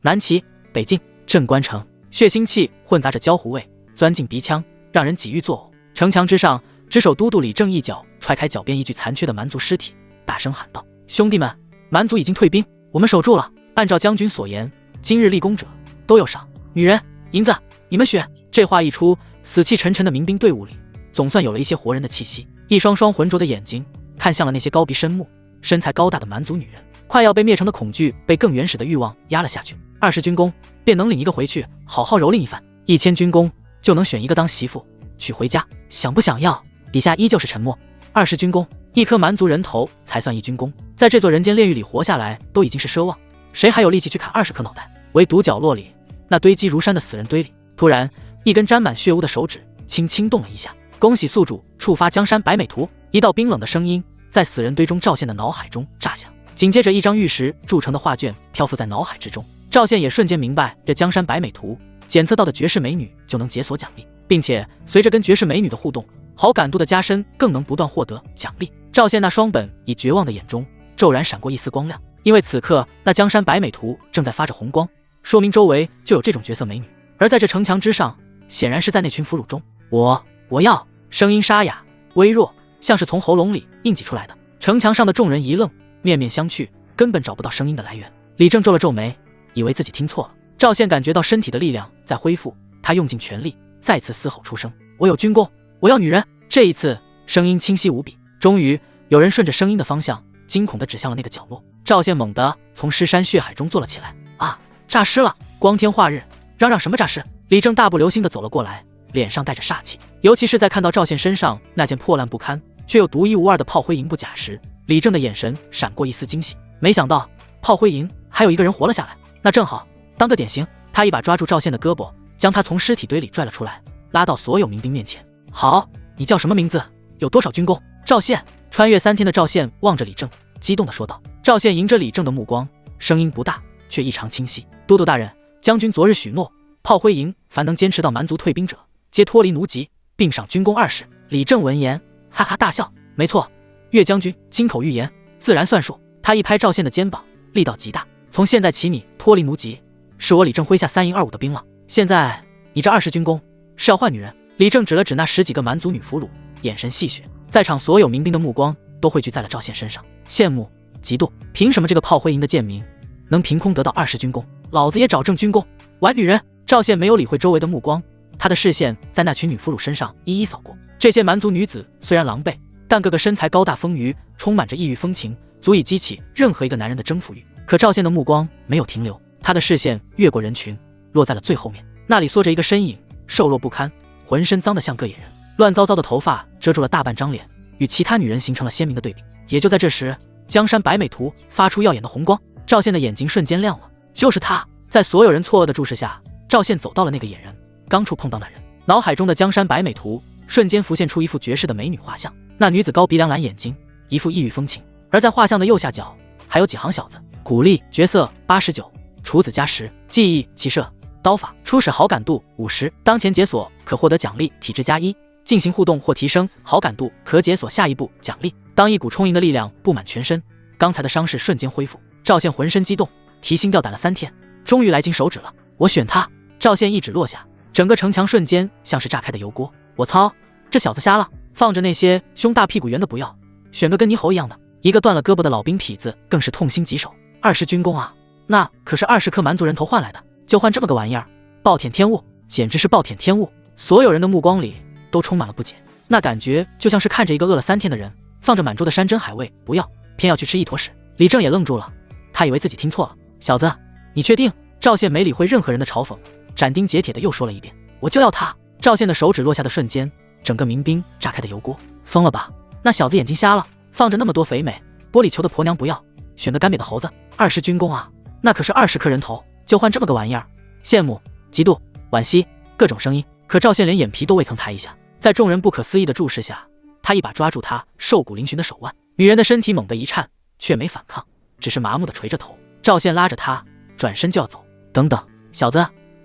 南齐、北境、镇关城，血腥气混杂着焦糊味，钻进鼻腔，让人几欲作呕。城墙之上，值守都督李正一脚踹开脚边一具残缺的蛮族尸体，大声喊道：“兄弟们，蛮族已经退兵，我们守住了。按照将军所言，今日立功者都有赏，女人、银子，你们选。”这话一出，死气沉沉的民兵队伍里，总算有了一些活人的气息。一双双浑浊的眼睛看向了那些高鼻深目、身材高大的蛮族女人，快要被灭城的恐惧被更原始的欲望压了下去。20军功便能领一个回去，好好蹂躏一番；1000军功就能选一个当媳妇娶回家。想不想要？底下依旧是沉默。20军功，一颗蛮族人头才算1军功，在这座人间炼狱里活下来都已经是奢望，谁还有力气去砍20颗脑袋？唯独角落里那堆积如山的死人堆里，突然一根沾满血污的手指轻轻动了一下。恭喜宿主触发江山百美图。一道冰冷的声音在死人堆中赵宪的脑海中炸响，紧接着一张玉石铸成的画卷漂浮在脑海之中。赵宪也瞬间明白，这江山百美图检测到的绝世美女就能解锁奖励，并且随着跟绝世美女的互动，好感度的加深更能不断获得奖励。赵宪那双本已绝望的眼中骤然闪过一丝光亮，因为此刻那江山百美图正在发着红光，说明周围就有这种绝色美女。而在这城墙之上，显然是在那群俘虏中。我要。声音沙哑微弱，像是从喉咙里硬挤出来的。城墙上的众人一愣，面面相觑，根本找不到声音的来源。李正皱了皱眉，以为自己听错了。赵宪感觉到身体的力量在恢复，他用尽全力再次嘶吼出声：“我有军功，我要女人！”这一次声音清晰无比。终于有人顺着声音的方向惊恐地指向了那个角落。赵宪猛地从尸山血海中坐了起来。啊，诈尸了！光天化日，嚷什么诈尸？李正大步流星地走了过来，脸上带着煞气，尤其是在看到赵宪身上那件破烂不堪却又独一无二的炮灰银布甲时，李正的眼神闪过一丝惊喜。没想到炮灰银还有一个人活了下来，那正好当个典型。他一把抓住赵宪的胳膊，将他从尸体堆里拽了出来，拉到所有民兵面前。好，你叫什么名字？有多少军功？赵宪。穿越3天的赵宪望着李正，激动地说道。赵宪迎着李正的目光，声音不大，却异常清晰：“都督大人，将军昨日许诺，炮灰营凡能坚持到蛮族退兵者，皆脱离奴籍，并赏军功20。”李正闻言哈哈大笑：“没错，岳将军金口玉言，自然算数。”他一拍赵宪的肩膀，力道极大：“从现在起，你脱离奴籍，是我李正麾下3营2伍的兵了。现在你这20军功是要换女人？”李正指了指那10几个蛮族女俘虏，眼神戏谑。在场所有民兵的目光都汇聚在了赵宪身上，羡慕、嫉妒。凭什么这个炮灰营的贱民能凭空得到20军功？老子也找正军功，玩女人！赵宪没有理会周围的目光，他的视线在那群女俘虏身上一一扫过。这些蛮族女子虽然狼狈，但个个身材高大丰腴，充满着异域风情，足以激起任何一个男人的征服欲。可赵宪的目光没有停留，他的视线越过人群，落在了最后面，那里缩着一个身影，瘦弱不堪，浑身脏得像个野人，乱糟糟的头发遮住了大半张脸，与其他女人形成了鲜明的对比。也就在这时，江山百美图发出耀眼的红光，赵宪的眼睛瞬间亮了，就是他！在所有人错愕的注视下，赵宪走到了那个野人，刚触碰到那人，脑海中的江山百美图瞬间浮现出一幅绝世的美女画像。那女子高鼻梁蓝眼睛，一副异域风情，而在画像的右下角还有几行小字：鼓励角色89，处子加10，技艺骑射刀法，初始好感度50，当前解锁可获得奖励体质加1，进行互动或提升好感度可解锁下一步奖励。当一股充盈的力量布满全身，刚才的伤势瞬间恢复。赵宪浑身激动，提心吊胆了3天，终于来经手指了。我选他！赵宪一指落下，整个城墙瞬间像是炸开的油锅。我操，这小子瞎了！放着那些胸大屁股圆的不要，选个跟猕猴一样的。一个断了胳膊的老兵痞子更是痛心疾首：20军功啊，那可是20颗蛮族人头换来的，就换这么个玩意儿，暴殄天物，简直是暴殄天物！所有人的目光里都充满了不解，那感觉就像是看着一个饿了3天的人，放着满桌的山珍海味不要，偏要去吃一坨屎。李正也愣住了，他以为自己听错了。小子，你确定？赵宪没理会任何人的嘲讽，斩钉截铁的又说了一遍：我就要他！赵宪的手指落下的瞬间，整个民兵炸开的油锅。疯了吧？那小子眼睛瞎了？放着那么多肥美玻璃球的婆娘不要，选个干瘪的猴子？20军功啊，那可是20颗人头，就换这么个玩意儿？羡慕、嫉妒、惋惜，各种声音。可赵宪连眼皮都未曾抬一下，在众人不可思议的注视下，他一把抓住他瘦骨嶙峋的手腕。女人的身体猛地一颤，却没反抗，只是麻木地垂着头。赵宪拉着他转身就要走。等等，小子，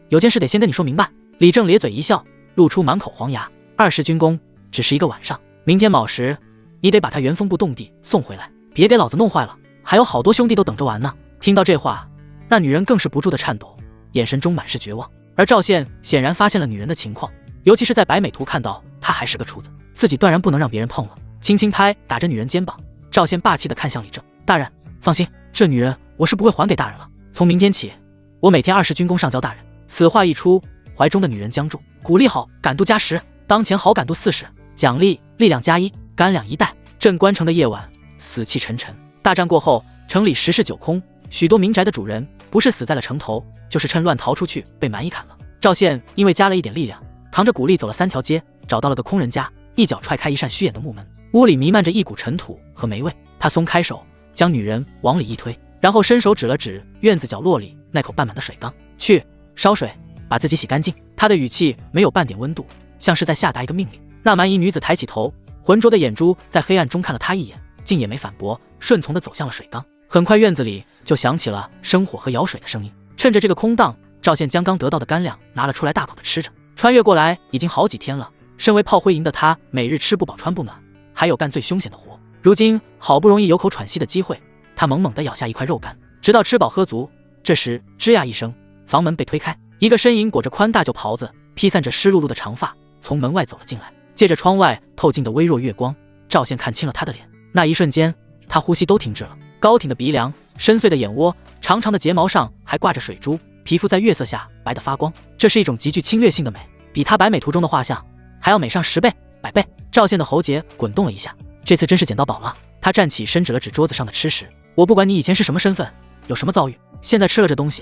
有件事得先跟你说明白。李正咧嘴一笑，露出满口黄牙：20军功只是一个晚上，明天卯时你得把他原封不动地送回来，别给老子弄坏了，还有好多兄弟都等着玩呢。听到这话，那女人更是不住的颤抖，眼神中满是绝望。而赵宪显然发现了女人的情况，尤其是在白美图看到她还是个处子，自己断然不能让别人碰了。轻轻拍打着女人肩膀，赵宪霸气地看向李正：“大人，放心，这女人我是不会还给大人了。从明天起，我每天20军功上交大人。”此话一出，怀中的女人僵住。鼓励好感度加10，当前好感度40，奖励力量加1，干粮1袋。镇关城的夜晚死气沉沉。大战过后，城里10室9空，许多民宅的主人不是死在了城头，就是趁乱逃出去被蛮夷砍了。赵宪因为加了一点力量，扛着鼓励走了3条街，找到了个空人家，一脚踹开一扇虚掩的木门。屋里弥漫着一股尘土和霉味，他松开手，将女人往里一推，然后伸手指了指院子角落里那口半满的水缸：“去烧水，把自己洗干净。”他的语气没有半点温度，像是在下达一个命令。那蛮夷女子抬起头，浑浊的眼珠在黑暗中看了他一眼，竟也没反驳，顺从地走向了水缸。很快院子里就响起了生火和舀水的声音。趁着这个空档，赵宪将刚得到的干粮拿了出来，大口的吃着。穿越过来已经好几天了，身为炮灰营的他，每日吃不饱穿不暖，还有干最凶险的活。如今好不容易有口喘息的机会，他猛猛地咬下一块肉干，直到吃饱喝足。这时吱呀一声，房门被推开，一个身影裹着宽大旧袍子，披散着湿漉漉的长发，从门外走了进来。借着窗外透进的微弱月光，赵宪看清了他的脸。那一瞬间，他呼吸都停滞了。高挺的鼻梁，深邃的眼窝，长长的睫毛上还挂着水珠，皮肤在月色下白得发光。这是一种极具侵略性的美，比他白美图中的画像还要美上10倍、100倍。赵宪的喉结滚动了一下，这次真是捡到宝了。他站起身指了指桌子上的吃食：“我不管你以前是什么身份，有什么遭遇，现在吃了这东西，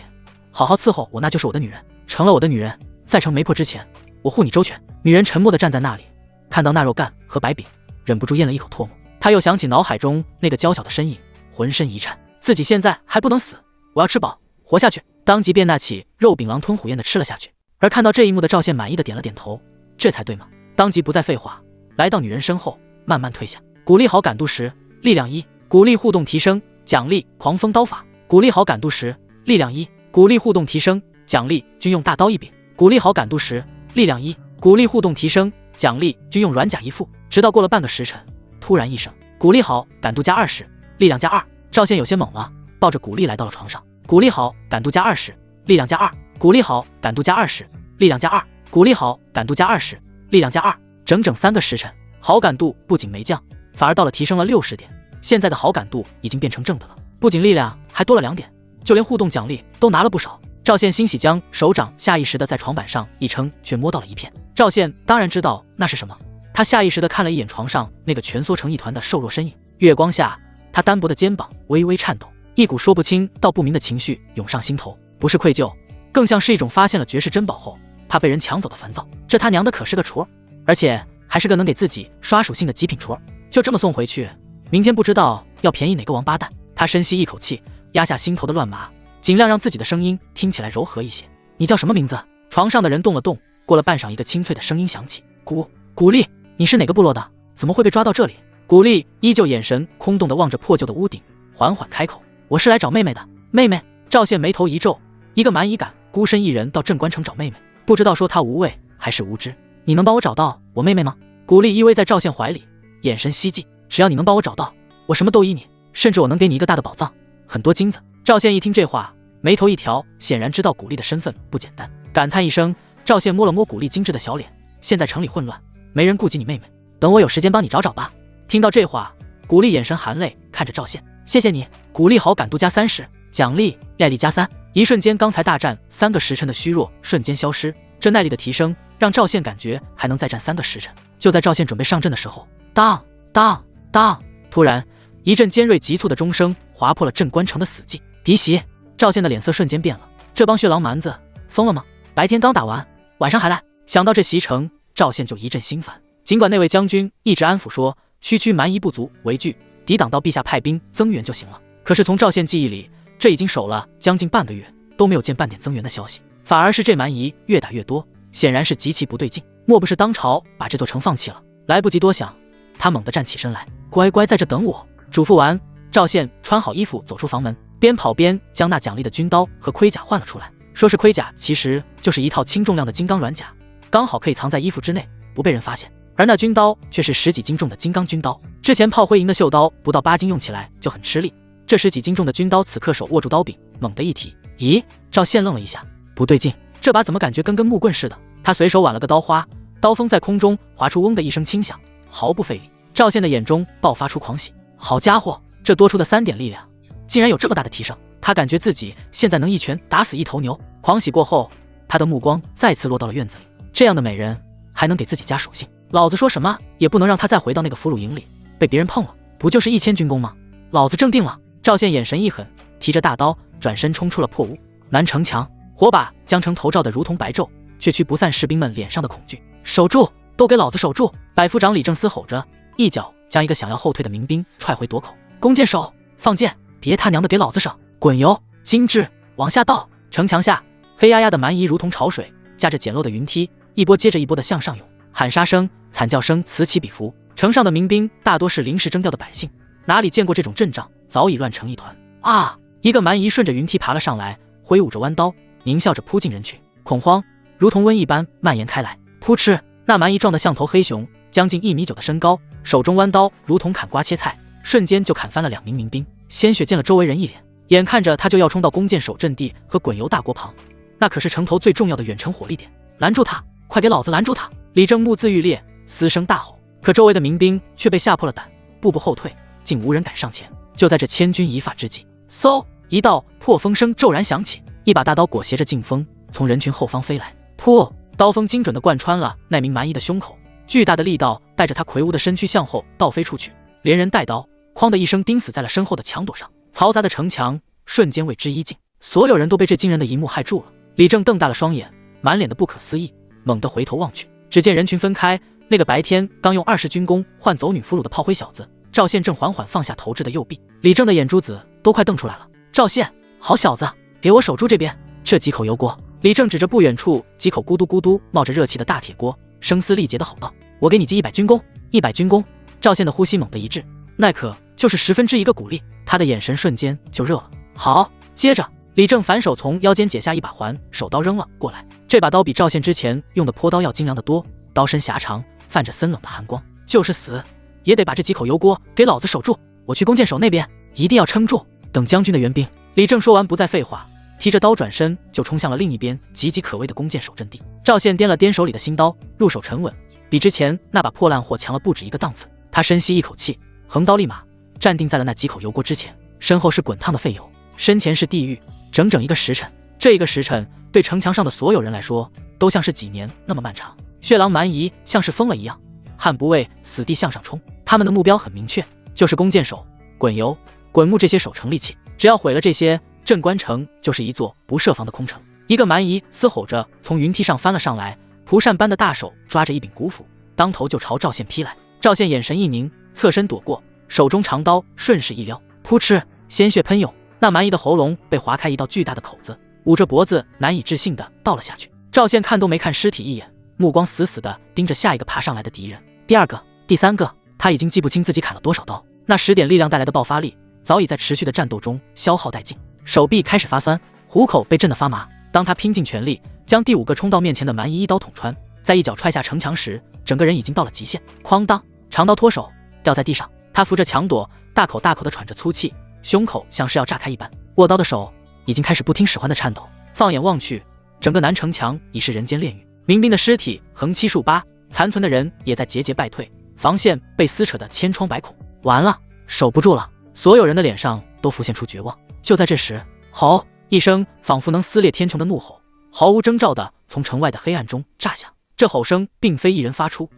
好好伺候我，那就是我的女人。成了我的女人，在成媒婆之前，我护你周全。”女人沉默地站在那里，看到那肉干和白饼，忍不住咽了一口唾沫。他又想起脑海中那个娇小的身影，浑身一颤。自己现在还不能死，我要吃饱活下去。当即便拿起肉饼狼吞虎咽地吃了下去。而看到这一幕的赵宪满意的点了点头，这才对吗？当即不再废话，来到女人身后，慢慢退下。鼓励好感度10，力量1，鼓励互动提升，奖励狂风刀法。鼓励好感度10，力量1，鼓励互动提升，奖励军用大刀1柄。鼓励好感度10，力量1，鼓励互动提升，奖励军用软甲1副。直到过了半个时辰，突然一声，鼓励好感度加20，力量加2。赵宪有些懵了，抱着鼓励来到了床上。鼓励好感度加20，力量加2，鼓励好感度加20，力量加2，鼓励好感度加20，力量加2。整整3个时辰，好感度不仅没降，反而到了提升了60点。现在的好感度已经变成正的了，不仅力量还多了2点，就连互动奖励都拿了不少。赵宪欣喜将手掌下意识地在床板上一撑，却摸到了一片。赵宪当然知道那是什么，他下意识地看了一眼床上那个蜷缩成一团的瘦弱身影。月光下，他单薄的肩膀微微颤抖，一股说不清道不明的情绪涌上心头，不是愧疚，更像是一种发现了绝世珍宝后怕被人抢走的烦躁。这他娘的可是个雏儿，而且还是个能给自己刷属性的极品雏儿，就这么送回去，明天不知道要便宜哪个王八蛋。他深吸一口气，压下心头的乱麻，尽量让自己的声音听起来柔和一些。你叫什么名字？床上的人动了动，过了半晌，一个清脆的声音响起：古丽，你是哪个部落的？怎么会被抓到这里？古丽依旧眼神空洞地望着破旧的屋顶，缓缓开口：“我是来找妹妹的。”妹妹？赵宪眉头一皱，一个蛮夷敢孤身一人到镇关城找妹妹，不知道说他无畏还是无知。你能帮我找到我妹妹吗？古丽依偎在赵宪怀里，眼神希冀。只要你能帮我找到，我什么都依你，甚至我能给你一个大的宝藏，很多金子。赵宪一听这话，眉头一挑，显然知道古丽的身份不简单，感叹一声。赵宪摸了摸古丽精致的小脸，现在城里混乱，没人顾及你妹妹，等我有时间帮你找找吧。听到这话，古丽眼神含泪看着赵宪：“谢谢你。”古丽好感度加30，奖励耐力加3。一瞬间，刚才大战3个时辰的虚弱瞬间消失，这耐力的提升让赵宪感觉还能再战3个时辰。就在赵宪准备上阵的时候，当当当，突然一阵尖锐急促的钟声划破了镇关城的死寂。敌袭！赵宪的脸色瞬间变了，这帮血狼蛮子疯了吗？白天刚打完，晚上还来。想到这袭城，赵宪就一阵心烦。尽管那位将军一直安抚说区蛮夷不足为惧，抵挡到陛下派兵增援就行了，可是从赵宪记忆里，这已经守了将近半个月，都没有见半点增援的消息，反而是这蛮夷越打越多，显然是极其不对劲。莫不是当朝把这座城放弃了？来不及多想，他猛地站起身来：“乖乖在这等我。”嘱咐完，赵宪穿好衣服走出房门，边跑边将那奖励的军刀和盔甲换了出来。说是盔甲，其实就是一套轻重量的金刚软甲，刚好可以藏在衣服之内，不被人发现。而那军刀却是10几斤重的金刚军刀，之前炮灰营的袖刀不到8斤用起来就很吃力，这10几斤重的军刀此刻手握住刀柄，猛地一提，咦，赵宪愣了一下，不对劲，这把怎么感觉跟根木棍似的？他随手挽了个刀花，刀锋在空中划出嗡的一声轻响，毫不费力。赵宪的眼中爆发出狂喜，好家伙，这多出的3点力量，竟然有这么大的提升！他感觉自己现在能一拳打死一头牛。狂喜过后，他的目光再次落到了院子里，这样的美人还能给自己加属性，老子说什么也不能让他再回到那个俘虏营里被别人碰了，不就是1000军功吗？老子正定了！赵宪眼神一狠，提着大刀转身冲出了破屋。南城墙，火把将城头照得如同白昼，却驱不散士兵们脸上的恐惧。守住，都给老子守住！百夫长李正嘶吼着，一脚将一个想要后退的民兵踹回垛口。弓箭手，放箭！别他娘的给老子省！滚油！精致，往下倒！城墙下，黑压压的蛮夷如同潮水，架着简陋的云梯，一波接着一波的向上涌。喊杀声、惨叫声此起彼伏。城上的民兵大多是临时征调的百姓，哪里见过这种阵仗，早已乱成一团。啊！一个蛮夷顺着云梯爬了上来，挥舞着弯刀，狞笑着扑进人群。恐慌如同瘟疫般蔓延开来。扑哧！那蛮夷壮得像头黑熊，将近1.9米的身高，手中弯刀如同砍瓜切菜，瞬间就砍翻了2名民兵，鲜血溅了周围人一脸。眼看着他就要冲到弓箭手阵地和滚油大锅旁，那可是城头最重要的远程火力点，拦住他！快给老子拦住他！李正目眦欲裂，嘶声大吼，可周围的民兵却被吓破了胆，步步后退，竟无人敢上前。就在这千钧一发之际，嗖！一道破风声骤然响起，一把大刀裹挟着劲风从人群后方飞来，噗！刀锋精准地贯穿了那名蛮夷的胸口，巨大的力道带着他魁梧的身躯向后倒飞出去，连人带刀，哐的一声钉死在了身后的墙垛上。嘈杂的城墙瞬间为之一静，所有人都被这惊人的一幕害住了。李正瞪大了双眼，满脸的不可思议，猛地回头望去，只见人群分开，那个白天刚用20军功换走女俘虏的炮灰小子赵宪正缓缓放下投掷的右臂。李正的眼珠子都快瞪出来了。赵宪，好小子，给我守住这边！这几口油锅！李正指着不远处几口咕嘟咕嘟冒着热气的大铁锅，声嘶力竭地吼道：“我给你记100军功，100军功！”赵宪的呼吸猛地一滞，那可就是1/10个鼓励，他的眼神瞬间就热了。好，接着李正反手从腰间解下一把环手刀扔了过来，这把刀比赵宪之前用的坡刀要精良得多，刀身狭长，泛着森冷的寒光，就是死也得把这几口油锅给老子守住！我去弓箭手那边，一定要撑住，等将军的援兵！李正说完不再废话，提着刀转身就冲向了另一边岌岌可危的弓箭手阵地。赵宪掂了掂手里的新刀，入手沉稳，比之前那把破烂货强了不止一个档次。他深吸一口气，横刀立马，站定在了那几口油锅之前，身后是滚烫的沸油，身前是地狱。整整1个时辰，这1个时辰对城墙上的所有人来说都像是几年那么漫长。血狼蛮夷像是疯了一样，悍不畏死地向上冲，他们的目标很明确，就是弓箭手、滚油、滚木这些守城利器，只要毁了这些，镇关城就是一座不设防的空城。一个蛮夷嘶吼着从云梯上翻了上来，蒲扇般的大手抓着一柄古斧，当头就朝赵宪劈来。赵宪眼神一凝，侧身躲过，手中长刀顺势一撩，扑哧，鲜血喷涌，那蛮夷的喉咙被划开一道巨大的口子，捂着脖子难以置信地倒了下去。赵宪看都没看尸体一眼，目光死死地盯着下一个爬上来的敌人。第2个、第3个，他已经记不清自己砍了多少刀，那10点力量带来的爆发力早已在持续的战斗中消耗殆尽，手臂开始发酸，虎口被震得发麻。当他拼尽全力将第5个冲到面前的蛮夷一刀捅穿，再一脚踹下城墙时，整个人已经到了极限。哐当，长刀脱手掉在地上，他扶着墙垛，大口大口地喘着粗气，胸口像是要炸开一般，握刀的手已经开始不听使唤的颤抖。放眼望去，整个南城墙已是人间炼狱，民兵的尸体横七竖八，残存的人也在节节败退，防线被撕扯得千疮百孔。完了，守不住了！所有人的脸上都浮现出绝望。就在这时，吼一声仿佛能撕裂天穹的怒吼，毫无征兆地从城外的黑暗中炸响。这吼声并非一人发出，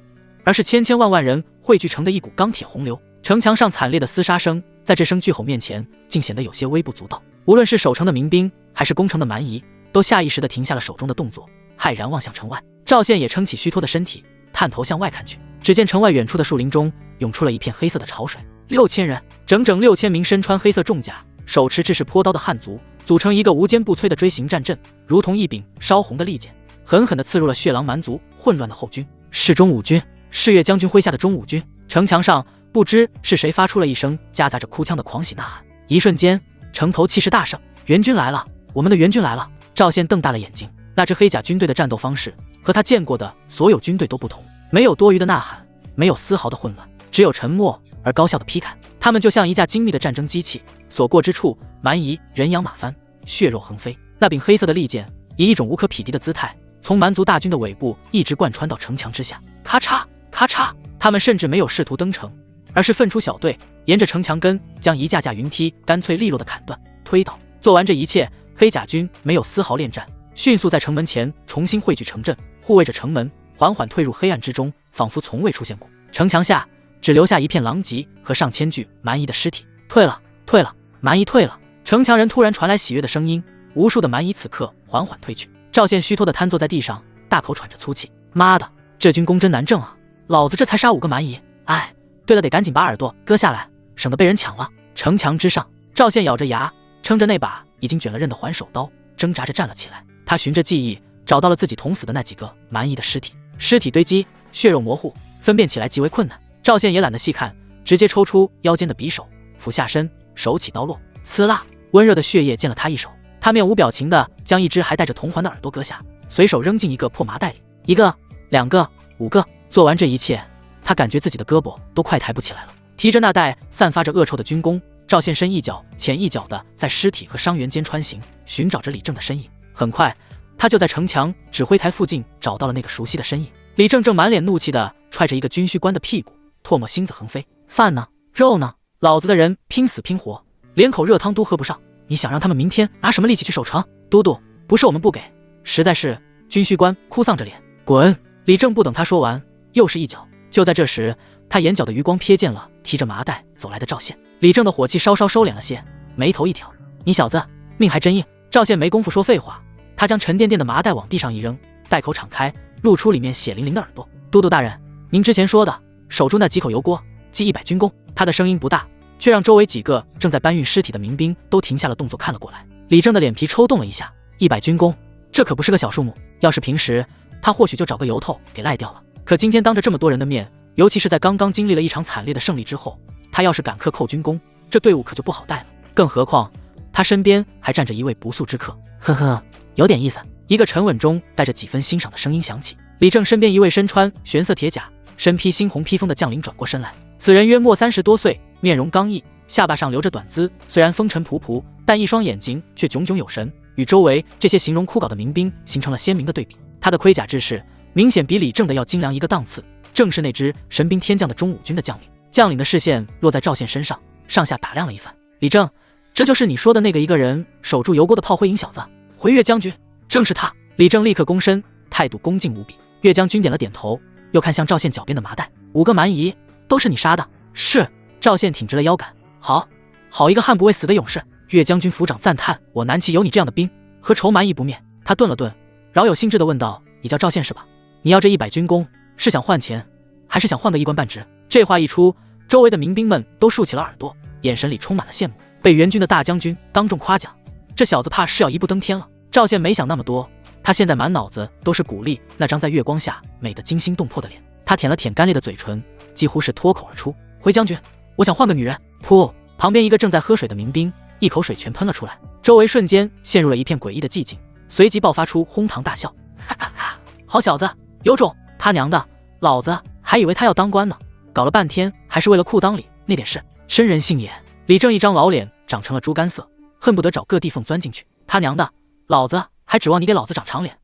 而是千千万万人汇聚成的一股钢铁洪流。城墙上惨烈的厮杀声在这声巨吼面前竟显得有些微不足道。无论是守城的民兵还是攻城的蛮夷，都下意识地停下了手中的动作，骇然望向城外。赵宪也撑起虚脱的身体，探头向外看去，只见城外远处的树林中涌出了一片黑色的潮水。6000人，整整6000名身穿黑色重甲、手持制式坡刀的汉族，组成一个无坚不摧的锥形战阵，如同一柄烧红的利剑，狠狠地刺入了血狼蛮族混乱的后军。是中武军，是岳将军麾下的中武军。城墙上不知是谁发出了一声夹杂着哭腔的狂喜呐喊，一瞬间城头气势大盛，援军来了，我们的援军来了！赵宪瞪大了眼睛，那支黑甲军队的战斗方式和他见过的所有军队都不同，没有多余的呐喊，没有丝毫的混乱，只有沉默而高效的劈砍。他们就像一架精密的战争机器，所过之处蛮夷人仰马翻，血肉横飞。那柄黑色的利剑以一种无可匹敌的姿态，从蛮族大军的尾部一直贯穿到城墙之下。咔嚓咔嚓，他们甚至没有试图登城，而是分出小队，沿着城墙根将一架架云梯干脆利落地砍断、推倒。做完这一切，黑甲军没有丝毫恋战，迅速在城门前重新汇聚城镇，护卫着城门，缓缓退入黑暗之中，仿佛从未出现过。城墙下只留下一片狼藉和上千具蛮夷的尸体。退了，退了，蛮夷退了！城墙人突然传来喜悦的声音，无数的蛮夷此刻缓缓退去。赵宪虚脱地瘫坐在地上，大口喘着粗气。妈的，这军功真难正啊！老子这才杀5个蛮夷，哎，对了，得赶紧把耳朵割下来，省得被人抢了。城墙之上，赵宪咬着牙，撑着那把已经卷了刃的环手刀，挣扎着站了起来。他循着记忆找到了自己捅死的那几个蛮夷的尸体，尸体堆积，血肉模糊，分辨起来极为困难。赵宪也懒得细看，直接抽出腰间的匕首，俯下身，手起刀落，呲啦，温热的血液溅了他一手。他面无表情地将一只还带着铜环的耳朵割下，随手扔进一个破麻袋里。1个、2个、5个。做完这一切，他感觉自己的胳膊都快抬不起来了。提着那袋散发着恶臭的军功，赵宪深一脚浅一脚地在尸体和伤员间穿行，寻找着李正的身影。很快，他就在城墙指挥台附近找到了那个熟悉的身影。李正正满脸怒气地踹着一个军需官的屁股，唾沫星子横飞。饭呢？肉呢？老子的人拼死拼活，连口热汤都喝不上，你想让他们明天拿什么力气去守城？都督，不是我们不给，实在是……军需官哭丧着脸，滚！李正不等他说完，又是一脚。就在这时，他眼角的余光瞥见了提着麻袋走来的赵宪。李正的火气稍稍收敛了些，眉头一挑：“你小子命还真硬。”赵宪没工夫说废话，他将沉甸甸的麻袋往地上一扔，袋口敞开，露出里面血淋淋的耳朵。“都督大人，您之前说的守住那几口油锅，记100军功。”他的声音不大，却让周围几个正在搬运尸体的民兵都停下了动作，看了过来。李正的脸皮抽动了一下，100军功，这可不是个小数目。要是平时，他或许就找个由头给赖掉了。可今天当着这么多人的面，尤其是在刚刚经历了一场惨烈的胜利之后，他要是敢克扣军功，这队伍可就不好带了。更何况他身边还站着一位不速之客。呵呵，有点意思。一个沉稳中带着几分欣赏的声音响起。李正身边一位身穿玄色铁甲、身披猩红披风的将领转过身来，此人约莫30多岁，面容刚毅，下巴上留着短髭，虽然风尘仆仆，但一双眼睛却炯炯有神，与周围这些形容枯槁的民兵形成了鲜明的对比。他的盔甲制式明显比李正的要精良一个档次，正是那支神兵天降的中武军的将领。将领的视线落在赵宪身上，上下打量了一番。李正，这就是你说的那个一个人守住油锅的炮灰营小子？回岳将军，正是他。李正立刻躬身，态度恭敬无比。岳将军点了点头，又看向赵宪脚边的麻袋，5个蛮夷都是你杀的？是。赵宪挺直了腰杆，好一个悍不畏死的勇士。岳将军府长赞叹，我南齐有你这样的兵，何愁蛮夷不灭？他顿了顿，饶有兴致地问道：“你叫赵宪是吧？你要这100军功，是想换钱，还是想换个一官半职？”这话一出，周围的民兵们都竖起了耳朵，眼神里充满了羡慕。被援军的大将军当众夸奖，这小子怕是要一步登天了。赵宪没想那么多，他现在满脑子都是鼓励那张在月光下美得惊心动魄的脸。他舔了舔干裂的嘴唇，几乎是脱口而出：“回将军，我想换个女人。”噗！旁边一个正在喝水的民兵一口水全喷了出来，周围瞬间陷入了一片诡异的寂静，随即爆发出哄堂大笑。哈哈哈！好小子，有种！他娘的，老子还以为他要当官呢，搞了半天还是为了裤裆里那点事，真人性也。李正一张老脸长成了猪肝色，恨不得找个地缝钻进去。他娘的，老子还指望你给老子长长脸，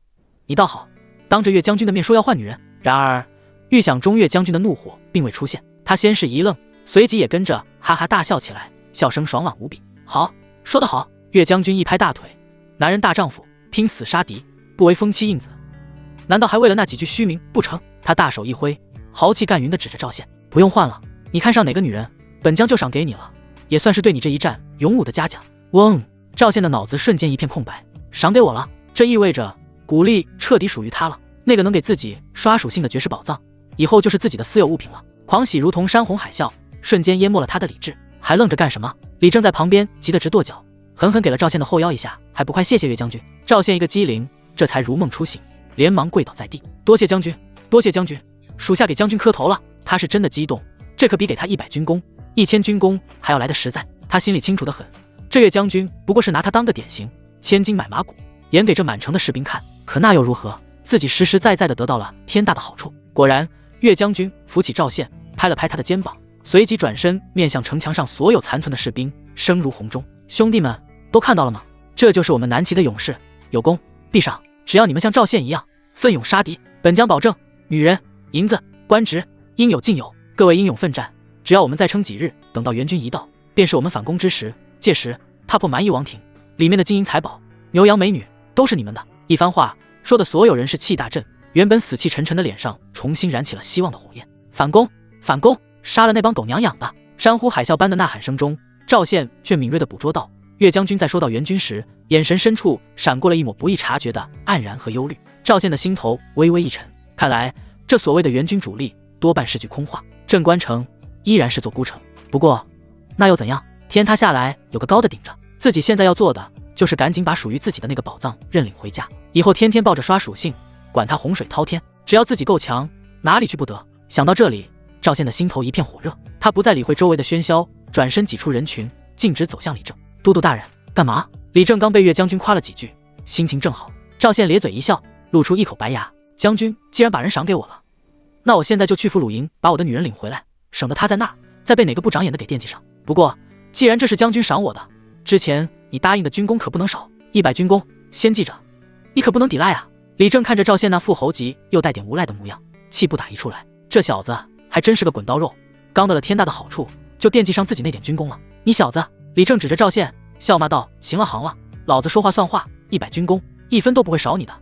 你倒好，当着岳将军的面说要换女人。然而预想中岳将军的怒火并未出现，他先是一愣，随即也跟着哈哈大笑起来，笑声爽朗无比。好，说得好！岳将军一拍大腿，男人大丈夫，拼死杀敌，不为风妻印子，难道还为了那几句虚名不成？他大手一挥，豪气干云地指着赵宪：“不用换了，你看上哪个女人，本将就赏给你了，也算是对你这一战勇武的嘉奖。”嗡！赵宪的脑子瞬间一片空白，赏给我了，这意味着鼓励彻底属于他了。那个能给自己刷属性的绝世宝藏，以后就是自己的私有物品了。狂喜如同山洪海啸，瞬间淹没了他的理智。还愣着干什么？李正在旁边急得直跺脚，狠狠给了赵宪的后腰一下，还不快谢谢岳将军？赵宪一个机灵，这才如梦初醒，连忙跪倒在地：“多谢将军，多谢将军，属下给将军磕头了。”他是真的激动，这可比给他100军功、1000军功还要来得实在。他心里清楚得很，这岳将军不过是拿他当个典型，千金买马骨，演给这满城的士兵看。可那又如何？自己实实在在的得到了天大的好处。果然，岳将军扶起赵宪，拍了拍他的肩膀，随即转身面向城墙上所有残存的士兵，声如洪钟：“兄弟们，都看到了吗？这就是我们南齐的勇士，有功必赏，只要你们像赵县一样奋勇杀敌，本将保证女人、银子、官职应有尽有。各位英勇奋战，只要我们再撑几日，等到援军一到，便是我们反攻之时。届时踏破蛮夷王庭，里面的金银财宝、牛羊美女都是你们的。一番话说的所有人士气大振，原本死气沉沉的脸上重新燃起了希望的火焰。反攻，反攻，杀了那帮狗娘养的！山呼海啸般的呐喊声中，赵宪却敏锐地捕捉到岳将军在说到援军时，眼神深处闪过了一抹不易察觉的黯然和忧虑。赵宪的心头微微一沉，看来这所谓的援军主力多半是句空话，镇关城依然是座孤城。不过那又怎样？天塌下来有个高的顶着，自己现在要做的就是赶紧把属于自己的那个宝藏认领回家，以后天天抱着刷属性，管他洪水滔天，只要自己够强，哪里去不得？想到这里，赵宪的心头一片火热，他不再理会周围的喧嚣，转身挤出人群，径直走向李正。都督大人，干嘛？李正刚被岳将军夸了几句，心情正好。赵宪咧嘴一笑，露出一口白牙。将军既然把人赏给我了，那我现在就去俘虏营把我的女人领回来，省得她在那儿再被哪个不长眼的给惦记上。不过既然这是将军赏我的，之前你答应的军功可不能少，100军功，先记着，你可不能抵赖啊！李正看着赵宪那副猴急又带点无赖的模样，气不打一处来。这小子还真是个滚刀肉，刚得了天大的好处，就惦记上自己那点军功了。你小子！李正指着赵宪笑骂道：“行了行了，老子说话算话，100军功，1分都不会少你的。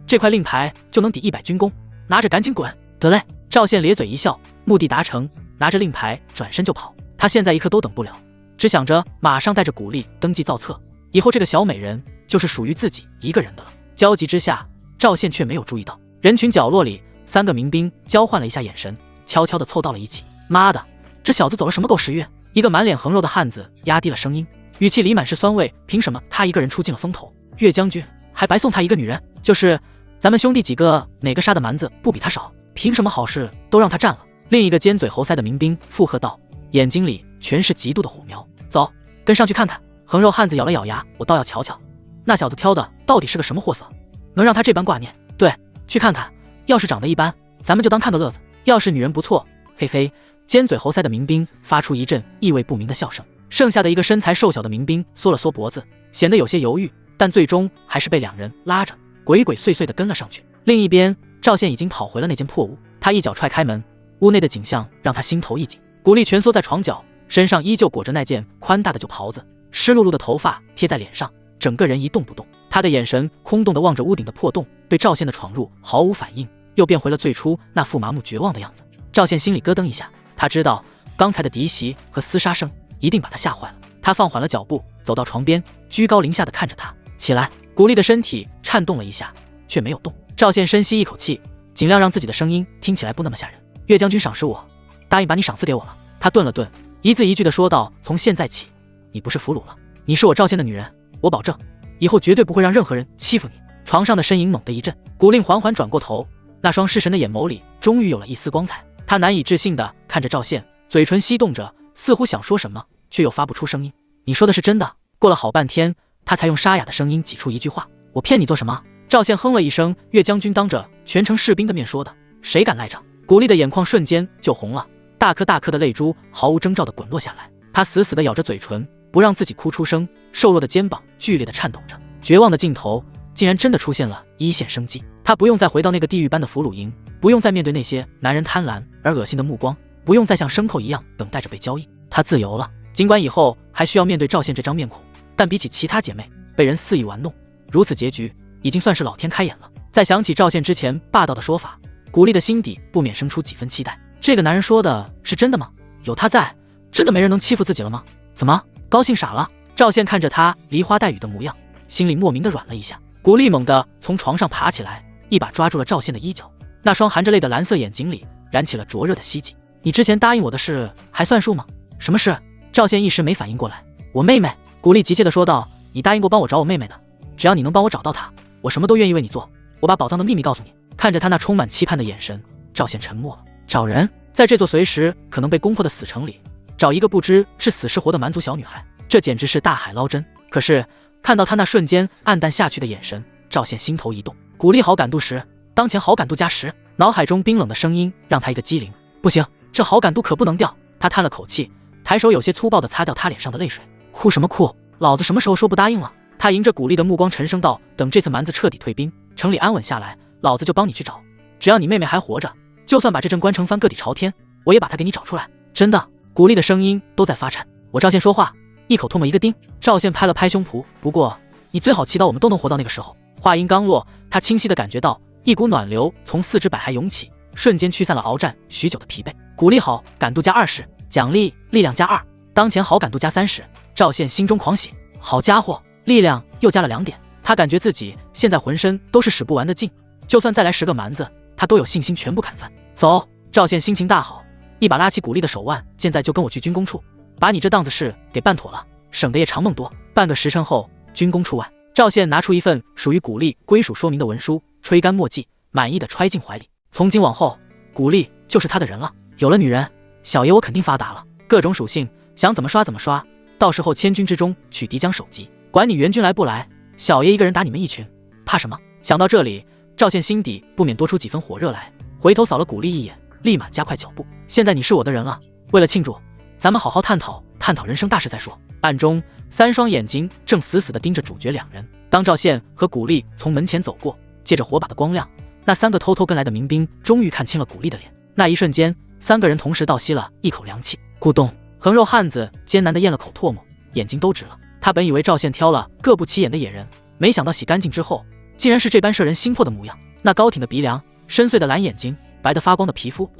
这块令牌就能抵100军功，拿着赶紧滚！”得嘞！赵宪咧嘴一笑，目的达成，拿着令牌转身就跑。他现在一刻都等不了，只想着马上带着古丽登记造册，以后这个小美人就是属于自己一个人的了。焦急之下，赵宪却没有注意到人群角落里3个民兵交换了一下眼神，悄悄地凑到了一起。妈的，这小子走了什么狗屎运？一个满脸横肉的汉子压低了声音，语气里满是酸味。凭什么他一个人出尽了风头？岳将军还白送他一个女人？就是咱们兄弟几个哪个杀的蛮子不比他少？凭什么好事都让他占了？另一个尖嘴猴腮的民兵附和道，眼睛里全是嫉妒的火苗。走，跟上去看看。横肉汉子咬了咬牙，我倒要瞧瞧那小子挑的到底是个什么货色，能让他这般挂念。对，去看看，要是长得一般，咱们就当看个乐子；要是女人不错，嘿嘿。尖嘴猴腮的民兵发出一阵意味不明的笑声，剩下的一个身材瘦小的民兵缩了缩脖子，显得有些犹豫，但最终还是被2人拉着鬼鬼祟祟地跟了上去。另一边，赵宪已经跑回了那间破屋，他一脚踹开门，屋内的景象让他心头一紧。古丽蜷缩在床角，身上依旧裹着那件宽大的旧袍子，湿漉漉的头发贴在脸上，整个人一动不动。他的眼神空洞地望着屋顶的破洞，对赵宪的闯入毫无反应，又变回了最初那副麻木绝望的样子。赵宪心里咯噔一下，他知道刚才的敌袭和厮杀声一定把他吓坏了。他放缓了脚步，走到床边，居高临下地看着他。起来！古丽的身体颤动了一下，却没有动。赵宪深吸一口气，尽量让自己的声音听起来不那么吓人。岳将军赏识我，答应把你赏赐给我了。他顿了顿，一字一句地说道：“从现在起，你不是俘虏了，你是我赵宪的女人。我保证，以后绝对不会让任何人欺负你。”床上的身影猛地一震，古令缓缓转过头，那双失神的眼眸里终于有了一丝光彩。他难以置信地看着赵宪，嘴唇翕动着，似乎想说什么，却又发不出声音。你说的是真的？过了好半天，他才用沙哑的声音挤出一句话：我骗你做什么？赵宪哼了一声，岳将军当着全城士兵的面说的，谁敢赖着？古丽的眼眶瞬间就红了，大颗大颗的泪珠毫无征兆地滚落下来。他死死地咬着嘴唇，不让自己哭出声，瘦弱的肩膀剧烈地颤抖着。绝望的尽头竟然真的出现了一线生机。他不用再回到那个地狱般的俘虏营，不用再面对那些男人贪婪而恶心的目光，不用再像牲口一样等待着被交易。他自由了。尽管以后还需要面对赵宪这张面孔，但比起其他姐妹被人肆意玩弄，如此结局已经算是老天开眼了。再想起赵宪之前霸道的说法，古丽的心底不免生出几分期待。这个男人说的是真的吗？有他在，真的没人能欺负自己了吗？怎么高兴傻了？赵宪看着他梨花带雨的模样，心里莫名的软了一下。古丽猛地从床上爬起来，一把抓住了赵宪的衣角，那双含着泪的蓝色眼睛里燃起了灼热的希冀。你之前答应我的事还算数吗？什么事？赵宪一时没反应过来。我妹妹。古丽急切地说道，你答应过帮我找我妹妹的，只要你能帮我找到她，我什么都愿意为你做。我把宝藏的秘密告诉你。看着他那充满期盼的眼神，赵宪沉默了。找人？在这座随时可能被攻破的死城里，找一个不知是死是活的蛮族小女孩，这简直是大海捞针。可是看到他那瞬间黯淡下去的眼神，赵宪心头一动。古丽好感度10，当前好感度加10。脑海中冰冷的声音让他一个机灵，不行，这好感度可不能掉。他叹了口气，抬手有些粗暴地擦掉他脸上的泪水。哭什么哭？老子什么时候说不答应了？他迎着古丽的目光沉声道：“等这次蛮子彻底退兵，城里安稳下来，老子就帮你去找。只要你妹妹还活着，就算把这镇关城翻个底朝天，我也把她给你找出来。”真的，古丽的声音都在发颤。我赵宪说话，一口唾沫一个钉。赵宪拍了拍胸脯，不过你最好祈祷我们都能活到那个时候。话音刚落，他清晰地感觉到一股暖流从四肢百骸涌起，瞬间驱散了鏖战许久的疲惫。鼓励好，感度加20，奖励力量加2，当前好感度加30。赵宪心中狂喜，好家伙，力量又加了2点。他感觉自己现在浑身都是使不完的劲，就算再来10个蛮子，他都有信心全部砍翻。走！赵宪心情大好，一把拉起古丽的手腕，现在就跟我去军工处，把你这档子事给办妥了，省得夜长梦多。半个时辰后，军工处外，赵宪拿出一份属于古丽归属说明的文书，吹干墨迹，满意的揣进怀里。从今往后，古丽就是他的人了。有了女人，小爷我肯定发达了。各种属性想怎么刷怎么刷，到时候千军之中取敌将首级，管你援军来不来，小爷一个人打你们一群，怕什么？想到这里，赵宪心底不免多出几分火热来，回头扫了古丽一眼，立马加快脚步。现在你是我的人了，为了庆祝，咱们好好探讨人生大事再说。暗中，3双眼睛正死死地盯着主角2人。当赵宪和古丽从门前走过，借着火把的光亮，那3个偷偷跟来的民兵终于看清了古丽的脸。那一瞬间，3个人同时倒吸了一口凉气。咕咚，横肉汉子艰难地咽了口唾沫，眼睛都直了。他本以为赵宪挑了个不起眼的野人，没想到洗干净之后，竟然是这般摄人心魄的模样。那高挺的鼻梁，深邃的蓝眼睛，白得发光的皮肤，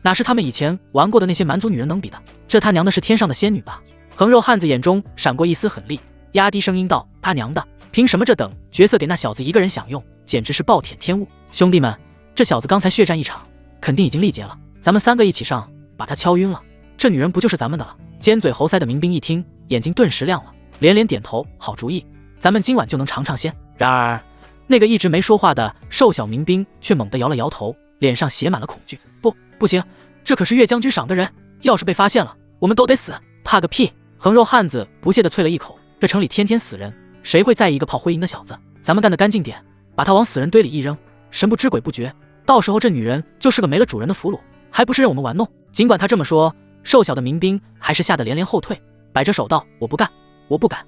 哪是他们以前玩过的那些蛮族女人能比的？这他娘的是天上的仙女吧？横肉汉子眼中闪过一丝狠厉，压低声音道：“他娘的，凭什么这等角色给那小子一个人享用，简直是暴殄天物！兄弟们，这小子刚才血战一场，肯定已经力竭了，咱们3个一起上，把他敲晕了，这女人不就是咱们的了？”尖嘴猴腮的民兵一听，眼睛顿时亮了，连连点头：“好主意，咱们今晚就能尝尝鲜。”然而，那个一直没说话的瘦小民兵却猛地摇了摇头，脸上写满了恐惧：“不行，这可是岳将军赏的人，要是被发现了，我们都得死！”怕个屁！横肉汉子不屑地啐了一口：“这城里天天死人，谁会在意一个炮灰营的小子？咱们干得干净点，把他往死人堆里一扔，神不知鬼不觉，到时候这女人就是个没了主人的俘虏，还不是任我们玩弄？”尽管他这么说，瘦小的民兵还是吓得连连后退，摆着手道：“我不干，我不敢，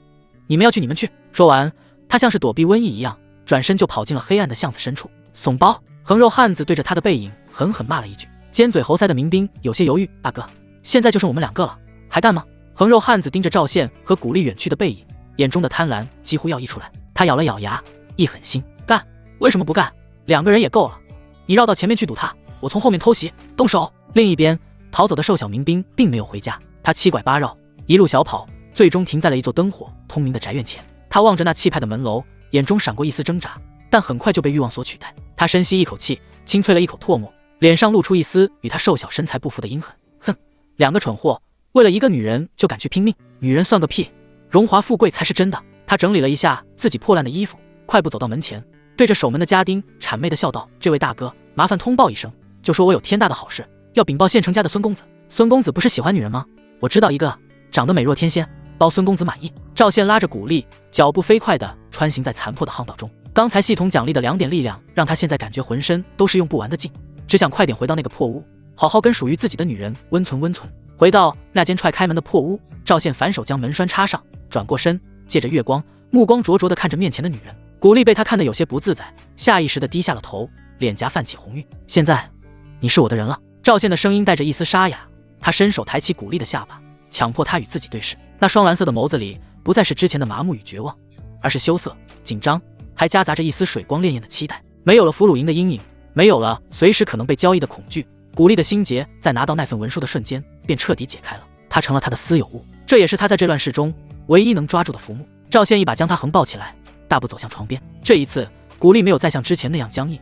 你们要去你们去。”说完，他像是躲避瘟疫一样，转身就跑进了黑暗的巷子深处。怂包！横肉汉子对着他的背影狠狠骂了一句。尖嘴猴腮的民兵有些犹豫：“大哥，现在就剩我们2个了，还干吗？”横肉汉子盯着赵宪和古丽远去的背影，眼中的贪婪几乎要溢出来。他咬了咬牙，一狠心：“干！为什么不干？2个人也够了。你绕到前面去堵他，我从后面偷袭，动手。”另一边，逃走的瘦小民兵并没有回家，他7拐8绕，一路小跑，最终停在了一座灯火通明的宅院前。他望着那气派的门楼，眼中闪过一丝挣扎，但很快就被欲望所取代。他深吸一口气，轻啐了一口唾沫，脸上露出一丝与他瘦小身材不符的阴狠。哼，2个蠢货，为了一个女人就敢去拼命，女人算个屁，荣华富贵才是真的。他整理了一下自己破烂的衣服，快步走到门前，对着守门的家丁谄媚地笑道：“这位大哥，麻烦通报一声，就说我有天大的好事要禀报县城家的孙公子。孙公子不是喜欢女人吗？我知道一个，长得美若天仙，包孙公子满意。”赵宪拉着古丽，脚步飞快地穿行在残破的巷道中。刚才系统奖励的2点力量，让他现在感觉浑身都是用不完的劲，只想快点回到那个破屋，好好跟属于自己的女人温存温存。回到那间踹开门的破屋，赵宪反手将门栓插上，转过身，借着月光，目光灼灼地看着面前的女人。古丽被他看得有些不自在，下意识地低下了头，脸颊泛起红晕。“现在，你是我的人了。”赵宪的声音带着一丝沙哑，他伸手抬起古丽的下巴，强迫她与自己对视。那双蓝色的眸子里，不再是之前的麻木与绝望，而是羞涩、紧张，还夹杂着一丝水光潋滟的期待。没有了俘虏营的阴影，没有了随时可能被交易的恐惧，古丽的心结在拿到那份文书的瞬间便彻底解开了。他成了他的私有物，这也是他在这乱世中唯一能抓住的浮木。赵宪一把将他横抱起来，大步走向床边。这一次，古丽没有再像之前那样僵硬，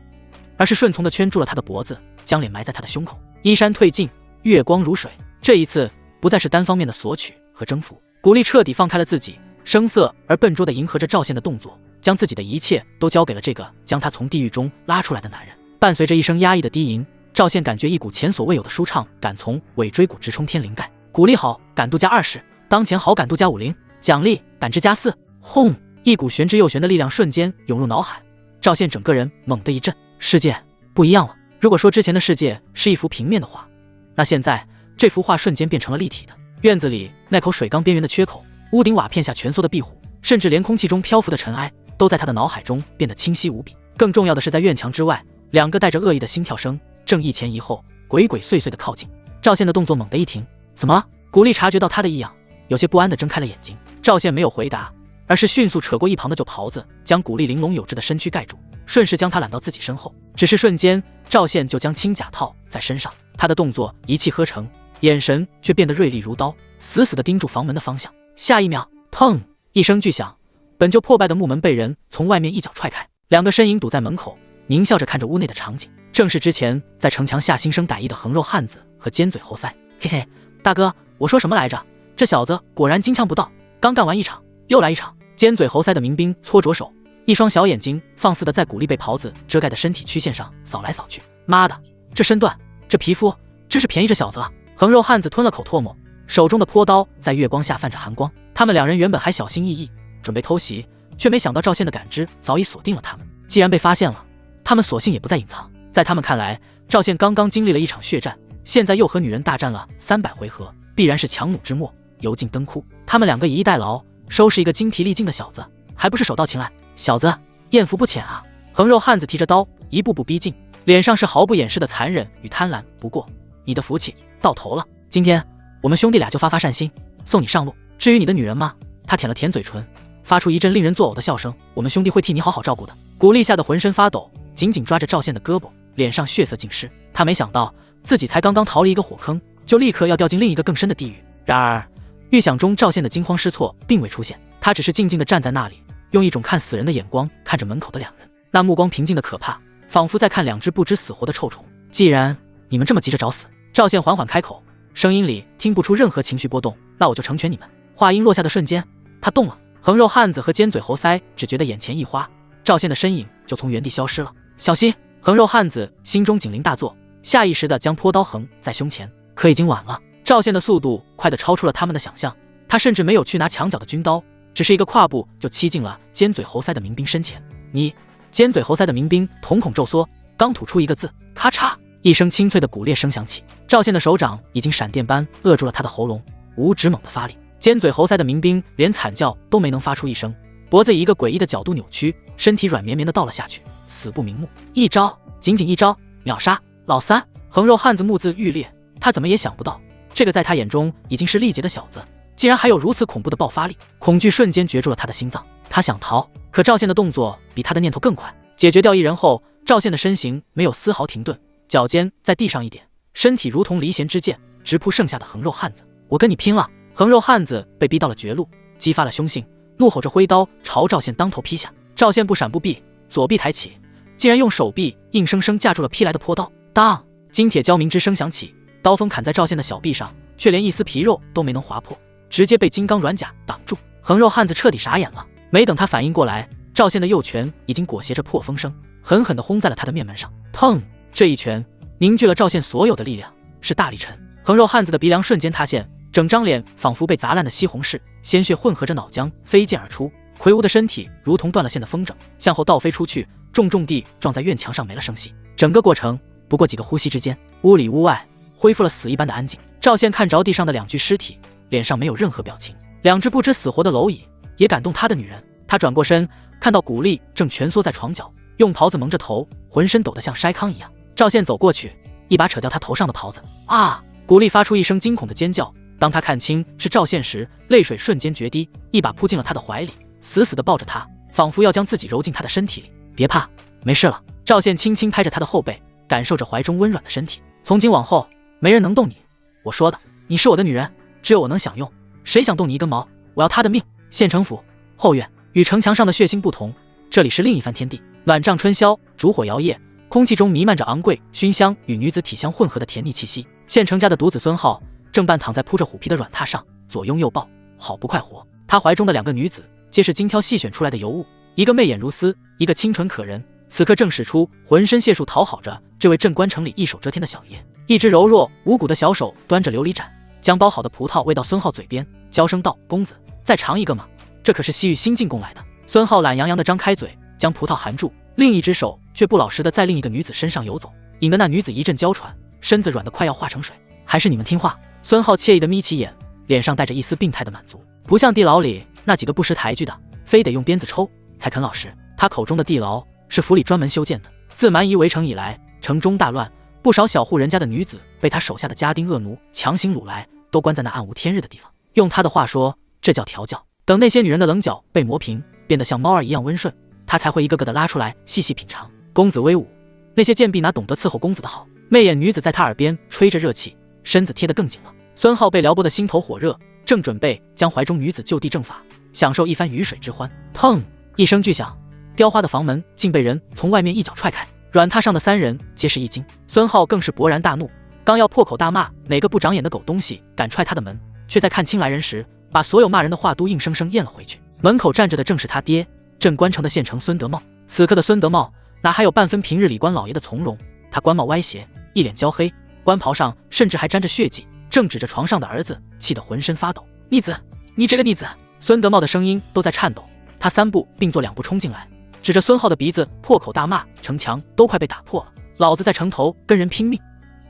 而是顺从地圈住了他的脖子，将脸埋在他的胸口。衣衫褪尽，月光如水。这一次不再是单方面的索取和征服，古丽彻底放开了自己，生涩而笨拙地迎合着赵宪的动作，将自己的一切都交给了这个将他从地狱中拉出来的男人。伴随着一声压抑的低吟，赵宪感觉一股前所未有的舒畅感从尾椎骨直冲天灵盖。鼓励好，感度加20，当前好感度加50，奖励感知加4。轰！一股玄之又玄的力量瞬间涌入脑海，赵宪整个人猛地一震，世界不一样了。如果说之前的世界是一幅平面的画，那现在这幅画瞬间变成了立体的。院子里那口水缸边缘的缺口，屋顶瓦片下蜷缩的壁虎，甚至连空气中漂浮的尘埃都在他的脑海中变得清晰无比。更重要的是，在院墙之外，两个带着恶意的心跳声正一前一后鬼鬼祟祟地靠近。赵宪的动作猛地一停，怎么了？古丽察觉到他的异样，有些不安地睁开了眼睛。赵宪没有回答，而是迅速扯过一旁的旧袍子，将古丽玲珑有致的身躯盖住，顺势将她揽到自己身后。只是瞬间，赵宪就将轻甲套在身上，他的动作一气呵成，眼神却变得锐利如刀，死死地盯住房门的方向。下一秒，砰一声巨响，本就破败的木门被人从外面一脚踹开，两个身影堵在门口，狞笑着看着屋内的场景。正是之前在城墙下心生歹意的横肉汉子和尖嘴猴腮。嘿嘿，大哥，我说什么来着？这小子果然金枪不倒，刚干完一场又来一场。尖嘴猴腮的民兵搓着手，一双小眼睛放肆的在古丽被袍子遮盖的身体曲线上扫来扫去。妈的，这身段，这皮肤，真是便宜这小子了。横肉汉子吞了口唾沫，手中的坡刀在月光下泛着寒光。他们两人原本还小心翼翼准备偷袭，却没想到赵宪的感知早已锁定了他们。既然被发现了，他们索性也不再隐藏。在他们看来，赵宪刚刚经历了一场血战，现在又和女人大战了300回合，必然是强弩之末，油尽灯枯。他们两个以逸待劳，收拾一个精疲力尽的小子，还不是手到擒来？小子艳福不浅啊！横肉汉子提着刀一步步逼近，脸上是毫不掩饰的残忍与贪婪。不过你的福气到头了，今天我们兄弟俩就发发善心，送你上路。至于你的女人吗？他舔了舔嘴唇，发出一阵令人作呕的笑声。我们兄弟会替你好好照顾的。古丽吓得浑身发抖，紧紧抓着赵宪的胳膊，脸上血色尽失。他没想到自己才刚刚逃离一个火坑，就立刻要掉进另一个更深的地狱。然而预想中赵宪的惊慌失措并未出现，他只是静静地站在那里，用一种看死人的眼光看着门口的两人，那目光平静的可怕，仿佛在看两只不知死活的臭虫。既然你们这么急着找死，赵宪缓缓开口，声音里听不出任何情绪波动，那我就成全你们。话音落下的瞬间，他动了。横肉汉子和尖嘴猴腮只觉得眼前一花，赵宪的身影就从原地消失了。小心！横肉汉子心中警铃大作，下意识地将坡刀横在胸前，可已经晚了。赵宪的速度快得超出了他们的想象，他甚至没有去拿墙角的军刀，只是一个跨步就欺进了尖嘴猴腮的民兵身前。你！尖嘴猴腮的民兵瞳孔骤缩，刚吐出一个字，咔嚓一声清脆的骨裂声响起，赵宪的手掌已经闪电般扼住了他的喉咙，无指猛地发力。尖嘴猴腮的民兵连惨叫都没能发出一声，脖子以一个诡异的角度扭曲，身体软绵绵的倒了下去，死不瞑目。一招，仅仅一招，秒杀！老三！横肉汉子目眦欲裂，他怎么也想不到，这个在他眼中已经是力竭的小子，竟然还有如此恐怖的爆发力。恐惧瞬间攫住了他的心脏，他想逃，可赵宪的动作比他的念头更快。解决掉一人后，赵宪的身形没有丝毫停顿，脚尖在地上一点，身体如同离弦之箭，直扑剩下的横肉汉子。我跟你拼了！横肉汉子被逼到了绝路，激发了凶性，怒吼着挥刀朝赵宪当头劈下。赵宪不闪不避，左臂抬起，竟然用手臂硬生生架住了劈来的坡刀。当！金铁交鸣之声响起，刀锋砍在赵宪的小臂上，却连一丝皮肉都没能划破，直接被金刚软甲挡住。横肉汉子彻底傻眼了，没等他反应过来，赵宪的右拳已经裹挟着破风声，狠狠地轰在了他的面门上。砰！这一拳凝聚了赵宪所有的力量，是大力沉。横肉汉子的鼻梁瞬间塌陷，整张脸仿佛被砸烂的西红柿，鲜血混合着脑浆飞溅而出，魁梧的身体如同断了线的风筝，向后倒飞出去，重重地撞在院墙上，没了声息。整个过程不过几个呼吸之间，屋里屋外恢复了死一般的安静。赵宪看着地上的两具尸体，脸上没有任何表情。两只不知死活的蝼蚁也感动他的女人。他转过身，看到古丽正蜷缩在床角，用袍子蒙着头，浑身抖得像筛糠一样。赵宪走过去，一把扯掉他头上的袍子。啊！古丽发出一声惊恐的尖叫。当他看清是赵宪时，泪水瞬间决堤，一把扑进了他的怀里，死死地抱着他，仿佛要将自己揉进他的身体里。别怕，没事了。赵宪轻轻拍着他的后背，感受着怀中温软的身体。从今往后，没人能动你。我说的，你是我的女人，只有我能享用，谁想动你一根毛，我要他的命。县城府后院，与城墙上的血腥不同，这里是另一番天地。暖帐春宵，烛火摇曳，空气中弥漫着昂贵熏香与女子体香混合的甜腻气息。县城家的独子孙浩正半躺在铺着虎皮的软榻上，左拥右抱，好不快活。他怀中的两个女子皆是精挑细选出来的尤物，一个媚眼如丝，一个清纯可人，此刻正使出浑身解数讨好着这位镇关城里一手遮天的小爷。一只柔弱无骨的小手端着琉璃盏，将包好的葡萄喂到孙浩嘴边，娇声道：“公子，再尝一个嘛，这可是西域新进贡来的。”孙浩懒洋洋地张开嘴，将葡萄含住，另一只手却不老实地在另一个女子身上游走，引得那女子一阵娇喘，身子软得快要化成水。还是你们听话。孙浩惬意地眯起眼，脸上带着一丝病态的满足，不像地牢里那几个不识抬举的，非得用鞭子抽才肯老实。他口中的地牢是府里专门修建的。自蛮夷围城以来，城中大乱，不少小户人家的女子被他手下的家丁恶奴强行掳来，都关在那暗无天日的地方。用他的话说，这叫调教。等那些女人的棱角被磨平，变得像猫儿一样温顺，他才会一个个的拉出来细细品尝。公子威武，那些贱婢哪懂得伺候公子的好，媚眼女子在他耳边吹着热气，身子贴得更紧了。孙浩被撩拨得心头火热，正准备将怀中女子就地正法，享受一番鱼水之欢。砰一声巨响，雕花的房门竟被人从外面一脚踹开，软榻上的三人皆是一惊。孙浩更是勃然大怒，刚要破口大骂哪个不长眼的狗东西敢踹他的门，却在看清来人时，把所有骂人的话都硬生生咽了回去。门口站着的正是他爹，镇关城的县城孙德茂。此刻的孙德茂哪还有半分平日里官老爷的从容，他官帽歪斜，一脸焦黑，官袍上甚至还沾着血迹，正指着床上的儿子，气得浑身发抖。逆子，你这个逆子！孙德茂的声音都在颤抖，他3步并作2步冲进来，指着孙浩的鼻子破口大骂，城墙都快被打破了，老子在城头跟人拼命，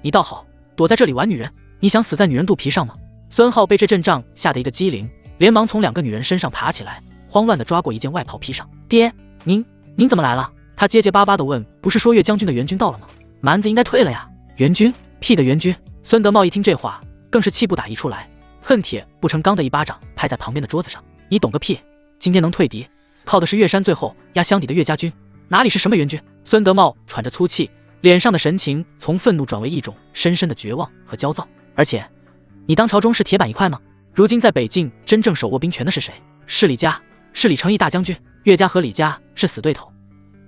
你倒好，躲在这里玩女人，你想死在女人肚皮上吗？孙浩被这阵仗吓得一个机灵，连忙从2个女人身上爬起来，慌乱地抓过一件外袍披上。爹，您怎么来了？他结结巴巴地问，不是说岳将军的援军到了吗？蛮子应该退了呀。援军？屁的援军！孙德茂一听这话，更是气不打一处来，恨铁不成钢的一巴掌拍在旁边的桌子上。你懂个屁！今天能退敌，靠的是岳山最后压箱底的岳家军，哪里是什么援军？孙德茂喘着粗气，脸上的神情从愤怒转为一种深深的绝望和焦躁。而且，你当朝中是铁板一块吗？如今在北境真正手握兵权的是谁？是李家，是李成义大将军。岳家和李家是死对头，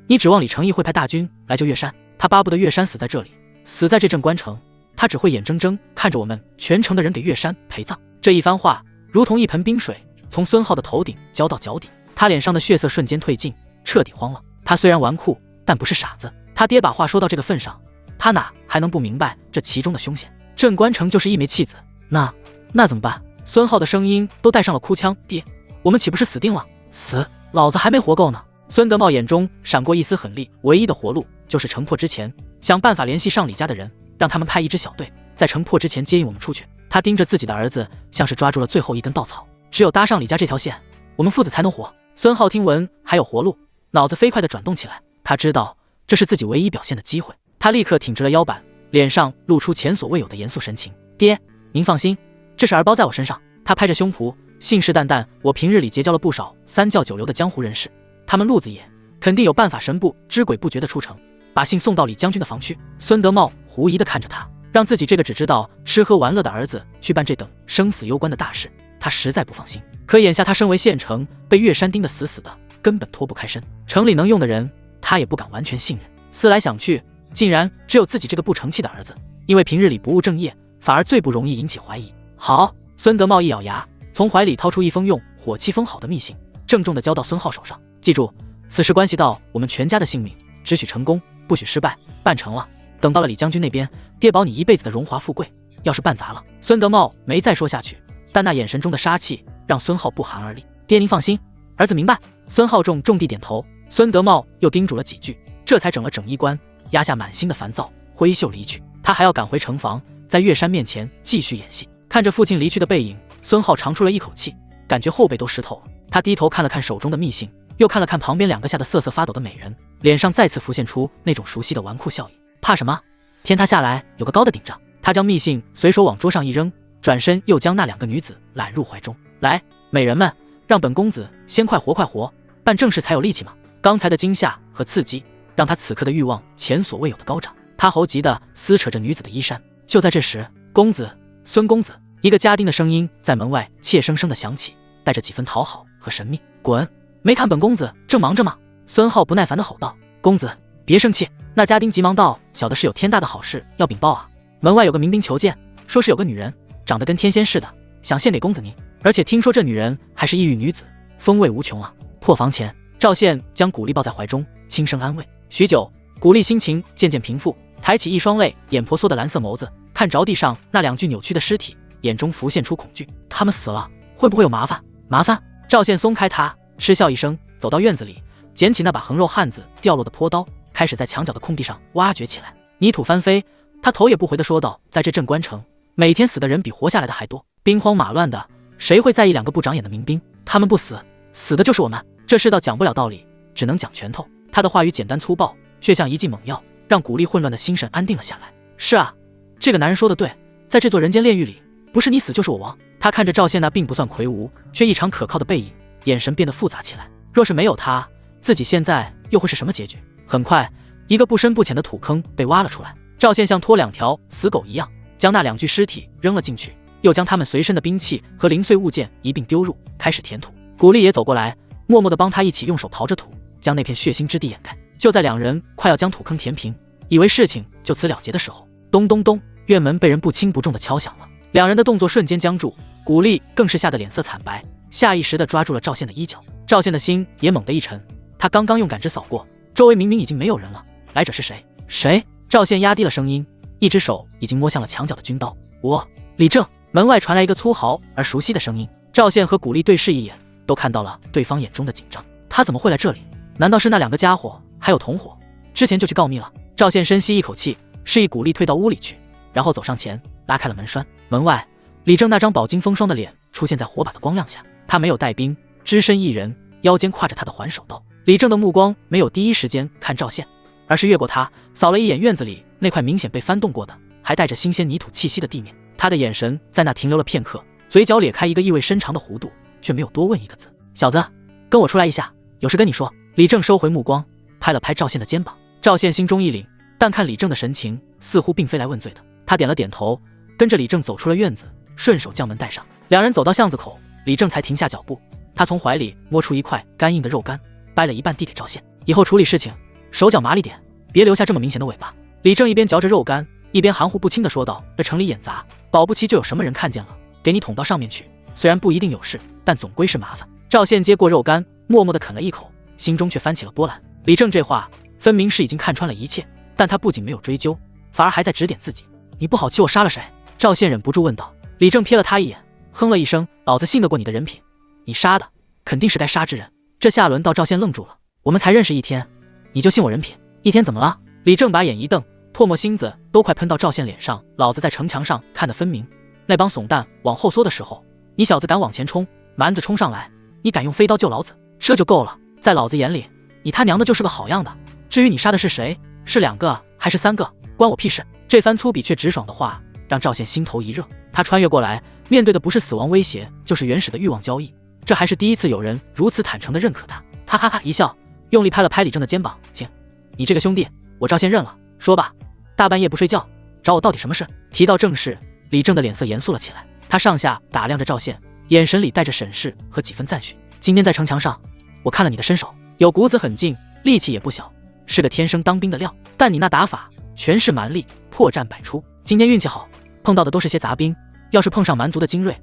你指望李成义会派大军来救岳山？他巴不得岳山死在这里，死在这镇关城，他只会眼睁睁看着我们全城的人给岳山陪葬。这一番话如同一盆冰水从孙浩的头顶浇到脚底，他脸上的血色瞬间褪尽，彻底慌了。他虽然纨绔，但不是傻子，他爹把话说到这个份上，他哪还能不明白这其中的凶险？镇关城就是一枚弃子，那怎么办？孙浩的声音都带上了哭腔。爹，我们岂不是死定了？死，老子还没活够呢。孙德茂眼中闪过一丝狠厉，唯一的活路就是城破之前想办法联系上李家的人，让他们派一支小队在城破之前接应我们出去。他盯着自己的儿子，像是抓住了最后一根稻草，只有搭上李家这条线，我们父子才能活。孙浩听闻还有活路，脑子飞快地转动起来，他知道这是自己唯一表现的机会。他立刻挺直了腰板，脸上露出前所未有的严肃神情。爹，您放心，这事儿包在我身上。他拍着胸脯，信誓旦旦，我平日里结交了不少3教9流的江湖人士，他们路子野，肯定有办法神不知鬼不觉的出城，把信送到李将军的房去。孙德茂狐疑地看着他，让自己这个只知道吃喝玩乐的儿子去办这等生死攸关的大事，他实在不放心。可眼下他身为县城，被岳山盯得死死的，根本脱不开身，城里能用的人他也不敢完全信任。思来想去，竟然只有自己这个不成器的儿子，因为平日里不务正业，反而最不容易引起怀疑。好，孙德茂一咬牙，从怀里掏出一封用火漆封好的密信，郑重地交到孙浩手上。记住，此事关系到我们全家的性命，只许成功，不许失败。办成了，等到了李将军那边，爹保你一辈子的荣华富贵。要是办砸了……孙德茂没再说下去，但那眼神中的杀气让孙浩不寒而栗。爹您放心，儿子明白。孙浩重地点头。孙德茂又叮嘱了几句，这才整了整衣冠，压下满心的烦躁，挥袖离去。他还要赶回城房，在岳山面前继续演戏。看着父亲离去的背影，孙浩长出了一口气，感觉后背都湿透了。他低头看了看手中的密信，又看了看旁边2个吓得瑟瑟发抖的美人，脸上再次浮现出那种熟悉的纨绔笑意。怕什么？天塌下来有个高的顶着。他将密信随手往桌上一扔，转身又将那2个女子揽入怀中。来，美人们，让本公子先快活，办正事才有力气嘛。刚才的惊吓和刺激让他此刻的欲望前所未有的高涨，他猴急地撕扯着女子的衣衫。就在这时，公子，孙公子，一个家丁的声音在门外怯生生地响起，带着几分讨好和神秘。滚！没看本公子正忙着吗？孙浩不耐烦地吼道。公子别生气。那家丁急忙道，小的是有天大的好事要禀报啊。门外有个民兵求见，说是有个女人长得跟天仙似的，想献给公子您，而且听说这女人还是异域女子，风味无穷啊。破房前，赵宪将古丽抱在怀中，轻声安慰。许久，古丽心情渐渐平复，抬起一双泪眼婆娑的蓝色眸子，看着地上那2具扭曲的尸体，眼中浮现出恐惧。他们死了，会不会有麻烦？麻烦？赵宪松开他，嗤笑一声，走到院子里，捡起那把横肉汉子掉落的坡刀，开始在墙角的空地上挖掘起来。泥土翻飞，他头也不回地说道，在这镇关城，每天死的人比活下来的还多，兵荒马乱的，谁会在意2个不长眼的民兵？他们不死，死的就是我们。这世道讲不了道理，只能讲拳头。他的话语简单粗暴，却像一剂猛药，让古力混乱的心神安定了下来。是啊，这个男人说的对，在这座人间炼狱里，不是你死就是我亡。他看着赵宪那并不算魁梧却异常可靠的背影，眼神变得复杂起来。若是没有他，自己现在又会是什么结局？很快，一个不深不浅的土坑被挖了出来。赵宪像拖2条死狗一样，将那2具尸体扔了进去，又将他们随身的兵器和零碎物件一并丢入，开始填土。古力也走过来，默默地帮他一起用手刨着土，将那片血腥之地掩盖。就在2人快要将土坑填平，以为事情就此了结的时候，咚咚咚，院门被人不轻不重地敲响了。2人的动作瞬间僵住，古力更是吓得脸色惨白，下意识地抓住了赵宪的衣角。赵宪的心也猛地一沉，他刚刚用感知扫过，周围明明已经没有人了，来者是谁？谁？赵宪压低了声音，一只手已经摸向了墙角的军刀。我，李正。门外传来一个粗豪而熟悉的声音。赵宪和古力对视一眼，都看到了对方眼中的紧张。他怎么会来这里？难道是那2个家伙还有同伙之前就去告密了？赵宪深吸一口气，示意古力退到屋里去，然后走上前拉开了门栓。门外，李正那张饱经风霜的脸出现在火把的光亮下，他没有带兵，只身一人，腰间挎着他的环手刀。李正的目光没有第一时间看赵宪，而是越过他，扫了一眼院子里那块明显被翻动过的还带着新鲜泥土气息的地面。他的眼神在那停留了片刻，嘴角咧开一个意味深长的弧度，却没有多问一个字。小子，跟我出来一下，有事跟你说。李正收回目光，拍了拍赵宪的肩膀。赵宪心中一凛，但看李正的神情，似乎并非来问罪的。他点了点头，跟着李正走出了院子，顺手将门带上。2人走到巷子口，李正才停下脚步。他从怀里摸出一块干硬的肉干，掰了一半递给赵宪。以后处理事情手脚麻利点，别留下这么明显的尾巴。李正一边嚼着肉干，一边含糊不清地说道：这城里眼杂，保不齐就有什么人看见了，给你捅到上面去，虽然不一定有事，但总归是麻烦。赵宪接过肉干，默默地啃了一口，心中却翻起了波澜。李正这话分明是已经看穿了一切，但他不仅没有追究，反而还在指点自己。你不好气我杀了谁？赵宪忍不住问道。李正瞥了他一眼，哼了一声，老子信得过你的人品，你杀的肯定是该杀之人。这下轮到赵宪愣住了，我们才认识1天，你就信我人品？1天怎么了？李正把眼一瞪，唾沫星子都快喷到赵宪脸上。老子在城墙上看得分明，那帮怂蛋往后缩的时候，你小子敢往前冲，蛮子冲上来，你敢用飞刀救老子，这就够了。在老子眼里，你他娘的就是个好样的。至于你杀的是谁，是2个还是3个，关我屁事。这番粗鄙却直爽的话让赵宪心头一热。他穿越过来，面对的不是死亡威胁，就是原始的欲望交易。这还是第一次有人如此坦诚地认可他。哈哈哈一笑，用力拍了拍李正的肩膀。行，你这个兄弟我赵宪认了。说吧，大半夜不睡觉找我到底什么事？提到正事，李正的脸色严肃了起来。他上下打量着赵宪，眼神里带着审视和几分赞许。今天在城墙上，我看了你的身手，有股子狠劲，力气也不小，是个天生当兵的料。但你那打法全是蛮力，破绽百出。今天运气好，碰到的都是些杂兵，要是碰上蛮族的精锐，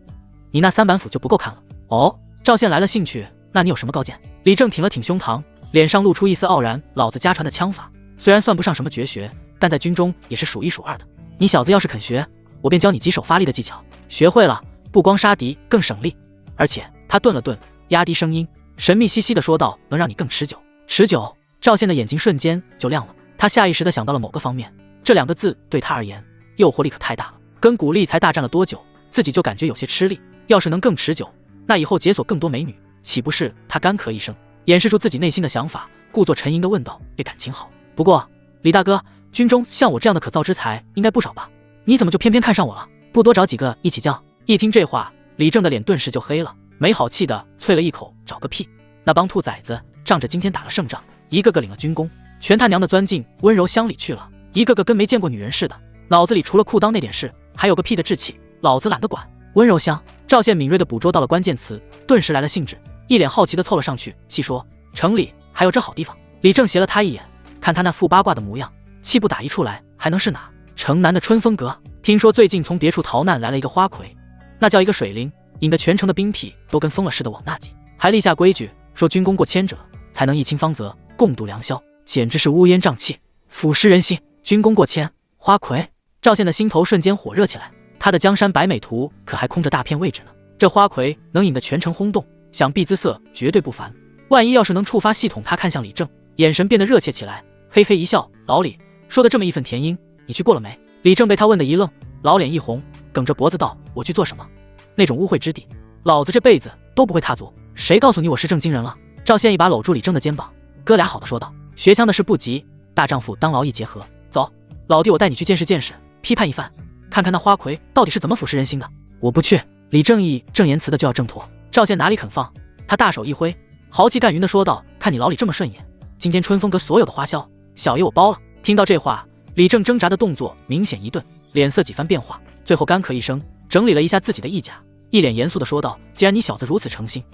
你那3板斧就不够看了。哦，赵宪来了兴趣，那你有什么高见？李正挺了挺胸膛，脸上露出一丝傲然。老子家传的枪法虽然算不上什么绝学，但在军中也是数1数2的。你小子要是肯学，我便教你几手发力的技巧。学会了，不光杀敌更省力，而且他顿了顿，压低声音，神秘兮兮地说道：能让你更持久。持久。赵宪的眼睛瞬间就亮了，他下意识地想到了某个方面，这2个字对他而言诱惑力可太大了。跟古力才大战了多久，自己就感觉有些吃力，要是能更持久，那以后解锁更多美女，岂不是他干咳一声，掩饰住自己内心的想法，故作沉吟地问道：这感情好，不过李大哥，军中像我这样的可造之才应该不少吧？你怎么就偏偏看上我了？不多找几个一起叫？一听这话，李正的脸顿时就黑了，没好气的啐了一口：找个屁！那帮兔崽子仗着今天打了胜仗，一个个领了军功，全他娘的钻进温柔乡里去了，一个个跟没见过女人似的，脑子里除了裤裆那点事，还有个屁的志气，老子懒得管。温柔乡。赵宪敏锐地捕捉到了关键词，顿时来了兴致，一脸好奇地凑了上去，细说：城里还有这好地方？李正斜了他一眼，看他那副八卦的模样，气不打一处来，还能是哪？城南的春风阁。听说最近从别处逃难来了一个花魁，那叫一个水灵，引得全城的兵痞都跟疯了似的往那挤，还立下规矩，说军功过千者才能一清方泽，共度良宵，简直是乌烟瘴气，腐蚀人心。军功过千，花魁。赵宪的心头瞬间火热起来，他的江山百美图可还空着大片位置呢，这花魁能引得全城轰动，想必姿色绝对不凡。万一要是能触发系统，他看向李正，眼神变得热切起来，嘿嘿一笑：老李说的这么义愤填膺，你去过了没？李正被他问得一愣，老脸一红，梗着脖子道：我去做什么？那种污秽之地，老子这辈子都不会踏足。谁告诉你我是正经人了？赵宪一把搂住李正的肩膀，哥俩好的说道：“学枪的事不急，大丈夫当劳逸结合。走，老弟，我带你去见识见识，批判一番，看看那花魁到底是怎么腐蚀人心的。”我不去。李正义正言辞的就要挣脱，赵宪哪里肯放，他大手一挥，豪气干云的说道：“看你老李这么顺眼，今天春风阁所有的花销，小爷我包了。”听到这话，李正挣扎的动作明显一顿，脸色几番变化，最后干咳一声，整理了一下自己的衣甲，一脸严肃的说道：“既然你小子如此诚心，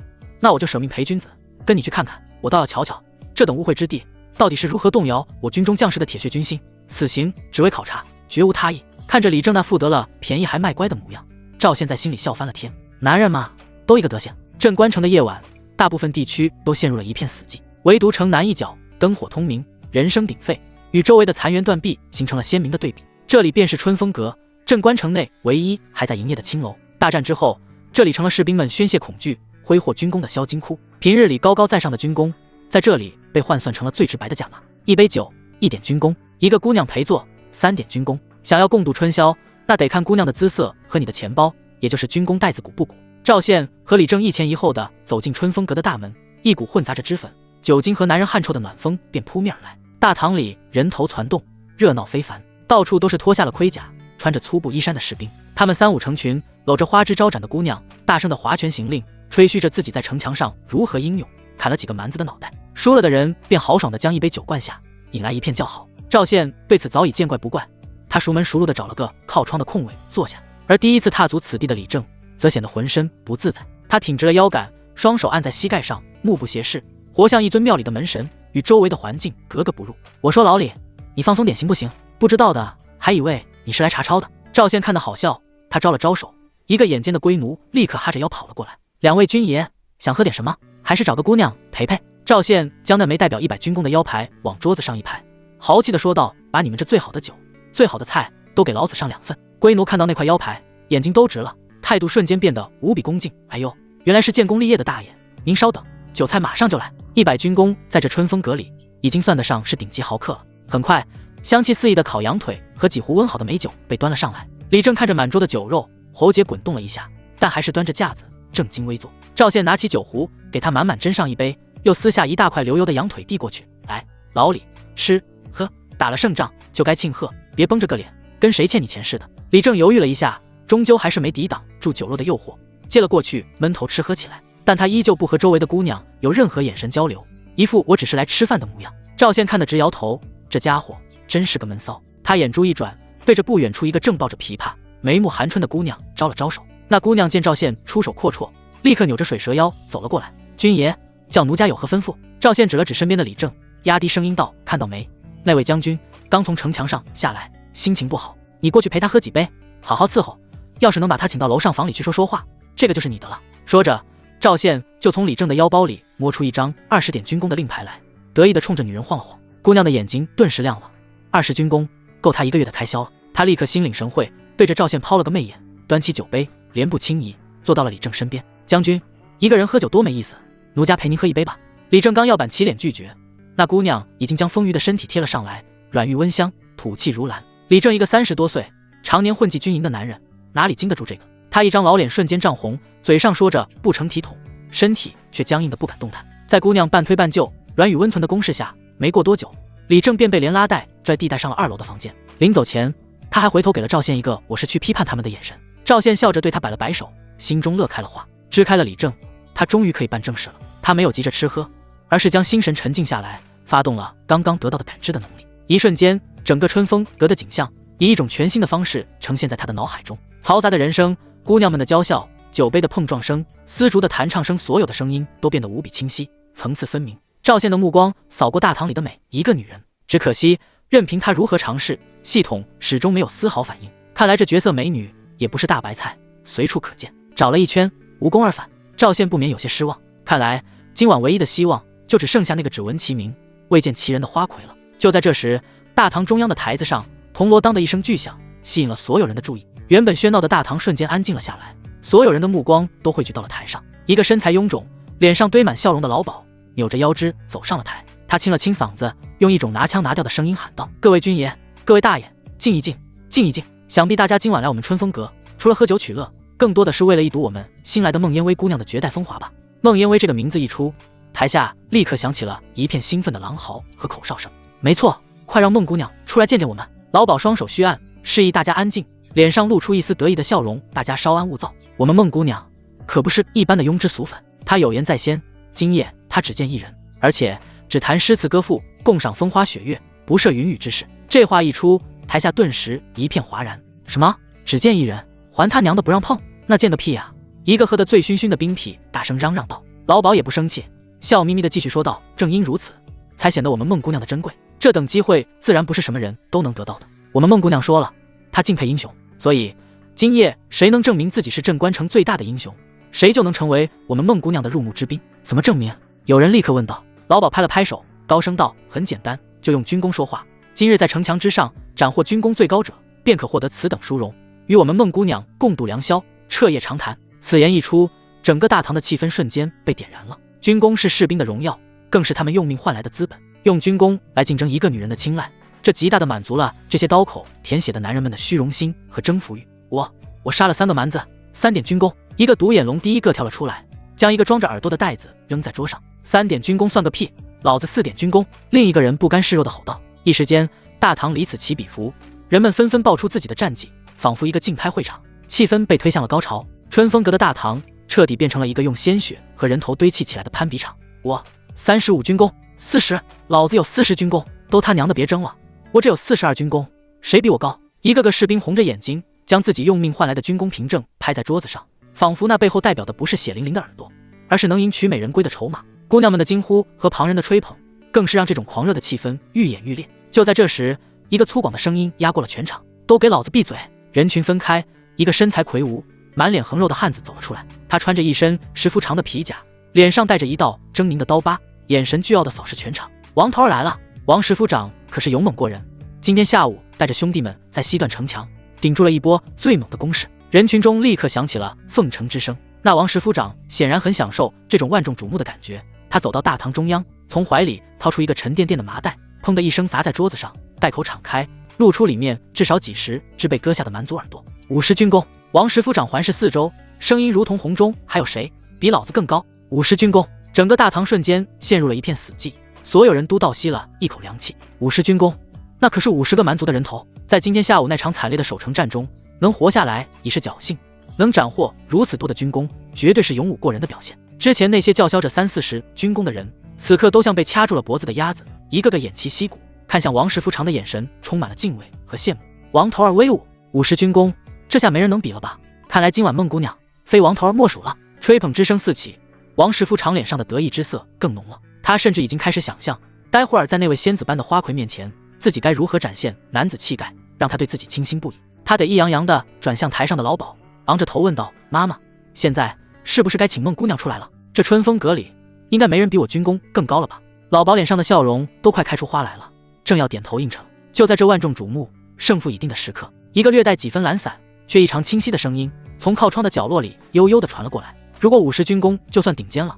那我就舍命陪君子，跟你去看看，我倒要瞧瞧这等污秽之地到底是如何动摇我军中将士的铁血军心。此行只为考察，绝无他意。”看着李正那副得了便宜还卖乖的模样，赵宪在心里笑翻了天。男人嘛，都一个德行。镇关城的夜晚，大部分地区都陷入了一片死寂，唯独城南一角灯火通明，人声鼎沸，与周围的残垣断壁形成了鲜明的对比。这里便是春风阁，镇关城内唯一还在营业的青楼。大战之后，这里成了士兵们宣泄恐惧、挥霍军功的销金窟。平日里高高在上的军功，在这里被换算成了最直白的价码：一杯酒，1点军功；一个姑娘陪坐，3点军功。想要共度春宵，那得看姑娘的姿色和你的钱包，也就是军功袋子鼓不鼓。赵宪和李正一前一后的走进春风阁的大门，一股混杂着脂粉、酒精和男人汗臭的暖风便扑面而来。大堂里人头攒动，热闹非凡，到处都是脱下了盔甲、穿着粗布衣衫的士兵，他们3、5成群，搂着花枝招展的姑娘，大声的划拳行令，吹嘘着自己在城墙上如何英勇，砍了几个蛮子的脑袋。输了的人便豪爽地将一杯酒灌下，引来一片叫好。赵宪对此早已见怪不怪，他熟门熟路地找了个靠窗的空位坐下，而第一次踏足此地的李正则显得浑身不自在。他挺直了腰杆，双手按在膝盖上，目不斜视，活像一尊庙里的门神，与周围的环境格格不入。我说老李，你放松点行不行？不知道的还以为你是来查抄的。赵宪看得好笑，他招了招手，一个眼尖的龟奴立刻哈着腰跑了过来。2位军爷想喝点什么？还是找个姑娘陪陪？赵宪将那枚代表100军功的腰牌往桌子上一拍，豪气地说道：“把你们这最好的酒、最好的菜都给老子上2份。”龟奴看到那块腰牌，眼睛都直了，态度瞬间变得无比恭敬。哎呦，原来是建功立业的大爷，您稍等，酒菜马上就来。100军功在这春风阁里已经算得上是顶级豪客了。很快，香气四溢的烤羊腿和几壶温好的美酒被端了上来。李正看着满桌的酒肉，喉结滚动了一下，但还是端着架子正襟危坐。赵宪拿起酒壶，给他满满斟上一杯，又撕下一大块流油的羊腿递过去。来，老李，吃喝，打了胜仗就该庆贺，别绷着个脸跟谁欠你钱似的。李正犹豫了一下，终究还是没抵挡住酒肉的诱惑，接了过去，闷头吃喝起来。但他依旧不和周围的姑娘有任何眼神交流，一副我只是来吃饭的模样。赵宪看得直摇头，这家伙真是个闷骚。他眼珠一转，对着不远处一个正抱着琵琶、眉目含春的姑娘招了招手。那姑娘见赵宪出手阔绰，立刻扭着水蛇腰走了过来。军爷，叫奴家有何吩咐？赵宪指了指身边的李正，压低声音道：“看到没？那位将军刚从城墙上下来，心情不好，你过去陪他喝几杯，好好伺候。要是能把他请到楼上房里去说说话，这个就是你的了。”说着，赵宪就从李正的腰包里摸出一张20点军功的令牌来，得意地冲着女人晃了晃。姑娘的眼睛顿时亮了，20军功够他1个月的开销了。他立刻心领神会，对着赵宪抛了个媚眼，端起酒杯，莲步轻移坐到了李正身边。将军，一个人喝酒多没意思，奴家陪您喝一杯吧。李正刚要板起脸拒绝，那姑娘已经将丰腴的身体贴了上来，软玉温香，吐气如兰。李正一个30多岁、常年混迹军营的男人，哪里经得住这个？他一张老脸瞬间涨红，嘴上说着不成体统，身体却僵硬的不敢动弹。在姑娘半推半就、软语温存的攻势下，没过多久，李正便被连拉带拽地带上了2楼的房间。临走前，他还回头给了赵宪一个我是去批判他们的眼神。赵宪笑着对他摆了摆手，心中乐开了花。支开了李正，他终于可以办正事了。他没有急着吃喝，而是将心神沉静下来，发动了刚刚得到的感知的能力。一瞬间，整个春风阁的景象以一种全新的方式呈现在他的脑海中。嘈杂的人声、姑娘们的娇笑、酒杯的碰撞声、丝竹的弹唱声，所有的声音都变得无比清晰，层次分明。赵宪的目光扫过大堂里的每一个女人，只可惜任凭他如何尝试，系统始终没有丝毫反应。看来这绝色美女也不是大白菜，随处可见。找了一圈，无功而返，赵宪不免有些失望。看来今晚唯一的希望就只剩下那个只闻其名未见其人的花魁了。就在这时，大堂中央的台子上，铜锣当的一声巨响，吸引了所有人的注意。原本喧闹的大堂瞬间安静了下来，所有人的目光都汇聚到了台上。一个身材臃肿、脸上堆满笑容的老鸨扭着腰肢走上了台，他清了清嗓子，用一种拿腔拿调的声音喊道：“各位军爷，各位大爷，静一静，静一静！想必大家今晚来我们春风阁，除了喝酒取乐，更多的是为了一睹我们新来的孟烟薇姑娘的绝代风华吧？”孟烟薇这个名字一出，台下立刻响起了一片兴奋的狼嚎和口哨声。没错，快让孟姑娘出来见见我们！老鸨双手虚按，示意大家安静，脸上露出一丝得意的笑容。大家稍安勿躁，我们孟姑娘可不是一般的庸脂俗粉，她有言在先，今夜她只见一人，而且只弹诗词歌赋，共赏风花雪月，不涉云雨之事。这话一出，台下顿时一片哗然。什么？只见一人？还他娘的不让碰！那见个屁啊！一个喝得醉醺醺的兵痞大声嚷嚷道。老鸨也不生气，笑眯眯地继续说道：正因如此，才显得我们孟姑娘的珍贵。这等机会自然不是什么人都能得到的。我们孟姑娘说了，她敬佩英雄，所以今夜谁能证明自己是镇关城最大的英雄，谁就能成为我们孟姑娘的入幕之宾。怎么证明？有人立刻问道。老鸨拍了拍手，高声道：很简单，就用军功说话。今日在城墙之上斩获军功最高者，便可获得此等殊荣，与我们孟姑娘共度良宵，彻夜长谈。此言一出，整个大堂的气氛瞬间被点燃了。军功是士兵的荣耀，更是他们用命换来的资本。用军功来竞争一个女人的青睐，这极大的满足了这些刀口舔血的男人们的虚荣心和征服欲。我杀了3个蛮子，3点军功。一个独眼龙第一个跳了出来，将一个装着耳朵的袋子扔在桌上。3点军功算个屁，老子4点军功！另一个人不甘示弱地吼道。一时间，大堂里此起彼伏，人们纷纷报出自己的战绩，仿佛一个竞拍会场，气氛被推向了高潮。春风阁的大堂彻底变成了一个用鲜血和人头堆砌起来的攀比场。我35军功，40，老子有40军功，都他娘的别争了，我只有42军功，谁比我高？一个个士兵红着眼睛，将自己用命换来的军功凭证拍在桌子上，仿佛那背后代表的不是血淋淋的耳朵，而是能迎娶美人归的筹码。姑娘们的惊呼和旁人的吹捧，更是让这种狂热的气氛愈演愈烈。就在这时，一个粗犷的声音压过了全场：都给老子闭嘴！人群分开，一个身材魁梧、满脸横肉的汉子走了出来。他穿着一身10幅长的皮甲，脸上带着一道狰狞的刀疤，眼神倨傲地扫视全场。王头儿来了！王石府长可是勇猛过人，今天下午带着兄弟们在西段城墙顶住了一波最猛的攻势。人群中立刻响起了奉承之声。那王石府长显然很享受这种万众瞩目的感觉，他走到大堂中央，从怀里掏出一个沉甸甸的麻袋，砰的一声砸在桌子上，袋口敞开，露出里面至少几十只被割下的蛮族耳朵。50军功！王石府长环视四周，声音如同洪钟，还有谁比老子更高？50军功！整个大堂瞬间陷入了一片死寂，所有人都倒吸了一口凉气。50军功，那可是50个蛮族的人头，在今天下午那场惨烈的守城战中，能活下来已是侥幸，能斩获如此多的军功，绝对是勇武过人的表现。之前那些叫嚣着30-40军功的人，此刻都像被掐住了脖子的鸭子，一个个偃旗息鼓，看向王石府长的眼神充满了敬畏和羡慕。王头儿威武，50军功，这下没人能比了吧？看来今晚孟姑娘非王头儿莫属了。吹捧之声四起，王石府长脸上的得意之色更浓了。他甚至已经开始想象，待会儿在那位仙子般的花魁面前，自己该如何展现男子气概，让他对自己倾心不已。他得意洋洋地转向台上的老鸨，昂着头问道：妈妈，现在是不是该请孟姑娘出来了？这春风阁里应该没人比我军功更高了吧？老鸨脸上的笑容都快开出花来了，正要点头应承，就在这万众瞩目、胜负已定的时刻，一个略带几分懒散却异常清晰的声音从靠窗的角落里悠悠地传了过来：如果50军功就算顶尖了，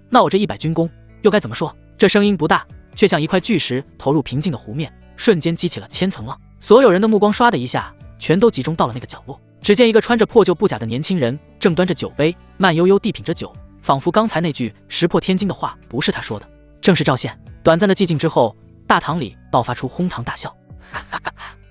那我这100军功又该怎么说？这声音不大，却像一块巨石投入平静的湖面，瞬间激起了千层浪。所有人的目光唰的一下全都集中到了那个角落。只见一个穿着破旧布甲的年轻人正端着酒杯，慢悠悠地品着酒，仿佛刚才那句石破天惊的话不是他说的，正是赵宪。短暂的寂静之后，大堂里爆发出哄堂大笑。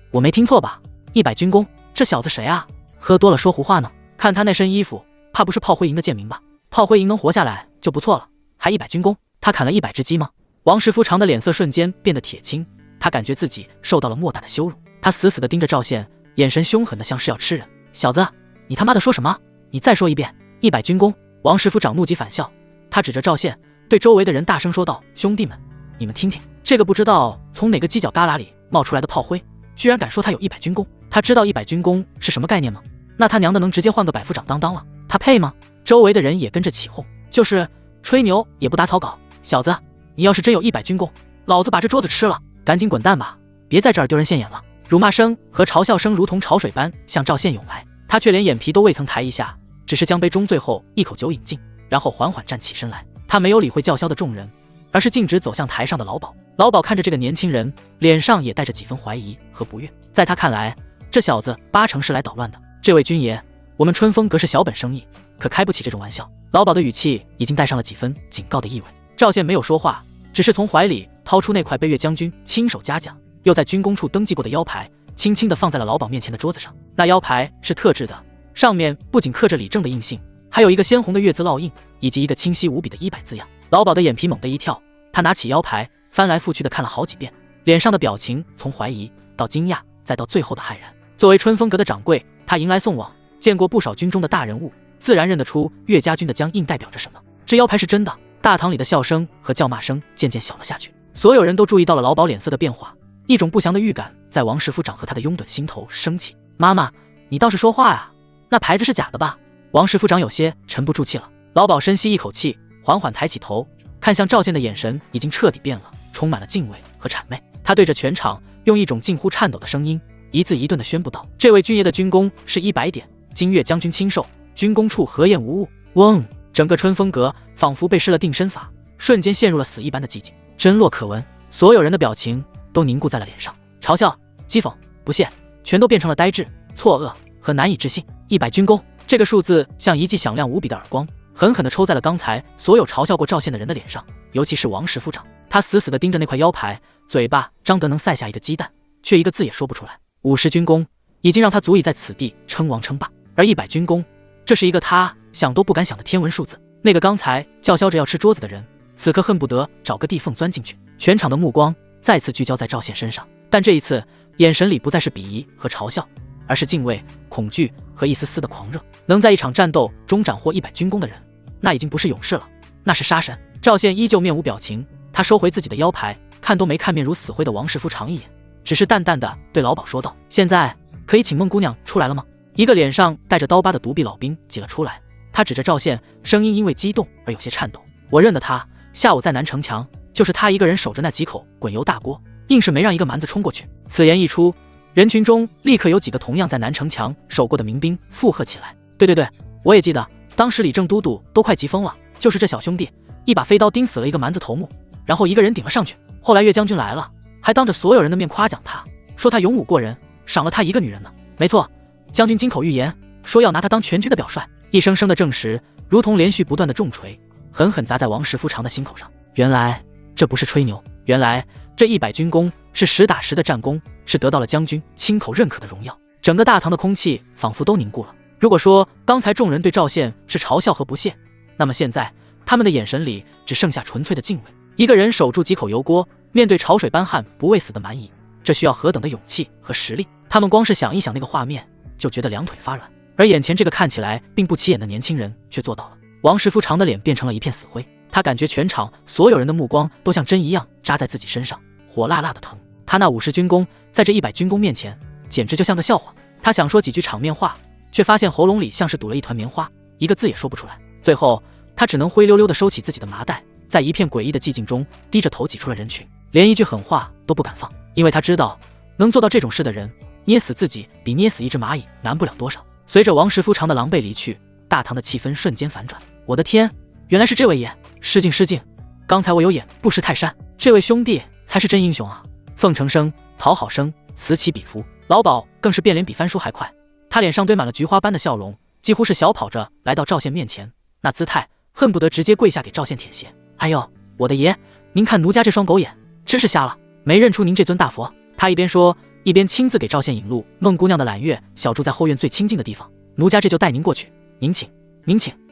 我没听错吧？100军功，这小子谁啊？喝多了说胡话呢？看他那身衣服，怕不是炮灰营的贱民吧？炮灰营能活下来就不错了，还100军功？他砍了100只鸡吗？王石府长的脸色瞬间变得铁青，他感觉自己受到了莫大的羞辱。他死死地盯着赵宪，眼神凶狠的像是要吃人。小子，你他妈的说什么？你再说一遍！100军功！王石府长怒极反笑，他指着赵宪，对周围的人大声说道：兄弟们，你们听听，这个不知道从哪个犄角旮旯里冒出来的炮灰，居然敢说他有100军功！他知道100军功是什么概念吗？那他娘的能直接换个百夫长当当了，他配吗？周围的人也跟着起哄，就是吹牛也不打草稿。小子，你要是真有100军功，老子把这桌子吃了，赶紧滚蛋吧，别在这儿丢人现眼了。辱骂声和嘲笑声如同潮水般向赵宪涌来，他却连眼皮都未曾抬一下，只是将杯中最后一口酒饮尽，然后缓缓站起身来。他没有理会叫嚣的众人，而是径直走向台上的老鸨。老鸨看着这个年轻人，脸上也带着几分怀疑和不悦。在他看来，这小子8成是来捣乱的。这位军爷，我们春风阁是小本生意，可开不起这种玩笑。老鸨的语气已经带上了几分警告的意味。赵宪没有说话，只是从怀里掏出那块被岳将军亲手嘉奖，又在军功处登记过的腰牌，轻轻地放在了老鸨面前的桌子上。那腰牌是特制的，上面不仅刻着李正的印信，还有一个鲜红的月字烙印，以及一个清晰无比的100字样。老鸨的眼皮猛地一跳，他拿起腰牌，翻来覆去的看了好几遍，脸上的表情从怀疑到惊讶，再到最后的骇然。作为春风阁的掌柜，他迎来送往，见过不少军中的大人物，自然认得出岳家军的将印代表着什么。这腰牌是真的。大堂里的笑声和叫骂声渐渐小了下去，所有人都注意到了老鸨脸色的变化，一种不祥的预感在王石府长和他的拥趸心头升起。妈妈，你倒是说话啊，那牌子是假的吧？王石府长有些沉不住气了。老鸨深吸一口气，缓缓抬起头，看向赵宪的眼神已经彻底变了，充满了敬畏和谄媚。他对着全场用一种近乎颤抖的声音一字一顿地宣布道：这位军爷的军功是100点，经岳将军亲授，军功处核验无误。嗡！整个春风阁仿佛被施了定身法，瞬间陷入了死一般的寂静，真落可闻。所有人的表情都凝固在了脸上，嘲笑、讥讽、不屑，全都变成了呆滞、错愕和难以置信。100军功，这个数字像一记响亮无比的耳光，狠狠地抽在了刚才所有嘲笑过赵宪的人的脸上，尤其是王石府长。他死死地盯着那块腰牌，嘴巴张得能塞下一个鸡蛋，却一个字也说不出来。50军功已经让他足以在此地称王称霸，而100军功，这是一个他想都不敢想的天文数字。那个刚才叫嚣着要吃桌子的人，此刻恨不得找个地缝钻进去。全场的目光再次聚焦在赵宪身上，但这一次眼神里不再是鄙夷和嘲笑，而是敬畏、恐惧和一丝丝的狂热。能在一场战斗中斩获100军功的人，那已经不是勇士了，那是杀神。赵宪依旧面无表情，他收回自己的腰牌，看都没看面如死灰的王石夫长一眼，只是淡淡的对老鸨说道：现在可以请孟姑娘出来了吗？一个脸上带着刀疤的独臂老兵挤了出来，他指着赵宪，声音因为激动而有些颤抖：我认得他，下午在南城墙，就是他一个人守着那几口滚油大锅，硬是没让一个蛮子冲过去。此言一出，人群中立刻有几个同样在南城墙守过的民兵附和起来：对，我也记得，当时李正都督都快急疯了，就是这小兄弟一把飞刀钉死了一个蛮子头目，然后一个人顶了上去。后来岳将军来了，还当着所有人的面夸奖他，说他勇武过人，赏了他一个女人呢。没错，将军金口玉言，说要拿他当全军的表率，一声声的证实，如同连续不断的重锤，狠狠砸在王石夫长的心口上。原来这不是吹牛，原来这100军功是实打实的战功，是得到了将军亲口认可的荣耀。整个大堂的空气仿佛都凝固了。如果说刚才众人对赵宪是嘲笑和不屑，那么现在他们的眼神里只剩下纯粹的敬畏。一个人守住几口油锅，面对潮水般旱不畏死的蛮夷，这需要何等的勇气和实力。他们光是想一想那个画面，就觉得两腿发软。而眼前这个看起来并不起眼的年轻人却做到了。王石夫长的脸变成了一片死灰，他感觉全场所有人的目光都像针一样扎在自己身上，火辣辣的疼。他那50军功在这100军功面前简直就像个笑话。他想说几句场面话，却发现喉咙里像是堵了一团棉花，一个字也说不出来。最后他只能灰溜溜地收起自己的麻袋，在一片诡异的寂静中低着头挤出了人群，连一句狠话都不敢放，因为他知道能做到这种事的人，捏死自己比捏死一只蚂蚁难不了多少。随着王石夫长的狼狈离去，大堂的气氛瞬间反转。我的天，原来是这位爷！失敬，刚才我有眼不识泰山，这位兄弟才是真英雄啊！奉承声、讨好声此起彼伏，老鸨更是变脸比翻书还快，他脸上堆满了菊花般的笑容，几乎是小跑着来到赵宪面前，那姿态恨不得直接跪下给赵宪舔鞋。哎呦，我的爷，您看奴家这双狗眼，真是瞎了，没认出您这尊大佛。他一边说，一边亲自给赵宪引路。孟姑娘的揽月小住在后院最清静的地方，奴家这就带您过去。您请。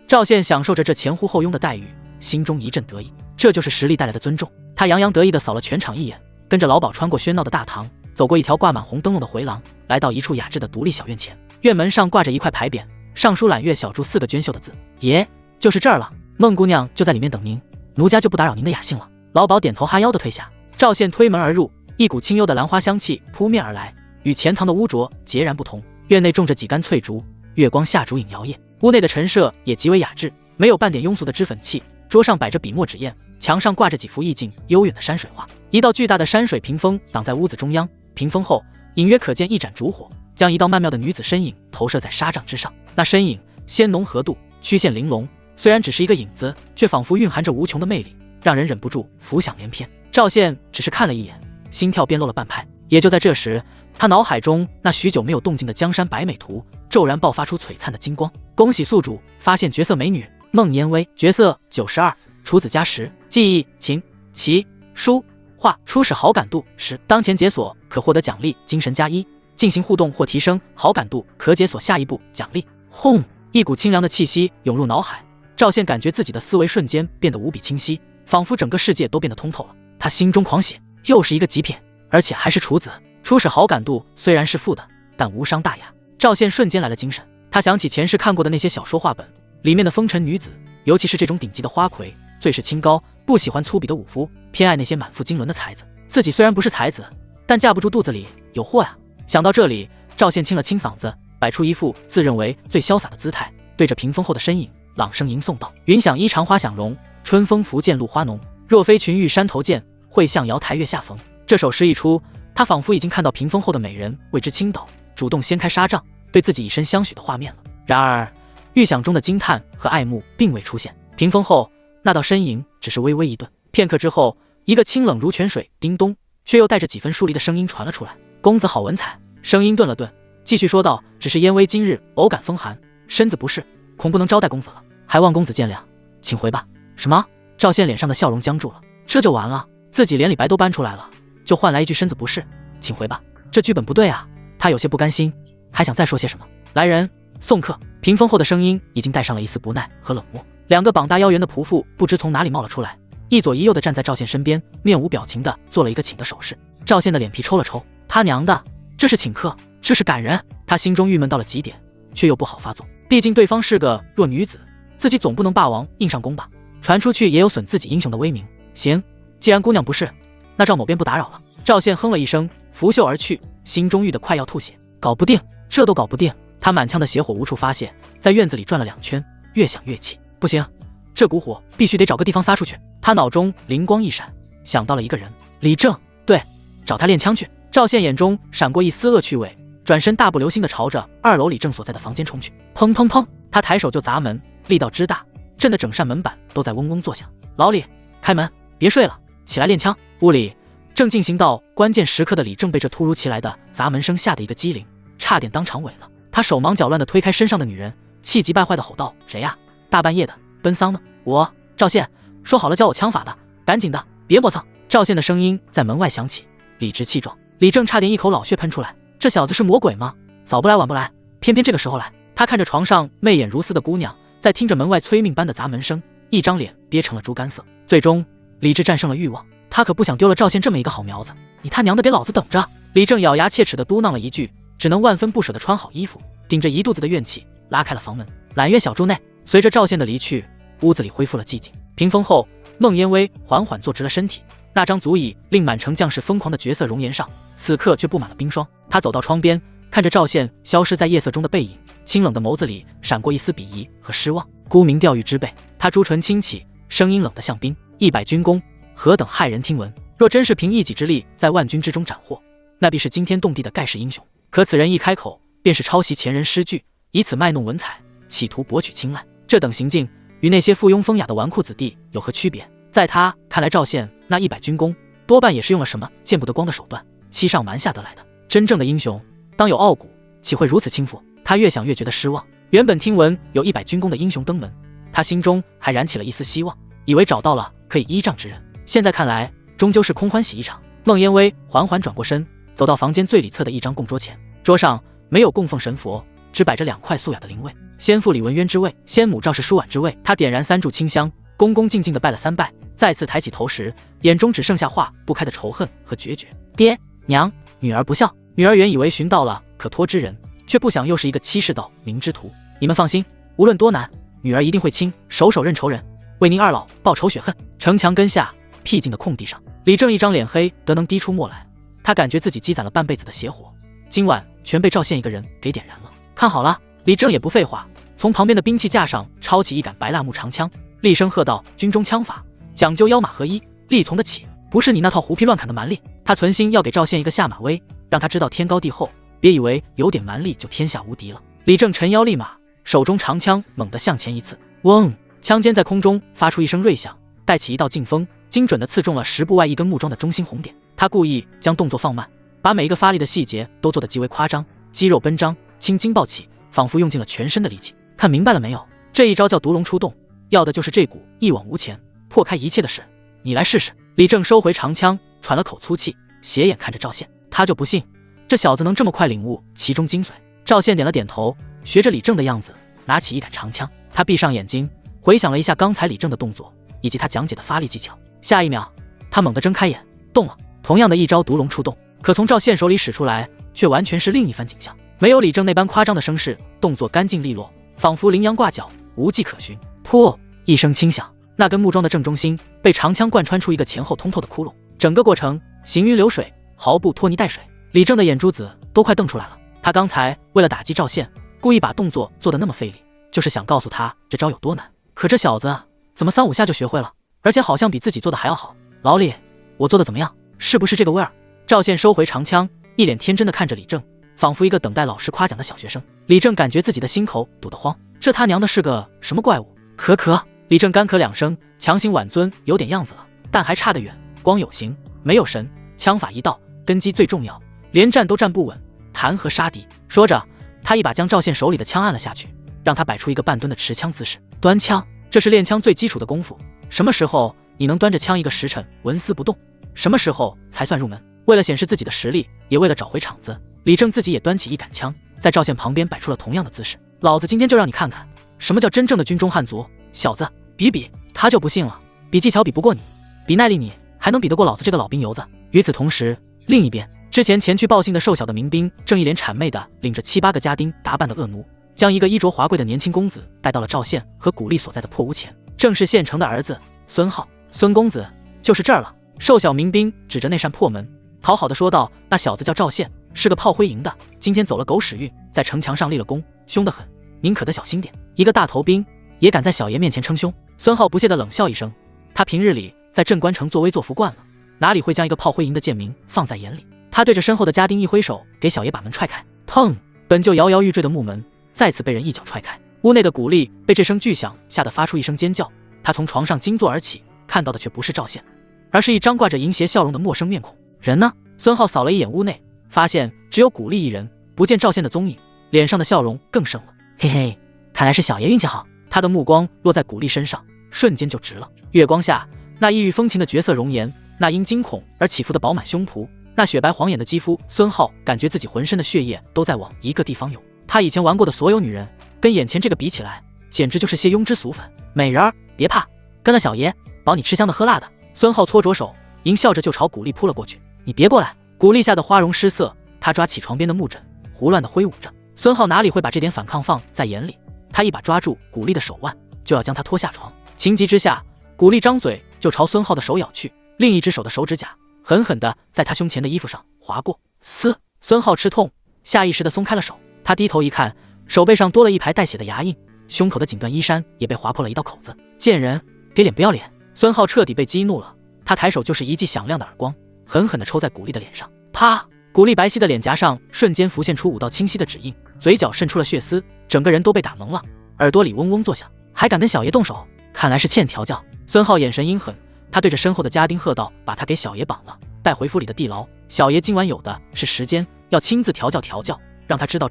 赵宪享受着这前呼后拥的待遇，心中一阵得意，这就是实力带来的尊重。他洋洋得意地扫了全场一眼，跟着老鸨穿过喧闹的大堂，走过一条挂满红灯笼的回廊，来到一处雅致的独立小院前。院门上挂着一块牌匾，上书揽月小住4个娟秀的字。爷，就是这儿了，孟姑娘就在里面等您，奴家就不打扰您的雅兴了。老鸨点头哈腰地退下。赵宪推门而入，一股清幽的兰花香气扑面而来，与前堂的污浊截然不同。院内种着几竿翠竹，月光下烛影摇曳，屋内的陈设也极为雅致，没有半点庸俗的脂粉气。桌上摆着笔墨纸砚，墙上挂着几幅意境悠远的山水画。一道巨大的山水屏风挡在屋子中央，屏风后隐约可见一盏烛火，将一道曼妙的女子身影投射在纱帐之上。那身影纤浓合度，曲线玲珑，虽然只是一个影子，却仿佛蕴含着无穷的魅力，让人忍不住浮想联翩。赵宪只是看了一眼，心跳便漏了半拍。也就在这时，他脑海中那许久没有动静的江山百美图骤然爆发出璀璨的金光。恭喜宿主发现绝色美女孟烟薇，角色92，处子加10，技艺、琴、棋、书、画初始好感度10，当前解锁可获得奖励精神+1，进行互动或提升好感度可解锁下一步奖励。轰！一股清凉的气息涌入脑海，赵宪感觉自己的思维瞬间变得无比清晰，仿佛整个世界都变得通透了。他心中狂喜，又是一个极品，而且还是处子。初始好感度虽然是负的，但无伤大雅。赵宪瞬间来了精神，他想起前世看过的那些小说画本里面的风尘女子，尤其是这种顶级的花魁，最是清高，不喜欢粗鄙的武夫，偏爱那些满腹经纶的才子。自己虽然不是才子，但架不住肚子里有货呀。想到这里，赵宪清了清嗓子，摆出一副自认为最潇洒的姿态，对着屏风后的身影朗声吟诵道：云想衣裳花想容，春风拂槛露花浓。若非群玉山头见，会向瑶台月下逢。这首诗一出，他仿佛已经看到屏风后的美人为之倾倒，主动掀开纱帐，对自己以身相许的画面了。然而预想中的惊叹和爱慕并未出现，屏风后那道身影只是微微一顿。片刻之后，一个清冷如泉水叮咚却又带着几分疏离的声音传了出来：公子好文采。声音顿了顿，继续说道：只是燕微今日偶感风寒，身子不适，恐不能招待公子了，还望公子见谅，请回吧。什么？赵宪脸上的笑容僵住了，这就完了？自己连李白都搬出来了，就换来一句身子不适，请回吧？这剧本不对啊！他有些不甘心，还想再说些什么。来人，送客！屏风后的声音已经带上了一丝不耐和冷漠。两个膀大腰圆的仆妇不知从哪里冒了出来，一左一右的站在赵宪身边，面无表情的做了一个请的手势。赵宪的脸皮抽了抽，他娘的，这是请客，这是赶人！他心中郁闷到了极点，却又不好发作，毕竟对方是个弱女子，自己总不能霸王硬上弓吧？传出去也有损自己英雄的威名。行，既然姑娘不是，那赵某便不打扰了。赵宪哼了一声，拂袖而去，心中郁得快要吐血。搞不定，这都搞不定！他满腔的邪火无处发泄，在院子里转了2圈，越想越气。不行，这股火必须得找个地方撒出去。他脑中灵光一闪，想到了一个人，李正。对，找他练枪去。赵宪眼中闪过一丝恶趣味，转身大步流星地朝着2楼李正所在的房间冲去。砰砰砰！他抬手就砸门，力道之大，震得整扇门板都在嗡嗡作响。老李，开门，别睡了，起来练枪。屋里正进行到关键时刻的李正被这突如其来的砸门声吓得一个机灵，差点当场萎了。他手忙脚乱地推开身上的女人，气急败坏地吼道：谁呀？大半夜的奔丧呢？我赵宪，说好了教我枪法的，赶紧的，别磨蹭！赵宪的声音在门外响起，理直气壮。李正差点一口老血喷出来，这小子是魔鬼吗？早不来晚不来，偏偏这个时候来。他看着床上媚眼如丝的姑娘，在听着门外催命般的砸门声，一张脸憋成了猪肝色。最终理智战胜了欲望，他可不想丢了赵宪这么一个好苗子。你他娘的给老子等着！李正咬牙切齿地嘟囔了一句，只能万分不舍地穿好衣服，顶着一肚子的怨气拉开了房门。揽月小筑内。随着赵宪的离去，屋子里恢复了寂静。屏风后，孟烟微缓缓坐直了身体，那张足以令满城将士疯狂的绝色容颜上，此刻却布满了冰霜。他走到窗边，看着赵宪消失在夜色中的背影，清冷的眸子里闪过一丝鄙夷和失望。沽名钓誉之辈，他朱唇轻启，声音冷得像冰。100军功，何等骇人听闻！若真是凭一己之力在万军之中斩获，那必是惊天动地的盖世英雄。可此人一开口，便是抄袭前人诗句，以此卖弄文采，企图博取青睐。这等行径与那些附庸风雅的纨绔子弟有何区别？在他看来，赵宪那100军功多半也是用了什么见不得光的手段欺上瞒下得来的。真正的英雄当有傲骨，岂会如此轻浮？他越想越觉得失望。原本听闻有100军功的英雄登门，他心中还燃起了一丝希望，以为找到了可以依仗之人。现在看来，终究是空欢喜一场。孟烟微缓缓转过身，走到房间最里侧的一张供桌前，桌上没有供奉神佛，只摆着2块素雅的灵位，先父李文渊之位，先母赵氏舒婉之位。他点燃3炷清香，恭恭敬敬地拜了3拜，再次抬起头时，眼中只剩下化不开的仇恨和决绝。爹娘，女儿不孝。女儿原以为寻到了可托之人，却不想又是一个欺世盗名之徒。你们放心，无论多难，女儿一定会亲手认仇人，为您2老报仇雪恨。城墙根下僻静的空地上，李正一张脸黑得能滴出墨来。他感觉自己积攒了半辈子的邪火，今晚全被赵宪一个人给点燃了。看好了！李正也不废话，从旁边的兵器架上抄起一杆白蜡木长枪，厉声喝道：军中枪法讲究腰马合一，力从得起，不是你那套胡劈乱砍的蛮力。他存心要给赵宪一个下马威，让他知道天高地厚，别以为有点蛮力就天下无敌了。李正沉腰立马，手中长枪猛地向前一刺，嗡！枪尖在空中发出一声锐响，带起一道劲风，精准地刺中了10步外一根木桩的中心红点。他故意将动作放慢，把每一个发力的细节都做得极为夸张，肌肉奔张，青筋暴起，仿佛用尽了全身的力气。看明白了没有？这一招叫毒龙出洞，要的就是这股一往无前、破开一切的事，你来试试。李正收回长枪，喘了口粗气，斜眼看着赵宪，他就不信这小子能这么快领悟其中精髓。赵宪点了点头，学着李正的样子，拿起一杆长枪。他闭上眼睛，回想了一下刚才李正的动作以及他讲解的发力技巧。下一秒，他猛地睁开眼，动了。同样的一招毒龙出洞，可从赵宪手里使出来，却完全是另一番景象。没有李正那般夸张的声势，动作干净利落，仿佛羚羊挂角，无迹可寻。噗！一声轻响，那根木桩的正中心被长枪贯穿出一个前后通透的窟窿，整个过程行云流水，毫不拖泥带水。李正的眼珠子都快瞪出来了。他刚才为了打击赵宪，故意把动作做得那么费力，就是想告诉他这招有多难。可这小子怎么3-5下就学会了，而且好像比自己做的还要好。老李，我做的怎么样？是不是这个味儿？赵宪收回长枪，一脸天真的看着李正，仿佛一个等待老师夸奖的小学生。李正感觉自己的心口堵得慌，这他娘的是个什么怪物？咳。李正干咳2声，强行挽尊，有点样子了，但还差得远。光有形没有神，枪法一道，根基最重要，连站都站不稳，谈何杀敌？说着，他一把将赵宪手里的枪按了下去，让他摆出一个半蹲的持枪姿势。端枪，这是练枪最基础的功夫。什么时候你能端着枪1个时辰纹丝不动？什么时候才算入门？为了显示自己的实力，也为了找回场子，李正自己也端起一杆枪，在赵宪旁边摆出了同样的姿势。老子今天就让你看看，什么叫真正的军中汉族！小子，比比！他就不信了，比技巧比不过你，比耐力你还能比得过老子这个老兵油子？与此同时，另一边，之前前去报信的瘦小的民兵正一脸谄媚的领着7-8个家丁打扮的恶奴，将一个衣着华贵的年轻公子带到了赵宪和古丽所在的破屋前。正是县城的儿子孙浩，孙公子就是这儿了。瘦小民兵指着那扇破门，讨好的说道：“那小子叫赵宪，是个炮灰营的，今天走了狗屎运，在城墙上立了功，凶得很，您可得小心点。一个大头兵也敢在小爷面前称凶？”孙浩不屑的冷笑一声，他平日里在镇关城作威作福惯了，哪里会将一个炮灰营的贱民放在眼里？他对着身后的家丁一挥手，给小爷把门踹开。砰！本就摇摇欲坠的木门再次被人一脚踹开。屋内的古丽被这声巨响吓得发出一声尖叫，他从床上惊坐而起，看到的却不是赵宪，而是一张挂着淫邪笑容的陌生面孔。人呢？孙浩扫了一眼屋内，发现只有古丽一人，不见赵宪的踪影，脸上的笑容更盛了。嘿嘿，看来是小爷运气好。他的目光落在古丽身上，瞬间就直了。月光下，那异域风情的绝色容颜，那因惊恐而起伏的饱满胸脯，那雪白晃眼的肌肤，孙浩感觉自己浑身的血液都在往一个地方涌。他以前玩过的所有女人，跟眼前这个比起来，简直就是些庸脂俗粉。美人儿，别怕，跟了小爷，保你吃香的喝辣的。孙浩搓着手，淫笑着就朝古丽扑了过去。你别过来！古丽吓得花容失色，他抓起床边的木枕，胡乱的挥舞着。孙浩哪里会把这点反抗放在眼里？他一把抓住古丽的手腕，就要将她拖下床。情急之下，古丽张嘴就朝孙浩的手咬去，另一只手的手指甲狠狠地在他胸前的衣服上划过。嘶！孙浩吃痛，下意识地松开了手。他低头一看，手背上多了一排带血的牙印，胸口的锦缎衣衫也被划破了一道口子。贱人，给脸不要脸！孙浩彻底被激怒了，他抬手就是一记响亮的耳光，狠狠地抽在古丽的脸上。啪！古丽白皙的脸颊上瞬间浮现出5道清晰的指印，嘴角渗出了血丝，整个人都被打懵了，耳朵里嗡嗡作响。还敢跟小爷动手？看来是欠调教。孙浩眼神阴狠，他对着身后的家丁喝道：“把他给小爷绑了，带回府里的地牢。小爷今晚有的是时间，要亲自调教，让他知道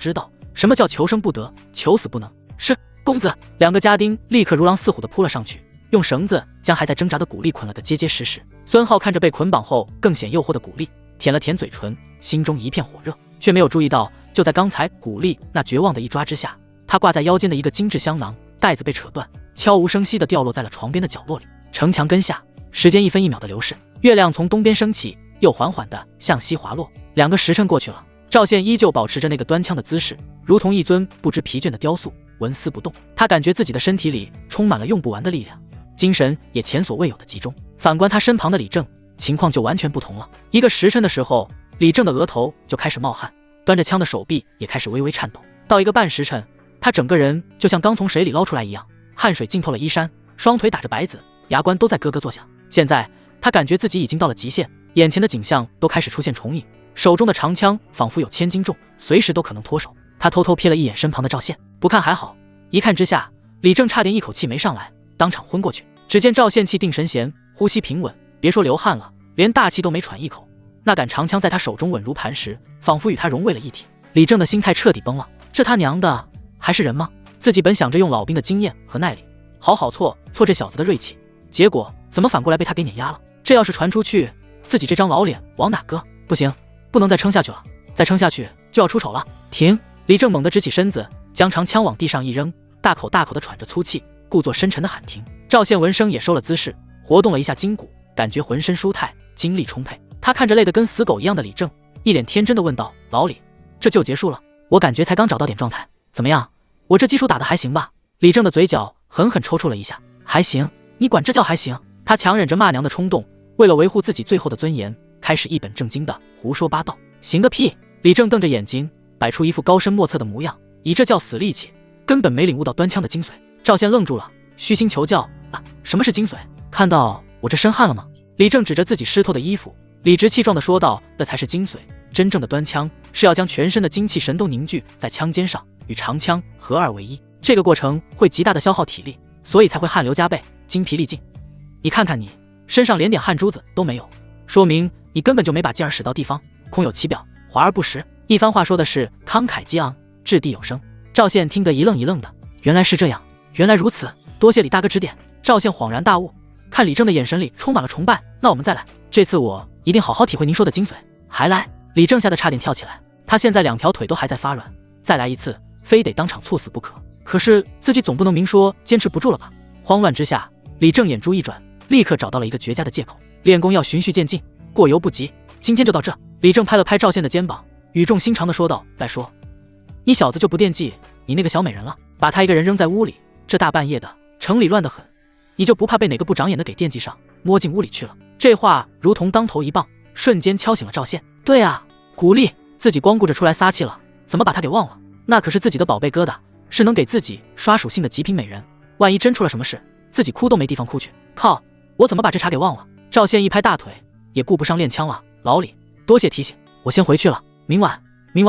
什么叫求生不得，求死不能。”是公子。2个家丁立刻如狼似虎地扑了上去，用绳子将还在挣扎的古丽捆了个结结实实。孙浩看着被捆绑后更显诱惑的古丽，舔了舔嘴唇，心中一片火热，却没有注意到，就在刚才古丽那绝望的一抓之下，他挂在腰间的一个精致香囊带子被扯断，悄无声息地掉落在了床边的角落里。城墙根下，时间1分1秒的流逝，月亮从东边升起，又缓缓地向西滑落。2个时辰过去了，赵宪依旧保持着那个端枪的姿势，如同一尊不知疲倦的雕塑，纹丝不动。他感觉自己的身体里充满了用不完的力量，精神也前所未有的集中。反观他身旁的李正，情况就完全不同了。1个时辰的时候，李正的额头就开始冒汗，端着枪的手臂也开始微微颤抖。到1个半时辰，他整个人就像刚从水里捞出来一样，汗水浸透了衣衫，双腿打着白子，牙关都在咯咯作响。现在他感觉自己已经到了极限，眼前的景象都开始出现重影，手中的长枪仿佛有1000斤重，随时都可能脱手。他偷偷瞥了一眼身旁的赵宪，不看还好，一看之下，李正差点一口气没上来，当场昏过去。只见赵宪气定神闲，呼吸平稳，别说流汗了，连大气都没喘一口。那杆长枪在他手中稳如磐石，仿佛与他融为了一体。李正的心态彻底崩了，这他娘的还是人吗？自己本想着用老兵的经验和耐力，好错这小子的锐气，结果怎么反过来被他给碾压了？这要是传出去，自己这张老脸往哪搁？不行，不能再撑下去了，再撑下去就要出丑了。停！李正猛地直起身子，将长枪往地上一扔，大口大口地喘着粗气，故作深沉地喊停。赵宪闻声也收了姿势，活动了一下筋骨，感觉浑身舒泰，精力充沛。他看着累得跟死狗一样的李正，一脸天真地问道：“老李，这就结束了？我感觉才刚找到点状态，怎么样？我这基础打得还行吧？”李正的嘴角狠狠抽搐了一下，还行？你管这叫还行？他强忍着骂娘的冲动，为了维护自己最后的尊严，开始一本正经的胡说八道。行个屁！李正瞪着眼睛，摆出一副高深莫测的模样，以这叫死力气，根本没领悟到端枪的精髓。赵宪愣住了，虚心求教：“啊，什么是精髓？看到我这身汗了吗？”李正指着自己湿透的衣服，理直气壮地说道：“那才是精髓。真正的端枪是要将全身的精气神都凝聚在枪尖上，与长枪合二为一。这个过程会极大的消耗体力，所以才会汗流浃背，精疲力尽。你看看你身上连点汗珠子都没有，说明你根本就没把劲儿使到地方，空有其表，华而不实。”一番话说的是慷慨激昂，掷地有声。赵宪听得一愣一愣的，原来是这样，原来如此，多谢李大哥指点。赵宪恍然大悟，看李正的眼神里充满了崇拜。那我们再来，这次我一定好好体会您说的精髓。还来？李正吓得差点跳起来，他现在两条腿都还在发软，再来一次非得当场猝死不可。可是自己总不能明说坚持不住了吧？慌乱之下，李正眼珠一转，立刻找到了一个绝佳的借口：练功要循序渐进，过犹不及，今天就到这。李正拍了拍赵宪的肩膀，语重心长地说道：“再说，你小子就不惦记你那个小美人了？把她一个人扔在屋里，这大半夜的，城里乱得很，你就不怕被哪个不长眼的给惦记上，摸进屋里去了？”这话如同当头一棒，瞬间敲醒了赵宪。对啊，鼓励自己光顾着出来撒气了，怎么把他给忘了？那可是自己的宝贝疙瘩，是能给自己刷属性的极品美人，万一真出了什么事，自己哭都没地方哭去。靠，我怎么把这茬给忘了？赵宪一拍大腿，也顾不上练枪了。老李，多谢提醒，我先回去了，明晚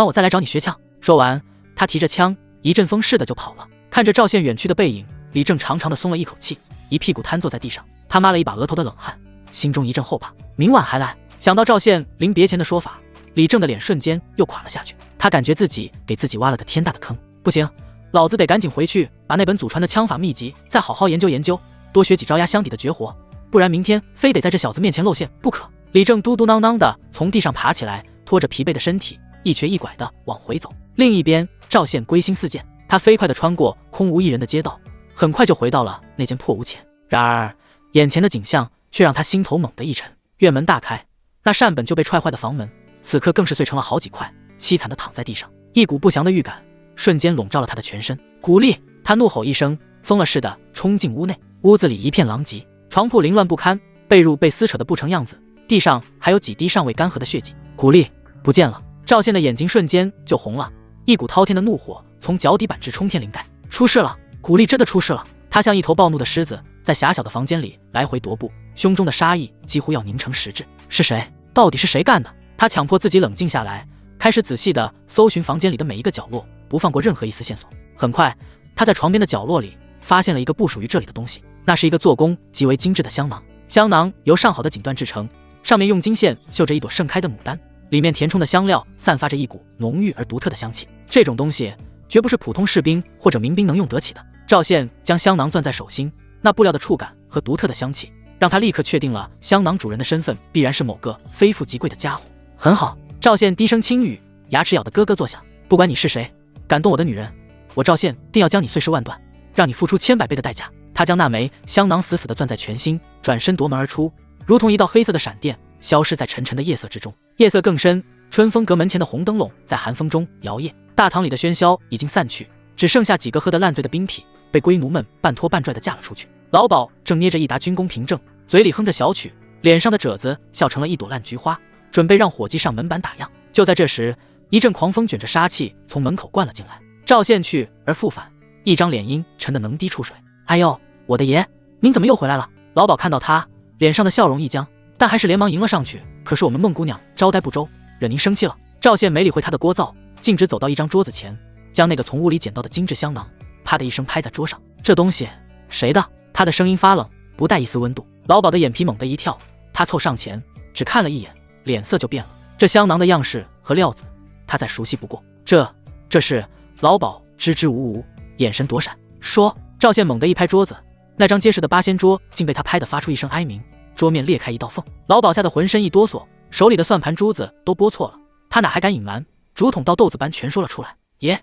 我再来找你学枪。说完，他提着枪一阵风似的就跑了。看着赵宪远去的背影，李正长长的松了一口气，一屁股瘫坐在地上，他抹了一把额头的冷汗，心中一阵后怕。明晚还来？想到赵宪临别前的说法，李正的脸瞬间又垮了下去。他感觉自己给自己挖了个天大的坑，不行，老子得赶紧回去把那本祖传的枪法秘籍再好好研究研究，多学几招压箱底的绝活，不然明天非得在这小子面前露馅不可。李正嘟嘟囔囔的从地上爬起来，拖着疲惫的身体，一瘸一拐的往回走。另一边，赵宪归心似箭，他飞快地穿过空无一人的街道，很快就回到了那间破屋前。然而，眼前的景象却让他心头猛地一沉。院门大开，那扇本就被踹坏的房门，此刻更是碎成了好几块，凄惨地躺在地上。一股不祥的预感瞬间笼罩了他的全身。古力！他怒吼一声，疯了似的冲进屋内。屋子里一片狼藉，床铺凌乱不堪，被褥被撕扯得不成样子，地上还有几滴尚未干涸的血迹。古力不见了！赵宪的眼睛瞬间就红了，一股滔天的怒火从脚底板至冲天灵盖。出事了！古力真的出事了！他像一头暴怒的狮子，在狭小的房间里来回踱步，胸中的杀意几乎要凝成实质。是谁？到底是谁干的？他强迫自己冷静下来，开始仔细地搜寻房间里的每一个角落，不放过任何一丝线索。很快，他在床边的角落里发现了一个不属于这里的东西，那是一个做工极为精致的香囊。香囊由上好的锦缎制成，上面用金线绣着一朵盛开的牡丹，里面填充的香料散发着一股浓郁而独特的香气。这种东西绝不是普通士兵或者民兵能用得起的。赵宪将香囊攥在手心，那布料的触感和独特的香气让他立刻确定了香囊主人的身份必然是某个非富即贵的家伙。很好，赵宪低声轻语，牙齿咬得咯咯作响。不管你是谁，敢动我的女人，我赵宪定要将你碎尸万段，让你付出千百倍的代价。他将那枚香囊死死地攥在拳心，转身夺门而出，如同一道黑色的闪电，消失在沉沉的夜色之中。夜色更深，春风阁门前的红灯笼在寒风中摇曳，大堂里的喧嚣已经散去，只剩下几个喝得烂醉的兵痞被龟奴们半拖半拽地架了出去。老鸨正捏着一沓军功凭证，嘴里哼着小曲，脸上的褶子笑成了一朵烂菊花，准备让伙计上门板打烊。就在这时，一阵狂风卷着杀气从门口灌了进来。赵宪去而复返，一张脸阴沉得能滴出水。哎呦，我的爷，您怎么又回来了？老鸨看到他，脸上的笑容一僵，但还是连忙迎了上去。可是我们孟姑娘招待不周，惹您生气了。赵宪没理会他的聒噪，径直走到一张桌子前，将那个从屋里捡到的精致香囊啪的一声拍在桌上。这东西谁的？他的声音发冷，不带一丝温度。老鸨的眼皮猛地一跳，他凑上前只看了一眼，脸色就变了。这香囊的样式和料子他再熟悉不过。这是？老鸨支支吾吾，眼神躲闪。说。赵宪猛地一拍桌子，那张结实的八仙桌竟被他拍得发出一声哀鸣，桌面裂开一道缝。老鸨吓得浑身一哆嗦，手里的算盘珠子都拨错了，他哪还敢隐瞒，竹筒倒豆子般全说了出来。爷，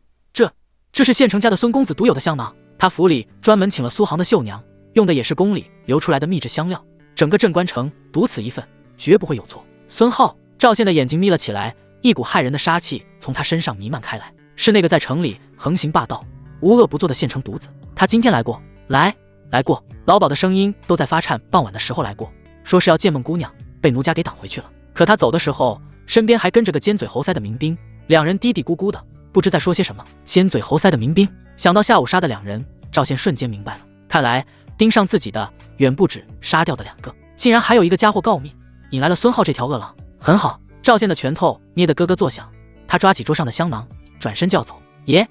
这是县城家的孙公子独有的香囊，他府里专门请了苏杭的绣娘，用的也是宫里流出来的秘制香料，整个镇关城独此一份，绝不会有错。孙浩，赵宪的眼睛眯了起来，一股骇人的杀气从他身上弥漫开来，是那个在城里横行霸道、无恶不作的县城独子。他今天来过，来过。老鸨的声音都在发颤。傍晚的时候来过，说是要见孟姑娘，被奴家给挡回去了。可他走的时候，身边还跟着个尖嘴猴腮的民兵，两人嘀嘀咕咕的，不知在说些什么。尖嘴猴腮的民兵，想到下午杀的两人，赵宪瞬间明白了，看来盯上自己的远不止杀掉的2个，竟然还有一个家伙告密，引来了孙浩这条恶狼。很好，赵宪的拳头捏得咯咯作响，他抓起桌上的香囊，转身就要走。爷，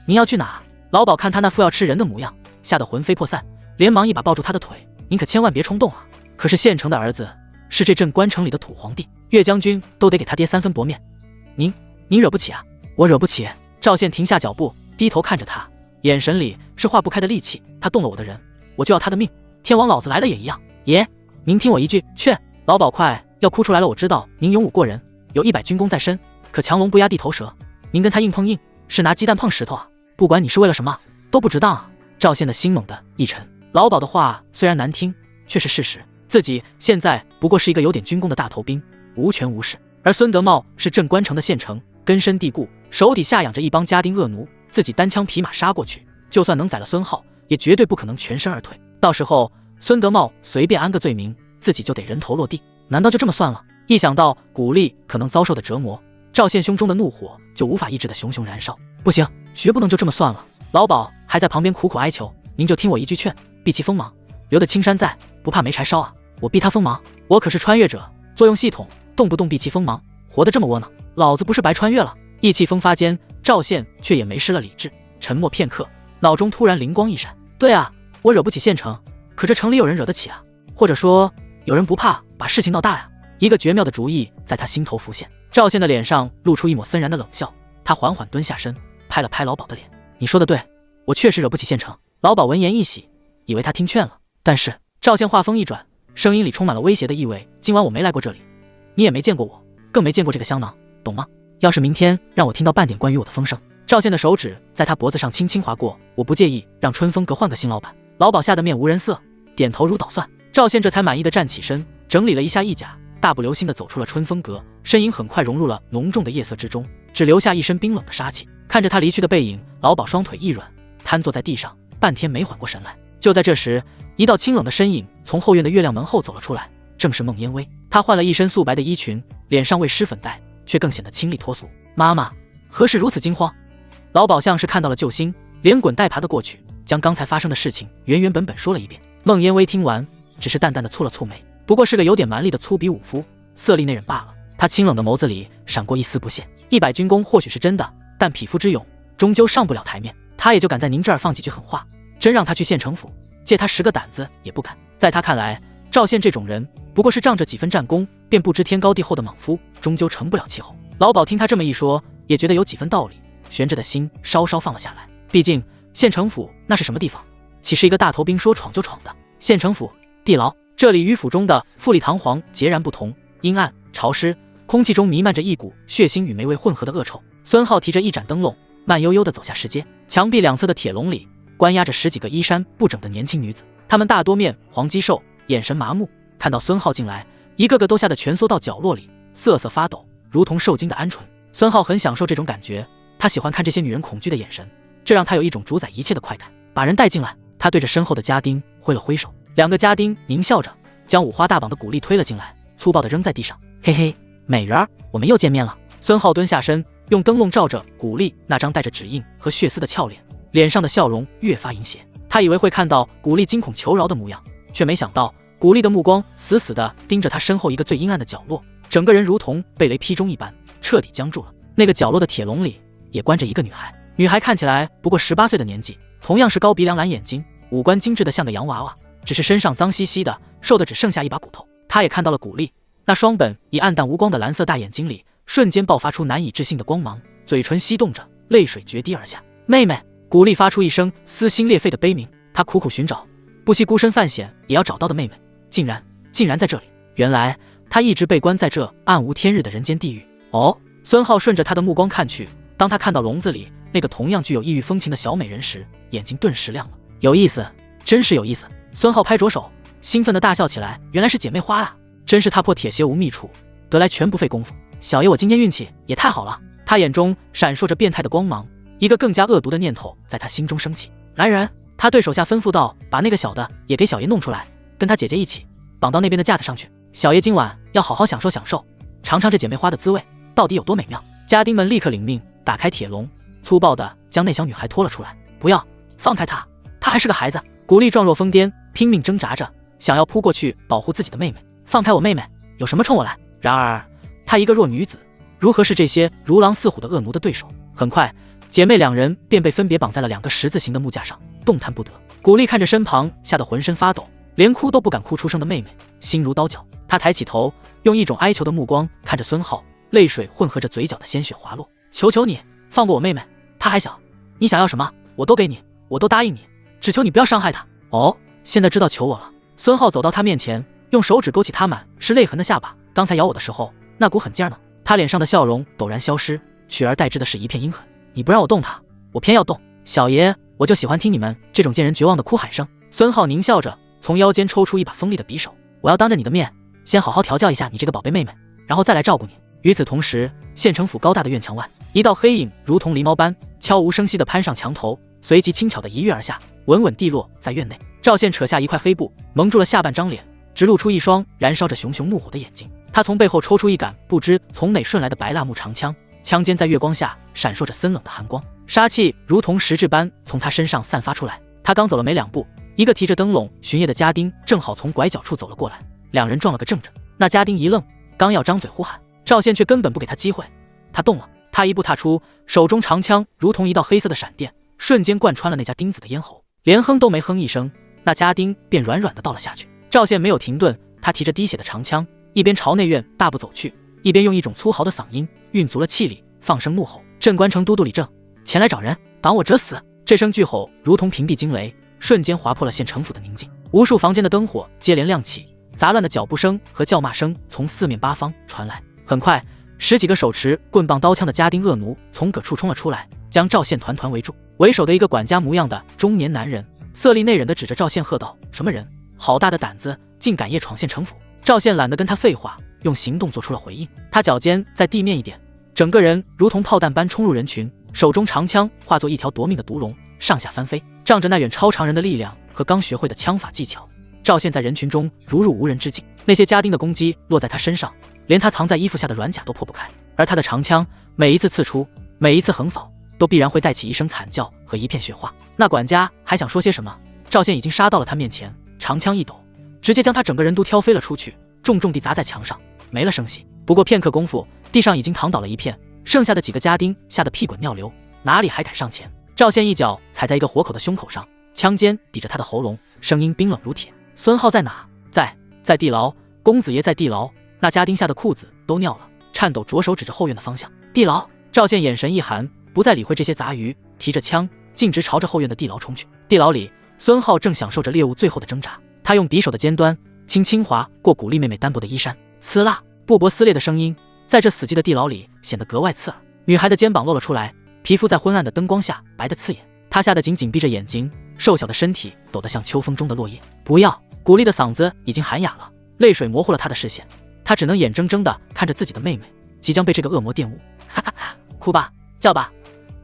您要去哪？老鸨看他那副要吃人的模样，吓得魂飞魄散，连忙一把抱住他的腿。您可千万别冲动啊！可是县城的儿子，是这镇关城里的土皇帝，岳将军都得给他爹3分薄面。您惹不起啊！我惹不起。赵宪停下脚步，低头看着他，眼神里是化不开的戾气。他动了我的人，我就要他的命，天王老子来了也一样。爷，您听我一句劝。老鸨快要哭出来了。我知道您勇武过人，有100军功在身，可强龙不压地头蛇，您跟他硬碰硬，是拿鸡蛋碰石头啊！不管你是为了什么，都不值当啊！赵宪的心猛地一沉。老鸨的话虽然难听，却是事实。自己现在不过是一个有点军功的大头兵，无权无势，而孙德茂是镇关城的县城，根深蒂固，手底下养着一帮家丁恶奴，自己单枪匹马杀过去，就算能宰了孙浩，也绝对不可能全身而退。到时候孙德茂随便安个罪名，自己就得人头落地。难道就这么算了？一想到古丽可能遭受的折磨，赵宪胸中的怒火就无法抑制的熊熊燃烧。不行，绝不能就这么算了。老鸨还在旁边苦苦哀求，您就听我一句劝，避其锋芒，留得青山在，不怕没柴烧啊！我避他锋芒，我可是穿越者，作用系统，动不动避其锋芒，活得这么窝囊，老子不是白穿越了？意气风发间，赵宪却也没失了理智，沉默片刻，脑中突然灵光一闪。对啊，我惹不起县城，可这城里有人惹得起啊，或者说有人不怕把事情闹大呀。一个绝妙的主意在他心头浮现。赵宪的脸上露出一抹森然的冷笑，他缓缓蹲下身，拍了拍老鸨的脸。你说的对，我确实惹不起县城。老鸨闻言一喜，以为他听劝了。但是赵宪话锋一转，声音里充满了威胁的意味。今晚我没来过这里，你也没见过我，更没见过这个香囊，懂吗？要是明天让我听到半点关于我的风声。赵宪的手指在他脖子上轻轻划过。我不介意让春风阁换个新老板。老鸨吓得面无人色，点头如捣蒜。赵宪这才满意的站起身，整理了一下衣甲，大步流星地走出了春风阁，身影很快融入了浓重的夜色之中，只留下一身冰冷的杀气。看着他离去的背影，老鸨双腿一软，瘫坐在地上，半天没缓过神来。就在这时，一道清冷的身影从后院的月亮门后走了出来，正是孟烟薇。她换了一身素白的衣裙，脸上未施粉黛，却更显得清丽脱俗。妈妈，何事如此惊慌？老鸨像是看到了救星，连滚带爬的过去，将刚才发生的事情原原本本说了一遍。孟烟薇听完，只是淡淡的蹙了蹙眉，不过是个有点蛮力的粗鄙武夫，色厉内荏罢了。他清冷的眸子里闪过一丝不屑。100军功或许是真的，但匹夫之勇终究上不了台面，他也就敢在您这儿放几句狠话。真让他去县城府，借他10个胆子也不敢。在他看来，赵宪这种人不过是仗着几分战功便不知天高地厚的莽夫，终究成不了气候。老鸨听他这么一说，也觉得有几分道理，悬着的心稍稍放了下来。毕竟县城府那是什么地方，岂是一个大头兵说闯就闯的？县城府地牢，这里与府中的富丽堂皇截然不同，阴暗潮湿，空气中弥漫着一股血腥与霉味混合的恶臭。孙浩提着一盏灯笼，慢悠悠地走下石阶，墙壁两侧的铁笼里关押着10几个衣衫不整的年轻女子，她们大多面黄肌瘦，眼神麻木，看到孙浩进来，一个个都吓得蜷缩到角落里，瑟瑟发抖，如同受惊的鹌鹑。孙浩很享受这种感觉，他喜欢看这些女人恐惧的眼神，这让他有一种主宰一切的快感。把人带进来，他对着身后的家丁挥了挥手，2个家丁狞笑着将五花大绑的古丽推了进来，粗暴地扔在地上。嘿嘿，美人儿，我们又见面了。孙浩蹲下身，用灯笼照着古丽那张带着指印和血丝的俏脸，脸上的笑容越发阴邪。他以为会看到古丽惊恐求饶的模样，却没想到古丽的目光死死地盯着他身后一个最阴暗的角落，整个人如同被雷劈中一般，彻底僵住了。那个角落的铁笼里也关着一个女孩，女孩看起来不过18岁的年纪，同样是高鼻梁蓝眼睛，五官精致的像个洋娃娃，只是身上脏兮兮的，瘦的只剩下一把骨头。他也看到了古丽那双本已暗淡无光的蓝色大眼睛里瞬间爆发出难以置信的光芒，嘴唇翕动着，泪水决堤而下。妹妹！古丽发出一声撕心裂肺的悲鸣，她苦苦寻找，不惜孤身犯险也要找到的妹妹，竟然在这里。原来她一直被关在这暗无天日的人间地狱。哦，孙浩顺着他的目光看去，当他看到笼子里那个同样具有异域风情的小美人时，眼睛顿时亮了。有意思，真是有意思。孙浩拍着手，兴奋地大笑起来。原来是姐妹花啊，真是踏破铁鞋无觅处，得来全不费工夫。小爷我今天运气也太好了。他眼中闪烁着变态的光芒，一个更加恶毒的念头在他心中升起。来人，他对手下吩咐道，把那个小的也给小爷弄出来，跟他姐姐一起绑到那边的架子上去。小爷今晚要好好享受享受，尝尝这姐妹花的滋味到底有多美妙。家丁们立刻领命，打开铁笼，粗暴地将那小女孩拖了出来。不要，放开她，她还是个孩子。古丽状若疯癫，拼命挣扎着，想要扑过去保护自己的妹妹。放开我妹妹，有什么冲我来？然而她一个弱女子，如何是这些如狼似虎的恶奴的对手？很快，姐妹两人便被分别绑在了2个十字形的木架上，动弹不得。古丽看着身旁吓得浑身发抖，连哭都不敢哭出声的妹妹，心如刀绞。她抬起头，用一种哀求的目光看着孙浩，泪水混合着嘴角的鲜血滑落。求求你放过我妹妹，她还小，你想要什么我都给你，我都答应你，只求你不要伤害她。哦，现在知道求我了。孙浩走到她面前，用手指勾起她满是泪痕的下巴。刚才咬我的时候，那股狠劲儿呢？他脸上的笑容陡然消失，取而代之的是一片阴狠。你不让我动他，我偏要动。小爷我就喜欢听你们这种见人绝望的哭喊声。孙浩狞笑着，从腰间抽出一把锋利的匕首。我要当着你的面，先好好调教一下你这个宝贝妹妹，然后再来照顾你。与此同时，县城府高大的院墙外，一道黑影如同狸猫般悄无声息地攀上墙头，随即轻巧地一跃而下，稳稳地落在院内。赵宪扯下一块黑布，蒙住了下半张脸，只露出一双燃烧着熊熊怒火的眼睛。他从背后抽出一杆不知从哪顺来的白蜡木长枪，枪尖在月光下闪烁着森冷的寒光，杀气如同实质般从他身上散发出来。他刚走了没2步，一个提着灯笼巡夜的家丁正好从拐角处走了过来，两人撞了个正着。那家丁一愣，刚要张嘴呼喊，赵宪却根本不给他机会。他动了，他一步踏出，手中长枪如同一道黑色的闪电，瞬间贯穿了那家丁子的咽喉，连哼都没哼一声，那家丁便软软的倒了下去。赵宪没有停顿，他提着滴血的长枪，一边朝内院大步走去，一边用一种粗豪的嗓音运足了气力，放声怒吼：镇关城都督李正，前来找人，挡我者死！这声巨吼如同平地惊雷，瞬间划破了县城府的宁静。无数房间的灯火接连亮起，杂乱的脚步声和叫骂声从四面八方传来。很快，10几个手持棍棒刀枪的家丁恶奴从各处冲了出来，将赵宪团团围住。为首的一个管家模样的中年男人色厉内荏地指着赵宪喝道：什么人？好大的胆子，竟敢夜闯县城府！赵宪懒得跟他废话，用行动做出了回应。他脚尖在地面一点，整个人如同炮弹般冲入人群，手中长枪化作一条夺命的毒龙，上下翻飞。仗着那远超常人的力量和刚学会的枪法技巧，赵宪在人群中如入无人之境。那些家丁的攻击落在他身上，连他藏在衣服下的软甲都破不开。而他的长枪每一次刺出，每一次横扫，都必然会带起一声惨叫和一片血花。那管家还想说些什么，赵宪已经杀到了他面前，长枪一抖，直接将他整个人都挑飞了出去，重重地砸在墙上，没了声息。不过片刻功夫，地上已经躺倒了一片，剩下的几个家丁吓得屁滚尿流，哪里还敢上前？赵宪一脚踩在一个活口的胸口上，枪尖抵着他的喉咙，声音冰冷如铁：孙浩在哪？在地牢，公子爷在地牢。那家丁吓得裤子都尿了，颤抖着手指着后院的方向。地牢！赵宪眼神一寒，不再理会这些杂鱼，提着枪径直朝着后院的地牢冲去。地牢里，孙浩正享受着猎物最后的挣扎，他用匕首的尖端轻轻划过古丽妹妹单薄的衣衫，呲啦，布帛撕裂的声音在这死寂的地牢里显得格外刺耳。女孩的肩膀露了出来，皮肤在昏暗的灯光下白得刺眼，她吓得紧紧闭着眼睛，瘦小的身体抖得像秋风中的落叶。不要！古丽的嗓子已经喊哑了，泪水模糊了她的视线，她只能眼睁睁地看着自己的妹妹即将被这个恶魔玷污。哈哈哈，哭吧，叫吧，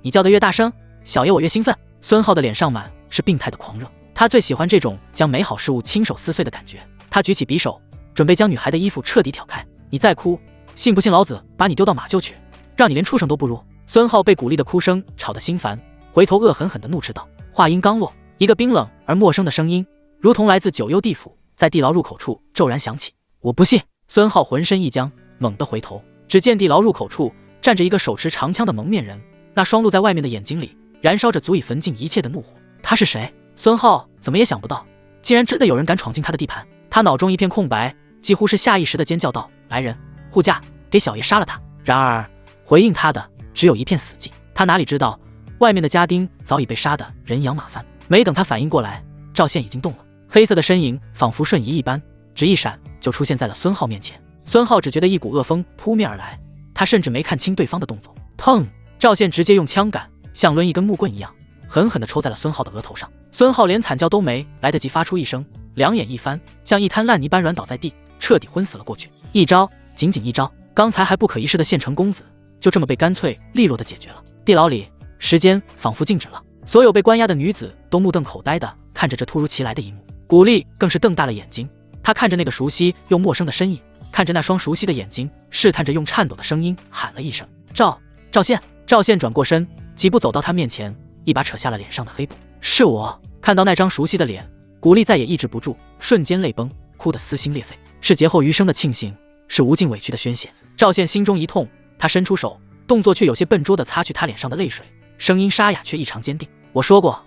你叫得越大声，小爷我越兴奋。孙浩的脸上满是病态的狂热，他最喜欢这种将美好事物亲手撕碎的感觉。他举起匕首，准备将女孩的衣服彻底挑开。你再哭，信不信老子把你丢到马厩去，让你连畜生都不如？孙浩被古丽的哭声吵得心烦，回头恶狠狠地怒斥道。话音刚落，一个冰冷而陌生的声音如同来自九幽地府，在地牢入口处骤然响起。我不信！孙浩浑身一僵，猛地回头，只见地牢入口处站着一个手持长枪的蒙面人，那双露在外面的眼睛里燃烧着足以焚尽一切的怒火。他是谁？孙浩怎么也想不到，竟然真的有人敢闯进他的地盘。他脑中一片空白，几乎是下意识地尖叫道：来人，护驾，给小爷杀了他！然而回应他的只有一片死寂。他哪里知道，外面的家丁早已被杀得人仰马翻。没等他反应过来，赵宪已经动了。黑色的身影仿佛瞬移一般，只一闪就出现在了孙浩面前。孙浩只觉得一股恶风扑面而来，他甚至没看清对方的动作。砰！赵宪直接用枪杆像抡一根木棍一样，狠狠地抽在了孙浩的额头上。孙浩连惨叫都没来得及发出一声，两眼一翻，像一滩烂泥般软倒在地，彻底昏死了过去。一招，仅仅一招，刚才还不可一世的县城公子，就这么被干脆利落地解决了。地牢里，时间仿佛静止了，所有被关押的女子都目瞪口呆地看着这突如其来的一幕。古丽更是瞪大了眼睛，她看着那个熟悉又陌生的身影，看着那双熟悉的眼睛，试探着用颤抖的声音喊了一声：“赵宪。”赵宪转过身，几步走到他面前，一把扯下了脸上的黑布。是我。看到那张熟悉的脸，古丽再也抑制不住，瞬间泪崩，哭得撕心裂肺，是劫后余生的庆幸，是无尽委屈的宣泄。赵宪心中一痛，他伸出手，动作却有些笨拙地擦去他脸上的泪水，声音沙哑却异常坚定：“我说过，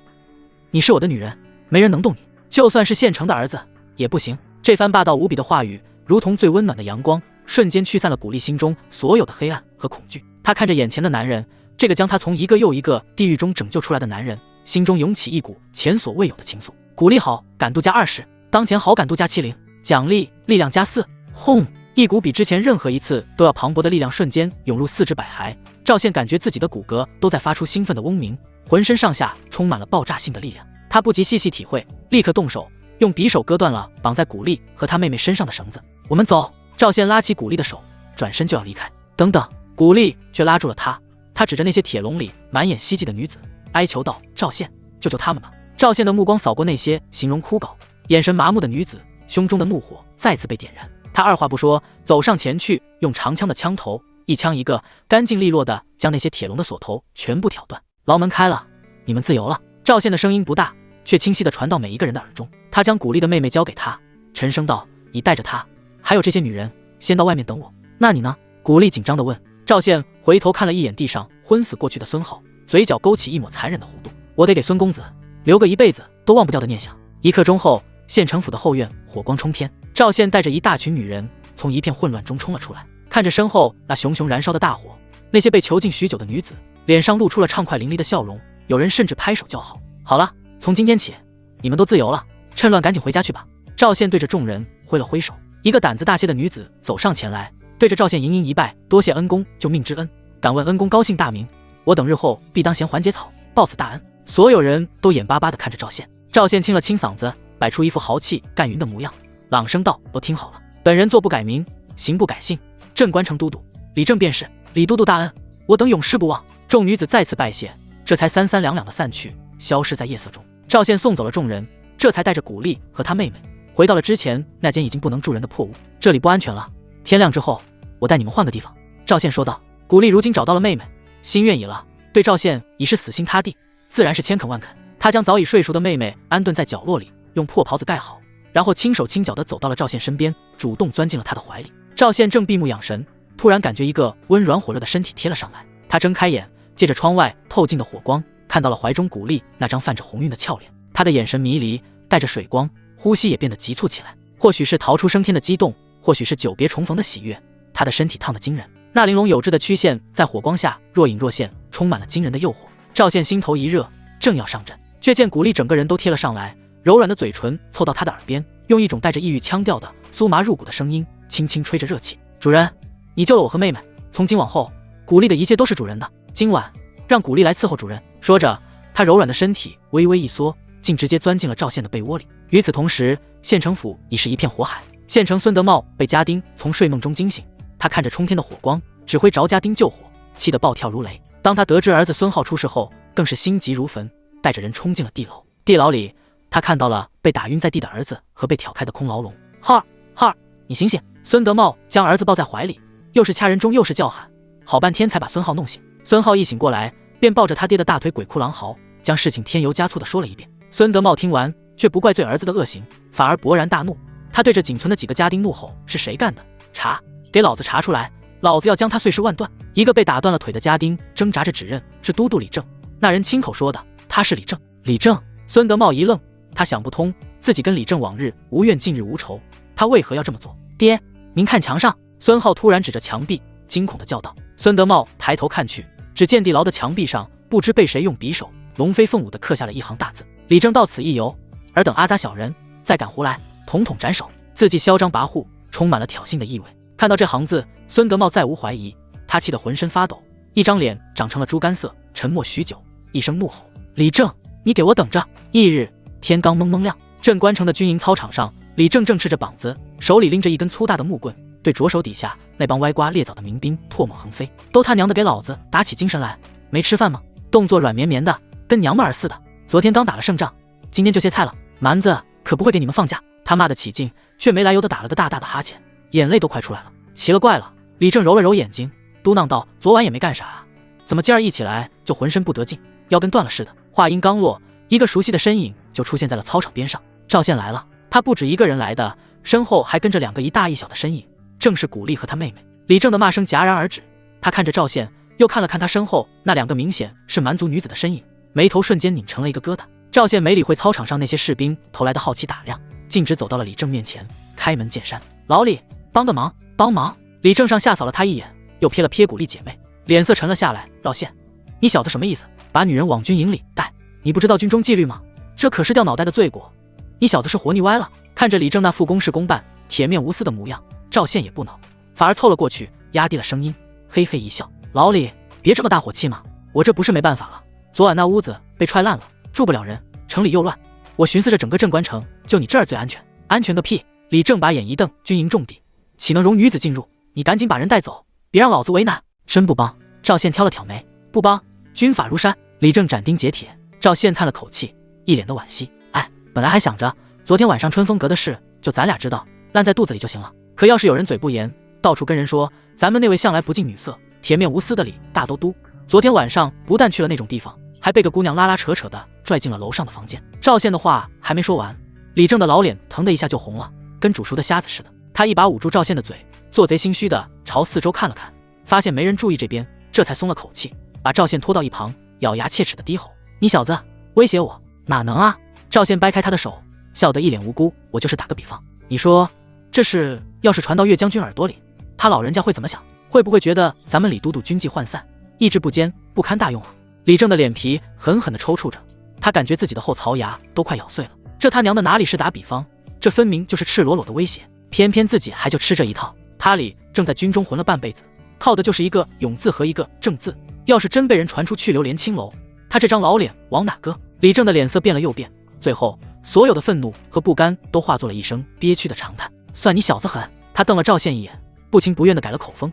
你是我的女人，没人能动你，就算是县城的儿子也不行。”这番霸道无比的话语，如同最温暖的阳光，瞬间驱散了古丽心中所有的黑暗和恐惧。他看着眼前的男人，这个将他从一个又一个地狱中拯救出来的男人，心中涌起一股前所未有的情愫。古丽好感度加20，当前好感度加70，奖励力量加4。轰！一股比之前任何一次都要磅礴的力量瞬间涌入四肢百骸。赵宪感觉自己的骨骼都在发出兴奋的嗡鸣，浑身上下充满了爆炸性的力量。他不及细细体会，立刻动手，用匕首割断了绑在古丽和他妹妹身上的绳子。我们走。赵宪拉起古丽的手，转身就要离开。等等！古丽却拉住了他，他指着那些铁笼里满眼希冀的女子，哀求道：“赵宪，救救他们吧！”赵宪的目光扫过那些形容枯槁、眼神麻木的女子，胸中的怒火再次被点燃。他二话不说，走上前去，用长枪的枪头一枪一个，干净利落地将那些铁笼的锁头全部挑断。牢门开了，你们自由了。赵宪的声音不大，却清晰地传到每一个人的耳中。他将古丽的妹妹交给他，沉声道：“你带着她，还有这些女人，先到外面等我。”那你呢？古丽紧张地问。赵宪回头看了一眼地上昏死过去的孙浩，嘴角勾起一抹残忍的弧度。我得给孙公子留个一辈子都忘不掉的念想。1刻钟后，县城府的后院火光冲天，赵宪带着一大群女人从一片混乱中冲了出来。看着身后那熊熊燃烧的大火，那些被囚禁许久的女子脸上露出了畅快淋漓的笑容，有人甚至拍手叫好。好了，从今天起，你们都自由了，趁乱赶紧回家去吧。赵宪对着众人挥了挥手，一个胆子大些的女子走上前来，对着赵宪盈盈一拜，多谢恩公救命之恩，敢问恩公高姓大名？我等日后必当衔环节草，报此大恩。所有人都眼巴巴地看着赵宪。赵宪清了清嗓子，摆出一副豪气干云的模样，朗声道：“都听好了，本人坐不改名，行不改姓，镇关城都督李正便是。李都督大恩，我等永世不忘。”众女子再次拜谢，这才三三两两地散去，消失在夜色中。赵宪送走了众人，这才带着古丽和他妹妹回到了之前那间已经不能住人的破屋。这里不安全了，天亮之后我带你们换个地方。赵宪说道。古丽如今找到了妹妹，心愿已了，对赵宪已是死心塌地，自然是千恳万恳。他将早已睡熟的妹妹安顿在角落里，用破袍子盖好，然后轻手轻脚地走到了赵宪身边，主动钻进了他的怀里。赵宪正闭目养神，突然感觉一个温软火热的身体贴了上来。他睁开眼，借着窗外透进的火光，看到了怀中古丽那张泛着红晕的俏脸。他的眼神迷离，带着水光，呼吸也变得急促起来。或许是逃出升天的激动，或许是久别重逢的喜悦，他的身体烫得惊人。那玲珑有致的曲线在火光下若隐若现，充满了惊人的诱惑。赵宪心头一热，正要上阵，却见古丽整个人都贴了上来，柔软的嘴唇凑到他的耳边，用一种带着异域腔调的酥麻入骨的声音轻轻吹着热气：“主人，你救了我和妹妹，从今往后，古丽的一切都是主人的。今晚让古丽来伺候主人。”说着，他柔软的身体微微一缩，竟直接钻进了赵宪的被窝里。与此同时，县城府已是一片火海。县城孙德茂被家丁从睡梦中惊醒，他看着冲天的火光，指挥着家丁救火，气得暴跳如雷。当他得知儿子孙浩出事后，更是心急如焚，带着人冲进了地牢。地牢里，他看到了被打晕在地的儿子和被挑开的空牢笼。浩儿，你醒醒！孙德茂将儿子抱在怀里，又是掐人中又是叫喊，好半天才把孙浩弄醒。孙浩一醒过来，便抱着他爹的大腿鬼哭狼嚎，将事情添油加醋地说了一遍。孙德茂听完，却不怪罪儿子的恶行，反而勃然大怒。他对着仅存的几个家丁怒吼：“是谁干的？查！给老子查出来！老子要将他碎尸万段！”一个被打断了腿的家丁挣扎着指认：“是都督李正。”那人亲口说的，他是李正。李正！孙德茂一愣，他想不通，自己跟李正往日无怨近日无仇，他为何要这么做？爹，您看墙上！孙浩突然指着墙壁，惊恐地叫道。孙德茂抬头看去，只见地牢的墙壁上不知被谁用匕首龙飞凤舞地刻下了一行大字：“李正到此一游，尔等阿杂小人，再敢胡来，统统斩首！字迹嚣张跋扈，充满了挑衅的意味。看到这行字，孙德茂再无怀疑，他气得浑身发抖，一张脸长成了猪肝色，沉默许久，一声怒吼：“李正，你给我等着！”翌日天刚蒙蒙亮，镇关城的军营操场上，李正正赤着膀子，手里拎着一根粗大的木棍，对着手底下那帮歪瓜裂枣的民兵唾沫横飞。都他娘的给老子打起精神来！没吃饭吗？动作软绵绵的，跟娘们儿似的。昨天刚打了胜仗，今天就歇菜了。蛮子可不会给你们放假！他骂得起劲，却没来由的打了个大大的哈欠，眼泪都快出来了。奇了怪了，李正揉了揉眼睛，嘟囔道：“昨晚也没干啥啊，怎么今儿一起来就浑身不得劲，要跟断了似的？”话音刚落，一个熟悉的身影就出现在了操场边上。赵宪来了，他不止一个人来的，身后还跟着两个一大一小的身影，正是古丽和他妹妹。李正的骂声戛然而止，他看着赵宪，又看了看他身后那两个明显是蛮族女子的身影，眉头瞬间拧成了一个疙瘩。赵宪没理会操场上那些士兵投来的好奇打量，径直走到了李正面前，开门见山：“老李，帮个忙，帮忙！”李正上下扫了他一眼，又瞥了瞥古丽姐妹，脸色沉了下来：“赵宪，你小子什么意思？把女人往军营里带？你不知道军中纪律吗？这可是掉脑袋的罪过！你小子是活腻歪了！”看着李正那副公事公办、铁面无私的模样，赵宪也不恼，反而凑了过去，压低了声音，嘿嘿一笑：“老李，别这么大火气嘛，我这不是没办法了，昨晚那屋子被踹烂了，住不了人，城里又乱，我寻思着整个镇关城就你这儿最安全。安全个屁！”李正把眼一瞪：“军营重地，岂能容女子进入？你赶紧把人带走，别让老子为难！”真不帮？赵宪挑了挑眉：“不帮，军法如山。”李正斩钉截铁。赵宪叹了口气，一脸的惋惜：“哎，本来还想着昨天晚上春风阁的事就咱俩知道，烂在肚子里就行了。可要是有人嘴不严，到处跟人说咱们那位向来不近女色、铁面无私的李大都督，昨天晚上不但去了那种地方，还被个姑娘拉拉扯扯的拽进了楼上的房间。”赵宪的话还没说完，李正的老脸腾的一下就红了，跟煮熟的虾子似的。他一把捂住赵宪的嘴，做贼心虚的朝四周看了看，发现没人注意这边，这才松了口气，把赵宪拖到一旁，咬牙切齿的低吼：“你小子威胁我？哪能啊！”赵宪掰开他的手，笑得一脸无辜：“我就是打个比方，你说这事要是传到岳将军耳朵里，他老人家会怎么想？会不会觉得咱们李都督军纪涣散，意志不坚，不堪大用啊？”李正的脸皮狠狠地抽搐着，他感觉自己的后槽牙都快咬碎了。这他娘的哪里是打比方，这分明就是赤裸裸的威胁，偏偏自己还就吃这一套。他李正在军中混了半辈子，靠的就是一个勇字和一个正字，要是真被人传出去流连青楼，他这张老脸往哪搁？李正的脸色变了又变，最后所有的愤怒和不甘都化作了一声憋屈的长叹：“算你小子狠！”他瞪了赵宪一眼，不情不愿地改了口风：“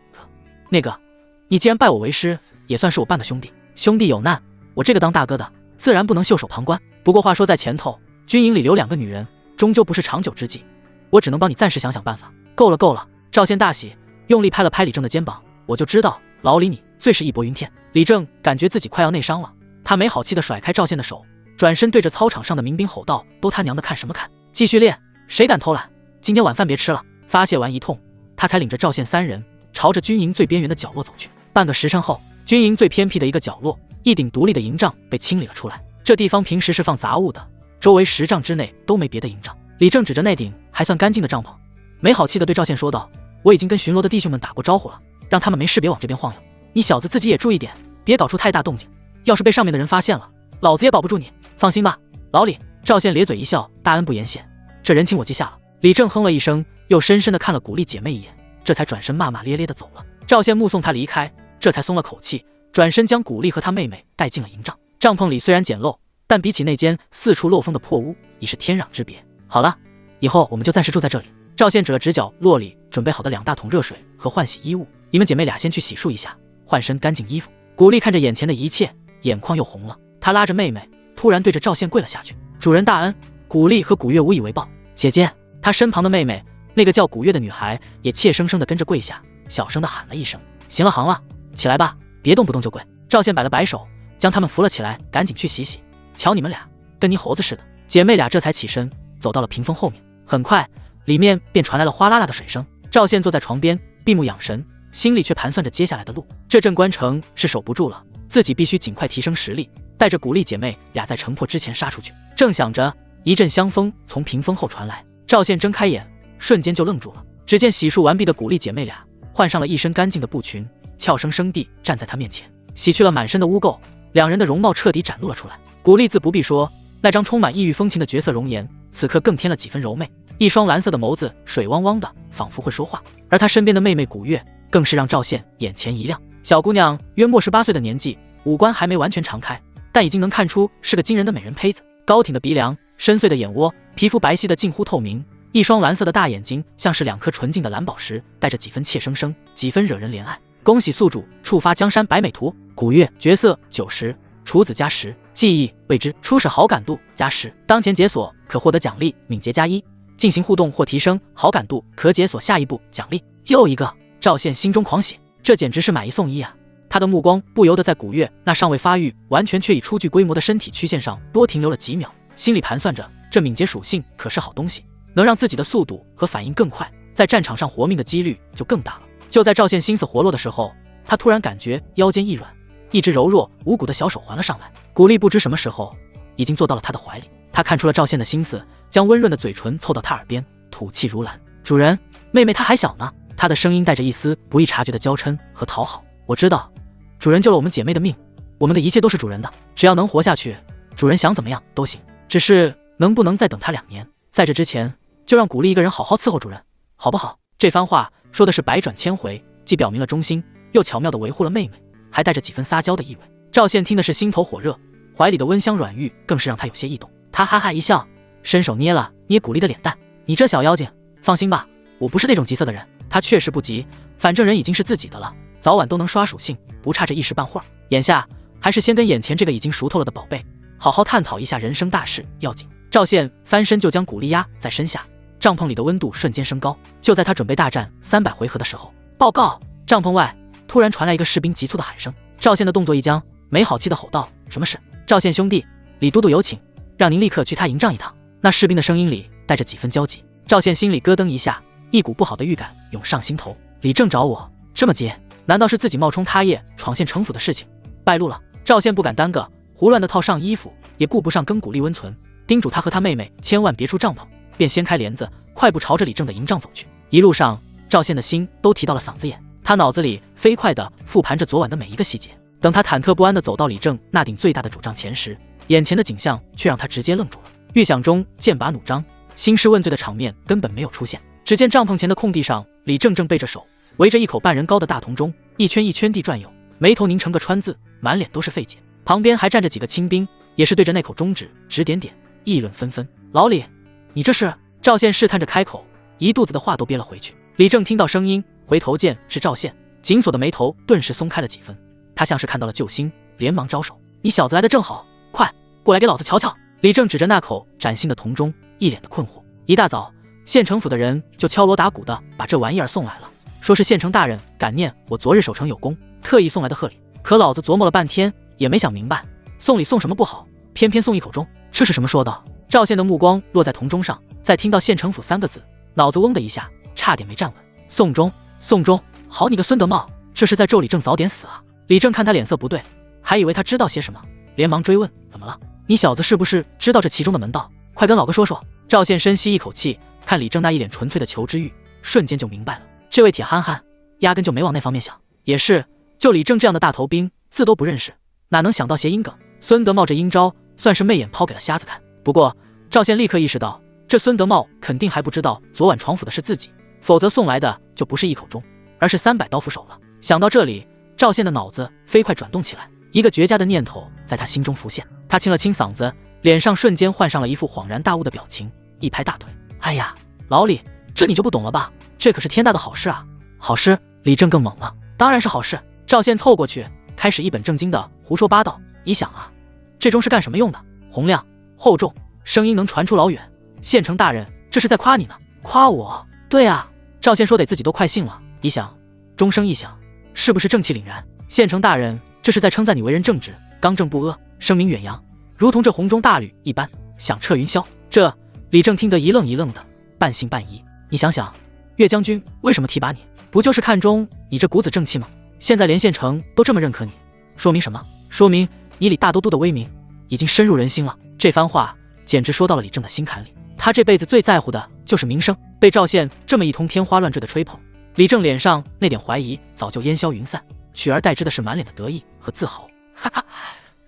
那个，你既然拜我为师，也算是我半个兄弟。兄弟有难，我这个当大哥的自然不能袖手旁观。不过话说在前头，军营里留两个女人，终究不是长久之计，我只能帮你暂时想想办法。”“够了够了！”赵宪大喜，用力拍了拍李正的肩膀：“我就知道老李你最是义薄云天。”李正感觉自己快要内伤了，他没好气地甩开赵宪的手，转身对着操场上的民兵吼道：“都他娘的看什么看？继续练！谁敢偷懒，今天晚饭别吃了！”发泄完一通，他才领着赵宪三人朝着军营最边缘的角落走去。半个时辰后，军营最偏僻的一个角落，一顶独立的营帐被清理了出来。这地方平时是放杂物的，周围10丈之内都没别的营帐。李正指着那顶还算干净的帐篷，没好气地对赵宪说道：“我已经跟巡逻的弟兄们打过招呼了，让他们没事别往这边晃悠。你小子自己也注意点，别搞出太大动静，要是被上面的人发现了，老子也保不住你。放心吧，老李。”赵宪咧嘴一笑：“大恩不言谢，这人情我记下了。”李正哼了一声，又深深地看了古丽姐妹一眼，这才转身骂骂咧咧地走了。赵宪目送他离开，这才松了口气，转身将古丽和他妹妹带进了营帐。帐篷里虽然简陋，但比起那间四处漏风的破屋，已是天壤之别。好了，以后我们就暂时住在这里。赵宪指了指角落里准备好的2大桶热水和换洗衣物：“你们姐妹俩先去洗漱一下，换身干净衣服。”古丽看着眼前的一切，眼眶又红了。她拉着妹妹，突然对着赵宪跪了下去：“主人大恩！”古丽和古月无以为报。姐姐，她身旁的妹妹，那个叫古月的女孩，也怯生生地跟着跪下，小声地喊了一声：“行了行了，起来吧，别动不动就跪。”赵宪摆了摆手，将他们扶了起来：“赶紧去洗洗，瞧你们俩跟泥猴子似的。”姐妹俩这才起身，走到了屏风后面。很快，里面便传来了哗啦啦的水声。赵宪坐在床边，闭目养神，心里却盘算着接下来的路。这镇关城是守不住了，自己必须尽快提升实力，带着古丽姐妹俩在城破之前杀出去。正想着，一阵香风从屏风后传来，赵宪睁开眼，瞬间就愣住了。只见洗漱完毕的古丽姐妹俩换上了一身干净的布裙，俏生生地站在他面前，洗去了满身的污垢，两人的容貌彻底展露了出来。古丽自不必说，那张充满异域风情的绝色容颜，此刻更添了几分柔媚，一双蓝色的眸子水汪汪的，仿佛会说话。而她身边的妹妹古月，更是让赵宪眼前一亮。小姑娘约莫18岁的年纪，五官还没完全长开，但已经能看出是个惊人的美人胚子。高挺的鼻梁，深邃的眼窝，皮肤白皙的近乎透明，一双蓝色的大眼睛像是2颗纯净的蓝宝石，带着几分怯生生，几分惹人怜爱。恭喜宿主触发江山百美图。古月角色90，处子加10，记忆未知，初始好感度加10，当前解锁可获得奖励敏捷加1，进行互动或提升好感度可解锁下一步奖励。又一个，赵宪心中狂喜，这简直是买1送1啊！他的目光不由得在古月那尚未发育、完全却已初具规模的身体曲线上多停留了几秒，心里盘算着，这敏捷属性可是好东西，能让自己的速度和反应更快，在战场上活命的几率就更大了。就在赵宪心思活络的时候，他突然感觉腰间一软，一只柔弱无骨的小手环了上来。古丽不知什么时候已经坐到了他的怀里，他看出了赵宪的心思，将温润的嘴唇凑到他耳边，吐气如兰：“主人，妹妹她还小呢。”他的声音带着一丝不易察觉的娇嗔和讨好。我知道，主人救了我们姐妹的命，我们的一切都是主人的，只要能活下去，主人想怎么样都行。只是能不能再等他2年，在这之前就让古丽一个人好好伺候主人，好不好？这番话说的是百转千回，既表明了忠心，又巧妙地维护了妹妹，还带着几分撒娇的意味。赵宪听的是心头火热，怀里的温香软玉更是让他有些异动。他哈哈一笑，伸手捏了捏古丽的脸蛋：“你这小妖精，放心吧，我不是那种急色的人。”他确实不急，反正人已经是自己的了，早晚都能刷属性，不差这一时半会儿。眼下还是先跟眼前这个已经熟透了的宝贝好好探讨一下人生大事要紧。赵宪翻身就将古丽压在身下，帐篷里的温度瞬间升高。就在他准备大战300回合的时候，报告！帐篷外突然传来一个士兵急促的喊声。赵宪的动作一僵，没好气的吼道：“什么事？”赵宪兄弟，李都督有请，让您立刻去他营帐一趟。那士兵的声音里带着几分焦急。赵宪心里咯噔一下，一股不好的预感涌上心头。李正找我，这么急，难道是自己冒充他夜闯县城府的事情败露了？赵宪不敢耽搁，胡乱的套上衣服，也顾不上跟古丽温存，叮嘱他和他妹妹千万别出帐篷，便掀开帘子，快步朝着李正的营帐走去。一路上，赵宪的心都提到了嗓子眼，他脑子里飞快地复盘着昨晚的每一个细节。等他忐忑不安地走到李正那顶最大的主帐前时，眼前的景象却让他直接愣住了。预想中剑拔弩张、兴师问罪的场面根本没有出现。只见帐篷前的空地上，李正正背着手，围着一口半人高的大铜钟，一圈一圈地转悠，眉头拧成个川字，满脸都是费解。旁边还站着几个亲兵，也是对着那口钟指点点，议论纷纷。老李，你这是？赵宪试探着开口，一肚子的话都憋了回去。李正听到声音，回头见是赵宪，紧锁的眉头顿时松开了几分。他像是看到了救星，连忙招手：“你小子来的正好，快过来给老子瞧瞧。”李正指着那口崭新的铜钟，一脸的困惑。一大早，县城府的人就敲锣打鼓的把这玩意儿送来了，说是县城大人感念我昨日守城有功，特意送来的贺礼。可老子琢磨了半天，也没想明白，送礼送什么不好，偏偏送一口钟，这是什么说道？赵宪的目光落在铜钟上，再听到县城府3个字，脑子嗡的一下，差点没站稳。送钟，送钟，好你个孙德茂，这是在咒李正早点死啊！李正看他脸色不对，还以为他知道些什么，连忙追问：“怎么了？你小子是不是知道这其中的门道？快跟老哥说说。”赵宪深吸一口气，看李正那一脸纯粹的求知欲，瞬间就明白了，这位铁憨憨压根就没往那方面想。也是，就李正这样的大头兵，字都不认识，哪能想到谐音梗？孙德茂这阴招算是媚眼抛给了瞎子看。不过赵宪立刻意识到，这孙德茂肯定还不知道昨晚闯府的是自己，否则送来的就不是一口钟，而是300刀斧手了。想到这里，赵宪的脑子飞快转动起来，一个绝佳的念头在他心中浮现。他清了清嗓子，脸上瞬间换上了一副恍然大悟的表情，一拍大腿：“哎呀，老李，这你就不懂了吧？这可是天大的好事啊！”“好事？”李正更猛了：“当然是好事。”赵宪凑过去，开始一本正经的胡说八道：“你想啊，这钟是干什么用的？洪亮、厚重，声音能传出老远。县城大人这是在夸你呢。”“夸我？”“对啊。”赵宪说得自己都快信了。一想，钟声一响，是不是正气凛然？县城大人这是在称赞你为人正直、刚正不阿，声名远扬，如同这洪钟大吕一般，响彻云霄。这李正听得一愣一愣的，半信半疑。你想想，岳将军为什么提拔你？不就是看中你这股子正气吗？现在连县城都这么认可你，说明什么？说明你李大都督的威名已经深入人心了。这番话简直说到了李正的心坎里。他这辈子最在乎的就是名声，被赵宪这么一通天花乱坠的吹捧，李正脸上那点怀疑早就烟消云散，取而代之的是满脸的得意和自豪。哈哈，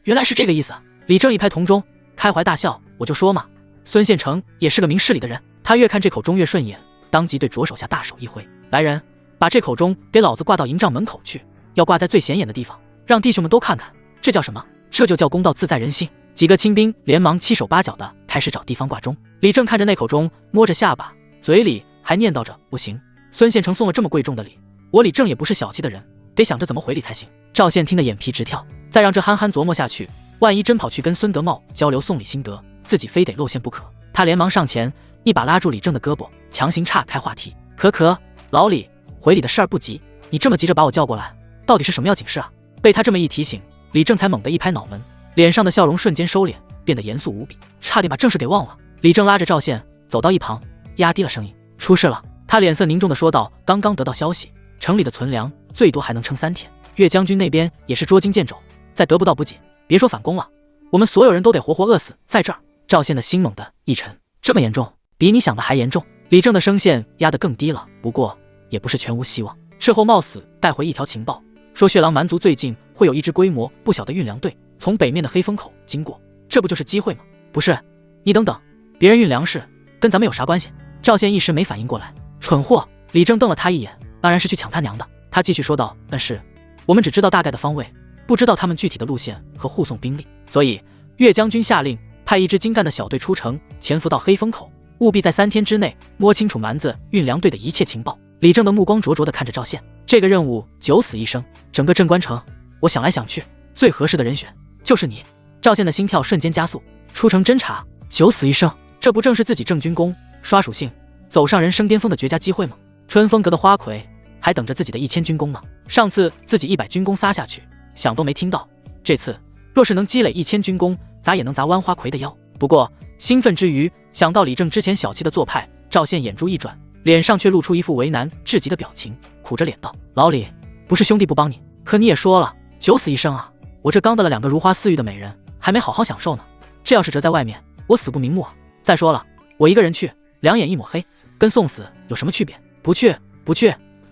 原来是这个意思。李正一拍铜钟：“开怀大笑。我就说嘛，孙宪成也是个明事理的人。他越看这口钟越顺眼，当即对左手下大手一挥：“来人，把这口钟给老子挂到营帐门口去，要挂在最显眼的地方，让弟兄们都看看，这叫什么？这就叫公道自在人心。”几个亲兵连忙七手八脚的开始找地方挂钟。李正看着那口钟，摸着下巴，嘴里还念叨着：“不行，孙宪成送了这么贵重的礼，我李正也不是小气的人，得想着怎么回礼才行。”赵宪听得眼皮直跳，再让这憨憨琢磨下去，万一真跑去跟孙德茂交流送礼心得，自己非得露馅不可。他连忙上前，一把拉住李正的胳膊，强行岔开话题：“可，老李，回礼的事儿不急，你这么急着把我叫过来，到底是什么要紧事啊？”被他这么一提醒，李正才猛地一拍脑门，脸上的笑容瞬间收敛，变得严肃无比，差点把正事给忘了。李正拉着赵宪走到一旁，压低了声音：“出事了！”他脸色凝重地说道：“刚刚得到消息，城里的存粮最多还能撑3天，岳将军那边也是捉襟见肘，再得不到补给，别说反攻了，我们所有人都得活活饿死在这儿。”赵宪的心猛地一沉：“这么严重？比你想的还严重。”李正的声线压得更低了，不过也不是全无希望。斥候冒死带回一条情报，说血狼蛮族最近会有一支规模不小的运粮队从北面的黑风口经过，这不就是机会吗？不是，你等等，别人运粮食跟咱们有啥关系？赵宪一时没反应过来，蠢货！李正瞪了他一眼，当然是去抢他娘的。他继续说道：“但是我们只知道大概的方位，不知道他们具体的路线和护送兵力，所以岳将军下令派一支精干的小队出城，潜伏到黑风口，务必在3天之内摸清楚蛮子运粮队的一切情报。”李正的目光灼灼地看着赵宪，这个任务九死一生，整个镇关城，我想来想去，最合适的人选就是你。赵宪的心跳瞬间加速，出城侦查，九死一生，这不正是自己郑军功刷属性走上人生巅峰的绝佳机会吗？春风阁的花魁还等着自己的1000军功呢。上次自己100军功撒下去，想都没听到，这次若是能积累1000军功，咋也能砸弯花魁的腰。不过兴奋之余，想到李正之前小气的做派，赵宪眼珠一转，脸上却露出一副为难至极的表情，苦着脸道：“老李，不是兄弟不帮你，可你也说了九死一生啊，我这刚得了2个如花似玉的美人，还没好好享受呢，这要是折在外面，我死不瞑目啊！再说了，我一个人去，两眼一抹黑，跟送死有什么区别？不去，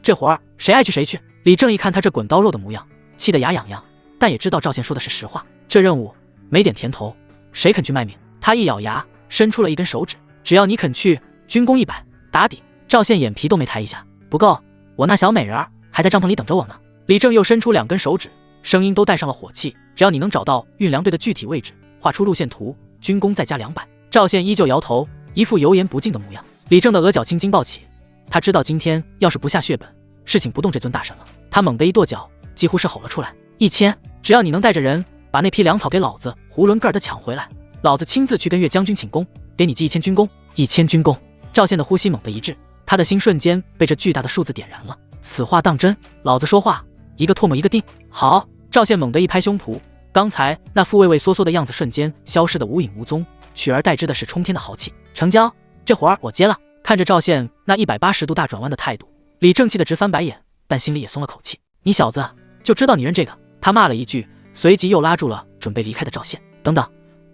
这活儿谁爱去谁去。”李正一看他这滚刀肉的模样，气得牙痒痒，但也知道赵宪说的是实话，这任务没点甜头，谁肯去卖命？他一咬牙，伸出了一根手指：“只要你肯去，军功100，打底。”赵宪眼皮都没抬一下：“不够，我那小美人儿还在帐篷里等着我呢。”李正又伸出2根手指，声音都带上了火气：“只要你能找到运粮队的具体位置，画出路线图，军功再加200。”赵宪依旧摇头，一副油盐不进的模样。李正的额角青筋暴起，他知道今天要是不下血本，事情不动这尊大神了。他猛地一跺脚，几乎是吼了出来：“1000！只要你能带着人把那批粮草给老子囫囵个儿的抢回来，老子亲自去跟岳将军请功，给你记1000军功！1000军功！”赵宪的呼吸猛地一滞，他的心瞬间被这巨大的数字点燃了。此话当真？老子说话一个唾沫一个钉。好！赵宪猛地一拍胸脯，刚才那副畏畏缩缩的样子瞬间消失得无影无踪，取而代之的是冲天的豪气。成交，这活儿我接了。看着赵宪那180度大转弯的态度，李正气得直翻白眼，但心里也松了口气。你小子就知道你认这个？他骂了一句，随即又拉住了准备离开的赵宪。等等，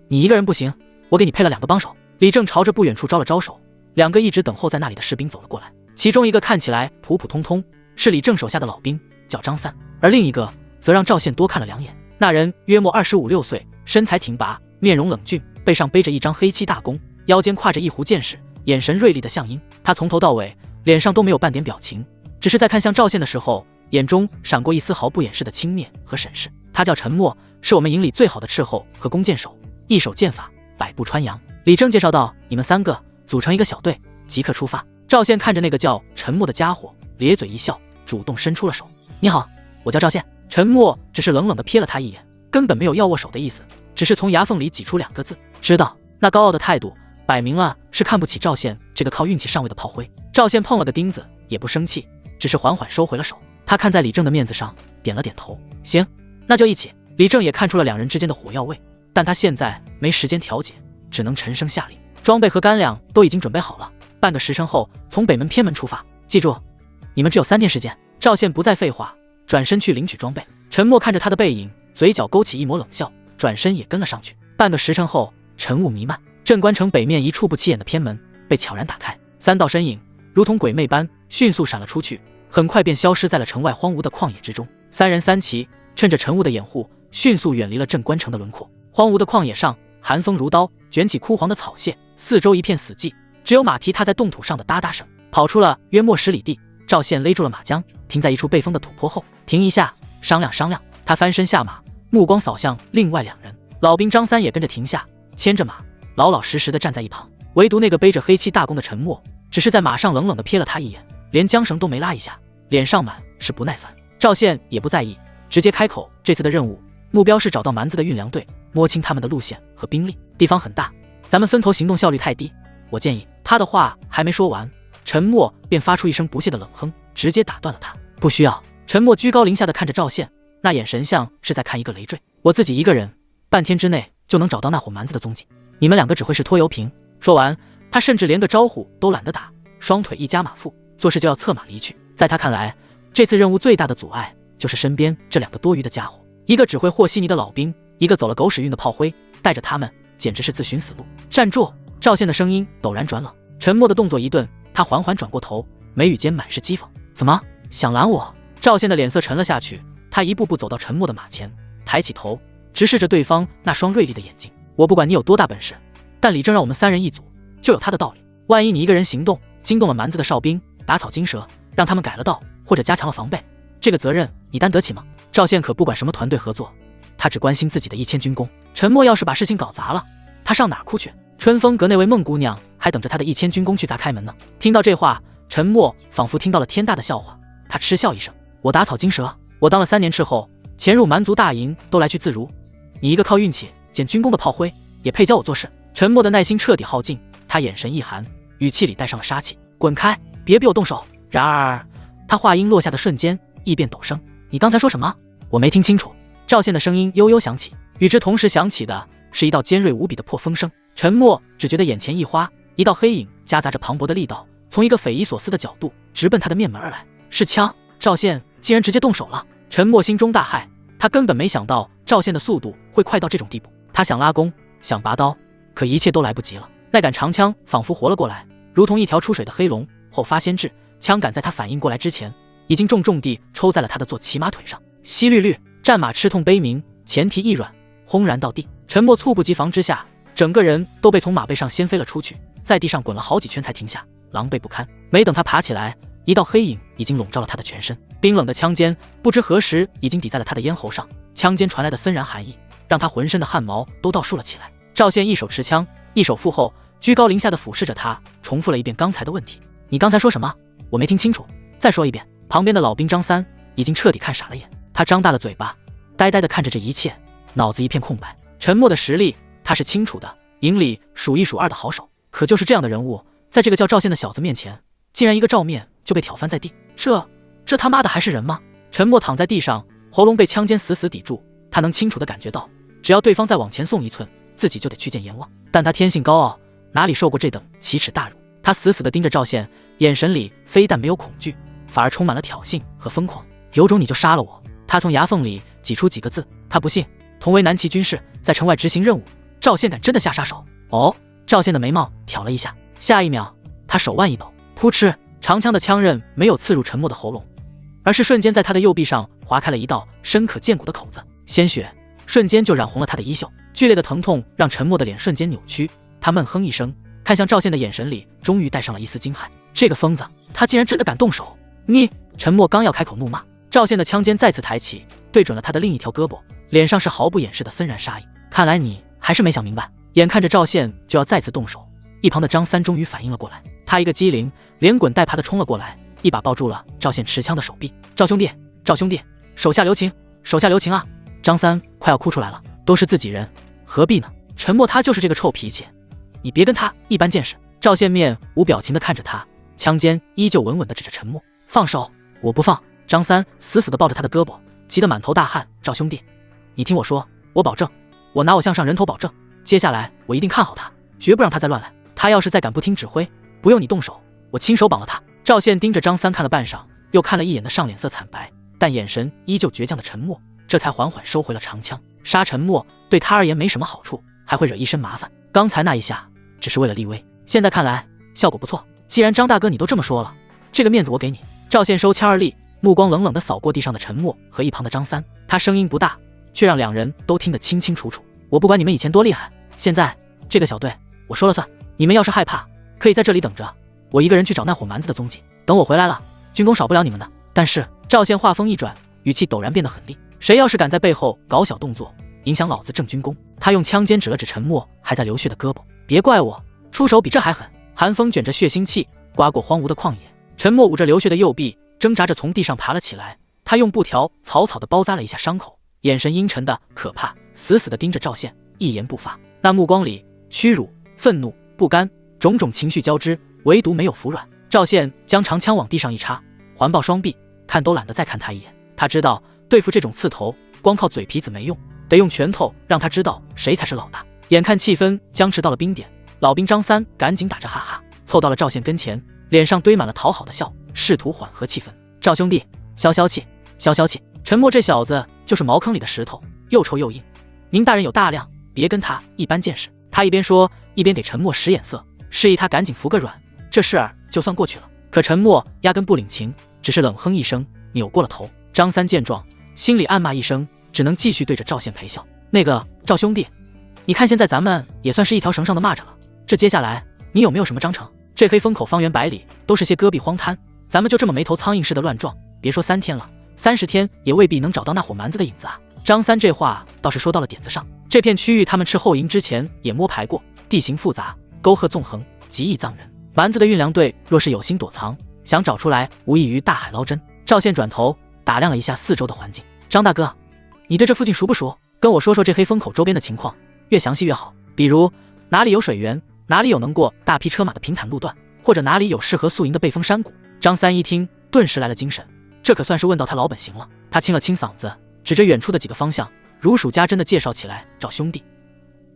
你一个人不行，我给你配了2个帮手。李正朝着不远处招了招手，2个一直等候在那里的士兵走了过来，其中一个看起来普普通通，是李正手下的老兵，叫张三，而另一个则让赵宪多看了2眼。那人约莫25、26岁，身材挺拔，面容冷峻，背上背着一张黑漆大弓，腰间挎着一壶剑矢，眼神锐利的像鹰。他从头到尾脸上都没有半点表情，只是在看向赵宪的时候，眼中闪过一丝毫不掩饰的轻蔑和审视。他叫陈默，是我们营里最好的斥候和弓箭手，一手剑法百步穿杨。李正介绍道：“你们3个组成一个小队，即刻出发。”赵宪看着那个叫陈默的家伙，咧嘴一笑，主动伸出了手：“你好，我叫赵宪。”陈默只是冷冷地瞥了他一眼，根本没有要握手的意思，只是从牙缝里挤出2个字：“知道。”那高傲的态度摆明了是看不起赵宪这个靠运气上位的炮灰。赵宪碰了个钉子，也不生气，只是缓缓收回了手。他看在李正的面子上，点了点头：“行，那就一起。”李正也看出了2人之间的火药味，但他现在没时间调解，只能沉声下令：“装备和干粮都已经准备好了，半个时辰后从北门偏门出发。记住，你们只有3天时间。”赵宪不再废话，转身去领取装备。陈默看着他的背影，嘴角勾起一抹冷笑，转身也跟了上去。半个时辰后，晨雾弥漫，镇关城北面一处不起眼的偏门被悄然打开，3道身影如同鬼魅般迅速闪了出去，很快便消失在了城外荒芜的旷野之中。3人3骑趁着晨雾的掩护，迅速远离了镇关城的轮廓。荒芜的旷野上，寒风如刀，卷起枯黄的草屑，四周一片死寂，只有马蹄踏在冻土上的哒哒声。跑出了约莫10里地，赵宪勒住了马缰，停在一处被封的土坡后。停一下，商量商量。他翻身下马，目光扫向另外2人。老兵张三也跟着停下，牵着马，老老实实的站在一旁。唯独那个背着黑漆大弓的陈默，只是在马上冷冷的瞥了他一眼，连缰绳都没拉一下，脸上满是不耐烦。赵宪也不在意，直接开口：这次的任务目标是找到蛮子的运粮队，摸清他们的路线和兵力，地方很大，咱们分头行动效率太低。我建议。他的话还没说完，陈默便发出一声不屑的冷哼，直接打断了他。不需要。陈默居高临下的看着赵宪，那眼神像是在看一个累赘。我自己一个人，半天之内就能找到那伙蛮子的踪迹，你们2个只会是拖油瓶。说完，他甚至连个招呼都懒得打，双腿一夹马腹，做事就要策马离去。在他看来，这次任务最大的阻碍就是身边这2个多余的家伙，一个只会和稀泥的老兵，一个走了狗屎运的炮灰，带着他们简直是自寻死路。站住！赵宪的声音陡然转冷。陈默的动作一顿，他缓缓转过头，眉宇间满是讥讽。怎么想拦我？赵宪的脸色沉了下去，他一步步走到陈默的马前，抬起头，直视着对方那双锐利的眼睛。我不管你有多大本事，但李正让我们3人一组，就有他的道理。万一你一个人行动，惊动了蛮子的哨兵，打草惊蛇，让他们改了道，或者加强了防备，这个责任你担得起吗？赵宪可不管什么团队合作，他只关心自己的1000军功。陈默要是把事情搞砸了，他上哪哭去？春风阁那位孟姑娘还等着他的1000军功去砸开门呢。听到这话，陈默仿佛听到了天大的笑话，他嗤笑一声：我打草惊蛇？我当了3年斥候，潜入蛮族大营都来去自如，你一个靠运气捡军功的炮灰，也配教我做事？陈默的耐心彻底耗尽，他眼神一寒，语气里带上了杀气：滚开，别逼我动手。然而他话音落下的瞬间，异变陡生：你刚才说什么？我没听清楚。赵宪的声音悠悠响起，与之同时响起的是一道尖锐无比的破风声。陈默只觉得眼前一花，一道黑影夹杂着磅礴的力道，从一个匪夷所思的角度直奔他的面门而来。是枪！赵宪竟然直接动手了！陈默心中大骇，他根本没想到赵宪的速度会快到这种地步。他想拉弓，想拔刀，可一切都来不及了。那杆长枪仿佛活了过来，如同一条出水的黑龙，后发先至，枪杆在他反应过来之前，已经重重地抽在了他的左骑马腿上。淅沥沥，战马吃痛悲鸣，前蹄一软，轰然到地。陈默猝不及防之下，整个人都被从马背上掀飞了出去，在地上滚了好几圈才停下，狼狈不堪。没等他爬起来，一道黑影已经笼罩了他的全身，冰冷的枪尖不知何时已经抵在了他的咽喉上，枪尖传来的森然寒意让他浑身的汗毛都倒竖了起来。赵宪一手持枪，一手负后，居高临下的俯视着他，重复了一遍刚才的问题：你刚才说什么？我没听清楚，再说一遍。旁边的老兵张三已经彻底看傻了眼，他张大了嘴巴，呆呆地看着这一切，脑子一片空白。陈默的实力他是清楚的，营里数1数2的好手，可就是这样的人物，在这个叫赵宪的小子面前，竟然一个照面就被挑翻在地。这他妈的还是人吗？陈默躺在地上，喉咙被枪尖死死抵住，他能清楚地感觉到，只要对方再往前送1寸，自己就得去见阎王。但他天性高傲，哪里受过这等奇耻大辱？他死死地盯着赵宪，眼神里非但没有恐惧，反而充满了挑衅和疯狂。有种你就杀了我！他从牙缝里挤出几个字。他不信，同为南齐军士，在城外执行任务，赵宪敢真的下杀手？哦！赵宪的眉毛挑了一下，下一秒，他手腕一抖，扑哧，长枪的枪刃没有刺入陈默的喉咙，而是瞬间在他的右臂上划开了一道深可见骨的口子，鲜血瞬间就染红了他的衣袖。剧烈的疼痛让陈默的脸瞬间扭曲，他闷哼一声，看向赵宪的眼神里终于带上了一丝惊骇。这个疯子，他竟然真的敢动手！你！陈默刚要开口怒骂，赵宪的枪尖再次抬起，对准了他的另一条胳膊，脸上是毫不掩饰的森然杀意。看来你还是没想明白。眼看着赵宪就要再次动手，一旁的张三终于反应了过来，他一个机灵，连滚带爬的冲了过来，一把抱住了赵宪持枪的手臂。赵兄弟，赵兄弟，手下留情，手下留情啊！张三快要哭出来了，都是自己人，何必呢？陈默他就是这个臭脾气，你别跟他一般见识。赵宪面无表情的看着他，枪尖依旧稳稳的指着陈默。放手！我不放！张三死死的抱着他的胳膊，急得满头大汗。赵兄弟，你听我说，我保证，我拿我项上人头保证，接下来我一定看好他，绝不让他再乱来。他要是再敢不听指挥，不用你动手，我亲手绑了他。赵宪盯着张三看了半晌，又看了一眼的上脸色惨白，但眼神依旧倔强的陈默，这才缓缓收回了长枪。杀陈默对他而言没什么好处，还会惹一身麻烦。刚才那一下只是为了立威，现在看来效果不错。既然张大哥你都这么说了，这个面子我给你。赵宪收枪而立，目光冷冷地扫过地上的陈默和一旁的张三，他声音不大，却让两人都听得清清楚楚。我不管你们以前多厉害，现在这个小队我说了算，你们要是害怕，可以在这里等着，我一个人去找那伙蛮子的踪迹。等我回来了，军功少不了你们的。但是赵宪话锋一转，语气陡然变得很厉，谁要是敢在背后搞小动作，影响老子正军功。他用枪尖指了指沉默还在流血的胳膊，别怪我出手比这还狠。寒风卷着血腥气刮过荒芜的旷野，沉默捂着流血的右臂，挣扎着从地上爬了起来。他用布条草草地包扎了一下伤口，眼神阴沉的可怕，死死地盯着赵宪，一言不发。那目光里屈辱、愤怒、不甘，种种情绪交织，唯独没有服软。赵宪将长枪往地上一插，环抱双臂，看都懒得再看他一眼。他知道对付这种刺头，光靠嘴皮子没用，得用拳头让他知道谁才是老大。眼看气氛僵持到了冰点，老兵张三赶紧打着哈哈凑到了赵宪跟前，脸上堆满了讨好的笑，试图缓和气氛。赵兄弟，消消气，消消气。沉默这小子就是茅坑里的石头，又臭又硬。您大人有大量，别跟他一般见识。他一边说，一边给沉默使眼色，示意他赶紧服个软，这事儿就算过去了。可沉默压根不领情，只是冷哼一声，扭过了头。张三见状，心里暗骂一声，只能继续对着赵宪陪笑。那个赵兄弟，你看现在咱们也算是一条绳上的蚂蚱了，这接下来你有没有什么章程？这黑风口方圆百里都是些戈壁荒滩，咱们就这么没头苍蝇似的乱撞，别说3天了，30天也未必能找到那伙蛮子的影子啊。张三这话倒是说到了点子上，这片区域他们吃后营之前也摸排过，地形复杂，沟壑纵横，极易葬人。蛮子的运粮队若是有心躲藏，想找出来无异于大海捞针。赵宪转头打量了一下四周的环境，张大哥，你对这附近熟不熟？跟我说说这黑风口周边的情况，越详细越好。比如哪里有水源，哪里有能过大批车马的平坦路段，或者哪里有适合宿营的背风山谷。张三一听，顿时来了精神，这可算是问到他老本行了。他清了清嗓子，指着远处的几个方向，如数家珍地介绍起来。赵兄弟，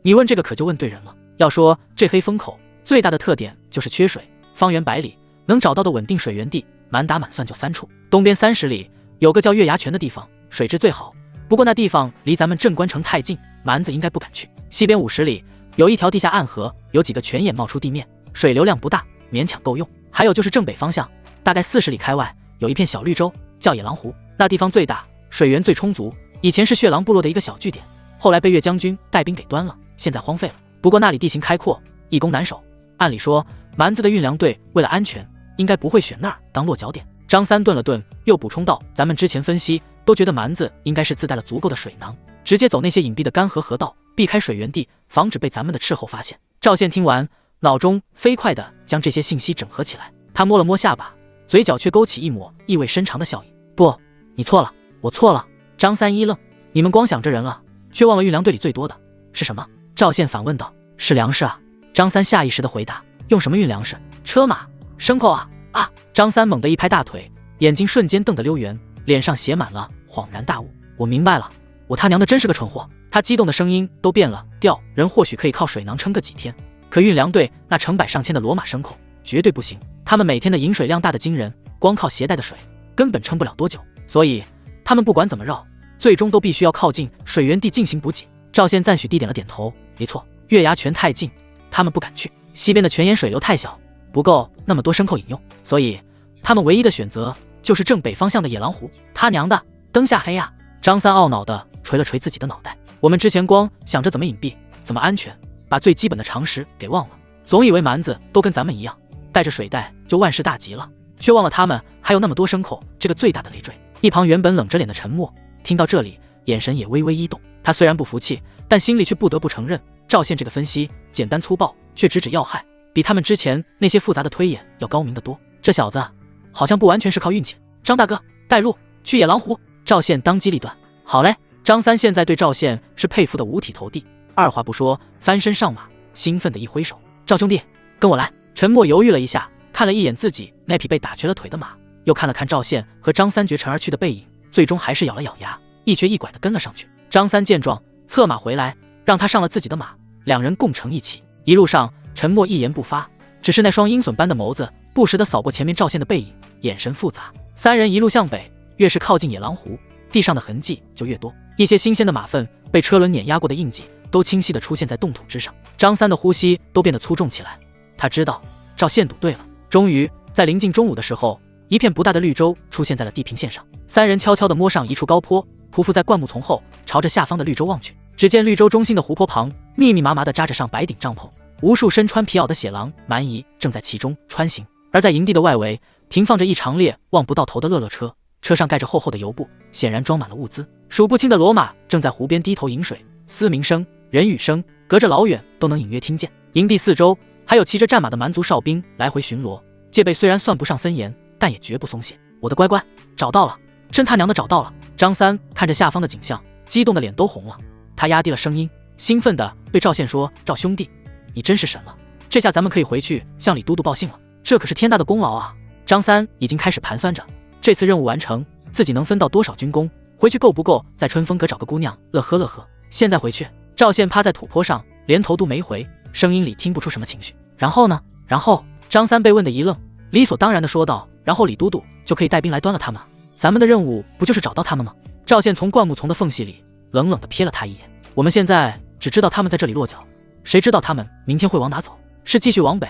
你问这个可就问对人了。要说这黑风口最大的特点就是缺水，方圆百里能找到的稳定水源地，满打满算就3处。东边30里有个叫月牙泉的地方，水质最好，不过那地方离咱们镇关城太近，蛮子应该不敢去。西边50里有一条地下暗河，有几个泉眼冒出地面，水流量不大，勉强够用。还有就是正北方向，大概40里开外有一片小绿洲，叫野狼湖，那地方最大，水源最充足，以前是血狼部落的一个小据点，后来被岳将军带兵给端了，现在荒废了。不过那里地形开阔，易攻难守，按理说蛮子的运粮队为了安全，应该不会选那儿当落脚点。张三顿了顿，又补充道，咱们之前分析都觉得蛮子应该是自带了足够的水囊，直接走那些隐蔽的干河河道，避开水源地，防止被咱们的斥候发现。赵宪听完，脑中飞快地将这些信息整合起来，他摸了摸下巴，嘴角却勾起一抹意味深长的笑意。不，你错了，我错了。张三一愣，你们光想着人了，却忘了运粮队里最多的是什么？赵宪反问道。是粮食啊。张三下意识地回答。用什么运粮食？车马、牲口啊！啊！张三猛地一拍大腿，眼睛瞬间瞪得溜圆，脸上写满了恍然大悟。我明白了，我他娘的真是个蠢货。他激动的声音都变了调，人或许可以靠水囊撑个几天，可运粮队那成百上千的骡马牲口绝对不行，他们每天的饮水量大得惊人，光靠携带的水根本撑不了多久，所以他们不管怎么绕，最终都必须要靠近水源地进行补给。赵宪赞许地点了点头，没错，月牙泉太近，他们不敢去，西边的泉眼水流太小，不够那么多牲口饮用，所以他们唯一的选择就是正北方向的野狼湖。他娘的，灯下黑呀！张三懊恼地捶了捶自己的脑袋，我们之前光想着怎么隐蔽，怎么安全，把最基本的常识给忘了，总以为蛮子都跟咱们一样，带着水袋就万事大吉了，却忘了他们还有那么多牲口，这个最大的累赘。一旁原本冷着脸的沉默听到这里，眼神也微微一动，他虽然不服气，但心里却不得不承认，赵宪这个分析简单粗暴，却直指要害，比他们之前那些复杂的推演要高明得多。这小子好像不完全是靠运气。张大哥，带路去野狼湖。赵宪当机立断。好嘞。张三现在对赵宪是佩服的五体投地，二话不说翻身上马，兴奋的一挥手，赵兄弟跟我来。沉默犹豫了一下，看了一眼自己那匹被打瘸了腿的马，又看了看赵宪和张三绝尘而去的背影，最终还是咬了咬牙，一瘸一拐地跟了上去。张三见状策马回来，让他上了自己的马，两人共乘一骑。一路上沉默一言不发，只是那双鹰隼般的眸子不时地扫过前面赵宪的背影，眼神复杂。三人一路向北，越是靠近野狼湖，地上的痕迹就越多，一些新鲜的马粪被车轮碾压过的印记都清晰地出现在冻土之上。张三的呼吸都变得粗重起来，他知道赵宪赌对了。终于在临近中午的时候，一片不大的绿洲出现在了地平线上，三人悄悄地摸上一处高坡，匍匐在灌木丛后，朝着下方的绿洲望去。只见绿洲中心的湖泊旁密密麻麻地扎着上白顶帐篷，无数身穿皮袄的血狼蛮夷正在其中穿行。而在营地的外围，停放着一长列望不到头的乐乐车，车上盖着厚厚的油布，显然装满了物资。数不清的骡马正在湖边低头饮水，嘶鸣声、人语声，隔着老远都能隐约听见。营地四周还有骑着战马的蛮族哨兵来回巡逻，戒备虽然算不上森严，但也绝不松懈。我的乖乖，找到了！真他娘的找到了！张三看着下方的景象，激动的脸都红了。他压低了声音，兴奋地对赵宪说：“赵兄弟，你真是神了！这下咱们可以回去向李都督报信了，这可是天大的功劳啊！”张三已经开始盘算着，这次任务完成，自己能分到多少军功，回去够不够在春风阁找个姑娘乐呵乐呵。现在回去，赵宪趴在土坡上，连头都没回，声音里听不出什么情绪。然后呢？然后张三被问得一愣，理所当然地说道：“然后李都督就可以带兵来端了他们。咱们的任务不就是找到他们吗？”赵宪从灌木丛的缝隙里冷冷地瞥了他一眼：“我们现在只知道他们在这里落脚，谁知道他们明天会往哪走？是继续往北，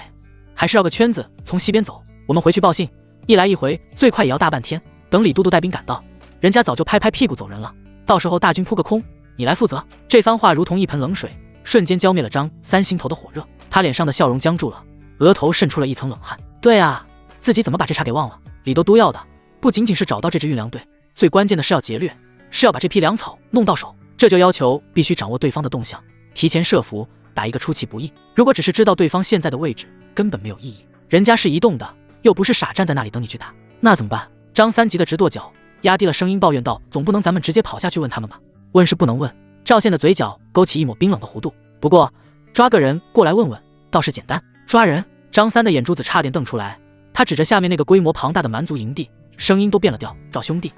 还是绕个圈子从西边走？我们回去报信，一来一回最快也要大半天。等李都督带兵赶到，人家早就拍拍屁股走人了。到时候大军扑个空，你来负责。”这番话如同一盆冷水，瞬间浇灭了张三心头的火热。他脸上的笑容僵住了，额头渗出了一层冷汗。对啊，自己怎么把这茬给忘了？李都督要的不仅仅是找到这支运粮队，最关键的是要劫掠，是要把这批粮草弄到手。这就要求必须掌握对方的动向，提前设伏，打一个出其不意。如果只是知道对方现在的位置，根本没有意义。人家是移动的，又不是傻站在那里等你去打，那怎么办？张三急得直跺脚，压低了声音抱怨道：“总不能咱们直接跑下去问他们吧？问是不能问。”赵宪的嘴角勾起一抹冰冷的弧度。不过抓个人过来问问倒是简单。抓人？张三的眼珠子差点瞪出来，他指着下面那个规模庞大的蛮族营地，声音都变了调：“赵兄弟，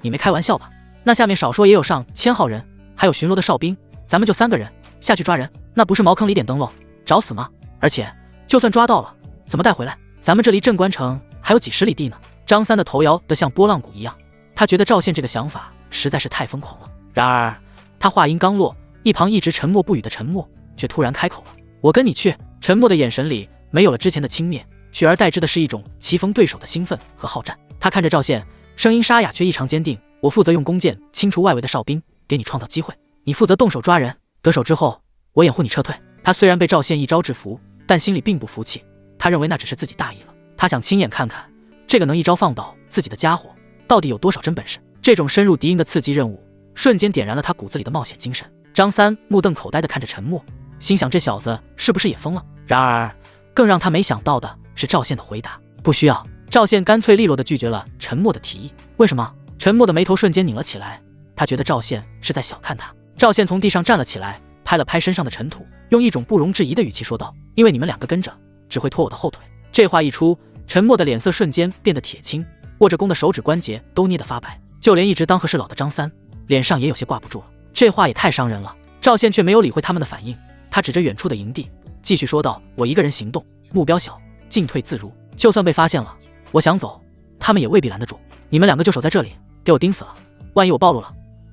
你没开玩笑吧？那下面少说也有上千号人，还有巡逻的哨兵，咱们就3个人下去抓人，那不是茅坑里点灯笼，找死吗？而且就算抓到了，怎么带回来？咱们这离镇关城还有几十里地呢。”张三的头摇得像拨浪鼓一样，他觉得赵宪这个想法实在是太疯狂了。然而他话音刚落，一旁一直沉默不语的陈默却突然开口了：“我跟你去。”陈默的眼神里没有了之前的轻蔑，取而代之的是一种棋逢对手的兴奋和好战。他看着赵宪，声音沙哑却异常坚定：“我负责用弓箭清除外围的哨兵，给你创造机会；你负责动手抓人，得手之后我掩护你撤退。”他虽然被赵宪一招制服，但心里并不服气，他认为那只是自己大意了。他想亲眼看看这个能一招放倒自己的家伙到底有多少真本事。这种深入敌营的刺激任务瞬间点燃了他骨子里的冒险精神。张三目瞪口呆地看着陈默，心想这小子是不是也疯了？然而更让他没想到的是赵宪的回答：“不需要。”赵宪干脆利落地拒绝了陈默的提议。为什么？陈默的眉头瞬间拧了起来，他觉得赵宪是在小看他。赵宪从地上站了起来，拍了拍身上的尘土，用一种不容置疑的语气说道：“因为你们2个跟着，只会拖我的后腿。”这话一出，陈默的脸色瞬间变得铁青，握着弓的手指关节都捏得发白，就连一直当和事佬的张三脸上也有些挂不住了。这话也太伤人了。赵宪却没有理会他们的反应，他指着远处的营地继续说道：“我一个人行动，目标小，进退自如。就算被发现了，我想走，他们也未必拦得住。你们2个就守在这里，给我盯死了。万一我暴露了，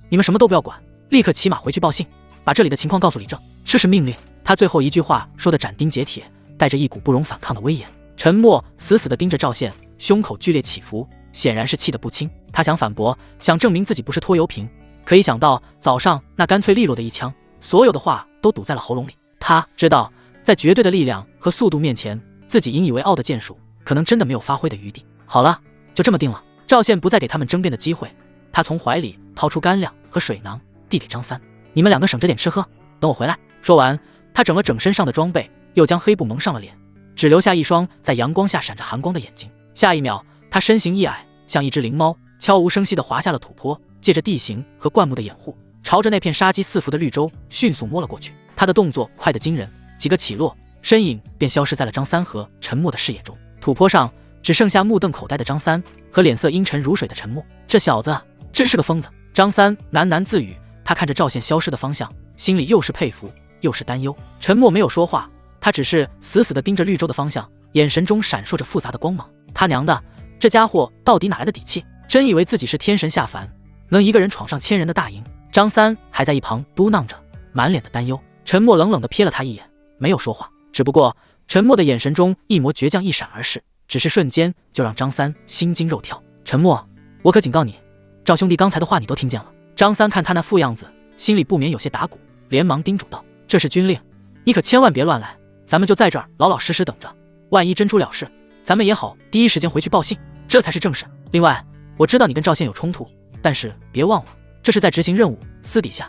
你们什么都不要管，立刻骑马回去报信，把这里的情况告诉李正，这是命令。”他最后一句话说得斩钉截铁，带着一股不容反抗的威严。陈默死死地盯着赵宪，胸口剧烈起伏，显然是气得不轻。他想反驳，想证明自己不是拖油瓶，可一想到早上那干脆利落的一枪，所有的话都堵在了喉咙里。他知道，在绝对的力量和速度面前，自己引以为傲的剑术可能真的没有发挥的余地。好了，就这么定了。赵宪不再给他们争辩的机会，他从怀里掏出干粮和水囊，递给张三：“你们2个省着点吃喝，等我回来。”说完，他整了整身上的装备，又将黑布蒙上了脸，只留下一双在阳光下闪着寒光的眼睛。下一秒，他身形一矮，像一只灵猫，悄无声息地滑下了土坡，借着地形和灌木的掩护，朝着那片杀机四伏的绿洲迅速摸了过去。他的动作快得惊人，几个起落，身影便消失在了张三和陈默的视野中。土坡上只剩下目瞪口呆的张三和脸色阴沉如水的陈默。这小子真是个疯子。张三喃喃自语，他看着赵宪消失的方向，心里又是佩服又是担忧。陈默没有说话，他只是死死地盯着绿洲的方向，眼神中闪烁着复杂的光芒。他娘的，这家伙到底哪来的底气？真以为自己是天神下凡，能一个人闯上1000人的大营？张三还在一旁嘟囔着，满脸的担忧。陈默冷冷地瞥了他一眼，没有说话。只不过陈默的眼神中一抹倔强一闪而逝，只是瞬间就让张三心惊肉跳。陈默，我可警告你，赵兄弟刚才的话你都听见了。张三看他那副样子，心里不免有些打鼓，连忙叮嘱道。这是军令，你可千万别乱来，咱们就在这儿老老实实等着，万一真出了事，咱们也好第一时间回去报信，这才是正事。另外，我知道你跟赵县有冲突，但是别忘了，这是在执行任务，私底下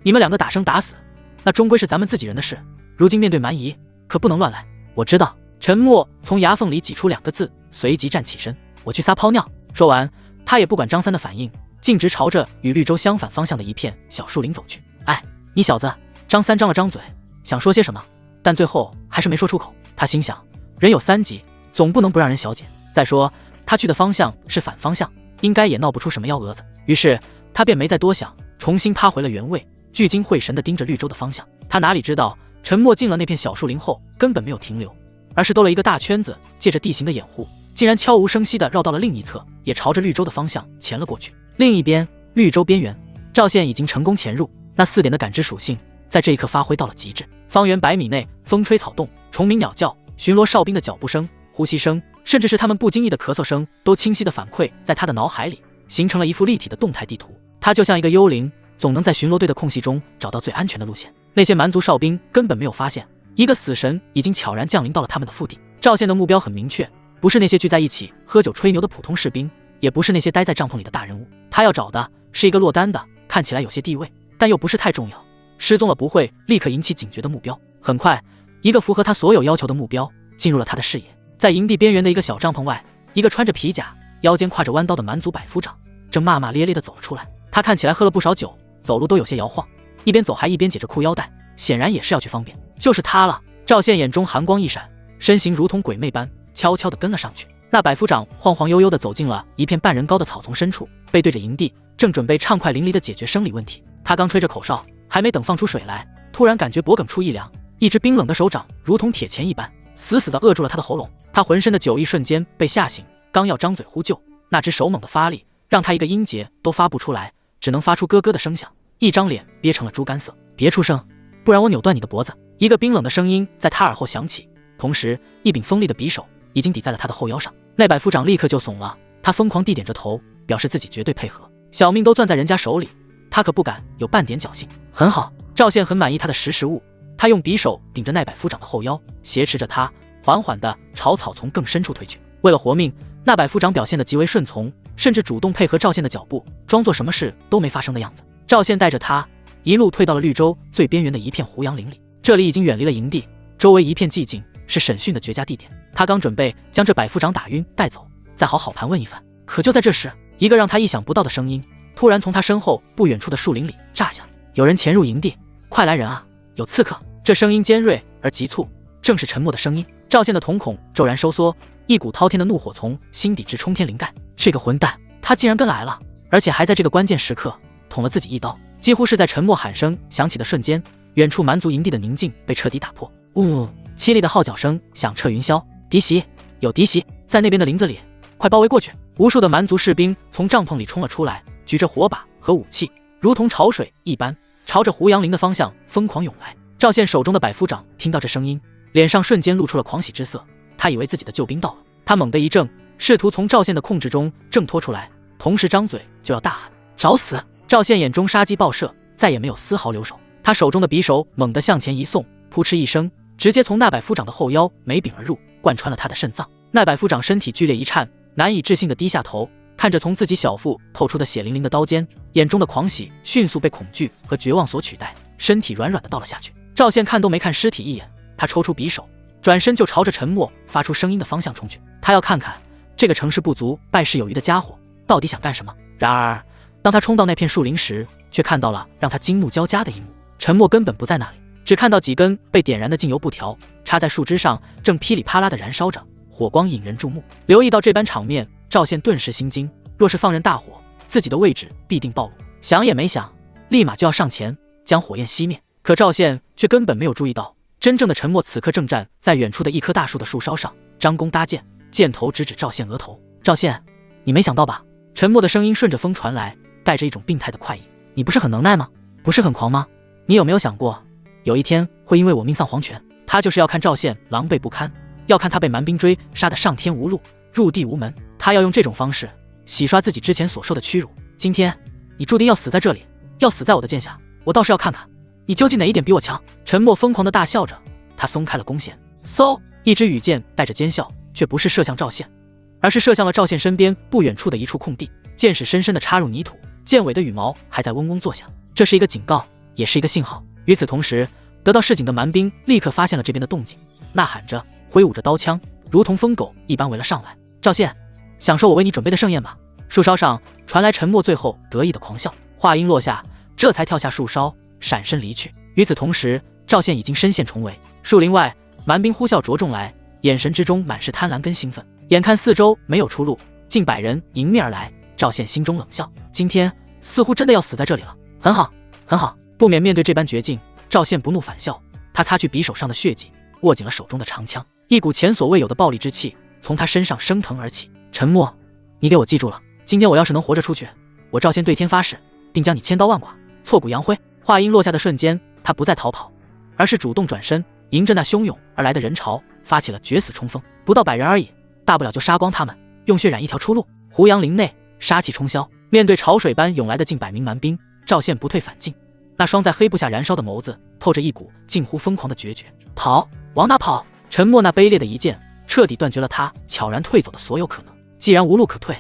你们两个打生打死，那终归是咱们自己人的事。如今面对蛮夷，可不能乱来。我知道。陈默从牙缝里挤出2个字，随即站起身，我去撒泡尿。说完，他也不管张三的反应，径直朝着与绿洲相反方向的一片小树林走去。哎，你小子！张三张了张嘴，想说些什么，但最后还是没说出口。他心想，人有3急，总不能不让人小解。再说，他去的方向是反方向，应该也闹不出什么幺蛾子。于是他便没再多想，重新趴回了原位，聚精会神地盯着绿洲的方向。他哪里知道，陈默进了那片小树林后，根本没有停留，而是兜了一个大圈子，借着地形的掩护，竟然悄无声息地绕到了另一侧，也朝着绿洲的方向潜了过去。另一边，绿洲边缘，赵县已经成功潜入，那4点的感知属性在这一刻发挥到了极致。方圆100米内，风吹草动，虫鸣鸟叫，巡逻哨兵的脚步声、呼吸声，甚至是他们不经意的咳嗽声，都清晰地反馈在他的脑海里，形成了一幅立体的动态地图。他就像一个幽灵，总能在巡逻队的空隙中找到最安全的路线。那些蛮族哨兵根本没有发现，一个死神已经悄然降临到了他们的腹地。赵县的目标很明确，不是那些聚在一起喝酒吹牛的普通士兵，也不是那些待在帐篷里的大人物，他要找的是一个落单的，看起来有些地位，但又不是太重要，失踪了不会立刻引起警觉的目标。很快，一个符合他所有要求的目标进入了他的视野。在营地边缘的一个小帐篷外，一个穿着皮甲、腰间挎着弯刀的蛮族百夫长正骂骂咧咧地走了出来。他看起来喝了不少酒，走路都有些摇晃，一边走还一边解着裤腰带，显然也是要去方便。就是他了！赵县眼中寒光一闪，身形如同鬼魅般悄悄地跟了上去。那百夫长晃晃悠悠地走进了一片半人高的草丛深处，背对着营地，正准备畅快淋漓地解决生理问题。他刚吹着口哨，还没等放出水来，突然感觉脖梗处一凉，一只冰冷的手掌如同铁钳一般，死死地扼住了他的喉咙。他浑身的酒意瞬间被吓醒，刚要张嘴呼救，那只手猛地发力，让他一个音节都发不出来，只能发出咯咯的声响，一张脸憋成了猪肝色。别出声，不然我扭断你的脖子！一个冰冷的声音在他耳后响起，同时一柄锋利的匕首已经抵在了他的后腰上。那百夫长立刻就怂了，他疯狂地点着头，表示自己绝对配合。小命都攥在人家手里，他可不敢有半点侥幸。很好，赵县很满意他的识时务，他用匕首顶着那百夫长的后腰，挟持着他，缓缓地朝草丛更深处退去。为了活命，那百夫长表现得极为顺从，甚至主动配合赵县的脚步，装作什么事都没发生的样子。赵县带着他一路退到了绿洲最边缘的一片胡杨林里，这里已经远离了营地，周围一片寂静，是审讯的绝佳地点。他刚准备将这百夫长打晕带走，再好好盘问一番，可就在这时，一个让他意想不到的声音突然从他身后不远处的树林里炸下：“有人潜入营地，快来人啊，有刺客！”这声音尖锐而急促，正是陈默的声音。赵县的瞳孔骤然收缩，一股滔天的怒火从心底直冲天灵盖。这个混蛋，他竟然跟来了，而且还在这个关键时刻捅了自己一刀。几乎是在陈默喊声响起的瞬间，远处蛮族营地的宁静被彻底打破。凄厉的号角声响彻云霄，敌袭！有敌袭！在那边的林子里，快包围过去！无数的蛮族士兵从帐篷里冲了出来，举着火把和武器，如同潮水一般，朝着胡杨林的方向疯狂涌来。赵县手中的百夫长听到这声音，脸上瞬间露出了狂喜之色，他以为自己的救兵到了，他猛地一怔，试图从赵县的控制中挣脱出来，同时张嘴就要大喊：“找死！”赵县眼中杀机爆射，再也没有丝毫留手，他手中的匕首猛地向前一送，扑哧一声，直接从那百夫长的后腰眉柄而入，贯穿了他的肾脏。那百夫长身体剧烈一颤，难以置信地低下头，看着从自己小腹透出的血淋淋的刀尖，眼中的狂喜迅速被恐惧和绝望所取代，身体软软地倒了下去。赵县看都没看尸体一眼，他抽出匕首，转身就朝着陈默发出声音的方向冲去。他要看看这个成事不足败事有余的家伙到底想干什么。然而当他冲到那片树林时，却看到了让他惊怒交加的一幕。陈默根本不在那里，只看到几根被点燃的精油布条插在树枝上，正噼里啪啦地燃烧着，火光引人注目。留意到这般场面，赵县顿时心惊，若是放任大火，自己的位置必定暴露。想也没想，立马就要上前将火焰熄灭。可赵县却根本没有注意到，真正的陈默此刻正站在远处的一棵大树的树梢上，张弓搭箭，箭头直指赵县额头。赵县，你没想到吧？陈默的声音顺着风传来，带着一种病态的快意。你不是很能耐吗？不是很狂吗？你有没有想过，有一天会因为我命丧黄泉？他就是要看赵县狼狈不堪，要看他被蛮兵追杀得上天无路，入地无门。他要用这种方式洗刷自己之前所受的屈辱。今天你注定要死在这里，要死在我的剑下。我倒是要看看你究竟哪一点比我强？陈默疯狂地大笑着，他松开了弓弦，嗖，一支羽箭带着尖笑，却不是射向赵宪，而是射向了赵宪身边不远处的一处空地。箭矢深深地插入泥土，箭尾的羽毛还在嗡嗡作响，这是一个警告，也是一个信号。与此同时，得到示警的蛮兵立刻发现了这边的动静，呐喊着，挥舞着刀枪，如同疯狗一般围了上来。赵宪，享受我为你准备的盛宴吧。树梢上传来陈默最后得意的狂笑，话音落下，这才跳下树梢，闪身离去。与此同时，赵宪已经身陷重围，树林外蛮兵呼啸着重来，眼神之中满是贪婪跟兴奋。眼看四周没有出路，近100人迎面而来，赵宪心中冷笑，今天似乎真的要死在这里了。很好，很好。不免面对这般绝境，赵宪不怒反笑，他擦去匕首上的血迹，握紧了手中的长枪，一股前所未有的暴力之气从他身上升腾而起。陈默，你给我记住了，今天我要是能活着出去，我赵宪对天发誓，定将你千刀万剐，挫骨扬灰。话音落下的瞬间，他不再逃跑，而是主动转身，迎着那汹涌而来的人潮，发起了决死冲锋。不到100人而已，大不了就杀光他们，用血染一条出路。胡杨林内，杀气冲霄，面对潮水般涌来的近100名蛮兵，赵宪不退反进，那双在黑布下燃烧的眸子透着一股近乎疯狂的决绝。跑，往哪跑？陈默那卑劣的一剑彻底断绝了他悄然退走的所有可能。既然无路可退，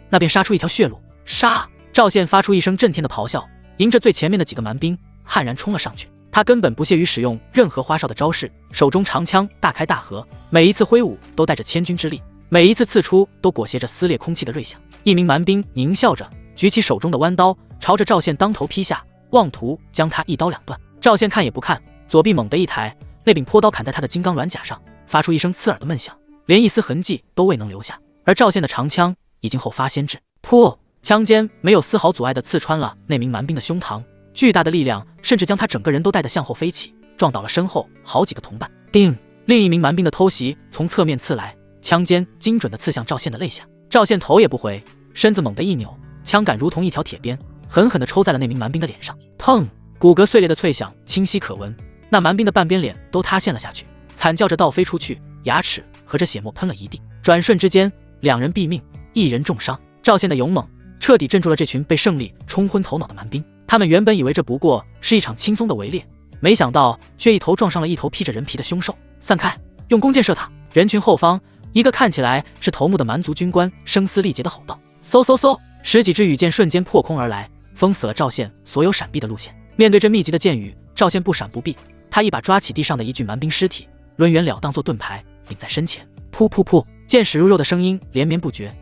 那便杀出一条血路。杀！赵宪发出一声震天的咆哮，迎着最前面的几个蛮兵悍然冲了上去。他根本不屑于使用任何花哨的招式，手中长枪大开大合，每一次挥舞都带着千钧之力，每一次刺出都裹挟着撕裂空气的锐响。一名蛮兵狞笑着举起手中的弯刀，朝着赵宪当头劈下，妄图将他一刀两断。赵宪看也不看，左臂猛地一抬，那柄坡刀砍在他的金刚软甲上，发出一声刺耳的闷响，连一丝痕迹都未能留下。而赵宪的长枪已经后发先至，噗！枪尖没有丝毫阻碍地刺穿了那名蛮兵的胸膛，巨大的力量甚至将他整个人都带得向后飞起，撞倒了身后好几个同伴。叮！另一名蛮兵的偷袭从侧面刺来，枪尖精准地刺向赵宪的肋下。赵宪头也不回，身子猛地一扭，枪杆如同一条铁鞭，狠狠地抽在了那名蛮兵的脸上。砰！骨骼碎裂的脆响清晰可闻，那蛮兵的半边脸都塌陷了下去，惨叫着倒飞出去，牙齿和着血沫喷了一地。转瞬之间，2人毙命，1人重伤。赵宪的勇猛彻底镇住了这群被胜利冲昏头脑的蛮兵，他们原本以为这不过是一场轻松的围猎，没想到却一头撞上了一头披着人皮的凶兽。散开，用弓箭射他！人群后方，一个看起来是头目的蛮族军官声嘶力竭地吼道。嗖嗖嗖，10几支羽箭瞬间破空而来，封死了赵宪所有闪避的路线。面对这密集的箭雨，赵宪不闪不避，他一把抓起地上的一具蛮兵尸体，抡圆了当做盾牌，顶在身前。噗噗噗，箭矢如肉的声音连绵不绝，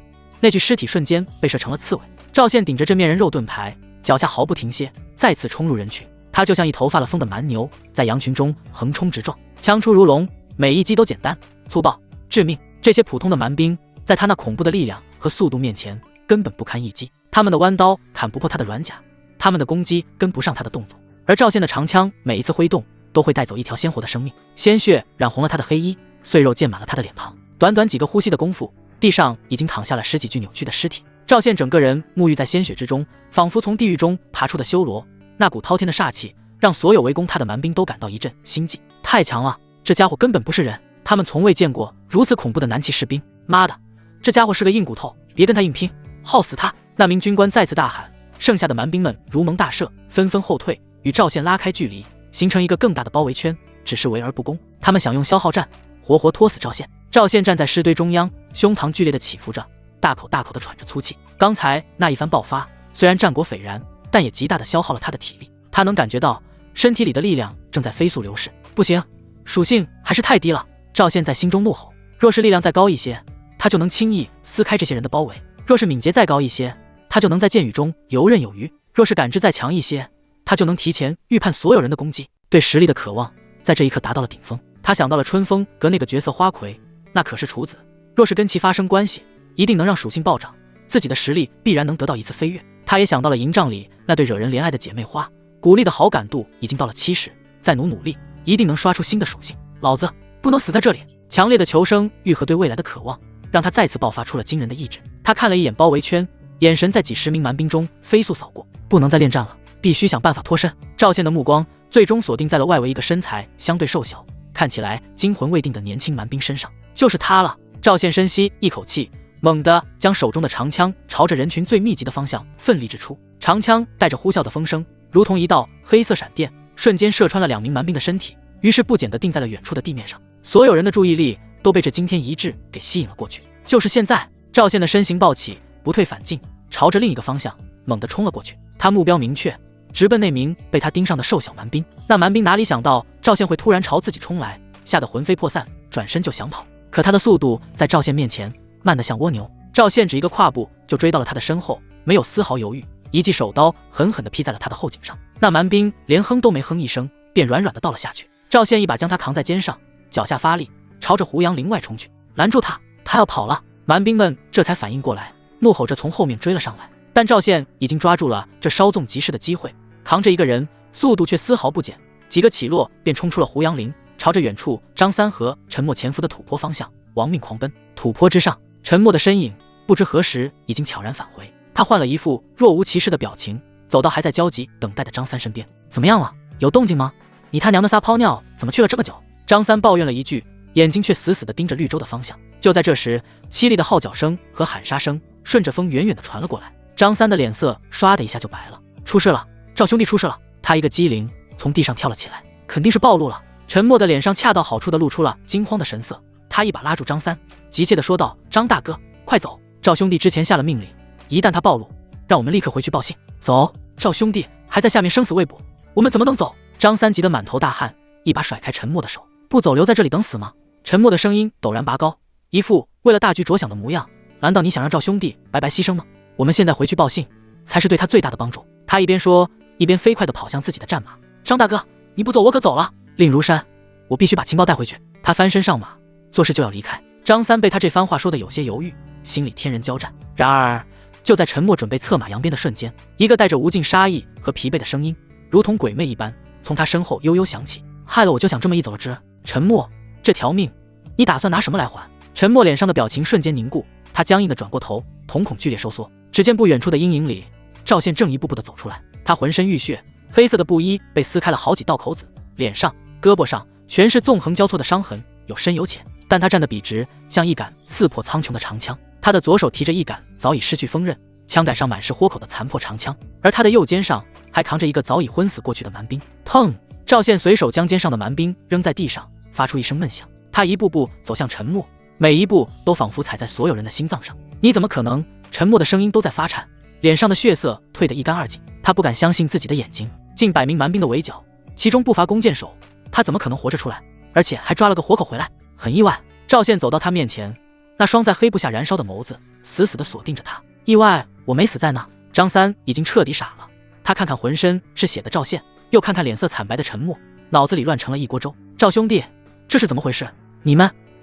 那具尸体瞬间被射成了刺猬。赵宪顶着这面人肉盾牌，脚下毫不停歇，再次冲入人群。他就像一头发了疯的蛮牛，在羊群中横冲直撞，枪出如龙，每一击都简单粗暴致命。这些普通的蛮兵在他那恐怖的力量和速度面前根本不堪一击，他们的弯刀砍不破他的软甲，他们的攻击跟不上他的动作。而赵宪的长枪每一次挥动都会带走一条鲜活的生命，鲜血染红了他的黑衣，碎肉溅满了他的脸庞。短短几个呼吸的功夫，地上已经躺下了10几具扭曲的尸体。赵宪整个人沐浴在鲜血之中，仿佛从地狱中爬出的修罗，那股滔天的煞气让所有围攻他的蛮兵都感到一阵心悸。太强了，这家伙根本不是人，他们从未见过如此恐怖的南齐士兵。妈的，这家伙是个硬骨头，别跟他硬拼，耗死他！那名军官再次大喊，剩下的蛮兵们如蒙大赦，纷纷后退，与赵宪拉开距离，形成一个更大的包围圈，只是围而不攻。他们想用消耗战活活拖死赵宪。赵宪站在尸堆中央，胸膛剧烈地起伏着，大口大口地喘着粗气。刚才那一番爆发虽然战果斐然，但也极大地消耗了他的体力。他能感觉到身体里的力量正在飞速流逝。不行，属性还是太低了。赵宪在心中怒吼，若是力量再高一些，他就能轻易撕开这些人的包围；若是敏捷再高一些，他就能在箭雨中游刃有余；若是感知再强一些，他就能提前预判所有人的攻击。对实力的渴望在这一刻达到了顶峰。他想到了春风阁那个绝色花魁，那可是处子，若是跟其发生关系，一定能让属性暴涨，自己的实力必然能得到一次飞跃。他也想到了营帐里那对惹人怜爱的姐妹花，古力的好感度已经到了70，再努力一定能刷出新的属性。老子不能死在这里！强烈的求生欲和对未来的渴望让他再次爆发出了惊人的意志。他看了一眼包围圈，眼神在几十名蛮兵中飞速扫过，不能再恋战了，必须想办法脱身。赵宪的目光最终锁定在了外围一个身材相对瘦小，看起来惊魂未定的年轻蛮兵身上。就是他了！赵宪深吸一口气，猛地将手中的长枪朝着人群最密集的方向奋力掷出。长枪带着呼啸的风声，如同一道黑色闪电，瞬间射穿了2名蛮兵的身体，于是不减地定在了远处的地面上。所有人的注意力都被这惊天一掷给吸引了过去。就是现在，赵宪的身形暴起，不退反进，朝着另一个方向猛地冲了过去。他目标明确，直奔那名被他盯上的瘦小蛮兵。那蛮兵哪里想到赵宪会突然朝自己冲来，吓得魂飞魄散，转身就想跑。可他的速度在赵宪面前慢得像蜗牛。赵宪只一个跨步就追到了他的身后，没有丝毫犹豫，一记手刀狠狠地劈在了他的后颈上。那蛮兵连哼都没哼一声，便软软地倒了下去。赵宪一把将他扛在肩上，脚下发力，朝着胡杨林外冲去。拦住他，他要跑了！蛮兵们这才反应过来，怒吼着从后面追了上来。但赵宪已经抓住了这稍纵即逝的机会，扛着一个人，速度却丝毫不减，几个起落便冲出了胡杨林，朝着远处张三和陈默潜伏的土坡方向亡命狂奔。土坡之上，陈默的身影不知何时已经悄然返回，他换了一副若无其事的表情，走到还在焦急等待的张三身边。怎么样了？有动静吗？你他娘的撒泡尿怎么去了这么久？张三抱怨了一句，眼睛却死死地盯着绿洲的方向。就在这时，凄厉的号角声和喊杀声顺着风远远地传了过来。张三的脸色唰的一下就白了。出事了，赵兄弟出事了！他一个机灵，从地上跳了起来，肯定是暴露了。陈默的脸上恰到好处地露出了惊慌的神色，他一把拉住张三，急切地说道：“张大哥，快走！赵兄弟之前下了命令，一旦他暴露，让我们立刻回去报信。走！赵兄弟还在下面生死未卜，我们怎么能走？”张三急得满头大汗，一把甩开陈默的手：“不走，留在这里等死吗？”陈默的声音陡然拔高，一副为了大局着想的模样。难道你想让赵兄弟白白牺牲吗？我们现在回去报信，才是对他最大的帮助。他一边说，一边飞快地跑向自己的战马。张大哥，你不走，我可走了。令如山，我必须把情报带回去。他翻身上马，做事就要离开。张三被他这番话说得有些犹豫，心里天人交战。然而，就在陈默准备策马扬鞭的瞬间，一个带着无尽杀意和疲惫的声音，如同鬼魅一般，从他身后悠悠响起：“害了我就想这么一走了之。陈默，这条命，你打算拿什么来还？”陈默脸上的表情瞬间凝固，他僵硬地转过头，瞳孔剧烈收缩。只见不远处的阴影里，赵宪正一步步地走出来。他浑身浴血，黑色的布衣被撕开了好几道口子，脸上、胳膊上全是纵横交错的伤痕，有深有浅。但他站得笔直，像一杆刺破苍穹的长枪。他的左手提着一杆早已失去锋刃，枪杆上满是豁口的残破长枪，而他的右肩上还扛着一个早已昏死过去的蛮兵。砰！赵宪随手将肩上的蛮兵扔在地上，发出一声闷响。他一步步走向陈默，每一步都仿佛踩在所有人的心脏上。你怎么可能？陈默的声音都在发颤，脸上的血色褪得一干二净。他不敢相信自己的眼睛，近100名蛮兵的围剿，其中不乏弓箭手，他怎么可能活着出来？而且还抓了个活口回来，很意外。赵宪走到他面前，那双在黑布下燃烧的眸子死死地锁定着他。意外？我没死在那。张三已经彻底傻了，他看看浑身是血的赵宪，又看看脸色惨白的陈默，脑子里乱成了一锅粥。赵兄弟，这是怎么回事？你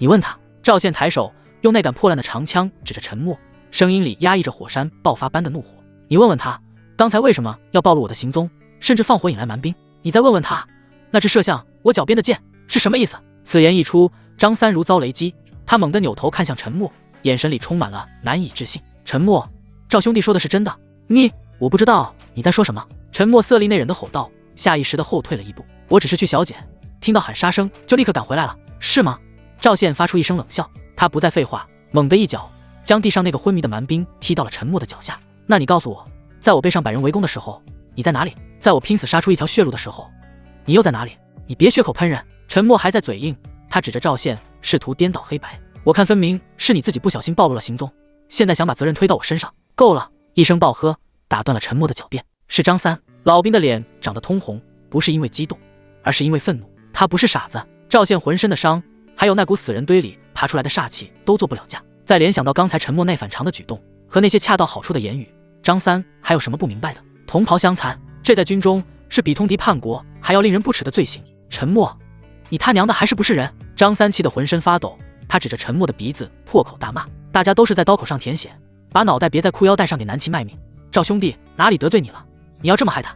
问他。赵宪抬手用那杆破烂的长枪指着陈默，声音里压抑着火山爆发般的怒火。你问问他，刚才为什么要暴露我的行踪，甚至放火引来蛮兵？你再问问他，那只射向我脚边的箭是什么意思？此言一出，张三如遭雷击，他猛地扭头看向陈默，眼神里充满了难以置信。陈默，赵兄弟说的是真的？我不知道你在说什么。陈默色厉内荏的吼道，下意识地后退了一步。我只是去小检，听到喊杀声就立刻赶回来了，是吗？赵宪发出一声冷笑，他不再废话，猛地一脚将地上那个昏迷的蛮兵踢到了陈默的脚下。那你告诉我，在我被上百人围攻的时候，你在哪里？在我拼死杀出一条血路的时候，你又在哪里？你别血口喷人！陈默还在嘴硬，他指着赵宪，试图颠倒黑白。我看分明是你自己不小心暴露了行踪，现在想把责任推到我身上。够了！一声暴喝打断了陈默的狡辩。是张三。老兵的脸长得通红，不是因为激动，而是因为愤怒。他不是傻子。赵宪浑身的伤，还有那股死人堆里爬出来的煞气都做不了架。再联想到刚才陈默那反常的举动和那些恰到好处的言语，张三还有什么不明白的？同袍相残，这在军中是比通敌叛国还要令人不齿的罪行。陈默，你他娘的还是不是人？张三气得浑身发抖，他指着陈默的鼻子破口大骂。大家都是在刀口上舔血，把脑袋别在裤腰带上给南齐卖命。赵兄弟哪里得罪你了？你要这么害他？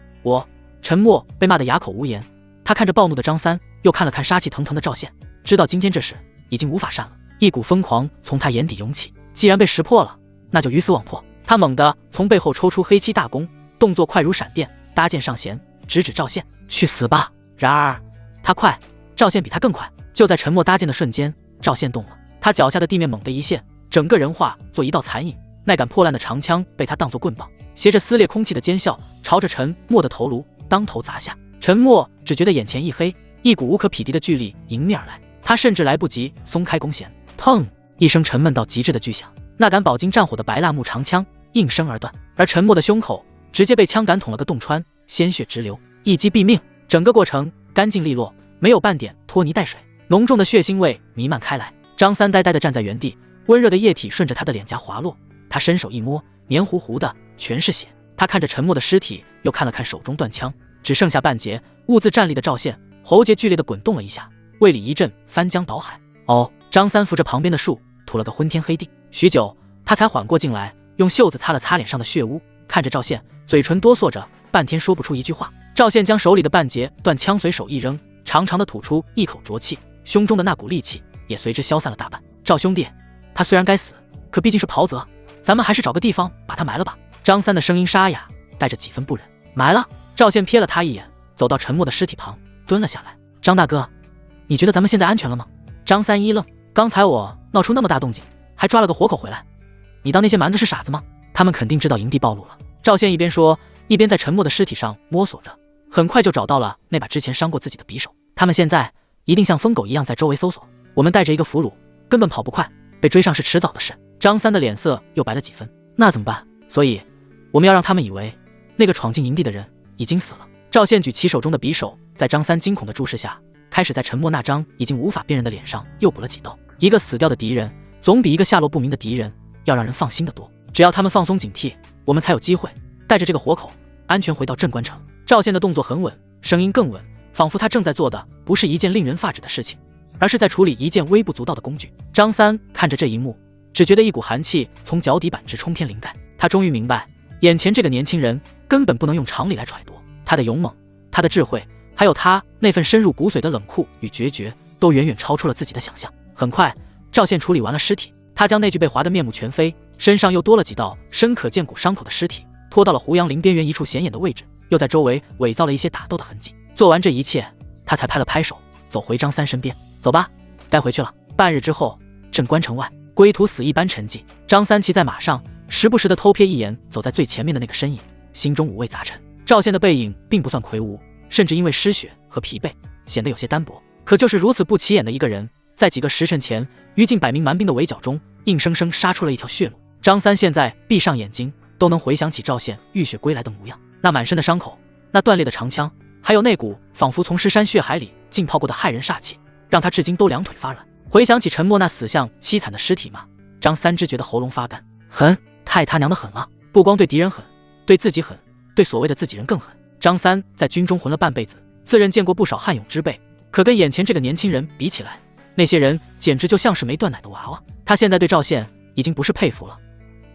陈默被骂得哑口无言，他看着暴怒的张三，又看了看杀气腾腾的赵宪，知道今天这事已经无法善了。一股疯狂从他眼底涌起，既然被识破了，那就鱼死网破。他猛地从背后抽出黑漆大弓，动作快如闪电，搭箭上弦，直指赵宪，去死吧！然而他快，赵宪比他更快。就在陈默搭箭的瞬间，赵宪动了，他脚下的地面猛地一陷，整个人化作一道残影。那杆破烂的长枪被他当作棍棒，携着撕裂空气的尖鞘，朝着陈默的头颅当头砸下。陈默只觉得眼前一黑，一股无可匹敌的巨力迎面而来，他甚至来不及松开弓弦，砰一声沉闷到极致的巨响，那杆饱经战火的白蜡木长枪应声而断，而陈默的胸口直接被枪杆捅了个洞穿，鲜血直流，一击毙命。整个过程干净利落，没有半点拖泥带水，浓重的血腥味弥漫开来。张三呆呆地站在原地，温热的液体顺着他的脸颊滑落，他伸手一摸，黏糊糊的，全是血。他看着沉默的尸体，又看了看手中断枪，只剩下半截兀自站立的赵宪，喉结剧烈地滚动了一下，胃里一阵翻江倒海。哦，张三扶着旁边的树，吐了个昏天黑地。许久，他才缓过劲来，用袖子擦了擦脸上的血污，看着赵宪，嘴唇哆嗦着，半天说不出一句话。赵宪将手里的半截断枪随手一扔，长长的吐出一口浊气，胸中的那股戾气也随之消散了大半。赵兄弟，他虽然该死，可毕竟是袍泽，咱们还是找个地方把他埋了吧。张三的声音沙哑，带着几分不忍。埋了？赵宪瞥了他一眼，走到沉默的尸体旁，蹲了下来。张大哥，你觉得咱们现在安全了吗？张三一愣，刚才我闹出那么大动静，还抓了个活口回来，你当那些蛮子是傻子吗？他们肯定知道营地暴露了。赵宪一边说，一边在沉默的尸体上摸索着，很快就找到了那把之前伤过自己的匕首。他们现在一定像疯狗一样在周围搜索，我们带着一个俘虏，根本跑不快，被追上是迟早的事。张三的脸色又白了几分。那怎么办？所以我们要让他们以为那个闯进营地的人已经死了。赵宪举起手中的匕首，在张三惊恐的注视下，开始在沉默那张已经无法辨认的脸上又补了几刀。一个死掉的敌人总比一个下落不明的敌人要让人放心的多，只要他们放松警惕，我们才有机会带着这个活口安全回到镇关城。赵宪的动作很稳，声音更稳，仿佛他正在做的不是一件令人发指的事情，而是在处理一件微不足道的工具。张三看着这一幕，只觉得一股寒气从脚底板直冲天灵盖。他终于明白，眼前这个年轻人根本不能用常理来揣度，他的勇猛，他的智慧，还有他那份深入骨髓的冷酷与决绝，都远远超出了自己的想象。很快，赵宪处理完了尸体，他将那具被划得面目全非，身上又多了几道深可见骨伤口的尸体拖到了胡杨林边缘一处显眼的位置，又在周围伪造了一些打斗的痕迹。做完这一切，他才拍了拍手，走回张三身边。走吧，该回去了。半日之后，镇关城外，归途死一般沉寂。张三骑在马上，时不时地偷瞥一眼走在最前面的那个身影，心中五味杂陈。赵宪的背影并不算魁梧，甚至因为失血和疲惫显得有些单薄。可就是如此不起眼的一个人，在几个时辰前，于近百名蛮兵的围剿中，硬生生杀出了一条血路。张三现在闭上眼睛，都能回想起赵宪浴血归来的模样，那满身的伤口，那断裂的长枪，还有那股仿佛从尸山血海里浸泡过的骇人煞气，让他至今都两腿发软。回想起沉默那死相凄惨的尸体嘛，张三只觉得喉咙发干。狠，太他娘的狠了！不光对敌人狠，对自己狠，对所谓的自己人更狠。张三在军中混了半辈子，自认见过不少悍勇之辈，可跟眼前这个年轻人比起来，那些人简直就像是没断奶的娃娃。他现在对赵宪已经不是佩服了，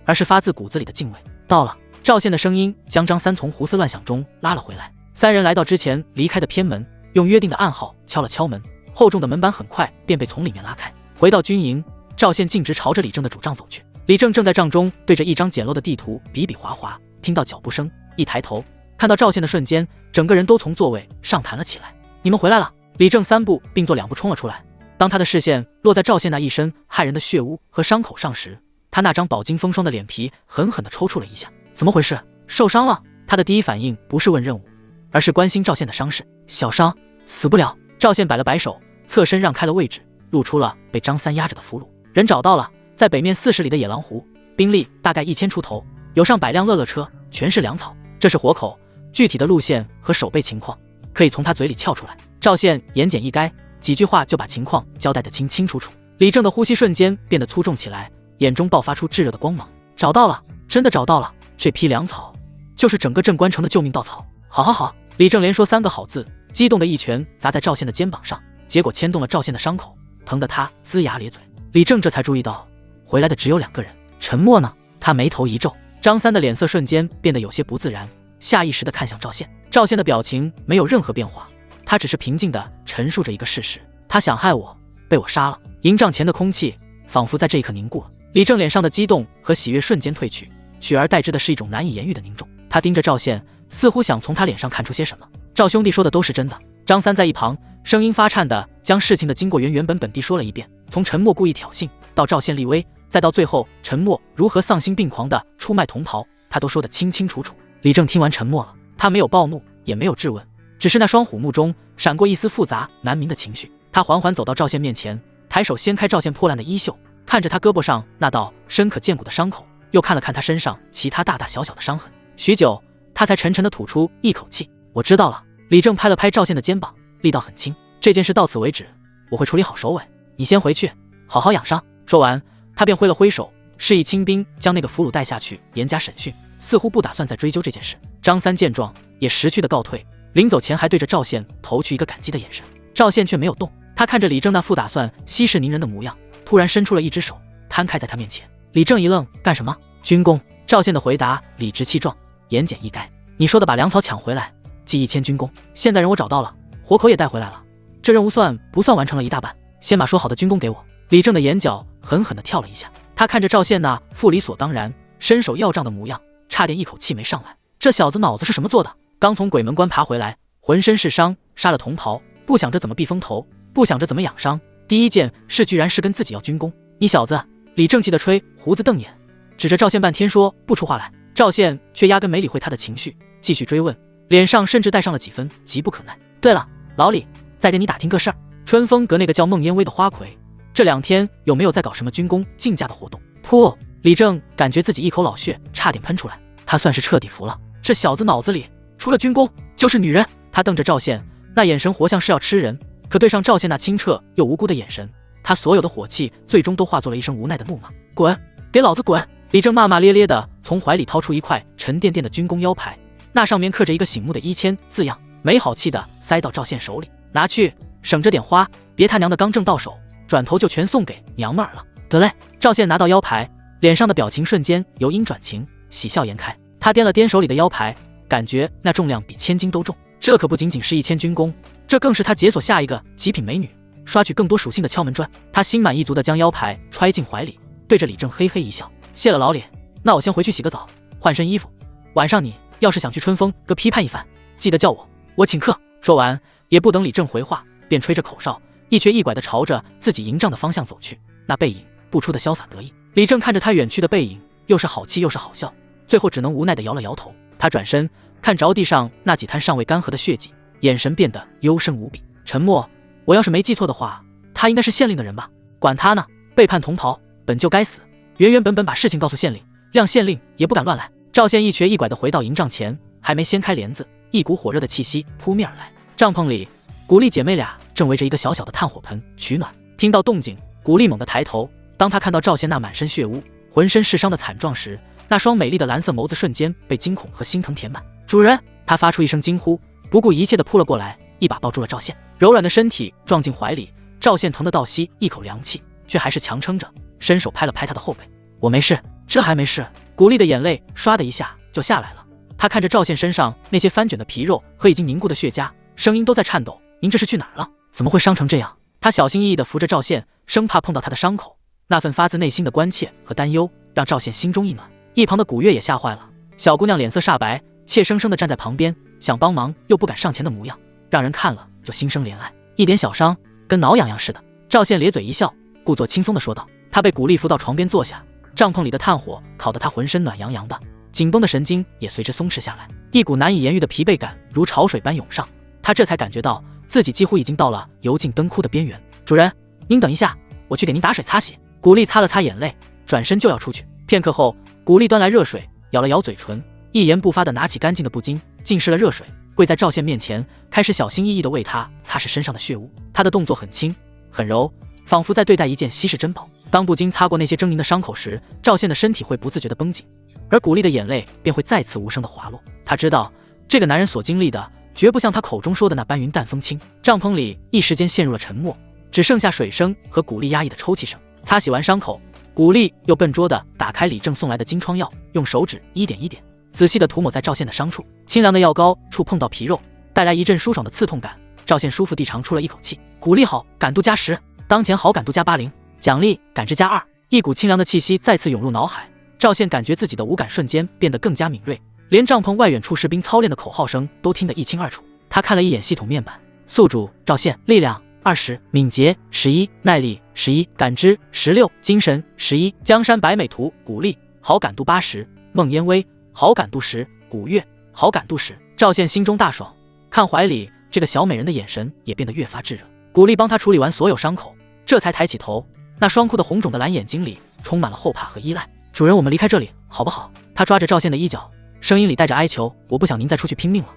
而是发自骨子里的敬畏。到了，赵宪的声音将张三从胡思乱想中拉了回来。三人来到之前离开的偏门，用约定的暗号敲了敲门，厚重的门板很快便被从里面拉开。回到军营，赵宪径直朝着李正的主帐走去。李正正在帐中对着一张简陋的地图比比划划，听到脚步声，一抬头看到赵宪的瞬间，整个人都从座位上弹了起来。你们回来了！李正三步并作两步冲了出来。当他的视线落在赵宪那一身骇人的血污和伤口上时，他那张饱经风霜的脸皮狠狠地抽搐了一下。怎么回事？受伤了？他的第一反应不是问任务，而是关心赵宪的伤势。小伤，死不了。赵宪摆了摆手，侧身让开了位置，露出了被张三压着的俘虏。人找到了，在北面40里的野狼湖，兵力大概1000出头，有上百辆乐乐车，全是粮草。这是活口，具体的路线和守备情况可以从他嘴里撬出来。赵宪言简意赅，几句话就把情况交代得清清楚楚。李正的呼吸瞬间变得粗重起来，眼中爆发出炙热的光芒。找到了，真的找到了！这批粮草就是整个镇关城的救命稻草。好好好！李正连说3个好字，激动的一拳砸在赵宪的肩膀上，结果牵动了赵宪的伤口，疼得他龇牙咧嘴。李正这才注意到，回来的只有2个人，沉默呢？他眉头一皱。张三的脸色瞬间变得有些不自然，下意识地看向赵宪。赵宪的表情没有任何变化，他只是平静地陈述着一个事实：他想害我，被我杀了。营帐前的空气仿佛在这一刻凝固了，李正脸上的激动和喜悦瞬间褪去，取而代之的是一种难以言喻的凝重。他盯着赵宪，似乎想从他脸上看出些什么。赵兄弟说的都是真的。张三在一旁声音发颤地将事情的经过原本地说了一遍，从沉默故意挑衅到赵宪立威，再到最后沉默如何丧心病狂地出卖同袍，他都说得清清楚楚。李正听完沉默了，他没有暴怒，也没有质问，只是那双虎目中闪过一丝复杂难明的情绪。他缓缓走到赵宪面前，抬手掀开赵宪破烂的衣袖，看着他胳膊上那道深可见骨的伤口，又看了看他身上其他大大小小的伤痕。许久，他才沉沉地吐出一口气：“我知道了。”李正拍了拍赵宪的肩膀，力道很轻：“这件事到此为止，我会处理好首尾，你先回去，好好养伤。”说完，他便挥了挥手，示意清兵将那个俘虏带下去严加审讯，似乎不打算再追究这件事。张三见状，也识趣的告退，临走前还对着赵宪投去一个感激的眼神。赵宪却没有动，他看着李正那副打算息事宁人的模样，突然伸出了一只手，摊开在他面前。李正一愣：“干什么？”“军功。”赵宪的回答理直气壮，言简意赅：“你说的把粮草抢回来，记1000军功。现在人我找到了，活口也带回来了，这任务算不算完成了一大半？先把说好的军功给我。”李正的眼角狠狠地跳了一下，他看着赵宪那副理所当然、伸手要账的模样，差点一口气没上来。这小子脑子是什么做的？刚从鬼门关爬回来，浑身是伤，杀了同袍，不想着怎么避风头，不想着怎么养伤，第一件事居然是跟自己要军功。你小子！李正气地吹胡子瞪眼，指着赵宪半天说不出话来。赵宪却压根没理会他的情绪，继续追问，脸上甚至带上了几分急不可耐。对了，老李，再跟你打听个事儿，春风阁那个叫孟烟薇的花魁，这2天有没有在搞什么军功竞价的活动？噗！李正感觉自己一口老血差点喷出来，他算是彻底服了，这小子脑子里除了军功就是女人。他瞪着赵宪，那眼神活像是要吃人，可对上赵宪那清澈又无辜的眼神，他所有的火气最终都化作了一声无奈的怒骂：“滚！给老子滚！”李正骂骂咧咧的从怀里掏出一块沉甸甸的军功腰牌，那上面刻着一个醒目的1000字样，没好气的塞到赵宪手里：“拿去，省着点花，别他娘的刚正到手，转头就全送给娘们儿了。”得嘞。赵宪拿到腰牌，脸上的表情瞬间由阴转晴，喜笑颜开。他掂了掂手里的腰牌，感觉那重量比1000斤都重。这可不仅仅是1000军功，这更是他解锁下一个极品美女，刷取更多属性的敲门砖。他心满意足地将腰牌揣进怀里，对着李正嘿嘿一笑：“谢了老李，那我先回去洗个澡，换身衣服。晚上你要是想去春风阁批判一番，记得叫我请客。”说完，也不等李正回话，便吹着口哨，一瘸一拐地朝着自己营帐的方向走去，那背影不出的潇洒得意。李正看着他远去的背影，又是好气又是好笑，最后只能无奈地摇了摇头。他转身看着地上那几滩尚未干涸的血迹，眼神变得幽深无比。沉默。我要是没记错的话，他应该是县令的人吧？管他呢，背叛同袍本就该死，原本把事情告诉县令，谅县令也不敢乱来。赵宪一瘸一拐地回到营帐前，还没掀开帘子，一股火热的气息扑面而来。帐篷里，古丽姐妹俩正围着一个小小的炭火盆取暖。听到动静，古丽猛地抬头，当她看到赵宪那满身血污、浑身是伤的惨状时，那双美丽的蓝色眸子瞬间被惊恐和心疼填满。主人！她发出一声惊呼，不顾一切地扑了过来，一把抱住了赵宪，柔软的身体撞进怀里。赵宪疼得倒吸一口凉气，却还是强撑着，伸手拍了拍他的后背：“我没事。”这还没事。古丽的眼泪唰的一下就下来了。她看着赵宪身上那些翻卷的皮肉和已经凝固的血痂，声音都在颤抖：“您这是去哪儿了？怎么会伤成这样？”她小心翼翼地扶着赵宪，生怕碰到他的伤口。那份发自内心的关切和担忧让赵宪心中一暖。一旁的古月也吓坏了，小姑娘脸色煞白，怯生生地站在旁边，想帮忙又不敢上前的模样，让人看了就心生怜爱。一点小伤，跟挠痒痒似的。赵宪咧嘴一笑，故作轻松地说道。他被古丽扶到床边坐下，帐篷里的炭火烤得他浑身暖洋洋的，紧绷的神经也随之松弛下来，一股难以言喻的疲惫感如潮水般涌上。他这才感觉到自己几乎已经到了油尽灯枯的边缘。主人，您等一下，我去给您打水擦洗。古丽擦了擦眼泪，转身就要出去。片刻后，古丽端来热水，咬了咬嘴唇，一言不发地拿起干净的布巾浸湿了热水，跪在赵宪面前，开始小心翼翼地为他擦拭身上的血污。他的动作很轻很柔，仿佛在对待一件稀世珍宝。当布巾擦过那些狰狞的伤口时，赵宪的身体会不自觉地绷紧，而古丽的眼泪便会再次无声地滑落。他知道这个男人所经历的绝不像他口中说的那般云淡风轻。帐篷里一时间陷入了沉默，只剩下水声和古丽压抑的抽泣声。擦洗完伤口，古丽又笨拙地打开李正送来的金疮药，用手指一点一点仔细地涂抹在赵宪的伤处。清凉的药膏触碰到皮肉，带来一阵舒爽的刺痛感。赵宪舒服地长出了一口气。古丽好感度加10，当前好感度加80，奖励感知加2。一股清凉的气息再次涌入脑海，赵宪感觉自己的五感瞬间变得更加敏锐，连帐篷外远处士兵操练的口号声都听得一清二楚。他看了一眼系统面板，宿主赵宪，力量20，敏捷11，耐力11，感知16，精神11。江山百美图，古丽好感度80，孟烟薇好感度10，古月好感度10。赵宪心中大爽，看怀里这个小美人的眼神也变得越发炙热。古丽帮他处理完所有伤口，这才抬起头，那双哭的红肿的蓝眼睛里充满了后怕和依赖。主人，我们离开这里好不好？他抓着赵宪的衣角，声音里带着哀求。我不想您再出去拼命了，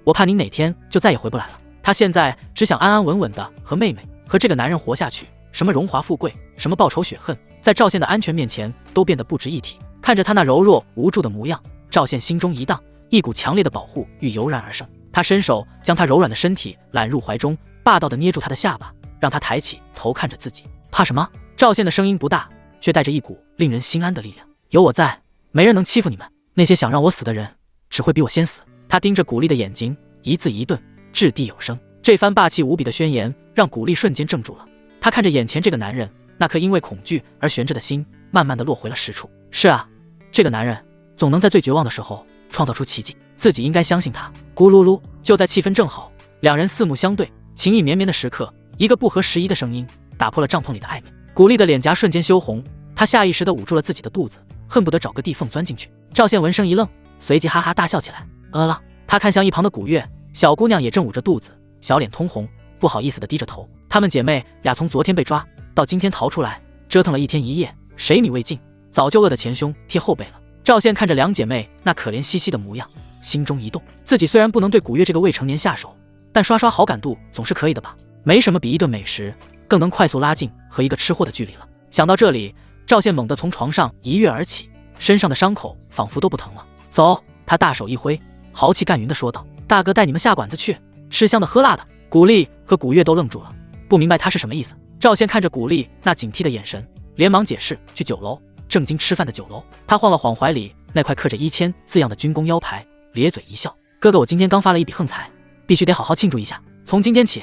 我怕您哪天就再也回不来了。他现在只想安安稳稳的和妹妹和这个男人活下去，什么荣华富贵，什么报仇雪恨，在赵宪的安全面前都变得不值一提。看着他那柔弱无助的模样，赵宪心中一荡，一股强烈的保护欲油然而生。他伸手将他柔软的身体揽入怀中，霸道地捏住他的下巴，让他抬起头看着自己。怕什么？赵宪的声音不大，却带着一股令人心安的力量。有我在，没人能欺负你们。那些想让我死的人，只会比我先死。他盯着古丽的眼睛，一字一顿，掷地有声。这番霸气无比的宣言让古丽瞬间怔住了。他看着眼前这个男人，那颗因为恐惧而悬着的心慢慢地落回了实处。是啊，这个男人总能在最绝望的时候创造出奇迹，自己应该相信他。咕噜噜，就在气氛正好，两人四目相对，情意绵绵的时刻，一个不合时宜的声音打破了帐篷里的暧昧。古丽的脸颊瞬间羞红，她下意识地捂住了自己的肚子，恨不得找个地缝钻进去。赵宪闻声一愣，随即哈哈大笑起来。了，他看向一旁的古月，小姑娘也正捂着肚子，小脸通红，不好意思地低着头。她们姐妹俩从昨天被抓到今天逃出来，折腾了一天一夜，谁米未进，早就饿得前胸贴后背了。赵宪看着两姐妹那可怜兮兮的模样，心中一动，自己虽然不能对古月这个未成年下手，但刷刷好感度总是可以的吧？没什么比一顿美食更能快速拉近和一个吃货的距离了。想到这里，赵宪猛地从床上一跃而起，身上的伤口仿佛都不疼了。走，他大手一挥，豪气干云地说道：“大哥带你们下馆子去，吃香的喝辣的。”古丽和古月都愣住了，不明白他是什么意思。赵宪看着古丽那警惕的眼神，连忙解释：“去酒楼，正经吃饭的酒楼。”他晃了晃怀里那块刻着1000字样的军功腰牌，咧嘴一笑：“哥哥，我今天刚发了一笔横财，必须得好好庆祝一下。从今天起，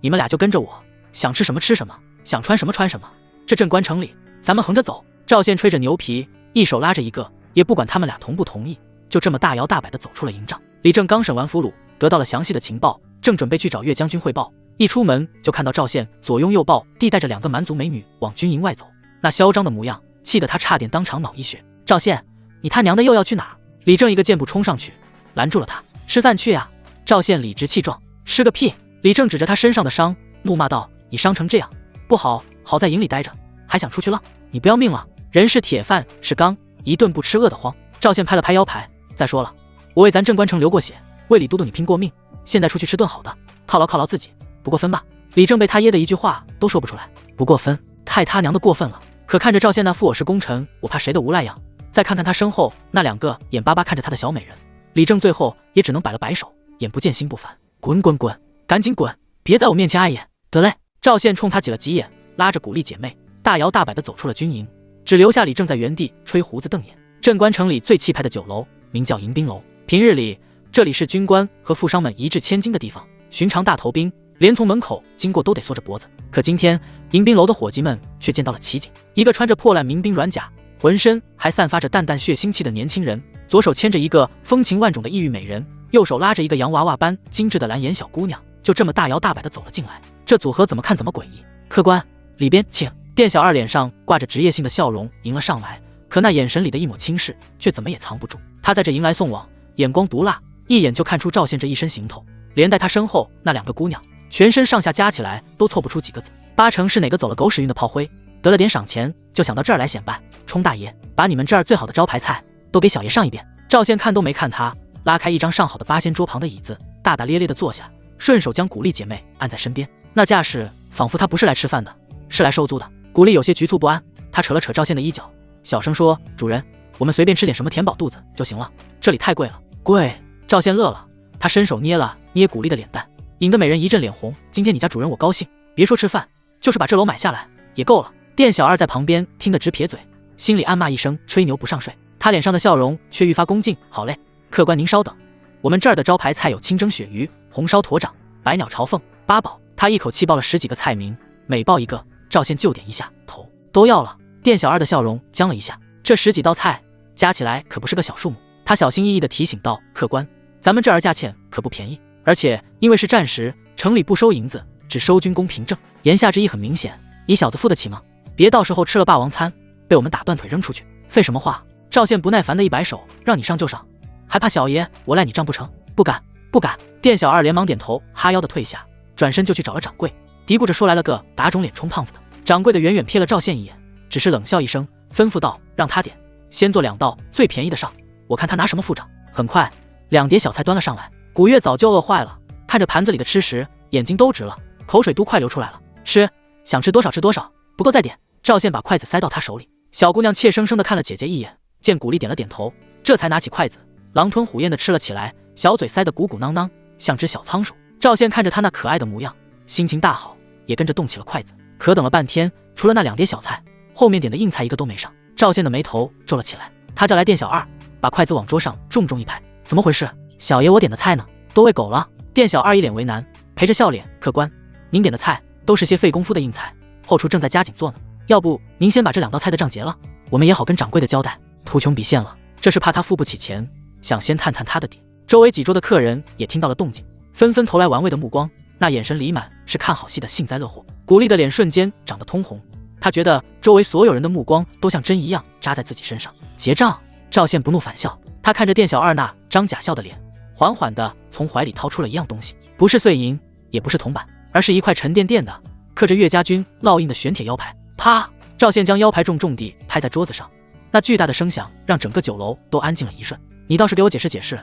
你们俩就跟着我，想吃什么吃什么，想穿什么穿什么。这镇关城里，咱们横着走。”赵宪吹着牛皮，一手拉着一个，也不管他们俩同不同意，就这么大摇大摆地走出了营帐。李正刚审完俘虏，得到了详细的情报，正准备去找岳将军汇报，一出门就看到赵宪左拥右抱地带着2个蛮族美女往军营外走，那嚣张的模样气得他差点当场脑溢血。赵宪，你他娘的又要去哪儿？李正一个箭步冲上去拦住了他。吃饭去呀！赵宪理直气壮。吃个屁！李正指着他身上的伤怒骂道：“你伤成这样，不好，好在营里待着，还想出去浪？你不要命了？人是铁，饭是钢，一顿不吃饿得慌。”赵宪拍了拍腰牌，再说了，我为咱镇关城流过血，为李都督你拼过命，现在出去吃顿好的，犒劳自己，不过分吧？李正被他噎得一句话都说不出来。不过分？太他娘的过分了！可看着赵宪那副我是功臣，我怕谁的无赖样，再看看他身后那2个眼巴巴看着他的小美人，李正最后也只能摆了摆手，眼不见心不烦。滚滚滚，赶紧滚，别在我面前碍眼。得嘞！赵宪冲他挤了挤眼，拉着古丽姐妹大摇大摆地走出了军营，只留下李正在原地吹胡子瞪眼。镇关城里最气派的酒楼名叫迎宾楼，平日里这里是军官和富商们一掷千金的地方，寻常大头兵连从门口经过都得缩着脖子。可今天迎宾楼的伙计们却见到了奇景，一个穿着破烂民兵软甲，浑身还散发着淡淡血腥气的年轻人，左手牵着一个风情万种的异域美人，右手拉着一个洋娃娃般精致的蓝眼小姑娘，就这么大摇大摆地走了进来。这组合怎么看怎么诡异。客官，里边请。店小二脸上挂着职业性的笑容迎了上来，可那眼神里的一抹轻视却怎么也藏不住。他在这迎来送往，眼光毒辣，一眼就看出赵宪这一身行头，连带他身后那2个姑娘，全身上下加起来都凑不出几个字，8成是哪个走了狗屎运的炮灰，得了点赏钱就想到这儿来显摆。冲大爷，把你们这儿最好的招牌菜都给小爷上一遍。赵宪看都没看他，拉开一张上好的8仙桌旁的椅子，大大咧咧地坐下，顺手将古丽姐妹按在身边，那架势仿佛他不是来吃饭的，是来收租的。古丽有些局促不安，他扯了扯赵宪的衣角，小声说：“主人，我们随便吃点什么填饱肚子就行了，这里太贵了。”贵？赵宪乐了，他伸手捏了捏古丽的脸蛋，引得美人一阵脸红。今天你家主人我高兴，别说吃饭，就是把这楼买下来也够了。店小二在旁边听得直撇嘴，心里暗骂一声吹牛不上税，他脸上的笑容却愈发恭敬。好嘞，客官您稍等，我们这儿的招牌菜有清蒸鳕鱼、红烧驼掌、百鸟朝凤、八宝。他一口气报了10几个菜名，每报一个，赵宪就点一下头。都要了。店小二的笑容僵了一下，这10几道菜加起来可不是个小数目。他小心翼翼地提醒道：“客官，咱们这儿价钱可不便宜，而且因为是战时，城里不收银子，只收军功凭证。言下之意很明显，你小子付得起吗？别到时候吃了霸王餐，被我们打断腿扔出去。废什么话！”赵宪不耐烦地一摆手：“让你上就上，还怕小爷我赖你账不成？不敢不敢。店小二连忙点头，哈腰的退下，转身就去找了掌柜，嘀咕着说来了个打肿脸充胖子的。掌柜的远远瞥了赵宪一眼，只是冷笑一声，吩咐道：“让他点，先做2道最便宜的上，我看他拿什么付账。”很快，2碟小菜端了上来。古月早就饿坏了，看着盘子里的吃食，眼睛都直了，口水都快流出来了。吃，想吃多少吃多少，不够再点。赵宪把筷子塞到他手里，小姑娘怯生生地看了姐姐一眼，见古丽点了点头，这才拿起筷子，狼吞虎咽地吃了起来，小嘴塞得鼓鼓囊囊，像只小仓鼠。赵宪看着他那可爱的模样，心情大好，也跟着动起了筷子。可等了半天，除了那2碟小菜，后面点的硬菜一个都没上。赵宪的眉头皱了起来，他叫来店小二，把筷子往桌上重重一拍：“怎么回事？小爷我点的菜呢？都喂狗了？”店小二一脸为难，陪着笑脸：“客官，您点的菜都是些费功夫的硬菜，后厨正在加紧做呢，要不您先把这2道菜的账结了，我们也好跟掌柜的交代。”图穷匕现了，这是怕他付不起钱，想先探探他的底。周围几桌的客人也听到了动静，纷纷投来玩味的目光，那眼神里满是看好戏的幸灾乐祸。古丽的脸瞬间长得通红，他觉得周围所有人的目光都像针一样扎在自己身上。结账，赵宪不怒反笑，他看着店小二那张假笑的脸，缓缓地从怀里掏出了一样东西，不是碎银，也不是铜板，而是一块沉甸甸的刻着岳家军烙印的玄铁腰牌。啪！赵宪将腰牌重重地拍在桌子上，那巨大的声响让整个酒楼都安静了一瞬。你倒是给我解释解释，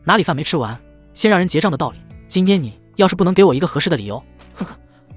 哪里饭没吃完，先让人结账的道理。今天你要是不能给我一个合适的理由，呵呵，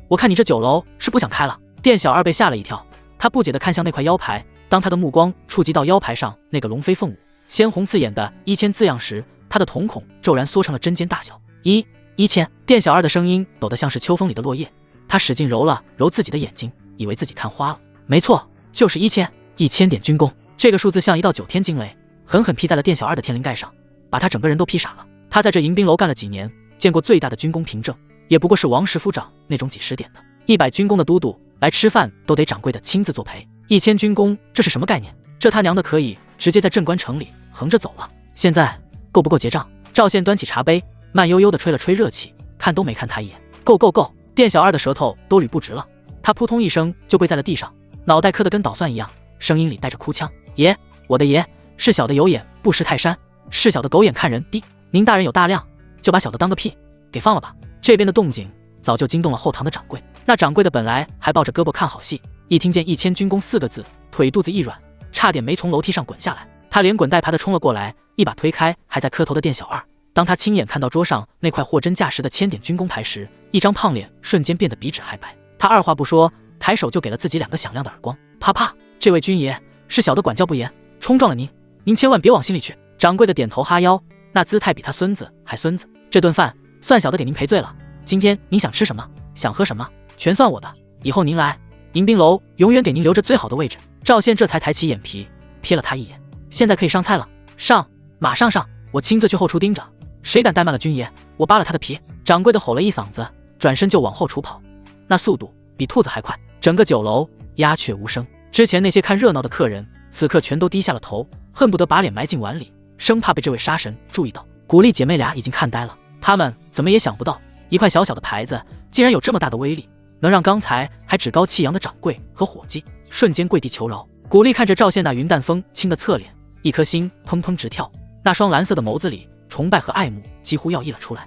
我看你这酒楼是不想开了。店小二被吓了一跳，他不解地看向那块腰牌，当他的目光触及到腰牌上那个龙飞凤舞、鲜红刺眼的1000字样时，他的瞳孔骤然缩成了针尖大小。1000！店小二的声音抖得像是秋风里的落叶，他使劲揉了揉自己的眼睛，以为自己看花了。没错，就是1000点军功。这个数字像一道9天惊雷，狠狠劈在了店小二的天灵盖上，把他整个人都劈傻了。他在这迎宾楼干了几年，见过最大的军功凭证，也不过是王石夫长那种几10点的。100军功的都督来吃饭都得掌柜的亲自作陪，1000军功这是什么概念？这他娘的可以直接在镇关城里横着走了。现在够不够结账？赵宪端起茶杯，慢悠悠地吹了吹热气，看都没看他一眼。够！店小二的舌头都捋不直了，他扑通一声就跪在了地上，脑袋磕得跟捣蒜一样，声音里带着哭腔：“爷，我的爷，是小的有眼不识泰山，是小的狗眼看人低。您大人有大量，就把小的当个屁给放了吧。”这边的动静早就惊动了后堂的掌柜，那掌柜的本来还抱着胳膊看好戏，一听见1000军功4个字，腿肚子一软，差点没从楼梯上滚下来。他连滚带爬的冲了过来，一把推开还在磕头的店小二。当他亲眼看到桌上那块货真价实的1000点军功牌时，一张胖脸瞬间变得比纸还白。他二话不说，抬手就给了自己2个响亮的耳光。啪啪！这位军爷，是小的管教不严，冲撞了您千万别往心里去。掌柜的点头哈腰，那姿态比他孙子还孙子。这顿饭算小的给您赔罪了，今天您想吃什么，想喝什么，全算我的。以后您来迎宾楼，永远给您留着最好的位置。赵宪这才抬起眼皮瞥了他一眼。现在可以上菜了，上，马上上，我亲自去后厨盯着，谁敢怠慢了军爷，我扒了他的皮。掌柜的吼了一嗓子，转身就往后厨跑，那速度比兔子还快。整个酒楼鸦雀无声，之前那些看热闹的客人此刻全都低下了头，恨不得把脸埋进碗里，生怕被这位杀神注意到。古丽姐妹俩已经看呆了，她们怎么也想不到，一块小小的牌子竟然有这么大的威力，能让刚才还趾高气扬的掌柜和伙计瞬间跪地求饶。古丽看着赵宪那云淡风轻的侧脸，一颗心砰砰直跳，那双蓝色的眸子里崇拜和爱慕几乎要溢了出来。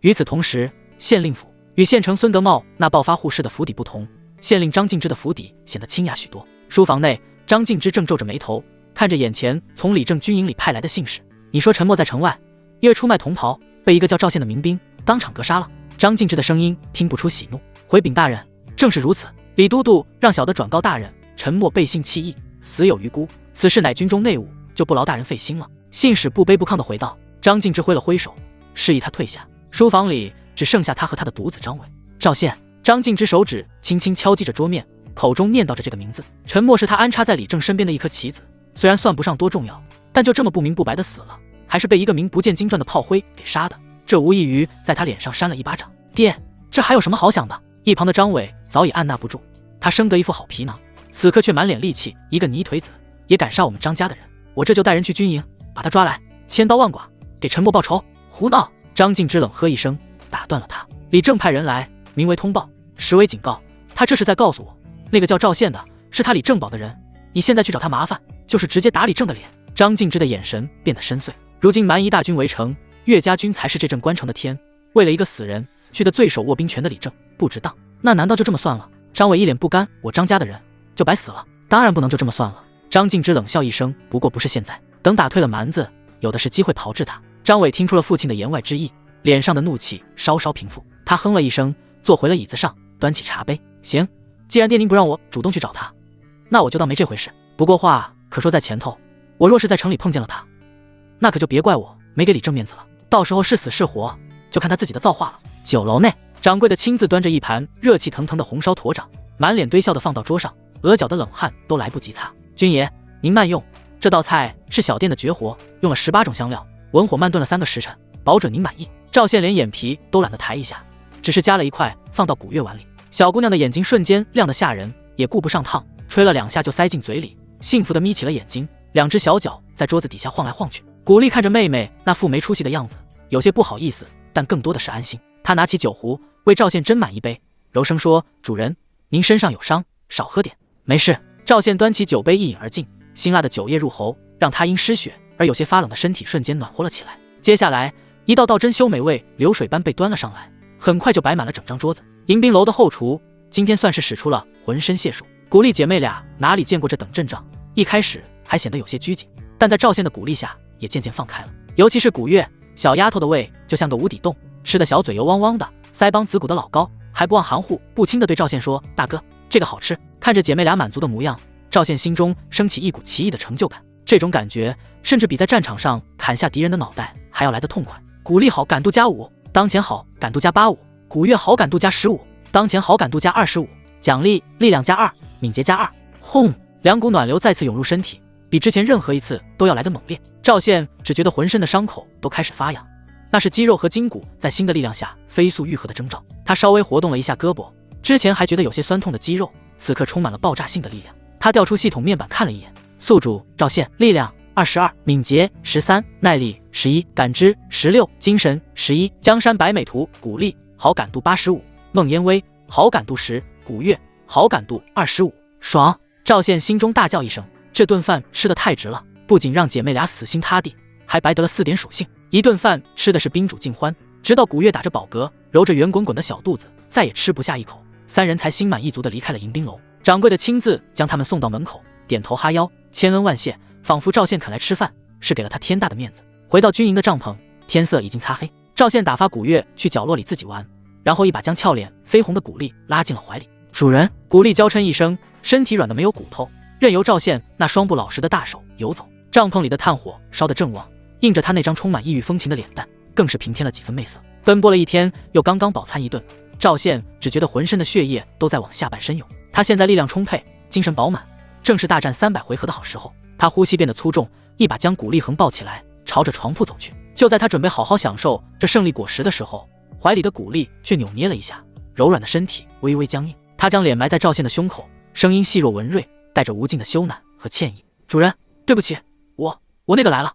与此同时，县令府与县城孙德茂那暴发户式的府邸不同，县令张敬之的府邸显得清雅许多。书房内，张敬之正皱着眉头看着眼前从李正军营里派来的信使。你说陈默在城外因为出卖同袍，被一个叫赵宪的民兵当场格杀了。张敬之的声音听不出喜怒。回禀大人，正是如此。李都督让小的转告大人，陈默背信弃义，死有余辜，此事乃军中内务，就不劳大人费心了。信使不卑不亢地回道。张敬之挥了挥手，示意他退下。书房里只剩下他和他的独子张伟。赵宪。张敬之手指轻轻敲击着桌面，口中念叨着这个名字。陈默是他安插在李正身边的一颗棋子，虽然算不上多重要，但就这么不明不白的死了，还是被一个名不见经传的炮灰给杀的，这无异于在他脸上扇了一巴掌。爹，这还有什么好想的？一旁的张伟早已按捺不住，他生得一副好皮囊，此刻却满脸戾气。一个泥腿子也敢杀我们张家的人，我这就带人去军营把他抓来，千刀万剐，给陈默报仇。胡闹！张敬之冷喝一声，打断了他。李正派人来，名为通报，实为警告。他这是在告诉我，那个叫赵宪的是他李正保的人，你现在去找他麻烦，就是直接打李正的脸。张敬之的眼神变得深邃。如今蛮夷大军围城，岳家军才是这镇关城的天，为了一个死人去的最手握兵权的李正不值当，那难道就这么算了？张伟一脸不甘，我张家的人就白死了？当然不能就这么算了。张敬之冷笑一声，不过不是现在，等打退了蛮子，有的是机会炮制他。张伟听出了父亲的言外之意，脸上的怒气稍稍平复，他哼了一声，坐回了椅子上，端起茶杯。行，既然爹您不让我主动去找他，那我就当没这回事。不过话可说在前头，我若是在城里碰见了他，那可就别怪我没给李正面子了，到时候是死是活就看他自己的造化了。酒楼内，掌柜的亲自端着一盘热气腾腾的红烧驼掌，满脸堆笑的放到桌上，额角的冷汗都来不及擦。军爷您慢用，这道菜是小店的绝活，用了18种香料，文火慢炖了3个时辰，保准您满意。赵县连眼皮都懒得抬一下，只是夹了一块放到古月碗里。小姑娘的眼睛瞬间亮得吓人，也顾不上烫，吹了2下就塞进嘴里，幸福地眯起了眼睛，2只小脚在桌子底下晃来晃去。古丽看着妹妹那副没出息的样子，有些不好意思，但更多的是安心。她拿起酒壶为赵县斟满一杯，柔声说：“主人，您身上有伤，少喝点。”没事。赵县端起酒杯一饮而尽，辛辣的酒液入喉，让他因失血而有些发冷的身体瞬间暖和了起来。接下来，一道道珍馐美味流水般被端了上来，很快就摆满了整张桌子。迎宾楼的后厨今天算是使出了浑身解数。古丽姐妹俩哪里见过这等阵仗，一开始还显得有些拘谨，但在赵县的鼓励下，也渐渐放开了。尤其是古月，小丫头的胃就像个无底洞，吃的小嘴油汪汪的，腮帮子鼓的老高，还不忘含糊不清的对赵县说：“大哥，这个好吃。”看着姐妹俩满足的模样，赵县心中升起一股奇异的成就感，这种感觉甚至比在战场上砍下敌人的脑袋还要来得痛快。鼓励好感度加5，当前好感度加85，古月好感度加15，当前好感度加25，奖励力量加2，敏捷加2。轰！2股暖流再次涌入身体，比之前任何一次都要来得猛烈。赵县只觉得浑身的伤口都开始发痒，那是肌肉和筋骨在新的力量下飞速愈合的征兆。他稍微活动了一下胳膊，之前还觉得有些酸痛的肌肉，此刻充满了爆炸性的力量。他调出系统面板看了一眼，宿主赵县，力量22，敏捷13，耐力11，感知16，精神11。江山百美图，古丽好感度85，孟烟薇好感度10，古月好感度25。爽！赵县心中大叫一声，这顿饭吃得太值了，不仅让姐妹俩死心塌地，还白得了4点属性。一顿饭吃的是宾主尽欢，直到古月打着饱嗝，揉着圆滚滚的小肚子，再也吃不下一口，三人才心满意足地离开了迎宾楼。掌柜的亲自将他们送到门口，点头哈腰，千恩万谢，仿佛赵县肯来吃饭是给了他天大的面子。回到军营的帐篷，天色已经擦黑。赵县打发古月去角落里自己玩，然后一把将俏脸绯红的古丽拉进了怀里。主人，古丽娇嗔一声，身体软得没有骨头，任由赵县那双不老实的大手游走。帐篷里的炭火烧得正旺，映着他那张充满异域风情的脸蛋，更是平添了几分媚色。奔波了一天，又刚刚饱餐一顿，赵县只觉得浑身的血液都在往下半身涌。他现在力量充沛，精神饱满，正是大战300回合的好时候。他呼吸变得粗重，一把将古丽横抱起来，朝着床铺走去。就在他准备好好享受这胜利果实的时候，怀里的古丽却扭捏了一下，柔软的身体微微僵硬。他将脸埋在赵县的胸口，声音细若文瑞，带着无尽的羞赧和歉意：“主人，对不起，我那个来了。”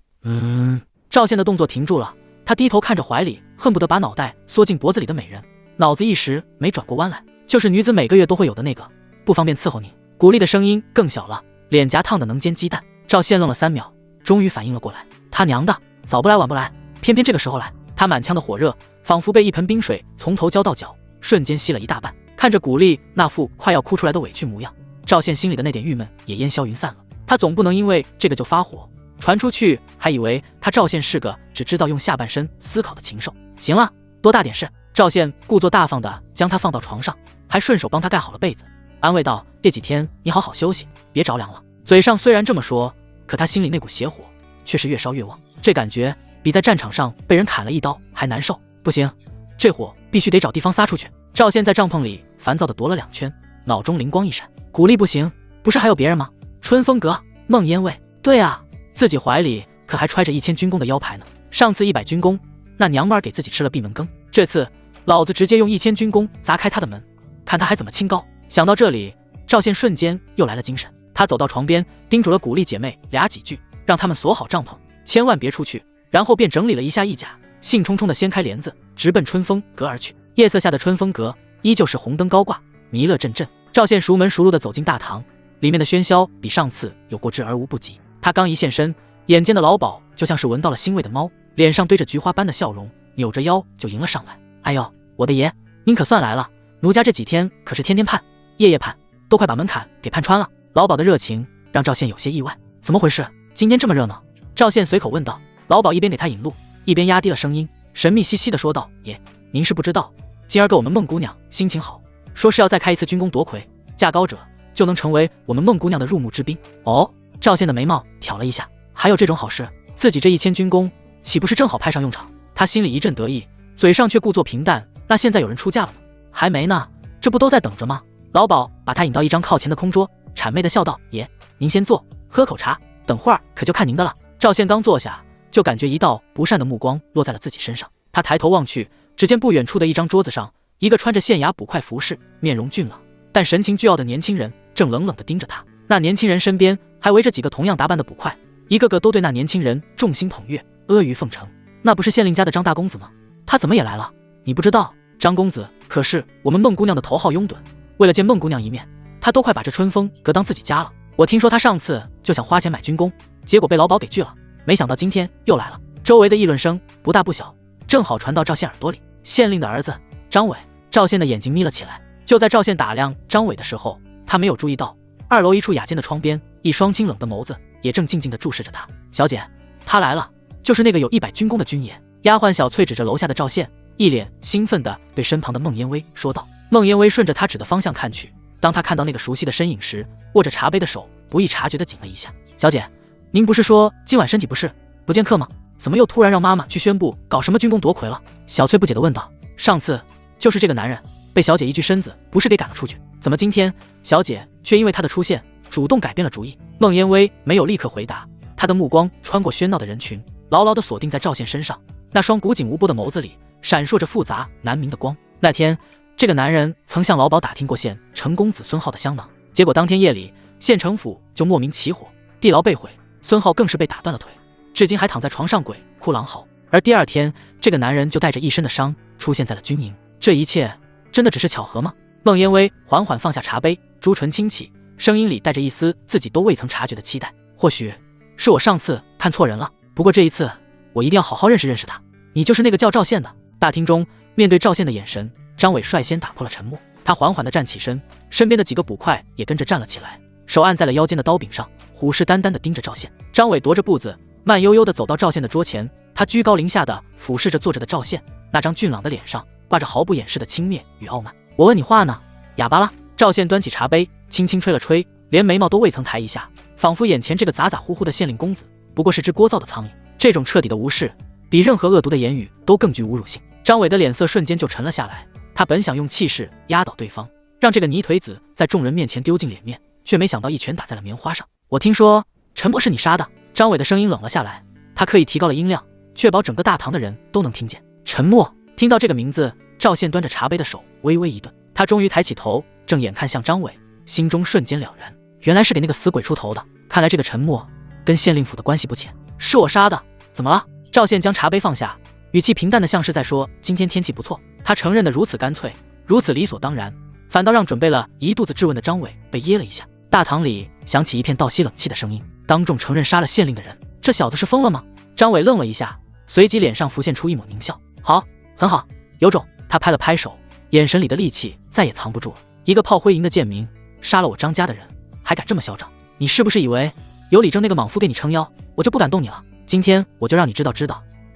赵县的动作停住了，他低头看着怀里恨不得把脑袋缩进脖子里的美人，脑子一时没转过弯来。就是女子每个月都会有的那个，不方便伺候你。古丽的声音更小了，脸颊烫得能煎鸡蛋。赵县愣了3秒，终于反应了过来，他娘的，早不来晚不来，偏偏这个时候来。他满腔的火热仿佛被一盆冰水从头浇到脚，瞬间熄了一大半。看着古丽那副快要哭出来的委屈模样，赵县心里的那点郁闷也烟消云散了。他总不能因为这个就发火，传出去还以为他赵县是个只知道用下半身思考的禽兽。行了，多大点事。赵县故作大方的将他放到床上，还顺手帮他盖好了被子，安慰道：“这几天你好好休息，别着凉了。”嘴上虽然这么说，可他心里那股邪火却是越烧越旺，这感觉比在战场上被人砍了一刀还难受。不行，这火必须得找地方撒出去。赵县在帐篷里烦躁地踱了2圈，脑中灵光一闪，古丽不行，不是还有别人吗？春风阁、孟烟薇，对啊，自己怀里可还揣着1000军功的腰牌呢。上次100军功，那娘们儿给自己吃了闭门羹，这次老子直接用1000军功砸开他的门，看他还怎么清高。想到这里，赵县瞬间又来了精神。他走到床边，叮嘱了古丽姐妹俩几句，让他们锁好帐篷，千万别出去。然后便整理了一下衣甲，兴冲冲地掀开帘子，直奔春风阁而去。夜色下的春风阁依旧是红灯高挂，弥勒阵阵。赵县熟门熟路地走进大堂，里面的喧嚣比上次有过之而无不及。他刚一现身，眼尖的老鸨就像是闻到了腥味的猫，脸上堆着菊花般的笑容，扭着腰就迎了上来。哎呦，我的爷，您可算来了！奴家这几天可是天天盼，夜夜盼，都快把门槛给盼穿了。老鸨的热情让赵宪有些意外，怎么回事？今天这么热闹？赵宪随口问道。老鸨一边给他引路，一边压低了声音，神秘兮兮地说道：“爷，您是不知道，今儿个我们孟姑娘心情好，说是要再开一次军功夺魁，嫁高者就能成为我们孟姑娘的入幕之宾。”哦，赵宪的眉毛挑了一下，还有这种好事？自己这1000军功，岂不是正好派上用场？他心里一阵得意，嘴上却故作平淡。那现在有人出嫁了吗？还没呢，这不都在等着吗？老鸨把他引到一张靠前的空桌，谄媚地笑道：“爷，您先坐，喝口茶，等会儿可就看您的了。”赵宪刚坐下，就感觉一道不善的目光落在了自己身上。他抬头望去，只见不远处的一张桌子上，一个穿着县衙捕快服饰、面容俊朗但神情倨傲的年轻人正冷冷地盯着他。那年轻人身边还围着几个同样打扮的捕快，一个个都对那年轻人众星捧月、阿谀奉承。那不是县令家的张大公子吗？他怎么也来了？你不知道，张公子可是我们孟姑娘的头号拥趸，为了见孟姑娘一面，他都快把这春风阁当自己家了。我听说他上次就想花钱买军功，结果被老鸨给拒了，没想到今天又来了。周围的议论声不大不小，正好传到赵宪耳朵里。县令的儿子张伟。赵宪的眼睛眯了起来。就在赵宪打量张伟的时候，他没有注意到2楼一处雅间的窗边，一双清冷的眸子也正静静地注视着他。小姐，他来了，就是那个有100军功的军爷。丫鬟小翠指着楼下的赵宪，一脸兴奋地对身旁的孟烟微说道。孟烟微顺着他指的方向看去，当他看到那个熟悉的身影时，握着茶杯的手不易察觉地紧了一下。小姐，您不是说今晚身体不适，不见客吗？怎么又突然让妈妈去宣布搞什么军功夺魁了？小翠不解地问道。上次就是这个男人被小姐一句身子不是给赶了出去，怎么今天小姐却因为他的出现主动改变了主意？孟烟微没有立刻回答，她的目光穿过喧闹的人群，牢牢地锁定在赵宪身上。那双古井无波的眸子里闪烁着复杂难明的光。那天这个男人曾向老鸨打听过县城公子孙浩的香囊，结果当天夜里县城府就莫名起火，地牢被毁，孙浩更是被打断了腿，至今还躺在床上鬼哭狼嚎。而第2天这个男人就带着一身的伤出现在了军营。这一切真的只是巧合吗？孟烟微缓缓放下茶杯，朱唇轻启，声音里带着一丝自己都未曾察觉的期待。或许是我上次看错人了，不过这一次我一定要好好认识认识他。你就是那个叫赵宪的？大厅中面对赵宪的眼神，张伟率先打破了沉默。他缓缓地站起身，身边的几个捕快也跟着站了起来，手按在了腰间的刀柄上，虎视眈眈地盯着赵宪。张伟踱着步子，慢悠悠地走到赵宪的桌前，他居高临下地俯视着坐着的赵宪，那张俊朗的脸上挂着毫不掩饰的轻蔑与傲慢。我问你话呢，哑巴了？赵宪端起茶杯，轻轻吹了吹，连眉毛都未曾抬一下，仿佛眼前这个咋咋呼呼的县令公子不过是只聒噪的苍蝇。这种彻底的无视，比任何恶毒的言语都更具侮辱性。张伟的脸色瞬间就沉了下来，他本想用气势压倒对方，让这个泥腿子在众人面前丢尽脸面，却没想到一拳打在了棉花上。我听说陈默是你杀的？张伟的声音冷了下来，他刻意提高了音量，确保整个大堂的人都能听见。陈默。听到这个名字，赵宪端着茶杯的手微微一顿，他终于抬起头，正眼看向张伟，心中瞬间了然，原来是给那个死鬼出头的。看来这个陈默跟县令府的关系不浅。是我杀的，怎么了？赵宪将茶杯放下，语气平淡的像是在说今天天气不错。他承认的如此干脆，如此理所当然，反倒让准备了一肚子质问的张伟被噎了一下。大堂里响起一片倒吸冷气的声音，当众承认杀了县令的人，这小子是疯了吗？张伟愣了一下，随即脸上浮现出一抹狞笑。好，很好，有种。他拍了拍手，眼神里的戾气再也藏不住了。一个炮灰营的贱民，杀了我张家的人，还敢这么嚣张？你是不是以为有李正那个莽夫给你撑腰，我就不敢动你了？今天我就让你知道，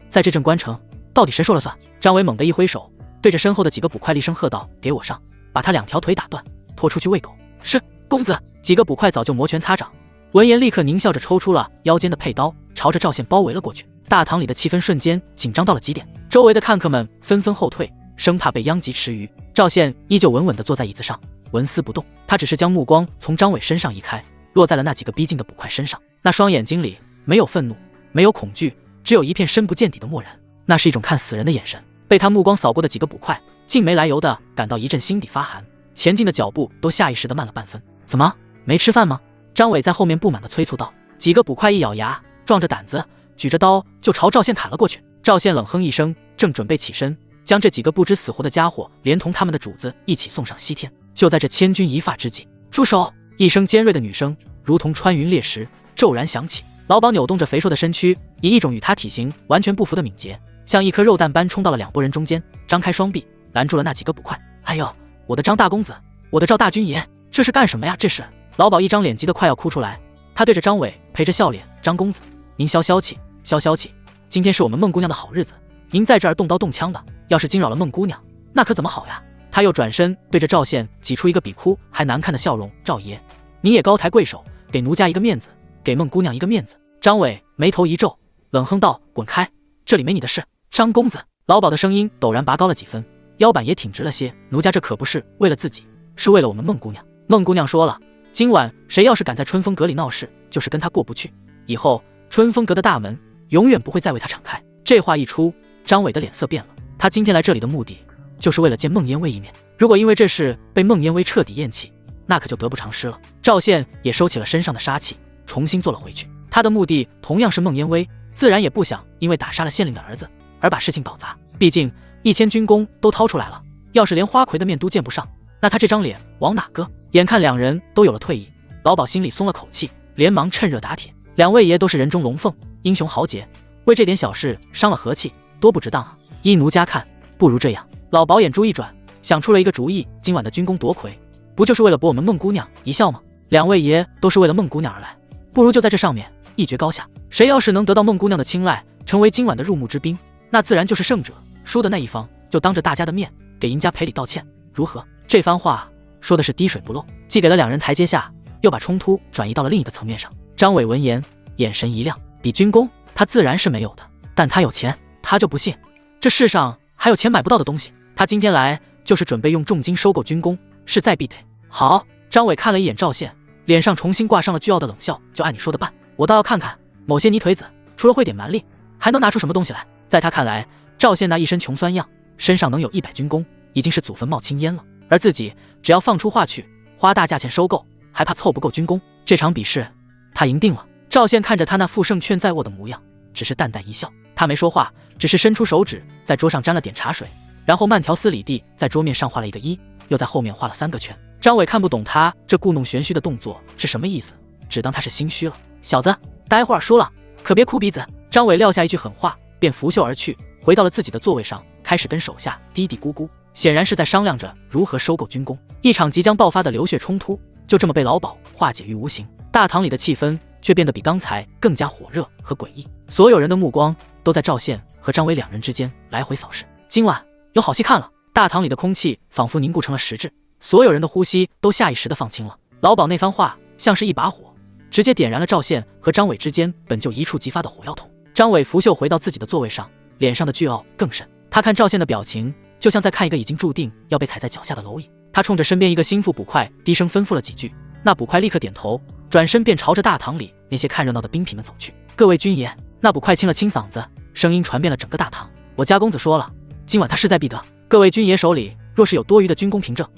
在这镇关城到底谁说了算。张伟猛地一挥手，对着身后的几个捕快厉声喝道：给我上，把他2条腿打断，拖出去喂狗。是，公子。几个捕快早就摩拳擦掌，闻言立刻狞笑着抽出了腰间的佩刀，朝着赵宪包围了过去。大堂里的气氛瞬间紧张到了极点，周围的看客们纷纷后退，生怕被殃及池鱼。赵宪依旧稳稳地坐在椅子上，纹丝不动。他只是将目光从张伟身上移开，落在了那几个逼近的捕快身上。那双眼睛里没有愤怒，没有恐惧，只有一片深不见底的漠然。那是一种看死人的眼神。被他目光扫过的几个捕快竟没来由地感到一阵心底发寒，前进的脚步都下意识地慢了半分。怎么没吃饭吗？张伟在后面不满地催促道。几个捕快一咬牙，壮着胆子举着刀就朝赵宪砍了过去。赵宪冷哼一声，正准备起身将这几个不知死活的家伙连同他们的主子一起送上西天。就在这千钧一发之际，住手！一声尖锐的女声如同穿云裂石骤然响起。老鸨扭动着肥硕的身躯，以一种与他体型完全不符的敏捷，像一颗肉弹般冲到了两拨人中间，张开双臂拦住了那几个捕快。哎呦，我的张大公子，我的赵大军爷，这是干什么呀？这是……老鸨一张脸急得快要哭出来，他对着张伟陪着笑脸：“张公子，您消消气，消消气。今天是我们孟姑娘的好日子，您在这儿动刀动枪的，要是惊扰了孟姑娘，那可怎么好呀？”他又转身对着赵宪挤出一个比哭还难看的笑容：“赵爷，您也高抬贵手，给奴家一个面子，给孟姑娘一个面子。”张伟眉头一皱，冷哼道：“滚开，这里没你的事。”张公子，老鸨的声音陡然拔高了几分，腰板也挺直了些：“奴家这可不是为了自己，是为了我们孟姑娘。孟姑娘说了，今晚谁要是敢在春风阁里闹事，就是跟他过不去，以后春风阁的大门永远不会再为他敞开。”这话一出，张伟的脸色变了。他今天来这里的目的，就是为了见孟烟薇一面。如果因为这事被孟烟薇彻底厌弃，那可就得不偿失了。赵宪也收起了身上的杀气，重新坐了回去。他的目的同样是孟烟薇，自然也不想因为打杀了县令的儿子而把事情搞砸。毕竟1000军功都掏出来了，要是连花魁的面都见不上，那他这张脸往哪搁？眼看两人都有了退意，老鸨心里松了口气，连忙趁热打铁。两位爷都是人中龙凤，英雄豪杰，为这点小事伤了和气，多不值当啊！依奴家看，不如这样。老鸨眼珠一转，想出了一个主意：今晚的军功夺魁，不就是为了博我们孟姑娘一笑吗？两位爷都是为了孟姑娘而来，不如就在这上面一决高下。谁要是能得到孟姑娘的青睐，成为今晚的入幕之宾，那自然就是胜者。输的那一方就当着大家的面给赢家赔礼道歉，如何？这番话说的是滴水不漏，既给了两人台阶下，又把冲突转移到了另一个层面上。张伟闻言眼神一亮，比军功他自然是没有的，但他有钱，他就不信这世上还有钱买不到的东西。他今天来就是准备用重金收购军功，势在必得。好，张伟看了一眼赵宪，脸上重新挂上了倨傲的冷笑，就按你说的办。我倒要看看某些泥腿子除了会点蛮力，还能拿出什么东西来。在他看来，赵宪那一身穷酸样，身上能有100军功，已经是祖坟冒青烟了。而自己只要放出话去，花大价钱收购，还怕凑不够军功？这场比试他赢定了。赵宪看着他那负胜券在握的模样，只是淡淡一笑，他没说话，只是伸出手指在桌上沾了点茶水，然后慢条斯理地在桌面上画了一个1，又在后面画了3个圈。张伟看不懂他这故弄玄虚的动作是什么意思，只当他是心虚了。小子，待会儿输了可别哭鼻子。张伟撂下一句狠话，便拂袖而去，回到了自己的座位上，开始跟手下嘀嘀咕咕，显然是在商量着如何收购军功。一场即将爆发的流血冲突就这么被老鸨化解于无形，大堂里的气氛却变得比刚才更加火热和诡异。所有人的目光都在赵宪和张伟两人之间来回扫视。今晚有好戏看了。大堂里的空气仿佛凝固成了实质，所有人的呼吸都下意识地放轻了。老鸨那番话像是一把火，直接点燃了赵宪和张伟之间本就一触即发的火药桶。张伟拂袖回到自己的座位上，脸上的倨傲更甚。他看赵宪的表情，就像在看一个已经注定要被踩在脚下的蝼蚁。他冲着身边一个心腹捕快低声吩咐了几句，那捕快立刻点头，转身便朝着大堂里那些看热闹的兵痞们走去。各位军爷，那捕快清了清嗓子，声音传遍了整个大堂。我家公子说了，今晚他势在必得。各位军爷手里若是有多余的军功凭证，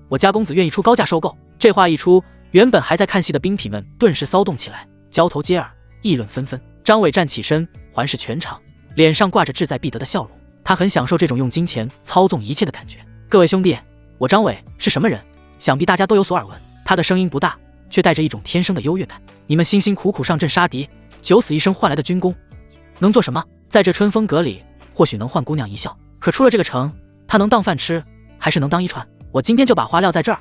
我家公子愿意出高价收购。这话一出，原本还在看戏的兵痞们顿时骚动起来，交头接耳，议论纷纷。张伟站起身，环视全场，脸上挂着志在必得的笑容。他很享受这种用金钱操纵一切的感觉。各位兄弟，我张伟是什么人，想必大家都有所耳闻。他的声音不大，却带着一种天生的优越感。你们辛辛苦苦上阵杀敌，九死一生换来的军功，能做什么？在这春风阁里，或许能换姑娘一笑，可出了这个城，他能当饭吃，还是能当衣穿？我今天就把花撂在这儿，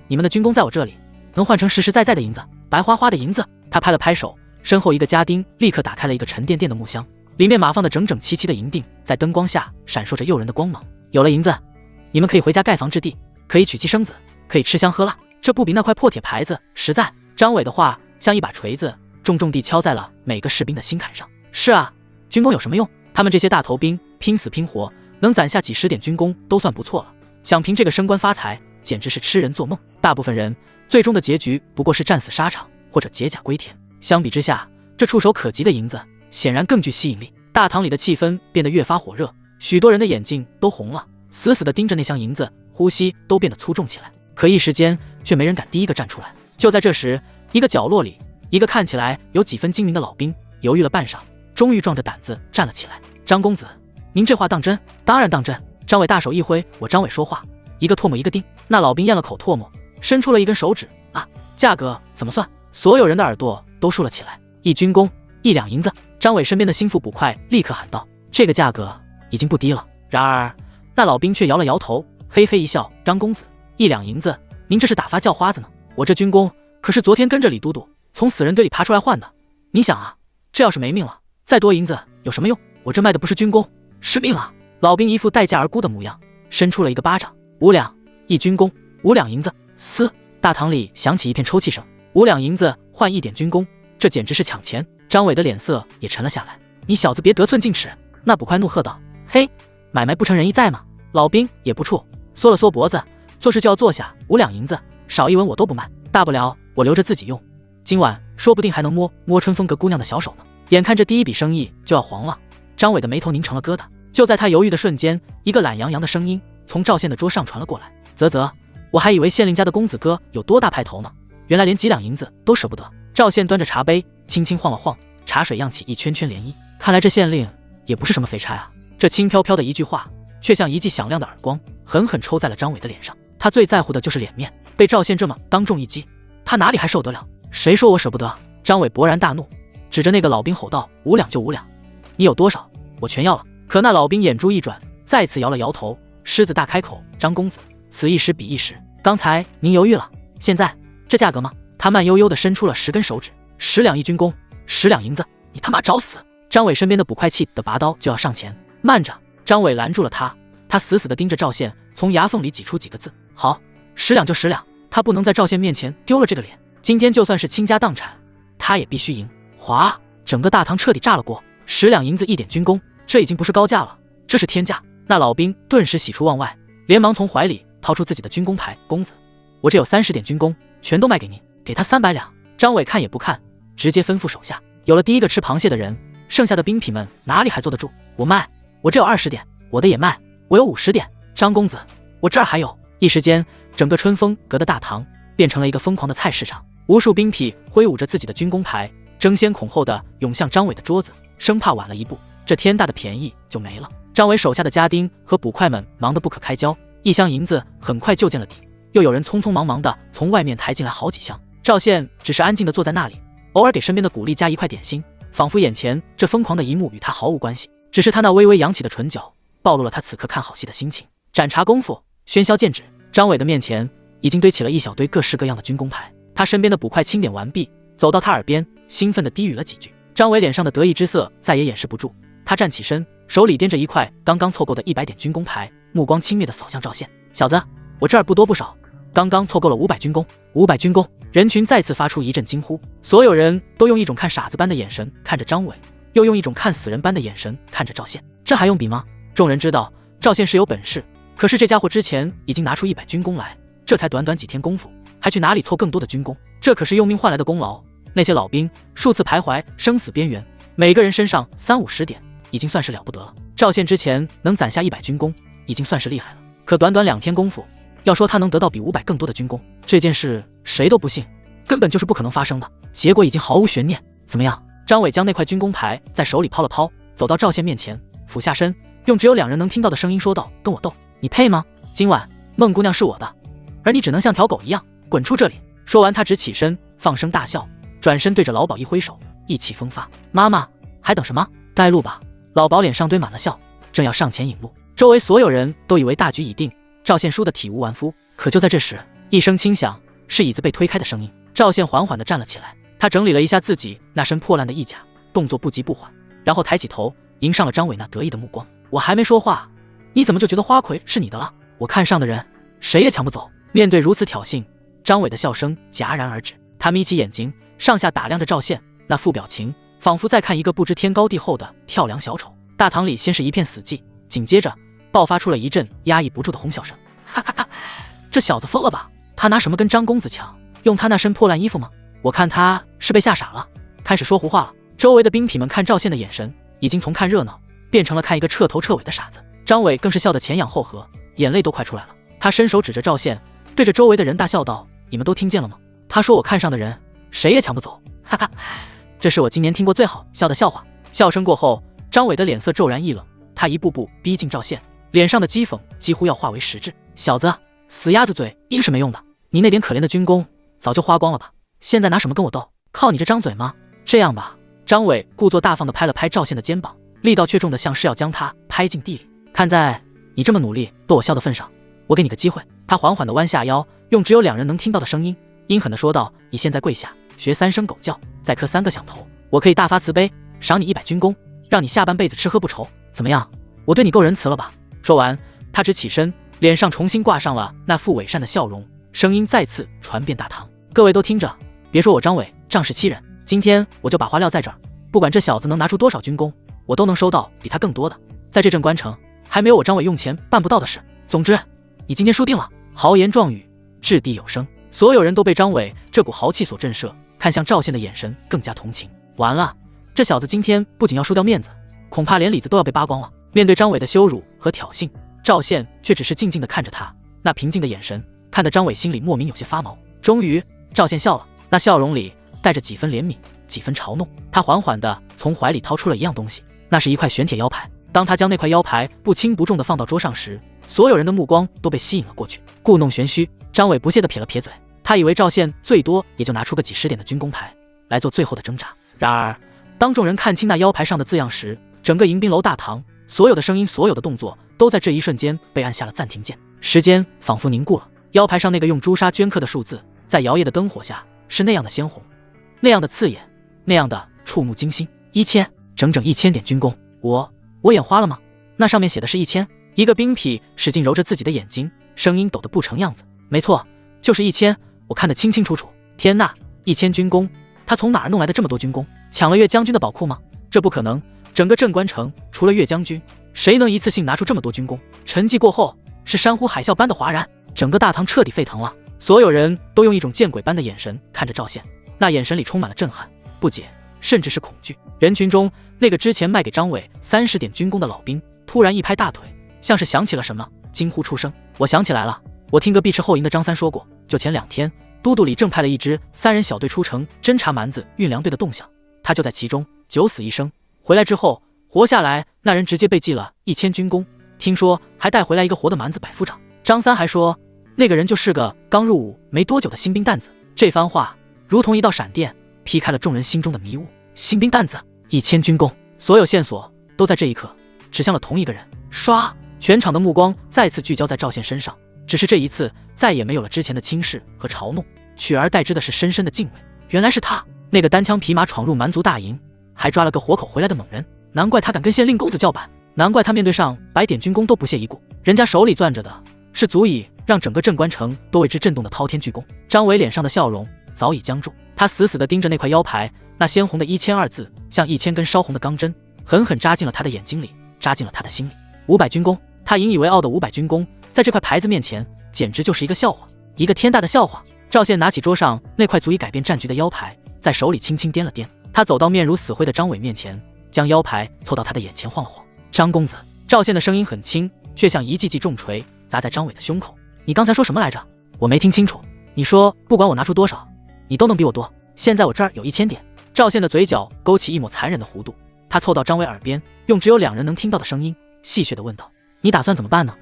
你们的军功在我这里，能换成实实在在的银子，白花花的银子。他拍了拍手，身后一个家丁立刻打开了一个沉甸甸的木箱，里面码放的整整齐齐的银锭，在灯光下闪烁着诱人的光芒。有了银子，你们可以回家盖房置地，可以娶妻生子，可以吃香喝辣，这不比那块破铁牌子实在？张伟的话像一把锤子，重重地敲在了每个士兵的心坎上。是啊，军功有什么用？他们这些大头兵拼死拼活，能攒下几10点军功都算不错了，想凭这个升官发财，简直是痴人做梦。大部分人最终的结局不过是战死沙场，或者解甲归田。相比之下，这触手可及的银子显然更具吸引力。大堂里的气氛变得越发火热，许多人的眼睛都红了，死死地盯着那箱银子，呼吸都变得粗重起来。可一时间却没人敢第一个站出来。就在这时，一个角落里，一个看起来有几分精明的老兵犹豫了半晌，终于壮着胆子站了起来。张公子，您这话当真？当然当真。张伟大手一挥，我张伟说话，一个唾沫一个钉。那老兵咽了口唾沫，伸出了一根手指。啊，价格怎么算？所有人的耳朵都竖了起来。1军功1两银子。张伟身边的心腹捕快立刻喊道：“这个价格已经不低了。”然而那老兵却摇了摇头，嘿嘿一笑：“张公子，1两银子，您这是打发叫花子呢？我这军功可是昨天跟着李都督从死人堆里爬出来换的。你想啊，这要是没命了，再多银子有什么用？我这卖的不是军功，是命啊！”老兵一副待价而沽的模样，伸出了一个巴掌：“5两，1军功，5两银子。”嘶！大堂里响起一片抽泣声。5两银子换1点军功，这简直是抢钱！张伟的脸色也沉了下来。“你小子别得寸进尺！”那捕快怒喝道。“嘿，买卖不成仁义在吗？”老兵也不怵，缩了缩脖子，做事就要坐下。5两银子，少1文我都不卖，大不了我留着自己用，今晚说不定还能摸摸春风阁姑娘的小手呢。眼看这第一笔生意就要黄了，张伟的眉头拧成了疙瘩。就在他犹豫的瞬间，一个懒洋洋的声音从赵县的桌上传了过来：“啧啧，我还以为县令家的公子哥有多大派头呢，原来连几两银子都舍不得。”赵县端着茶杯轻轻晃了晃，茶水漾起一圈圈涟漪。看来这县令也不是什么肥差啊。这轻飘飘的一句话，却像一记响亮的耳光，狠狠抽在了张伟的脸上。他最在乎的就是脸面，被赵县这么当众一击，他哪里还受得了？谁说我舍不得？张伟勃然大怒，指着那个老兵吼道：“5两就5两，你有多少我全要了。”可那老兵眼珠一转，再次摇了摇头，狮子大开口：“张公子，此一时彼一时，刚才您犹豫了，现在这价格吗？”他慢悠悠地伸出了10根手指：“10两1军功，10两银子，你他妈找死！”张伟身边的捕快气得拔刀就要上前。“慢着！”张伟拦住了他，他死死地盯着赵县，从牙缝里挤出几个字：“好，10两就10两。”他不能在赵县面前丢了这个脸，今天就算是倾家荡产，他也必须赢。哗！整个大堂彻底炸了锅。10两银子1点军功，这已经不是高价了，这是天价。那老兵顿时喜出望外，连忙从怀里掏出自己的军功牌：“公子，我这有30点军功，全都卖给您，给他300两。”张伟看也不看，直接吩咐手下：“有了第一个吃螃蟹的人，剩下的兵痞们哪里还坐得住？我卖，我这有20点，我的也卖，我有50点。张公子，我这儿还有。”一时间，整个春风阁的大堂变成了一个疯狂的菜市场，无数兵痞挥舞着自己的军功牌，争先恐后的涌向张伟的桌子，生怕晚了一步，这天大的便宜就没了。张伟手下的家丁和捕快们忙得不可开交，1箱银子很快就见了底，又有人匆匆忙忙的从外面抬进来好几箱。赵县只是安静的坐在那里，偶尔给身边的古丽加一块点心，仿佛眼前这疯狂的一幕与他毫无关系，只是他那微微扬起的唇角暴露了他此刻看好戏的心情。盏茶功夫，喧嚣渐止，张伟的面前已经堆起了一小堆各式各样的军功牌。他身边的捕快清点完毕，走到他耳边，兴奋地低语了几句。张伟脸上的得意之色再也掩饰不住，他站起身，手里掂着一块刚刚凑够的100点军功牌，目光轻蔑地扫向赵县：“小子，我这儿不多不少，刚刚凑够了500军功，500军功！”人群再次发出一阵惊呼，所有人都用一种看傻子般的眼神看着张伟，又用一种看死人般的眼神看着赵县。这还用比吗？众人知道赵县是有本事，可是这家伙之前已经拿出100军功来，这才短短几天功夫，还去哪里凑更多的军功？这可是用命换来的功劳。那些老兵数次徘徊生死边缘，每个人身上30-50点，已经算是了不得了。赵县之前能攒下100军功，已经算是厉害了。可短短2天功夫，要说他能得到比500更多的军功，这件事谁都不信，根本就是不可能发生的。结果已经毫无悬念。怎么样？张伟将那块军功牌在手里抛了抛，走到赵县面前，俯下身，用只有2人能听到的声音说道：“跟我斗，你配吗？今晚孟姑娘是我的，而你只能像条狗一样滚出这里。”说完，他只起身放声大笑，转身对着老鸨一挥手，意气风发：“妈妈，还等什么？带路吧！”老鸨脸上堆满了笑，正要上前引路，周围所有人都以为大局已定，赵县输得体无完肤。可就在这时，一声轻响，是椅子被推开的声音。赵县缓缓地站了起来，他整理了一下自己那身破烂的衣甲，动作不急不缓，然后抬起头迎上了张伟那得意的目光。“我还没说话，你怎么就觉得花魁是你的了？我看上的人谁也抢不走。”面对如此挑衅，张伟的笑声戛然而止。他眯起眼睛，上下打量着赵县，那副表情仿佛在看一个不知天高地厚的跳梁小丑。大堂里先是一片死寂，紧接着爆发出了一阵压抑不住的哄笑声。哈哈哈，这小子疯了吧？他拿什么跟张公子抢？用他那身破烂衣服吗？我看他是被吓傻了，开始说胡话了。周围的兵痞们看赵县的眼神已经从看热闹变成了看一个彻头彻尾的傻子。张伟更是笑得前仰后合，眼泪都快出来了。他伸手指着赵县，对着周围的人大笑道：“你们都听见了吗？他说我看上的人谁也抢不走。”哈哈，这是我今年听过最好笑的笑话。笑声过后，张伟的脸色骤然一冷，他一步步逼近赵县，脸上的讥讽几乎要化为实质。“小子，死鸭子嘴硬是没用的，你那点可怜的军功早就花光了吧？现在拿什么跟我斗？靠你这张嘴吗？这样吧，张伟故作大方地拍了拍赵宪的肩膀，力道却重得像是要将他拍进地里。看在你这么努力逗我笑的份上，我给你个机会。他缓缓地弯下腰，用只有2人能听到的声音，阴狠地说道：你现在跪下，学3声狗叫，再磕3个响头，我可以大发慈悲，赏你100军功，让你下半辈子吃喝不愁。怎么样？我对你够仁慈了吧？说完，他只起身，脸上重新挂上了那副伪善的笑容，声音再次传遍大堂。各位都听着，别说我张伟仗势欺人，今天我就把话撂在这儿，不管这小子能拿出多少军功，我都能收到比他更多的。在这镇关城，还没有我张伟用钱办不到的事。总之，你今天输定了。豪言壮语，掷地有声，所有人都被张伟这股豪气所震慑，看向赵宪的眼神更加同情。完了，这小子今天不仅要输掉面子，恐怕连里子都要被扒光了。面对张伟的羞辱和挑衅，赵宪却只是静静地看着他，那平静的眼神看得张伟心里莫名有些发毛。终于，赵宪笑了，那笑容里带着几分怜悯，几分嘲弄。他缓缓地从怀里掏出了一样东西，那是一块玄铁腰牌。当他将那块腰牌不轻不重地放到桌上时，所有人的目光都被吸引了过去。故弄玄虚，张伟不屑地撇了撇嘴，他以为赵宪最多也就拿出个几10点的军功牌来做最后的挣扎。然而，当众人看清那腰牌上的字样时，整个迎宾楼大堂所有的声音，所有的动作都在这一瞬间被按下了暂停键。时间仿佛凝固了，腰牌上那个用朱砂镌刻的数字，在摇曳的灯火下是那样的鲜红，那样的刺眼，那样的触目惊心。1000，整整1000点军功，我眼花了吗？那上面写的是1000。一个兵痞使劲揉着自己的眼睛，声音抖得不成样子。没错，就是1000，我看得清清楚楚。天哪，1000军功，他从哪儿弄来的这么多军功？抢了岳将军的宝库吗？这不可能，整个镇关城除了岳将军，谁能一次性拿出这么多军功？沉寂过后，是山呼海啸般的哗然，整个大堂彻底沸腾了。所有人都用一种见鬼般的眼神看着赵宪，那眼神里充满了震撼、不解，甚至是恐惧。人群中，那个之前卖给张伟30点军功的老兵突然一拍大腿，像是想起了什么，惊呼出声：我想起来了，我听隔壁吃后营的张三说过，就前2天，都督里正派了一支3人小队出城侦察蛮子运粮队的动向，他就在其中，9死1生。回来之后，活下来那人直接被记了1000军功，听说还带回来一个活的蛮子百夫长。张三还说，那个人就是个刚入伍没多久的新兵蛋子。这番话如同一道闪电，劈开了众人心中的迷雾。新兵蛋子，1000军功，所有线索都在这一刻指向了同一个人。唰，全场的目光再次聚焦在赵宪身上，只是这一次再也没有了之前的轻视和嘲弄，取而代之的是深深的敬畏。原来是他，那个单枪匹马闯入蛮族大营，还抓了个活口回来的猛人。难怪他敢跟县令公子叫板，难怪他面对上100点军功都不屑一顾。人家手里攥着的是足以让整个镇关城都为之震动的滔天巨功。张伟脸上的笑容早已僵住，他死死地盯着那块腰牌，那鲜红的1000二字像1000根烧红的钢针，狠狠扎进了他的眼睛里，扎进了他的心里。500军功，他引以为傲的500军功，在这块牌子面前简直就是一个笑话，一个天大的笑话。赵宪拿起桌上那块足以改变战局的腰牌，在手里轻轻掂了掂，他走到面如死灰的张伟面前，将腰牌凑到他的眼前晃了晃。张公子，赵宪的声音很轻，却像一记记重锤砸在张伟的胸口。你刚才说什么来着？我没听清楚。你说不管我拿出多少，你都能比我多。现在我这儿有1000点。赵宪的嘴角勾起一抹残忍的弧度，他凑到张伟耳边，用只有2人能听到的声音戏谑地问道：你打算怎么办呢？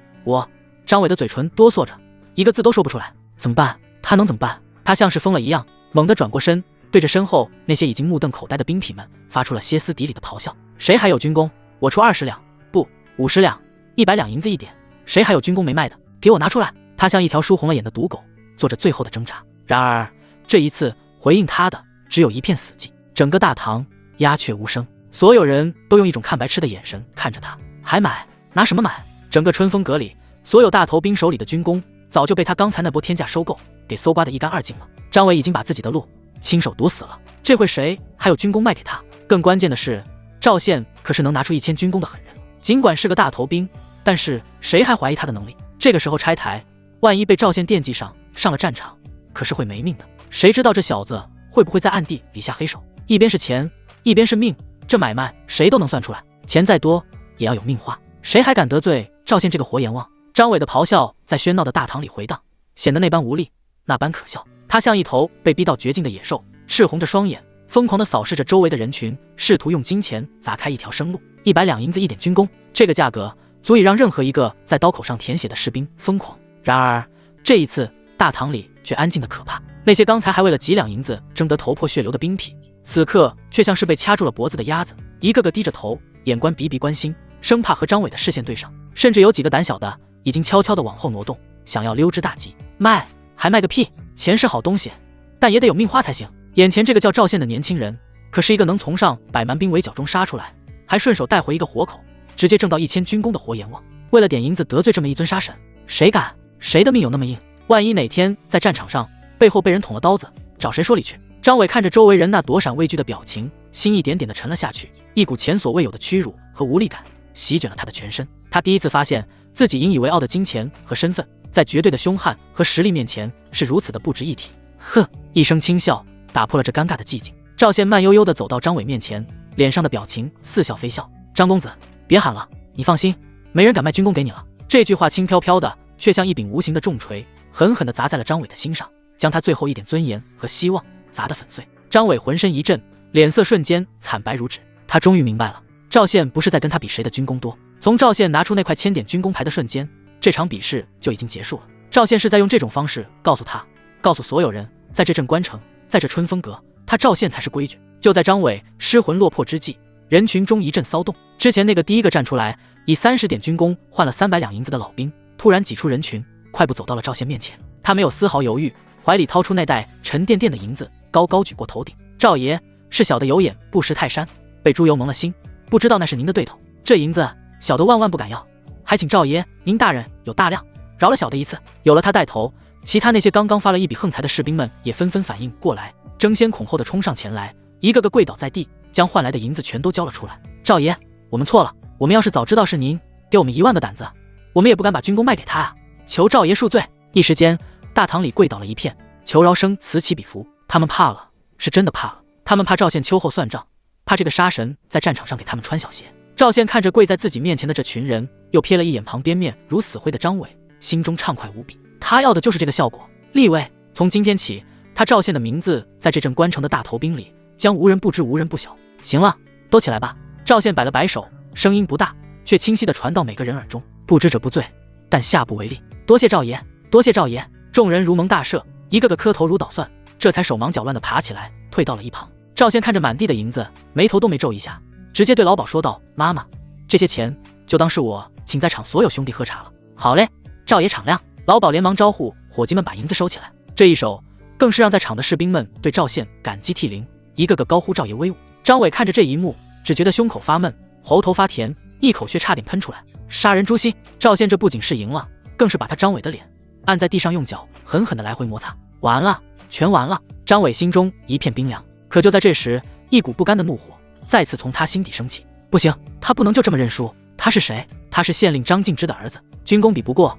张伟的嘴唇哆嗦着，一个字都说不出来。怎么办？他能怎么办？他像是疯了一样，猛地转过身，对着身后那些已经目瞪口呆的兵痞们发出了歇斯底里的咆哮。谁还有军功？我出20两，不，50两，100两银子一点。谁还有军功没卖的？给我拿出来！他像一条输红了眼的赌狗，做着最后的挣扎。然而这一次回应他的只有一片死寂，整个大堂鸦雀无声，所有人都用一种看白痴的眼神看着他。还买？拿什么买？整个春风阁里，所有大头兵手里的军功早就被他刚才那波天价收购给搜刮得一干二净了。张伟已经把自己的路亲手堵死了，这会谁还有军功卖给他？更关键的是，赵宪可是能拿出1000军功的狠人，尽管是个大头兵，但是谁还怀疑他的能力？这个时候拆台，万一被赵宪惦记上了战场，可是会没命的。谁知道这小子会不会在暗地里下黑手？一边是钱，一边是命，这买卖谁都能算出来，钱再多也要有命花。谁还敢得罪赵宪这个活阎王？张伟的咆哮在喧闹的大堂里回荡，显得那般无力，那般可笑。他像一头被逼到绝境的野兽，赤红着双眼，疯狂地扫视着周围的人群，试图用金钱砸开一条生路。100两银子1点军功，这个价格足以让任何一个在刀口上舔血的士兵疯狂。然而这一次，大堂里却安静的可怕。那些刚才还为了几两银子争得头破血流的兵痞，此刻却像是被掐住了脖子的鸭子，一个个低着头，眼观鼻关心，生怕和张伟的视线对上，甚至有几个胆小的已经悄悄地往后挪动，想要溜之大吉。卖还卖个屁！钱是好东西，但也得有命花才行。眼前这个叫赵宪的年轻人，可是一个能从上百蛮兵围剿中杀出来，还顺手带回一个活口，直接挣到1000军功的活阎王。为了点银子得罪这么一尊杀神，谁敢？谁的命有那么硬？万一哪天在战场上背后被人捅了刀子，找谁说理去？张伟看着周围人那躲闪畏惧的表情，心一点点的沉了下去，一股前所未有的屈辱和无力感席卷了他的全身。他第一次发现自己引以为傲的金钱和身份，在绝对的凶悍和实力面前是如此的不值一提。哼！一声轻笑打破了这尴尬的寂静。赵宪慢悠悠地走到张伟面前，脸上的表情似笑非笑。张公子，别喊了，你放心，没人敢卖军功给你了。这句话轻飘飘的，却像一柄无形的重锤，狠狠地砸在了张伟的心上，将他最后一点尊严和希望砸得粉碎。张伟浑身一震，脸色瞬间惨白如纸。他终于明白了，赵宪不是在跟他比谁的军功多。从赵宪拿出那块1000点军功牌的瞬间，这场比试就已经结束了。赵宪是在用这种方式告诉他，告诉所有人，在这镇关城，在这春风阁，他赵宪才是规矩。就在张伟失魂落魄之际，人群中一阵骚动。之前那个第一个站出来以30点军功换了300两银子的老兵，突然挤出人群，快步走到了赵宪面前。他没有丝毫犹豫，怀里掏出那袋沉甸甸的银子，高高举过头顶。赵爷，是小的有眼不识泰山，被猪油蒙了心，不知道那是您的对头。这银子小的万万不敢要，还请赵爷您大人有大量，饶了小的一次。有了他带头，其他那些刚刚发了一笔横财的士兵们也纷纷反应过来，争先恐后的冲上前来，一个个跪倒在地，将换来的银子全都交了出来。赵爷，我们错了，我们要是早知道是您，给我们1万的胆子，我们也不敢把军功卖给他啊！求赵爷恕罪！一时间，大堂里跪倒了一片，求饶声此起彼伏。他们怕了，是真的怕了。他们怕赵宪秋后算账，怕这个杀神在战场上给他们穿小鞋。赵宪看着跪在自己面前的这群人，又瞥了一眼旁边面如死灰的张伟，心中畅快无比。他要的就是这个效果。立位，从今天起，他赵宪的名字在这镇关城的大头兵里将无人不知，无人不晓。行了，都起来吧。赵宪摆了摆手，声音不大，却清晰地传到每个人耳中。不知者不罪，但下不为例。多谢赵爷，多谢赵爷。众人如蒙大赦，一个个磕头如捣蒜，这才手忙脚乱地爬起来，退到了一旁。赵宪看着满地的银子，眉头都没皱一下，直接对老鸨说道：“妈妈，这些钱就当是我请在场所有兄弟喝茶了。”好嘞，赵爷敞亮。老鸨连忙招呼伙计们把银子收起来。这一手更是让在场的士兵们对赵宪感激涕零，一个个高呼赵爷威武。张伟看着这一幕，只觉得胸口发闷，喉头发甜，一口血差点喷出来。杀人诛心！赵宪这不仅是赢了，更是把他张伟的脸按在地上，用脚狠狠地来回摩擦。完了，全完了！张伟心中一片冰凉。可就在这时，一股不甘的怒火再次从他心底升起。不行，他不能就这么认输。他是谁？他是县令张敬之的儿子，军功比不过，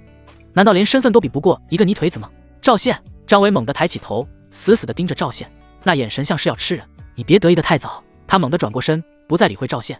难道连身份都比不过一个泥腿子吗？赵宪！张伟猛地抬起头，死死地盯着赵宪，那眼神像是要吃人。你别得意得太早。他猛地转过身，不再理会赵宪，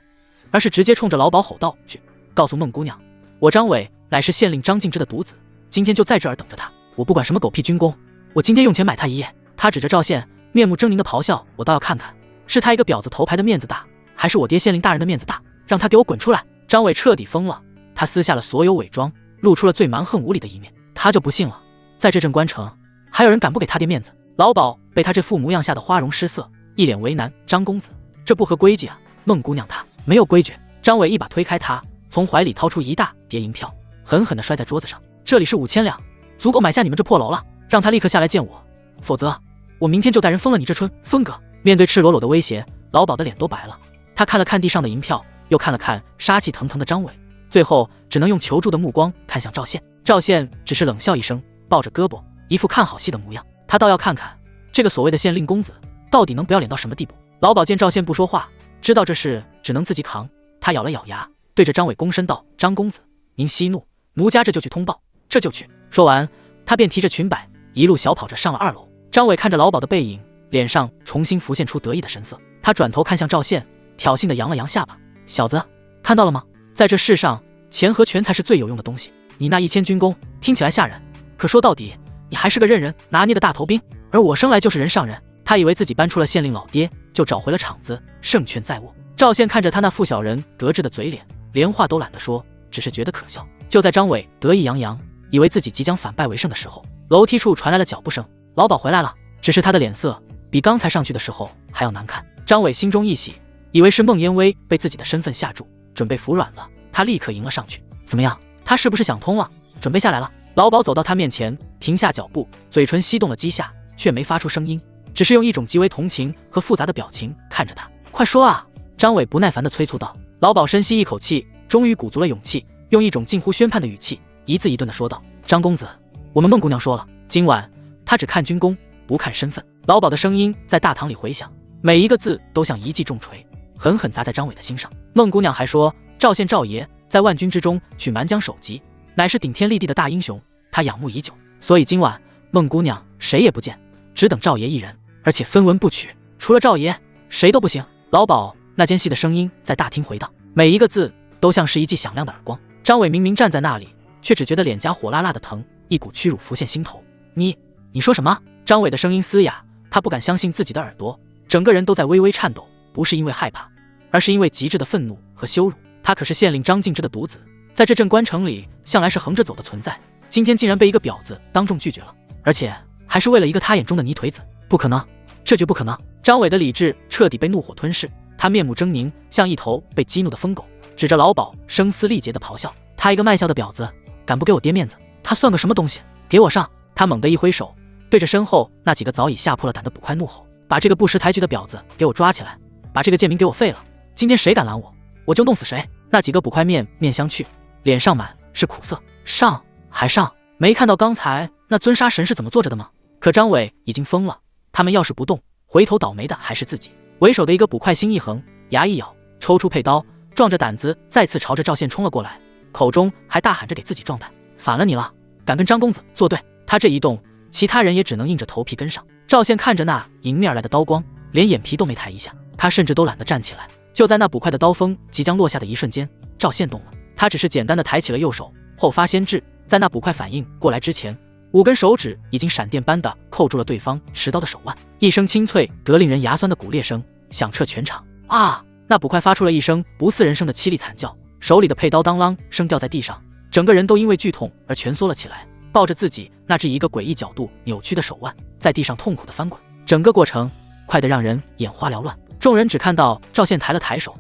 而是直接冲着老鸨吼道：“去，告诉孟姑娘，我张伟乃是县令张敬之的独子，今天就在这儿等着他。我不管什么狗屁军功，我今天用钱买他一夜。”他指着赵宪，面目狰狞的咆哮：“我倒要看看，是他一个婊子头牌的面子大，还是我爹县令大人的面子大？让他给我滚出来！”张伟彻底疯了，他撕下了所有伪装，露出了最蛮横无理的一面。他就不信了，在这镇关城，还有人敢不给他爹面子？老鸨被他这副模样吓得花容失色，一脸为难：“张公子，这不合规矩啊！孟姑娘她没有规矩。”张伟一把推开他，从怀里掏出一大叠银票，狠狠地摔在桌子上：“这里是5000两，足够买下你们这破楼了，让他立刻下来见我，否则我明天就带人封了你这春风阁。”面对赤裸裸的威胁，老鸨的脸都白了。他看了看地上的银票，又看了看杀气腾腾的张伟，最后只能用求助的目光看向赵宪。赵宪只是冷笑一声，抱着胳膊，一副看好戏的模样。他倒要看看这个所谓的县令公子到底能不要脸到什么地步。老鸨见赵宪不说话，知道这事只能自己扛，他咬了咬牙，对着张伟躬身道：“张公子，您息怒，奴家这就去通报，这就去。”说完，他便提着裙摆，一路小跑着上了2楼。张伟看着老鸨的背影，脸上重新浮现出得意的神色。他转头看向赵宪，挑衅地扬了扬下巴：“小子，看到了吗？在这世上，钱和权才是最有用的东西。你那1000军功听起来吓人，可说到底，你还是个任人拿捏的大头兵，而我生来就是人上人。”他以为自己搬出了县令老爹，就找回了场子，胜券在握。赵宪看着他那副小人得志的嘴脸，连话都懒得说，只是觉得可笑。就在张伟得意洋洋，以为自己即将反败为胜的时候，楼梯处传来了脚步声。老鸨回来了，只是他的脸色比刚才上去的时候还要难看。张伟心中一喜，以为是孟烟薇被自己的身份吓住，准备服软了。他立刻迎了上去。怎么样？他是不是想通了，准备下来了？老鸨走到他面前，停下脚步，嘴唇翕动了几下，却没发出声音，只是用一种极为同情和复杂的表情看着他。快说啊！张伟不耐烦地催促道。老鸨深吸一口气，终于鼓足了勇气，用一种近乎宣判的语气，一字一顿地说道：张公子，我们孟姑娘说了，今晚她只看军功，不看身份。老鸨的声音在大堂里回响，每一个字都像一记重锤，狠狠砸在张伟的心上。孟姑娘还说，赵县赵爷在万军之中取蛮将首级，乃是顶天立地的大英雄，他仰慕已久，所以今晚孟姑娘谁也不见，只等赵爷一人，而且分文不取，除了赵爷谁都不行。老鸨那尖细的声音在大厅回荡，每一个字都像是一记响亮的耳光。张伟明明站在那里，却只觉得脸颊火辣辣的疼，一股屈辱浮现心头。你说什么？张伟的声音嘶哑，他不敢相信自己的耳朵，整个人都在微微颤抖，不是因为害怕，而是因为极致的愤怒和羞辱。他可是县令张敬之的独子，在这镇关城里向来是横着走的存在，今天竟然被一个婊子当众拒绝了，而且还是为了一个他眼中的泥腿子。不可能，这绝不可能！张伟的理智彻底被怒火吞噬，他面目狰狞，像一头被激怒的疯狗，指着老鸨声嘶力竭地咆哮：他一个卖笑的婊子，敢不给我爹面子，他算个什么东西？给我上！他猛地一挥手，对着身后那几个早已吓破了胆的捕快怒吼：把这个不识抬举的婊子给我抓起来，把这个贱民给我废了，今天谁敢拦我，我就弄死谁！那几个捕快面相觑，脸上满是苦涩。上还上？没看到刚才那尊杀神是怎么坐着的吗？可张伟已经疯了，他们要是不动，回头倒霉的还是自己。为首的一个捕快心一横，牙一咬，抽出佩刀，壮着胆子再次朝着赵县冲了过来，口中还大喊着给自己壮胆：反了你了，敢跟张公子作对！他这一动，其他人也只能硬着头皮跟上。赵县看着那迎面而来的刀光，连眼皮都没抬一下，他甚至都懒得站起来。就在那捕快的刀锋即将落下的一瞬间，赵县动了，他只是简单的抬起了右手，后发先至，在那捕快反应过来之前，5根手指已经闪电般的扣住了对方持刀的手腕。一声清脆得令人牙酸的骨裂声响彻全场。啊！那捕快发出了一声不似人声的凄厉惨叫，手里的佩刀当啷声掉在地上，整个人都因为剧痛而蜷缩了起来，抱着自己那只一个诡异角度扭曲的手腕，在地上痛苦的翻滚。整个过程快得让人眼花缭乱。众人只看到赵县抬了抬手，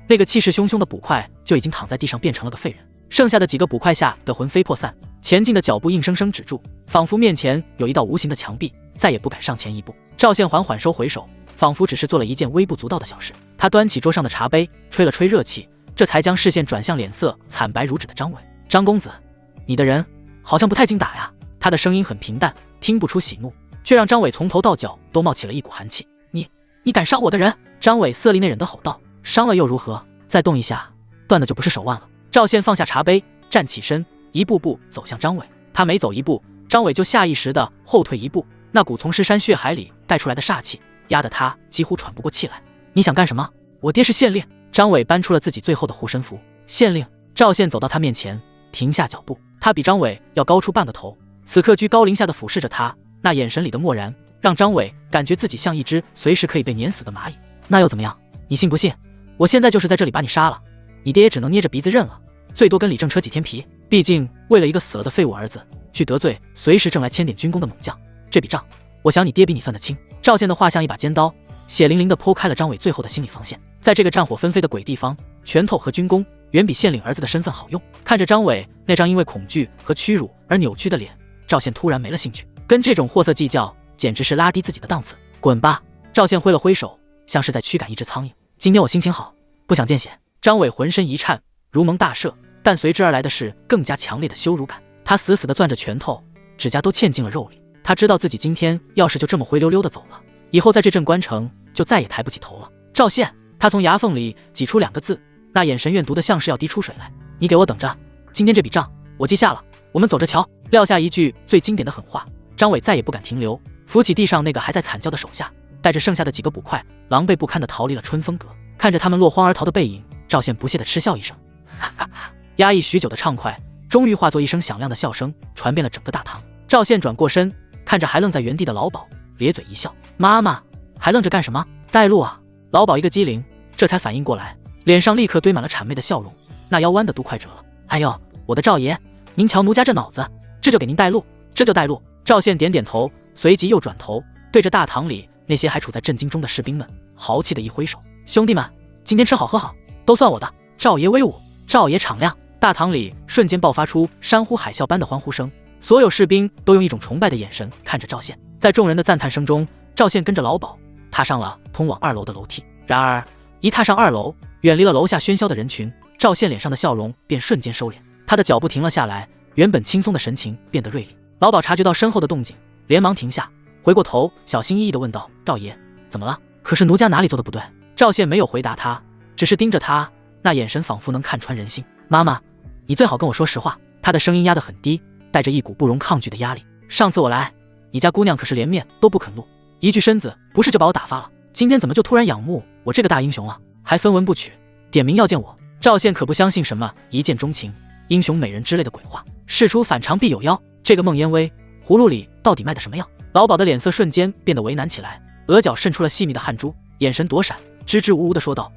那个气势汹汹的捕快就已经躺在地上变成了个废人，剩下的几个捕快吓得魂飞魄散，前进的脚步硬生生止住，仿佛面前有一道无形的墙壁，再也不敢上前一步。赵县缓缓收回手，仿佛只是做了一件微不足道的小事。他端起桌上的茶杯，吹了吹热气，这才将视线转向脸色惨白如纸的张伟。张公子，你的人好像不太经打呀。他的声音很平淡，听不出喜怒，却让张伟从头到脚都冒起了一股寒气。你敢伤我的人！张伟色厉内荏地吼道：伤了又如何？再动一下，断的就不是手腕了。赵县放下茶杯，站起身，一步步走向张伟。他每走一步，张伟就下意识地后退一步，那股从尸山血海里带出来的煞气压得他几乎喘不过气来。你想干什么？我爹是县令。张伟搬出了自己最后的护身符。县令。赵县走到他面前，停下脚步。他比张伟要高出半个头，此刻居高临下的俯视着他，那眼神里的漠然让张伟感觉自己像一只随时可以被碾死的蚂蚁。那又怎么样？你信不信？我现在就是在这里把你杀了，你爹也只能捏着鼻子认了，最多跟李正扯几天皮。毕竟为了一个死了的废物儿子，去得罪随时正来签点军功的猛将，这笔账，我想你爹比你算得清。赵县的话像一把尖刀，血淋淋地剖开了张伟最后的心理防线。在这个战火纷飞的鬼地方，拳头和军功远比县令儿子的身份好用。看着张伟那张因为恐惧和屈辱而扭曲的脸，赵县突然没了兴趣，跟这种货色计较简直是拉低自己的档次。滚吧！赵县挥了挥手，像是在驱赶一只苍蝇。今天我心情好，不想见血。张伟浑身一颤，如蒙大赦，但随之而来的是更加强烈的羞辱感。他死死地攥着拳头，指甲都嵌进了肉里。他知道自己今天要是就这么灰溜溜地走了，以后在这镇关城就再也抬不起头了。赵县，他从牙缝里挤出2个字，那眼神怨毒的像是要滴出水来。你给我等着，今天这笔账我记下了，我们走着瞧。撂下一句最经典的狠话，张伟再也不敢停留，扶起地上那个还在惨叫的手下，带着剩下的几个捕快狼狈不堪地逃离了春风阁。看着他们落荒而逃的背影，赵县不屑地嗤笑一声，哈哈哈！压抑许久的畅快终于化作一声响亮的笑声，传遍了整个大堂。赵县转过身，看着还愣在原地的老鸨，咧嘴一笑：妈妈，还愣着干什么？带路啊！老鸨一个机灵，这才反应过来，脸上立刻堆满了谄媚的笑容，那腰弯的都快折了。哎呦，我的赵爷，您瞧奴家这脑子，这就给您带路，这就带路。赵县点点头，随即又转头对着大堂里那些还处在震惊中的士兵们豪气的一挥手：“兄弟们，今天吃好喝好，都算我的！赵爷威武，赵爷敞亮！”大堂里瞬间爆发出山呼海啸般的欢呼声，所有士兵都用一种崇拜的眼神看着赵宪。在众人的赞叹声中，赵宪跟着老鸨踏上了通往2楼的楼梯。然而，一踏上2楼，远离了楼下喧嚣的人群，赵宪脸上的笑容便瞬间收敛，他的脚步停了下来，原本轻松的神情变得锐利。老鸨察觉到身后的动静，连忙停下，回过头，小心翼翼地问道：“赵爷，怎么了？可是奴家哪里做的不对？”赵宪没有回答他，只是盯着他，那眼神仿佛能看穿人心。“妈妈，你最好跟我说实话。”他的声音压得很低，带着一股不容抗拒的压力。“上次我来，你家姑娘可是连面都不肯露，一具身子不是就把我打发了？今天怎么就突然仰慕我这个大英雄了？还分文不取，点名要见我？”赵宪可不相信什么一见钟情、英雄美人之类的鬼话。事出反常必有妖，这个孟烟薇葫芦里到底卖的什么药？老鸨的脸色瞬间变得为难起来，额角渗出了细密的汗珠，眼神躲闪，支支吾吾地说道：“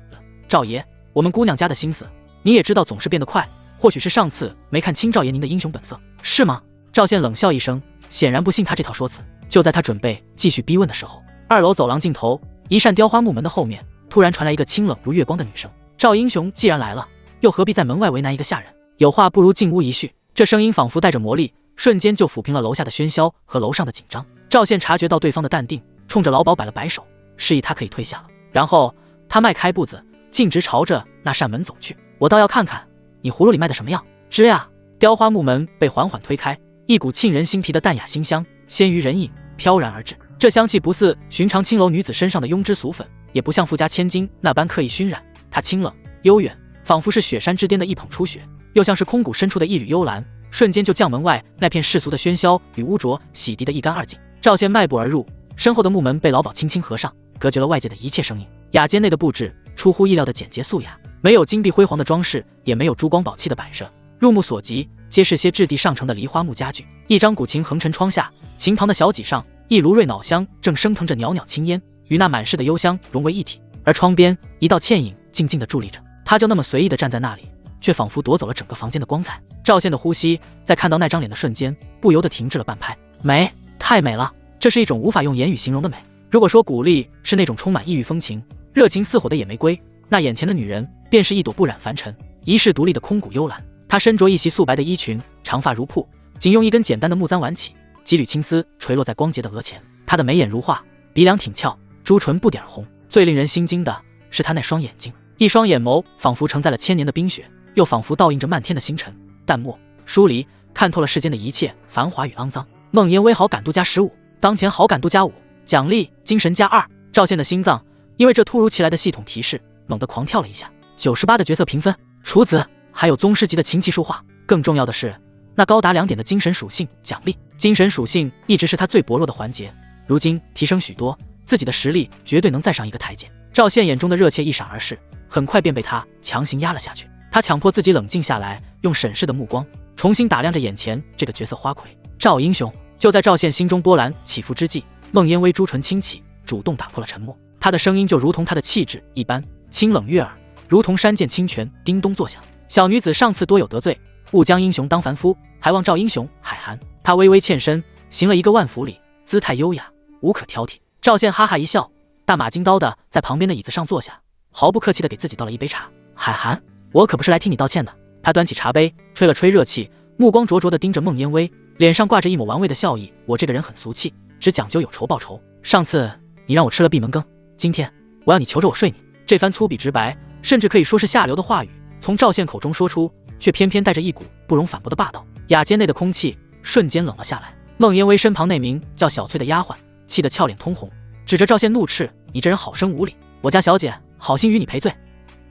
赵爷，我们姑娘家的心思你也知道，总是变得快，或许是上次没看清赵爷您的英雄本色，是吗？”赵宪冷笑一声，显然不信他这套说辞。就在他准备继续逼问的时候，2楼走廊尽头一扇雕花木门的后面突然传来一个清冷如月光的女声：“赵英雄既然来了，又何必在门外为难一个下人？有话不如进屋一叙。”这声音仿佛带着魔力，瞬间就抚平了楼下的喧嚣和楼上的紧张。赵宪察觉到对方的淡定，冲着老鸨摆了摆手，示意他可以退下了。然后他迈开步子，径直朝着那扇门走去。“我倒要看看你葫芦里卖的什么药！”吱呀，雕花木门被缓缓推开，一股沁人心脾的淡雅馨香鲜于人影飘然而至。这香气不似寻常青楼女子身上的庸脂俗粉，也不像富家千金那般刻意熏染，它清冷悠远，仿佛是雪山之巅的一捧初雪，又像是空谷深处的一缕幽兰，瞬间就将门外那片世俗的喧嚣与污浊洗涤得一干二净。赵宪迈步而入，身后的木门被老鸨轻轻合上，隔绝了外界的一切声音。雅间内的布置出乎意料的简洁素雅，没有金碧辉煌的装饰，也没有珠光宝气的摆设，入目所及皆是些质地上乘的梨花木家具。一张古琴横陈窗下，琴旁的小几上一炉瑞脑香正升腾着袅袅青烟，与那满室的幽香融为一体。而窗边一道倩影静静地伫立着，他就那么随意地站在那里，却仿佛夺走了整个房间的光彩。赵宪的呼吸在看到那张脸的瞬间不由得停滞了半拍。美，太美了，这是一种无法用言语形容的美。如果说古丽是那种充满异域风情、热情似火的野玫瑰，那眼前的女人便是一朵不染凡尘、一世独立的空谷幽兰。她身着一袭素白的衣裙，长发如瀑，仅用一根简单的木簪挽起，几缕青丝垂落在光洁的额前。她的眉眼如画，鼻梁挺翘，朱唇不点红。最令人心惊的是她那双眼睛，一双眼眸仿佛承载了千年的冰雪，又仿佛倒映着漫天的星辰，淡漠疏离，看透了世间的一切繁华与肮脏。孟烟薇好感度加15，当前好感度加5，奖励精神加2。赵宪的心脏因为这突如其来的系统提示猛地狂跳了一下。98的角色评分，处子，还有宗师级的琴棋书画。更重要的是，那高达2点的精神属性奖励。精神属性一直是他最薄弱的环节，如今提升许多，自己的实力绝对能再上一个台阶。赵宪眼中的热切一闪而逝，很快便被他强行压了下去。他强迫自己冷静下来，用审视的目光重新打量着眼前这个绝色花魁赵英雄。就在赵宪心中波澜起伏之际，孟烟薇朱唇轻启，主动打破了沉默。她的声音就如同她的气质一般清冷悦耳，如同山涧清泉叮咚作响。小女子上次多有得罪，误将英雄当凡夫，还望赵英雄海涵。她微微欠身，行了一个万福礼，姿态优雅，无可挑剔。赵宪哈哈一笑，大马金刀的在旁边的椅子上坐下，毫不客气的给自己倒了一杯茶。海涵，我可不是来替你道歉的。他端起茶杯，吹了吹热气，目光灼灼地盯着孟烟薇，脸上挂着一抹玩味的笑意。我这个人很俗气，只讲究有仇报仇。上次你让我吃了闭门羹，今天我要你求着我睡你。这番粗鄙直白，甚至可以说是下流的话语，从赵宪口中说出，却偏偏带着一股不容反驳的霸道。雅间内的空气瞬间冷了下来。孟烟薇身旁那名叫小翠的丫鬟气得俏脸通红，指着赵宪怒斥：“你这人好生无礼！我家小姐好心与你赔罪，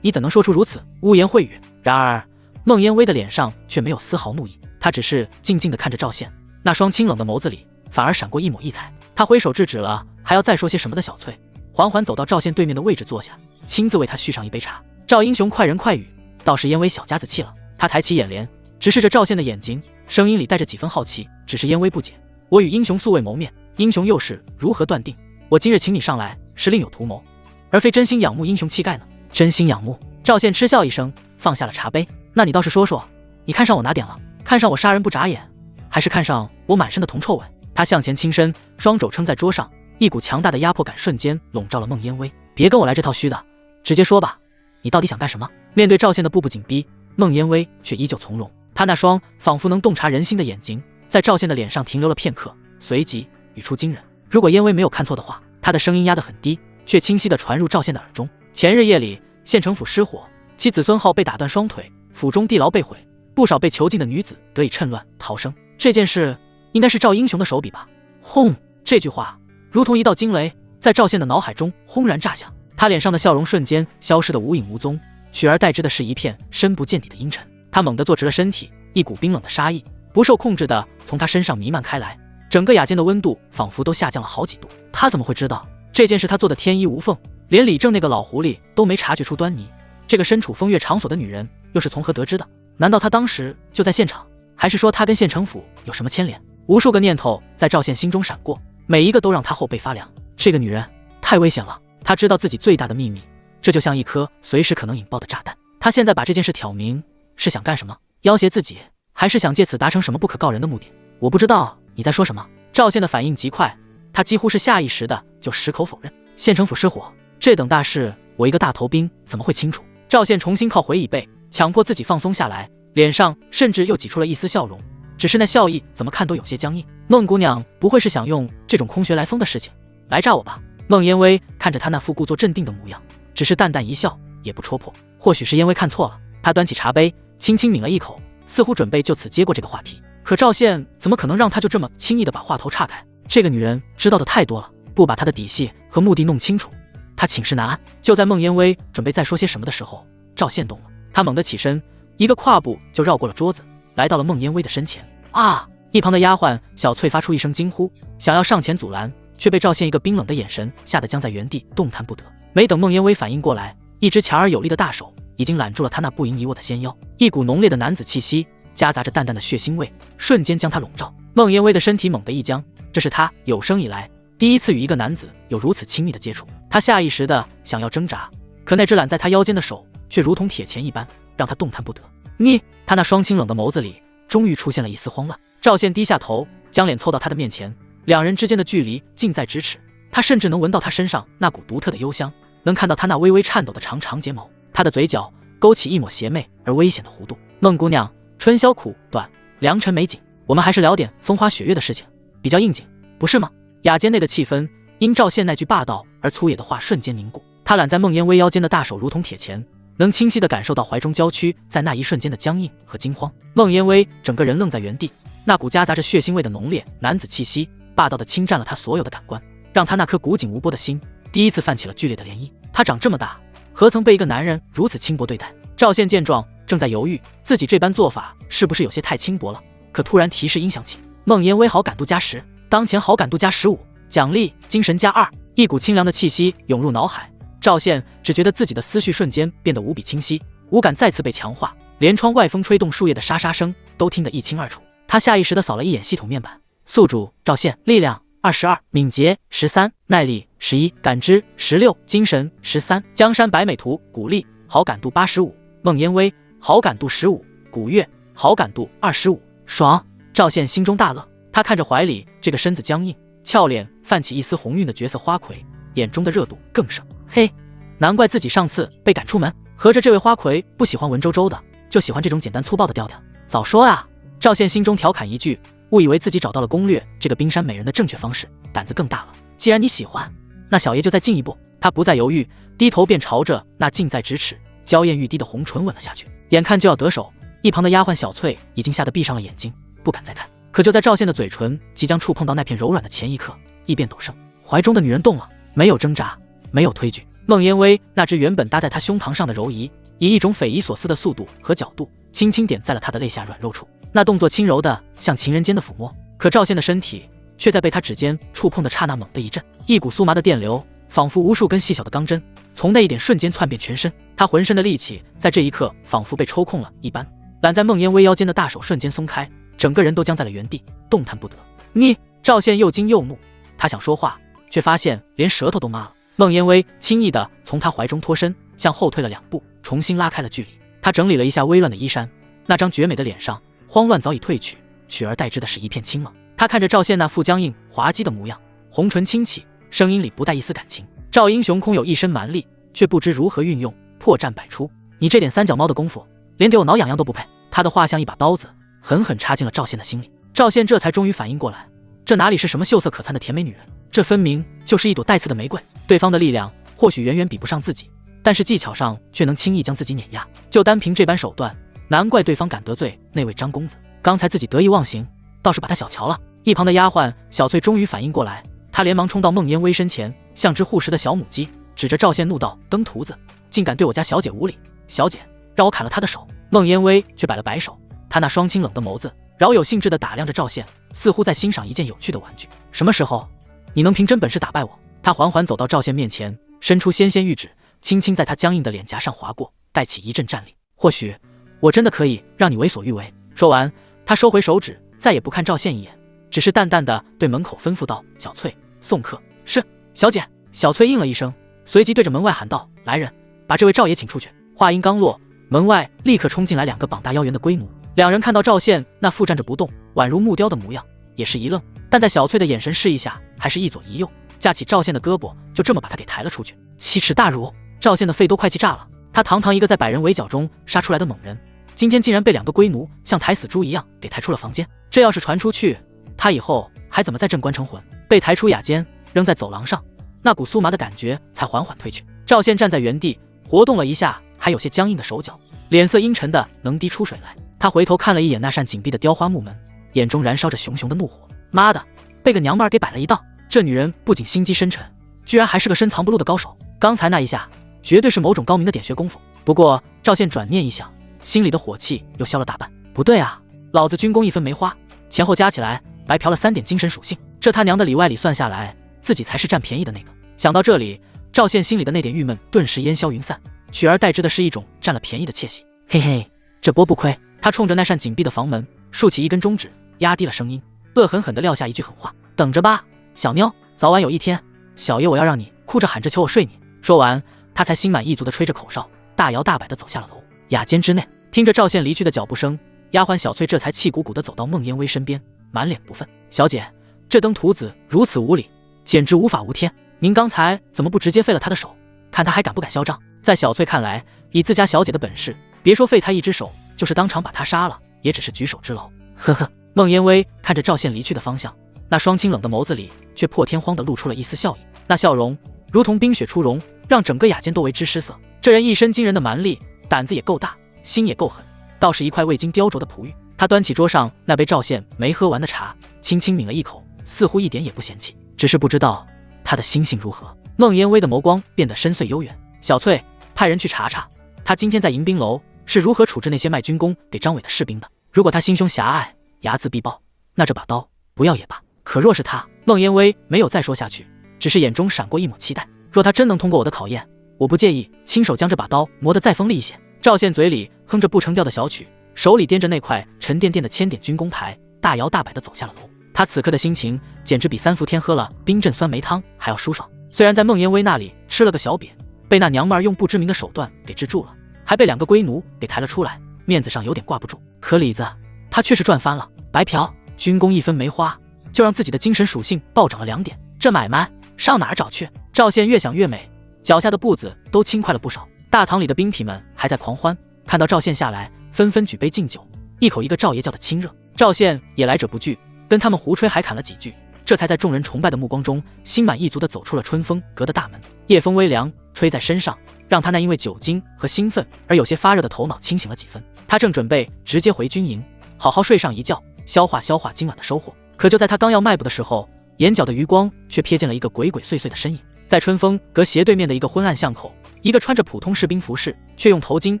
你怎能说出如此污言秽语？”然而孟烟薇的脸上却没有丝毫怒意，她只是静静地看着赵宪，那双清冷的眸子里反而闪过一抹异彩。她挥手制止了还要再说些什么的小翠，缓缓走到赵宪对面的位置坐下，亲自为他续上一杯茶。赵英雄快人快语，倒是烟薇小家子气了。他抬起眼帘，直视着赵宪的眼睛，声音里带着几分好奇。只是烟薇不解，我与英雄素未谋面，英雄又是如何断定我今日请你上来是另有图谋，而非真心仰慕英雄气概呢？真心仰慕。赵宪嗤笑一声，放下了茶杯。那你倒是说说，你看上我哪点了？看上我杀人不眨眼，还是看上我满身的铜臭味？他向前倾身，双肘撑在桌上，一股强大的压迫感瞬间笼罩了孟烟微。别跟我来这套虚的，直接说吧，你到底想干什么？面对赵宪的步步紧逼，孟烟微却依旧从容。她那双仿佛能洞察人心的眼睛在赵宪的脸上停留了片刻，随即语出惊人。如果烟微没有看错的话，她的声音压得很低，却清晰地传入赵宪的耳中。前日夜里，县城府失火，其子孙浩被打断双腿，府中地牢被毁，不少被囚禁的女子得以趁乱逃生。这件事应该是赵英雄的手笔吧？轰！这句话如同一道惊雷，在赵宪的脑海中轰然炸响。他脸上的笑容瞬间消失得无影无踪，取而代之的是一片深不见底的阴沉。他猛地坐直了身体，一股冰冷的杀意不受控制地从他身上弥漫开来，整个雅间的温度仿佛都下降了好几度。他怎么会知道这件事？他做的天衣无缝，连李正那个老狐狸都没察觉出端倪。这个身处风月场所的女人又是从何得知的？难道她当时就在现场？还是说她跟县城府有什么牵连？无数个念头在赵宪心中闪过，每一个都让他后背发凉。这个女人太危险了，她知道自己最大的秘密，这就像一颗随时可能引爆的炸弹。她现在把这件事挑明，是想干什么？要挟自己，还是想借此达成什么不可告人的目的？我不知道你在说什么。赵宪的反应极快，他几乎是下意识的就矢口否认。县城府失火，这等大事，我一个大头兵怎么会清楚？赵宪重新靠回椅背，强迫自己放松下来，脸上甚至又挤出了一丝笑容，只是那笑意怎么看都有些僵硬。孟姑娘不会是想用这种空穴来风的事情来炸我吧？孟烟微看着他那副故作镇定的模样，只是淡淡一笑，也不戳破。或许是烟微看错了，他端起茶杯，轻轻抿了一口，似乎准备就此接过这个话题。可赵宪怎么可能让他就这么轻易的把话头岔开？这个女人知道的太多了，不把她的底细和目的弄清楚，他寝食难安。就在孟烟微准备再说些什么的时候，赵宪动了，他猛地起身，一个跨步就绕过了桌子，来到了孟烟微的身前。啊！一旁的丫鬟小翠发出一声惊呼，想要上前阻拦，却被赵宪一个冰冷的眼神吓得僵在原地，动弹不得。没等孟烟微反应过来，一只强而有力的大手已经揽住了她那不盈一握的纤腰，一股浓烈的男子气息夹杂着淡淡的血腥味，瞬间将她笼罩。孟烟微的身体猛地一僵，这是她有生以来第一次与一个男子有如此亲密的接触。她下意识的想要挣扎，可那只揽在她腰间的手却如同铁钳一般，让她动弹不得。你，她那双清冷的眸子里终于出现了一丝慌乱。赵宪低下头，将脸凑到她的面前，两人之间的距离近在咫尺，他甚至能闻到她身上那股独特的幽香，能看到她那微微颤抖的长睫毛。她的嘴角勾起一抹邪魅而危险的弧度。孟姑娘，春宵苦短，良辰美景，我们还是聊点风花雪月的事情，比较应景，不是吗？雅间内的气氛因赵宪那句霸道而粗野的话瞬间凝固。他揽在孟烟微腰间的大手如同铁钳，能清晰地感受到怀中娇躯在那一瞬间的僵硬和惊慌。孟烟微整个人愣在原地，那股夹杂着血腥味的浓烈男子气息霸道地侵占了他所有的感官，让他那颗古井无波的心第一次泛起了剧烈的涟漪。他长这么大，何曾被一个男人如此轻薄对待？赵宪见状，正在犹豫自己这般做法是不是有些太轻薄了，可突然提示音响起，孟烟微好感度加10，当前好感度加15，奖励精神加2。一股清凉的气息涌入脑海，赵宪只觉得自己的思绪瞬间变得无比清晰，五感再次被强化，连窗外风吹动树叶的沙沙声都听得一清二楚。他下意识地扫了一眼系统面板，宿主赵宪，力量22，敏捷13，耐力11，感知16，精神13。江山百美图，古丽，好感度85，孟烟微，好感度15，古月，好感度25。爽！赵宪心中大乐，他看着怀里这个身子僵硬、俏脸泛起一丝红晕的绝色花魁，眼中的热度更盛。嘿，难怪自己上次被赶出门，合着这位花魁不喜欢文绉绉的，就喜欢这种简单粗暴的调调。早说啊！赵宪心中调侃一句，误以为自己找到了攻略这个冰山美人的正确方式，胆子更大了。既然你喜欢，那小爷就再进一步。他不再犹豫，低头便朝着那近在咫尺、娇艳欲滴的红唇吻了下去。眼看就要得手，一旁的丫鬟小翠已经吓得闭上了眼睛，不敢再看。可就在赵宪的嘴唇即将触碰到那片柔软的前一刻，异变陡生，怀中的女人动了，没有挣扎，没有推拒。孟烟微那只原本搭在他胸膛上的柔仪，以一种匪夷所思的速度和角度，轻轻点在了他的肋下软肉处。那动作轻柔的像情人间的抚摸，可赵宪的身体却在被他指尖触碰的刹那猛地一震，一股酥麻的电流仿佛无数根细小的钢针，从那一点瞬间窜遍全身。他浑身的力气在这一刻仿佛被抽空了一般，揽在孟烟微腰间的大手瞬间松开，整个人都僵在了原地，动弹不得。你！赵宪又惊又怒，他想说话，却发现连舌头都麻了。孟烟微轻易地从他怀中脱身，向后退了2步，重新拉开了距离。他整理了一下微乱的衣衫，那张绝美的脸上慌乱早已褪去，取而代之的是一片清冷。他看着赵宪那副僵硬滑稽的模样，红唇轻启，声音里不带一丝感情。赵英雄空有一身蛮力，却不知如何运用，破绽百出。你这点三脚猫的功夫，连给我挠痒痒都不配。他的话像一把刀子，狠狠插进了赵宪的心里。赵宪这才终于反应过来，这哪里是什么秀色可餐的甜美女人，这分明就是一朵带刺的玫瑰。对方的力量或许远远比不上自己，但是技巧上却能轻易将自己碾压。就单凭这般手段，难怪对方敢得罪那位张公子。刚才自己得意忘形，倒是把他小瞧了。一旁的丫鬟小翠终于反应过来，她连忙冲到孟烟微身前，像只护食的小母鸡，指着赵宪怒道：“登徒子，竟敢对我家小姐无礼！小姐，让我砍了他的手！”孟烟微却摆了摆手，她那双清冷的眸子饶有兴致地打量着赵宪，似乎在欣赏一件有趣的玩具。什么时候你能凭真本事打败我？他缓缓走到赵宪面前，伸出纤纤玉指，轻轻在他僵硬的脸颊上划过，带起一阵战栗。或许我真的可以让你为所欲为。说完，他收回手指，再也不看赵宪一眼，只是淡淡的对门口吩咐道：“小翠，送客。”“是，小姐。”小翠应了一声，随即对着门外喊道：“来人，把这位赵爷请出去。”话音刚落，门外立刻冲进来2个膀大腰圆的龟奴。两人看到赵宪那附站着不动，宛如木雕的模样，也是一愣，但在小翠的眼神示意下，还是一左一右，架起赵宪的胳膊，就这么把他给抬了出去。奇耻大辱！赵宪的肺都快气炸了。他堂堂一个在百人围剿中杀出来的猛人，今天竟然被2个龟奴像抬死猪一样给抬出了房间。这要是传出去，他以后还怎么在镇关城混？被抬出雅间，扔在走廊上，那股酥麻的感觉才缓缓褪去。赵宪站在原地，活动了一下还有些僵硬的手脚，脸色阴沉的能滴出水来。他回头看了一眼那扇紧闭的雕花木门，眼中燃烧着熊熊的怒火。妈的，被个娘们儿给摆了一道！这女人不仅心机深沉，居然还是个深藏不露的高手。刚才那一下绝对是某种高明的点穴功夫。不过赵宪转念一想，心里的火气又消了大半。不对啊，老子军功1分没花，前后加起来白嫖了3点精神属性，这他娘的里外里算下来，自己才是占便宜的那个。想到这里，赵宪心里的那点郁闷顿时烟消云散，取而代之的是一种占了便宜的窃喜。嘿嘿，这波不亏。他冲着那扇紧闭的房门竖起一根中指，压低了声音，恶狠狠地撂下一句狠话：“等着吧，小妞，早晚有一天，小爷我要让你哭着喊着求我睡你。”说完，他才心满意足地吹着口哨，大摇大摆地走下了楼。雅间之内，听着赵宪离去的脚步声，丫鬟小翠这才气鼓鼓地走到孟烟微身边，满脸不忿：“小姐，这登徒子如此无礼，简直无法无天。您刚才怎么不直接废了他的手？看他还敢不敢嚣张？”在小翠看来，以自家小姐的本事，别说废他一只手，就是当场把他杀了，也只是举手之劳。呵呵。孟烟微看着赵宪离去的方向，那双清冷的眸子里却破天荒地露出了一丝笑意，那笑容如同冰雪初融，让整个雅间都为之失色。这人一身惊人的蛮力，胆子也够大，心也够狠，倒是一块未经雕琢的璞玉。他端起桌上那杯赵宪没喝完的茶，轻轻抿了一口，似乎一点也不嫌弃，只是不知道他的心性如何。孟烟微的眸光变得深邃悠远。小翠，派人去查查，他今天在迎宾楼是如何处置那些卖军功给张伟的士兵的。如果他心胸狭隘，睚眦必报，那这把刀不要也罢。可若是他……孟烟微没有再说下去，只是眼中闪过一抹期待。若他真能通过我的考验，我不介意亲手将这把刀磨得再锋利一些。赵宪嘴里哼着不成调的小曲，手里掂着那块沉甸甸的千点军功牌，大摇大摆地走下了楼。他此刻的心情简直比3伏天喝了冰镇酸梅汤还要舒爽。虽然在孟烟微那里吃了个小瘪，被那娘们儿用不知名的手段给制住了，还被2个龟奴给抬了出来，面子上有点挂不住。可里子他却是赚翻了，白嫖，军功1分没花，就让自己的精神属性暴涨了2点，这买卖上哪儿找去？赵宪越想越美，脚下的步子都轻快了不少。大堂里的兵痞们还在狂欢，看到赵宪下来，纷纷举杯敬酒，一口一个赵爷叫的亲热。赵宪也来者不拒，跟他们胡吹还侃了几句，这才在众人崇拜的目光中，心满意足地走出了春风阁的大门。夜风微凉，吹在身上，让他那因为酒精和兴奋而有些发热的头脑清醒了几分。他正准备直接回军营，好好睡上一觉，消化消化今晚的收获。可就在他刚要迈步的时候，眼角的余光却瞥见了一个鬼鬼祟祟的身影。在春风阁斜对面的一个昏暗巷口，一个穿着普通士兵服饰，却用头巾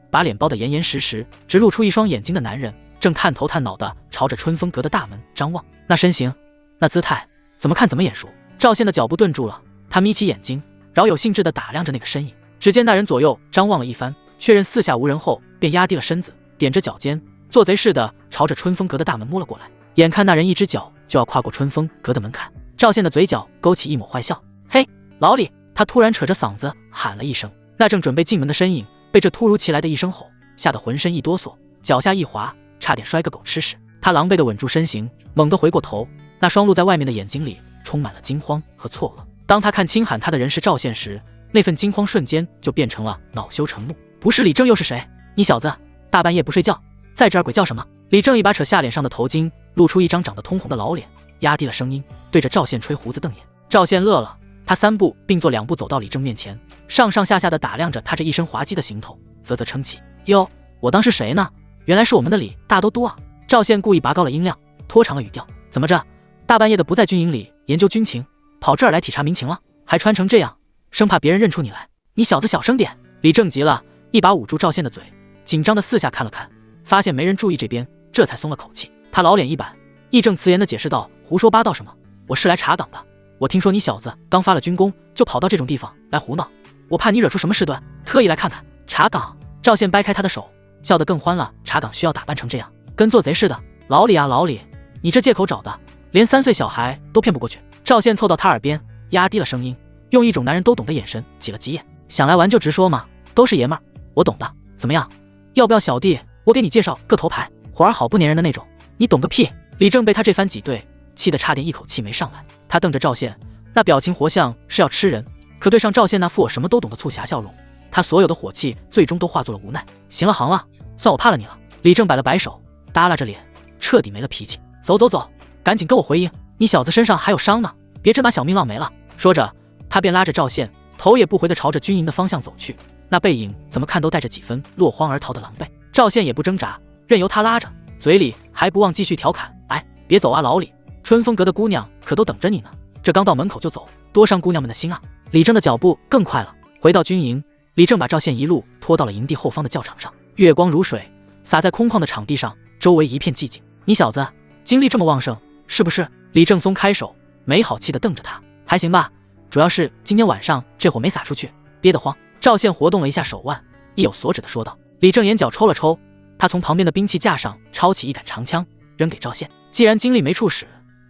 把脸包得严严实实，只露出一双眼睛的男人，正探头探脑地朝着春风阁的大门张望。那身形，那姿态，怎么看怎么眼熟。赵宪的脚步顿住了，他眯起眼睛，饶有兴致地打量着那个身影。只见那人左右张望了一番，确认四下无人后，便压低了身子，踮着脚尖，做贼似的朝着春风阁的大门摸了过来。眼看那人一只脚就要跨过春风阁的门槛，赵宪的嘴角勾起一抹坏笑。嘿，老李！他突然扯着嗓子喊了一声。那正准备进门的身影被这突如其来的一声吼吓得浑身一哆嗦，脚下一滑，差点摔个狗吃屎。他狼狈地稳住身形，猛地回过头，那双露在外面的眼睛里充满了惊慌和错愕。当他看轻喊他的人是赵宪时，那份惊慌瞬间就变成了恼羞成怒。不是李正又是谁？你小子大半夜不睡觉，在这儿鬼叫什么？李正一把扯下脸上的头巾，露出一张长得通红的老脸，压低了声音，对着赵宪吹胡子瞪眼。赵宪乐了，他3步并作2步走到李正面前，上上下下的打量着他这一身滑稽的行头，啧啧称奇。哟，我当是谁呢？原来是我们的李大都督啊！赵宪故意拔高了音量，拖长了语调。怎么着？大半夜的不在军营里研究军情，跑这儿来体察民情了？还穿成这样，生怕别人认出你来。你小子小声点！李正急了，一把捂住赵宪的嘴，紧张的四下看了看，发现没人注意这边，这才松了口气。他老脸一板，义正辞严地解释道：胡说八道什么？我是来查岗的。我听说你小子刚发了军功，就跑到这种地方来胡闹，我怕你惹出什么事端，特意来看看。查岗？赵宪掰开他的手，笑得更欢了。查岗需要打扮成这样，跟做贼似的？老李啊老李，你这借口找的，连3岁小孩都骗不过去。赵宪凑到他耳边，压低了声音，用一种男人都懂的眼神挤了挤眼。想来玩就直说嘛，都是爷们儿，我懂的。怎么样，要不要小弟我给你介绍个头牌，活儿好不粘人的那种？你懂个屁！李正被他这番挤兑，气得差点一口气没上来。他瞪着赵宪，那表情活像是要吃人，可对上赵宪那副我什么都懂的促狭笑容，他所有的火气最终都化作了无奈。行了行了，算我怕了你了。李正摆了摆手，耷拉着脸，彻底没了脾气。走走走，赶紧跟我回营，你小子身上还有伤呢，别真把小命浪没了。说着，他便拉着赵宪，头也不回地朝着军营的方向走去，那背影怎么看都带着几分落荒而逃的狼狈。赵宪也不挣扎，任由他拉着，嘴里还不忘继续调侃：哎，别走啊老李，春风阁的姑娘可都等着你呢，这刚到门口就走，多伤姑娘们的心啊。李正的脚步更快了，回到军营，李正把赵宪一路拖到了营地后方的教场上，月光如水洒在空旷的场地上，周围一片寂静。你小子精力这么旺盛，是不是？李正松开手，没好气地瞪着他。还行吧，主要是今天晚上这火没撒出去，憋得慌。赵宪活动了一下手腕，意有所指地说道。李正眼角抽了抽，他从旁边的兵器架上抄起一杆长枪，扔给赵宪。既然精力没处使，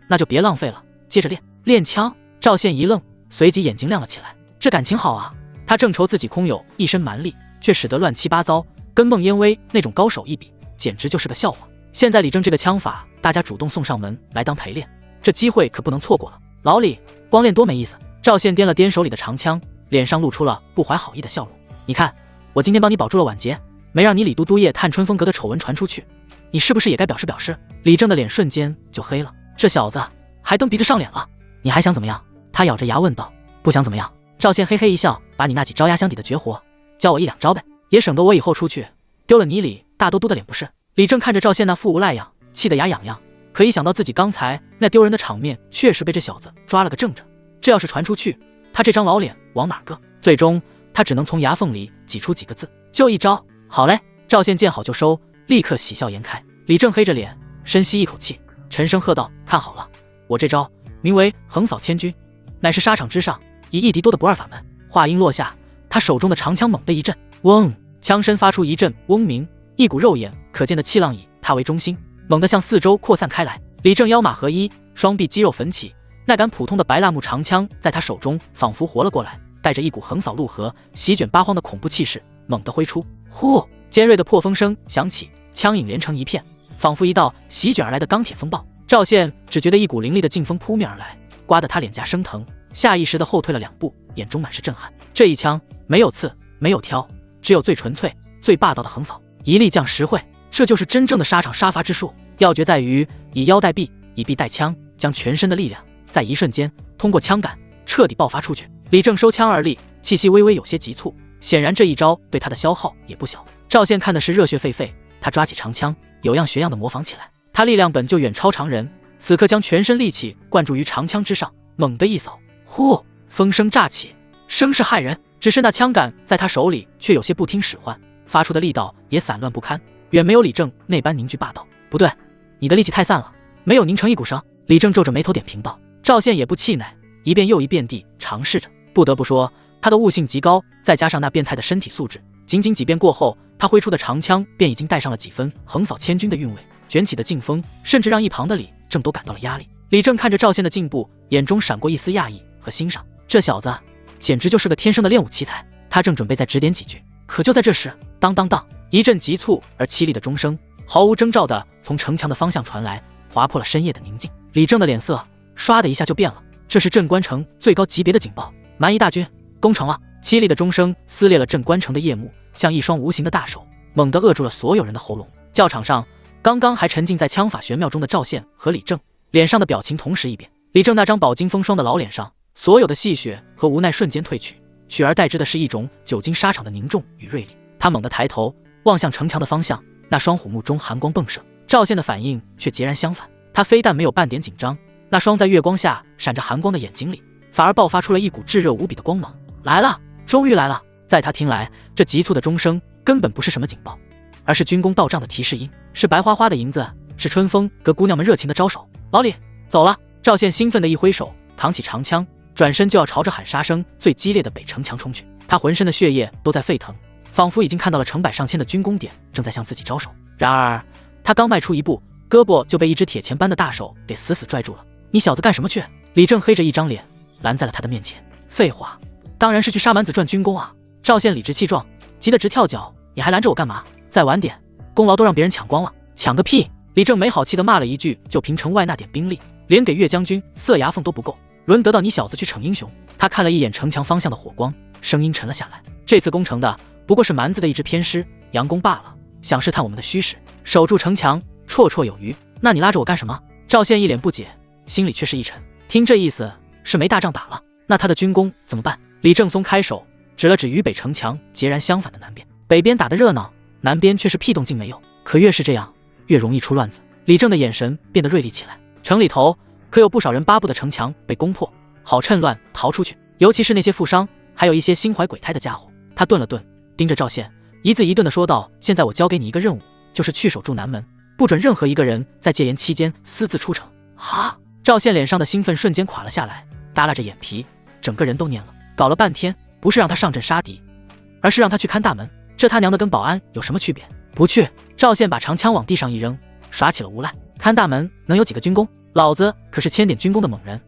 那就别浪费了，接着练枪。赵宪一愣，随即眼睛亮了起来。这感情好啊！他正愁自己空有一身蛮力，却使得乱七八糟，跟孟烟威那种高手一比，简直就是个笑话。现在李正这个枪法，大家主动送上门来当陪练，这机会可不能错过了。老李，光练多没意思。赵宪掂了掂手里的长枪，脸上露出了不怀好意的笑容。你看，我今天帮你保住了晚节，没让你李都督夜探春风阁的丑闻传出去，你是不是也该表示表示？李正的脸瞬间就黑了，这小子还蹬鼻子上脸了，你还想怎么样？他咬着牙问道。不想怎么样。赵宪嘿嘿一笑，把你那几招压箱底的绝活教我1-2招呗，也省得我以后出去丢了你李大都督的脸不是？李正看着赵宪那副无赖样，气得牙痒痒，可一想到自己刚才那丢人的场面，确实被这小子抓了个正着，这要是传出去，他这张老脸往哪搁？最终他只能从牙缝里挤出几个字：就一招。好嘞！赵宪见好就收，立刻喜笑颜开。李正黑着脸，深吸一口气，沉声喝道：看好了，我这招名为横扫千军，乃是沙场之上以一敌多的不二法门。话音落下，他手中的长枪猛地一震，嗡，枪身发出一阵嗡鸣，一股肉眼可见的气浪以他为中心，猛地向四周扩散开来。李正腰马合一，双臂肌肉奋起，那杆普通的白蜡木长枪在他手中仿佛活了过来，带着一股横扫陆河、席卷八荒的恐怖气势，猛地挥出。呼！尖锐的破风声响起，枪影连成一片，仿佛一道席卷而来的钢铁风暴。赵宪只觉得一股凌厉的劲风扑面而来，刮得他脸颊生疼，下意识地后退了2步，眼中满是震撼。这一枪没有刺，没有挑，只有最纯粹、最霸道的横扫，一力降10会。这就是真正的沙场杀伐之术，要诀在于以腰带臂，以臂带枪，将全身的力量在一瞬间通过枪杆彻底爆发出去。李正收枪而立，气息微微有些急促，显然这一招对他的消耗也不小。赵宪看的是热血沸沸，他抓起长枪，有样学样的模仿起来。他力量本就远超常人，此刻将全身力气灌注于长枪之上，猛地一扫，呼，风声乍起，声势骇人。只是那枪杆在他手里却有些不听使唤，发出的力道也散乱不堪，远没有李正那般凝聚霸道。不对，你的力气太散了，没有拧成一股绳。李正皱着眉头点评道。赵宪也不气馁，一遍又一遍地尝试着。不得不说，他的悟性极高，再加上那变态的身体素质，仅仅几遍过后，他挥出的长枪便已经带上了几分横扫千军的韵味，卷起的劲风甚至让一旁的李正都感到了压力。李正看着赵宪的进步，眼中闪过一丝讶异和欣赏，这小子简直就是个天生的练武奇才。他正准备再指点几句，可就在这时，当当当，一阵急促而凄厉的钟声毫无征兆地从城墙的方向传来，划破了深夜的宁静。李正的脸色唰的一下就变了，这是镇关城最高级别的警报，蛮夷大军攻城了！凄厉的钟声撕裂了镇关城的夜幕，像一双无形的大手，猛地扼住了所有人的喉咙。教场上，刚刚还沉浸在枪法玄妙中的赵宪和李正，脸上的表情同时一变。李正那张饱经风霜的老脸上，所有的戏谑和无奈瞬间褪去，取而代之的是一种久经沙场的凝重与锐利。他猛地抬头望向城墙的方向，那双虎目中寒光迸射。赵宪的反应却截然相反，他非但没有半点紧张，那双在月光下闪着寒光的眼睛里，反而爆发出了一股炙热无比的光芒。来了，终于来了！在他听来，这急促的钟声根本不是什么警报，而是军功到账的提示音，是白花花的银子，是春风和姑娘们热情的招手。老李，走了！赵宪兴奋地一挥手，扛起长枪，转身就要朝着喊杀声最激烈的北城墙冲去。他浑身的血液都在沸腾，仿佛已经看到了成百上千的军功点正在向自己招手。然而，他刚迈出一步，胳膊就被一只铁钳般的大手给死死拽住了。你小子干什么去？李正黑着一张脸拦在了他的面前。废话，当然是去杀蛮子赚军功啊！赵宪理直气壮，急得直跳脚。你还拦着我干嘛？再晚点，功劳都让别人抢光了。抢个屁！李正没好气地骂了一句，就凭城外那点兵力，连给岳将军塞牙缝都不够，轮得到你小子去逞英雄？他看了一眼城墙方向的火光，声音沉了下来。这次攻城的不过是蛮子的一支偏师佯攻罢了，想试探我们的虚实，守住城墙绰绰有余。那你拉着我干什么？赵宪一脸不解，心里却是一沉。听这意思是没大仗打了，那他的军功怎么办？李正松开手指了指与北城墙截然相反的南边，北边打得热闹，南边却是屁动静没有。可越是这样，越容易出乱子。李正的眼神变得锐利起来。城里头可有不少人巴不得城墙被攻破，好趁乱逃出去，尤其是那些富商，还有一些心怀鬼胎的家伙。他顿了顿，盯着赵宪，一字一顿地说道：现在我交给你一个任务，就是去守住南门，不准任何一个人在戒严期间私自出城。哈！赵宪脸上的兴奋瞬间垮了下来，耷拉着眼皮，整个人都蔫了。搞了半天，不是让他上阵杀敌，而是让他去看大门，这他娘的跟保安有什么区别？不去！赵宪把长枪往地上一扔，耍起了无赖。看大门能有几个军功？老子可是1000点军功的猛人，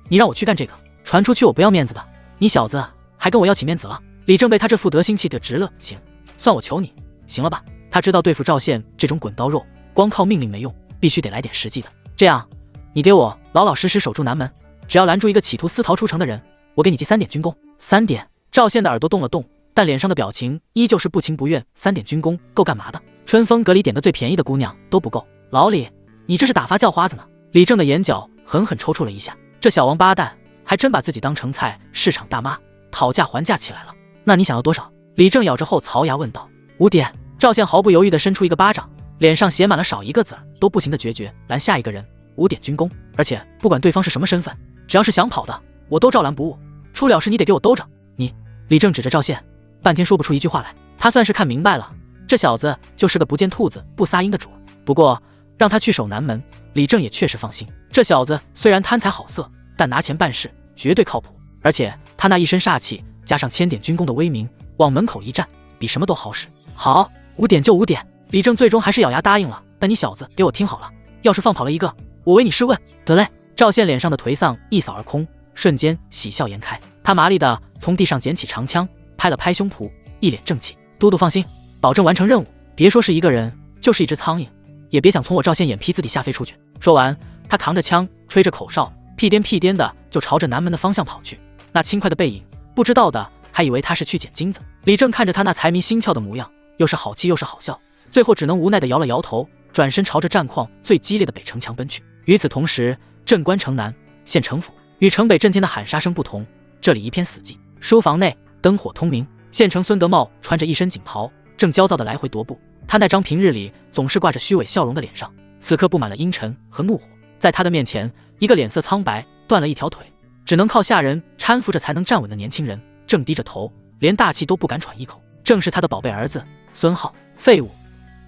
你让我去干这个，传出去我不要面子的。你小子还跟我要起面子了？李正被他这副德行气得直了。行，算我求你，行了吧？他知道对付赵宪这种滚刀肉，光靠命令没用，必须得来点实际的。这样，你给我老老实实守住南门，只要拦住一个企图私逃出城的人，我给你记3点军功。3点？赵宪的耳朵动了动，但脸上的表情依旧是不情不愿。3点军功够干嘛的？春风阁里点个最便宜的姑娘都不够。老李，你这是打发叫花子呢？李正的眼角狠狠抽搐了一下，这小王八蛋还真把自己当成菜市场大妈，讨价还价起来了。那你想要多少？李正咬着后槽牙问道。5点。赵宪毫不犹豫地伸出一个巴掌，脸上写满了少一个字都不行的决绝。拦下一个人，5点军功，而且不管对方是什么身份，只要是想跑的，我都照拦不误。出了事你得给我兜着。你……李正指着赵宪，半天说不出一句话来。他算是看明白了，这小子就是个不见兔子不撒鹰的主。不过让他去守南门，李正也确实放心。这小子虽然贪财好色，但拿钱办事绝对靠谱。而且他那一身煞气，加上1000点军功的威名，往门口一站，比什么都好使。好，5点就5点。李正最终还是咬牙答应了。但你小子给我听好了，要是放跑了一个，我为你试问。得嘞。赵宪脸上的颓丧一扫而空，瞬间喜笑颜开。他麻利地从地上捡起长枪，拍了拍胸脯，一脸正气。都督放心，保证完成任务。别说是一个人，就是一只苍蝇，也别想从我赵宪眼皮子底下飞出去。说完，他扛着枪，吹着口哨，屁颠屁颠的就朝着南门的方向跑去。那轻快的背影，不知道的还以为他是去捡金子。李正看着他那财迷心窍的模样，又是好气又是好笑，最后只能无奈地摇了摇头，转身朝着战况最激烈的北城墙奔去。与此同时，镇关城南县城府与城北震天的喊杀声不同，这里一片死寂。书房内灯火通明，县城孙德茂穿着一身锦袍，正焦躁地来回踱步。他那张平日里总是挂着虚伪笑容的脸上，此刻布满了阴沉和怒火。在他的面前，一个脸色苍白、断了一条腿，只能靠下人搀扶着才能站稳的年轻人，正低着头，连大气都不敢喘一口。正是他的宝贝儿子孙浩。废物！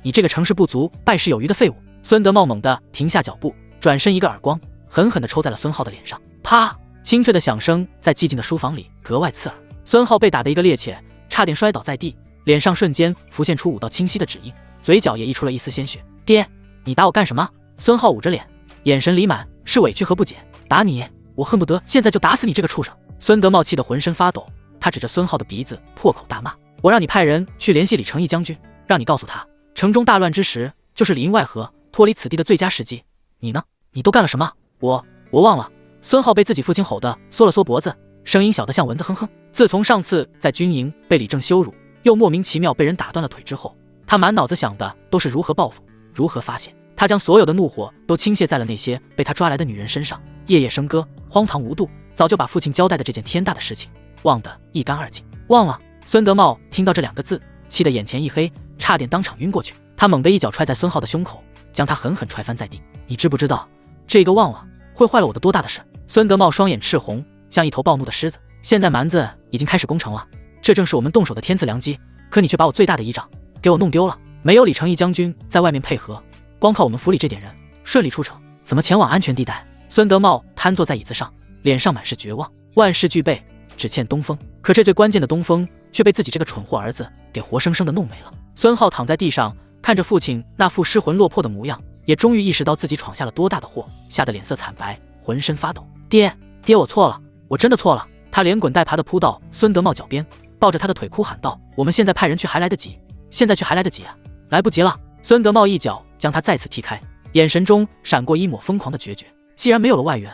你这个成事不足败事有余的废物！孙德茂猛地停下脚步，转身一个耳光，狠狠地抽在了孙浩的脸上。啪！清脆的响声在寂静的书房里格外刺耳。孙浩被打得一个趔趄，差点摔倒在地，脸上瞬间浮现出5道清晰的指印，嘴角也溢出了一丝鲜血。爹，你打我干什么？孙浩捂着脸，眼神里满是委屈和不解。打你？我恨不得现在就打死你这个畜生！孙德茂气得浑身发抖，他指着孙浩的鼻子破口大骂：我让你派人去联系李成义将军，让你告诉他，城中大乱之时，就是里应外合脱离此地的最佳时机。你呢？你都干了什么？我忘了，孙浩被自己父亲吼得缩了缩脖子，声音小得像蚊子哼哼。自从上次在军营被李正羞辱，又莫名其妙被人打断了腿之后，他满脑子想的都是如何报复，如何发泄。他将所有的怒火都倾泻在了那些被他抓来的女人身上，夜夜笙歌，荒唐无度，早就把父亲交代的这件天大的事情忘得一干二净。忘了。孙德茂听到这2个字，气得眼前一黑，差点当场晕过去。他猛地一脚踹在孙浩的胸口，将他狠狠踹翻在地。你知不知道这个忘了会坏了我的多大的事？孙德茂双眼赤红，像一头暴怒的狮子。现在蛮子已经开始攻城了，这正是我们动手的天赐良机，可你却把我最大的依仗给我弄丢了。没有李成义将军在外面配合，光靠我们府里这点人顺利出城，怎么前往安全地带？孙德茂瘫坐在椅子上，脸上满是绝望。万事俱备，只欠东风，可这最关键的东风却被自己这个蠢货儿子给活生生的弄没了。孙浩躺在地上，看着父亲那副失魂落魄的模样，也终于意识到自己闯下了多大的祸，吓得脸色惨白，浑身发抖。爹，我错了，我真的错了。他连滚带爬地扑到孙德茂脚边，抱着他的腿哭喊道：我们现在派人去还来得及，现在去还来得及啊！来不及了！孙德茂一脚将他再次踢开，眼神中闪过一抹疯狂的决绝。既然没有了外援，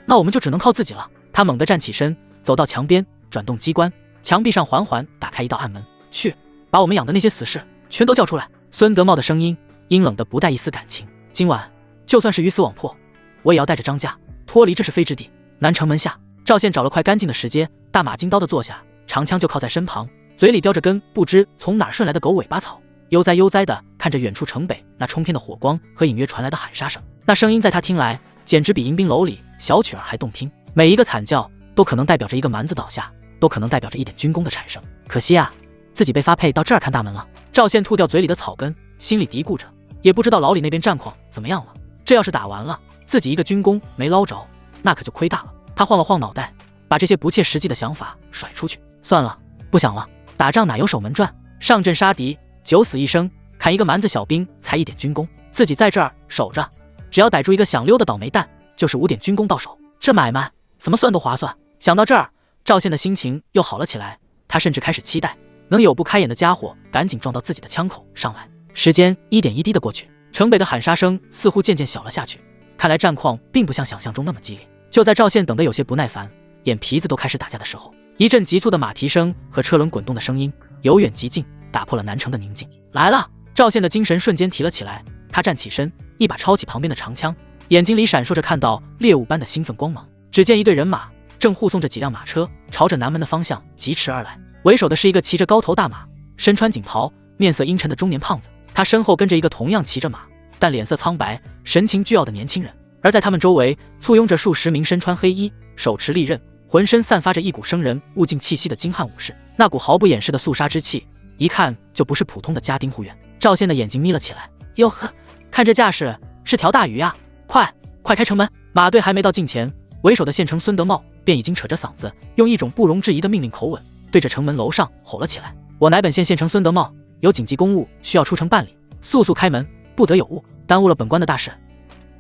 那我们就只能靠自己了。他猛地站起身，走到墙边，转动机关，墙壁上缓缓打开一道暗门。去，把我们养的那些死士全都叫出来。孙德茂的声音阴冷得不带一丝感情。今晚就算是鱼死网破，我也要带着张家脱离这是非之地。南城门下，赵宪找了块干净的石阶，大马金刀的坐下，长枪就靠在身旁，嘴里叼着根不知从哪顺来的狗尾巴草，悠哉悠哉地看着远处城北那冲天的火光和隐约传来的喊杀声。那声音在他听来简直比迎宾楼里小曲儿还动听，每一个惨叫都可能代表着一个蛮子倒下，都可能代表着一点军功的产生。可惜啊，自己被发配到这儿看大门了。赵宪吐掉嘴里的草根，心里嘀咕着，也不知道牢里那边战况怎么样了。这要是打完了，自己一个军功没捞着，那可就亏大了。他晃了晃脑袋，把这些不切实际的想法甩出去。算了，不想了。打仗哪有守门转？上阵杀敌，九死一生，砍一个蛮子小兵才1点军功，自己在这儿守着，只要逮住一个想溜的倒霉蛋，就是5点军功到手。这买卖怎么算都划算。想到这儿，赵宪的心情又好了起来，他甚至开始期待能有不开眼的家伙赶紧撞到自己的枪口上来。时间一点一滴的过去，城北的喊杀声似乎渐渐小了下去，看来战况并不像想象中那么激烈。就在赵宪等得有些不耐烦，眼皮子都开始打架的时候，一阵急促的马蹄声和车轮滚动的声音由远及近，打破了南城的宁静。来了！赵宪的精神瞬间提了起来，他站起身，一把抄起旁边的长枪，眼睛里闪烁着看到猎物般的兴奋光芒。只见一队人马正护送着几辆马车朝着南门的方向疾驰而来，为首的是一个骑着高头大马，身穿锦袍，面色阴沉的中年胖子，他身后跟着一个同样骑着马但脸色苍白神情倨傲的年轻人，而在他们周围簇拥着数十名身穿黑衣，手持利刃，浑身散发着一股生人勿近气息的精悍武士。那股毫不掩饰的肃杀之气，一看就不是普通的家丁护院。赵宪的眼睛眯了起来，哟呵，看这架势是条大鱼啊！快开城门！马队还没到近前，为首的县城孙德茂便已经扯着嗓子，用一种不容置疑的命令口吻对着城门楼上吼了起来：我乃本县县城孙德茂，有紧急公务需要出城办理，速速开门，不得有误，耽误了本官的大事，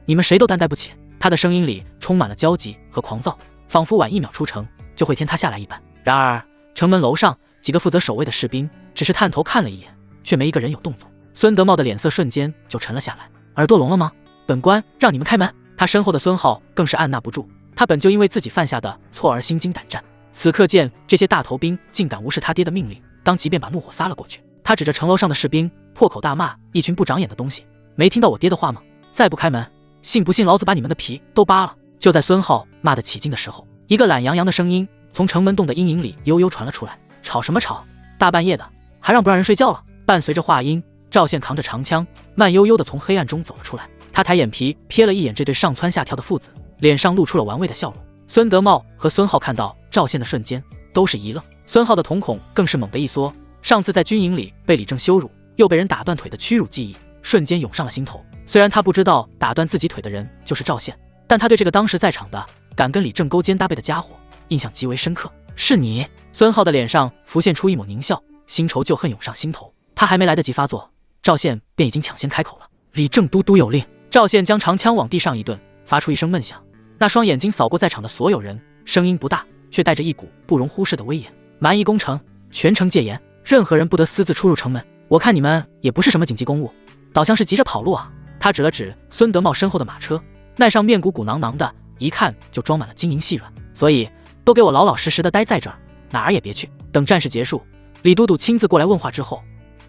你们谁都担待不起。他的声音里充满了焦急和狂躁，仿佛晚1秒出城就会天塌下来一般。然而城门楼上几个负责守卫的士兵只是探头看了一眼，却没一个人有动作。孙德茂的脸色瞬间就沉了下来，耳朵聋了吗？本官让你们开门！他身后的孙浩更是按捺不住，他本就因为自己犯下的错而心惊胆战，此刻见这些大头兵竟敢无视他爹的命令，当即便把怒火撒了过去。他指着城楼上的士兵，破口大骂：一群不长眼的东西，没听到我爹的话吗？再不开门，信不信老子把你们的皮都扒了！就在孙浩骂得起劲的时候，一个懒洋洋的声音从城门洞的阴影里悠悠传了出来：吵什么吵？大半夜的还让不让人睡觉了？伴随着话音，赵宪扛着长枪慢悠悠地从黑暗中走了出来，他抬眼皮瞥了一眼这对上蹿下跳的父子，脸上露出了玩味的笑容。孙德茂和孙浩看到赵宪的瞬间都是一愣，孙浩的瞳孔更是猛地一缩，上次在军营里被李正羞辱又被人打断腿的屈辱记忆瞬间涌上了心头。虽然他不知道打断自己腿的人就是赵宪，但他对这个当时在场的敢跟李正勾肩搭背的家伙印象极为深刻。是你？孙浩的脸上浮现出一抹狞笑，新仇旧恨涌上心头。他还没来得及发作，赵宪便已经抢先开口了：李正都督有令。赵宪将长枪往地上一顿，发出一声闷响，那双眼睛扫过在场的所有人，声音不大，却带着一股不容忽视的威严：蛮夷攻城，全城戒严，任何人不得私自出入城门。我看你们也不是什么紧急公务，倒像是急着跑路啊。他指了指孙德茂身后的马车，那上面鼓鼓囊囊的一看就装满了金银细软，所以都给我老老实实的待在这儿，哪儿也别去。等战事结束，李都督亲自过来问话之后，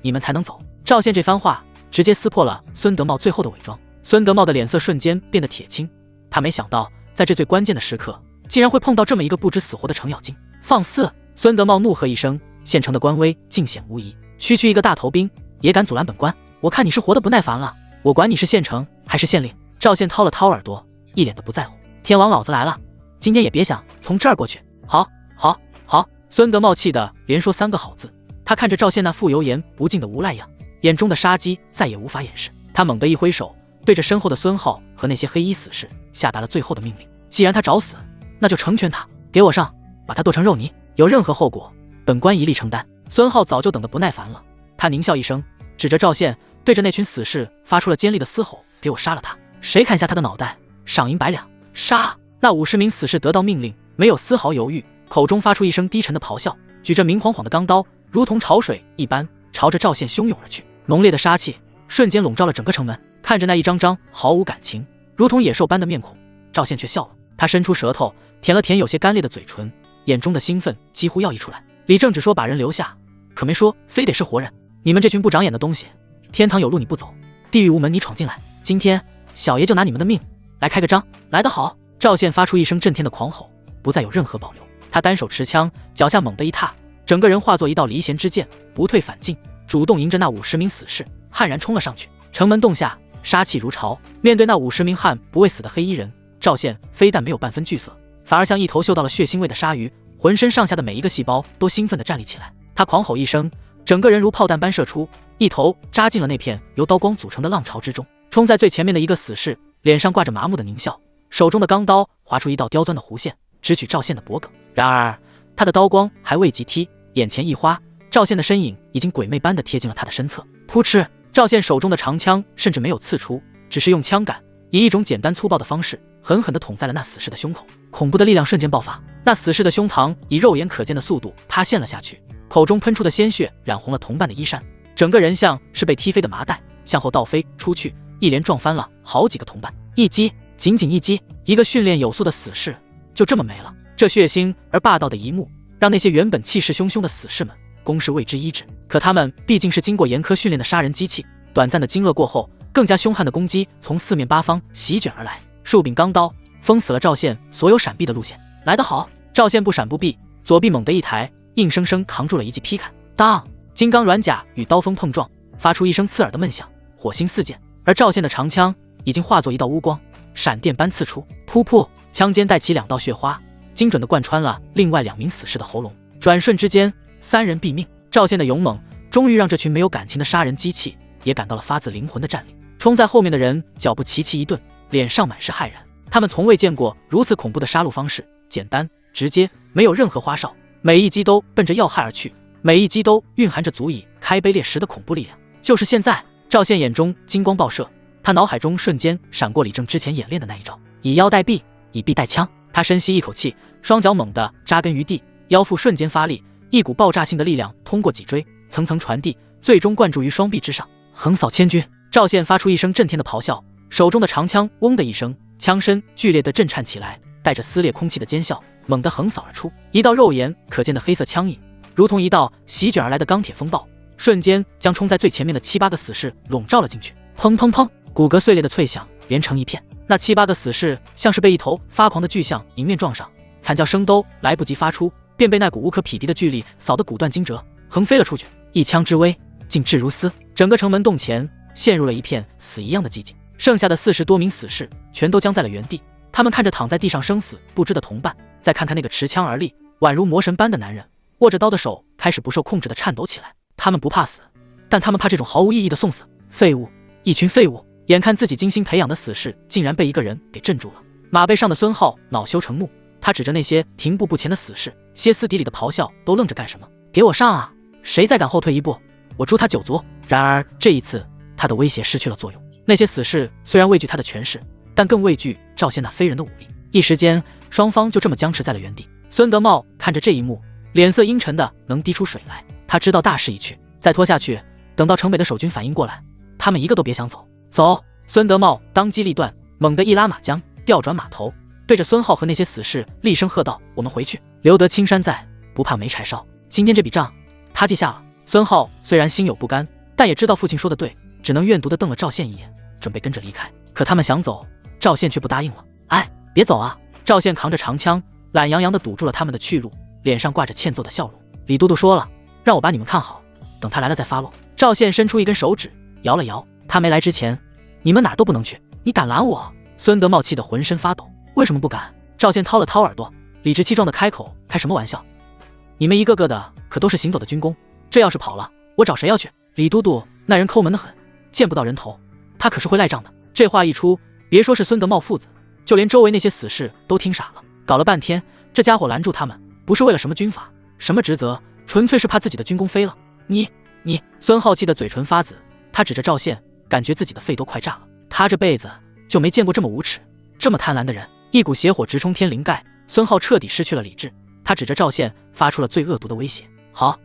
你们才能走。赵宪这番话直接撕破了孙德茂最后的伪装。孙德茂的脸色瞬间变得铁青，他没想到在这最关键的时刻，竟然会碰到这么一个不知死活的程咬金。放肆！孙德茂怒喝一声，县城的官威尽显无疑，区一个大头兵也敢阻拦本官，我看你是活得不耐烦了，我管你是县城还是县令。赵宪掏了掏耳朵，一脸的不在乎。天王老子来了，今天也别想从这儿过去。好，好，好！孙德茂气得连说3个好字。他看着赵宪那副油盐不进的无赖样，眼中的杀机再也无法掩饰。他猛地一挥手，对着身后的孙浩和那些黑衣死士下达了最后的命令。既然他找死，那就成全他，给我上，把他剁成肉泥，有任何后果，本官一力承担。孙浩早就等得不耐烦了，他狞笑一声，指着赵宪，对着那群死士发出了尖利的嘶吼：给我杀了他，谁砍下他的脑袋，赏银100两。杀！那50名死士得到命令，没有丝毫犹豫，口中发出一声低沉的咆哮，举着明晃晃的钢刀，如同潮水一般朝着赵宪汹涌而去。浓烈的杀气瞬间笼罩了整个城门。看着那一张张毫无感情，如同野兽般的面孔，赵宪却笑了。他伸出舌头舔了舔有些干裂的嘴唇，眼中的兴奋几乎要溢出来。李正只说把人留下，可没说非得是活人。你们这群不长眼的东西，天堂有路你不走，地狱无门你闯进来，今天小爷就拿你们的命来开个张。来得好！赵宪发出一声震天的狂吼，不再有任何保留。他单手持枪，脚下猛地一踏，整个人化作一道离弦之箭，不退反进，主动迎着那50名死士悍然冲了上去。城门洞下杀气如潮，面对那50名悍不畏死的黑衣人，赵宪非但没有半分惧色，反而像一头嗅到了血腥味的鲨鱼，浑身上下的每一个细胞都兴奋地站立起来。他狂吼一声，整个人如炮弹般射出，一头扎进了那片由刀光组成的浪潮之中。冲在最前面的一个死士脸上挂着麻木的狞笑，手中的钢刀划出一道刁钻的弧线，直取赵宪的脖颈。然而他的刀光还未及踢，眼前一花，赵宪的身影已经鬼魅般的贴近了他的身侧。噗嗤！赵宪手中的长枪甚至没有刺出，只是用枪杆以一种简单粗暴的方式狠狠地捅在了那死士的胸口。恐怖的力量瞬间爆发，那死士的胸膛以肉眼可见的速度塌陷了下去，口中喷出的鲜血染红了同伴的衣衫，整个人像是被踢飞的麻袋，向后倒飞出去，一连撞翻了好几个同伴。一击，仅仅一击，一个训练有素的死士就这么没了。这血腥而霸道的一幕，让那些原本气势汹汹的死士们攻势为之医治。可他们毕竟是经过严苛训练的杀人机器，短暂的惊愕过后，更加凶悍的攻击从四面八方席卷而来，树柄钢刀封死了赵宪所有闪避的路线。来得好！赵宪不闪不避，左臂猛地一抬，硬生生扛住了一记劈砍。当！金刚软甲与刀锋碰撞，发出一声刺耳的闷响，火星四溅。而赵宪的长枪已经化作一道乌光，闪电般刺出。噗噗！枪尖带起2道血花，精准地贯穿了另外2名死士的喉咙。转瞬之间，3人毙命。赵宪的勇猛终于让这群没有感情的杀人机器也感到了发自灵魂的战栗。冲在后面的人脚步齐齐一顿，脸上满是骇然。他们从未见过如此恐怖的杀戮方式，简单直接，没有任何花哨，每一击都奔着要害而去，每一击都蕴含着足以开碑裂石的恐怖力量。就是现在！赵宪眼中金光爆射，他脑海中瞬间闪过李正之前演练的那一招，以腰带臂，以臂带枪。他深吸一口气，双脚猛地扎根于地，腰腹瞬间发力，一股爆炸性的力量通过脊椎层层传递，最终灌注于双臂之上，横扫千军。赵宪发出一声震天的咆哮，手中的长枪嗡的一声，枪身剧烈地震颤起来，带着撕裂空气的尖啸，猛地横扫而出。一道肉眼可见的黑色枪影，如同一道席卷而来的钢铁风暴，瞬间将冲在最前面的7、8个死士笼罩了进去。砰砰砰，骨骼碎裂的脆响连成一片。那7、8个死士像是被一头发狂的巨象迎面撞上，惨叫声都来不及发出，便被那股无可匹敌的巨力扫得骨断筋折，横飞了出去。一枪之威，尽至如斯。整个城门洞前陷入了一片死一样的寂静，剩下的40多名死士全都僵在了原地。他们看着躺在地上生死不知的同伴，再看看那个持枪而立宛如魔神般的男人，握着刀的手开始不受控制的颤抖起来。他们不怕死，但他们怕这种毫无意义的送死。废物，一群废物！眼看自己精心培养的死士竟然被一个人给镇住了，马背上的孙浩恼羞成怒，他指着那些停步不前的死士，歇斯底里的咆哮，都愣着干什么？给我上啊！谁再敢后退一步，我诛他9族！然而这一次，他的威胁失去了作用。那些死士虽然畏惧他的权势，但更畏惧赵宪那非人的武力。一时间，双方就这么僵持在了原地。孙德茂看着这一幕，脸色阴沉的能滴出水来。他知道大势已去，再拖下去，等到城北的守军反应过来，他们一个都别想走。走！孙德茂当机立断，猛地一拉马缰，调转马头，对着孙浩和那些死士厉声喝道：“我们回去，留得青山在，不怕没柴烧。今天这笔账，他记下了。”孙浩虽然心有不甘，但也知道父亲说的对，只能怨毒地瞪了赵宪一眼，准备跟着离开。可他们想走，赵宪却不答应了。哎，别走啊！赵宪扛着长枪，懒洋洋地堵住了他们的去路，脸上挂着欠揍的笑容。李都督说了，让我把你们看好，等他来了再发落。赵宪伸出一根手指，摇了摇。他没来之前，你们哪儿都不能去。你敢拦我？孙德茂气得浑身发抖。为什么不敢？赵宪掏了掏耳朵，理直气壮地开口：“开什么玩笑？你们一个个的可都是行走的军功，这要是跑了，我找谁要去？”李都督那人抠门得很，见不到人头，他可是会赖账的。这话一出，别说是孙德茂父子，就连周围那些死士都听傻了。搞了半天，这家伙拦住他们，不是为了什么军法、什么职责，纯粹是怕自己的军功飞了。你，孙浩气得嘴唇发紫，他指着赵宪，感觉自己的肺都快炸了。他这辈子就没见过这么无耻、这么贪婪的人。一股邪火直冲天灵盖，孙浩彻底失去了理智。他指着赵宪，发出了最恶毒的威胁：“好，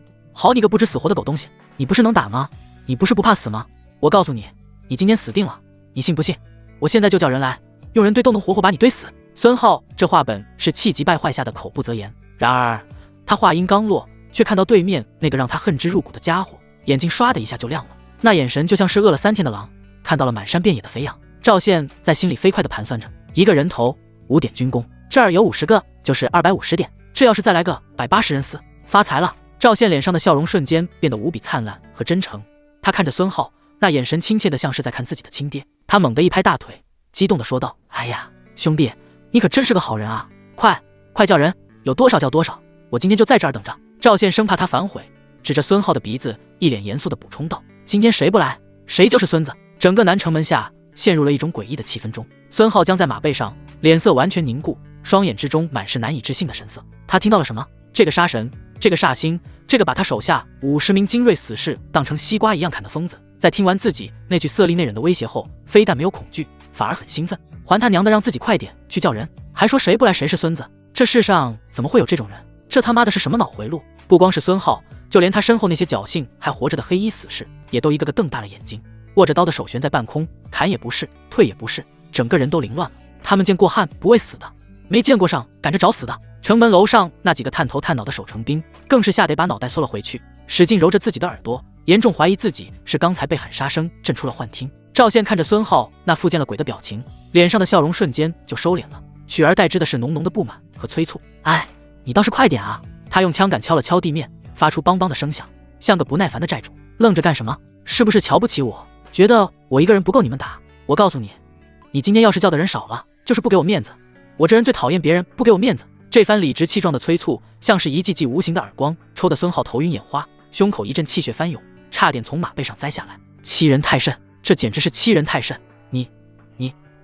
你个不知死活的狗东西，你不是能打吗？你不是不怕死吗？我告诉你，你今天死定了！你信不信？我现在就叫人来，用人堆都能活活把你堆死！”孙浩这话本是气急败坏下的口不择言，然而他话音刚落，却看到对面那个让他恨之入骨的家伙，眼睛唰的一下就亮了，那眼神就像是饿了3天的狼，看到了满山遍野的肥羊。赵宪在心里飞快地盘算着，一个人头5点军功，这儿有50个，就是250点。这要是再来个180人4，发财了！赵宪脸上的笑容瞬间变得无比灿烂和真诚，他看着孙浩，那眼神亲切的像是在看自己的亲爹。他猛地一拍大腿，激动地说道：“哎呀，兄弟，你可真是个好人啊！快叫人，有多少叫多少，我今天就在这儿等着。”赵宪生怕他反悔，指着孙浩的鼻子，一脸严肃地补充道：“今天谁不来，谁就是孙子。”整个南城门下陷入了一种诡异的气氛中。孙浩僵在马背上，脸色完全凝固，双眼之中满是难以置信的神色。他听到了什么？这个杀神，这个煞星，这个把他手下50名精锐死士当成西瓜一样砍的疯子，在听完自己那句色厉内荏的威胁后，非但没有恐惧，反而很兴奋，还他娘的让自己快点去叫人，还说谁不来谁是孙子。这世上怎么会有这种人？这他妈的是什么脑回路？不光是孙浩，就连他身后那些侥幸还活着的黑衣死士，也都一个个瞪大了眼睛，握着刀的手悬在半空，砍也不是，退也不是，整个人都凌乱了。他们见过汉不畏死的，没见过上赶着找死的。城门楼上那几个探头探脑的守城兵更是吓得把脑袋缩了回去，使劲揉着自己的耳朵，严重怀疑自己是刚才被喊杀声震出了幻听。赵宪看着孙浩那复见了鬼的表情，脸上的笑容瞬间就收敛了，取而代之的是浓浓的不满和催促。哎，你倒是快点啊！他用枪杆敲了敲地面，发出梆梆的声响，像个不耐烦的债主。愣着干什么？是不是瞧不起我，觉得我一个人不够你们打？我告诉你，你今天要是叫的人少了，就是不给我面子。我这人最讨厌别人不给我面子。这番理直气壮的催促，像是一记记无形的耳光，抽得孙浩头晕眼花，胸口一阵气血翻涌，差点从马背上栽下来。欺人太甚，这简直是欺人太甚！你，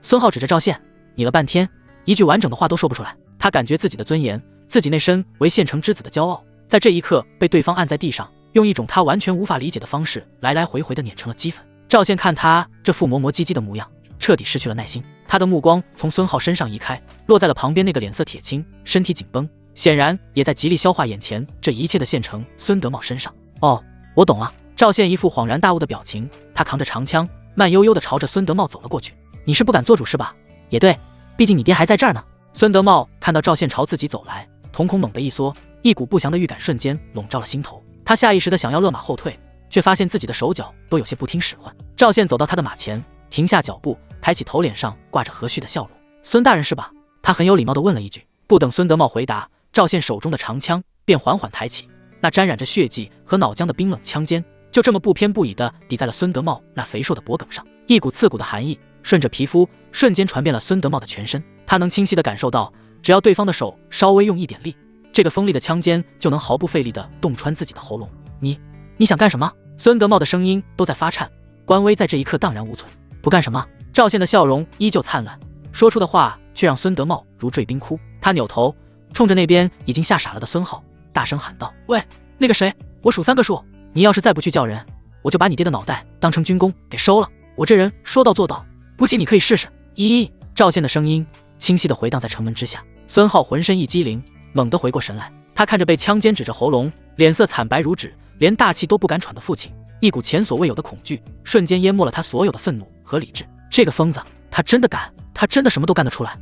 孙浩指着赵宪，拟了半天，一句完整的话都说不出来。他感觉自己的尊严，自己那身为县城之子的骄傲，在这一刻被对方按在地上，用一种他完全无法理解的方式，来来回回的碾成了齑粉。赵宪看他这副磨磨唧唧的模样，彻底失去了耐心。他的目光从孙浩身上移开，落在了旁边那个脸色铁青、身体紧绷，显然也在极力消化眼前这一切的县城孙德茂身上。哦，我懂了。赵宪一副恍然大悟的表情，他扛着长枪，慢悠悠地朝着孙德茂走了过去。你是不敢做主是吧？也对，毕竟你爹还在这儿呢。孙德茂看到赵宪朝自己走来，瞳孔猛地一缩，一股不祥的预感瞬间笼罩了心头。他下意识地想要勒马后退，却发现自己的手脚都有些不听使唤。赵宪走到他的马前，停下脚步，抬起头，脸上挂着和煦的笑容。孙大人是吧？他很有礼貌地问了一句。不等孙德茂回答，赵宪手中的长枪便缓缓抬起，那沾染着血迹和脑浆的冰冷枪尖就这么不偏不倚地抵在了孙德茂那肥硕的脖颈上。一股刺骨的寒意顺着皮肤瞬间传遍了孙德茂的全身，他能清晰地感受到，只要对方的手稍微用一点力，这个锋利的枪尖就能毫不费力地洞穿自己的喉咙。你想干什么？孙德茂的声音都在发颤，官威在这一刻荡然无存。不干什么。赵宪的笑容依旧灿烂，说出的话却让孙德茂如坠冰窟。他扭头冲着那边已经吓傻了的孙浩大声喊道：“喂，那个谁，我数3个数，你要是再不去叫人，我就把你爹的脑袋当成军功给收了。我这人说到做到，不信你可以试试。”赵宪的声音清晰地回荡在城门之下。孙浩浑身一激灵，猛地回过神来，他看着被枪尖指着喉咙，脸色惨白如纸，连大气都不敢喘的父亲，一股前所未有的恐惧瞬间淹没了他所有的愤怒和理智。这个疯子，他真的敢，他真的什么都干得出来。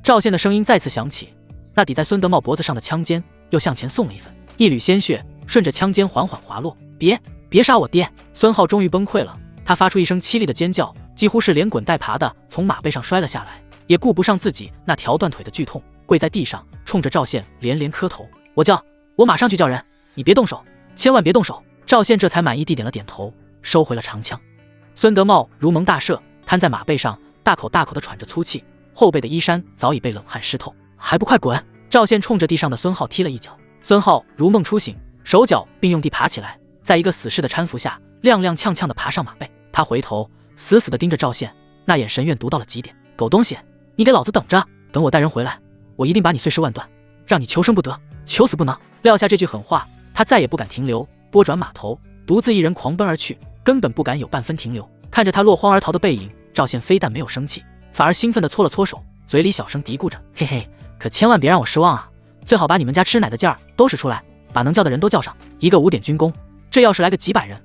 赵宪的声音再次响起，那抵在孙德茂脖子上的枪尖又向前送了一分，一缕鲜血顺着枪尖缓缓滑落。别杀我爹！孙浩终于崩溃了，他发出一声凄厉的尖叫，几乎是连滚带爬的从马背上摔了下来，也顾不上自己那条断腿的剧痛，跪在地上，冲着赵宪连连磕头。我马上去叫人，你别动手，千万别动手。赵宪这才满意地点了点头，收回了长枪。孙德茂如蒙大赦，瘫在马背上，大口大口地喘着粗气，后背的衣衫早已被冷汗湿透。还不快滚！赵宪冲着地上的孙浩踢了一脚。孙浩如梦初醒，手脚并用地爬起来，在一个死士的搀扶下，踉踉跄跄地爬上马背。他回头死死地盯着赵宪，那眼神怨毒到了极点。狗东西，你给老子等着！等我带人回来，我一定把你碎尸万段，让你求生不得，求死不能！撂下这句狠话，他再也不敢停留，拨转马头，独自一人狂奔而去，根本不敢有半分停留。看着他落荒而逃的背影，赵宪非但没有生气，反而兴奋地搓了搓手，嘴里小声嘀咕着：嘿嘿，可千万别让我失望啊！最好把你们家吃奶的劲儿都使出来，把能叫的人都叫上。一个5点军功，这要是来个几百人，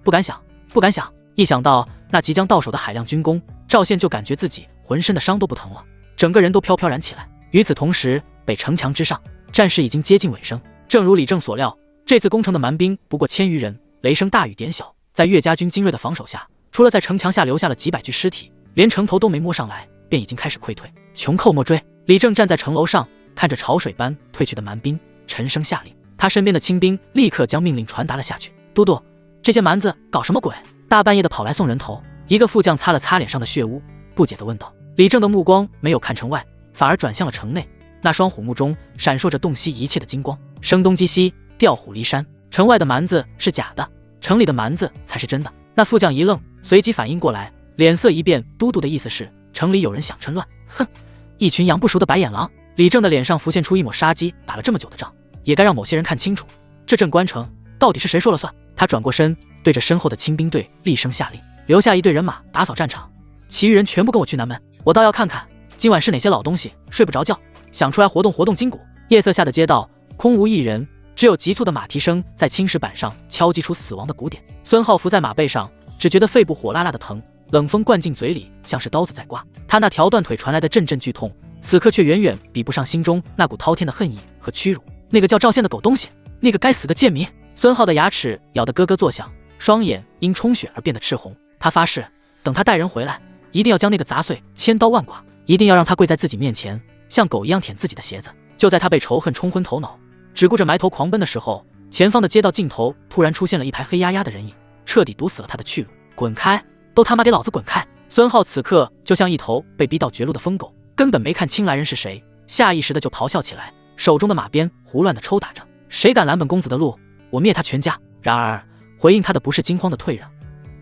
不敢想。一想到那即将到手的海量军功，赵宪就感觉自己浑身的伤都不疼了，整个人都飘飘然起来。与此同时，北城墙之上，战事已经接近尾声。正如李正所料，这次攻城的蛮兵不过1000余人，雷声大雨点小，在岳家军精锐的防守下，除了在城墙下留下了几百具尸体，连城头都没摸上来，便已经开始溃退。穷寇莫追！李正站在城楼上，看着潮水般退去的蛮兵，沉声下令。他身边的亲兵立刻将命令传达了下去。都督，这些蛮子搞什么鬼？大半夜的跑来送人头。一个副将擦了擦脸上的血污，不解地问道。李正的目光没有看城外，反而转向了城内，那双虎目中闪烁着洞悉一切的金光。声东击西，调虎离山，城外的蛮子是假的，城里的蛮子才是真的。那副将一愣，随即反应过来，脸色一变，都督的意思是城里有人想趁乱。哼，一群养不熟的白眼狼。李正的脸上浮现出一抹杀机，打了这么久的仗，也该让某些人看清楚，这镇关城到底是谁说了算。他转过身，对着身后的亲兵队厉声下令，留下一队人马打扫战场，其余人全部跟我去南门。我倒要看看今晚是哪些老东西睡不着觉，想出来活动活动筋骨。夜色下的街道空无一人，只有急促的马蹄声在青石板上敲击出死亡的鼓点。孙浩伏在马背上，只觉得肺部火辣辣的疼，冷风灌进嘴里，像是刀子在刮。他那条断腿传来的阵阵剧痛，此刻却远远比不上心中那股滔天的恨意和屈辱。那个叫赵宪的狗东西，那个该死的贱民！孙浩的牙齿咬得咯咯作响，双眼因充血而变得赤红。他发誓，等他带人回来，一定要将那个砸碎，千刀万剐，一定要让他跪在自己面前，像狗一样舔自己的鞋子。就在他被仇恨冲昏头脑，只顾着埋头狂奔的时候，前方的街道尽头突然出现了一排黑压压的人影，彻底堵死了他的去路。滚开！都他妈给老子滚开！孙浩此刻就像一头被逼到绝路的疯狗，根本没看清来人是谁，下意识的就咆哮起来，手中的马鞭胡乱的抽打着。谁敢拦本公子的路，我灭他全家！然而回应他的不是惊慌的退让，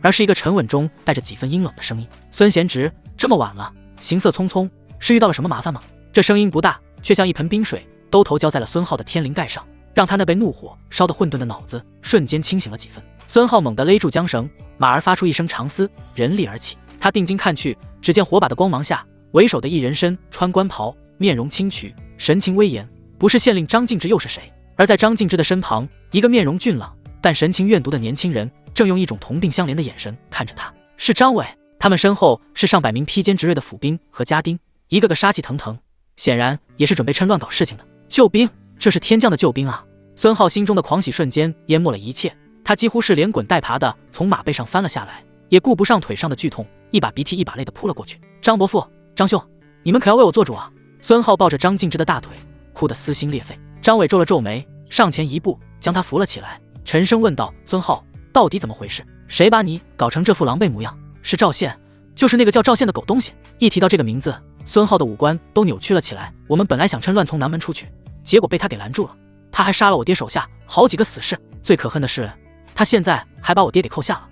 而是一个沉稳中带着几分阴冷的声音。孙贤侄，这么晚了，行色匆匆，是遇到了什么麻烦吗？这声音不大，却像一盆冰水兜头浇在了孙浩的天灵盖上，让他那被怒火烧得混沌的脑子瞬间清醒了几分。孙浩猛地勒住缰绳，马儿发出一声长嘶，人立而起。他定睛看去，只见火把的光芒下，为首的一人身穿官袍，面容清癯，神情威严，不是县令张敬之又是谁？而在张敬之的身旁，一个面容俊朗但神情怨毒的年轻人正用一种同病相怜的眼神看着他。是张伟。他们身后是上百名披坚执锐的府兵和家丁，一个个杀气腾腾，显然也是准备趁乱搞事情的救兵。这是天降的救兵啊！孙浩心中的狂喜瞬间淹没了一切，他几乎是连滚带爬的从马背上翻了下来，也顾不上腿上的剧痛，一把鼻涕一把泪的扑了过去。张伯父，张兄，你们可要为我做主啊！孙浩抱着张敬之的大腿，哭得撕心裂肺。张伟皱了皱眉，上前一步将他扶了起来，沉声问道：孙浩，到底怎么回事？谁把你搞成这副狼狈模样？是赵宪，就是那个叫赵宪的狗东西。一提到这个名字，孙浩的五官都扭曲了起来。我们本来想趁乱从南门出去，结果被他给拦住了，他还杀了我爹手下好几个死士，最可恨的是他现在还把我爹给扣下了，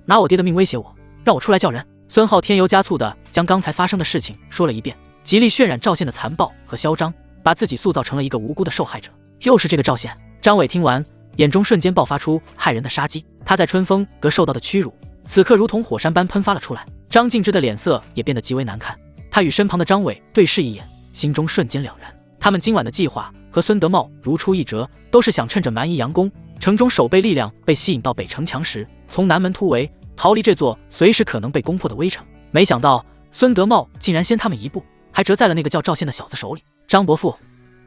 拿我爹的命威胁我，让我出来叫人。孙浩添油加醋的将刚才发生的事情说了一遍，极力渲染赵宪的残暴和嚣张，把自己塑造成了一个无辜的受害者。又是这个赵宪！张伟听完，眼中瞬间爆发出骇人的杀机。他在春风阁受到的屈辱，此刻如同火山般喷发了出来。张敬之的脸色也变得极为难看，他与身旁的张伟对视一眼，心中瞬间了然。他们今晚的计划和孙德茂如出一辙，都是想趁着蛮夷佯攻，城中守备力量被吸引到北城墙时，从南门突围，逃离这座随时可能被攻破的危城。没想到孙德茂竟然先他们一步，还折在了那个叫赵宪的小子手里。张伯父，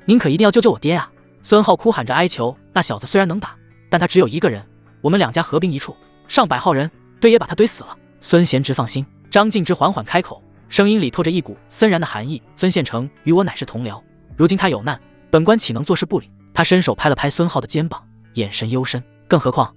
您可一定要救救我爹啊！孙浩哭喊着哀求。那小子虽然能打，但他只有一个人，我们两家合兵一处，上百号人，对也把他怼死了。孙贤直放心。张敬之缓缓开口，声音里透着一股森然的寒意。孙县城与我乃是同僚，如今他有难，本官岂能坐视不理？他伸手拍了拍孙浩的肩膀，眼神幽深。更何况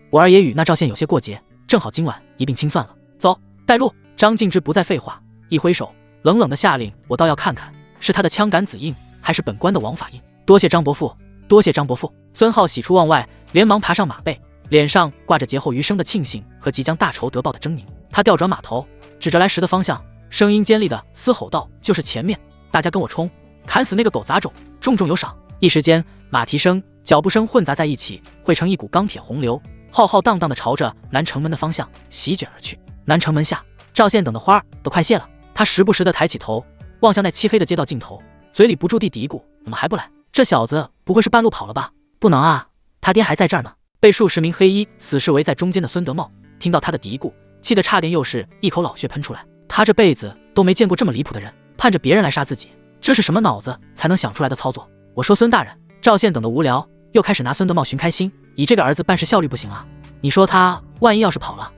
我二爷与那赵县有些过节，正好今晚一并清算了。走，带路。张敬之不再废话，一挥手，冷冷的下令：我倒要看看，是他的枪杆子硬，还是本官的王法硬。多谢张伯父，多谢张伯父。孙浩喜出望外，连忙爬上马背，脸上挂着劫后余生的庆幸和即将大仇得报的狰狞。他调转马头，指着来时的方向，声音尖利的嘶吼道：就是前面，大家跟我冲，砍死那个狗杂种，重重有赏。一时间，马蹄声、脚步声混杂在一起，汇成一股钢铁洪流，浩浩荡荡地朝着南城门的方向席卷而去。南城门下，赵县等的花儿都快谢了。他时不时地抬起头，望向那漆黑的街道尽头，嘴里不住地嘀咕：怎么还不来？这小子不会是半路跑了吧？不能啊，他爹还在这儿呢。被数十名黑衣死士围在中间的孙德茂听到他的嘀咕，气得差点又是一口老血喷出来。他这辈子都没见过这么离谱的人，盼着别人来杀自己，这是什么脑子才能想出来的操作？我说孙大人，赵县等的无聊，又开始拿孙德茂寻开心，以这个儿子办事效率不行啊！你说他万一要是跑了，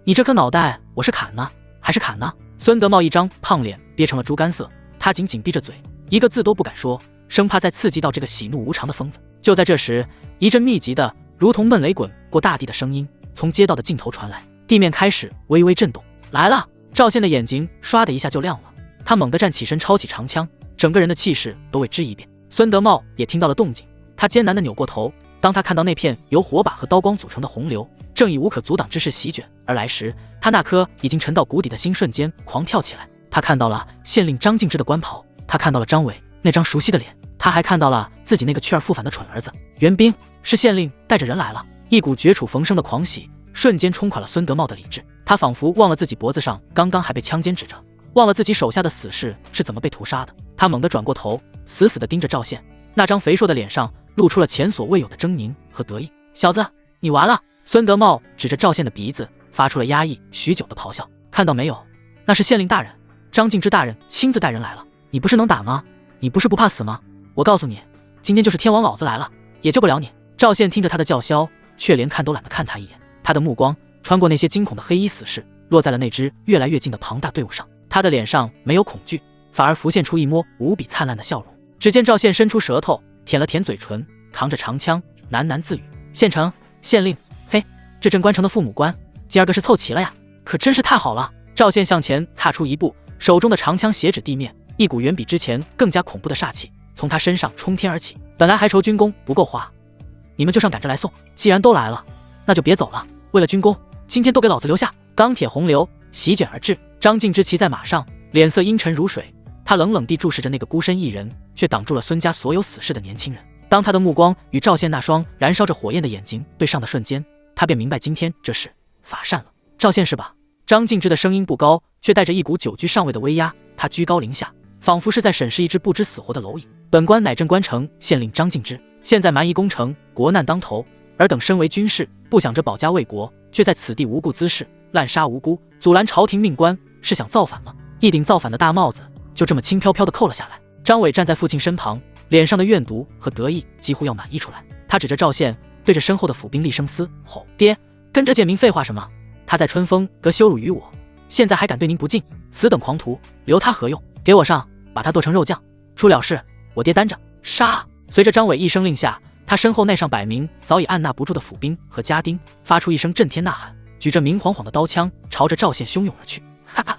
你这颗脑袋我是砍呢还是砍呢？孙德茂一张胖脸憋成了猪肝色，他紧紧闭着嘴，一个字都不敢说，生怕再刺激到这个喜怒无常的疯子。就在这时，一阵密集的如同闷雷滚过大地的声音从街道的尽头传来，地面开始微微震动。来了！赵县的眼睛唰的一下就亮了，他猛地站起身，抄起长枪，整个人的气势都为之一变。孙德茂也听到了动静，他艰难地扭过头，当他看到那片由火把和刀光组成的洪流正以无可阻挡之势席卷而来时，他那颗已经沉到谷底的心瞬间狂跳起来。他看到了县令张敬之的官袍，他看到了张伟那张熟悉的脸，他还看到了自己那个去而复返的蠢儿子。援兵，是县令带着人来了。一股绝处逢生的狂喜瞬间冲垮了孙德茂的理智，他仿佛忘了自己脖子上刚刚还被枪尖指着，忘了自己手下的死士是怎么被屠杀的。他猛地转过头，死死地盯着赵县，那张肥硕的脸上露出了前所未有的狰狞和得意。小子，你完了！孙德茂指着赵县的鼻子，发出了压抑许久的咆哮。看到没有，那是县令大人，张敬之大人亲自带人来了。你不是能打吗？你不是不怕死吗？我告诉你，今天就是天王老子来了，也救不了你。赵县听着他的叫嚣，却连看都懒得看他一眼。他的目光穿过那些惊恐的黑衣死士，落在了那支越来越近的庞大队伍上。他的脸上没有恐惧，反而浮现出一抹无比灿烂的笑容。只见赵县伸出舌头，舔了舔嘴唇，扛着长枪，喃喃自语：县城县令，嘿，这镇关城的父母官今儿个是凑齐了呀，可真是太好了。赵县向前踏出一步，手中的长枪斜指地面，一股远比之前更加恐怖的煞气从他身上冲天而起。本来还愁军功不够花，你们就上赶着来送，既然都来了，那就别走了，为了军功，今天都给老子留下。钢铁洪流席卷而至，张敬之骑在马上，脸色阴沉如水，他冷冷地注视着那个孤身一人却挡住了孙家所有死士的年轻人。当他的目光与赵县那双燃烧着火焰的眼睛对上的瞬间，他便明白今天这是法善了。赵县是吧？张敬之的声音不高，却带着一股久居上位的威压。他居高临下，仿佛是在审视一只不知死活的蝼蚁。本官乃镇关城县令张敬之，现在蛮夷攻城，国难当头，尔等身为军士，不想着保家卫国，却在此地无故滋事，滥杀无辜，阻拦朝廷命官，是想造反吗？一顶造反的大帽子就这么轻飘飘地扣了下来。张伟站在父亲身旁，脸上的怨毒和得意几乎要满溢出来。他指着赵县，对着身后的府兵厉声嘶吼：爹，跟着贱民废话什么？他在春风阁羞辱于我，现在还敢对您不敬，此等狂徒留他何用？给我上，把他剁成肉酱，出了事我爹担着。杀！随着张伟一声令下，他身后那上百名早已按捺不住的府兵和家丁发出一声震天呐喊，举着明晃晃的刀枪朝着赵县汹涌而去。哈哈，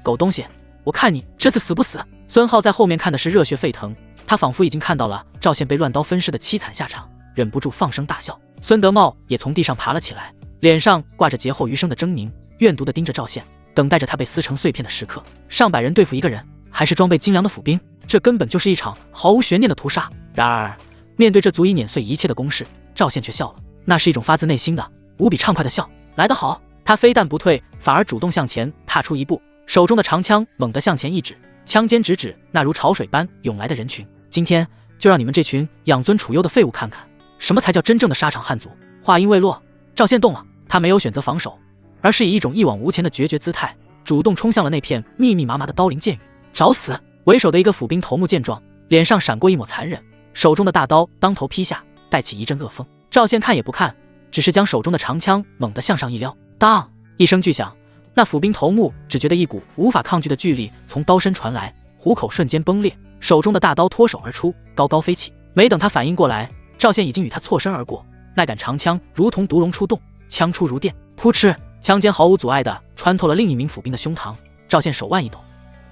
狗东西，我看你这次死不死！孙浩在后面看的是热血沸腾，他仿佛已经看到了赵县被乱刀分尸的凄惨下场，忍不住放声大笑。孙德茂也从地上爬了起来，脸上挂着劫后余生的狰狞，怨毒地盯着赵县，等待着他被撕成碎片的时刻。上百人对付一个人，还是装备精良的府兵，这根本就是一场毫无悬念的屠杀。然而面对这足以碾碎一切的攻势，赵县却笑了，那是一种发自内心的无比畅快的笑。来得好！他非但不退，反而主动向前踏出一步，手中的长枪猛地向前一指，枪尖直指那如潮水般涌来的人群。今天就让你们这群养尊处优的废物看看，什么才叫真正的沙场汉族。话音未落，赵县动了，他没有选择防守，而是以一种一往无前的决绝姿态，主动冲向了那片密密麻麻的刀林剑雨。找死！为首的一个府兵头目见状，脸上闪过一抹残忍，手中的大刀当头劈下，带起一阵恶风。赵宪看也不看，只是将手中的长枪猛地向上一撩，当一声巨响，那府兵头目只觉得一股无法抗拒的巨力从刀身传来，虎口瞬间崩裂，手中的大刀脱手而出，高高飞起。没等他反应过来，赵宪已经与他错身而过，那杆长枪如同毒龙出洞，枪出如电，扑哧，枪尖毫无阻碍地穿透了另一名府兵的胸膛。赵宪手腕一抖，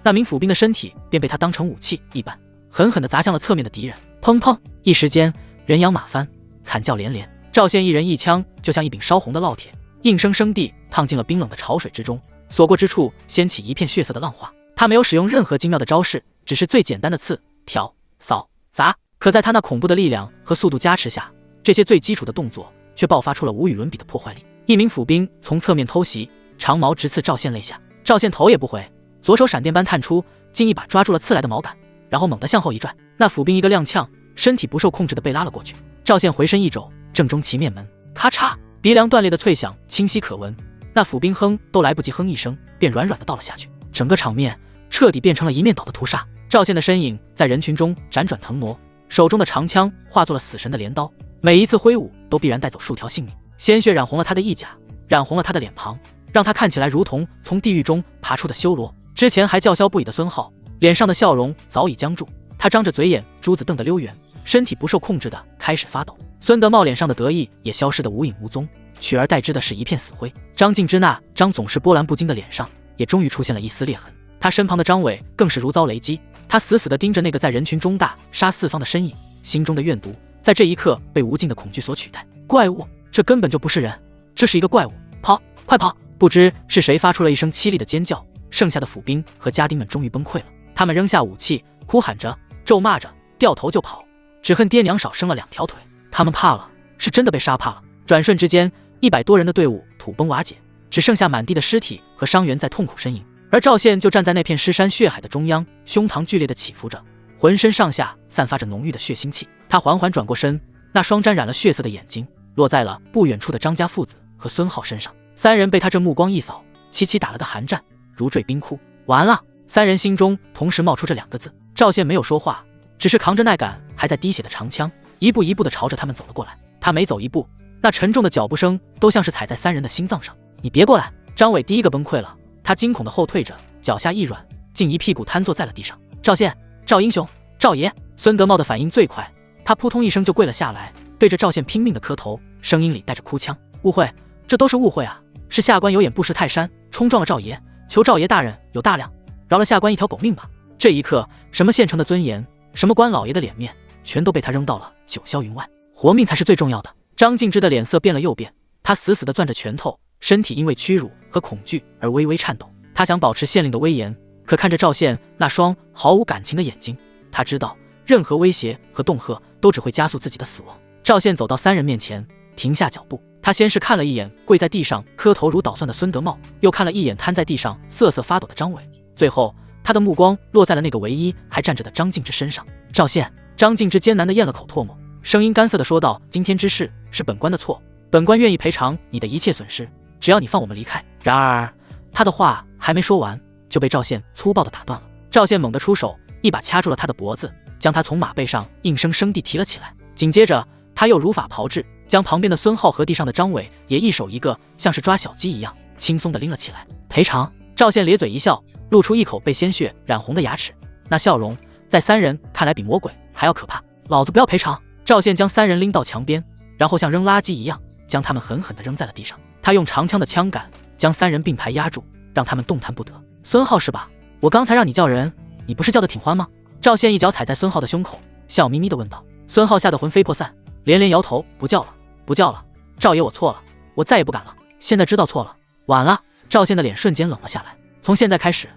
那名府兵的身体便被他当成武器一般，狠狠地砸向了侧面的敌人。砰砰，一时间人仰马翻，惨叫连连。赵宪一人一枪，就像一柄烧红的烙铁，硬生生地烫进了冰冷的潮水之中，所过之处掀起一片血色的浪花。他没有使用任何精妙的招式，只是最简单的刺、挑、扫、砸。可在他那恐怖的力量和速度加持下，这些最基础的动作却爆发出了无与伦比的破坏力。一名府兵从侧面偷袭，长矛直刺赵宪肋下。赵宪头也不回，左手闪电般探出，竟一把抓住了刺来的矛杆，然后猛地向后一拽，那府兵一个踉跄，身体不受控制地被拉了过去。赵宪回身一肘，正中其面门，咔嚓，鼻梁断裂的脆响清晰可闻。那府兵哼都来不及哼一声，便软软地倒了下去。整个场面彻底变成了一面倒的屠杀。赵宪的身影在人群中辗转腾挪，手中的长枪化作了死神的镰刀，每一次挥舞都必然带走数条性命。鲜血染红了他的衣甲，染红了他的脸庞，让他看起来如同从地狱中爬出的修罗。之前还叫嚣不已的孙浩，脸上的笑容早已僵住，他张着嘴眼，珠子瞪得溜圆，身体不受控制的开始发抖。孙德茂脸上的得意也消失得无影无踪，取而代之的是一片死灰。张静之那张总是波澜不惊的脸上也终于出现了一丝裂痕，他身旁的张伟更是如遭雷击，他死死地盯着那个在人群中大杀四方的身影，心中的怨毒在这一刻被无尽的恐惧所取代。怪物，这根本就不是人，这是一个怪物！跑，快跑！不知是谁发出了一声凄厉的尖叫，剩下的府兵和家丁们终于崩溃了，他们扔下武器，哭喊着，咒骂着，掉头就跑，只恨爹娘少生了2条腿。他们怕了，是真的被杀怕了。转瞬之间，100多人的队伍土崩瓦解，只剩下满地的尸体和伤员在痛苦呻吟。而赵宪就站在那片尸山血海的中央，胸膛剧烈地起伏着，浑身上下散发着浓郁的血腥气。他缓缓转过身，那双沾染了血色的眼睛落在了不远处的张家父子和孙浩身上。3人被他这目光一扫，齐齐打了个寒战，如坠冰窟。完了！3人心中同时冒出这2个字。赵宪没有说话，只是扛着那杆还在滴血的长枪，一步一步地朝着他们走了过来。他每走一步，那沉重的脚步声都像是踩在3人的心脏上。你别过来！张伟第一个崩溃了，他惊恐地后退着，脚下一软，竟一屁股瘫坐在了地上。赵宪，赵英雄，赵爷！孙德茂的反应最快，他扑通一声就跪了下来，对着赵宪拼命地磕头，声音里带着哭腔。误会，这都是误会啊！是下官有眼不识泰山，冲撞了赵爷，求赵爷大人有大量，饶了下官一条狗命吧。这一刻，什么县城的尊严，什么官老爷的脸面，全都被他扔到了九霄云外，活命才是最重要的。张静之的脸色变了又变，他死死地攥着拳头，身体因为屈辱和恐惧而微微颤抖。他想保持县令的威严，可看着赵宪那双毫无感情的眼睛，他知道任何威胁和恫吓都只会加速自己的死亡。赵宪走到3人面前，停下脚步。他先是看了一眼跪在地上磕头如捣蒜的孙德茂，又看了一眼瘫在地上瑟瑟发抖的张伟，最后他的目光落在了那个唯一还站着的张静之身上。赵宪，张静之艰难地咽了口唾沫，声音干涩地说道：今天之事是本官的错，本官愿意赔偿你的一切损失，只要你放我们离开。然而他的话还没说完，就被赵宪粗暴地打断了。赵宪猛地出手，一把掐住了他的脖子，将他从马背上硬生生地提了起来。紧接着他又如法炮制，将旁边的孙浩和地上的张伟也一手一个，像是抓小鸡一样轻松地拎了起来。赔偿？赵宪咧嘴一笑，露出一口被鲜血染红的牙齿，那笑容在3人看来比魔鬼还要可怕。老子不要赔偿！赵宪将3人拎到墙边，然后像扔垃圾一样将他们狠狠地扔在了地上。他用长枪的枪杆将3人并排压住，让他们动弹不得。孙浩是吧？我刚才让你叫人，你不是叫得挺欢吗？赵宪一脚踩在孙浩的胸口，笑眯眯地问道。孙浩吓得魂飞魄散，连连摇头，不叫了，不叫了，赵爷我错了，我再也不敢了。现在知道错了，晚了。赵宪的脸瞬间冷了下来。从现在开始，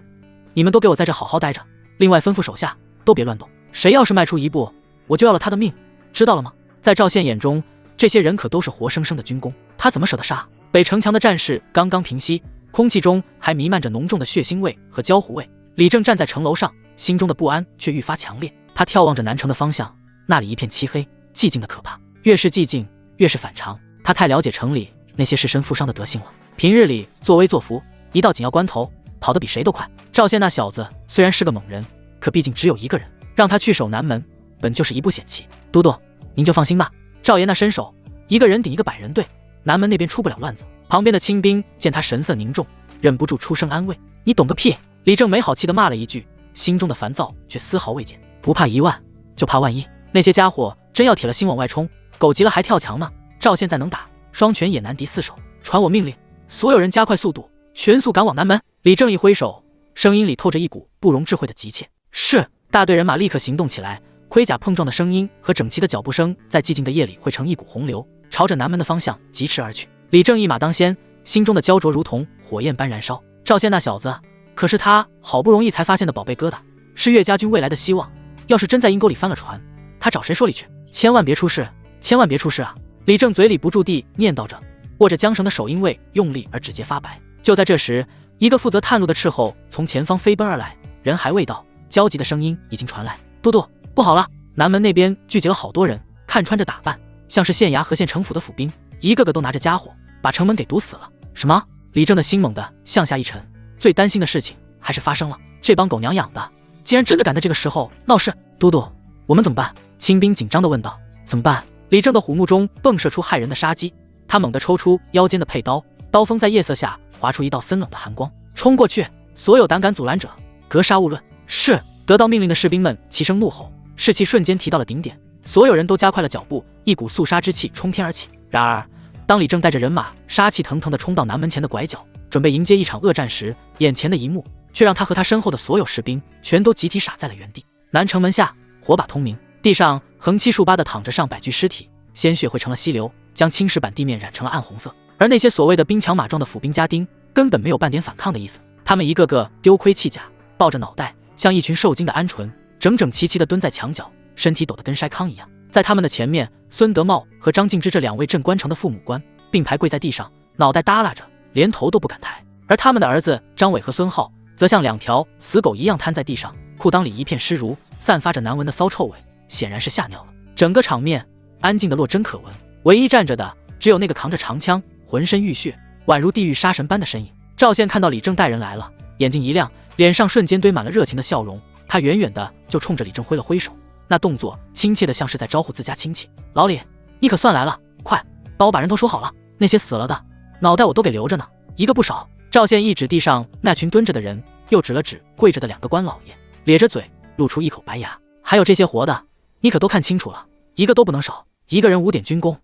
你们都给我在这好好待着，另外吩咐手下都别乱动，谁要是迈出一步，我就要了他的命，知道了吗？在赵宪眼中，这些人可都是活生生的军功，他怎么舍得杀？北城墙的战事刚刚平息，空气中还弥漫着浓重的血腥味和焦糊味。李正站在城楼上，心中的不安却愈发强烈。他眺望着南城的方向，那里一片漆黑寂静的可怕，越是寂静越是反常。他太了解城里那些士绅富商的德性了，平日里作威作福，一到紧要关头跑得比谁都快。赵宪那小子虽然是个猛人，可毕竟只有一个人，让他去守南门，本就是一步险棋。都督，您就放心吧。赵爷那身手，一个人顶一个100人队，南门那边出不了乱子。旁边的清兵见他神色凝重，忍不住出声安慰：“你懂个屁！”李正没好气地骂了一句，心中的烦躁却丝毫未减。不怕1万，就怕万一。那些家伙真要铁了心往外冲，狗急了还跳墙呢。赵现在能打，双拳也难敌4手。传我命令，所有人加快速度，全速赶往南门。李正一挥手，声音里透着一股不容置喙的急切。是。大队人马立刻行动起来，盔甲碰撞的声音和整齐的脚步声在寂静的夜里汇成一股洪流，朝着南门的方向疾驰而去。李正一马当先，心中的焦灼如同火焰般燃烧。赵宪那小子可是他好不容易才发现的宝贝疙瘩，是岳家军未来的希望。要是真在阴沟里翻了船，他找谁说理去？千万别出事，千万别出事啊！李正嘴里不住地念叨着，握着缰绳的手因为用力而指节发白。就在这时，一个负责探路的斥候从前方飞奔而来，人还未到，焦急的声音已经传来：“都督，不好了！南门那边聚集了好多人，看穿着打扮，像是县衙和县城府的府兵，一个个都拿着家伙，把城门给堵死了。”什么？李正的心猛地向下一沉，最担心的事情还是发生了。这帮狗娘养的，竟然真的敢在这个时候闹事！都督，我们怎么办？清兵紧张地问道。怎么办？李正的虎目中迸射出骇人的杀机，他猛地抽出腰间的佩刀，刀锋在夜色下划出一道森冷的寒光。冲过去！所有胆敢阻拦者，格杀勿论！是。得到命令的士兵们齐声怒吼，士气瞬间提到了顶点，所有人都加快了脚步，一股肃杀之气冲天而起。然而，当李正带着人马杀气腾腾地冲到南门前的拐角，准备迎接一场恶战时，眼前的一幕却让他和他身后的所有士兵全都集体傻在了原地。南城门下火把通明，地上横七竖八地躺着上百具尸体，鲜血汇成了溪流，将青石板地面染成了暗红色。而那些所谓的兵强马壮的府兵家丁根本没有半点反抗的意思，他们一个个丢盔弃甲，抱着脑袋，像一群受惊的鹌鹑，整整齐齐地蹲在墙角，身体抖得跟筛糠一样。在他们的前面，孙德茂和张敬之这2位镇关城的父母官并排跪在地上，脑袋耷拉着，连头都不敢抬。而他们的儿子张伟和孙浩则像2条死狗一样瘫在地上，裤裆里一片湿如，散发着难闻的骚臭味，显然是吓尿了。整个场面安静的落针可闻，唯一站着的只有那个扛着长枪、浑身浴血、宛如地狱杀神般的身影。赵宪看到李正带人来了，眼睛一亮，脸上瞬间堆满了热情的笑容。他远远的就冲着李正挥了挥手，那动作亲切的像是在招呼自家亲戚。老李，你可算来了，快帮我把人头收好了，那些死了的脑袋我都给留着呢，一个不少。赵宪一指地上那群蹲着的人，又指了指跪着的2个官老爷，咧着嘴露出一口白牙。还有这些活的，你可都看清楚了，一个都不能少。一个人5点军功，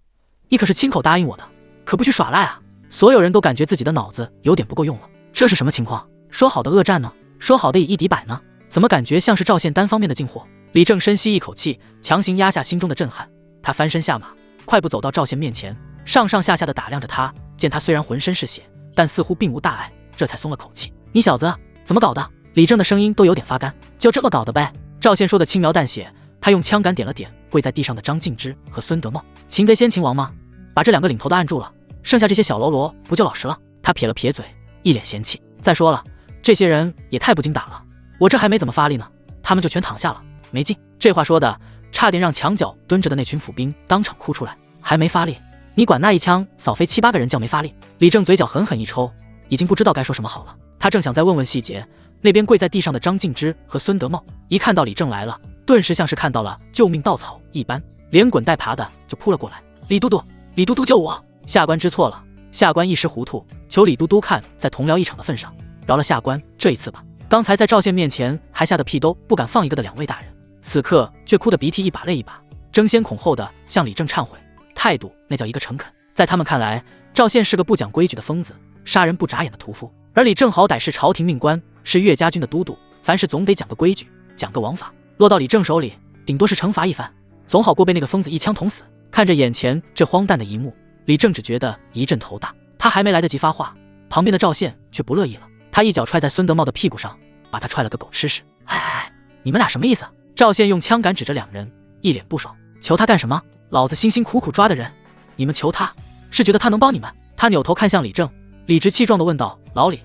你可是亲口答应我的，可不许耍赖啊！所有人都感觉自己的脑子有点不够用了，这是什么情况？说好的恶战呢？说好的以一敌百呢？怎么感觉像是赵宪单方面的进货？李正深吸一口气，强行压下心中的震撼。他翻身下马，快步走到赵宪面前，上上下下的打量着他。见他虽然浑身是血，但似乎并无大碍，这才松了口气。你小子怎么搞的？李正的声音都有点发干。就这么搞的呗。赵宪说的轻描淡写，他用枪杆点了点跪在地上的张敬之和孙德茂。擒贼先擒王吗？把这2个领头的按住了，剩下这些小喽啰不就老实了？他撇了撇嘴，一脸嫌弃。再说了，这些人也太不经打了，我这还没怎么发力呢，他们就全躺下了，没劲。这话说的差点让墙角蹲着的那群府兵当场哭出来。还没发力？你管那一枪扫飞7、8个人叫没发力？李正嘴角狠狠一抽，已经不知道该说什么好了。他正想再问问细节，那边跪在地上的张敬之和孙德茂一看到李正来了，顿时像是看到了救命稻草一般，连滚带爬的就扑了过来。李都督，李都督救我！下官知错了，下官一时糊涂，求李都督看在同僚一场的份上，饶了下官这一次吧。刚才在赵宪面前还吓得屁都不敢放一个的2位大人，此刻却哭得鼻涕一把泪一把，争先恐后的向李正忏悔，态度那叫一个诚恳。在他们看来，赵宪是个不讲规矩的疯子，杀人不眨眼的屠夫，而李正好歹是朝廷命官，是岳家军的都督，凡事总得讲个规矩，讲个王法。落到李正手里，顶多是惩罚一番，总好过被那个疯子一枪捅死。看着眼前这荒诞的一幕，李正只觉得一阵头大。他还没来得及发话，旁边的赵宪却不乐意了。他一脚踹在孙德茂的屁股上，把他踹了个狗吃屎。哎，你们俩什么意思？赵宪用枪杆指着2人，一脸不爽。求他干什么？老子辛辛苦苦抓的人，你们求他，是觉得他能帮你们？他扭头看向李正，理直气壮地问道：老李，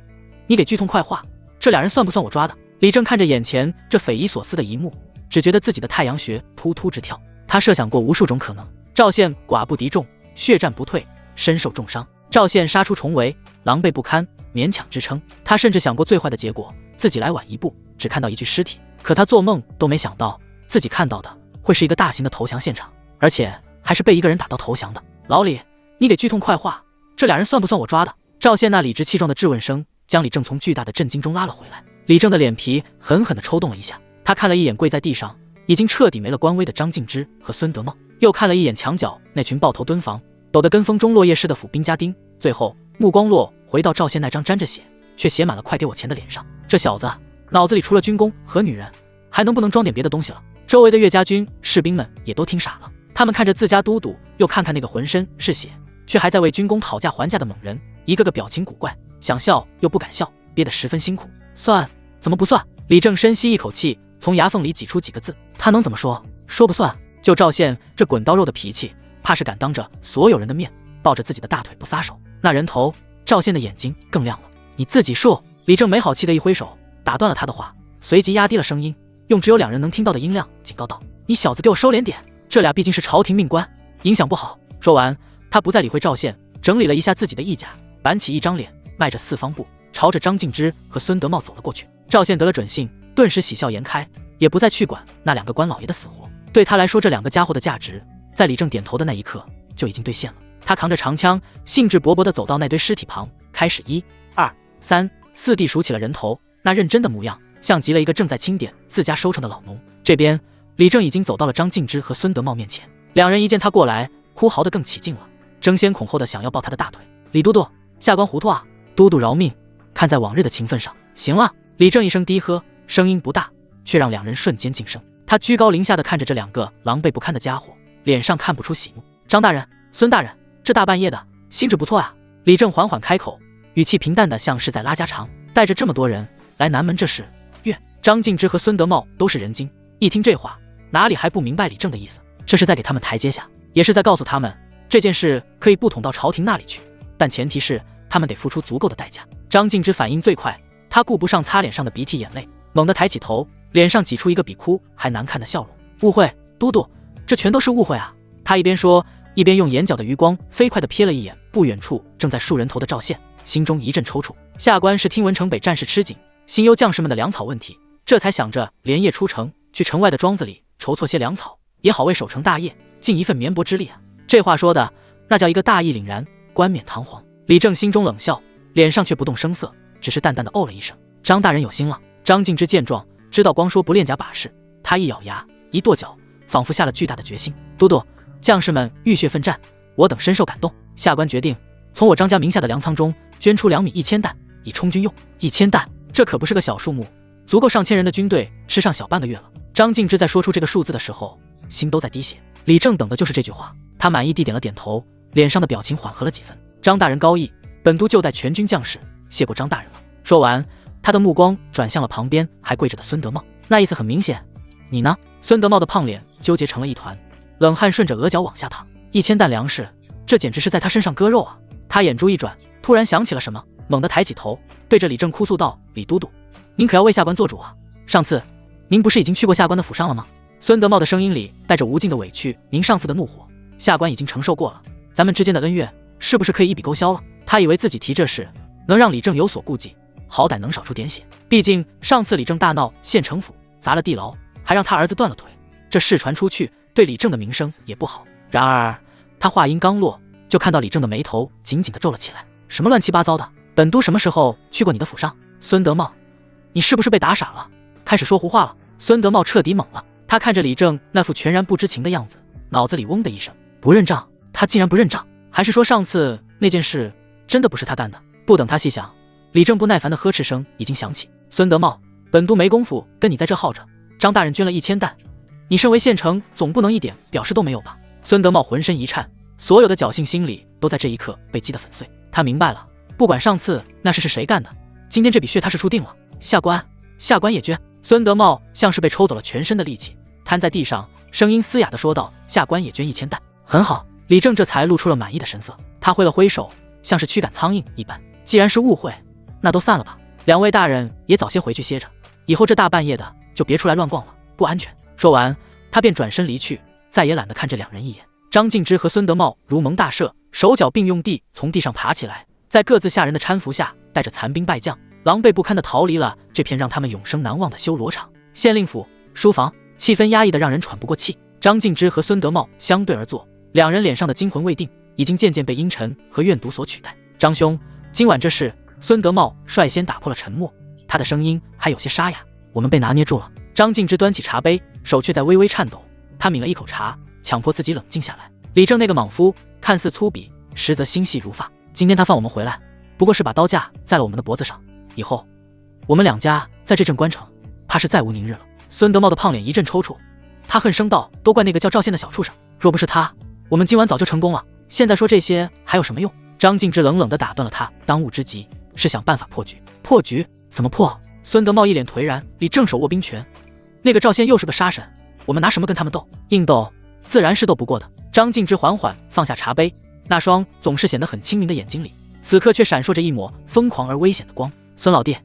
你给剧痛快话，这2人算不算我抓的？李正看着眼前这匪夷所思的一幕，只觉得自己的太阳穴突突直跳。他设想过无数种可能，赵宪寡不敌众，血战不退，身受重伤；赵宪杀出重围，狼狈不堪，勉强支撑。他甚至想过最坏的结果，自己来晚一步，只看到一具尸体。可他做梦都没想到，自己看到的会是一个大型的投降现场，而且还是被一个人打到投降的。老李，你给剧痛快话，这俩人算不算我抓的？赵宪那理直气壮的质问声将李正从巨大的震惊中拉了回来。李正的脸皮狠狠地抽动了一下，他看了一眼跪在地上已经彻底没了官威的张敬之和孙德茂，又看了一眼墙角那群抱头蹲防、抖得跟风中落叶似的府兵家丁，最后目光落回到赵宪那张沾着血却写满了快给我钱的脸上。这小子脑子里除了军功和女人，还能不能装点别的东西了？周围的岳家军士兵们也都听傻了，他们看着自家都督，又看看那个浑身是血却还在为军功讨价还价的猛人，一个个表情古怪，想笑又不敢笑，憋得十分辛苦。算？怎么不算？李正深吸一口气，从牙缝里挤出几个字，他能怎么说？说不算。就赵宪这滚刀肉的脾气，怕是敢当着所有人的面抱着自己的大腿不撒手。那人头，赵宪的眼睛更亮了。你自己说。李正没好气的一挥手，打断了他的话，随即压低了声音，用只有2人能听到的音量警告道：你小子给我收敛点，这俩毕竟是朝廷命官，影响不好。说完，他不再理会赵宪，整理了一下自己的衣甲，板起一张脸，迈着四方步，朝着张敬之和孙德茂走了过去。赵宪得了准信，顿时喜笑颜开，也不再去管那2个官老爷的死活。对他来说，这2个家伙的价值，在李正点头的那一刻就已经兑现了。他扛着长枪，兴致勃勃地走到那堆尸体旁，开始1、2、3、4地数起了人头，那认真的模样，像极了一个正在清点自家收成的老农。这边，李正已经走到了张敬之和孙德茂面前，2人一见他过来，哭嚎得更起劲了，争先恐后的想要抱他的大腿。李都督，下官糊涂啊！都督饶命！看在往日的情分上，行了。李正一声低喝，声音不大，却让2人瞬间噤声。他居高临下的看着这2个狼狈不堪的家伙，脸上看不出喜怒。张大人，孙大人，这大半夜的，兴致不错啊。李正缓缓开口，语气平淡的像是在拉家常。带着这么多人来南门，这是张敬之和孙德茂都是人精，一听这话，哪里还不明白李正的意思？这是在给他们台阶下，也是在告诉他们这件事可以不捅到朝廷那里去，但前提是他们得付出足够的代价。张敬之反应最快，他顾不上擦脸上的鼻涕眼泪，猛地抬起头，脸上挤出一个比哭还难看的笑容。误会，都督，这全都是误会啊！他一边说，一边用眼角的余光飞快地瞥了一眼不远处正在竖人头的赵宪，心中一阵抽搐。下官是听闻城北战事吃紧，心忧将士们的粮草问题，这才想着连夜出城，去城外的庄子里筹措些粮草，也好为守城大业尽一份绵薄之力啊！这话说的那叫一个大义凛然，冠冕堂皇。李正心中冷笑，脸上却不动声色，只是淡淡的哦了一声。张大人有心了。张敬之见状，知道光说不练甲把式，他一咬牙，一跺脚，仿佛下了巨大的决心。都督，将士们浴血奋战，我等深受感动。下官决定从我张家名下的粮仓中捐出粮米1000担，以充军用。1000担，这可不是个小数目，足够上千人的军队吃上小半个月了。张敬之在说出这个数字的时候，心都在滴血。李正等的就是这句话，他满意地点了点头，脸上的表情缓和了几分。张大人高义，本督就带全军将士谢过张大人了。说完，他的目光转向了旁边还跪着的孙德茂，那意思很明显。你呢？孙德茂的胖脸纠结成了一团，冷汗顺着额角往下淌。1000担粮食，这简直是在他身上割肉啊！他眼珠一转，突然想起了什么，猛地抬起头，对着李正哭诉道：李都督，您可要为下官做主啊！上次您不是已经去过下官的府上了吗？孙德茂的声音里带着无尽的委屈。您上次的怒火，下官已经承受过了，咱们之间的恩怨是不是可以一笔勾销了？他以为自己提这事能让李正有所顾忌，好歹能少出点血。毕竟上次李正大闹县城府，砸了地牢，还让他儿子断了腿，这事传出去，对李正的名声也不好。然而他话音刚落，就看到李正的眉头紧紧地皱了起来。什么乱七八糟的？本督什么时候去过你的府上？孙德茂，你是不是被打傻了，开始说胡话了？孙德茂彻底懵了，他看着李正那副全然不知情的样子，脑子里嗡的一声，不认账？他竟然不认账？还是说上次那件事真的不是他干的？不等他细想，李正不耐烦的呵斥声已经响起。孙德茂，本督没工夫跟你在这耗着。张大人捐了1000担，你身为县城，总不能一点表示都没有吧？孙德茂浑身一颤，所有的侥幸心理都在这一刻被击得粉碎。他明白了，不管上次那事是谁干的，今天这笔血他是输定了。下官也捐。孙德茂像是被抽走了全身的力气，瘫在地上，声音嘶哑地说道：下官也捐1000担。很好。李正这才露出了满意的神色，他挥了挥手，像是驱赶苍蝇一般。既然是误会，那都散了吧。2位大人也早些回去歇着，以后这大半夜的就别出来乱逛了，不安全。说完，他便转身离去，再也懒得看这2人一眼。张敬之和孙德茂如蒙大赦，手脚并用地从地上爬起来，在各自下人的搀扶下，带着残兵败将，狼狈不堪地逃离了这片让他们永生难忘的修罗场。县令府书房，气氛压抑得让人喘不过气。张静之和孙德茂相对而坐，两人脸上的惊魂未定已经渐渐被阴沉和怨毒所取代。张兄，今晚这事……孙德茂率先打破了沉默，他的声音还有些沙哑。我们被拿捏住了。张静之端起茶杯，手却在微微颤抖。他抿了一口茶，强迫自己冷静下来。李正那个莽夫看似粗鄙，实则心细如发。今天他放我们回来，不过是把刀架在了我们的脖子上。以后我们两家在这镇关城，怕是再无宁日了。孙德茂的胖脸一阵抽搐，他恨声道：都怪那个叫赵宪的小畜生，若不是他，我们今晚早就成功了。现在说这些还有什么用？张静之冷冷地打断了他当务之急是想办法破局。破局怎么破？孙德茂一脸颓然。李正手握兵权，那个赵宪又是个杀神，我们拿什么跟他们斗？硬斗自然是斗不过的。张静之缓缓放下茶杯，那双总是显得很清明的眼睛里，此刻却闪烁着一抹疯狂而危险的光。孙老弟，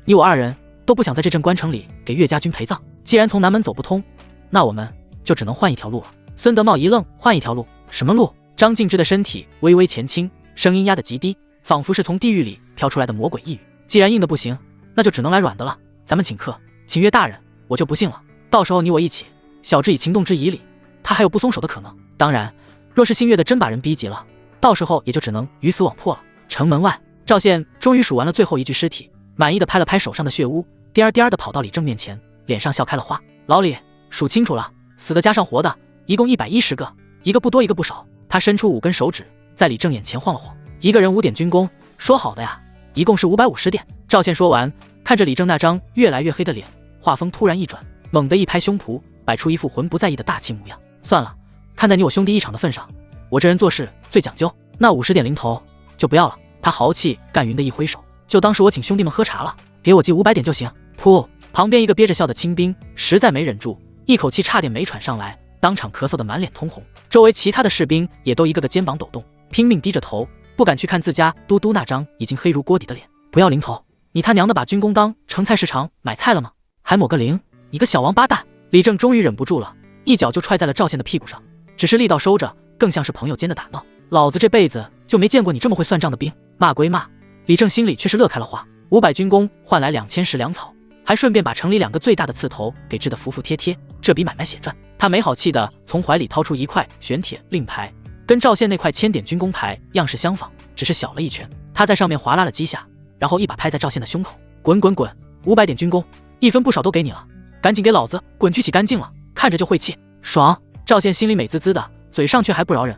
你我二人都不想在这镇关城里给岳家军陪葬，既然从南门走不通，那我们就只能换一条路了。孙德茂一愣，换一条路？什么路？张静之的身体微微前倾，声音压得极低，仿佛是从地狱里飘出来的魔鬼一语。既然硬的不行，那就只能来软的了。咱们请客，请岳大人，我就不信了，到时候你我一起，晓之以情动之以理，他还有不松手的可能。当然，若是新月的真把人逼急了，到时候也就只能鱼死网破了。城门外，赵宪终于数完了最后一具尸体，满意的拍了拍手上的血污，颠儿颠儿的跑到李正面前，脸上笑开了花。老李，数清楚了，死的加上活的，一共110个，一个不多一个不少。他伸出5根手指，在李正眼前晃了晃。一个人5点军功，说好的呀，一共是550点。赵宪说完，看着李正那张越来越黑的脸，话锋突然一转，猛地一拍胸脯，摆出一副浑不在意的大气模样。算了，看在你我兄弟一场的份上，我这人做事最讲究，那50点零头就不要了。他豪气干云的一挥手，就当是我请兄弟们喝茶了，给我记500点就行。噗！旁边一个憋着笑的清兵实在没忍住，一口气差点没喘上来，当场咳嗽得满脸通红。周围其他的士兵也都一个个肩膀抖动，拼命低着头，不敢去看自家嘟嘟那张已经黑如锅底的脸。不要零头，你他娘的把军功当成菜市场买菜了吗？还抹个零，你个小王八蛋！李正终于忍不住了，一脚就踹在了赵宪的屁股上，只是力道收着，更像是朋友间的打闹。老子这辈子就没见过你这么会算账的兵。骂归骂，李正心里却是乐开了花。500军功换来2000石粮草，还顺便把城里2个最大的刺头给治得服服帖帖，这笔买卖血赚。他没好气的从怀里掏出一块玄铁令牌，跟赵宪那块1000点军功牌样式相仿，只是小了一圈。他在上面划拉了几下，然后一把拍在赵宪的胸口。滚滚滚，500点军功，一分不少都给你了，赶紧给老子滚去洗干净了，看着就晦气。爽！赵宪心里美滋滋的，嘴上却还不饶人。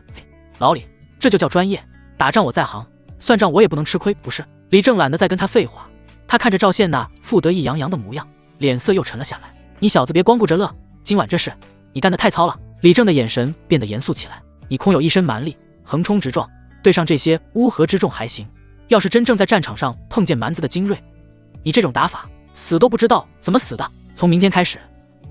老李，这就叫专业，打仗我在行，算账我也不能吃亏，不是？李正懒得再跟他废话，他看着赵宪那副得意洋洋的模样，脸色又沉了下来。你小子别光顾着乐，今晚这事你干得太糙了。李正的眼神变得严肃起来。你空有一身蛮力，横冲直撞，对上这些乌合之众还行，要是真正在战场上碰见蛮子的精锐，你这种打法死都不知道怎么死的。从明天开始，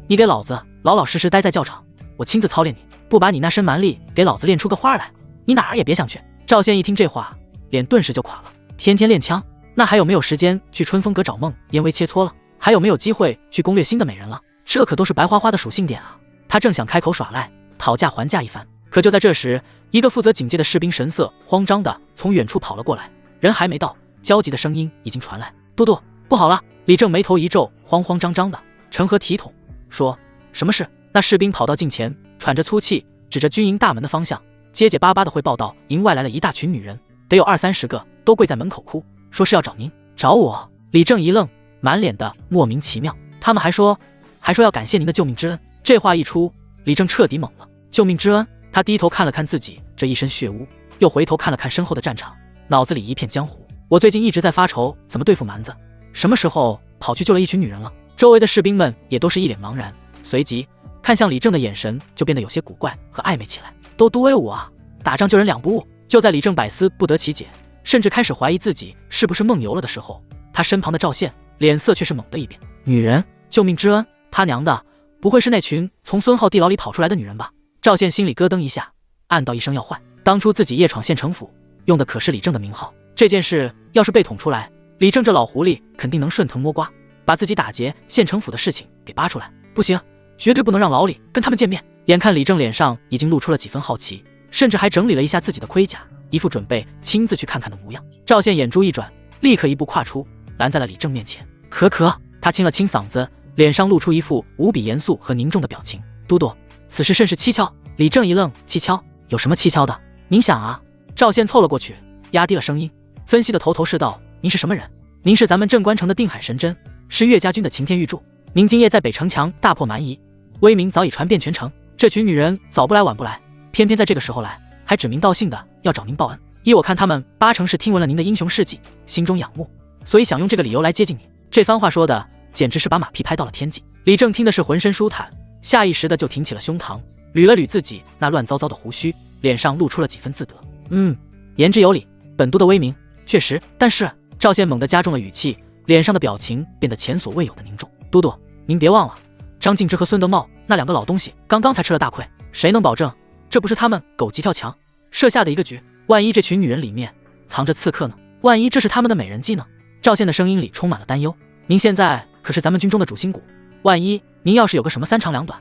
你给老子老老实实待在教场，我亲自操练你，不把你那身蛮力给老子练出个花来，你哪儿也别想去。赵宪一听这话，脸顿时就垮了。天天练枪，那还有没有时间去春风阁找梦烟微切磋了？还有没有机会去攻略新的美人了？这可都是白花花的属性点啊！他正想开口耍赖，讨价还价一番，可就在这时，一个负责警戒的士兵神色慌张的从远处跑了过来，人还没到，焦急的声音已经传来：都督，不好了！李正眉头一皱，慌慌张张的成何体统，说：什么事？那士兵跑到近前，喘着粗气，指着军营大门的方向，结结巴巴的汇报道：营外来了一大群女人，得有20-30个，都跪在门口哭，说是要找您。找我？李正一愣，满脸的莫名其妙。他们还说要感谢您的救命之恩。这话一出，李正彻底懵了。救命之恩？他低头看了看自己这一身血污，又回头看了看身后的战场，脑子里一片江湖。我最近一直在发愁怎么对付蛮子，什么时候跑去救了一群女人了？周围的士兵们也都是一脸茫然，随即看向李正的眼神就变得有些古怪和暧昧起来。都督威武啊，打仗救人2不误。就在李正百思不得其解，甚至开始怀疑自己是不是梦游了的时候，他身旁的赵宪脸色却是猛地一变。女人？救命之恩？他娘的，不会是那群从孙浩地牢里跑出来的女人吧？赵宪心里咯噔一下，暗道一声要坏。当初自己夜闯县城府，用的可是李正的名号，这件事要是被捅出来，李正这老狐狸肯定能顺藤摸瓜，把自己打劫县城府的事情给扒出来。不行，绝对不能让老李跟他们见面。眼看李正脸上已经露出了几分好奇，甚至还整理了一下自己的盔甲，一副准备亲自去看看的模样。赵宪眼珠一转，立刻一步跨出，拦在了李正面前。可，他清了清嗓子，脸上露出一副无比严肃和凝重的表情。都督，此事甚是蹊跷。李正一愣，蹊跷？有什么蹊跷的？您想啊。赵宪凑了过去，压低了声音，分析的头头是道。您是什么人？您是咱们镇关城的定海神针，是岳家军的擎天玉柱。您今夜在北城墙大破蛮夷，威名早已传遍全城。这群女人早不来晚不来，偏偏在这个时候来，还指名道姓的要找您报恩。依我看，他们八成是听闻了您的英雄事迹，心中仰慕，所以想用这个理由来接近你。这番话说的简直是把马屁拍到了天际。李正听的是浑身舒坦，下意识的就挺起了胸膛，捋了捋自己那乱糟糟的胡须，脸上露出了几分自得。言之有理，本都的威名确实。但是赵宪猛地加重了语气，脸上的表情变得前所未有的凝重。都督，您别忘了，张敬之和孙德茂那两个老东西刚刚才吃了大亏，谁能保证这不是他们狗急跳墙设下的一个局？万一这群女人里面藏着刺客呢？万一这是他们的美人计呢？赵宪的声音里充满了担忧。您现在可是咱们军中的主心骨，万一您要是有个什么三长两短，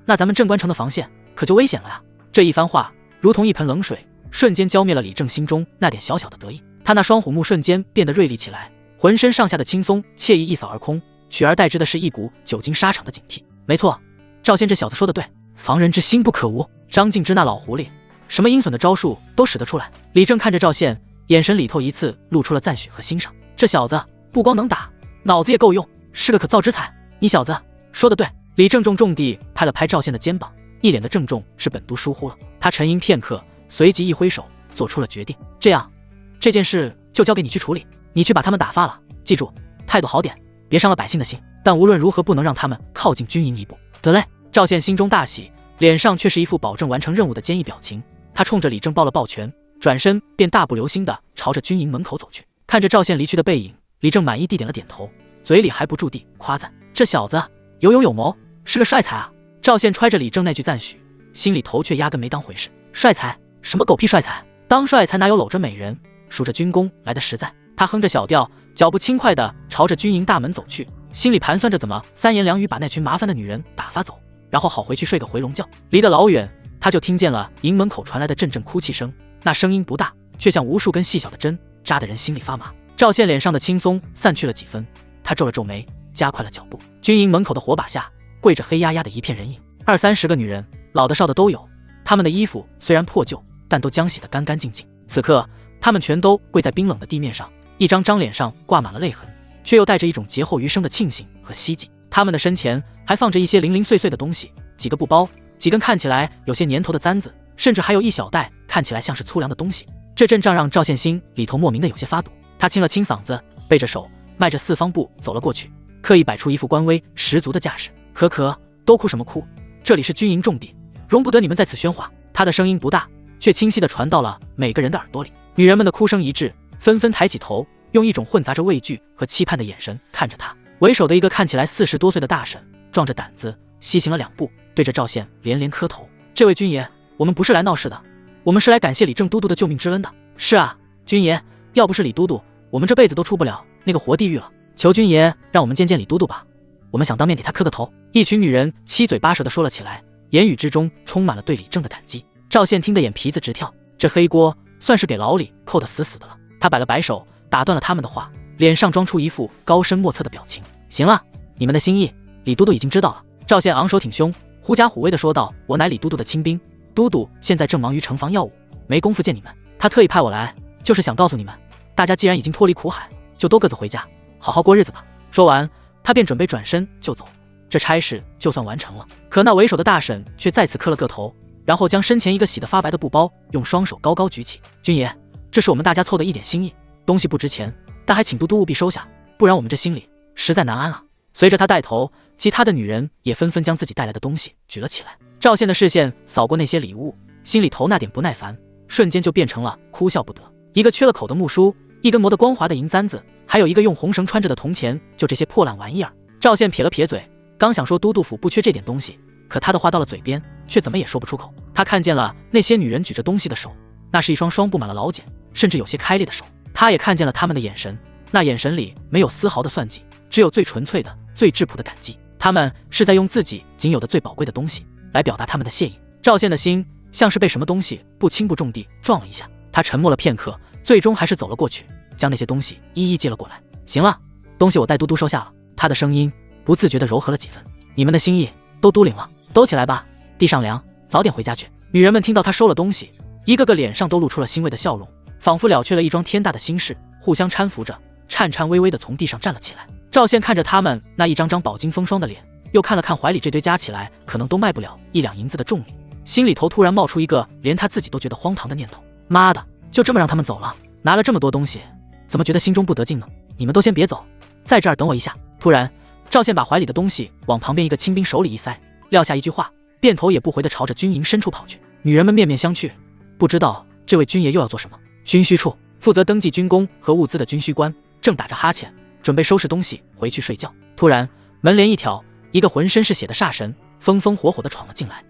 那咱们镇关城的防线可就危险了呀。这一番话如同一盆冷水，瞬间浇灭了李正心中那点小小的得意。他那双虎目瞬间变得锐利起来，浑身上下的轻松惬意一扫而空，取而代之的是一股久经沙场的警惕。没错，赵宪这小子说的对，防人之心不可无。张敬之那老狐狸，什么阴损的招数都使得出来。李正看着赵宪，眼神里头一次露出了赞许和欣赏。这小子不光能打，脑子也够用，是个可造之才。你小子说的对。李正重重地拍了拍赵宪的肩膀，一脸的郑重，是本都疏忽了。他沉吟片刻，随即一挥手做出了决定。这样，这件事就交给你去处理，你去把他们打发了，记住态度好点，别伤了百姓的心，但无论如何不能让他们靠近军营一步。得嘞。赵宪心中大喜，脸上却是一副保证完成任务的坚毅表情。他冲着李正抱了抱拳，转身便大步流星地朝着军营门口走去。看着赵宪离去的背影，李正满意地点了点头，嘴里还不住地夸赞这小子有勇有谋，是个帅才啊。赵宪揣着李正那句赞许，心里头却压根没当回事。帅才？什么狗屁帅才？当帅才哪有搂着美人数着军功来的实在。他哼着小调，脚步轻快地朝着军营大门走去，心里盘算着怎么三言两语把那群麻烦的女人打发走，然后好回去睡个回笼觉。离得老远，他就听见了营门口传来的阵阵哭泣声，那声音不大，却像无数根细小的针，扎得人心里发麻。赵宪脸上的轻松散去了几分，他皱了皱眉，加快了脚步。军营门口的火把下跪着黑压压的一片人影，20-30个女人，老的少的都有。她们的衣服虽然破旧，但都将洗得干干净净。此刻她们全都跪在冰冷的地面上，一张张脸上挂满了泪痕，却又带着一种劫后余生的庆幸和希冀。她们的身前还放着一些零零碎碎的东西，几个布包，几根看起来有些年头的簪子，甚至还有一小袋看起来像是粗粮的东西。这阵仗让赵宪心里头莫名的有些发堵。他清了清嗓子，背着手迈着四方步走了过去，刻意摆出一副官威十足的架势。可都哭什么哭，这里是军营重地，容不得你们在此喧哗。他的声音不大，却清晰地传到了每个人的耳朵里。女人们的哭声一致，纷纷抬起头，用一种混杂着畏惧和期盼的眼神看着他。为首的一个看起来40多岁的大婶壮着胆子西行了2步，对着赵宪连连磕头。这位军爷，我们不是来闹事的，我们是来感谢李正都督的救命之恩的。是啊，军爷，要不是李都督，我们这辈子都出不了那个活地狱了。求军爷让我们见见李都督吧，我们想当面给他磕个头。一群女人七嘴八舌地说了起来，言语之中充满了对李正的感激。赵宪听得眼皮子直跳，这黑锅算是给老李扣得死死的了。他摆了摆手，打断了他们的话，脸上装出一副高深莫测的表情。行了，你们的心意李都督已经知道了。赵宪昂首挺胸，狐假虎威地说道，我乃李都督的亲兵，都督现在正忙于城防要务，没工夫见你们，他特意派我来，就是想告诉你们，大家既然已经脱离苦海，就都各自回家，好好过日子吧。说完，他便准备转身就走，这差事就算完成了。可那为首的大婶却再次磕了个头，然后将身前一个洗得发白的布包用双手高高举起。军爷，这是我们大家凑的一点心意，东西不值钱，但还请都督务必收下，不然我们这心里实在难安了。随着他带头，其他的女人也纷纷将自己带来的东西举了起来。赵宪的视线扫过那些礼物，心里头那点不耐烦瞬间就变成了哭笑不得。一个缺了口的木梳，一根磨得光滑的银簪子，还有一个用红绳穿着的铜钱，就这些破烂玩意儿。赵宪撇了撇嘴，刚想说都督府不缺这点东西，可他的话到了嘴边，却怎么也说不出口。他看见了那些女人举着东西的手，那是一双双布满了老茧，甚至有些开裂的手。他也看见了他们的眼神，那眼神里没有丝毫的算计，只有最纯粹的、最质朴的感激。他们是在用自己仅有的最宝贵的东西来表达他们的谢意。赵宪的心像是被什么东西不轻不重地撞了一下，他沉默了片刻，最终还是走了过去，将那些东西一一接了过来。行了，东西我代都督收下了。他的声音不自觉地柔和了几分。你们的心意都都领了，都起来吧，地上凉，早点回家去。女人们听到他收了东西，一个个脸上都露出了欣慰的笑容，仿佛了却了一桩天大的心事，互相搀扶着，颤颤巍巍地从地上站了起来。赵宪看着他们那一张张饱经风霜的脸，又看了看怀里这堆加起来可能都卖不了1两银子的重礼，心里头突然冒出一个连他自己都觉得荒唐的念头：妈的，就这么让他们走了？拿了这么多东西，怎么觉得心中不得劲呢？你们都先别走，在这儿等我一下。突然，赵宪把怀里的东西往旁边一个亲兵手里一塞，撂下一句话，便头也不回地朝着军营深处跑去。女人们面面相觑，不知道这位军爷又要做什么。军需处负责登记军功和物资的军需官正打着哈欠，准备收拾东西回去睡觉。突然门帘一挑，一个浑身是血的煞神风风火火地闯了进来。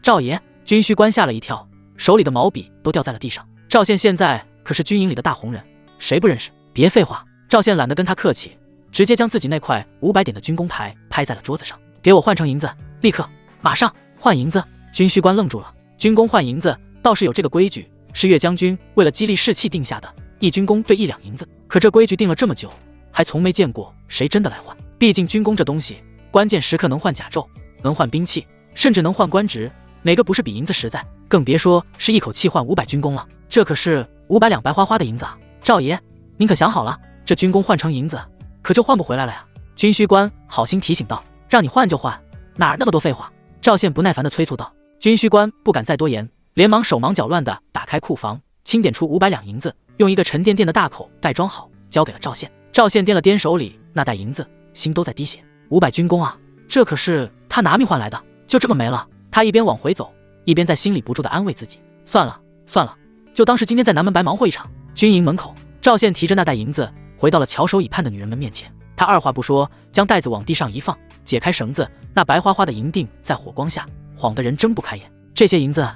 赵爷！军需官吓了一跳，手里的毛笔都掉在了地上。赵宪现在可是军营里的大红人，谁不认识？别废话！赵宪懒得跟他客气，直接将自己那块500点的军功牌拍在了桌子上。给我换成银子，立刻，马上换银子！军需官愣住了。军功换银子倒是有这个规矩，是岳将军为了激励士气定下的，1军功兑1两银子。可这规矩定了这么久，还从没见过谁真的来换。毕竟军功这东西，关键时刻能换甲胄，能换兵器，甚至能换官职，哪个不是比银子实在？更别说是一口气换500军功了。这可是500两白花花的银子啊！赵爷，您可想好了，这军功换成银子，可就换不回来了呀！军需官好心提醒道：“让你换就换，哪儿那么多废话？”赵宪不耐烦地催促道。军需官不敢再多言，连忙手忙脚乱地打开库房，清点出500两银子，用一个沉甸甸的大口袋装好，交给了赵宪。赵宪掂了掂手里那袋银子，心都在滴血。500军功啊，这可是他拿命换来的，就这么没了。他一边往回走，一边在心里不住地安慰自己：算了，就当是今天在南门白忙活一场。军营门口，赵宪提着那袋银子回到了翘首以盼的女人们面前，他二话不说，将袋子往地上一放，解开绳子，那白花花的银锭在火光下晃得人睁不开眼。这些银子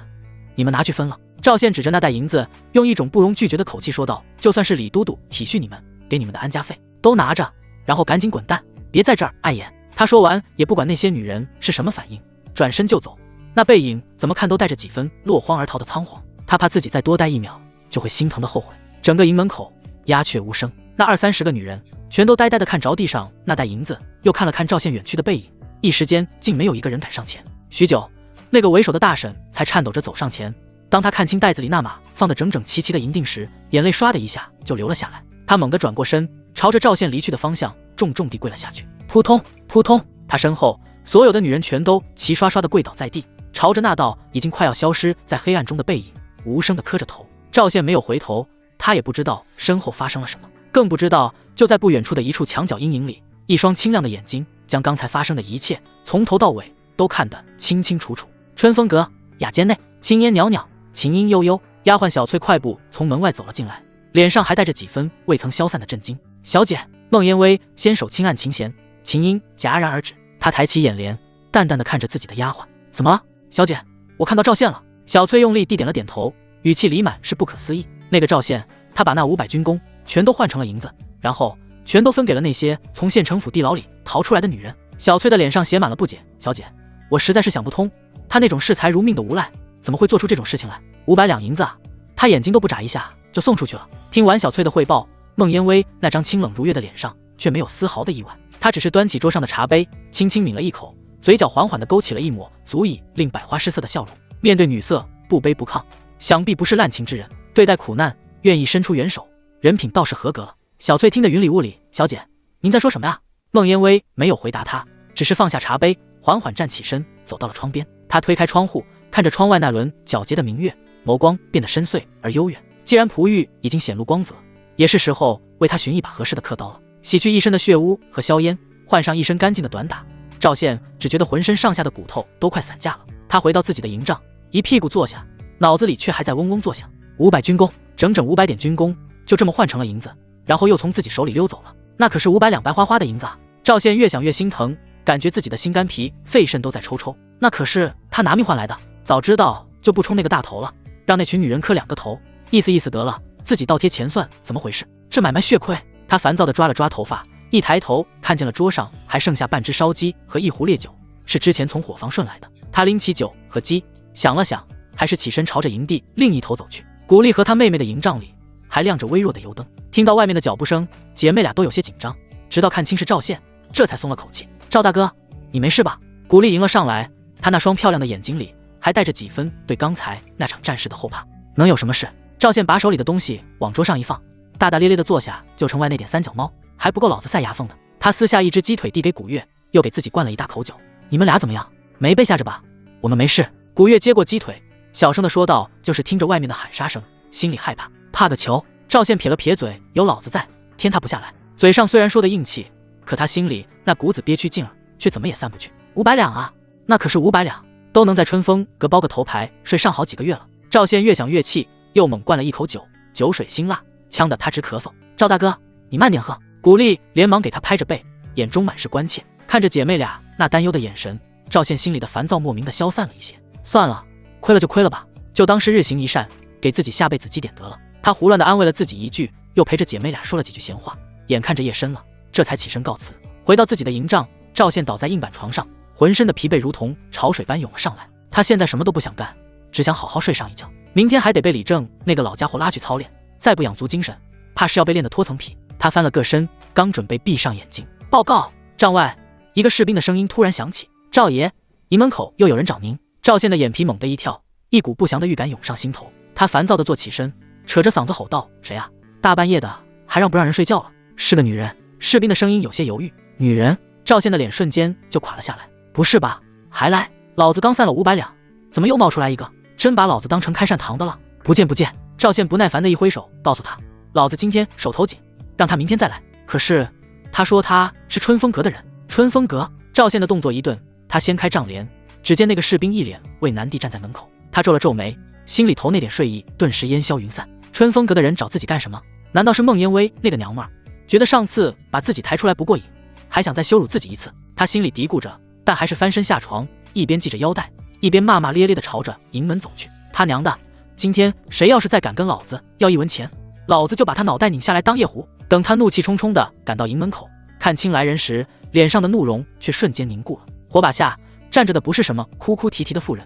你们拿去分了。赵宪指着那袋银子，用一种不容拒绝的口气说道：就算是李都督体恤你们，给你们的安家费都拿着，然后赶紧滚蛋，别在这儿碍眼。他说完也不管那些女人是什么反应，转身就走，那背影怎么看都带着几分落荒而逃的仓皇。他怕自己再多待1秒就会心疼的后悔。整个营门口鸦雀无声，那20-30个女人全都呆呆地看着地上那袋银子，又看了看赵宪远去的背影，一时间竟没有一个人敢上前。许久，那个为首的大婶才颤抖着走上前，当他看清袋子里那码放得整整齐齐的银锭时，眼泪唰的一下就流了下来。他猛地转过身，朝着赵宪离去的方向重重地跪了下去。扑通扑通，他身后所有的女人全都齐刷刷地跪倒在地，朝着那道已经快要消失在黑暗中的背影无声地磕着头。赵宪没有回头，他也不知道身后发生了什么，更不知道就在不远处的一处墙角阴影里，一双清亮的眼睛将刚才发生的一切从头到尾都看得清清楚楚。春风阁雅间内，青烟袅袅，琴音悠悠，丫鬟小翠快步从门外走了进来，脸上还带着几分未曾消散的震惊。小姐！孟烟微先手轻按琴弦，琴音戛然而止。她抬起眼帘，淡淡地看着自己的丫鬟：怎么了，小姐？我看到赵宪了。小翠用力地点了点头，语气里满是不可思议。那个赵宪，他把那500军功全都换成了银子，然后全都分给了那些从县城府地牢里逃出来的女人。小翠的脸上写满了不解：小姐，我实在是想不通，他那种视财如命的无赖怎么会做出这种事情来？500两银子啊，他眼睛都不眨一下就送出去了。听完小翠的汇报，孟烟微那张清冷如月的脸上却没有丝毫的意外，她只是端起桌上的茶杯，轻轻抿了一口，嘴角缓缓地勾起了一抹足以令百花失色的笑容。面对女色，不卑不亢，想必不是滥情之人，对待苦难愿意伸出援手，人品倒是合格了。小翠听得云里雾里：小姐，您在说什么呀？孟烟微没有回答她，只是放下茶杯，缓缓站起身，走到了窗边。她推开窗户，看着窗外那轮皎洁的明月，眸光变得深邃而悠远。既然璞玉已经显露光泽，也是时候为他寻一把合适的刻刀了。洗去一身的血污和硝烟，换上一身干净的短打，赵宪只觉得浑身上下的骨头都快散架了。他回到自己的营帐，一屁股坐下，脑子里却还在嗡嗡作响。500军功，整整500点军功，就这么换成了银子，然后又从自己手里溜走了。那可是500两白花花的银子啊！赵宪越想越心疼，感觉自己的心肝脾肺肾都在抽抽。那可是他拿命换来的，早知道就不冲那个大头了，让那群女人磕2个头，意思意思得了，自己倒贴钱算怎么回事？这买卖血亏。他烦躁地抓了抓头发，一抬头看见了桌上还剩下半只烧鸡和一壶烈酒，是之前从伙房顺来的。他拎起酒和鸡，想了想，还是起身朝着营地另一头走去。古丽和他妹妹的营帐里还亮着微弱的油灯，听到外面的脚步声，姐妹俩都有些紧张，直到看清是赵宪，这才松了口气。赵大哥，你没事吧？古丽迎了上来，他那双漂亮的眼睛里还带着几分对刚才那场战事的后怕。能有什么事？赵宪把手里的东西往桌上一放，大大咧咧的坐下，就成外那点三脚猫，还不够老子塞牙缝的。他撕下一只鸡腿递给古月，又给自己灌了一大口酒。你们俩怎么样？没被吓着吧？我们没事。古月接过鸡腿，小声的说道，就是听着外面的喊杀声，心里害怕。怕个球！赵宪撇了撇嘴，有老子在，天塌不下来。嘴上虽然说的硬气，可他心里那股子憋屈劲儿却怎么也散不去。500两啊，那可是500两，都能在春风阁包个头牌睡上好几个月了。赵宪越想越气，又猛灌了一口酒，酒水辛辣，呛得他直咳嗽。赵大哥，你慢点喝。古丽连忙给他拍着背，眼中满是关切，看着姐妹俩那担忧的眼神，赵宪心里的烦躁莫名的消散了一些。算了，亏了就亏了吧，就当是日行一善，给自己下辈子积点得了。他胡乱的安慰了自己一句，又陪着姐妹俩说了几句闲话。眼看着夜深了，这才起身告辞。回到自己的营帐，赵宪倒在硬板床上，浑身的疲惫如同潮水般涌了上来。他现在什么都不想干，只想好好睡上一觉。明天还得被李正那个老家伙拉去操练，再不养足精神，怕是要被练得脱层皮。他翻了个身，刚准备闭上眼睛，报告帐外，一个士兵的声音突然响起：赵爷，营门口又有人找您。赵宪的眼皮猛地一跳，一股不祥的预感涌上心头。他烦躁地坐起身，扯着嗓子吼道：谁啊？大半夜的还让不让人睡觉了？是个女人。士兵的声音有些犹豫。女人？赵宪的脸瞬间就垮了下来。不是吧？还来？老子刚散了500两，怎么又冒出来一个？真把老子当成开善堂的了？不见不见！赵宪不耐烦的一挥手，告诉他，老子今天手头紧，让他明天再来。可是他说他是春风阁的人。春风阁？赵宪的动作一顿，他掀开帐帘，只见那个士兵一脸畏难地站在门口。他皱了皱眉，心里头那点睡意顿时烟消云散。春风阁的人找自己干什么？难道是孟烟薇那个娘们儿？觉得上次把自己抬出来不过瘾，还想再羞辱自己一次。他心里嘀咕着，但还是翻身下床，一边系着腰带，一边骂骂咧咧地朝着营门走去。他娘的，今天谁要是再敢跟老子要1文钱，老子就把他脑袋拧下来当夜壶。等他怒气冲冲地赶到营门口，看清来人时，脸上的怒容却瞬间凝固了。火把下站着的不是什么哭哭啼啼的妇人，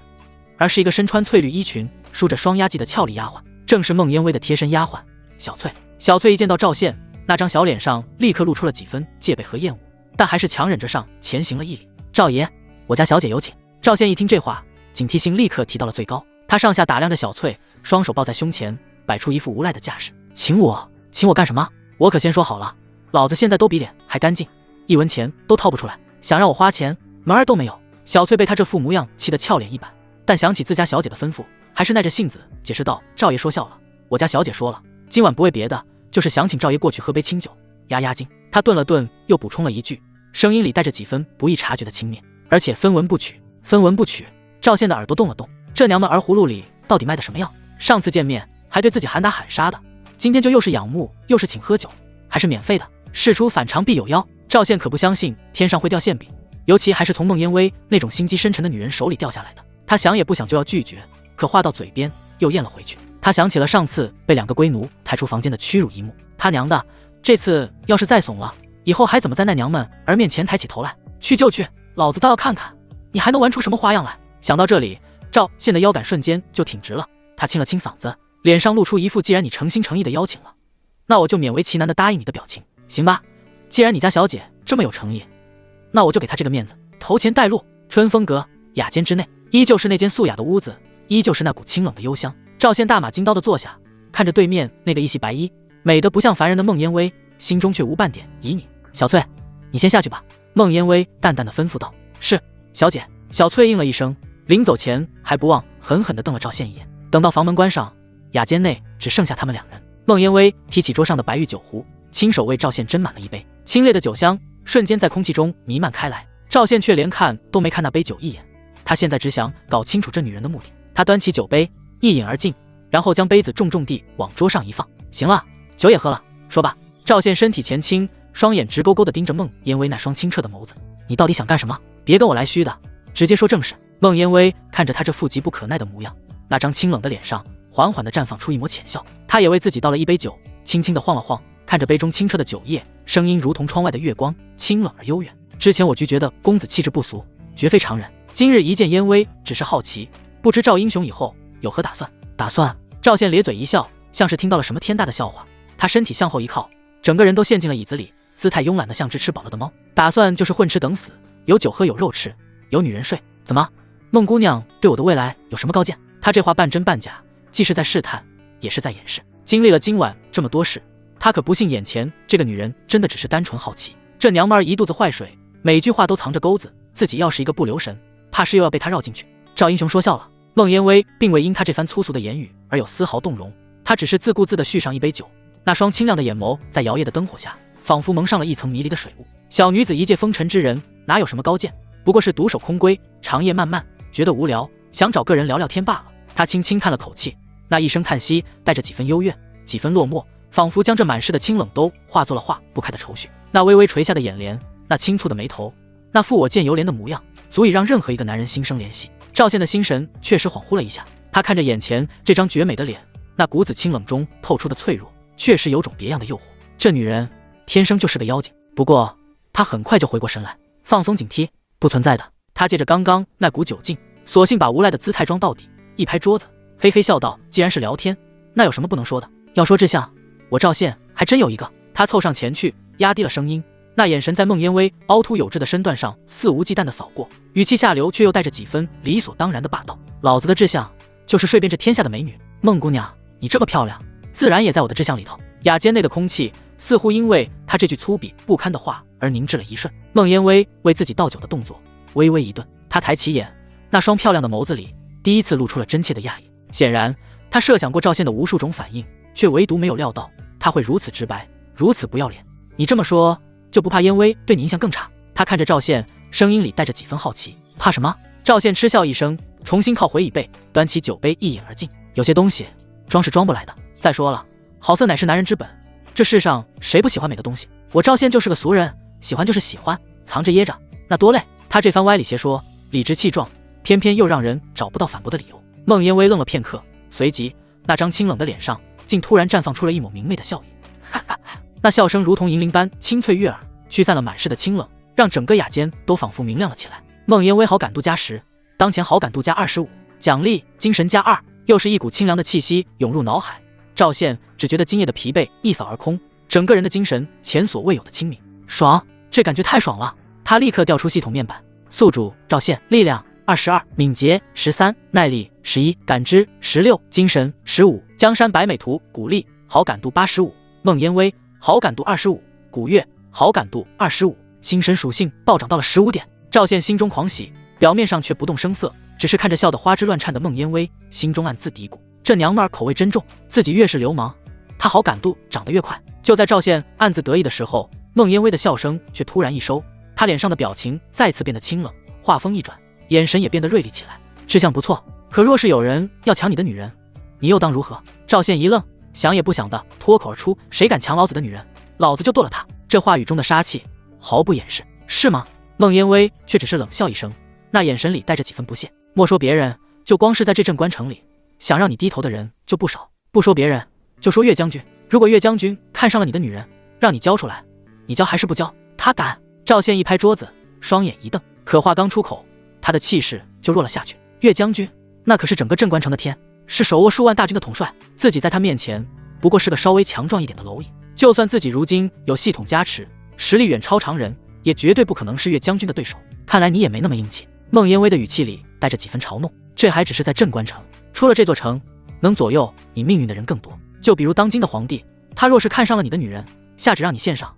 而是一个身穿翠绿衣裙、梳着双压髻的俏丽丫鬟，正是孟烟薇的贴身丫鬟小翠。小翠一见到赵宪，那张小脸上立刻露出了几分戒备和厌恶，但还是强忍着上前行了一礼。赵爷，我家小姐有请。赵宪一听这话，警惕性立刻提到了最高。他上下打量着小翠，双手抱在胸前，摆出一副无赖的架势。请我干什么？我可先说好了，老子现在都比脸还干净，1文钱都掏不出来，想让我花钱门儿都没有。小翠被他这副模样气得俏脸一板，但想起自家小姐的吩咐，还是耐着性子解释道：赵爷说笑了，我家小姐说了，今晚不为别的，就是想请赵爷过去喝杯清酒压压惊。他顿了顿，又补充了一句，声音里带着几分不易察觉的轻蔑，而且分文不取。分文不取？赵宪的耳朵动了动，这娘们儿葫芦里到底卖的什么药？上次见面还对自己喊打喊杀的，今天就又是仰慕又是请喝酒，还是免费的。事出反常必有妖，赵宪可不相信天上会掉馅饼，尤其还是从孟烟薇那种心机深沉的女人手里掉下来的。他想也不想就要拒绝，可话到嘴边又咽了回去。他想起了上次被2个龟奴抬出房间的屈辱一幕，他娘的，这次要是再怂了，以后还怎么在那娘们儿面前抬起头来？去就去，老子倒要看看你还能玩出什么花样来。想到这里，赵宪的腰杆瞬间就挺直了，他清了清嗓子，脸上露出一副既然你诚心诚意的邀请了，那我就勉为其难的答应你的表情，行吧？既然你家小姐这么有诚意，那我就给她这个面子，头前带路。春风阁雅间之内，依旧是那间素雅的屋子，依旧是那股清冷的幽香。赵宪大马金刀的坐下，看着对面那个一袭白衣、美得不像凡人的孟烟薇，心中却无半点旖旎。小翠，你先下去吧。孟烟薇淡淡的吩咐道。是，小姐。小翠应了一声，临走前还不忘狠狠地瞪了赵宪一眼。等到房门关上，雅间内只剩下他们2人。孟烟薇提起桌上的白玉酒壶，亲手为赵宪斟满了一杯，清冽的酒香瞬间在空气中弥漫开来。赵宪却连看都没看那杯酒一眼，他现在只想搞清楚这女人的目的。他端起酒杯一饮而尽，然后将杯子重重地往桌上一放。行了，酒也喝了，说吧。赵宪身体前倾，双眼直勾勾地盯着孟烟薇那双清澈的眸子。你到底想干什么？别跟我来虚的，直接说正事。孟烟薇看着他这负急不可耐的模样，那张清冷的脸上缓缓地绽放出一抹浅笑。他也为自己倒了一杯酒，轻轻地晃了晃，看着杯中清澈的酒液，声音如同窗外的月光，清冷而悠远。之前我拒绝的公子气质不俗，绝非常人，今日一见烟薇，只是好奇，不知赵英雄以后有何打算？打算？赵宪咧嘴一笑，像是听到了什么天大的笑话。他身体向后一靠，整个人都陷进了椅子里，姿态慵懒的像只吃饱了的猫。打算就是混吃等死，有酒喝有肉吃，有女人睡，怎么？孟姑娘对我的未来有什么高见？他这话半真半假，既是在试探，也是在掩饰。经历了今晚这么多事，他可不信眼前这个女人真的只是单纯好奇。这娘们儿一肚子坏水，每句话都藏着钩子，自己要是一个不留神，怕是又要被他绕进去。赵英雄说笑了，孟烟薇并未因他这番粗俗的言语而有丝毫动容，他只是自顾自地续上一杯酒，那双清亮的眼眸在摇曳的灯火下，仿佛蒙上了一层迷离的水雾。小女子一介风尘之人，哪有什么高见？不过是独守空闺，长夜漫漫，觉得无聊，想找个人聊聊天罢了。他轻轻叹了口气，那一声叹息带着几分幽怨，几分落寞，仿佛将这满室的清冷都化作了化不开的愁绪。那微微垂下的眼帘，那轻蹙的眉头，那复我见犹怜的模样，足以让任何一个男人心生怜惜。赵宪的心神确实恍惚了一下，他看着眼前这张绝美的脸，那股子清冷中透出的脆弱，确实有种别样的诱惑。这女人天生就是个妖精。不过他很快就回过神来，放松警惕，不存在的。他借着刚刚那股酒劲，索性把无赖的姿态装到底，一拍桌子，嘿嘿笑道：“既然是聊天，那有什么不能说的？要说志向，我赵宪还真有一个。”他凑上前去，压低了声音，那眼神在孟烟薇凹凸有致的身段上肆无忌惮地扫过，语气下流却又带着几分理所当然的霸道：“老子的志向就是睡遍这天下的美女，孟姑娘，你这么漂亮，自然也在我的志向里头。”雅间内的空气似乎因为他这句粗鄙不堪的话而凝滞了一瞬。孟烟薇为自己倒酒的动作微微一顿，她抬起眼，那双漂亮的眸子里第一次露出了真切的讶异。显然她设想过赵宪的无数种反应，却唯独没有料到他会如此直白，如此不要脸。你这么说就不怕烟薇对你印象更差？他看着赵宪，声音里带着几分好奇。怕什么？赵宪嗤笑一声，重新靠回椅背，端起酒杯一饮而尽。有些东西装是装不来的。再说了，好色乃是男人之本，这世上谁不喜欢美的东西？我赵宪就是个俗人，喜欢就是喜欢，藏着掖着那多累。他这番歪理邪说，理直气壮，偏偏又让人找不到反驳的理由。孟烟薇愣了片刻，随即那张清冷的脸上竟突然绽放出了一抹明媚的笑意，哈哈，那笑声如同银铃般清脆悦耳，驱散了满室的清冷，让整个雅间都仿佛明亮了起来。孟烟薇好感度加10，当前好感度加25，奖励精神加2，又是一股清凉的气息涌入脑海。赵宪只觉得今夜的疲惫一扫而空，整个人的精神前所未有的清明，爽，这感觉太爽了。他立刻调出系统面板，宿主赵宪，力量22，敏捷13，耐力11，感知16，精神15。江山百美图，古丽，好感度85，孟烟薇，好感度25，古月，好感度25，精神属性暴涨到了15点。赵宪心中狂喜，表面上却不动声色，只是看着笑得花枝乱颤的孟烟薇，心中暗自嘀咕：这娘们儿口味真重，自己越是流氓，她好感度涨得越快。就在赵宪暗自得意的时候，孟烟薇的笑声却突然一收，她脸上的表情再次变得清冷，话锋一转，眼神也变得锐利起来。志向不错，可若是有人要抢你的女人，你又当如何？赵宪一愣，想也不想的脱口而出：谁敢抢老子的女人，老子就剁了他。这话语中的杀气毫不掩饰。是吗？孟烟薇却只是冷笑一声，那眼神里带着几分不屑。莫说别人，就光是在这镇关城里，想让你低头的人就不少。不说别人，就说岳将军，如果岳将军看上了你的女人，让你交出来，你交还是不交？他敢！赵宪一拍桌子，双眼一瞪，可话刚出口，他的气势就弱了下去。岳将军那可是整个镇关城的天，是手握数万大军的统帅，自己在他面前不过是个稍微强壮一点的蝼蚁。就算自己如今有系统加持，实力远超常人，也绝对不可能是岳将军的对手。看来你也没那么硬气。孟烟薇的语气里带着几分嘲弄，这还只是在镇关城，出了这座城，能左右你命运的人更多。就比如当今的皇帝，他若是看上了你的女人，下旨让你献上，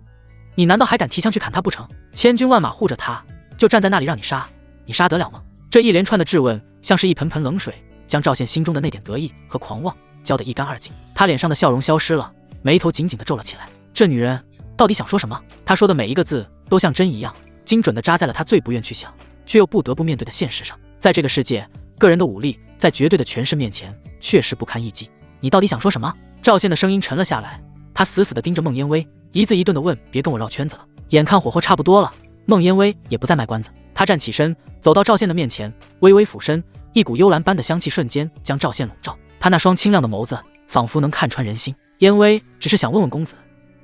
你难道还敢提枪去砍他不成？千军万马护着他，就站在那里让你杀，你杀得了吗？这一连串的质问像是一盆盆冷水，将赵宪心中的那点得意和狂妄浇得一干二净。他脸上的笑容消失了，眉头紧紧地皱了起来。这女人到底想说什么？她说的每一个字都像针一样，精准地扎在了他最不愿去想，却又不得不面对的现实上。在这个世界，个人的武力在绝对的权势面前确实不堪一击。你到底想说什么？赵宪的声音沉了下来，他死死地盯着孟烟薇，一字一顿地问：别跟我绕圈子了。眼看火候差不多了，孟烟薇也不再卖关子，他站起身，走到赵宪的面前，微微俯身，一股幽兰般的香气瞬间将赵宪笼罩。他那双清亮的眸子仿佛能看穿人心。烟薇只是想问问公子，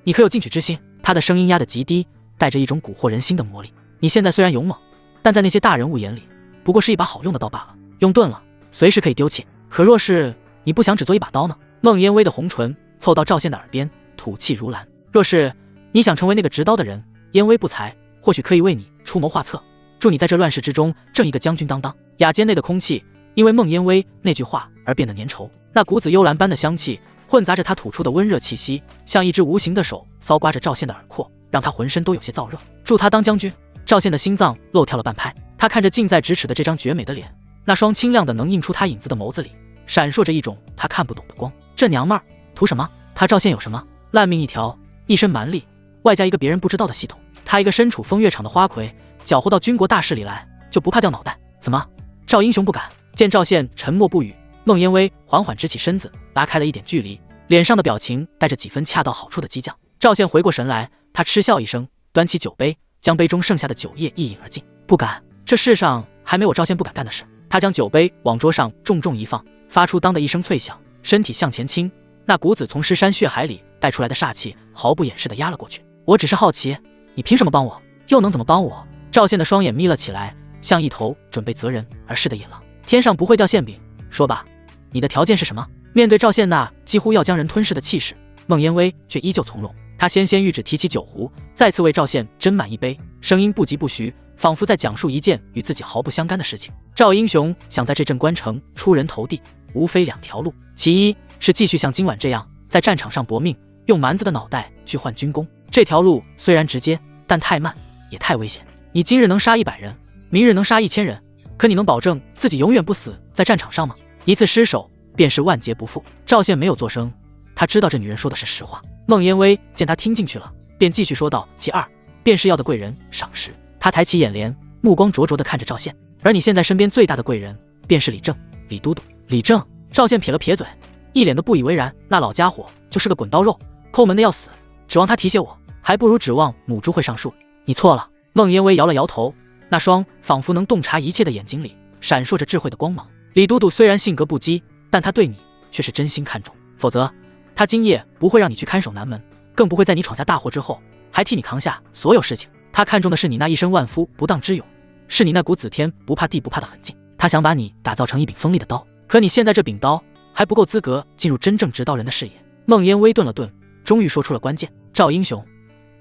你可有进取之心？他的声音压得极低，带着一种蛊惑人心的魔力。你现在虽然勇猛，但在那些大人物眼里，不过是一把好用的刀罢了，用钝了，随时可以丢弃。可若是你不想只做一把刀呢？孟烟薇的红唇凑到赵宪的耳边，吐气如兰。若是你想成为那个执刀的人，烟薇不才，或许可以为你出谋划策，祝你在这乱世之中正一个将军当当。雅间内的空气因为孟烟微那句话而变得粘稠，那股子幽兰般的香气混杂着他吐出的温热气息，像一只无形的手搔刮着赵宪的耳廓，让他浑身都有些燥热。祝他当将军！赵宪的心脏漏跳了半拍，他看着近在咫尺的这张绝美的脸，那双清亮的能映出他影子的眸子里闪烁着一种他看不懂的光。这娘们儿图什么？他赵宪有什么？烂命一条，一身蛮力，外加一个别人不知道的系统。他一个身处风月场的花魁，搅和到军国大事里来，就不怕掉脑袋？怎么？赵英雄不敢？见赵宪沉默不语，孟烟微缓缓直起身子，拉开了一点距离，脸上的表情带着几分恰到好处的激将。赵宪回过神来，他嗤笑一声，端起酒杯，将杯中剩下的酒液一饮而尽。不敢，这世上还没有赵宪不敢干的事。他将酒杯往桌上重重一放，发出当的一声脆响，身体向前倾，那股子从尸山血海里带出来的煞气毫不掩饰地压了过去。我只是好奇，你凭什么帮我？又能怎么帮我？赵宪的双眼眯了起来，像一头准备择人而噬的野狼。天上不会掉馅饼，说吧，你的条件是什么？面对赵宪那几乎要将人吞噬的气势，孟烟微却依旧从容。他纤纤玉指提起酒壶，再次为赵宪斟满一杯，声音不疾不徐，仿佛在讲述一件与自己毫不相干的事情。赵英雄想在这镇关城出人头地，无非两条路，其一是继续像今晚这样在战场上搏命，用蛮子的脑袋去换军功。这条路虽然直接，但太慢，也太危险。你今日能杀100人，明日能杀1000人，可你能保证自己永远不死在战场上吗？一次失手便是万劫不复。赵宪没有作声，他知道这女人说的是实话。孟烟微见他听进去了，便继续说道：其二便是要的贵人赏识。他抬起眼帘，目光灼灼地看着赵宪。而你现在身边最大的贵人便是李正，李都督。李正？赵宪撇了撇嘴，一脸的不以为然。那老家伙就是个滚刀肉，抠门的要死，指望他提携我，还不如指望母猪会上树。你错了。孟烟微摇了摇头，那双仿佛能洞察一切的眼睛里闪烁着智慧的光芒。李都督虽然性格不羁，但他对你却是真心看重，否则他今夜不会让你去看守南门，更不会在你闯下大祸之后还替你扛下所有事情。他看重的是你那一身万夫不当之勇，是你那股子天不怕地不怕的狠劲。他想把你打造成一柄锋利的刀，可你现在这柄刀还不够资格进入真正执刀人的视野。孟烟微顿了顿，终于说出了关键：赵英雄，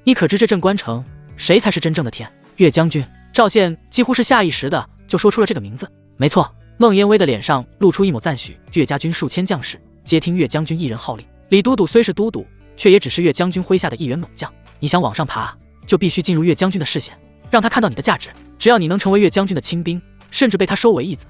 你可知这镇关城谁才是真正的天？岳将军。赵宪几乎是下意识的就说出了这个名字。没错。孟烟微的脸上露出一抹赞许。岳家军数千将士皆听岳将军一人号令，李都督虽是都督，却也只是岳将军麾下的一员猛将。你想往上爬，就必须进入岳将军的视线，让他看到你的价值。只要你能成为岳将军的亲兵，甚至被他收为义子，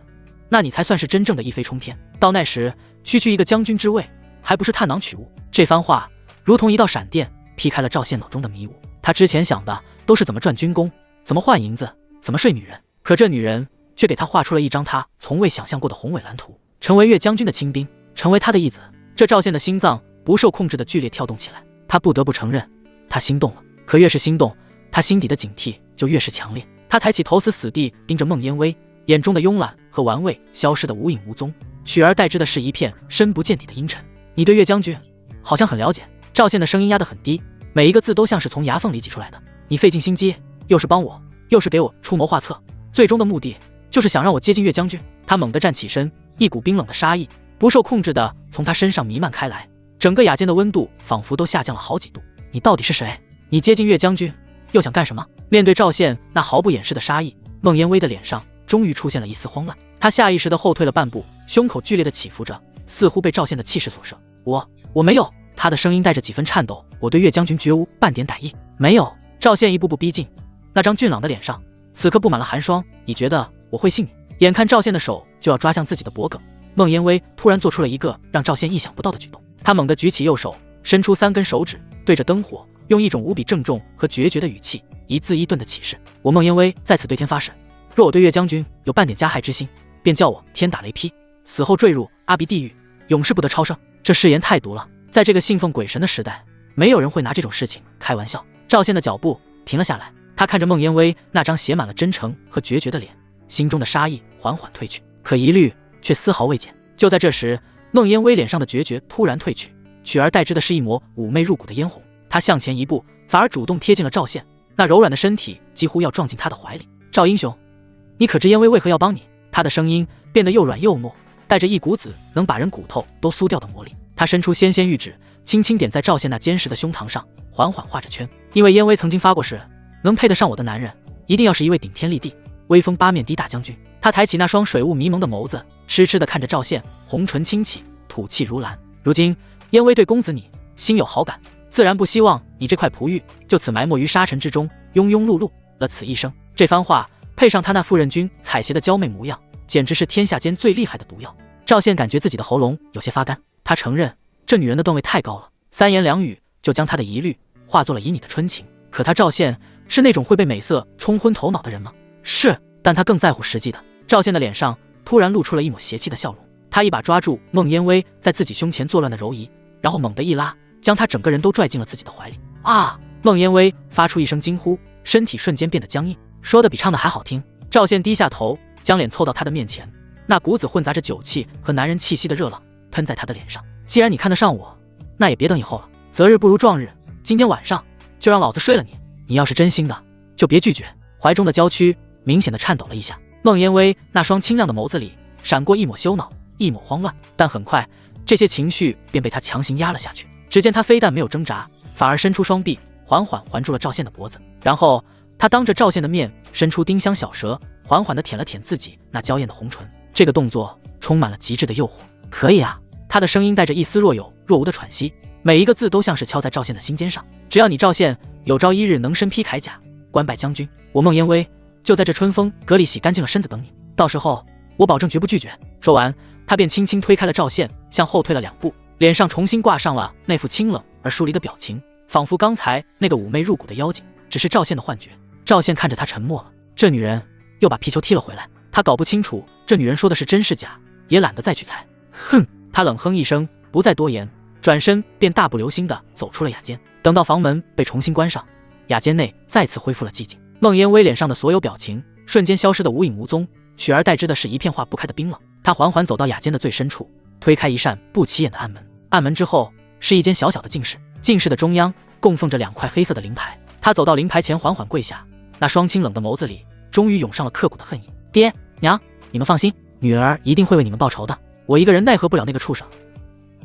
那你才算是真正的一飞冲天。到那时，区区一个将军之位，还不是探囊取物？这番话如同一道闪电，劈开了赵宪脑中的迷雾。他之前想的都是怎么赚军功，怎么换银子，怎么睡女人，可这女人却给他画出了一张他从未想象过的宏伟蓝图。成为岳将军的亲兵，成为他的义子。这赵宪的心脏不受控制的剧烈跳动起来，他不得不承认，他心动了。可越是心动，他心底的警惕就越是强烈。他抬起头，死地盯着孟烟微，眼中的慵懒和玩味消失得无影无踪，取而代之的是一片深不见底的阴沉。你对岳将军好像很了解。赵宪的声音压得很低，每一个字都像是从牙缝里挤出来的。你费尽心机，又是帮我，又是给我出谋划策，最终的目的就是想让我接近岳将军。他猛地站起身，一股冰冷的杀意不受控制地从他身上弥漫开来，整个雅间的温度仿佛都下降了好几度。你到底是谁？你接近岳将军又想干什么？面对赵宪那毫不掩饰的杀意，孟烟微的脸上终于出现了一丝慌乱。他下意识地后退了半步，胸口剧烈地起伏着，似乎被赵宪的气势所摄。我没有。他的声音带着几分颤抖。我对岳将军绝无半点歹意。没有。赵宪一步步逼近，那张俊朗的脸上此刻布满了寒霜。你觉得我会信你？眼看赵宪的手就要抓向自己的脖颈，孟烟微突然做出了一个让赵宪意想不到的举动。他猛地举起右手，伸出3根手指，对着灯火，用一种无比郑重和决绝的语气，一字一顿地起誓。我孟烟微在此对天发誓，若我对岳将军有半点加害之心，便叫我天打雷劈，死后坠入阿鼻地狱，永世不得超生。这誓言太毒了，在这个信奉鬼神的时代，没有人会拿这种事情开玩笑。赵宪的脚步停了下来，他看着孟烟微那张写满了真诚和决绝的脸，心中的杀意缓缓褪去，可疑虑却丝毫未减。就在这时，孟烟微脸上的决绝突然褪去，取而代之的是一抹妩媚入骨的嫣红。她向前一步，反而主动贴近了赵宪，那柔软的身体几乎要撞进他的怀里。赵英雄，你可知烟微为何要帮你？他的声音变得又软又糯，带着一股子能把人骨头都酥掉的魔力。他伸出纤纤玉指，轻轻点在赵宪那坚实的胸膛上，缓缓画着圈。因为烟微曾经发过誓，能配得上我的男人，一定要是一位顶天立地、威风八面的大将军。他抬起那双水雾迷蒙的眸子，痴痴地看着赵宪，红唇轻启，吐气如兰。如今燕威对公子你心有好感，自然不希望你这块璞玉就此埋没于沙尘之中，庸庸碌碌了此一生。这番话配上他那妇人君采撷的娇媚模样，简直是天下间最厉害的毒药。赵宪感觉自己的喉咙有些发干，他承认这女人的段位太高了，三言两语就将他的疑虑化作了旖旎的春情。可他赵宪是那种会被美色冲昏头脑的人吗？是，但他更在乎实际的。赵宪的脸上突然露出了一抹邪气的笑容，他一把抓住孟烟薇在自己胸前作乱的柔仪，然后猛地一拉，将她整个人都拽进了自己的怀里。啊！孟烟薇发出一声惊呼，身体瞬间变得僵硬，说的比唱的还好听。赵宪低下头，将脸凑到他的面前，那股子混杂着酒气和男人气息的热浪喷在他的脸上。既然你看得上我，那也别等以后了，择日不如撞日，今天晚上就让老子睡了你。你要是真心的，就别拒绝。怀中的娇躯明显的颤抖了一下，孟烟薇那双清亮的眸子里闪过一抹羞恼，一抹慌乱，但很快这些情绪便被他强行压了下去。只见他非但没有挣扎，反而伸出双臂，缓缓环住了赵宪的脖子，然后他当着赵宪的面伸出丁香小舌，缓缓地舔了舔自己那娇艳的红唇。这个动作充满了极致的诱惑。可以啊，他的声音带着一丝若有若无的喘息，每一个字都像是敲在赵宪的心尖上。只要你赵宪有朝一日能身披铠甲，官拜将军，我孟烟薇就在这春风阁里洗干净了身子等你，到时候我保证绝不拒绝。说完，他便轻轻推开了赵宪，向后退了2步，脸上重新挂上了那副清冷而疏离的表情，仿佛刚才那个妩媚入骨的妖精只是赵宪的幻觉。赵宪看着他沉默了，这女人又把皮球踢了回来，他搞不清楚这女人说的是真是假，也懒得再去猜。哼，他冷哼一声，不再多言，转身便大步流星地走出了雅间。等到房门被重新关上，雅间内再次恢复了寂静。孟烟薇脸上的所有表情瞬间消失得无影无踪，取而代之的是一片化不开的冰冷。他缓缓走到雅间的最深处，推开一扇不起眼的暗门，暗门之后是一间小小的净室，净室的中央供奉着2块黑色的灵牌。他走到灵牌前，缓缓跪下，那双清冷的眸子里终于涌上了刻骨的恨意。爹娘，你们放心，女儿一定会为你们报仇的。我一个人奈何不了那个畜生，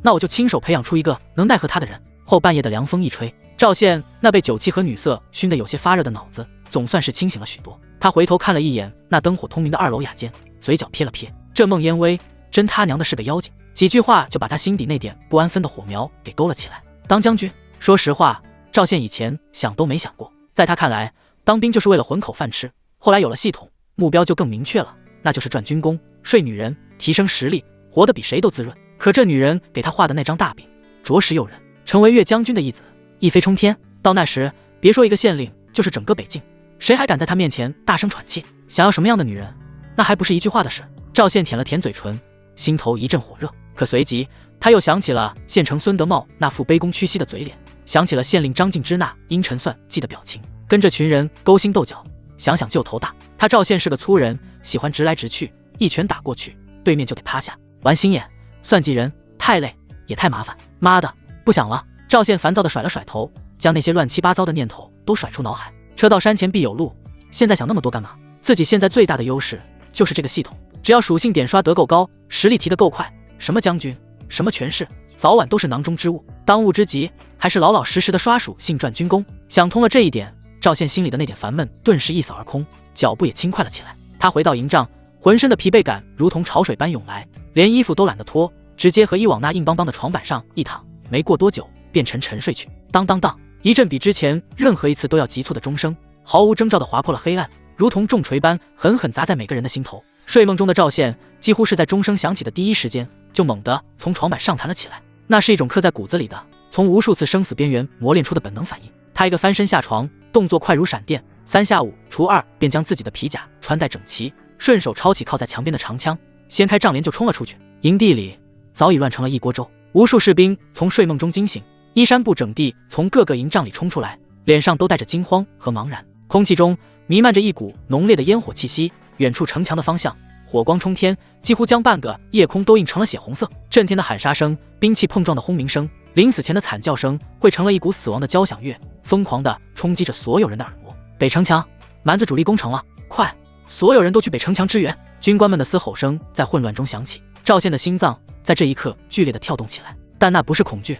那我就亲手培养出一个能奈何他的人。后半夜的凉风一吹，赵宪那被酒气和女色熏得有些发热的脑子总算是清醒了许多。他回头看了一眼那灯火通明的2楼雅间，嘴角撇了撇，这孟烟薇真他娘的是个妖精。几句话就把他心底那点不安分的火苗给勾了起来。当将军，说实话，赵宪以前想都没想过，在他看来，当兵就是为了混口饭吃。后来有了系统，目标就更明确了，那就是赚军功、睡女人、提升实力，活得比谁都滋润。可这女人给他画的那张大饼着实诱人，成为岳将军的义子，一飞冲天。到那时，别说一个县令，就是整个北境，谁还敢在他面前大声喘气？想要什么样的女人，那还不是一句话的事。赵宪舔了舔嘴唇，心头一阵火热，可随即他又想起了县城孙德茂那副卑躬屈膝的嘴脸，想起了县令张敬之那阴沉算计的表情，跟这群人勾心斗角，想想就头大。他赵宪是个粗人，喜欢直来直去，一拳打过去，对面就得趴下。玩心眼、算计人，太累也太麻烦。妈的，不想了！赵宪烦躁地甩了甩头，将那些乱七八糟的念头都甩出脑海。车到山前必有路，现在想那么多干嘛？自己现在最大的优势就是这个系统，只要属性点刷得够高，实力提得够快，什么将军，什么权势，早晚都是囊中之物。当务之急还是老老实实的刷属性赚军功。想通了这一点，赵宪心里的那点烦闷顿时一扫而空，脚步也轻快了起来。他回到营帐，浑身的疲惫感如同潮水般涌来，连衣服都懒得脱，直接和以往那硬邦邦的床板上一躺，没过多久便沉睡去。当当当，一阵比之前任何一次都要急促的钟声，毫无征兆地划破了黑暗，如同重锤般狠狠砸在每个人的心头。睡梦中的赵宪几乎是在钟声响起的第一时间，就猛地从床板上弹了起来。那是一种刻在骨子里的，从无数次生死边缘磨练出的本能反应。他一个翻身下床，动作快如闪电，3下5除2便将自己的皮甲穿戴整齐，顺手抄起靠在墙边的长枪，掀开帐帘就冲了出去。营地里早已乱成了一锅粥，无数士兵从睡梦中惊醒，衣衫不整地从各个营帐里冲出来，脸上都带着惊慌和茫然。空气中弥漫着一股浓烈的烟火气息，远处城墙的方向火光冲天，几乎将半个夜空都映成了血红色。震天的喊杀声，兵器碰撞的轰鸣声，临死前的惨叫声汇成了一股死亡的交响乐，疯狂地冲击着所有人的耳膜。北城墙，蛮子主力攻城了，快，所有人都去北城墙支援！军官们的嘶吼声在混乱中响起，赵宪的心脏在这一刻剧烈地跳动起来，但那不是恐惧，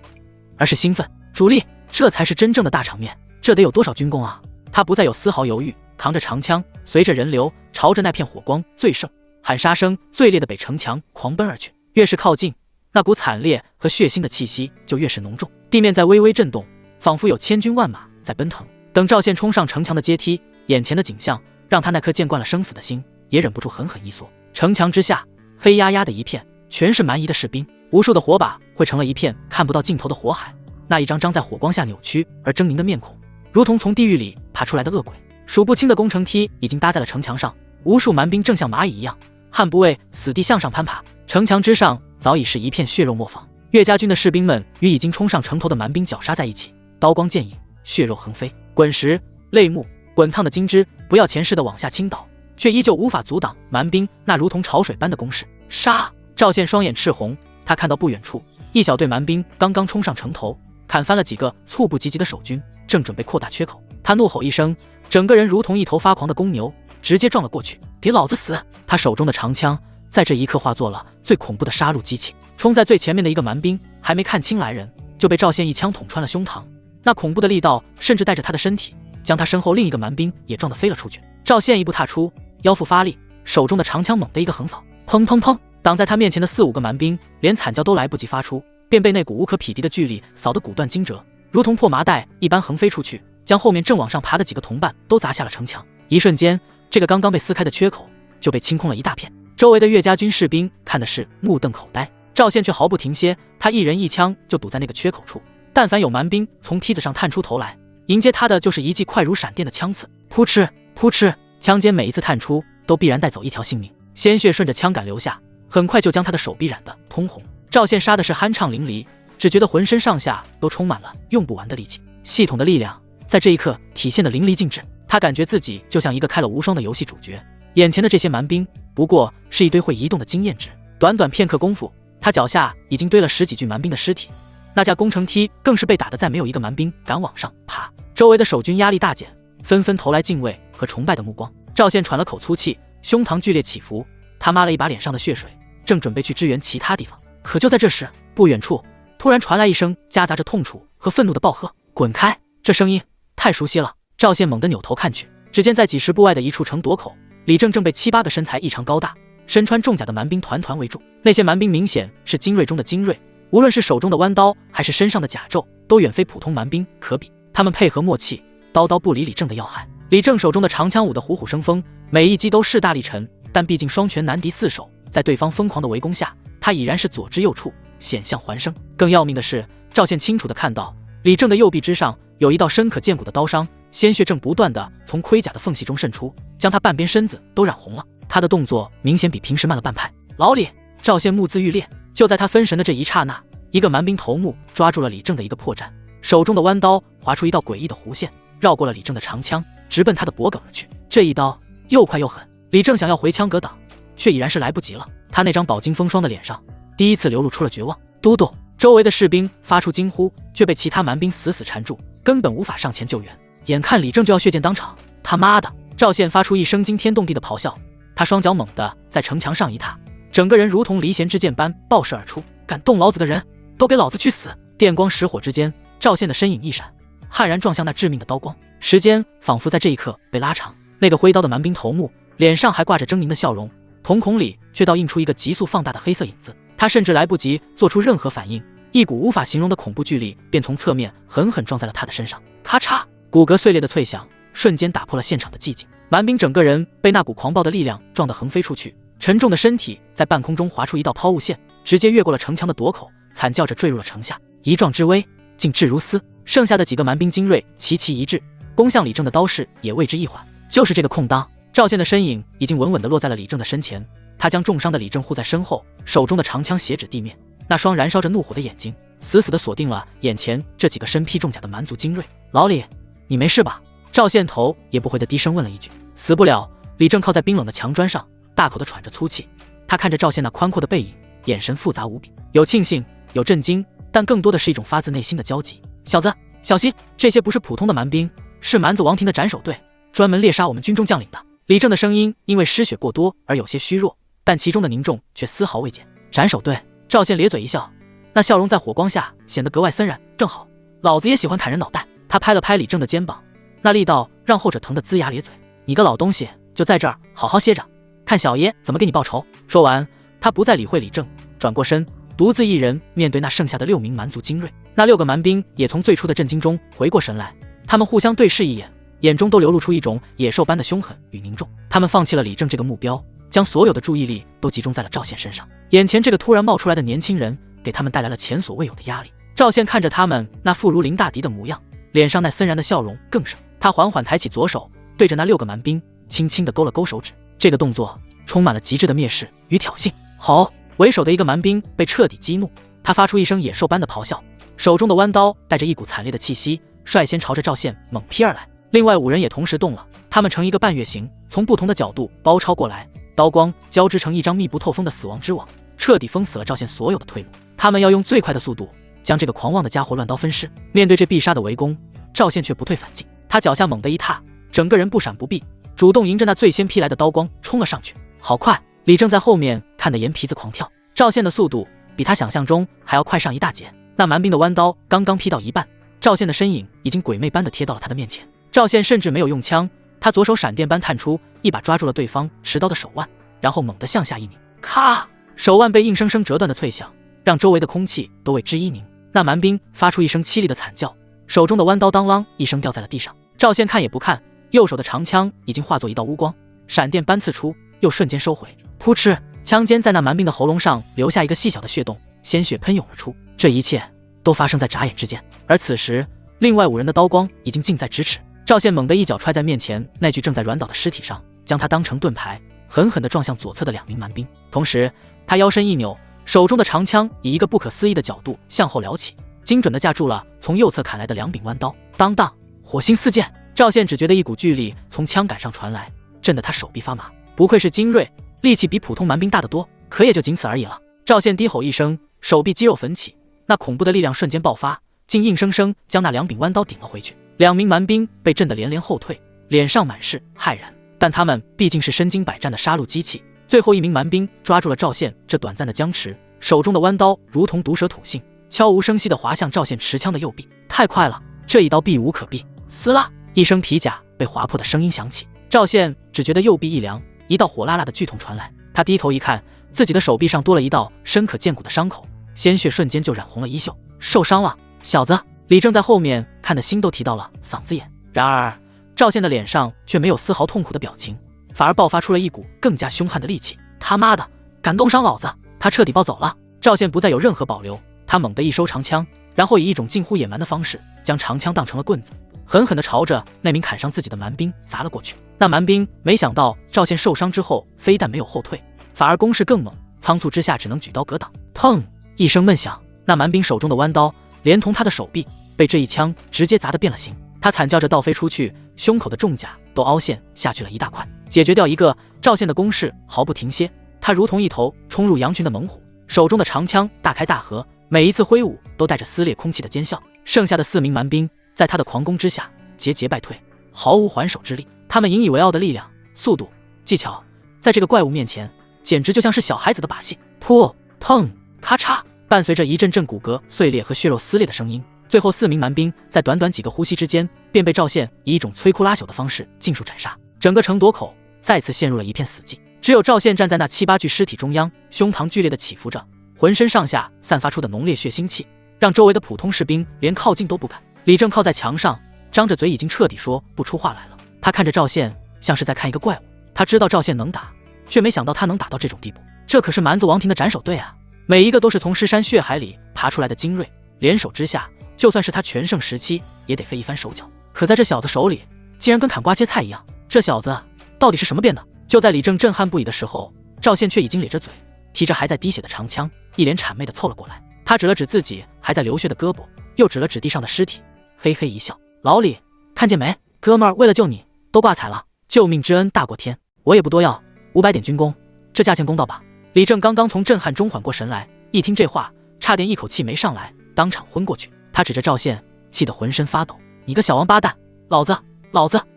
而是兴奋。主力，这才是真正的大场面，这得有多少军功啊！他不再有丝毫犹豫，扛着长枪，随着人流朝着那片火光最盛、喊杀声最烈的北城墙狂奔而去。越是靠近，那股惨烈和血腥的气息就越是浓重，地面在微微震动，仿佛有千军万马在奔腾。等赵宪冲上城墙的阶梯，眼前的景象让他那颗见惯了生死的心也忍不住狠狠一缩。城墙之下，黑压压的一片，全是蛮夷的士兵，无数的火把汇成了一片看不到尽头的火海。那一张张在火光下扭曲而狰狞的面孔，如同从地狱里爬出来的恶鬼。数不清的工程梯已经搭在了城墙上，无数蛮兵正像蚂蚁一样，悍不畏死地向上攀爬。城墙之上早已是一片血肉磨坊，岳家军的士兵们与已经冲上城头的蛮兵绞杀在一起，刀光剑影，血肉横飞，滚石、泪目、滚烫的金枝不要钱似的往下倾倒，却依旧无法阻挡蛮兵那如同潮水般的攻势。杀！赵宪双眼赤红，他看到不远处一小队蛮兵刚刚冲上城头，砍翻了几个猝不及防的守军，正准备扩大缺口。他怒吼一声，整个人如同一头发狂的公牛，直接撞了过去。给老子死！他手中的长枪在这一刻化作了最恐怖的杀戮机器。冲在最前面的一个蛮兵还没看清来人，就被赵宪一枪捅穿了胸膛，那恐怖的力道甚至带着他的身体将他身后另一个蛮兵也撞得飞了出去。赵宪一步踏出，腰腹发力，手中的长枪猛地一个横扫，砰砰砰，挡在他面前的4、5个蛮兵连惨叫都来不及发出，便被那股无可匹敌的巨力扫得骨断筋折，如同破麻袋一般横飞出去，将后面正往上爬的几个同伴都砸下了城墙。一瞬间，这个刚刚被撕开的缺口就被清空了一大片。周围的岳家军士兵看的是目瞪口呆，赵宪却毫不停歇，他一人一枪就堵在那个缺口处。但凡有蛮兵从梯子上探出头来，迎接他的就是一记快如闪电的枪刺，扑哧扑哧，枪尖每一次探出都必然带走一条性命，鲜血顺着枪杆流下，很快就将他的手臂染得通红。赵宪杀的是酣畅淋漓，只觉得浑身上下都充满了用不完的力气。系统的力量在这一刻体现得淋漓尽致，他感觉自己就像一个开了无双的游戏主角，眼前的这些蛮兵不过是一堆会移动的经验值。短短片刻功夫，他脚下已经堆了10几具蛮兵的尸体，那架工程梯更是被打得再没有一个蛮兵敢往上爬。周围的守军压力大减，纷纷投来敬畏和崇拜的目光。赵宪喘了口粗气，胸膛剧烈起伏，他抹了一把脸上的血水，正准备去支援其他地方。可就在这时，不远处突然传来一声夹杂着痛楚和愤怒的暴喝：滚开！这声音太熟悉了。赵宪猛地扭头看去，只见在几10步外的一处城垛口，李正正被7、8个身材异常高大、身穿重甲的蛮兵团团围住。那些蛮兵明显是精锐中的精锐，无论是手中的弯刀还是身上的甲胄，都远非普通蛮兵可比。他们配合默契，刀刀不离李正的要害。李正手中的长枪舞得虎虎生风，每一击都势大力沉，但毕竟双拳难敌4手，在对方疯狂的围攻下，他已然是左支右绌，险象环生。更要命的是，赵宪清楚地看到李正的右臂之上有一道深可见骨的刀伤，鲜血正不断地从盔甲的缝隙中渗出，将他半边身子都染红了。他的动作明显比平时慢了半拍。老李！赵宪目眦欲裂，就在他分神的这一刹那，一个蛮兵头目抓住了李正的一个破绽，手中的弯刀划出一道诡异的弧线，绕过了李正的长枪，直奔他的脖颈而去。这一刀又快又狠，李正想要回枪格挡，却已然是来不及了。他那张饱经风霜的脸上第一次流露出了绝望。都督！周围的士兵发出惊呼，却被其他蛮兵死死缠住，根本无法上前救援。眼看李正就要血溅当场，他妈的！赵宪发出一声惊天动地的咆哮，他双脚猛地在城墙上一踏，整个人如同离弦之箭般爆射而出。敢动老子的人，都给老子去死！电光石火之间，赵宪的身影一闪，悍然撞向那致命的刀光。时间仿佛在这一刻被拉长，那个挥刀的蛮兵头目脸上还挂着狰狞的笑容，瞳孔里却倒映出一个急速放大的黑色影子。他甚至来不及做出任何反应，一股无法形容的恐怖巨力便从侧面狠狠撞在了他的身上。咔嚓，骨骼碎裂的脆响瞬间打破了现场的寂静。蛮兵整个人被那股狂暴的力量撞得横飞出去，沉重的身体在半空中划出一道抛物线，直接越过了城墙的垛口，惨叫着坠入了城下。一撞之危，竟至如斯。剩下的几个蛮兵精锐齐齐一致，攻向李正的刀势也为之一缓。就是这个空当，赵宪的身影已经稳稳地落在了李正的身前，他将重伤的李正护在身后，手中的长枪斜指地面，那双燃烧着怒火的眼睛死死地锁定了眼前这几个身披重甲的蛮族精锐。老李，你没事吧？赵宪头也不回地低声问了一句。死不了。李正靠在冰冷的墙砖上，大口地喘着粗气。他看着赵宪那宽阔的背影，眼神复杂无比，有庆幸，有震惊，但更多的是一种发自内心的焦急。小子，小心，这些不是普通的蛮兵，是蛮子王庭的斩首队，专门猎杀我们军中将领的。李正的声音因为失血过多而有些虚弱，但其中的凝重却丝毫未减。斩首队？赵宪咧嘴一笑，那笑容在火光下显得格外森然。正好，老子也喜欢砍人脑袋。他拍了拍李正的肩膀，那力道让后者疼得龇牙咧嘴。你个老东西，就在这儿好好歇着，看小爷怎么给你报仇。说完，他不再理会李正，转过身，独自一人面对那剩下的6名蛮族精锐。那6个蛮兵也从最初的震惊中回过神来，他们互相对视一眼，眼中都流露出一种野兽般的凶狠与凝重。他们放弃了李正这个目标，将所有的注意力都集中在了赵宪身上。眼前这个突然冒出来的年轻人，给他们带来了前所未有的压力。赵宪看着他们那妇孺临大敌的模样，脸上那森然的笑容更盛。他缓缓抬起左手，对着那6个蛮兵轻轻地勾了勾手指，这个动作充满了极致的蔑视与挑衅。好！为首的一个蛮兵被彻底激怒，他发出一声野兽般的咆哮，手中的弯刀带着一股惨烈的气息，率先朝着赵宪猛劈而来。另外5人也同时动了，他们呈一个半月形，从不同的角度包抄过来，刀光交织成一张密不透风的死亡之网，彻底封死了赵宪所有的退路。他们要用最快的速度将这个狂妄的家伙乱刀分尸。面对这必杀的围攻，赵宪却不退反进，他脚下猛地一踏，整个人不闪不避，主动迎着那最先劈来的刀光冲了上去。好快！李正在后面看得眼皮子狂跳，赵宪的速度比他想象中还要快上一大截。那蛮兵的弯刀刚刚劈到一半，赵宪的身影已经鬼魅般的贴到了他的面前。赵宪甚至没有用枪，他左手闪电般探出，一把抓住了对方持刀的手腕，然后猛地向下一拧，咔！手腕被硬生生折断的脆响，让周围的空气都为之一凝。那蛮兵发出一声凄厉的惨叫，手中的弯刀当啷一声掉在了地上。赵宪看也不看，右手的长枪已经化作一道乌光，闪电般刺出，又瞬间收回。噗嗤，枪尖在那蛮兵的喉咙上留下一个细小的血洞，鲜血喷涌而出。这一切都发生在眨眼之间。而此时，另外5人的刀光已经近在咫尺。赵宪猛地一脚踹在面前那具正在软倒的尸体上，将他当成盾牌，狠狠地撞向左侧的2名蛮兵。同时，他腰身一扭，手中的长枪以一个不可思议的角度向后撩起，精准地架住了从右侧砍来的2柄弯刀。当当，火星四溅！赵宪只觉得一股巨力从枪杆上传来，震得他手臂发麻。不愧是精锐，力气比普通蛮兵大得多，可也就仅此而已了。赵宪低吼一声，手臂肌肉焚起，那恐怖的力量瞬间爆发，竟硬生生将那2柄弯刀顶了回去。2名蛮兵被震得连连后退，脸上满是骇然。但他们毕竟是身经百战的杀戮机器。最后1名蛮兵抓住了赵宪这短暂的僵持，手中的弯刀如同毒蛇吐信，悄无声息地划向赵宪持枪的右臂。太快了，这一刀避无可避。撕拉一声皮甲被划破的声音响起，赵宪只觉得右臂一凉，一道火辣辣的剧痛传来。他低头一看，自己的手臂上多了一道深可见骨的伤口，鲜血瞬间就染红了衣袖。受伤了，小子！李正在后面看得心都提到了嗓子眼。然而赵宪的脸上却没有丝毫痛苦的表情，反而爆发出了一股更加凶悍的戾气。他妈的，敢动伤老子！他彻底暴走了。赵宪不再有任何保留，他猛地一收长枪，然后以一种近乎野蛮的方式将长枪当成了棍子，狠狠地朝着那名砍伤自己的蛮兵砸了过去。那蛮兵没想到赵宪受伤之后非但没有后退，反而攻势更猛，仓促之下只能举刀格挡。砰一声闷响，那蛮兵手中的弯刀连同他的手臂被这一枪直接砸得变了形。他惨叫着倒飞出去，胸口的重甲都凹陷下去了一大块。解决掉一个，赵宪的攻势毫不停歇，他如同一头冲入羊群的猛虎，手中的长枪大开大合，每一次挥舞都带着撕裂空气的尖啸。剩下的4名蛮兵在他的狂攻之下节节败退，毫无还手之力。他们引以为傲的力量、速度、技巧，在这个怪物面前简直就像是小孩子的把戏。噗砰咔嚓，伴随着一阵阵骨骼碎裂和血肉撕裂的声音，最后4名蛮兵在短短几个呼吸之间便被赵宪以一种摧枯拉朽的方式尽数斩杀。整个城垛口再次陷入了一片死寂，只有赵宪站在那7、8具尸体中央，胸膛剧烈的起伏着，浑身上下散发出的浓烈血腥气，让周围的普通士兵连靠近都不敢。李正靠在墙上，张着嘴，已经彻底说不出话来了。他看着赵宪，像是在看一个怪物。他知道赵宪能打，却没想到他能打到这种地步。这可是蛮子王庭的斩首队啊，每一个都是从尸山血海里爬出来的精锐，联手之下，就算是他全盛时期也得费一番手脚。可在这小子手里，竟然跟砍瓜切菜一样。这小子到底是什么变的？就在李正震撼不已的时候，赵宪却已经咧着嘴，提着还在滴血的长枪，一脸谄媚地凑了过来。他指了指自己还在流血的胳膊，又指了指地上的尸体，嘿嘿一笑：“老李，看见没？哥们儿为了救你都挂彩了，救命之恩大过天，我也不多要，500点军功，这价钱公道吧？”李正刚刚从震撼中缓过神来，一听这话，差点一口气没上来，当场昏过去。他指着赵宪，气得浑身发抖：“你个小王八蛋，老子！”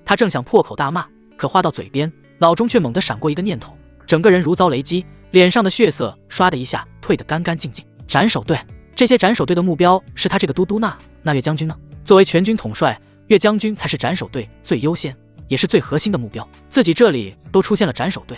他正想破口大骂，可话到嘴边，脑中却猛地闪过一个念头，整个人如遭雷击，脸上的血色唰的一下退得干干净净。斩首队，这些斩首队的目标是他这个都督那岳将军呢？作为全军统帅，岳将军才是斩首队最优先、也是最核心的目标。自己这里都出现了斩首队，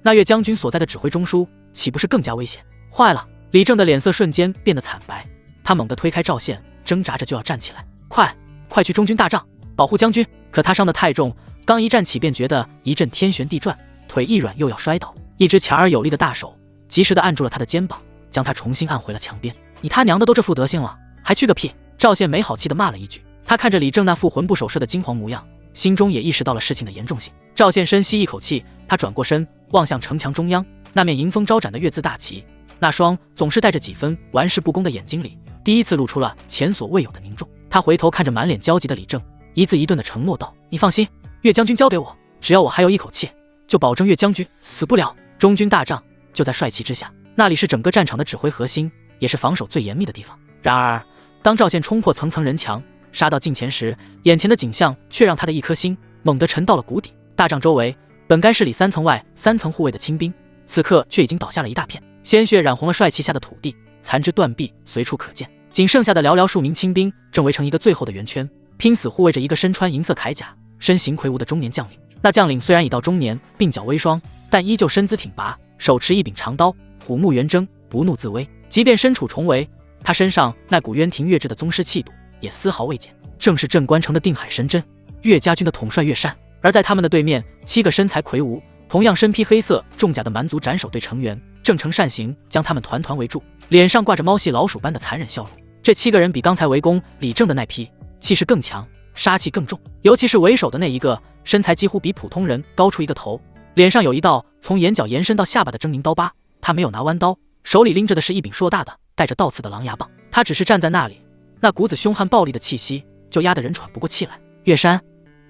那岳将军所在的指挥中枢岂不是更加危险？坏了！李正的脸色瞬间变得惨白，他猛地推开赵宪，挣扎着就要站起来。快去中军大帐，保护将军！可他伤得太重，刚一站起便觉得一阵天旋地转，腿一软又要摔倒。一只强而有力的大手及时地按住了他的肩膀，将他重新按回了墙边。你他娘的都这副德行了，还去个屁！赵宪没好气地骂了一句。他看着李正那副魂不守舍的惊惶模样，心中也意识到了事情的严重性。赵宪深吸一口气，他转过身望向城墙中央那面迎风招展的月字大旗，那双总是带着几分玩世不恭的眼睛里第一次露出了前所未有的凝重。他回头看着满脸焦急的李正，一字一顿地承诺道：你放心，岳将军交给我，只要我还有一口气，就保证岳将军死不了。中军大帐就在帅旗之下，那里是整个战场的指挥核心，也是防守最严密的地方。然而当赵宪冲破层层人墙杀到近前时，眼前的景象却让他的一颗心猛地沉到了谷底。大帐周围本该是里3层外3层护卫的清兵，此刻却已经倒下了一大片，鲜血染红了帅旗下的土地，残肢断臂随处可见。仅剩下的寥寥数名清兵正围成一个最后的圆圈，拼死护卫着一个身穿银色铠甲、身形魁梧的中年将领。那将领虽然已到中年，鬓角微霜，但依旧身姿挺拔，手持一柄长刀，虎目圆睁，不怒自威。即便身处重围，他身上那股渊庭月至的宗师气度也丝毫未减，正是镇关城的定海神针，岳家军的统帅岳山。而在他们的对面，7个身材魁梧、同样身披黑色重甲的蛮族斩首队成员正呈扇形将他们团团围住，脸上挂着猫戏老鼠般的残忍笑容。这7个人比刚才围攻李正的那批气势更强，杀气更重，尤其是为首的那一个，身材几乎比普通人高出一个头，脸上有一道从眼角延伸到下巴的狰狞刀疤。他没有拿弯刀，手里拎着的是一柄硕大的带着倒刺的狼牙棒。他只是站在那里，那股子凶悍暴力的气息就压得人喘不过气来。岳山，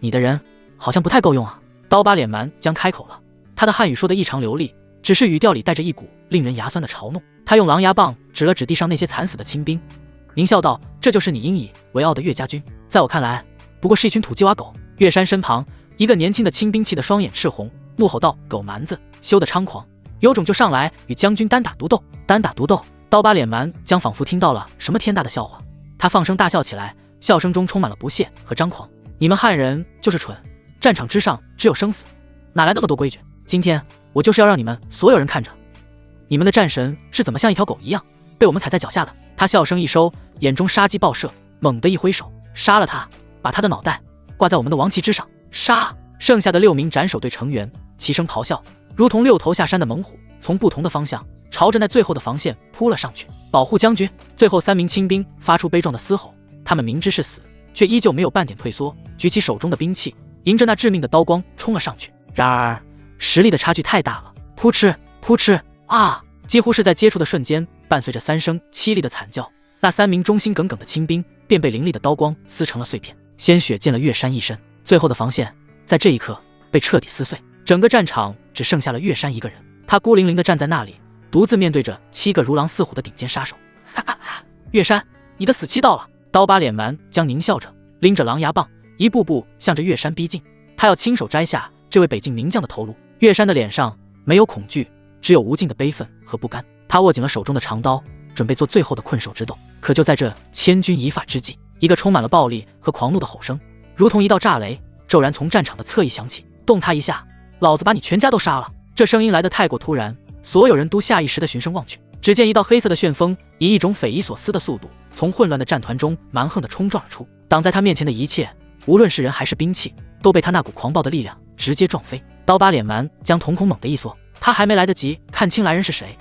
你的人好像不太够用啊。刀疤脸蛮将开口了，他的汉语说得异常流利，只是语调里带着一股令人牙酸的嘲弄。他用狼牙棒指了指地上那些惨死的清兵，狞笑道：这就是你引以为傲的岳家军，在我看来不过是一群土鸡瓦狗。岳山身旁一个年轻的清兵气得双眼赤红，怒吼道：狗蛮子，休得猖狂，有种就上来与将军单打独斗。单打独斗！刀疤脸蛮将仿佛听到了什么天大的笑话，他放声大笑起来，笑声中充满了不屑和张狂。你们汉人就是蠢，战场之上只有生死，哪来那么多规矩？今天我就是要让你们所有人看着，你们的战神是怎么像一条狗一样被我们踩在脚下的。他笑声一收，眼中杀机爆射，猛地一挥手，杀了他，把他的脑袋挂在我们的王旗之上。杀！剩下的6名斩首队成员齐声咆哮，如同6头下山的猛虎，从不同的方向朝着那最后的防线扑了上去。保护将军！最后3名清兵发出悲壮的嘶吼，他们明知是死，却依旧没有半点退缩，举起手中的兵器，迎着那致命的刀光冲了上去。然而实力的差距太大了，扑哧扑哧啊！几乎是在接触的瞬间，伴随着3声凄厉的惨叫，那3名忠心耿耿的清兵便被凌厉的刀光撕成了碎片，鲜血溅了岳山一身。最后的防线在这一刻被彻底撕碎，整个战场只剩下了岳山一个人，他孤零零地站在那里，独自面对着7个如狼似虎的顶尖杀手。哈哈哈！岳山，你的死期到了！刀疤脸蛮将狞笑着，拎着狼牙棒，一步步向着岳山逼近，他要亲手摘下这位北境名将的头颅。岳山的脸上没有恐惧，只有无尽的悲愤和不甘。他握紧了手中的长刀，准备做最后的困兽之斗。可就在这千钧一发之际，一个充满了暴力和狂怒的吼声如同一道炸雷骤然从战场的侧翼响起，动他一下，老子把你全家都杀了！这声音来得太过突然，所有人都下意识地循声望去，只见一道黑色的旋风以一种匪夷所思的速度从混乱的战团中蛮横地冲撞而出，挡在他面前的一切，无论是人还是兵器，都被他那股狂暴的力量直接撞飞。刀疤脸蛮将瞳孔猛地一缩，他还没来得及看清来人是谁，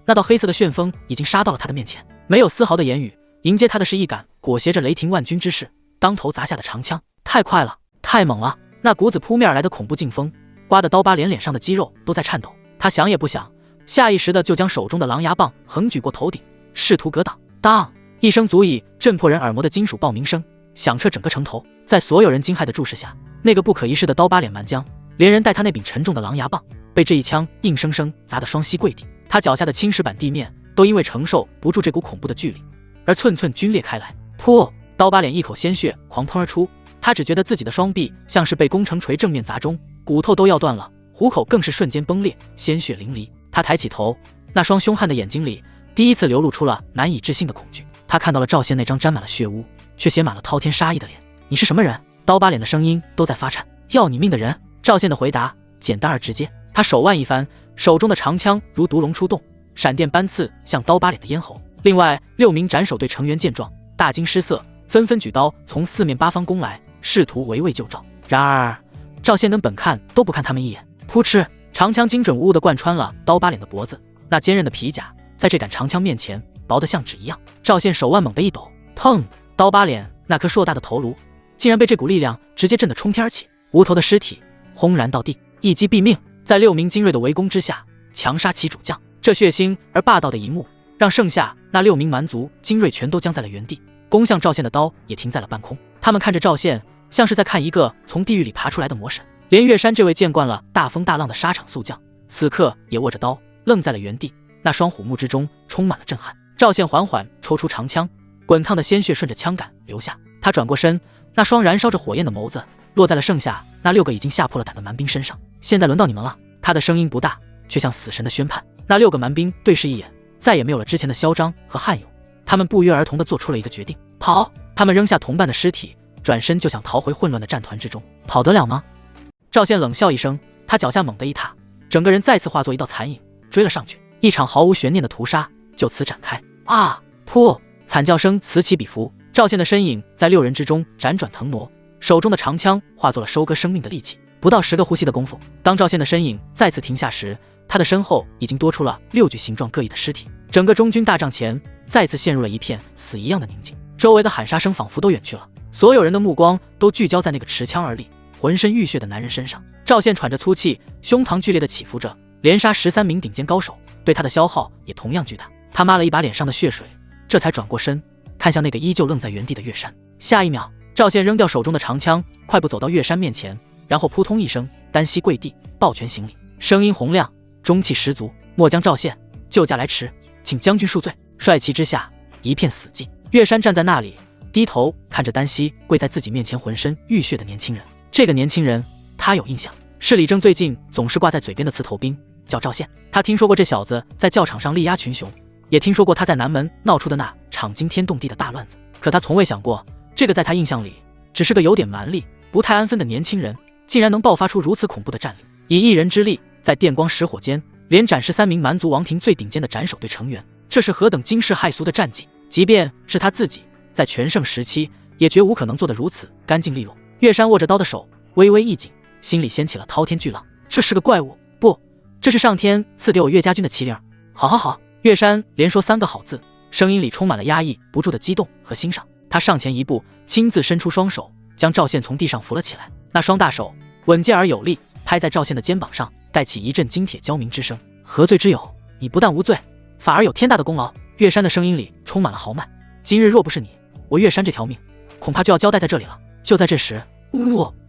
那道黑色的旋风已经杀到了他的面前，没有丝毫的言语，迎接他的是一杆裹挟着雷霆万钧之势当头砸下的长枪。太快了，太猛了！那股子扑面而来的恐怖劲风刮得刀疤脸上的肌肉都在颤抖，他想也不想，下意识的就将手中的狼牙棒横举过头顶，试图格挡。当一声足以震破人耳膜的金属爆鸣声响彻整个城头，在所有人惊骇的注视下，那个不可一世的刀疤脸蛮将连人带他那柄沉重的狼牙棒被这一枪硬生生砸得双膝跪地，他脚下的青石板地面都因为承受不住这股恐怖的巨力而寸寸皲裂开来。噗！刀疤脸一口鲜血狂喷而出，他只觉得自己的双臂像是被工程锤正面砸中，骨头都要断了，虎口更是瞬间崩裂，鲜血淋漓。他抬起头，那双凶悍的眼睛里第一次流露出了难以置信的恐惧。他看到了赵宪那张沾满了血污却写满了滔天杀意的脸。你是什么人？刀疤脸的声音都在发颤。要你命的人。赵宪的回答简单而直接，他手腕一翻，手中的长枪如毒龙出动，闪电般刺向刀疤脸的咽喉。另外6名斩首队成员见状，大惊失色，纷纷举刀从四面八方攻来，试图围魏救赵。然而赵宪根本看都不看他们一眼，扑哧，长枪精准无误地贯穿了刀疤脸的脖子。那坚韧的皮甲在这杆长枪面前薄得像纸一样。赵宪手腕猛地一抖，砰！刀疤脸那颗硕大的头颅竟然被这股力量直接震得冲天而起，无头的尸体轰然倒地，一击毙命。在6名精锐的围攻之下，强杀其主将。这血腥而霸道的一幕，让剩下那6名蛮族精锐全都僵在了原地，攻向赵宪的刀也停在了半空。他们看着赵宪，像是在看一个从地狱里爬出来的魔神。连岳山这位见惯了大风大浪的沙场宿将，此刻也握着刀愣在了原地，那双虎目之中充满了震撼。赵宪缓缓抽出长枪，滚烫的鲜血顺着枪杆流下。他转过身，那双燃烧着火焰的眸子落在了剩下那6个已经吓破了胆的蛮兵身上。现在轮到你们了。他的声音不大，却像死神的宣判。那6个蛮兵对视一眼，再也没有了之前的嚣张和悍勇，他们不约而同地做出了一个决定：跑！他们扔下同伴的尸体，转身就想逃回混乱的战团之中。跑得了吗？赵宪冷笑一声，他脚下猛地一踏，整个人再次化作一道残影追了上去。一场毫无悬念的屠杀就此展开。啊！噗！惨叫声此起彼伏。赵宪的身影在6人之中辗转腾挪，手中的长枪化作了收割生命的利器。不到10个呼吸的功夫，当赵宪的身影再次停下时，他的身后已经多出了6具形状各异的尸体。整个中军大帐前再次陷入了一片死一样的宁静，周围的喊杀声仿佛都远去了，所有人的目光都聚焦在那个持枪而立、浑身浴血的男人身上。赵宪喘着粗气，胸膛剧烈地起伏着，连杀13名顶尖高手，对他的消耗也同样巨大。他抹了一把脸上的血水，这才转过身看向那个依旧愣在原地的岳山。下一秒，赵宪扔掉手中的长枪，快步走到岳山面前，然后扑通一声单膝跪地，抱拳行礼，声音洪亮，中气十足：末将赵宪救驾来迟，请将军恕罪。帅旗之下一片死寂，岳山站在那里，低头看着单膝跪在自己面前浑身浴血的年轻人。这个年轻人他有印象，是李正最近总是挂在嘴边的刺头兵，叫赵宪。他听说过这小子在教场上力压群雄，也听说过他在南门闹出的那场惊天动地的大乱子，可他从未想过，这个在他印象里只是个有点蛮力、不太安分的年轻人，竟然能爆发出如此恐怖的战力，以一人之力在电光石火间连斩13名蛮族王庭最顶尖的斩首队成员，这是何等惊世骇俗的战绩！即便是他自己在全盛时期，也绝无可能做得如此干净利落。岳山握着刀的手微微一紧，心里掀起了滔天巨浪。这是个怪物，不，这是上天赐给我岳家军的旗令。好好好！岳山连说3个好字，声音里充满了压抑不住的激动和欣赏。他上前一步，亲自伸出双手，将赵宪从地上扶了起来。那双大手稳健而有力，拍在赵宪的肩膀上，带起一阵金铁交鸣之声。何罪之有？你不但无罪，反而有天大的功劳。岳山的声音里充满了豪迈。今日若不是你，我岳山这条命恐怕就要交代在这里了。就在这时，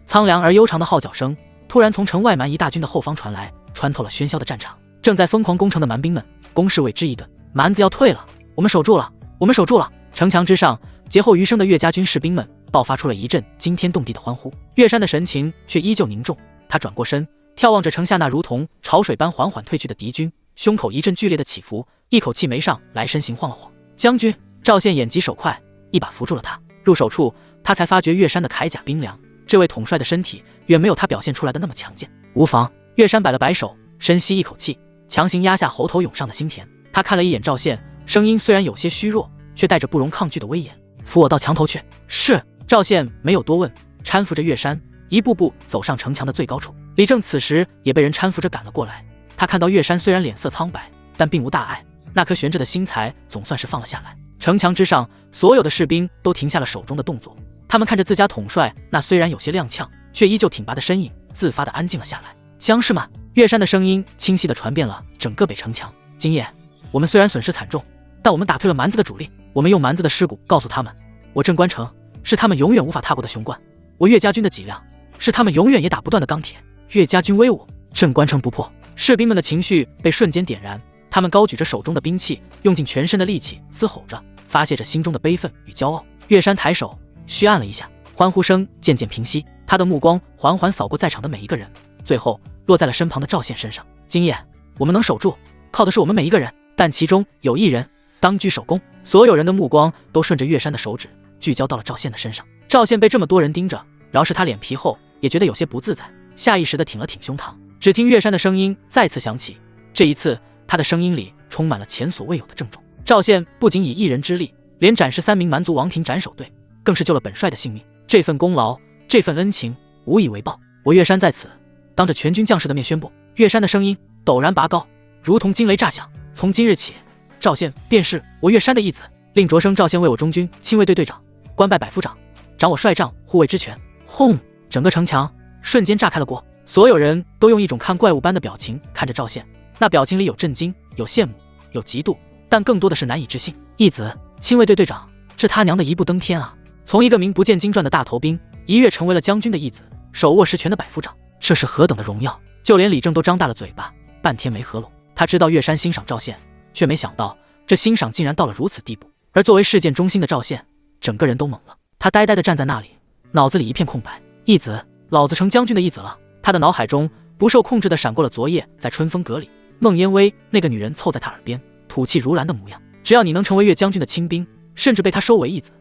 苍凉而悠长的号角声突然从城外蛮夷大军的后方传来，穿透了喧嚣的战场。正在疯狂攻城的蛮兵们攻势为之一顿，蛮子要退了，我们守住了，我们守住了！城墙之上，劫后余生的岳家军士兵们爆发出了一阵惊天动地的欢呼。岳山的神情却依旧凝重，他转过身，眺望着城下那如同潮水般缓缓退去的敌军，胸口一阵剧烈的起伏，一口气没上来，身形晃了晃。将军！赵宪眼疾手快，一把扶住了他。入手处，他才发觉岳山的铠甲冰凉，这位统帅的身体远没有他表现出来的那么强健。无妨。岳山摆了摆手，深吸一口气，强行压下喉头涌上的心田。他看了一眼赵宪，声音虽然有些虚弱，却带着不容抗拒的威严：扶我到墙头去。是。赵宪没有多问，搀扶着岳山一步步走上城墙的最高处。李正此时也被人搀扶着赶了过来。他看到岳山虽然脸色苍白，但并无大碍，那颗悬着的心才总算是放了下来。城墙之上，所有的士兵都停下了手中的动作，他们看着自家统帅那虽然有些踉跄，却依旧挺拔的身影，自发地安静了下来。将士们！岳山的声音清晰地传遍了整个北城墙。今夜我们虽然损失惨重，但我们打退了蛮子的主力。我们用蛮子的尸骨告诉他们，我镇关城是他们永远无法踏过的雄关，我岳家军的脊梁是他们永远也打不断的钢铁。岳家军威武，镇关城不破。士兵们的情绪被瞬间点燃，他们高举着手中的兵器，用尽全身的力气嘶吼着，发泄着心中的悲愤与骄傲。岳山抬手虚按了一下，欢呼声渐渐平息，他的目光缓缓扫过在场的每一个人，最后落在了身旁的赵宪身上。今夜我们能守住，靠的是我们每一个人，但其中有一人当居首功。所有人的目光都顺着岳山的手指聚焦到了赵宪的身上。赵宪被这么多人盯着，饶是他脸皮厚，也觉得有些不自在，下意识地挺了挺胸膛。只听岳山的声音再次响起，这一次他的声音里充满了前所未有的郑重。赵宪不仅以一人之力连斩杀3名蛮族王庭斩首队，更是救了本帅的性命，这份功劳，这份恩情，无以为报。我岳山在此当着全军将士的面宣布。岳山的声音陡然拔高，如同惊雷炸响。从今日起，赵宪便是我岳山的义子，令擢升赵宪为我中军亲卫队队长，官拜百夫长，掌我帅帐护卫之权。轰！整个城墙瞬间炸开了锅，所有人都用一种看怪物般的表情看着赵宪，那表情里有震惊，有羡慕，有嫉妒，但更多的是难以置信。义子，亲卫队队长，这他娘的一步登天啊！从一个名不见经传的大头兵，一跃成为了将军的义子，手握实权的百夫长，这是何等的荣耀！就连李正都张大了嘴巴，半天没合拢。他知道岳山欣赏赵宪，却没想到这欣赏竟然到了如此地步。而作为事件中心的赵宪，整个人都懵了，他呆呆地站在那里，脑子里一片空白。义子，老子成将军的义子了。他的脑海中不受控制地闪过了昨夜在春风阁里孟烟薇那个女人凑在他耳边吐气如兰的模样。只要你能成为岳将军的亲兵，甚至被他收为义子，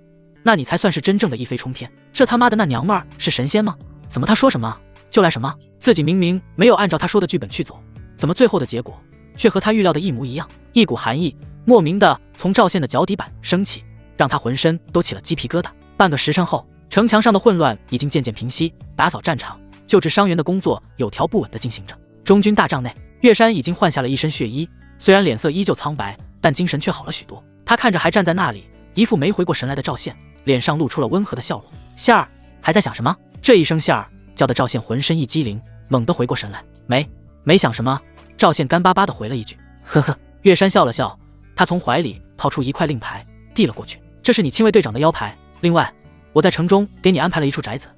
那你才算是真正的一飞冲天。这他妈的那娘们儿是神仙吗？怎么他说什么就来什么？自己明明没有按照他说的剧本去走，怎么最后的结果却和他预料的一模一样？一股寒意莫名的从赵宪的脚底板升起，让他浑身都起了鸡皮疙瘩。半个时辰后，城墙上的混乱已经渐渐平息，打扫战场、救治伤员的工作有条不紊地进行着。中军大帐内，岳山已经换下了一身血衣，虽然脸色依旧苍白，但精神却好了许多。他看着还站在那里一副没回过神来的赵宪，脸上露出了温和的笑容。宪儿，还在想什么？这一声宪儿叫得赵宪浑身一激灵，猛地回过神来。没想什么。赵宪干巴巴地回了一句。呵呵。岳山笑了笑，他从怀里掏出一块令牌递了过去。这是你亲卫队长的腰牌，另外我在城中给你安排了一处宅子，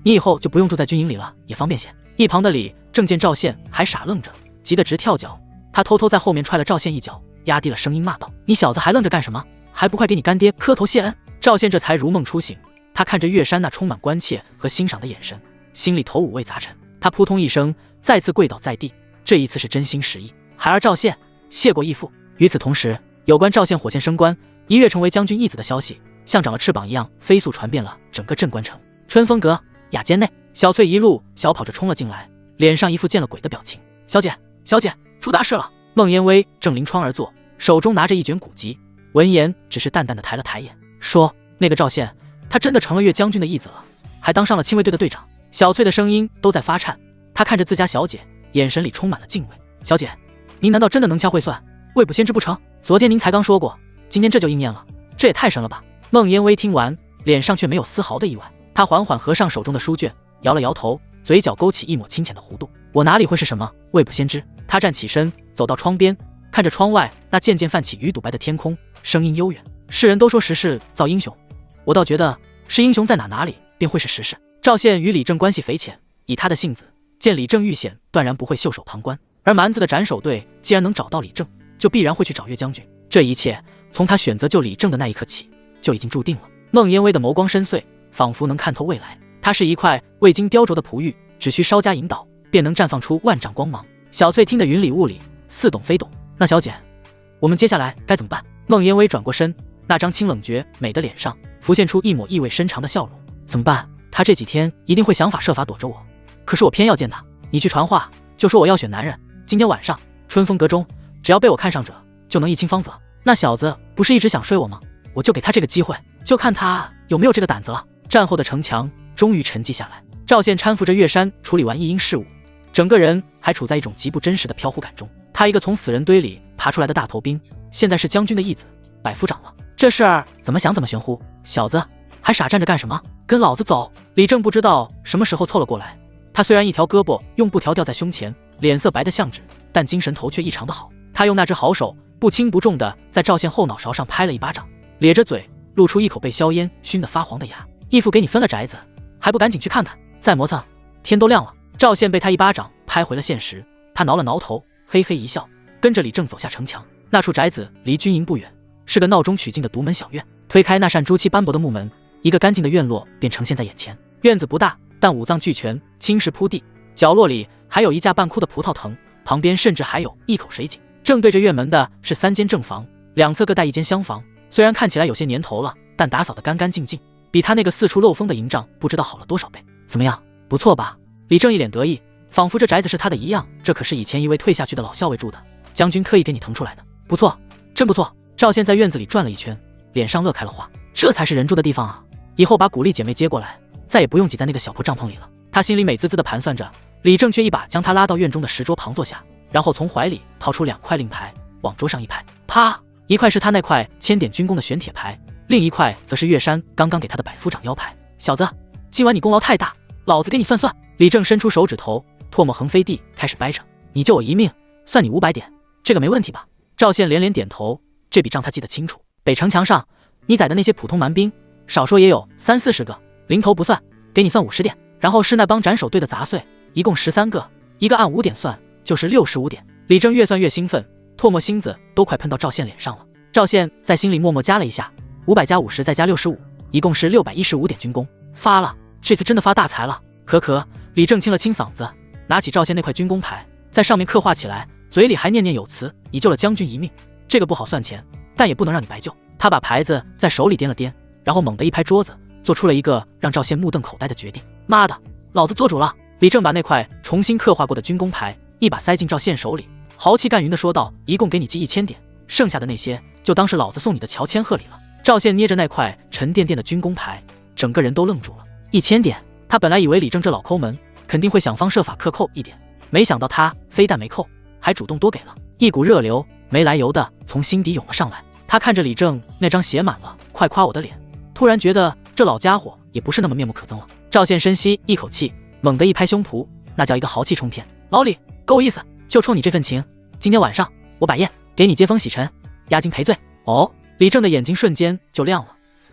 你以后就不用住在军营里了，也方便些。一旁的李正见赵宪还傻愣着，急得直跳脚，他偷偷在后面踹了赵宪一脚，压低了声音骂道：你小子还愣着干什么？还不快给你干爹磕头谢恩！赵宪这才如梦初醒，他看着岳山那充满关切和欣赏的眼神，心里头五味杂陈。他扑通一声再次跪倒在地，这一次是真心实意。孩儿赵宪谢过义父。与此同时，有关赵宪火线升官，一跃成为将军义子的消息，像长了翅膀一样飞速传遍了整个镇关城。春风阁雅间内，小翠一路小跑着冲了进来，脸上一副见了鬼的表情。小姐，出大事了！孟烟薇正临窗而坐，手中拿着一卷古籍，闻言只是淡淡的抬了抬眼，说：那个赵宪，他真的成了岳将军的义子了，还当上了亲卫队的队长。小翠的声音都在发颤，她看着自家小姐，眼神里充满了敬畏。小姐，您难道真的能掐会算，未卜先知不成？昨天您才刚说过，今天这就应验了，这也太神了吧！孟烟薇听完，脸上却没有丝毫的意外，她缓缓合上手中的书卷，摇了摇头，嘴角勾起一抹清浅的弧度。我哪里会是什么未卜先知？她站起身，走到窗边，看着窗外那渐渐泛起鱼肚白的天空，声音悠远：世人都说时势造英雄，我倒觉得是英雄在哪里便会是时势。赵宪与李正关系匪浅，以他的性子，见李正遇险断然不会袖手旁观，而蛮子的斩首队既然能找到李正，就必然会去找岳将军。这一切从他选择救李正的那一刻起就已经注定了。孟烟薇的眸光深邃，仿佛能看透未来。她是一块未经雕琢的璞玉，只需稍加引导，便能绽放出万丈光芒。小翠听得云里雾里，似懂非懂。那小姐，我们接下来该怎么办？孟烟薇转过身，那张清冷绝美的脸上浮现出一抹意味深长的笑容。怎么办？他这几天一定会想法设法躲着我，可是我偏要见他。你去传话，就说我要选男人，今天晚上春风阁中，只要被我看上者，就能一清方泽。那小子不是一直想睡我吗？我就给他这个机会，就看他有没有这个胆子了。战后的城墙终于沉寂下来，赵宪搀扶着岳山处理完一应事务，整个人还处在一种极不真实的飘忽感中。他一个从死人堆里爬出来的大头兵，现在是将军的义子，百夫长了。这事儿怎么想怎么玄乎，小子还傻站着干什么？跟老子走！李正不知道什么时候凑了过来，他虽然一条胳膊用布条吊在胸前，脸色白得像纸，但精神头却异常的好。他用那只好手不轻不重的在赵宪后脑勺上拍了一巴掌，咧着嘴露出一口被硝烟熏得发黄的牙。义父给你分了宅子，还不赶紧去看看？再磨蹭，天都亮了。赵宪被他一巴掌拍回了现实，他挠了挠头，嘿嘿一笑，跟着李正走下城墙。那处宅子离军营不远，是个闹中取静的独门小院。推开那扇朱漆斑驳的木门，一个干净的院落便呈现在眼前。院子不大，但五脏俱全，青石铺地，角落里还有一架半枯的葡萄藤，旁边甚至还有一口水井。正对着院门的是3间正房，两侧各带一间厢房。虽然看起来有些年头了，但打扫得干干净净，比他那个四处漏风的营帐不知道好了多少倍。怎么样，不错吧？李正一脸得意，仿佛这宅子是他的一样。这可是以前一位退下去的老校尉住的，将军特意给你腾出来的。不错，真不错。赵宪在院子里转了一圈，脸上乐开了花。这才是人住的地方啊！以后把古丽姐妹接过来，再也不用挤在那个小破帐篷里了。他心里美滋滋地盘算着。李正却一把将他拉到院中的石桌旁坐下，然后从怀里掏出2块令牌，往桌上一拍，啪！一块是他那块千点军功的玄铁牌，另一块则是岳山刚刚给他的百夫长腰牌。小子，今晚你功劳太大，老子给你算算。李正伸出手指头，唾沫横飞地开始掰扯。你救我一命，算你500点，这个没问题吧？赵宪连连点头，这笔账他记得清楚。北城墙上你宰的那些普通蛮兵，少说也有30-40个，零头不算，给你算50点。然后是那帮斩首队的杂碎，一共13个，一个按5点算，就是65点。李正越算越兴奋，唾沫星子都快喷到赵宪脸上了。赵宪在心里默默加了一下，500加50再加65，一共是615点军功。发了，这次真的发大财了。咳，李正清了清嗓子，拿起赵宪那块军功牌，在上面刻画起来，嘴里还念念有词：你救了将军一命，这个不好算钱，但也不能让你白救。他把牌子在手里掂了掂，然后猛地一拍桌子，做出了一个让赵宪目瞪口呆的决定。妈的，老子做主了！李正把那块重新刻画过的军功牌一把塞进赵宪手里，豪气干云地说道：一共给你记1000点，剩下的那些就当是老子送你的乔千鹤礼了。赵宪捏着那块沉甸甸的军功牌，整个人都愣住了。1000点，他本来以为李正这老抠门肯定会想方设法克扣1点，没想到他非但没扣，还主动多给了。一股热流没来由的从心底涌了上来。他看着李正那张写满了快夸我的脸，突然觉得这老家伙也不是那么面目可憎了。赵宪深吸一口气，猛地一拍胸脯，那叫一个豪气冲天。老李，够意思，就冲你这份情，今天晚上我摆宴，给你接风洗尘，押金赔罪。哦，李正的眼睛瞬间就亮了，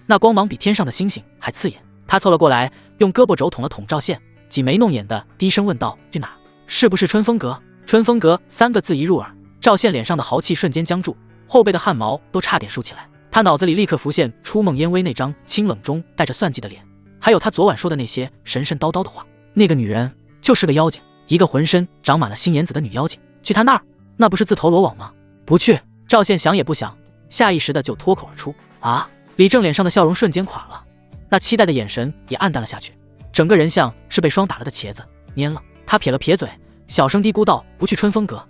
那光芒比天上的星星还刺眼。他凑了过来，用胳膊肘捅了捅赵宪，挤眉弄眼的低声问道：去哪？是不是春风阁？春风阁3个字一入耳，赵宪脸上的豪气瞬间僵住，后背的汗毛都差点竖起来。他脑子里立刻浮现初梦燕微那张清冷中带着算计的脸，还有他昨晚说的那些神神叨叨的话。那个女人就是个妖精，一个浑身长满了星眼子的女妖精。去他那儿，那不是自投罗网吗？不去。赵宪想也不想，下意识的就脱口而出：啊！李正脸上的笑容瞬间垮了，那期待的眼神也暗淡了下去，整个人像是被霜打了的茄子，蔫了。他撇了撇嘴，小声嘀咕道：不去春风阁，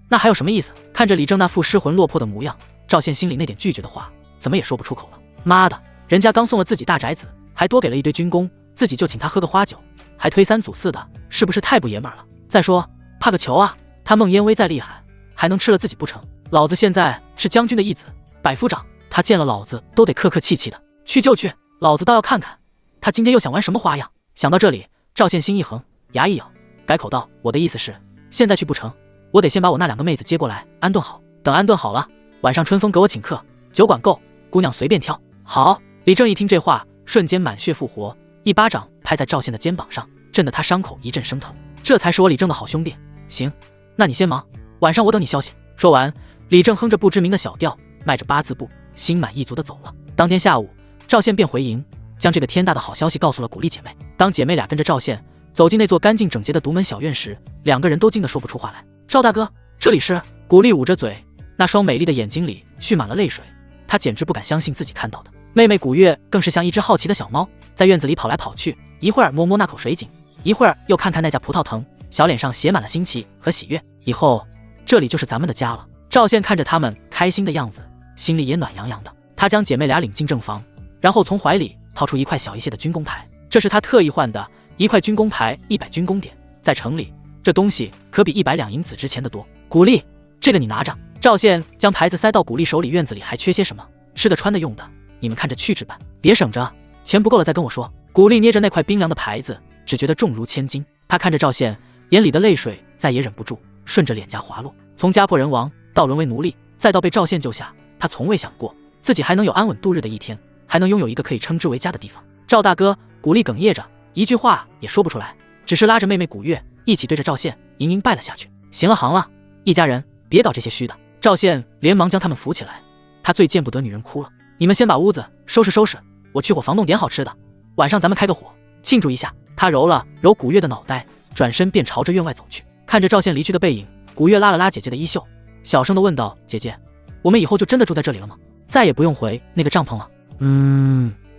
那还有什么意思？看着李正那副失魂落魄的模样，赵宪心里那点拒绝的话怎么也说不出口了。妈的，人家刚送了自己大宅子，还多给了一堆军功，自己就请他喝个花酒，还推三阻四的，是不是太不爷们儿了？再说怕个球啊，他孟燕微再厉害，还能吃了自己不成？老子现在是将军的义子，百夫长，他见了老子都得客客气气的。去就去，老子倒要看看他今天又想玩什么花样。想到这里，赵宪心一横，牙一咬，改口道：我的意思是现在去不成，我得先把我那2个妹子接过来安顿好，等安顿好了，晚上春风给我请客，酒馆够，姑娘随便挑。好。李正一听这话，瞬间满血复活，一巴掌拍在赵宪的肩膀上，震得他伤口一阵生疼。这才是我李正的好兄弟。行，那你先忙，晚上我等你消息。说完，李正哼着不知名的小调，迈着8字步，心满意足地走了。当天下午，赵宪便回营，将这个天大的好消息告诉了古丽姐妹。当姐妹俩跟着赵宪走进那座干净整洁的独门小院时，2个人都惊得说不出话来。赵大哥，这里是？古丽捂着嘴，那双美丽的眼睛里蓄满了泪水，她简直不敢相信自己看到的。妹妹古月更是像一只好奇的小猫，在院子里跑来跑去，一会儿摸摸那口水井，一会儿又看看那架葡萄藤，小脸上写满了新奇和喜悦。以后这里就是咱们的家了。赵宪看着他们开心的样子，心里也暖洋洋的。他将姐妹俩领进正房，然后从怀里掏出一块小一些的军功牌，这是他特意换的，一块军功牌100军功点，在城里这东西可比100两银子值钱的多。古丽，这个你拿着。赵宪将牌子塞到古丽手里，院子里还缺些什么？吃的穿的用的，你们看着去置办，别省着，钱不够了再跟我说。古丽捏着那块冰凉的牌子，只觉得重如千斤。他看着赵宪，眼里的泪水再也忍不住顺着脸颊滑落。从家破人亡到沦为奴隶，再到被赵宪救下，他从未想过自己还能有安稳度日的一天，还能拥有一个可以称之为家的地方。赵大哥，古丽哽咽着，一句话也说不出来，只是拉着妹妹古月一起对着赵宪盈盈拜了下去。行了行了，一家人别搞这些虚的。赵宪连忙将他们扶起来，他最见不得女人哭了。你们先把屋子收拾收拾，我去伙房弄点好吃的，晚上咱们开个火庆祝一下。他揉了揉古月的脑袋，转身便朝着院外走去。看着赵宪离去的背影，古月拉了拉姐姐的衣袖，小声地问道：姐姐，我们以后就真的住在这里了吗？再也不用回那个帐篷了？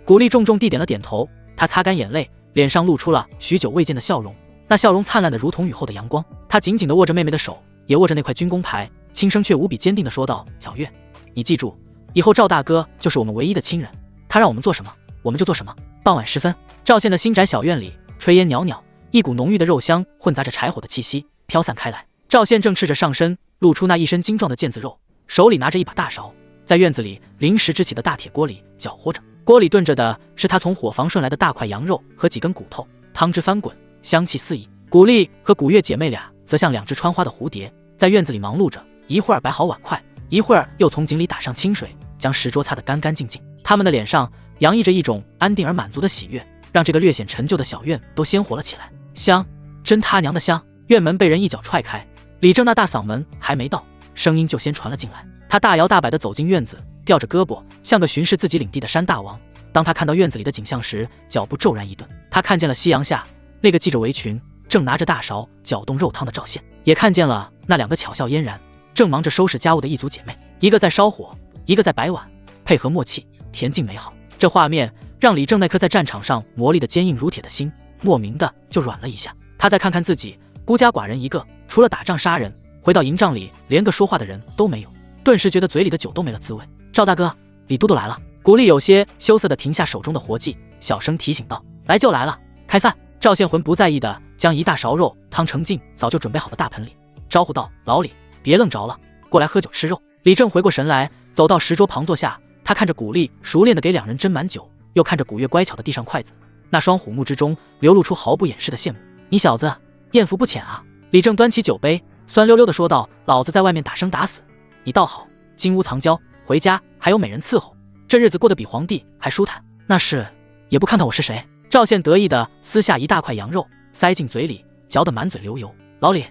古丽重重地点了点头，她擦干眼泪，脸上露出了许久未见的笑容，那笑容灿烂的如同雨后的阳光。他紧紧地握着妹妹的手，也握着那块军功牌，轻声却无比坚定地说道：“小月，你记住，以后赵大哥就是我们唯一的亲人，他让我们做什么，我们就做什么。”傍晚时分，赵县的新宅小院里，炊烟袅袅，一股浓郁的肉香混杂着柴火的气息飘散开来。赵县正赤着上身，露出那一身精壮的腱子肉，手里拿着一把大勺，在院子里临时支起的大铁锅里搅和着。锅里炖着的是他从伙房顺来的大块羊肉和几根骨头，汤汁翻滚，香气四溢。古丽和古月姐妹俩则像两只穿花的蝴蝶，在院子里忙碌着，一会儿摆好碗筷，一会儿又从井里打上清水，将石桌擦得干干净净。他们的脸上洋溢着一种安定而满足的喜悦，让这个略显陈旧的小院都鲜活了起来。香，真他娘的香！院门被人一脚踹开，李正那大嗓门还没到，声音就先传了进来。他大摇大摆地走进院子，吊着胳膊，像个巡视自己领地的山大王。当他看到院子里的景象时，脚步骤然一顿。他看见了夕阳下那个系着围裙，正拿着大勺搅动肉汤的赵县，也看见了那两个巧笑嫣然，正忙着收拾家务的一组姐妹，一个在烧火，一个在摆碗，配合默契，恬静美好。这画面让李正那颗在战场上磨砺的坚硬如铁的心，莫名的就软了一下。他再看看自己，孤家寡人一个，除了打仗杀人，回到营帐里连个说话的人都没有，顿时觉得嘴里的酒都没了滋味。赵大哥，李都督来了。古丽有些羞涩地停下手中的活计，小声提醒道：“来就来了，开饭。”赵县魂不在意地将一大勺肉汤盛进早就准备好的大盆里，招呼道：“老李，别愣着了，过来喝酒吃肉。”李正回过神来，走到石桌旁坐下。他看着古丽熟练地给两人斟满酒，又看着古月乖巧地递上筷子，那双虎目之中流露出毫不掩饰的羡慕。“你小子艳福不浅啊！”李正端起酒杯，酸溜溜地说道：“老子在外面打生打死，你倒好，金屋藏娇，回家还有美人伺候，这日子过得比皇帝还舒坦。那是也不看看我是谁。”赵县得意地撕下一大块羊肉，塞进嘴里，嚼得满嘴流油。“老李，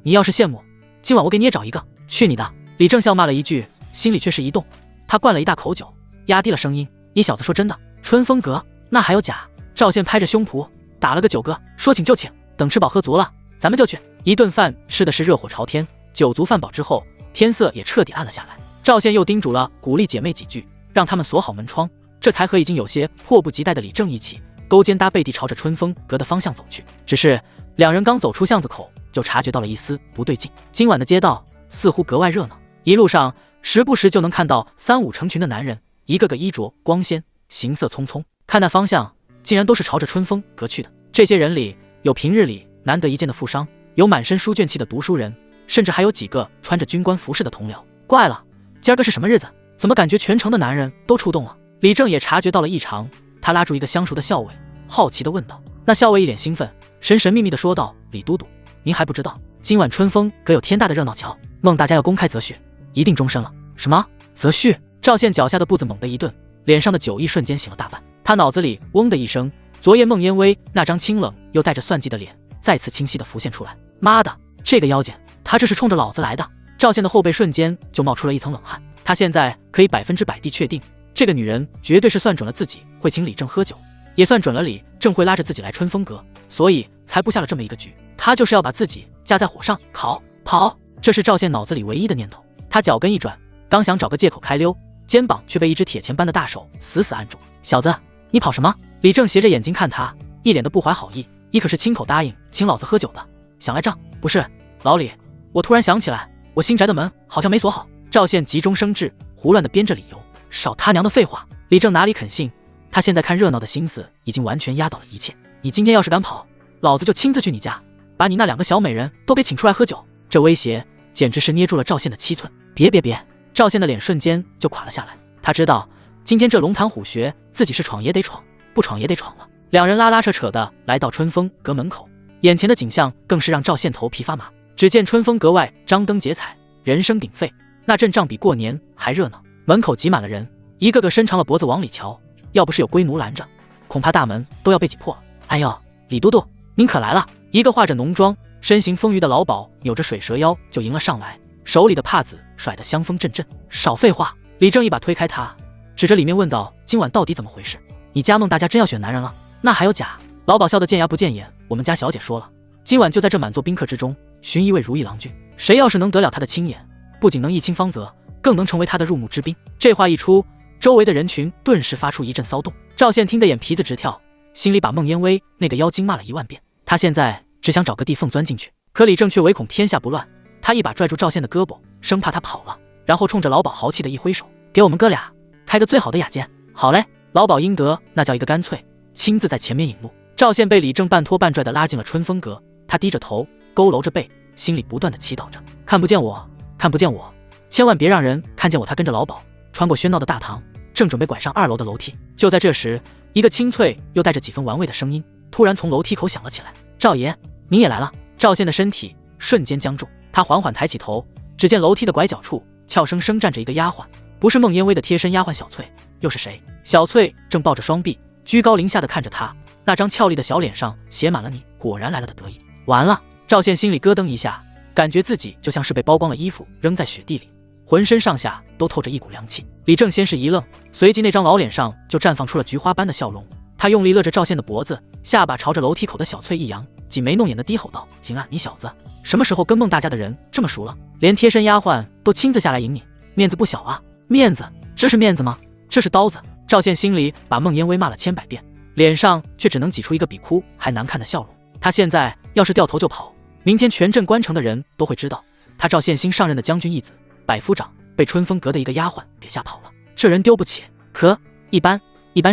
你要是羡慕，今晚我给你也找一个。”“去你的！”李正笑骂了一句，心里却是一动。他灌了一大口酒，压低了声音：“你小子说真的？春风阁那还有假？”赵县拍着胸脯打了个9个，说请就请，等吃饱喝足了，咱们就去。一顿饭吃的是热火朝天，酒足饭饱之后，天色也彻底暗了下来。赵县又叮嘱了古丽姐妹几句，让他们锁好门窗，这才和已经有些迫不及待的李正一起勾肩搭背地朝着春风阁的方向走去。只是两人刚走出巷子口，就察觉到了一丝不对劲。今晚的街道似乎格外热闹，一路上时不时就能看到3、5成群的男人，一个个衣着光鲜，行色匆匆。看那方向，竟然都是朝着春风阁去的。这些人里有平日里难得一见的富商，有满身书卷气的读书人，甚至还有几个穿着军官服饰的同僚。怪了，今儿个是什么日子？怎么感觉全城的男人都出动了？李正也察觉到了异常，他拉住一个相熟的校尉，好奇地问道。那校尉一脸兴奋，神神秘秘地说道：“李都督，您还不知道，今晚春风阁有天大的热闹瞧，孟大家要公开择婿，一定终身了。”“什么择婿？”赵县脚下的步子猛地一顿，脸上的酒意瞬间醒了大半。他脑子里嗡的一声，昨夜孟烟薇那张清冷又带着算计的脸再次清晰地浮现出来。妈的，这个妖精，他这是冲着老子来的！赵县的后背瞬间就冒出了一层冷汗。他现在可以100%地确定，这个女人绝对是算准了自己会请李正喝酒，也算准了李正会拉着自己来春风阁，所以才布下了这么一个局。他就是要把自己架在火上烤跑，这是赵县脑子里唯一的念头。他脚跟一转，刚想找个借口开溜，肩膀却被一只铁钳般的大手死死按住。“小子，你跑什么？”李正斜着眼睛看他，一脸的不怀好意。“你可是亲口答应请老子喝酒的，想来账？”“不是，老李，我突然想起来，我新宅的门好像没锁好。”赵县急中生智，胡乱的编着理由。“少他娘的废话！”李正哪里肯信，他现在看热闹的心思已经完全压倒了一切。“你今天要是敢跑，老子就亲自去你家，把你那2个小美人都给请出来喝酒。”这威胁简直是捏住了赵县的7寸。别！赵县的脸瞬间就垮了下来。他知道今天这龙潭虎穴自己是闯也得闯，不闯也得闯了。两人拉拉扯扯的来到春风阁门口，眼前的景象更是让赵县头皮发麻。只见春风阁外张灯结彩，人声鼎沸，那阵仗比过年还热闹。门口挤满了人，一个个伸长了脖子往里瞧，要不是有龟奴拦着，恐怕大门都要被挤破了。“哎呦，李都督，您可来了！”一个化着浓妆、身形丰腴的老鸨扭着水蛇腰就迎了上来，手里的帕子甩得香风阵阵。“少废话！”李正一把推开他，指着里面问道：“今晚到底怎么回事？你家孟大家真要选男人了？那还有假？”老鸨笑得见牙不见眼：“我们家小姐说了，今晚就在这满座宾客之中寻一位如意郎君，谁要是能得了他的青眼，不仅能一清芳泽，更能成为他的入幕之宾。”这话一出，周围的人群顿时发出一阵骚动。赵县听得眼皮子直跳，心里把孟烟薇那个妖精骂了1万遍。他现在只想找个地缝钻进去，可李正却唯恐天下不乱，他一把拽住赵宪的胳膊，生怕他跑了，然后冲着老鸨豪气的一挥手：“给我们哥俩开个最好的雅间。”好嘞，老鸨应得那叫一个干脆，亲自在前面引路。赵宪被李正半拖半拽的拉进了春风阁，他低着头，佝偻着背，心里不断的祈祷着：“看不见我，看不见我，千万别让人看见我。”他跟着老鸨穿过喧闹的大堂，正准备拐上2楼的楼梯。就在这时，一个清脆又带着几分玩味的声音突然从楼梯口响了起来：“赵爷，您也来了。”赵宪的身体瞬间僵住，他缓缓抬起头，只见楼梯的拐角处俏生生站着一个丫鬟，不是孟烟薇的贴身丫鬟小翠，又是谁？小翠正抱着双臂，居高临下的看着他，那张俏丽的小脸上写满了你果然来了的得意。完了，赵宪心里咯噔一下，感觉自己就像是被剥光了衣服扔在雪地里，浑身上下都透着一股凉气。李正先是一愣，随即那张老脸上就绽放出了菊花般的笑容，他用力勒着赵宪的脖子，下巴朝着楼梯口的小翠一扬，挤眉弄眼的低吼道：“行啊，你小子什么时候跟孟大家的人这么熟了？连贴身丫鬟都亲自下来迎你，面子不小啊！面子？这是面子吗？这是刀子！”赵宪心里把孟烟薇骂了千百遍，脸上却只能挤出一个比哭还难看的笑容。他现在要是掉头就跑，明天全镇关城的人都会知道，他赵宪新上任的将军义子百夫长被春风阁的一个丫鬟给吓跑了。这人丢不起，可一般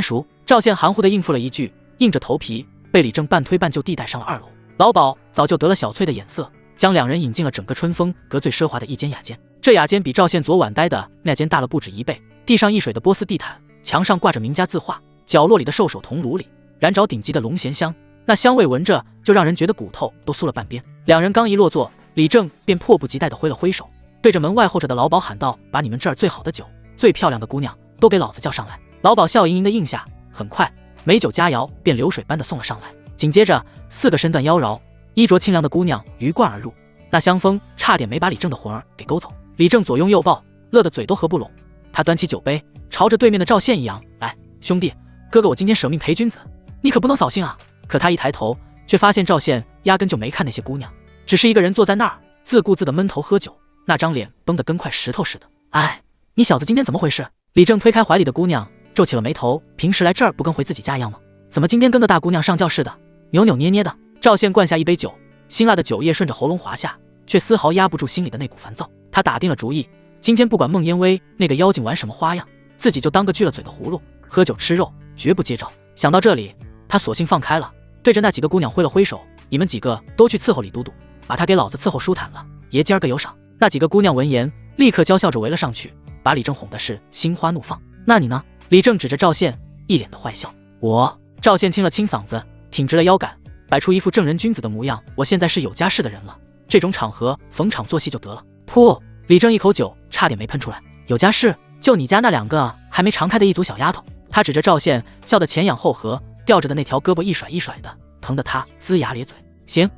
熟。赵宪含糊地应付了一句，硬着头皮被李正半推半就地带上了2楼。老鸨早就得了小翠的眼色，将2人引进了整个春风阁最奢华的一间雅间。这雅间比赵宪昨晚待的那间大了不止1倍，地上一水的波斯地毯，墙上挂着名家字画，角落里的兽首铜炉里燃着顶级的龙涎香，那香味闻着就让人觉得骨头都酥了半边。2人刚一落座，李正便迫不及待地挥了挥手，对着门外候着的老鸨喊道：“把你们这儿最好的酒、最漂亮的姑娘都给老子叫上来！”老鸨笑盈盈地应下，很快美酒佳肴便流水般的送了上来。紧接着4个身段妖娆、衣着清凉的姑娘鱼贯而入，那香风差点没把李正的魂儿给勾走。李正左拥右抱，乐得嘴都合不拢。他端起酒杯，朝着对面的赵宪一扬：“来，兄弟，哥哥我今天舍命陪君子，你可不能扫兴啊！”可他一抬头，却发现赵宪压根就没看那些姑娘，只是一个人坐在那儿，自顾自的闷头喝酒，那张脸绷得跟块石头似的。“哎，你小子今天怎么回事？”李正推开怀里的姑娘，皱起了眉头：“平时来这儿不跟回自己家样吗？怎么今天跟个大姑娘上轿似的，扭扭捏捏的？”赵宪灌下一杯酒，辛辣的酒液顺着喉咙滑下，却丝毫压不住心里的那股烦躁。他打定了主意，今天不管孟烟薇那个妖精玩什么花样，自己就当个锯了嘴的葫芦，喝酒吃肉，绝不接招。想到这里，他索性放开了，对着那几个姑娘挥了挥手：“你们几个都去伺候李都督，把他给老子伺候舒坦了，爷今儿个有赏。”那几个姑娘闻言，立刻娇笑着围了上去，把李正哄的是心花怒放。“那你呢？”李正指着赵宪，一脸的坏笑。“我……”赵宪清了清嗓子，挺直了腰杆，摆出一副正人君子的模样：“我现在是有家室的人了，这种场合逢场作戏就得了。”噗！李正一口酒差点没喷出来。“有家室？就你家那2个还没尝开的一组小丫头？”他指着赵宪，笑得前仰后合，吊着的那条胳膊一甩一甩的，疼得他龇牙咧嘴。“行，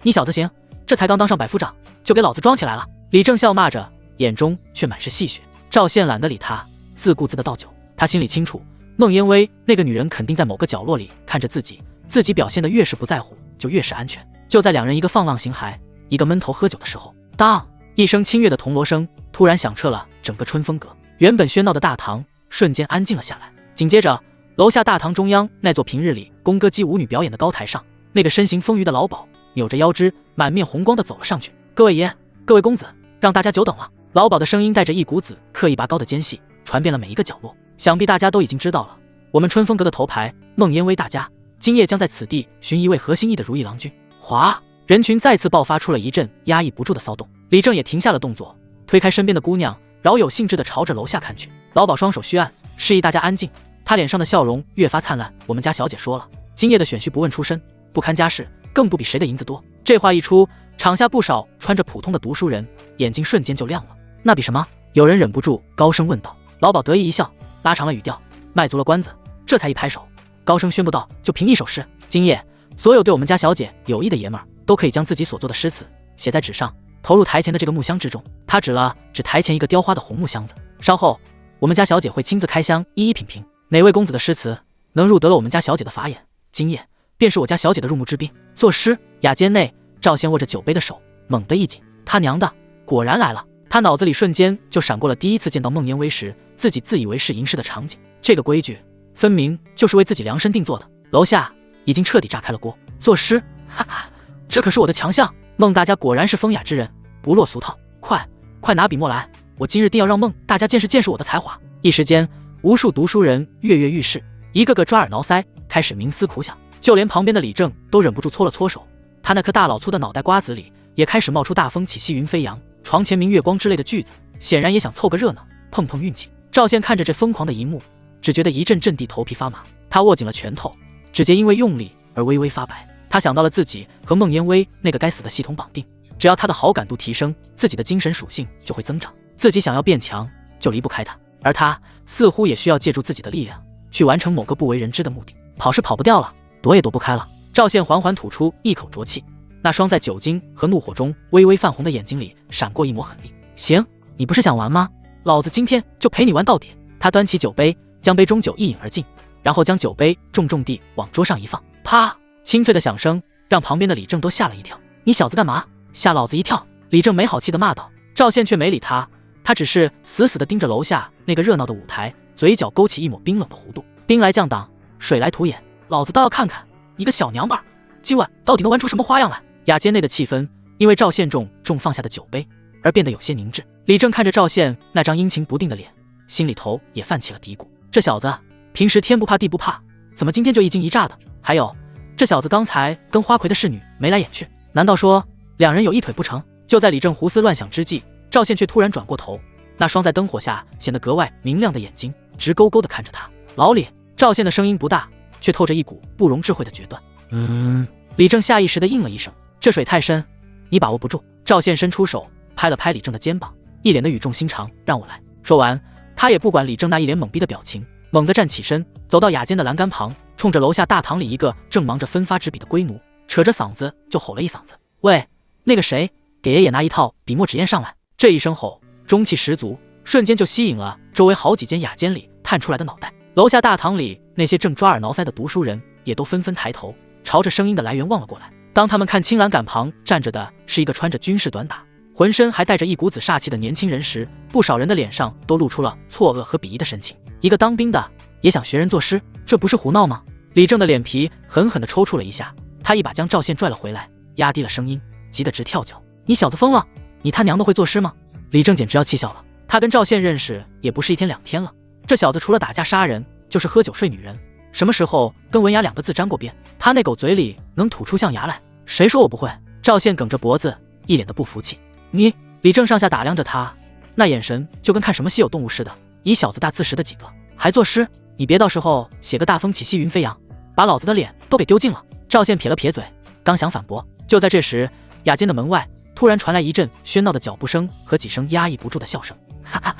你小子行，这才刚当上百夫长，就给老子装起来了。”李正笑骂着，眼中却满是戏谑。赵宪懒得理他，自顾自的倒酒。他心里清楚，孟烟薇那个女人肯定在某个角落里看着自己，自己表现得越是不在乎，就越是安全。就在2人一个放浪形骸，一个闷头喝酒的时候，当一声清越的铜锣声突然响彻了整个春风阁，原本喧闹的大堂瞬间安静了下来。紧接着，楼下大堂中央那座平日里宫歌姬舞女表演的高台上，那个身形丰腴的老鸨扭着腰肢，满面红光的走了上去：“各位爷，各位公子，让大家久等了。”老鸨的声音带着一股子刻意拔高的尖细，传遍了每一个角落。想必大家都已经知道了，我们春风阁的头牌孟烟薇大家今夜将在此地寻一位合心意的如意郎君。哗！人群再次爆发出了一阵压抑不住的骚动。李正也停下了动作，推开身边的姑娘，饶有兴致地朝着楼下看去。老鸨双手虚按，示意大家安静。他脸上的笑容越发灿烂：“我们家小姐说了，今夜的选婿不问出身，不看家世，更不比谁的银子多。”这话一出，场下不少穿着普通的读书人眼睛瞬间就亮了。“那比什么？”有人忍不住高声问道。老鸨得意一笑，拉长了语调，卖足了关子，这才一拍手，高声宣布道：“就凭一首诗，今夜所有对我们家小姐有意的爷们儿，都可以将自己所作的诗词写在纸上，投入台前的这个木箱之中。”他指了指台前一个雕花的红木箱子。“稍后我们家小姐会亲自开箱，一一品评，哪位公子的诗词能入得了我们家小姐的法眼，今夜便是我家小姐的入幕之宾。”作诗。雅间内，赵宪握着酒杯的手猛地一紧，他娘的，果然来了！他脑子里瞬间就闪过了第一次见到孟烟薇时，自己自以为是吟诗的场景。这个规矩分明就是为自己量身定做的。楼下已经彻底炸开了锅。作诗，哈哈，这可是我的强项。孟大家果然是风雅之人，不落俗套。快拿笔墨来，我今日定要让孟大家见识见识我的才华。一时间，无数读书人跃跃欲试，一个个抓耳挠腮，开始冥思苦想。就连旁边的李正都忍不住搓了搓手，他那颗大老粗的脑袋瓜子里也开始冒出大风起兮云飞扬，床前明月光之类的句子，显然也想凑个热闹，碰碰运气。赵宪看着这疯狂的一幕，只觉得一阵阵地头皮发麻，他握紧了拳头，指节因为用力而微微发白。他想到了自己和孟烟薇那个该死的系统绑定，只要他的好感度提升，自己的精神属性就会增长，自己想要变强就离不开他，而他似乎也需要借助自己的力量去完成某个不为人知的目的。跑是跑不掉了，躲也躲不开了。赵宪缓缓吐出一口浊气，那双在酒精和怒火中微微泛红的眼睛里闪过一抹狠厉。行，你不是想玩吗？老子今天就陪你玩到底。他端起酒杯，将杯中酒一饮而尽，然后将酒杯重重地往桌上一放，啪！清脆的响声让旁边的李正都吓了一跳。你小子干嘛？吓老子一跳！李正没好气地骂道。赵宪却没理他，他只是死死地盯着楼下那个热闹的舞台，嘴角勾起一抹冰冷的弧度。兵来将挡，水来土掩，老子倒要看看你个小娘们儿今晚到底能玩出什么花样来。雅间内的气氛因为赵宪重放下的酒杯而变得有些凝滞。李正看着赵宪那张阴晴不定的脸，心里头也泛起了嘀咕，这小子平时天不怕地不怕，怎么今天就一惊一乍的？还有这小子刚才跟花魁的侍女眉来眼去，难道说两人有一腿不成？就在李正胡思乱想之际，赵宪却突然转过头，那双在灯火下显得格外明亮的眼睛直勾勾地看着他。老李。赵宪的声音不大，却透着一股不容置喙的决断。李正下意识地应了一声，这水太深，你把握不住。赵宪伸出手拍了拍李正的肩膀，一脸的语重心长，让我来。说完，他也不管李正那一脸懵逼的表情，猛地站起身，走到雅间的栏杆旁，冲着楼下大堂里一个正忙着分发纸笔的龟奴，扯着嗓子就吼了一嗓子：喂，那个谁，给爷爷拿一套笔墨纸砚上来。这一声吼中气十足，瞬间就吸引了周围好几间雅间里探出来的脑袋。楼下大堂里那些正抓耳挠腮的读书人也都纷纷抬头，朝着声音的来源望了过来。当他们看青栏杆旁站着的是一个穿着军事短打，浑身还带着一股子煞气的年轻人时，不少人的脸上都露出了错愕和鄙夷的神情。一个当兵的也想学人作诗，这不是胡闹吗？李正的脸皮狠狠地抽搐了一下，他一把将赵宪拽了回来，压低了声音，急得直跳脚。你小子疯了？你他娘的会作诗吗？李正简直要气笑了。他跟赵宪认识也不是一天两天了，这小子除了打架杀人就是喝酒睡女人，什么时候跟文雅两个字沾过边？他那狗嘴里能吐出象牙来？谁说我不会？赵宪梗着脖子，一脸的不服气。你……李正上下打量着他，那眼神就跟看什么稀有动物似的。以小子大自食的几个，还作诗？你别到时候写个大风起兮云飞扬，把老子的脸都给丢尽了。赵宪撇了撇嘴，刚想反驳，就在这时，雅间的门外突然传来一阵喧闹的脚步声和几声压抑不住的笑声。哈哈，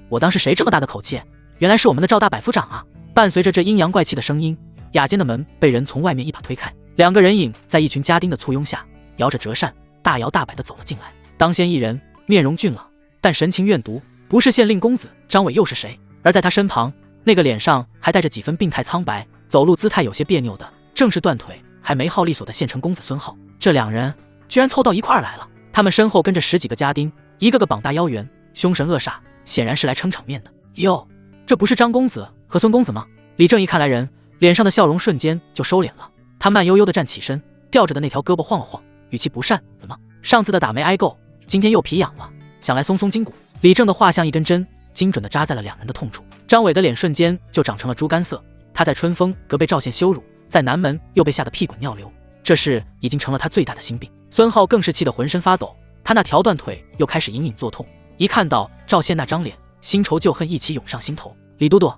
我当是谁这么大的口气？原来是我们的赵大百夫长啊！伴随着这阴阳怪气的声音，雅间的门被人从外面一把推开，两个人影在一群家丁的簇拥下，摇着折扇，大摇大摆地走了进来。当先一人面容俊朗，但神情怨毒，不是县令公子张伟又是谁？而在他身旁，那个脸上还带着几分病态苍白，走路姿态有些别扭的，正是断腿还没号利索的县城公子孙浩。这两人居然凑到一块儿来了，他们身后跟着10几个家丁，一个个膀大腰圆，凶神恶煞，显然是来撑场面的。哟，这不是张公子和孙公子吗？李正一看来人，脸上的笑容瞬间就收敛了，他慢悠悠地站起身，吊着的那条胳膊晃了晃，语气不善：怎么，上次的打没挨够，今天又皮痒了，想来松松筋骨？李正的话像一根针，精准地扎在了两人的痛处。张伟的脸瞬间就长成了猪肝色，他在春风阁被赵宪羞辱，在南门又被吓得屁滚尿流，这事已经成了他最大的心病。孙浩更是气得浑身发抖，他那条断腿又开始隐隐作痛，一看到赵宪那张脸，新仇旧恨一起涌上心头。李都督，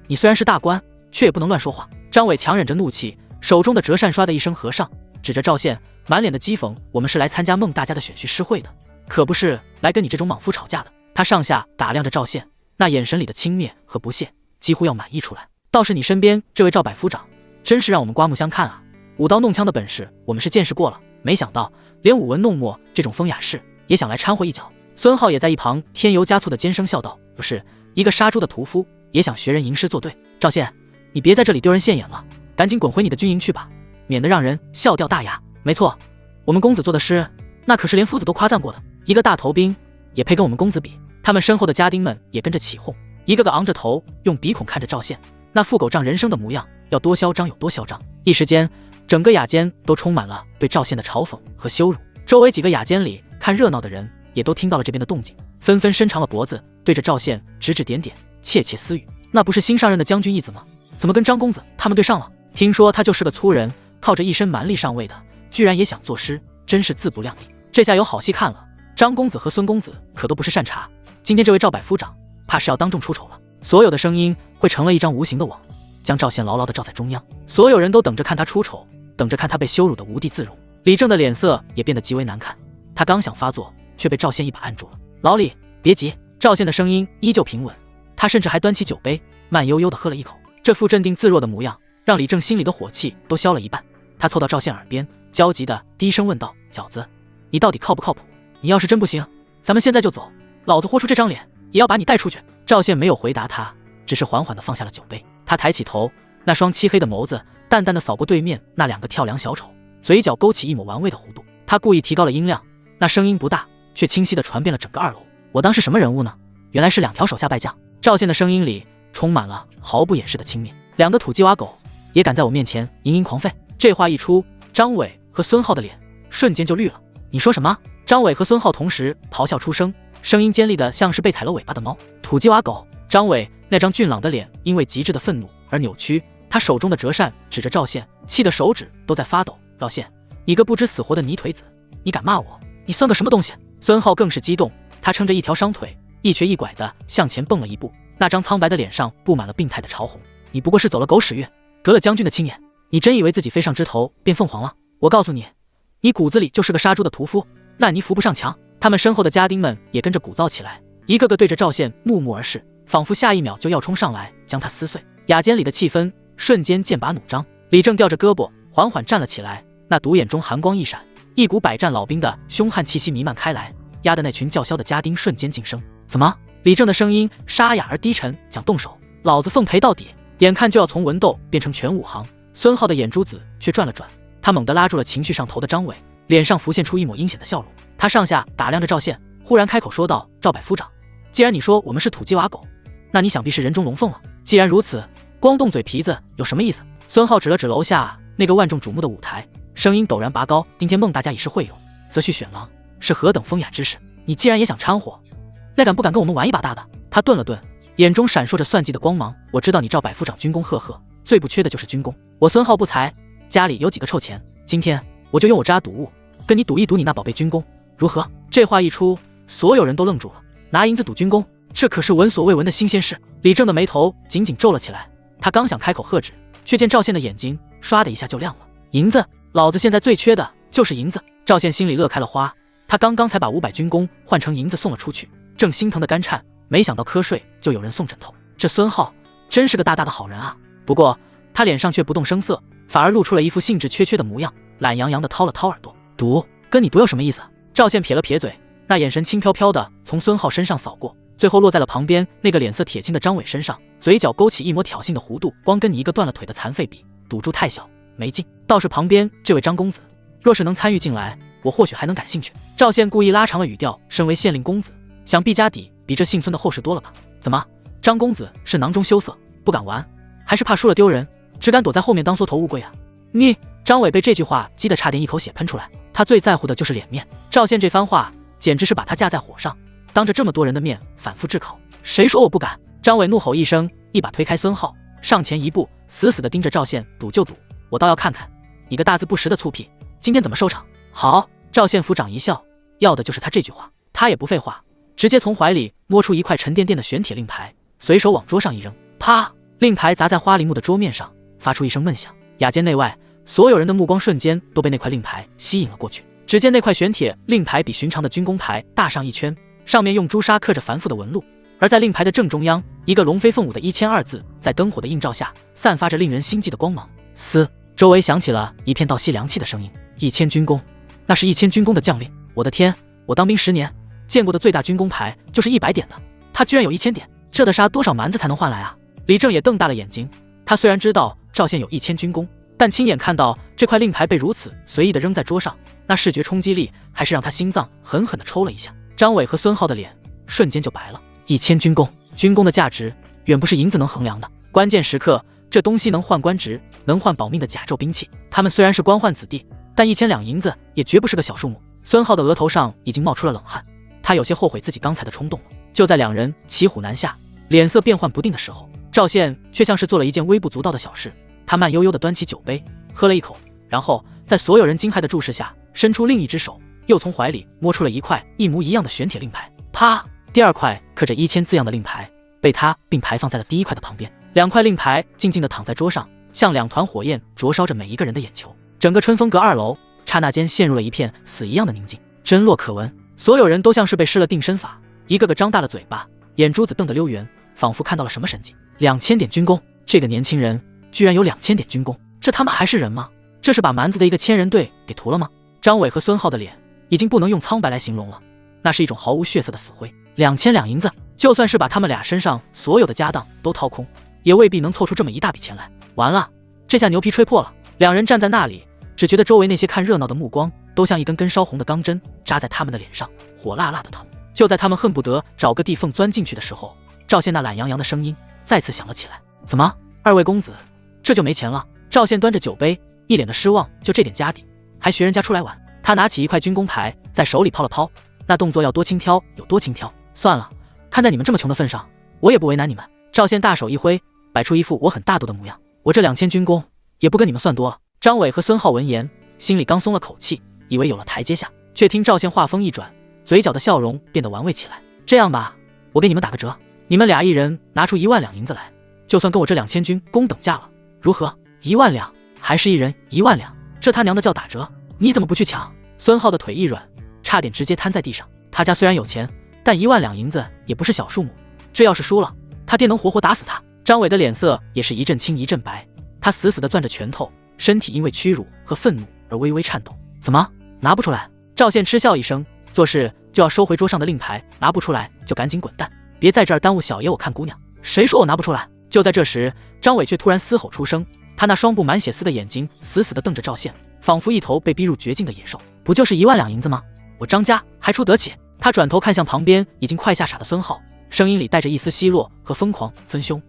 你虽然是大官，却也不能乱说话。张伟强忍着怒气，手中的折扇唰的一声合上，指着赵宪，满脸的讥讽：我们是来参加孟大家的选婿诗会的，可不是来跟你这种莽夫吵架的。他上下打量着赵宪，那眼神里的轻蔑和不屑几乎要满溢出来。倒是你身边这位赵百夫长，真是让我们刮目相看啊！舞刀弄枪的本事我们是见识过了，没想到连舞文弄墨这种风雅事也想来掺和一脚。孙浩也在一旁添油加醋的尖声笑道：不是，一个杀猪的屠夫也想学人吟诗作对。赵宪，你别在这里丢人现眼了，赶紧滚回你的军营去吧，免得让人笑掉大牙。没错，我们公子做的诗，那可是连夫子都夸赞过的，一个大头兵也配跟我们公子比？他们身后的家丁们也跟着起哄，一个个昂着头，用鼻孔看着赵宪，那副狗仗人生的模样，要多嚣张有多嚣张。一时间，整个雅间都充满了对赵宪的嘲讽和羞辱。周围几个雅间里看热闹的人也都听到了这边的动静，纷纷伸长了脖子，对着赵宪指指点点，窃窃私语。那不是新上任的将军义子吗？怎么跟张公子他们对上了？听说他就是个粗人，靠着一身蛮力上位的，居然也想作诗，真是自不量力。这下有好戏看了。张公子和孙公子可都不是善茬，今天这位赵百夫长怕是要当众出丑了。所有的声音会成了一张无形的网，将赵宪牢牢地罩在中央。所有人都等着看他出丑，等着看他被羞辱得无地自容。李正的脸色也变得极为难看，他刚想发作，却被赵宪一把按住了。老李，别急。赵宪的声音依旧平稳，他甚至还端起酒杯，慢悠悠地喝了一口。这副镇定自若的模样，让李正心里的火气都消了一半。他凑到赵宪耳边，焦急地低声问道：“小子，你到底靠不靠谱？你要是真不行，咱们现在就走，老子豁出这张脸也要把你带出去。”赵宪没有回答他，只是缓缓地放下了酒杯。他抬起头，那双漆黑的眸子淡淡地扫过对面那两个跳梁小丑，嘴角勾起一抹玩味的弧度。他故意提高了音量，那声音不大，却清晰地传遍了整个2楼。我当是什么人物呢？原来是2条手下败将。赵宪的声音里充满了毫不掩饰的轻蔑。2个土鸡瓦狗也敢在我面前嘤嘤狂吠。这话一出，张伟和孙浩的脸瞬间就绿了。你说什么？张伟和孙浩同时咆哮出声，声音尖利的像是被踩了尾巴的猫。土鸡瓦狗！张伟那张俊朗的脸因为极致的愤怒而扭曲，他手中的折扇指着赵宪，气得手指都在发抖。赵宪，你个不知死活的泥腿子，你敢骂我？你算个什么东西？孙浩更是激动，他撑着一条伤腿，一瘸一拐的向前蹦了一步，那张苍白的脸上布满了病态的潮红。你不过是走了狗屎运，隔了将军的亲眼，你真以为自己飞上枝头变凤凰了？我告诉你，你骨子里就是个杀猪的屠夫，烂泥扶不上墙。他们身后的家丁们也跟着鼓噪起来，一个个对着赵宪怒目而视，仿佛下一秒就要冲上来将他撕碎。雅间里的气氛瞬间剑拔弩张。李正吊着胳膊缓缓站了起来，那独眼中寒光一闪，一股百战老兵的凶悍气息弥漫开来，压得那群叫嚣的家丁瞬间噤声。怎么？李正的声音沙哑而低沉，想动手，老子奉陪到底。眼看就要从文斗变成全武行，孙浩的眼珠子却转了转，他猛地拉住了情绪上头的张伟，脸上浮现出一抹阴险的笑容。他上下打量着赵宪，忽然开口说道：“赵百夫长，既然你说我们是土鸡瓦狗，那你想必是人中龙凤了。既然如此，光动嘴皮子有什么意思？”孙浩指了指楼下那个万众瞩目的舞台，声音陡然拔高：“今天孟大家以示会友，则须选郎，是何等风雅之事？你既然也想掺和，那敢不敢跟我们玩一把大的？”他顿了顿，眼中闪烁着算计的光芒。我知道你赵百夫长军功赫赫，最不缺的就是军功。我孙浩不才，家里有几个臭钱，今天我就用我这赌物跟你赌一赌你那宝贝军功，如何？这话一出，所有人都愣住了。拿银子赌军功，这可是闻所未闻的新鲜事。李正的眉头紧紧皱了起来，他刚想开口喝止，却见赵宪的眼睛唰的一下就亮了。银子，老子现在最缺的就是银子。赵宪心里乐开了花，他刚刚才把500军功换成银子送了出去，正心疼的干颤，没想到瞌睡就有人送枕头。这孙浩真是个大大的好人啊！不过他脸上却不动声色，反而露出了一副兴致缺缺的模样，懒洋洋地掏了掏耳朵。赌？跟你赌有什么意思？赵宪撇了撇嘴，那眼神轻飘飘的从孙浩身上扫过，最后落在了旁边那个脸色铁青的张伟身上，嘴角勾起一抹挑衅的弧度。光跟你一个断了腿的残废比，赌注太小，没劲。倒是旁边这位张公子，若是能参与进来，我或许还能感兴趣。赵宪故意拉长了语调，身为县令公子，想必家底比这姓孙的厚实多了吧？怎么，张公子是囊中羞涩，不敢玩，还是怕输了丢人，只敢躲在后面当缩头乌龟啊？你……张伟被这句话激得差点一口血喷出来。他最在乎的就是脸面，赵宪这番话简直是把他架在火上，当着这么多人的面反复炙烤。谁说我不敢？张伟怒吼一声，一把推开孙浩，上前一步，死死地盯着赵宪。赌就赌，我倒要看看你个大字不识的粗鄙，今天怎么收场？好。赵宪府长一笑，要的就是他这句话。他也不废话，直接从怀里摸出一块沉甸甸的玄铁令牌，随手往桌上一扔，啪！令牌砸在花梨木的桌面上，发出一声闷响。雅间内外所有人的目光瞬间都被那块令牌吸引了过去。只见那块玄铁令牌比寻常的军功牌大上一圈，上面用朱砂刻着繁复的纹路，而在令牌的正中央，一个龙飞凤舞的1002字在灯火的映照下散发着令人心悸的光芒。嘶！周围响起了一片倒吸凉气的声音。1000军功，那是1000军功的将令。我的天，我当兵10年见过的最大军功牌就是100点的，他居然有1000点，这得杀多少蛮子才能换来啊？李正也瞪大了眼睛，他虽然知道赵宪有1000军功，但亲眼看到这块令牌被如此随意地扔在桌上，那视觉冲击力还是让他心脏狠狠地抽了一下。张伟和孙浩的脸瞬间就白了。1000军功，军功的价值远不是银子能衡量的。关键时刻，这东西能换官职，能换保命的甲胄兵器。他们虽然是官宦子弟，但1000两银子也绝不是个小数目。孙浩的额头上已经冒出了冷汗，他有些后悔自己刚才的冲动了。就在两人骑虎难下，脸色变幻不定的时候，赵宪却像是做了一件微不足道的小事。他慢悠悠地端起酒杯，喝了一口，然后在所有人惊骇的注视下，伸出另一只手，又从怀里摸出了一块一模一样的玄铁令牌。啪！第2块刻着1000字样的令牌被他并排放在了第1块的旁边。2块令牌静静地躺在桌上，像2团火焰灼烧着每一个人的眼球。整个春风阁2楼刹那间陷入了一片死一样的宁静，针落可闻。所有人都像是被施了定身法，一个个张大了嘴巴，眼珠子瞪得溜圆，仿佛看到了什么神迹。2000点军功，这个年轻人居然有2000点军功，这他妈还是人吗？这是把蛮子的一个千人队给屠了吗？张伟和孙浩的脸已经不能用苍白来形容了，那是一种毫无血色的死灰。2000两银子，就算是把他们俩身上所有的家当都掏空，也未必能凑出这么一大笔钱来。完了，这下牛皮吹破了。两人站在那里，只觉得周围那些看热闹的目光都像一根根烧红的钢针扎在他们的脸上，火辣辣的疼。就在他们恨不得找个地缝钻进去的时候，赵宪那懒洋洋的声音再次响了起来：“怎么，二位公子，这就没钱了？”赵宪端着酒杯，一脸的失望，就这点家底，还学人家出来玩。他拿起一块军功牌在手里抛了抛，那动作要多轻佻有多轻佻。算了，看在你们这么穷的份上，我也不为难你们。赵宪大手一挥，摆出一副我很大度的模样。我这2000军功也不跟你们算多了。张伟和孙浩闻言，心里刚松了口气，以为有了台阶下，却听赵宪话锋一转，嘴角的笑容变得玩味起来。这样吧，我给你们打个折，你们俩一人拿出1万两银子来，就算跟我这2000军功等价了，如何？1万两，还是一人1万两？这他娘的叫打折？你怎么不去抢？孙浩的腿一软，差点直接瘫在地上。他家虽然有钱，但1万两银子也不是小数目，这要是输了，他爹能活活打死他。张伟的脸色也是一阵青一阵白，他死死地攥着拳头，身体因为屈辱和愤怒而微微颤抖。怎么拿不出来？赵宪嗤笑一声，做事就要收回桌上的令牌，拿不出来就赶紧滚蛋，别在这儿耽误小爷我看姑娘。谁说我拿不出来？就在这时，张伟却突然嘶吼出声，他那双布满血丝的眼睛死死地瞪着赵宪，仿佛一头被逼入绝境的野兽。不就是1万两银子吗？我张家还出得起？他转头看向旁边已经快吓傻的孙浩，声音里带着一丝奚落和疯狂。分兄，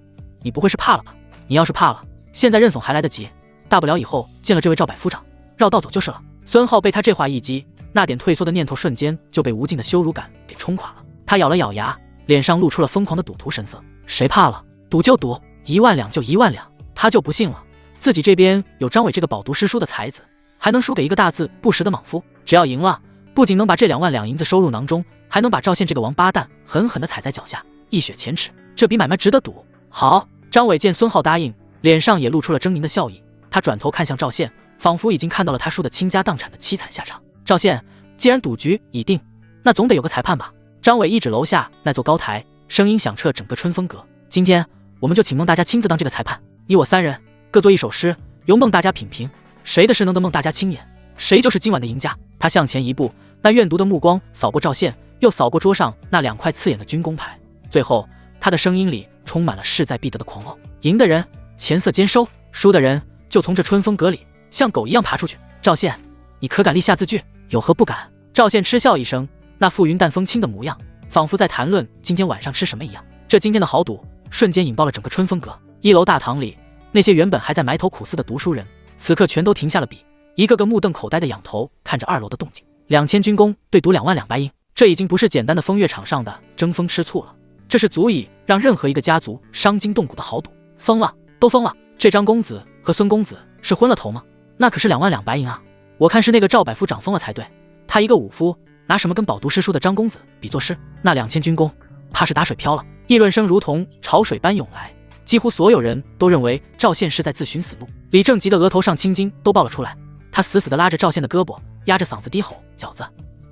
你不会是怕了吧？你要是怕了，现在认怂还来得及，大不了以后见了这位赵百夫长，绕道走就是了。孙浩被他这话一激，那点退缩的念头瞬间就被无尽的羞辱感给冲垮了。他咬了咬牙，脸上露出了疯狂的赌徒神色。谁怕了？赌就赌，1万两就1万两。他就不信了，自己这边有张伟这个饱读诗书的才子，还能输给一个大字不识的莽夫？只要赢了，不仅能把这2万两银子收入囊中，还能把赵宪这个王八蛋狠狠地踩在脚下，一雪前耻。这笔买卖值得赌。好，张伟见孙浩答应，脸上也露出了狰狞的笑意。他转头看向赵宪，仿佛已经看到了他输得倾家荡产的凄惨下场。赵宪，既然赌局已定，那总得有个裁判吧？张伟一指楼下那座高台，声音响彻整个春风阁。今天我们就请孟大家亲自当这个裁判，你我3人各作一首诗，由孟大家品评，谁的诗能得孟大家青眼，谁就是今晚的赢家。他向前一步，那怨毒的目光扫过赵宪，又扫过桌上那2块刺眼的军功牌，最后他的声音里充满了势在必得的狂傲。赢的人钱色兼收，输的人就从这春风阁里像狗一样爬出去。赵宪，你可敢立下字据？有何不敢？赵宪嗤笑一声，那副云淡风轻的模样，仿佛在谈论今天晚上吃什么一样。这今天的豪赌瞬间引爆了整个春风阁。1楼大堂里，那些原本还在埋头苦思的读书人，此刻全都停下了笔，一个个目瞪口呆的仰头看着2楼的动静。2000军功对赌2万2白银，这已经不是简单的风月场上的争风吃醋了，这是足以让任何一个家族伤筋动骨的豪赌。疯了，都疯了！这张公子和孙公子是昏了头吗？那可是2万2白银啊！我看是那个赵百夫长疯了才对，他一个武夫，拿什么跟饱读诗书的张公子比作诗？那2000军功怕是打水漂了。议论声如同潮水般涌来，几乎所有人都认为赵宪是在自寻死路。李正吉的额头上青筋都爆了出来，他死死地拉着赵宪的胳膊，压着嗓子低吼：“小子，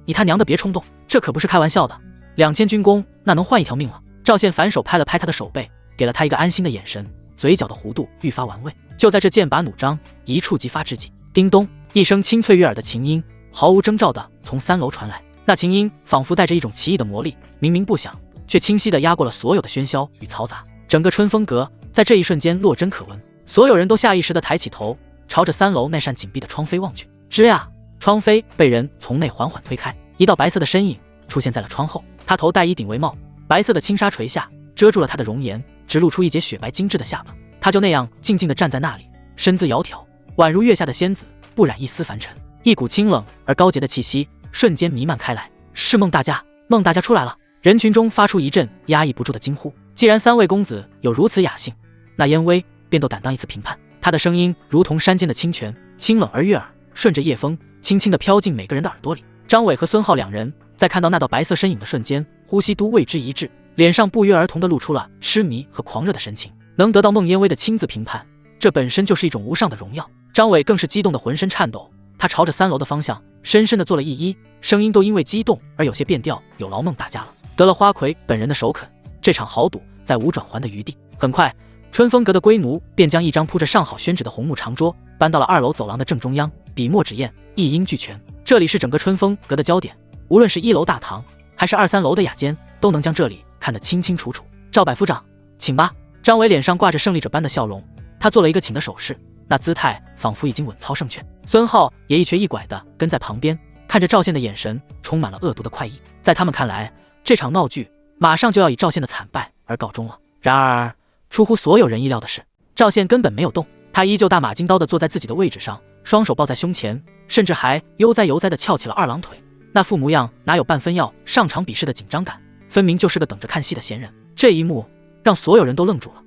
你他娘的别冲动，这可不是开玩笑的，2000军功那能换一条命了。”赵宪反手拍了拍他的手背，给了他一个安心的眼神，嘴角的弧度愈发玩味。就在这剑拔弩张一触即发之际，叮咚一声清脆悦耳的琴音毫无征兆地从3楼传来，那琴音仿佛带着一种奇异的魔力，明明不响，却清晰地压过了所有的喧嚣与嘈杂。整个春风阁在这一瞬间落针可闻，所有人都下意识地抬起头，朝着3楼那扇紧闭的窗扉望去。吱呀，窗扉被人从内缓缓推开，一道白色的身影出现在了窗后。他头戴一顶帷帽，白色的轻纱垂下，遮住了他的容颜，只露出一截雪白精致的下巴。他他就那样静静地站在那里，身姿窈窕，宛如月下的仙子，不染一丝凡尘。一股清冷而高洁的气息瞬间弥漫开来。是孟大家，孟大家出来了！人群中发出一阵压抑不住的惊呼。既然三位公子有如此雅兴，那燕威便都胆当一次评判。他的声音如同山间的清泉，清冷而悦耳，顺着夜风轻轻地飘进每个人的耳朵里。张伟和孙浩两人在看到那道白色身影的瞬间，呼吸都为之一滞，脸上不约而同地露出了痴迷和狂热的神情。能得到孟燕威的亲自评判，这本身就是一种无上的荣耀。张伟更是激动得浑身颤抖，他朝着3楼的方向深深地做了一揖，声音都因为激动而有些变调。有劳孟大家了，得了花魁本人的首肯，这场豪赌再无转圜的余地。很快，春风阁的龟奴便将一张铺着上好宣纸的红木长桌搬到了2楼走廊的正中央，笔墨纸砚一应俱全。这里是整个春风阁的焦点，无论是1楼大堂还是2、3楼的雅间，都能将这里看得清清楚楚。赵百夫长，请吧。张伟脸上挂着胜利者般的笑容，他做了一个请的手势，那姿态仿佛已经稳操胜券。孙浩也一瘸一拐地跟在旁边，看着赵宪的眼神充满了恶毒的快意。在他们看来，这场闹剧马上就要以赵宪的惨败而告终了。然而出乎所有人意料的是，赵宪根本没有动，他依旧大马金刀地坐在自己的位置上，双手抱在胸前，甚至还悠哉悠哉地翘起了2郎腿。那副模样哪有半分要上场比试的紧张感，分明就是个等着看戏的闲人。这一幕让所有人都愣住了。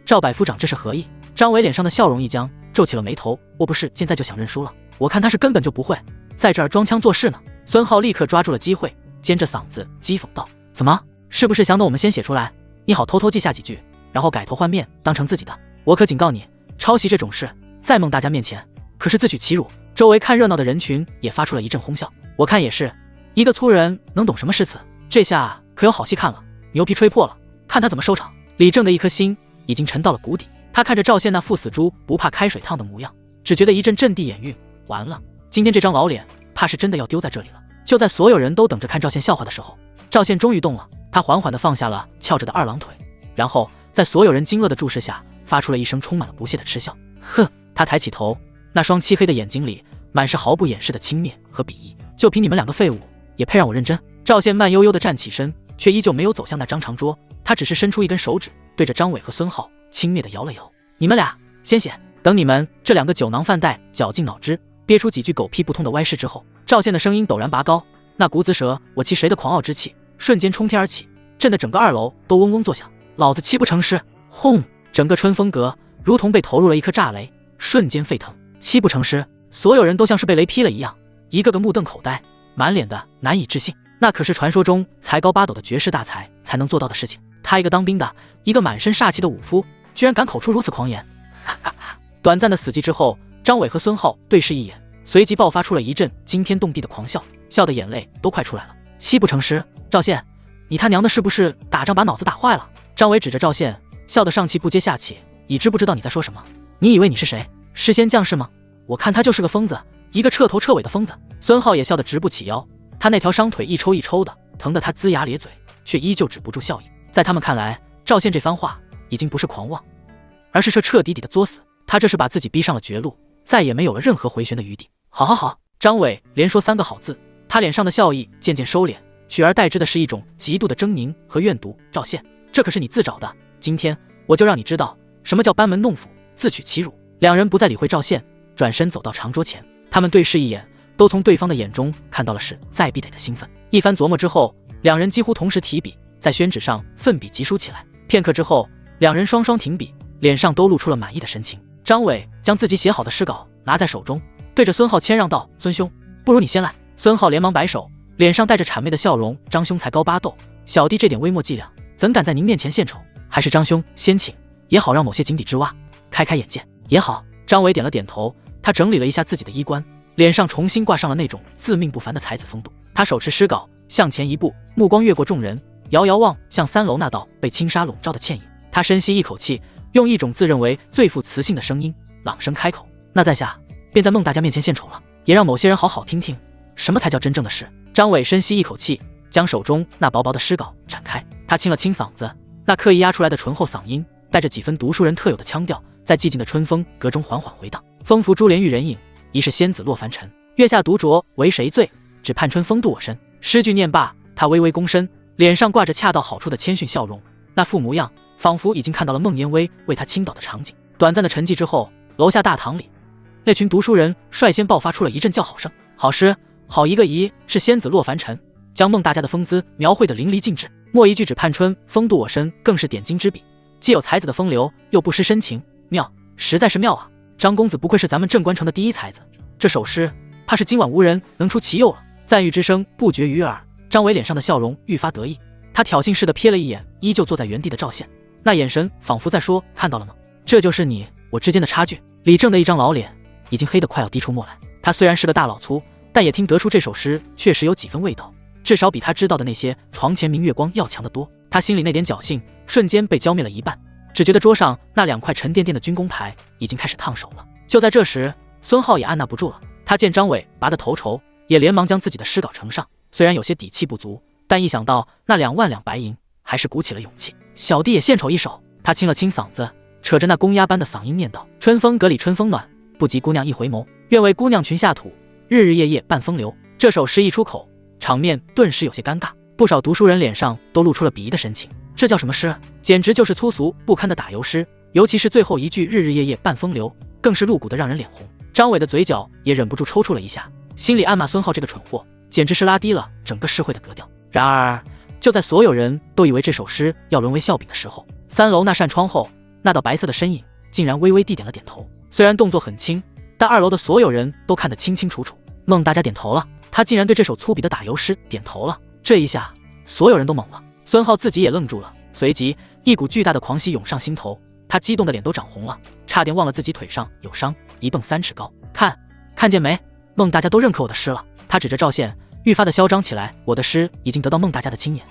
赵百夫长这是何意？张伟脸上的笑容一僵，皱起了眉头。我不是现在就想认输了？我看他是根本就不会在这儿装腔作势呢。孙浩立刻抓住了机会，尖着嗓子讥讽道：怎么，是不是想等我们先写出来，你好偷偷记下几句，然后改头换面当成自己的？我可警告你，抄袭这种事在孟大家面前可是自取其辱。周围看热闹的人群也发出了一阵哄笑。我看也是，一个粗人能懂什么诗词？这下可有好戏看了，牛皮吹破了，看他怎么收场。李正的一颗心已经沉到了谷底，他看着赵宪那副死猪不怕开水烫的模样，只觉得一阵阵地眼晕。完了，今天这张老脸怕是真的要丢在这里了。就在所有人都等着看赵宪笑话的时候，赵宪终于动了，他缓缓地放下了翘着的2郎腿，然后在所有人惊愕的注视下，发出了一声充满了不屑的嗤笑。哼！他抬起头，那双漆黑的眼睛里满是毫不掩饰的轻蔑和鄙夷。就凭你们2个废物，也配让我认真？赵宪慢悠悠地站起身，却依旧没有走向那张长桌，他只是伸出一根手指，对着张伟和孙浩轻蔑地摇了摇。你们俩先写，等你们这2个酒囊饭袋绞尽脑汁憋出几句狗屁不通的歪事之后。赵宪的声音陡然拔高，那股子舍我其谁的狂傲之气瞬间冲天而起，震得整个2楼都嗡嗡作响。老子七不成诗！轰！整个春风阁如同被投入了一颗炸雷，瞬间沸腾。七不成诗，所有人都像是被雷劈了一样，一个个目瞪口呆，满脸的难以置信。那可是传说中才高8斗的绝世大才才能做到的事情。他一个当兵的，一个满身煞气的武夫，居然敢口出如此狂言！短暂的死寂之后，张伟和孙浩对视一眼，随即爆发出了一阵惊天动地的狂笑，笑的眼泪都快出来了。七不成诗，赵宪，你他娘的是不是打仗把脑子打坏了？张伟指着赵宪，笑得上气不接下气，你知不知道你在说什么？你以为你是谁？是仙将士吗？我看他就是个疯子，一个彻头彻尾的疯子。孙浩也笑得直不起腰，他那条伤腿一抽一抽的，疼得他龇牙咧嘴，却依旧止不住笑意。在他们看来，赵宪这番话已经不是狂妄，而是彻底的作死。他这是把自己逼上了绝路，再也没有了任何回旋的余地。好好好！张伟连说3个好字，他脸上的笑意渐渐收敛，取而代之的是一种极度的狰狞和怨毒。赵宪，这可是你自找的，今天我就让你知道什么叫班门弄斧，自取其辱。2人不再理会赵宪，转身走到长桌前，他们对视一眼，都从对方的眼中看到了势在必得的兴奋。一番琢磨之后，2人几乎同时提笔，在宣纸上奋笔疾书起来。片刻之后，2人双双停笔，脸上都露出了满意的神情。张伟将自己写好的诗稿拿在手中，对着孙浩谦让道：孙兄，不如你先来。孙浩连忙摆手，脸上带着谄媚的笑容：张兄才高8斗，小弟这点微末伎俩怎敢在您面前献丑？还是张兄先请，也好让某些井底之蛙开开眼界。也好。张伟点了点头，他整理了一下自己的衣冠，脸上重新挂上了那种自命不凡的才子风度。他手持诗稿向前一步，目光越过众人，遥遥望向3楼那道被轻纱笼罩的倩影。他深吸一口气，用一种自认为最富磁性的声音朗声开口：那在下便在孟大家面前献丑了，也让某些人好好听听什么才叫真正的诗。张伟深吸一口气，将手中那薄薄的诗稿展开，他清了清嗓子，那刻意压出来的醇厚嗓音带着几分读书人特有的腔调，在寂静的春风阁中缓缓回荡。风拂珠帘玉人影，疑是仙子落凡尘。月下独酌为谁醉？只盼春风渡我身。诗句念罢，他微微躬身，脸上挂着恰到好处的谦逊笑容。那副模样仿佛已经看到了孟烟微为他倾倒的场景。短暂的沉寂之后，楼下大堂里，那群读书人率先爆发出了一阵叫好声。好诗，好一个仪，是仙子落凡尘，将孟大家的风姿描绘得淋漓尽致。墨一句只盼春，风度我身，更是点睛之笔，既有才子的风流，又不失深情，妙，实在是妙啊！张公子不愧是咱们镇关城的第一才子，这首诗怕是今晚无人能出其右了。赞誉之声不绝于耳，张伟脸上的笑容愈发得意，他挑衅似的瞥了一眼依旧坐在原地的赵宪，那眼神仿佛在说：看到了吗？这就是你我之间的差距。李正的一张老脸已经黑得快要滴出墨来，他虽然是个大老粗，但也听得出这首诗确实有几分味道，至少比他知道的那些床前明月光要强得多。他心里那点侥幸瞬间被浇灭了一半，只觉得桌上那2块沉甸甸的军功牌已经开始烫手了。就在这时，孙浩也按捺不住了，他见张伟拔得头筹，也连忙将自己的诗稿呈上，虽然有些底气不足，但一想到那2万两白银，还是鼓起了勇气。小弟也献丑一首。他清了清嗓子，扯着那公鸭般的嗓音念道：春风阁里春风暖，不及姑娘一回眸，愿为姑娘裙下土，日日夜夜伴风流。这首诗一出口，场面顿时有些尴尬，不少读书人脸上都露出了鄙夷的神情。这叫什么诗？简直就是粗俗不堪的打油诗，尤其是最后一句日日夜夜伴风流，更是露骨的让人脸红。张伟的嘴角也忍不住抽搐了一下，心里暗骂孙浩这个蠢货，简直是拉低了整个诗会的格调。然而就在所有人都以为这首诗要沦为笑柄的时候，3楼那扇窗后那道白色的身影竟然微微地点了点头，虽然动作很轻，但2楼的所有人都看得清清楚楚。孟大家点头了，他竟然对这首粗鄙的打油诗点头了。这一下所有人都懵了，孙浩自己也愣住了，随即一股巨大的狂喜涌上心头，他激动的脸都长红了，差点忘了自己腿上有伤，一蹦3尺高。看见没？孟大家都认可我的诗了。他指着赵宪，愈发的嚣张起来，我的诗已经得到孟大家的青眼，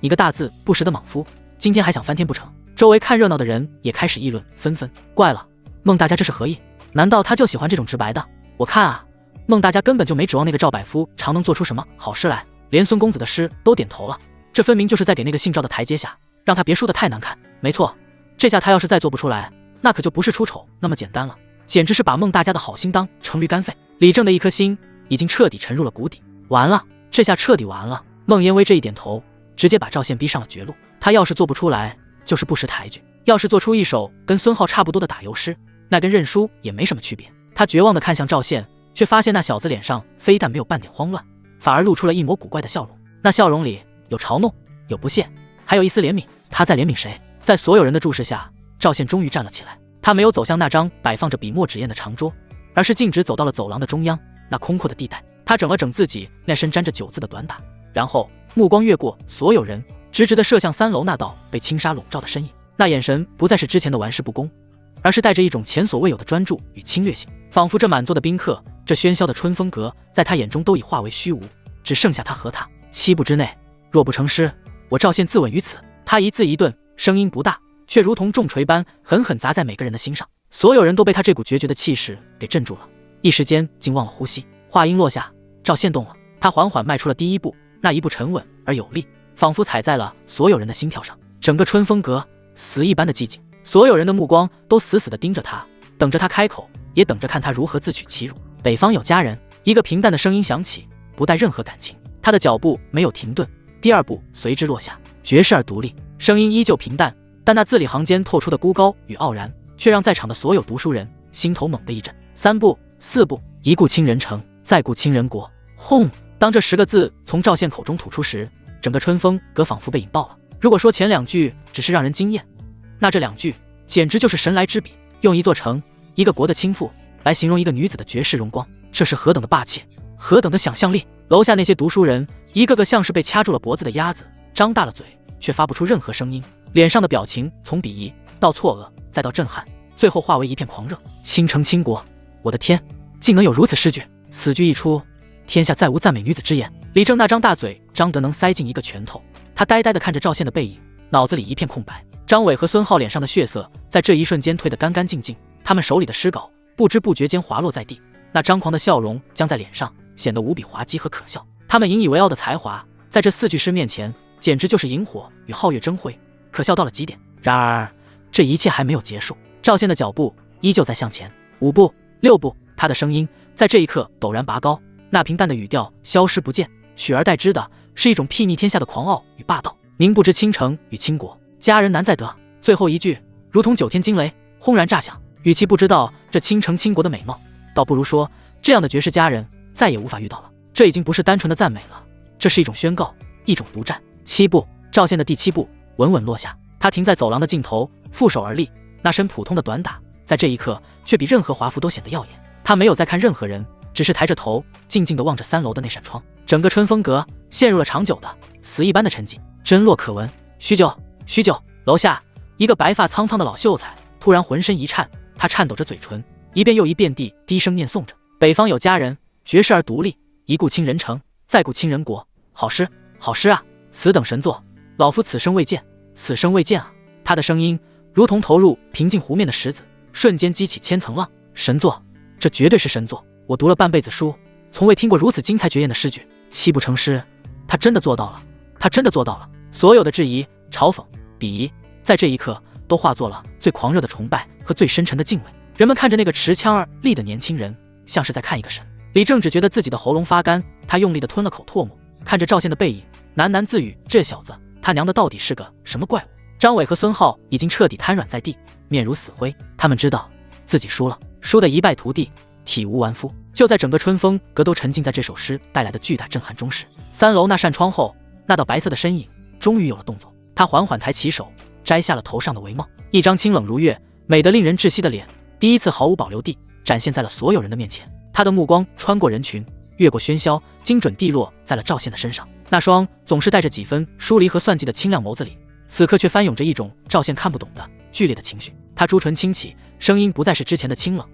你个大字不识的莽夫，今天还想翻天不成？周围看热闹的人也开始议论纷纷，怪了，孟大家这是何意？难道他就喜欢这种直白的？我看啊，孟大家根本就没指望那个赵百夫常能做出什么好诗来，连孙公子的诗都点头了，这分明就是在给那个姓赵的台阶下，让他别输得太难看。没错，这下他要是再做不出来，那可就不是出丑那么简单了，简直是把孟大家的好心当成驴肝肺。李正的一颗心已经彻底沉入了谷底，完了，这下彻底完了。孟烟微这一点头，直接把赵宪逼上了绝路。他要是做不出来，就是不识抬举；要是做出一首跟孙浩差不多的打油诗，那跟认输也没什么区别。他绝望地看向赵宪，却发现那小子脸上非但没有半点慌乱，反而露出了一抹古怪的笑容。那笑容里有嘲弄，有不屑，还有一丝怜悯。他在怜悯谁？在所有人的注视下，赵宪终于站了起来。他没有走向那张摆放着笔墨纸砚的长桌，而是径直走到了走廊的中央，那空阔的地带。他整了整自己那身沾着酒渍的短打，然后目光越过所有人，直直地射向3楼那道被轻纱笼罩的身影。那眼神不再是之前的玩世不恭，而是带着一种前所未有的专注与侵略性，仿佛这满座的宾客，这喧嚣的春风阁，在他眼中都已化为虚无，只剩下他和他。7步之内，若不成诗，我赵宪自刎于此。他一字一顿，声音不大，却如同重锤般狠狠砸在每个人的心上。所有人都被他这股决绝的气势给镇住了，一时间竟忘了呼吸。话音落下，赵宪动了，他缓缓迈出了第一步，那一步沉稳而有力，仿佛踩在了所有人的心跳上。整个春风阁死一般的寂静，所有人的目光都死死地盯着他，等着他开口，也等着看他如何自取其辱。北方有佳人，一个平淡的声音响起，不带任何感情。他的脚步没有停顿，第2步随之落下，绝世而独立。声音依旧平淡，但那字里行间透出的孤高与傲然，却让在场的所有读书人心头猛地一震。3步4步，一顾倾人城，再顾倾人国。轰！当这10个字从赵宪口中吐出时，整个春风阁仿佛被引爆了。如果说前2句只是让人惊艳，那这2句简直就是神来之笔，用一座城、一个国的倾覆来形容一个女子的绝世荣光，这是何等的霸气，何等的想象力！楼下那些读书人一个个像是被掐住了脖子的鸭子，张大了嘴，却发不出任何声音，脸上的表情从鄙夷到错愕，再到震撼，最后化为一片狂热。倾城倾国，我的天，竟能有如此诗句！此句一出，天下再无赞美女子之言。李正那张大嘴张得能塞进一个拳头，他呆呆地看着赵宪的背影，脑子里一片空白。张伟和孙浩脸上的血色在这一瞬间褪得干干净净，他们手里的诗稿不知不觉间滑落在地，那张狂的笑容僵在脸上，显得无比滑稽和可笑。他们引以为傲的才华，在这4句诗面前，简直就是萤火与皓月争辉，可笑到了极点。然而这一切还没有结束，赵宪的脚步依旧在向前，5步6步，他的声音在这一刻陡然拔高，那平淡的语调消失不见，取而代之的是一种睥睨天下的狂傲与霸道。您不知倾城与倾国，佳人难再得。最后一句如同9天惊雷轰然炸响，与其不知道这倾城倾国的美貌，倒不如说这样的绝世佳人再也无法遇到了。这已经不是单纯的赞美了，这是一种宣告，一种独占。7步，赵宪的第7步稳稳落下，他停在走廊的尽头，负手而立，那身普通的短打在这一刻却比任何华服都显得耀眼。他没有再看任何人，只是抬着头静静地望着3楼的那扇窗。整个春风阁陷入了长久的死一般的沉寂，针落可闻。许久，楼下一个白发苍苍的老秀才突然浑身一颤，他颤抖着嘴唇，一遍又一遍地低声念诵着：北方有佳人，绝世而独立，一顾倾人城，再顾倾人国。好诗，好诗啊！此等神作，老夫此生未见，此生未见啊！他的声音如同投入平静湖面的石子，瞬间激起千层浪。神作，这绝对是神作！我读了半辈子书，从未听过如此精彩绝艳的诗句。7步成诗，他真的做到了，他真的做到了！所有的质疑、嘲讽、鄙夷，在这一刻都化作了最狂热的崇拜和最深沉的敬畏。人们看着那个持枪而立的年轻人，像是在看一个神。李正只觉得自己的喉咙发干，他用力地吞了口唾沫，看着赵宪的背影，喃喃自语：这小子，他娘的到底是个什么怪物？张伟和孙浩已经彻底瘫软在地，面如死灰。他们知道自己输了，输得一败涂地，体无完肤。就在整个春风阁都沉浸在这首诗带来的巨大震撼中时，3楼那扇窗后，那道白色的身影终于有了动作。他缓缓抬起手，摘下了头上的帷帽，一张清冷如月、美得令人窒息的脸，第一次毫无保留地展现在了所有人的面前。他的目光穿过人群，越过喧嚣，精准地落在了赵宪的身上。那双总是带着几分疏离和算计的清亮眸子里，此刻却翻涌着一种赵宪看不懂的剧烈的情绪。他朱唇轻启，声音不再是之前的清冷，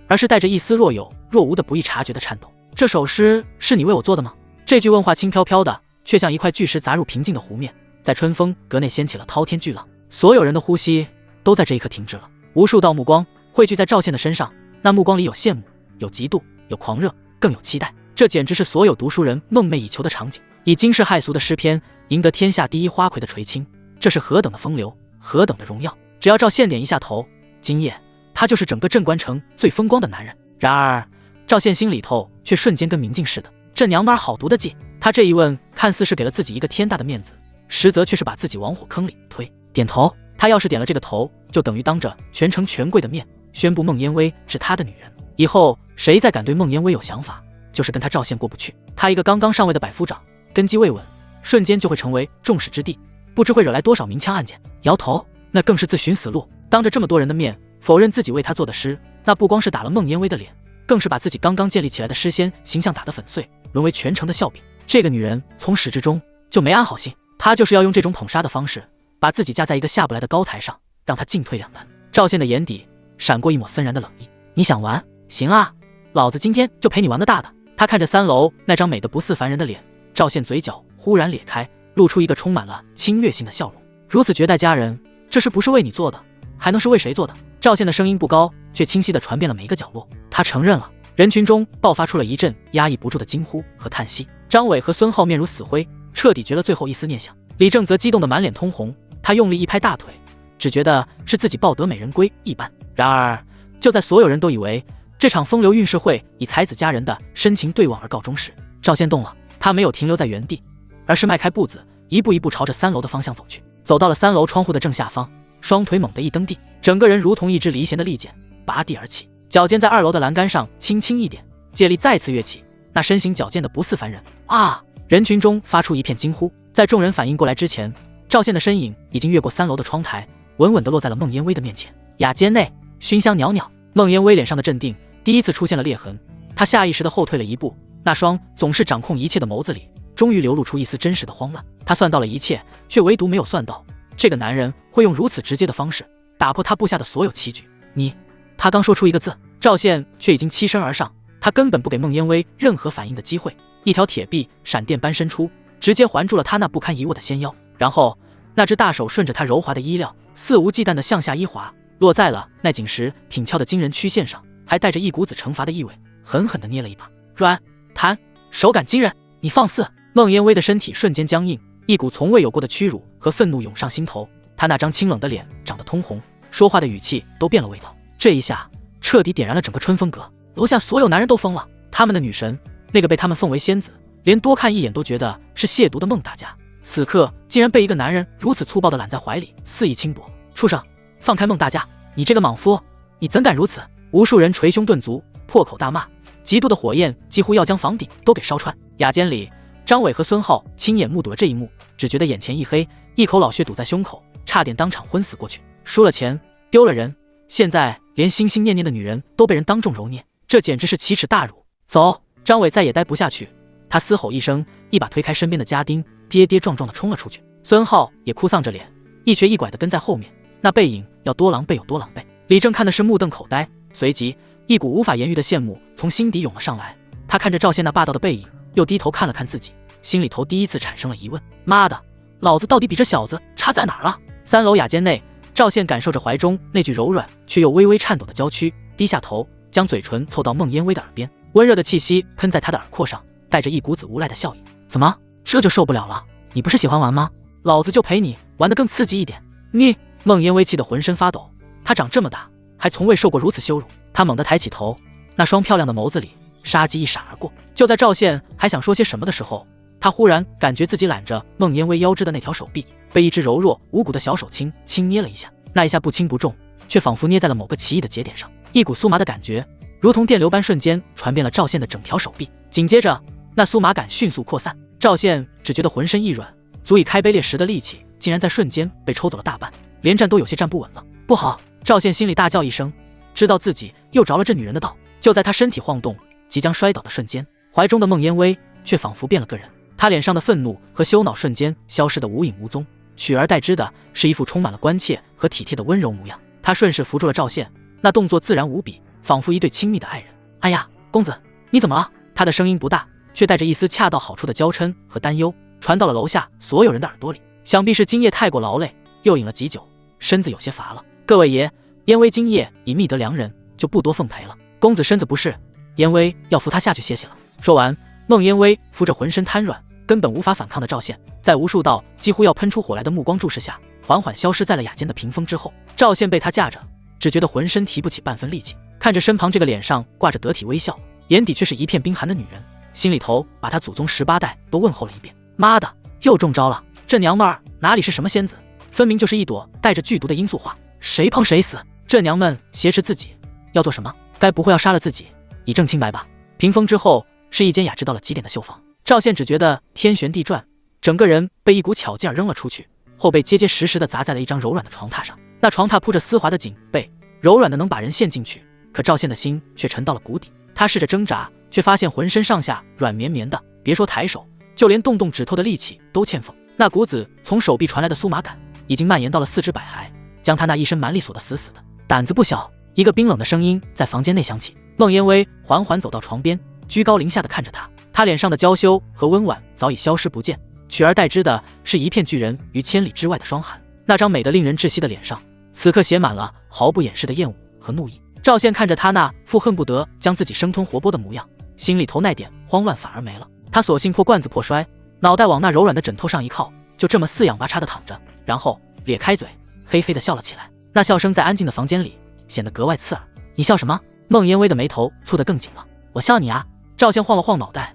而是带着一丝若有若无的不易察觉的颤抖。这首诗是你为我做的吗？这句问话轻飘飘的，却像一块巨石砸入平静的湖面，在春风阁内掀起了滔天巨浪。所有人的呼吸都在这一刻停滞了，无数道目光汇聚在赵宪的身上，那目光里有羡慕，有嫉妒，有狂热，更有期待。这简直是所有读书人梦寐以求的场景，以惊世骇俗的诗篇赢得天下第一花魁的垂青，这是何等的风流，何等的荣耀！只要赵宪点一下头，今夜他就是整个镇关城最风光的男人。然而赵宪心里头却瞬间跟明镜似的，这娘们儿好毒的计！他这一问看似是给了自己一个天大的面子，实则却是把自己往火坑里推。点头，他要是点了这个头，就等于当着全城权贵的面宣布孟烟薇是他的女人。以后谁再敢对孟烟薇有想法，就是跟他赵宪过不去。他一个刚刚上位的百夫长，根基未稳，瞬间就会成为众矢之的，不知会惹来多少明枪暗箭。摇头，那更是自寻死路。当着这么多人的面否认自己为他做的诗，那不光是打了孟烟薇的脸，更是把自己刚刚建立起来的诗仙形象打得粉碎，沦为全城的笑柄。这个女人从始至终就没安好心，她就是要用这种捧杀的方式，把自己架在一个下不来的高台上，让她进退两难。赵宪的眼底闪过一抹森然的冷意，你想玩？行啊，老子今天就陪你玩个大的。他看着3楼那张美得不似凡人的脸，赵宪嘴角忽然咧开，露出一个充满了侵略性的笑容。如此绝代佳人，这事不是为你做的，还能是为谁做的？赵宪的声音不高，却清晰地传遍了每一个角落。他承认了。人群中爆发出了一阵压抑不住的惊呼和叹息。张伟和孙浩面如死灰，彻底绝了最后一丝念想。李正则激动得满脸通红，他用力一拍大腿，只觉得是自己抱得美人归一般。然而就在所有人都以为这场风流韵事会以才子佳人的深情对望而告终时，赵宪动了。他没有停留在原地，而是迈开步子，一步一步朝着3楼的方向走去。走到了3楼窗户的正下方，双腿猛地一蹬地，整个人如同一支离弦的利箭，拔地而起，脚尖在2楼的栏杆上轻轻一点，借力再次跃起，那身形矫健的不似凡人。啊！人群中发出一片惊呼。在众人反应过来之前，赵宪的身影已经越过3楼的窗台，稳稳地落在了孟烟薇的面前。雅间内熏香袅袅，孟烟薇脸上的镇定第一次出现了裂痕，她下意识地后退了一步，那双总是掌控一切的眸子里终于流露出一丝真实的慌乱。她算到了一切，却唯独没有算到这个男人会用如此直接的方式打破她布下的所有棋局。你……他刚说出一个字，赵宪却已经欺身而上，他根本不给孟烟薇任何反应的机会，一条铁臂闪电般伸出，直接环住了他那不堪一握的纤腰，然后那只大手顺着他柔滑的衣料肆无忌惮地向下一滑，落在了那紧实挺翘的惊人曲线上，还带着一股子惩罚的意味，狠狠地捏了一把。软弹，手感惊人，你放肆！孟烟薇的身体瞬间僵硬，一股从未有过的屈辱和愤怒涌上心头，她那张清冷的脸长得通红，说话的语气都变了味道。这一下彻底点燃了整个春风阁，楼下所有男人都疯了。他们的女神，那个被他们奉为仙子，连多看一眼都觉得是亵渎的孟大家，此刻竟然被一个男人如此粗暴地揽在怀里，肆意轻薄。畜生，放开孟大家！你这个莽夫，你怎敢如此！无数人捶胸顿足，破口大骂，极度的火焰几乎要将房顶都给烧穿。雅间里，张伟和孙浩亲眼目睹了这一幕，只觉得眼前一黑，一口老血堵在胸口，差点当场昏死过去。输了钱，丢了人，现在连心心念念的女人都被人当众揉捏，这简直是奇耻大辱！走！张伟再也待不下去，他嘶吼一声，一把推开身边的家丁，跌跌撞撞地冲了出去。孙浩也哭丧着脸，一瘸一拐地跟在后面，那背影要多狼狈有多狼狈。李正看的是目瞪口呆，随即一股无法言喻的羡慕从心底涌了上来。他看着赵宪那霸道的背影，又低头看了看自己，心里头第一次产生了疑问：妈的，老子到底比这小子差在哪儿了？3楼雅间内，赵宪感受着怀中那具柔软却又微微颤抖的娇躯，低下头，将嘴唇凑到孟烟薇的耳边，温热的气息喷在她的耳廓上，带着一股子无赖的笑意。怎么，这就受不了了？你不是喜欢玩吗？老子就陪你玩得更刺激一点。你！孟烟薇气得浑身发抖，她长这么大还从未受过如此羞辱。她猛地抬起头，那双漂亮的眸子里杀机一闪而过。就在赵宪还想说些什么的时候，他忽然感觉自己揽着孟烟薇腰肢的那条手臂被一只柔弱无骨的小手轻捏了一下，那一下不轻不重，却仿佛捏在了某个奇异的节点上，一股酥麻的感觉如同电流般瞬间传遍了赵宪的整条手臂。紧接着那酥麻感迅速扩散，赵宪只觉得浑身一软，足以开碑裂石的力气竟然在瞬间被抽走了大半，连站都有些站不稳了。不好！赵宪心里大叫一声，知道自己又着了这女人的道。就在他身体晃动即将摔倒的瞬间，怀中的孟烟薇却仿佛变了个人，她脸上的愤怒和羞恼瞬间消失得无影无踪，取而代之的是一副充满了关切和体贴的温柔模样。她顺势扶住了赵宪，那动作自然无比，仿佛一对亲密的爱人。哎呀，公子，你怎么了？她的声音不大，却带着一丝恰到好处的娇嗔和担忧，传到了楼下所有人的耳朵里。想必是今夜太过劳累，又饮了几酒，身子有些乏了。各位爷，烟薇今夜已觅得良人，就不多奉陪了。公子身子不适，烟薇要扶他下去歇息了。说完，孟烟薇扶着浑身瘫软根本无法反抗的赵宪，在无数道几乎要喷出火来的目光注视下，缓缓消失在了雅间的屏风之后。赵宪被他架着，只觉得浑身提不起半分力气，看着身旁这个脸上挂着得体微笑，眼底却是一片冰寒的女人，心里头把他祖宗18代都问候了一遍。妈的，又中招了！这娘们儿哪里是什么仙子，分明就是一朵带着剧毒的罂粟花，谁碰谁死！这娘们挟持自己要做什么？该不会要杀了自己以证清白吧？屏风之后是一间雅致到了极点的绣房，赵宪只觉得天旋地转，整个人被一股巧劲儿扔了出去，后背结结实实地砸在了一张柔软的床榻上。那床榻铺着丝滑的锦被，柔软的能把人陷进去，可赵宪的心却沉到了谷底。他试着挣扎，却发现浑身上下软绵绵的，别说抬手，就连动指头的力气都欠奉。那股子从手臂传来的酥麻感已经蔓延到了四肢百骸，将他那一身蛮力锁得死死的。胆子不小！一个冰冷的声音在房间内响起。孟烟薇缓缓走到床边，居高临下的看着他，他脸上的娇羞和温婉早已消失不见，取而代之的是一片拒人于千里之外的霜寒。那张美得令人窒息的脸上，此刻写满了毫不掩饰的厌恶和怒意。赵宪看着他那副恨不得将自己生吞活剥的模样，心里头那点慌乱反而没了。他索性破罐子破摔，脑袋往那柔软的枕头上一靠，就这么四仰八叉的躺着，然后咧开嘴，嘿嘿的笑了起来。那笑声在安静的房间里显得格外刺耳。你笑什么？孟烟薇的眉头蹙得更紧了。我笑你啊！赵宪晃了晃脑袋，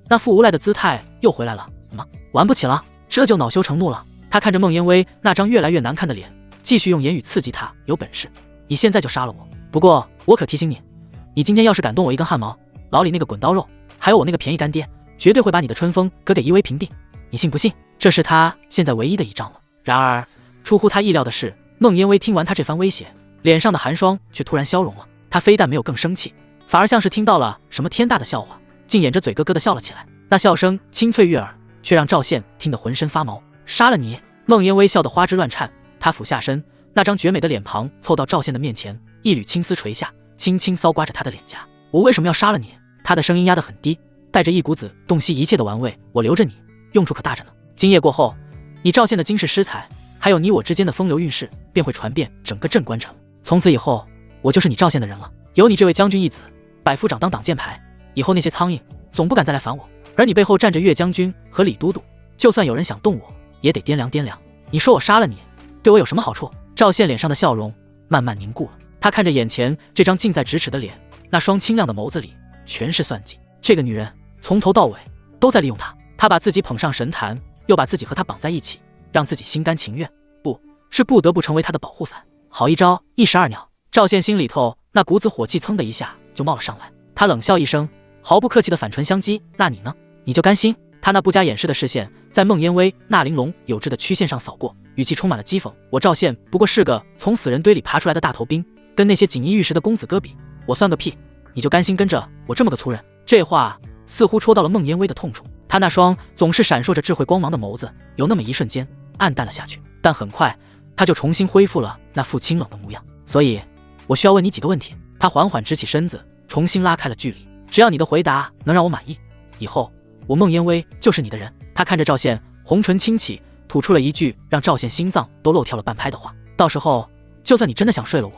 那副无赖的姿态又回来了。怎么玩不起了？这就恼羞成怒了。他看着孟烟薇那张越来越难看的脸，继续用言语刺激他。有本事你现在就杀了我，不过我可提醒你，你今天要是敢动我一根汗毛，牢里那个滚刀肉还有我那个便宜干爹，绝对会把你的春风割给夷为平地，你信不信？这是他现在唯一的倚仗了。然而出乎他意料的是，孟烟薇听完他这番威胁，脸上的寒霜却突然消融了。他非但没有更生气，反而像是听到了什么天大的笑话，竟掩着嘴咯咯地笑了起来。那笑声清脆悦耳，却让赵宪听得浑身发毛。杀了你！孟烟薇笑得花枝乱颤，她俯下身，那张绝美的脸庞凑到赵宪的面前，一缕青丝垂下，轻轻搔刮着他的脸颊。我为什么要杀了你？他的声音压得很低，带着一股子洞悉一切的玩味。我留着你，用处可大着呢。今夜过后，你赵宪的惊世诗才，还有你我之间的风流韵事，便会传遍整个镇关城。从此以后，我就是你赵宪的人了。有你这位将军一子，百夫长当挡箭牌，以后那些苍蝇总不敢再来烦我。而你背后站着岳将军和李都督，就算有人想动我，也得掂量掂量。你说我杀了你，对我有什么好处？赵宪脸上的笑容慢慢凝固了，他看着眼前这张近在咫尺的脸，那双清亮的眸子里全是算计。这个女人从头到尾都在利用他。他把自己捧上神坛，又把自己和他绑在一起，让自己心甘情愿，不是不得不成为他的保护伞。好一招一石二鸟。赵宪心里头那股子火气噌的一下就冒了上来，他冷笑一声，毫不客气的反唇相讥：那你呢？你就甘心？他那不加掩饰的视线在孟烟薇那玲珑有致的曲线上扫过，语气充满了讥讽。我赵宪不过是个从死人堆里爬出来的大头兵，跟那些锦衣玉食的公子哥比，我算个屁！你就甘心跟着我这么个粗人？这话似乎戳到了孟烟薇的痛处，他那双总是闪烁着智慧光芒的眸子有那么一瞬间暗淡了下去，但很快他就重新恢复了那副清冷的模样。所以我需要问你几个问题。他缓缓直起身子，重新拉开了距离。只要你的回答能让我满意，以后我孟烟薇就是你的人。他看着赵宪，红唇轻启，吐出了一句让赵宪心脏都漏跳了半拍的话：到时候就算你真的想睡了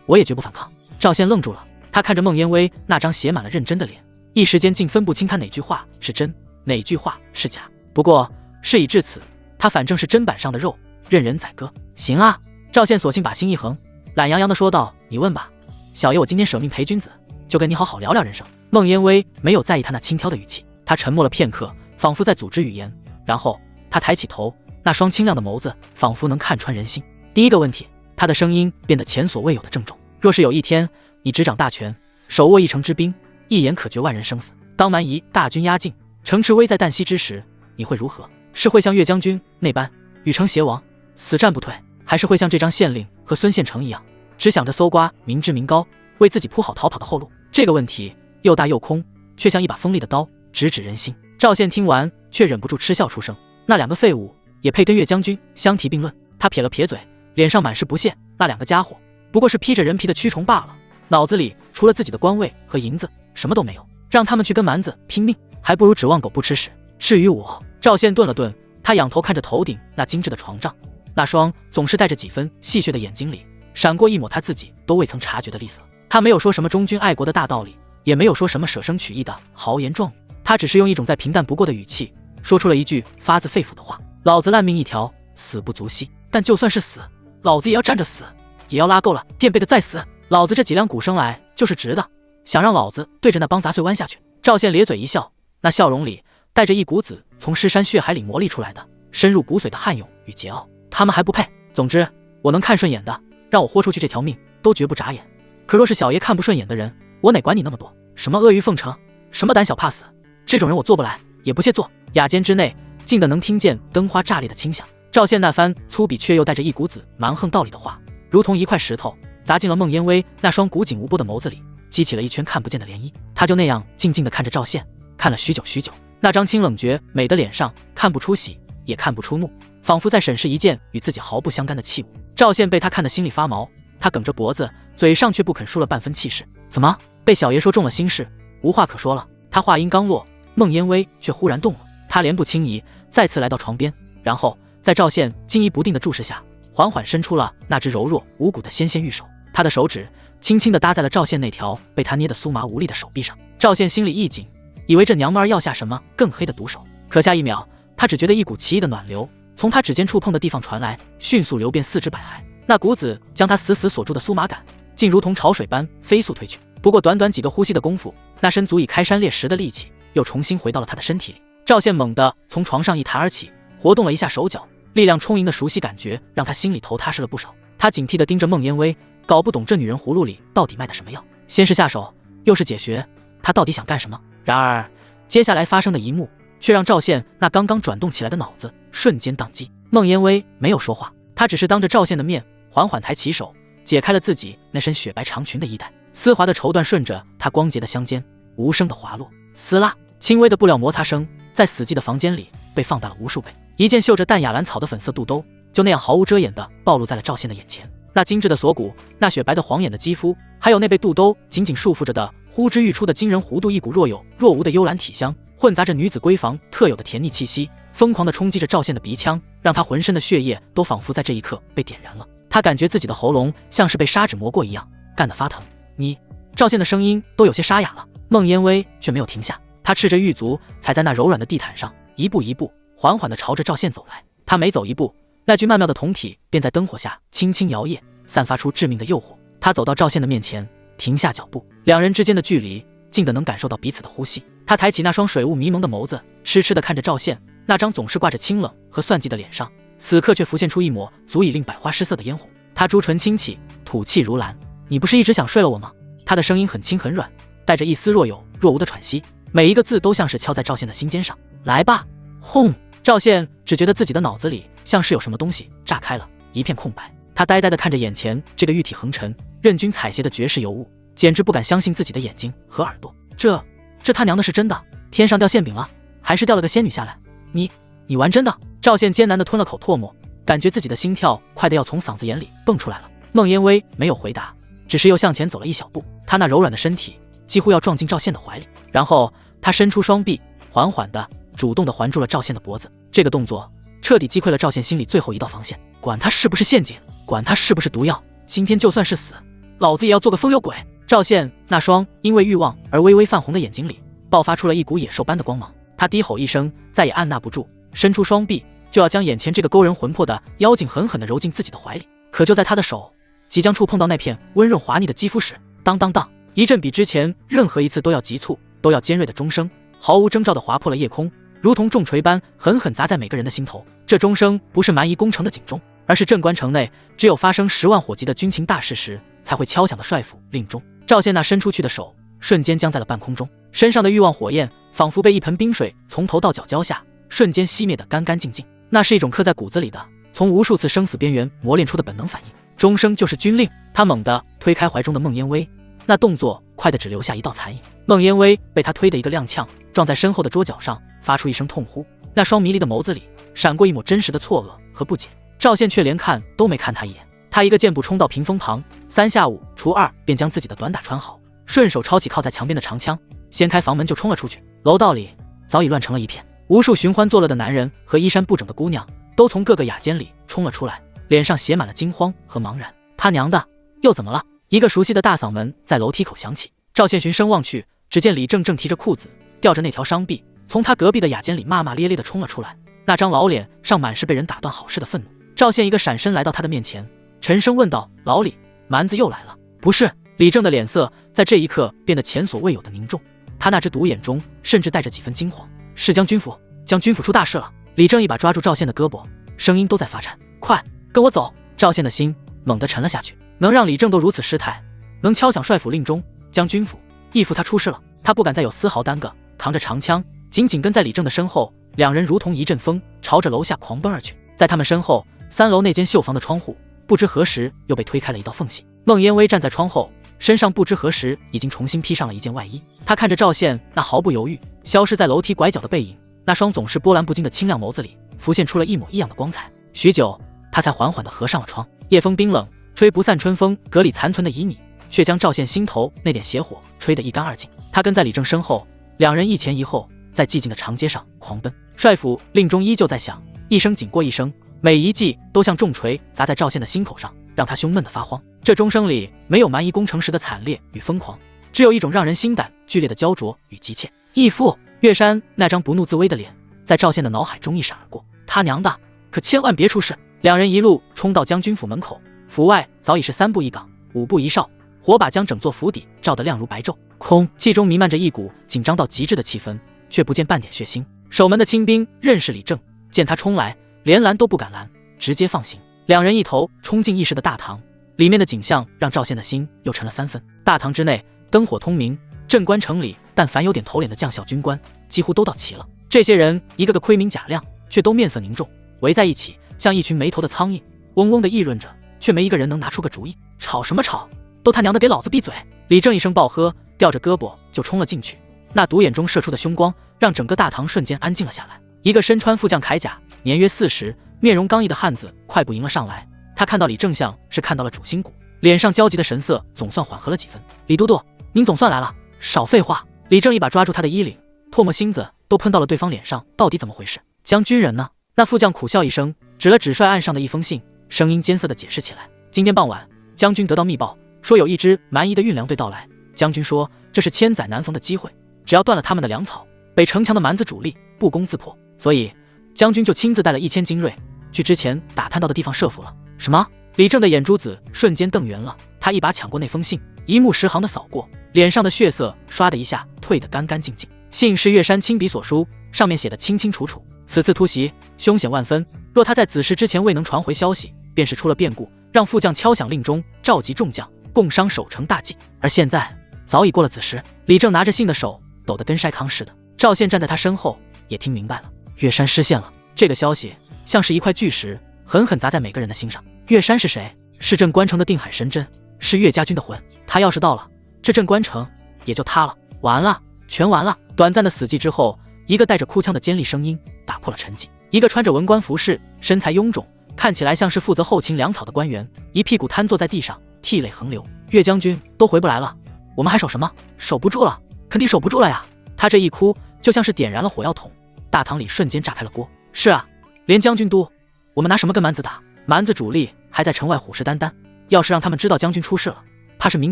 我也绝不反抗。赵宪愣住了，他看着孟烟薇那张写满了认真的脸，一时间竟分不清他哪句话是真，哪句话是假。不过事已至此，他反正是砧板上的肉，任人宰割。行啊，赵宪索性把心一横，懒洋洋地说道：你问吧，小爷我今天舍命陪君子，就跟你好好聊聊人生。孟烟薇没有在意他那轻佻的语气，他沉默了片刻，仿佛在组织语言，然后他抬起头，那双清亮的眸子仿佛能看穿人心。第一个问题，他的声音变得前所未有的郑重。若是有一天你执掌大权，手握一城之兵，一眼可决万人生死，当蛮夷大军压境，城池危在旦夕之时，你会如何？是会像岳将军那般与城偕亡，死战不退，还是会像这张县令和孙县城一样，只想着搜刮民脂民膏，为自己铺好逃跑的后路？这个问题又大又空，却像一把锋利的刀，直指人心。赵宪听完却忍不住嗤笑出声，那两个废物也配跟岳将军相提并论？他撇了撇嘴，脸上满是不屑，那两个家伙不过是披着人皮的蛆虫罢了，脑子里除了自己的官位和银子什么都没有，让他们去跟蛮子拼命，还不如指望狗不吃屎。至于我……赵宪顿了顿，他仰头看着头顶那精致的床帐，那双总是带着几分戏谑的眼睛里闪过一抹他自己都未曾察觉的厉色。他没有说什么忠君爱国的大道理，也没有说什么舍生取义的豪言壮语，他只是用一种再平淡不过的语气说出了一句发自肺腑的话：老子烂命一条，死不足惜，但就算是死，老子也要站着死，也要拉够了垫背的再死。老子这几两骨生来就是直的，想让老子对着那帮杂碎弯下去？赵宪咧嘴一笑，那笑容里带着一股子从尸山血海里磨砺出来的深入骨髓的悍勇与桀骜。他们还不配。总之我能看顺眼的，让我豁出去这条命都绝不眨眼。可若是小爷看不顺眼的人，我哪管你那么多？什么阿谀奉承，什么胆小怕死，这种人我做不来，也不屑做。雅间之内静得能听见灯花炸裂的轻响。赵宪那番粗鄙却又带着一股子蛮横道理的话，如同一块石头砸进了孟烟薇那双古井无波的眸子里，激起了一圈看不见的涟漪。他就那样静静地看着赵宪，看了许久许久，那张清冷绝美的脸上看不出喜，也看不出怒，仿佛在审视一件与自己毫不相干的器物。赵宪被他看得心里发毛，他梗着脖子，嘴上却不肯输了半分气势。怎么被小爷说中了心事，无话可说了？他话音刚落，孟烟薇却忽然动了，他莲步轻移，再次来到床边，然后在赵宪惊疑不定的注视下，缓缓伸出了那只柔弱无骨的纤纤玉手。他的手指轻轻地搭在了赵宪那条被他捏得酥麻无力的手臂上。赵宪心里一紧，以为这娘们儿要下什么更黑的毒手，可下一秒，他只觉得一股奇异的暖流从他指尖触碰的地方传来，迅速流遍四肢百骸。那股子将他死死锁住的酥麻感，竟如同潮水般飞速退去。不过短短几个呼吸的功夫，那身足以开山裂石的力气又重新回到了他的身体里。赵宪猛地从床上一弹而起，活动了一下手脚，力量充盈的熟悉感觉让他心里头踏实了不少。他警惕地盯着孟烟薇，搞不懂这女人葫芦里到底卖的什么药。先是下手，又是解穴，他到底想干什么？然而接下来发生的一幕却让赵宪那刚刚转动起来的脑子瞬间宕机。孟烟薇没有说话，她只是当着赵宪的面缓缓抬起手，解开了自己那身雪白长裙的衣带，丝滑的绸缎顺着她光洁的香肩无声的滑落。撕拉，轻微的布料摩擦声在死寂的房间里被放大了无数倍。一件绣着淡雅兰草的粉色肚兜就那样毫无遮掩地暴露在了赵宪的眼前。那精致的锁骨，那雪白的晃眼的肌肤，还有那被肚兜紧紧束缚着的呼之欲出的惊人弧度，一股若有若无的幽兰体香，混杂着女子闺房特有的甜腻气息，疯狂地冲击着赵宪的鼻腔，让他浑身的血液都仿佛在这一刻被点燃了。他感觉自己的喉咙像是被砂纸磨过一样，干得发疼。你……赵宪的声音都有些沙哑了。孟烟薇却没有停下，她赤着玉足踩在那柔软的地毯上，一步一步缓缓地朝着赵宪走来。她每走一步，那具曼妙的酮体便在灯火下轻轻摇曳，散发出致命的诱惑。他走到赵宪的面前，停下脚步，两人之间的距离近得能感受到彼此的呼吸。他抬起那双水雾迷蒙的眸子，痴痴地看着赵宪，那张总是挂着清冷和算计的脸上，此刻却浮现出一抹足以令百花失色的嫣红。他朱唇轻启，吐气如兰：“你不是一直想睡了我吗？”他的声音很轻很软，带着一丝若有若无的喘息，每一个字都像是敲在赵宪的心尖上。来吧，轰！赵宪只觉得自己的脑子里像是有什么东西炸开了，一片空白。他呆呆地看着眼前这个玉体横陈、任君采撷的绝世尤物，简直不敢相信自己的眼睛和耳朵。这他娘的是真的？天上掉馅饼了，还是掉了个仙女下来？你玩真的？赵宪艰难地吞了口唾沫，感觉自己的心跳快得要从嗓子眼里蹦出来了。孟烟薇没有回答，只是又向前走了一小步，她那柔软的身体几乎要撞进赵宪的怀里，然后她伸出双臂，缓缓地、主动地环住了赵宪的脖子。这个动作彻底击溃了赵宪心里最后一道防线。管他是不是陷阱，管他是不是毒药，今天就算是死，老子也要做个风流鬼！赵宪那双因为欲望而微微泛红的眼睛里爆发出了一股野兽般的光芒，他低吼一声，再也按捺不住，伸出双臂就要将眼前这个勾人魂魄的妖精狠狠地揉进自己的怀里。可就在他的手即将触碰到那片温润滑腻的肌肤时，当当当，一阵比之前任何一次都要急促、都要尖锐的钟声，毫无征兆地划破了夜空，如同重锤般狠狠砸在每个人的心头。这钟声不是蛮夷攻城的警钟，而是镇关城内只有发生10万火急的军情大事时才会敲响的帅府令钟。赵宪那伸出去的手瞬间僵在了半空中，身上的欲望火焰仿佛被一盆冰水从头到脚浇下，瞬间熄灭得干干净净。那是一种刻在骨子里的，从无数次生死边缘磨练出的本能反应。钟声就是军令。他猛地推开怀中的孟烟薇，那动作快得只留下一道残影。孟烟薇被他推的一个踉跄，撞在身后的桌角上，发出一声痛呼，那双迷离的眸子里闪过一抹真实的错愕和不解。赵宪却连看都没看他一眼，他一个箭步冲到屏风旁，3下5除2便将自己的短打穿好，顺手抄起靠在墙边的长枪，掀开房门就冲了出去。楼道里早已乱成了一片，无数寻欢作乐的男人和衣衫不整的姑娘都从各个雅间里冲了出来，脸上写满了惊慌和茫然。他娘的，又怎么了？一个熟悉的大嗓门在楼梯口响起。赵宪循声望去，只见李正正提着裤子，吊着那条伤臂，从他隔壁的雅间里骂骂咧咧地冲了出来，那张老脸上满是被人打断好事的愤怒。赵宪一个闪身来到他的面前，沉声问道：“老李，蛮子又来了？”“不是。”李正的脸色在这一刻变得前所未有的凝重，他那只独眼中甚至带着几分惊慌。“是将军府出大事了！”李正一把抓住赵宪的胳膊，声音都在发颤：“快跟我走！”赵宪的心猛地沉了下去，能让李正都如此失态，能敲响帅府令钟，将军府义父他出事了，他不敢再有丝毫耽搁，扛着长枪紧紧跟在李正的身后，两人如同一阵风朝着楼下狂奔而去。在他们身后，3楼那间绣房的窗户不知何时又被推开了一道缝隙，孟烟薇站在窗后，身上不知何时已经重新披上了一件外衣。她看着赵宪那毫不犹豫消失在楼梯拐角的背影，那双总是波澜不惊的清亮眸子里浮现出了一抹异样的光彩。许久，她才缓缓地合上了窗。夜风冰冷，吹不散春风格里残存的旖旎，却将赵宪心头那点邪火吹得一干二净。他跟在李正身后，两人一前一后在寂静的长街上狂奔。帅府令钟依旧在响，一声紧过一声，每一记都像重锤砸在赵宪的心口上，让他胸闷得发慌。这钟声里没有蛮夷攻城时的惨烈与疯狂，只有一种让人心胆剧烈的焦灼与急切。义父，岳山那张不怒自威的脸在赵宪的脑海中一闪而过。他娘的，可千万别出事！两人一路冲到将军府门口，府外早已是3步一岗5步一哨，火把将整座府邸照得亮如白昼。空气中弥漫着一股紧张到极致的气氛，却不见半点血腥。守门的清兵认识李正，见他冲来，连拦都不敢拦，直接放行。两人一头冲进议事的大堂，里面的景象让赵宪的心又沉了3分。大堂之内灯火通明，镇关城里但凡有点头脸的将校军官几乎都到齐了。这些人一个个盔明甲亮，却都面色凝重，围在一起像一群没头的苍蝇，嗡嗡地议论着，却没一个人能拿出个主意。吵什么吵，都他娘的给老子闭嘴！李正一声暴喝，吊着胳膊就冲了进去，那独眼中射出的凶光让整个大堂瞬间安静了下来。一个身穿副将铠甲，年约40，面容刚毅的汉子快步迎了上来。他看到李正像是看到了主心骨，脸上焦急的神色总算缓和了几分。李都督，您总算来了。少废话！李正一把抓住他的衣领，唾沫星子都喷到了对方脸上，到底怎么回事？将军人呢？那副将苦笑一声，指了指帅案上的一封信，声音艰涩地解释起来。今天傍晚，将军得到密报，说有一支蛮夷的运粮队到来。将军说这是千载难逢的机会，只要断了他们的粮草，北城墙的蛮子主力不攻自破，所以将军就亲自带了1000精锐去之前打探到的地方设伏了。什么？李正的眼珠子瞬间瞪圆了，他一把抢过那封信，一目十行地扫过，脸上的血色唰的一下退得干干净净。信是岳山亲笔所书，上面写得清清楚楚，此次突袭凶险万分，若他在子时之前未能传回消息，便是出了变故，让副将敲响令钟，召集众将，共商守城大计。而现在早已过了子时，李正拿着信的手抖得跟筛糠似的。赵宪站在他身后，也听明白了，岳山失陷了。这个消息像是一块巨石，狠狠砸在每个人的心上。岳山是谁？是镇关城的定海神针，是岳家军的魂。他要是到了，这镇关城也就塌了，完了，全完了。短暂的死寂之后，一个带着哭腔的尖利声音打破了沉寂。一个穿着文官服饰，身材臃肿，看起来像是负责后勤粮草的官员，一屁股瘫坐在地上，涕泪横流。岳将军都回不来了，我们还守什么？守不住了，肯定守不住了呀！他这一哭，就像是点燃了火药桶，大堂里瞬间炸开了锅。是啊，连将军都，我们拿什么跟蛮子打？蛮子主力还在城外虎视眈眈，要是让他们知道将军出事了，怕是明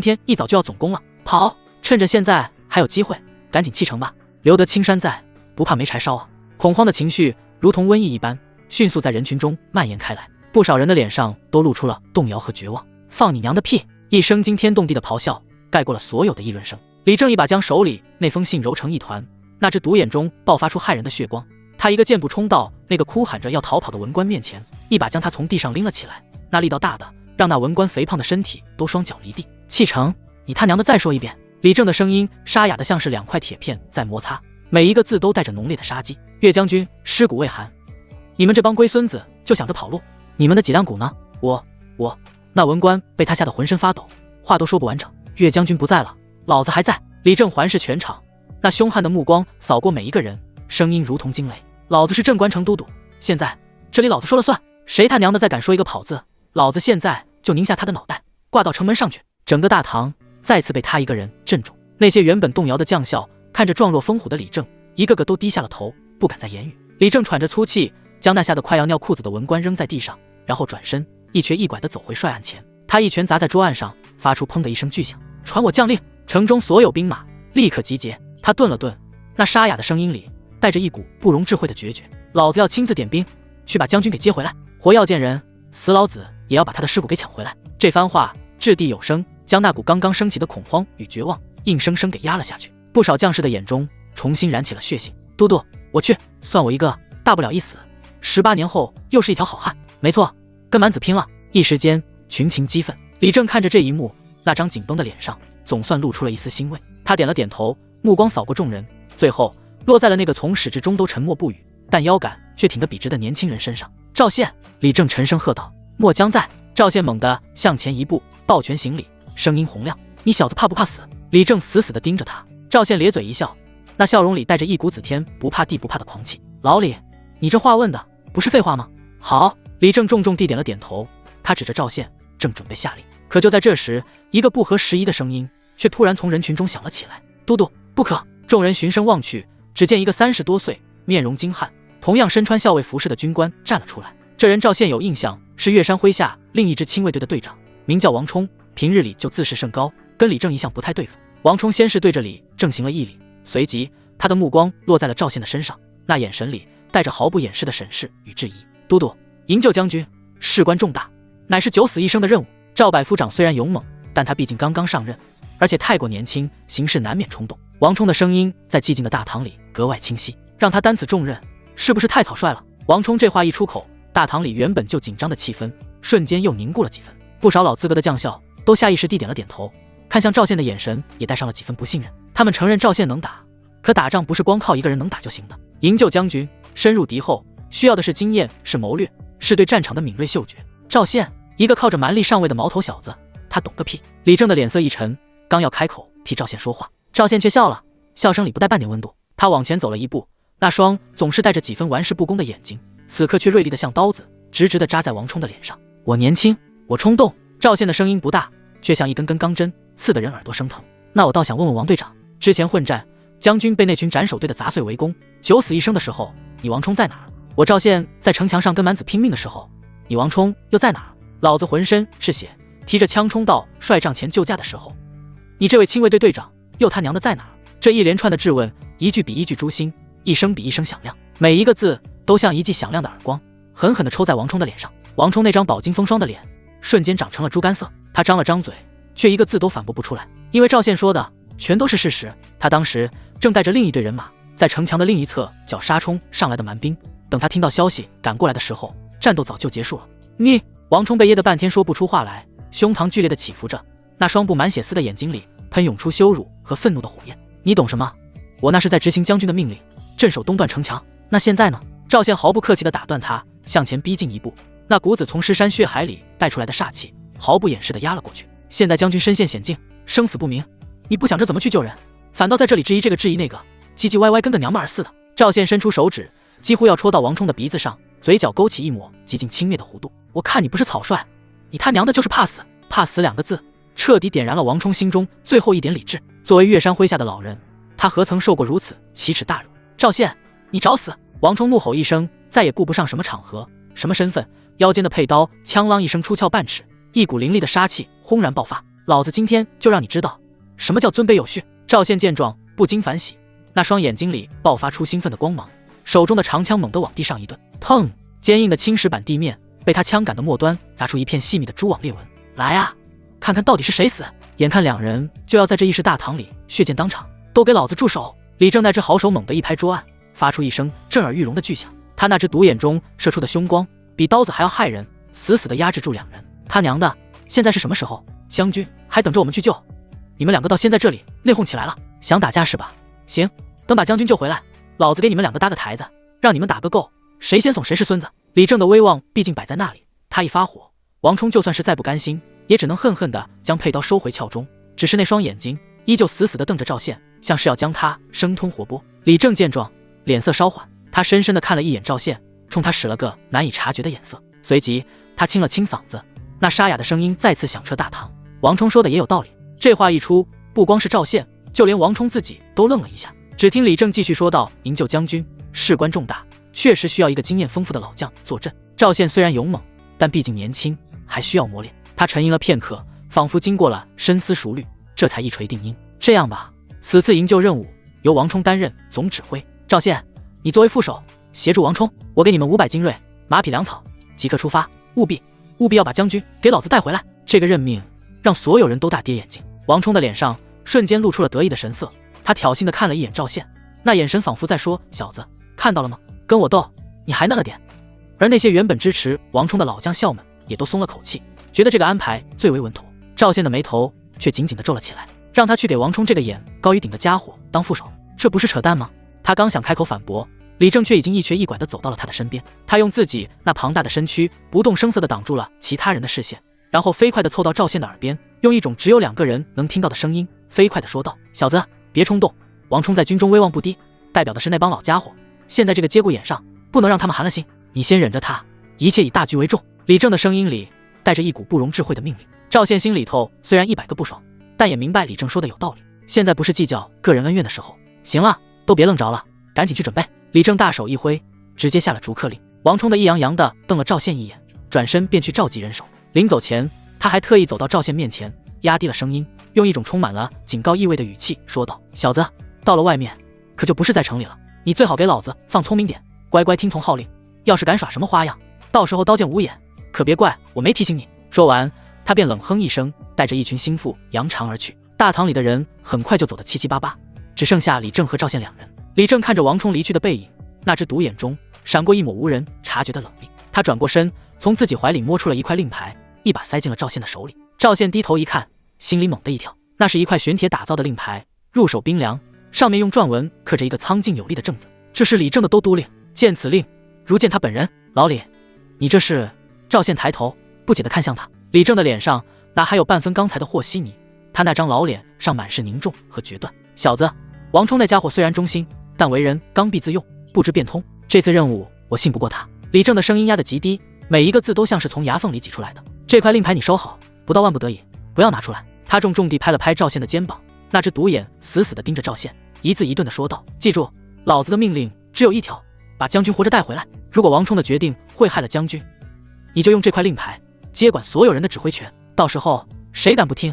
天一早就要总攻了。跑，趁着现在还有机会，赶紧弃城吧，留得青山在，不怕没柴烧啊！恐慌的情绪如同瘟疫一般，迅速在人群中蔓延开来，不少人的脸上都露出了动摇和绝望。放你娘的屁！一声惊天动地的咆哮盖过了所有的议论声。李正一把将手里那封信揉成一团，那只独眼中爆发出骇人的血光。他一个箭步冲到那个哭喊着要逃跑的文官面前，一把将他从地上拎了起来，那力道大的让那文官肥胖的身体都双脚离地。弃城！你他娘的再说一遍！李正的声音沙哑的像是两块铁片在摩擦，每一个字都带着浓烈的杀机。岳将军尸骨未寒，你们这帮龟孙子就想着跑路，你们的脊梁骨呢？我……那文官被他吓得浑身发抖，话都说不完整。岳将军不在了，老子还在！李正环视全场，那凶悍的目光扫过每一个人，声音如同惊雷。老子是镇关城都督，现在这里老子说了算，谁他娘的再敢说一个跑字，老子现在就拧下他的脑袋，挂到城门上去！整个大堂再次被他一个人镇住。那些原本动摇的将校看着壮若风虎的李正，一个个都低下了头，不敢再言语。李正喘着粗气，将那吓得快要尿裤子的文官扔在地上，然后转身一瘸一拐地走回帅案前。他一拳砸在桌案上，发出砰的一声巨响。传我将令，城中所有兵马立刻集结。他顿了顿，那沙哑的声音里带着一股不容置喙的决绝。老子要亲自点兵，去把将军给接回来，活要见人，死老子也要把他的尸骨给抢回来。这番话掷地有声，将那股刚刚升起的恐慌与绝望硬生生给压了下去。不少将士的眼中重新燃起了血性。都督，我去，算我一个，大不了一死，18年后又是一条好汉。没错，跟蛮子拼了！一时间群情激愤。李正看着这一幕，那张紧绷的脸上总算露出了一丝欣慰。他点了点头，目光扫过众人，最后落在了那个从始至终都沉默不语，但腰杆却挺得笔直的年轻人身上。赵宪！李正沉声喝道：“末将在！”赵宪猛地向前一步，抱拳行礼，声音洪亮：“你小子怕不怕死？”李正死死地盯着他。赵宪咧嘴一笑，那笑容里带着一股子天不怕地不怕的狂气。老李，你这话问的不是废话吗？好！李正重重地点了点头，他指着赵宪，正准备下令。可就在这时，一个不合时宜的声音却突然从人群中响了起来：“都督，不可！”众人循声望去，只见一个30多岁、面容精悍、同样身穿校尉服饰的军官站了出来。这人赵宪有印象，是岳山麾下另一支亲卫队的队长，名叫王冲，平日里就自视甚高，跟李正一向不太对付。王冲先是对着李正行了一礼，随即他的目光落在了赵宪的身上，那眼神里带着毫不掩饰的审视与质疑。都督，营救将军事关重大，乃是9死1生的任务。赵百夫长虽然勇猛，但他毕竟刚刚上任，而且太过年轻，行事难免冲动。王冲的声音在寂静的大堂里格外清晰，让他担此重任，是不是太草率了？王冲这话一出口，大堂里原本就紧张的气氛瞬间又凝固了几分。不少老资格的将校都下意识地点了点头，看向赵宪的眼神也带上了几分不信任。他们承认赵宪能打，可打仗不是光靠一个人能打就行的。营救将军，深入敌后，需要的是经验，是谋略，是对战场的敏锐嗅觉。赵宪，一个靠着蛮力上位的毛头小子，他懂个屁！李正的脸色一沉，刚要开口替赵宪说话，赵宪却笑了，笑声里不带半点温度。他往前走了一步，那双总是带着几分玩世不恭的眼睛，此刻却锐利的像刀子，直直地扎在王冲的脸上。我年轻，我冲动。赵宪的声音不大，却像一根根钢针，刺得人耳朵生疼。那我倒想问问王队长，之前混战，将军被那群斩首队的杂碎围攻，9死1生的时候，你王冲在哪儿？我赵宪在城墙上跟蛮子拼命的时候，你王冲又在哪儿？老子浑身是血，提着枪冲到帅帐前救驾的时候，你这位亲卫队队长又他娘的在哪儿？这一连串的质问，一句比一句诛心，一声比一声响亮，每一个字都像一记响亮的耳光，狠狠地抽在王冲的脸上。王冲那张饱经风霜的脸瞬间长成了猪肝色，他张了张嘴，却一个字都反驳不出来，因为赵宪说的全都是事实。他当时正带着另一队人马在城墙的另一侧剿杀冲上来的蛮兵，等他听到消息赶过来的时候，战斗早就结束了。你，王冲被噎得半天说不出话来，胸膛剧烈的起伏着，那双布满血丝的眼睛里喷涌出羞辱和愤怒的火焰。你懂什么？我那是在执行将军的命令，镇守东段城墙。那现在呢？赵宪毫不客气地打断他，向前逼近一步，那股子从尸山血海里带出来的煞气毫不掩饰地压了过去。现在将军身陷险境，生死不明，你不想着怎么去救人，反倒在这里质疑这个质疑那个，唧唧歪歪跟个娘们儿似的。赵宪伸出手指，几乎要戳到王冲的鼻子上，嘴角勾起一抹极尽轻蔑的弧度。我看你不是草率，你他娘的就是怕死。怕死2个字彻底点燃了王冲心中最后一点理智。作为岳山麾下的老人，他何曾受过如此奇耻大辱？赵宪，你找死！王冲怒吼一声，再也顾不上什么场合什么身份，腰间的佩刀锵啷一声出鞘半尺，一股凌厉的杀气轰然爆发。老子今天就让你知道什么叫尊卑有序。赵宪见状不禁反喜，那双眼睛里爆发出兴奋的光芒，手中的长枪猛地往地上一顿，砰！坚硬的青石板地面被他枪杆的末端砸出一片细密的蛛网裂纹。来啊，看看到底是谁死！眼看2人就要在这议事大堂里血溅当场，都给老子住手！李正那只好手猛地一拍桌案，发出一声震耳欲聋的巨响。他那只独眼中射出的凶光比刀子还要骇人，死死地压制住2人。他娘的，现在是什么时候？将军还等着我们去救？你们2个到现在这里内讧起来了，想打架是吧？行，等把将军救回来，老子给你们2个搭个台子，让你们打个够，谁先怂谁是孙子。李正的威望毕竟摆在那里，他一发火，王冲就算是再不甘心，也只能恨恨地将佩刀收回鞘中，只是那双眼睛依旧死死地瞪着赵宪，像是要将他生吞活剥。李正见状，脸色稍缓，他深深地看了一眼赵宪，冲他使了个难以察觉的眼色，随即他清了清嗓子，那沙哑的声音再次响彻大堂。王冲说的也有道理，这话一出，不光是赵宪，就连王冲自己都愣了一下。只听李正继续说道：营救将军事关重大，确实需要一个经验丰富的老将坐镇。赵宪虽然勇猛，但毕竟年轻，还需要磨练。他沉吟了片刻，仿佛经过了深思熟虑，这才一锤定音。这样吧，此次营救任务由王冲担任总指挥，赵宪，你作为副手协助王冲，我给你们500精锐、马匹、粮草，即刻出发，务必要把将军给老子带回来。这个任命让所有人都大跌眼镜。王冲的脸上瞬间露出了得意的神色，他挑衅地看了一眼赵宪，那眼神仿佛在说：小子，看到了吗？跟我斗，你还嫩了点。而那些原本支持王冲的老将校们也都松了口气，觉得这个安排最为稳妥。赵宪的眉头却紧紧地皱了起来，让他去给王冲这个眼高于顶的家伙当副手，这不是扯淡吗？他刚想开口反驳，李正却已经一瘸一拐地走到了他的身边。他用自己那庞大的身躯不动声色地挡住了其他人的视线，然后飞快地凑到赵宪的耳边，用一种只有2个人能听到的声音飞快地说道：小子，别冲动，王冲在军中威望不低，代表的是那帮老家伙，现在这个节骨眼上不能让他们寒了心，你先忍着他，一切以大局为重。李正的声音里带着一股不容置喙的命令。赵宪心里头虽然100个不爽，但也明白李正说的有道理，现在不是计较个人恩怨的时候。行了，都别愣着了，赶紧去准备。李正大手一挥，直接下了逐客令。王冲的意洋洋地瞪了赵宪一眼，转身便去召集人手。临走前，他还特意走到赵宪面前，压低了声音，用一种充满了警告意味的语气说道：小子，到了外面可就不是在城里了，你最好给老子放聪明点，乖乖听从号令，要是敢耍什么花样，到时候刀剑无眼，可别怪我没提醒你。说完，他便冷哼一声，带着一群心腹扬长而去。大堂里的人很快就走得七七八八，只剩下李正和赵宪2人。李正看着王冲离去的背影，那只独眼中闪过一抹无人察觉的冷厉。他转过身，从自己怀里摸出了一块令牌，一把塞进了赵宪的手里。赵宪低头一看，心里猛地一跳，那是一块玄铁打造的令牌，入手冰凉，上面用篆文刻着一个苍劲有力的正字，这是李正的都督令。见此令，如见他本人。老李，你这是？赵宪抬头不解地看向他。李正的脸上哪还有半分刚才的和稀泥，他那张老脸上满是凝重和决断。小子，王冲那家伙虽然忠心，但为人刚愎自用，不知变通，这次任务我信不过他。李正的声音压得极低，每一个字都像是从牙缝里挤出来的。这块令牌你收好，不到万不得已不要拿出来。他重重地拍了拍赵宪的肩膀，那只独眼死死地盯着赵宪，一字一顿地说道：记住，老子的命令只有一条，把将军活着带回来。如果王冲的决定会害了将军，你就用这块令牌接管所有人的指挥权，到时候谁敢不听，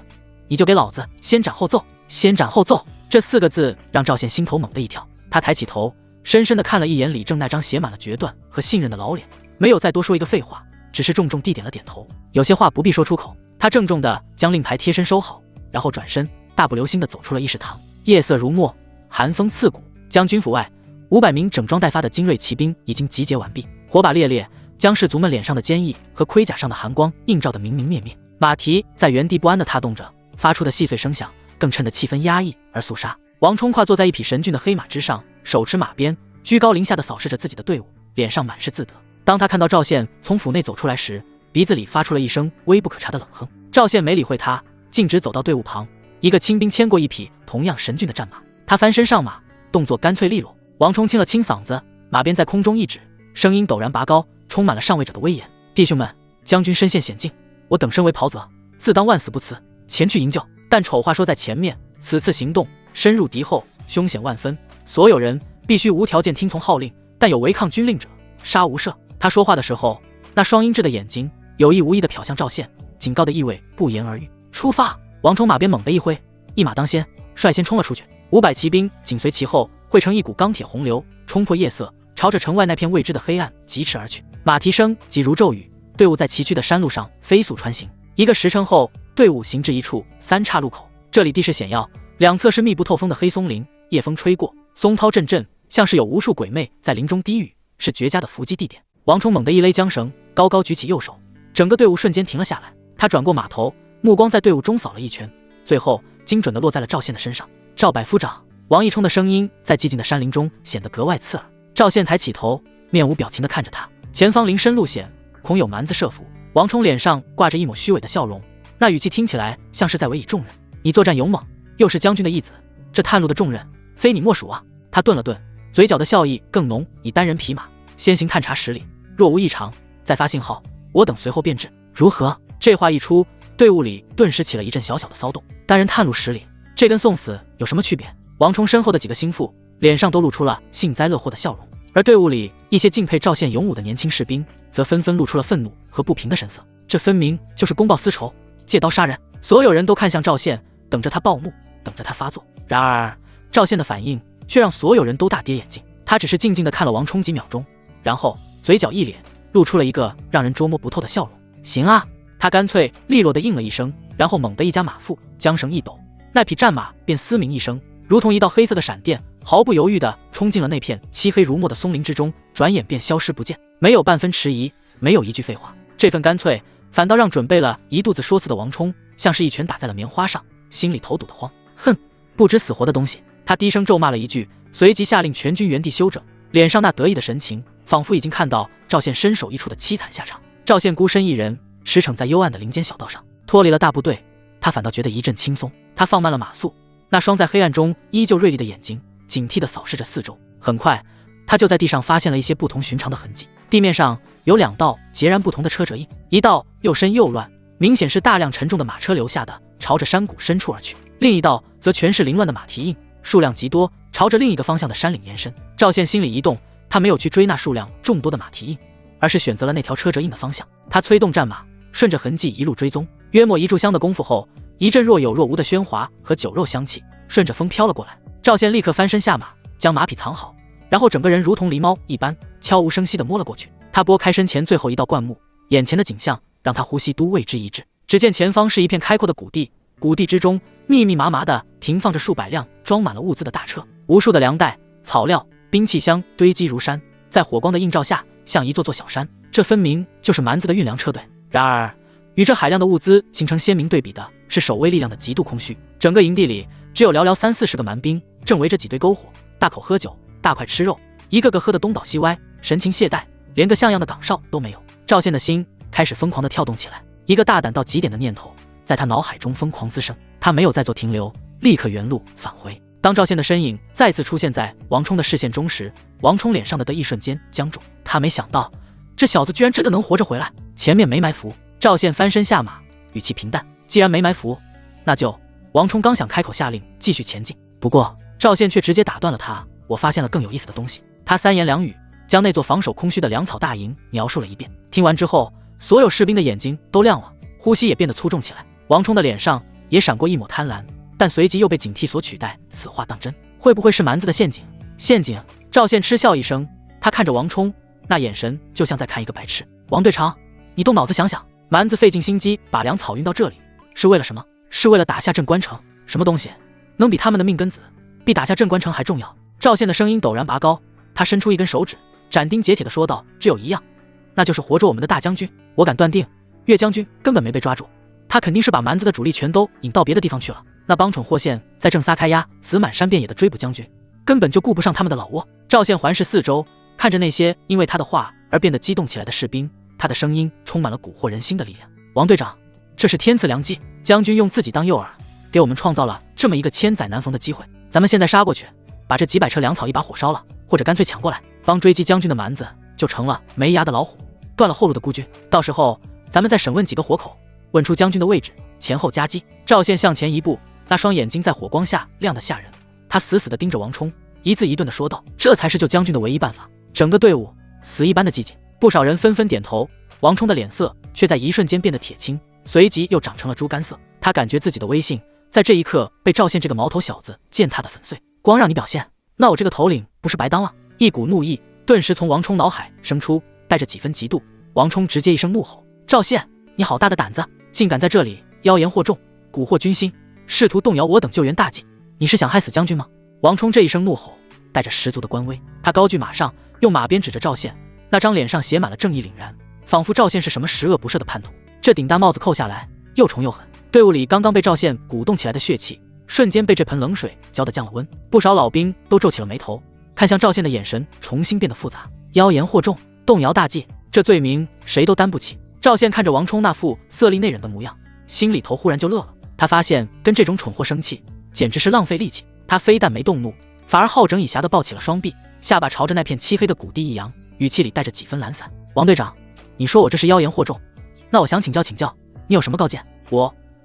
你就给老子先斩后奏。先斩后奏这4个字让赵宪心头猛地一跳，他抬起头，深深地看了一眼李正那张写满了决断和信任的老脸，没有再多说一个废话，只是重重地点了点头。有些话不必说出口，他郑重地将令牌贴身收好，然后转身大步流星地走出了议事堂。夜色如墨，寒风刺骨，将军府外， 500名整装待发的精锐骑兵已经集结完毕，火把烈烈，将士卒们脸上的坚毅和盔甲上的寒光映照得明明灭灭。马蹄在原地不安地踏动着，发出的细碎声响更衬得气氛压抑而肃杀。王冲跨坐在一匹神骏的黑马之上，手持马鞭，居高临下地扫视着自己的队伍，脸上满是自得。当他看到赵宪从府内走出来时，鼻子里发出了一声微不可察的冷哼。赵宪没理会他，径直走到队伍旁，一个亲兵牵过一匹同样神骏的战马，他翻身上马，动作干脆利落。王冲清了清嗓子，马鞭在空中一指，声音陡然拔高，充满了上位者的威严：弟兄们，将军身陷险境，我等身为袍泽，自当万死不辞，前去营救。但丑话说在前面，此次行动深入敌后，凶险万分，所有人必须无条件听从号令，但有违抗军令者，杀无赦。他说话的时候，那双鹰质的眼睛有意无意地瞟向赵宪，警告的意味不言而喻。出发！王冲马鞭猛地一挥，一马当先，率先冲了出去。500骑兵紧随其后，汇成一股钢铁洪流，冲破夜色，朝着城外那片未知的黑暗疾驰而去。马蹄声急如骤雨，队伍在崎岖的山路上飞速穿行。1个时辰后，队伍行至一处三岔路口，这里地势险要，两侧是密不透风的黑松林，夜风吹过，松涛阵阵，像是有无数鬼魅在林中低语，是绝佳的伏击地点。王冲猛地一勒缰绳，高高举起右手，整个队伍瞬间停了下来。他转过马头，目光在队伍中扫了一圈，最后精准地落在了赵宪的身上。赵百夫长！王义冲的声音在寂静的山林中显得格外刺耳。赵宪抬起头，面无表情地看着他。前方林深路险，恐有蛮子设伏。王冲脸上挂着一抹虚伪的笑容，那语气听起来像是在委以重任。你作战勇猛，又是将军的义子，这探路的重任非你莫属啊。他顿了顿，嘴角的笑意更浓，以单人匹马先行探查10里，若无异常，再发信号，我等随后便至，如何？这话一出，队伍里顿时起了一阵小小的骚动。单人探路10里，这跟送死有什么区别？王冲身后的几个心腹脸上都露出了幸灾乐祸的笑容，而队伍里一些敬佩赵宪勇武的年轻士兵则纷纷露出了愤怒和不平的神色。这分明就是公报私仇，借刀杀人。所有人都看向赵宪，等着他暴怒，等着他发作。然而赵宪的反应却让所有人都大跌眼镜。他只是静静地看了王冲几秒钟，然后嘴角一咧，露出了一个让人捉摸不透的笑容。行啊！他干脆利落地应了一声，然后猛地一夹马腹，缰绳一抖，那匹战马便嘶鸣一声，如同一道黑色的闪电，毫不犹豫地冲进了那片漆黑如墨的松林之中，转眼便消失不见。没有半分迟疑，没有一句废话，这份干脆反倒让准备了一肚子说辞的王冲像是一拳打在了棉花上，心里头堵得慌。哼，不知死活的东西！他低声咒骂了一句，随即下令全军原地休整，脸上那得意的神情仿佛已经看到赵宪身首异处的凄惨下场。赵宪孤身一人驰骋在幽暗的林间小道上，脱离了大部队，他反倒觉得一阵轻松。他放慢了马速，那双在黑暗中依旧锐利的眼睛警惕地扫视着四周。很快，他就在地上发现了一些不同寻常的痕迹。地面上有2道截然不同的车辙印，一道又深又乱，明显是大量沉重的马车留下的，朝着山谷深处而去；另一道则全是凌乱的马蹄印，数量极多，朝着另一个方向的山岭延伸。赵宪心里一动，他没有去追那数量众多的马蹄印，而是选择了那条车辙印的方向。他催动战马，顺着痕迹一路追踪。约莫1炷香的功夫后，一阵若有若无的喧哗和酒肉香气顺着风飘了过来。赵宪立刻翻身下马，将马匹藏好，然后整个人如同狸猫一般悄无声息地摸了过去。他拨开身前最后一道灌木，眼前的景象让他呼吸都为之一滞。只见前方是一片开阔的谷地，谷地之中密密麻麻地停放着数百辆装满了物资的大车，无数的粮袋、草料、兵器箱堆积如山，在火光的映照下像一座座小山。这分明就是蛮子的运粮车队。然而与这海量的物资形成鲜明对比的是守卫力量的极度空虚。整个营地里只有寥寥30-40个蛮兵正围着几堆篝火，大口喝酒，大块吃肉，一个个喝得东倒西歪，神情懈怠，连个像样的岗哨都没有。赵宪的心开始疯狂地跳动起来，一个大胆到极点的念头在他脑海中疯狂滋生。他没有再做停留，立刻原路返回。当赵宪的身影再次出现在王冲的视线中时，王冲脸上的得意瞬间僵住。他没想到这小子居然真的能活着回来。前面没埋伏。赵宪翻身下马，语气平淡，既然没埋伏，那就……王冲刚想开口下令继续前进，不过赵宪却直接打断了他。我发现了更有意思的东西。他3言2语将那座防守空虚的粮草大营描述了一遍。听完之后，所有士兵的眼睛都亮了，呼吸也变得粗重起来。王冲的脸上也闪过一抹贪婪，但随即又被警惕所取代。此话当真？会不会是蛮子的陷阱？陷阱！赵宪嗤笑一声，他看着王冲，那眼神就像在看一个白痴。王队长，你动脑子想想，蛮子费尽心机把粮草运到这里，是为了什么？是为了打下镇关城。什么东西能比他们的命根子，比打下镇关城还重要？赵宪的声音陡然拔高，他伸出一根手指，斩钉截铁地说道：“只有一样，那就是活捉我们的大将军。我敢断定，岳将军根本没被抓住，他肯定是把蛮子的主力全都引到别的地方去了。那帮蠢货现在正撒开丫，子满山遍野的追捕将军，根本就顾不上他们的老窝。”赵宪环视四周，看着那些因为他的话而变得激动起来的士兵，他的声音充满了蛊惑人心的力量。王队长，这是天赐良机，将军用自己当诱饵，给我们创造了这么一个千载难逢的机会。咱们现在杀过去，把这几百车粮草一把火烧了，或者干脆抢过来，帮追击将军的蛮子就成了没牙的老虎，断了后路的孤军。到时候咱们再审问几个活口，问出将军的位置，前后夹击。赵宪向前一步，那双眼睛在火光下亮得吓人，他死死地盯着王冲，一字一顿地说道：“这才是救将军的唯一办法。”整个队伍死一般的寂静，不少人纷纷点头。王冲的脸色却在一瞬间变得铁青，随即又长成了猪肝色。他感觉自己的威信在这一刻被赵宪这个毛头小子践踏得粉碎。光让你表现，那我这个头领不是白当了？一股怒意顿时从王冲脑海生出，带着几分嫉妒。王冲直接一声怒吼：“赵宪，你好大的胆子，竟敢在这里妖言惑众，蛊惑军心，试图动摇我等救援大计，你是想害死将军吗？”王冲这一声怒吼带着十足的官威，他高踞马上，用马鞭指着赵宪，那张脸上写满了正义凛然，仿佛赵宪是什么十恶不赦的叛徒。这顶大帽子扣下来又重又狠，队伍里刚刚被赵宪鼓动起来的血气瞬间被这盆冷水浇得降了温，不少老兵都皱起了眉头，看向赵宪的眼神重新变得复杂。妖言惑众，动摇大计，这罪名谁都担不起。赵宪看着王冲那副色厉内荏的模样，心里头忽然就乐了。他发现跟这种蠢货生气简直是浪费力气。他非但没动怒，反而好整以暇地抱起了双臂，下巴朝着那片漆黑的谷地一扬，语气里带着几分懒散：“王队长，你说我这是妖言惑众，那我想请教，你有什么高见？”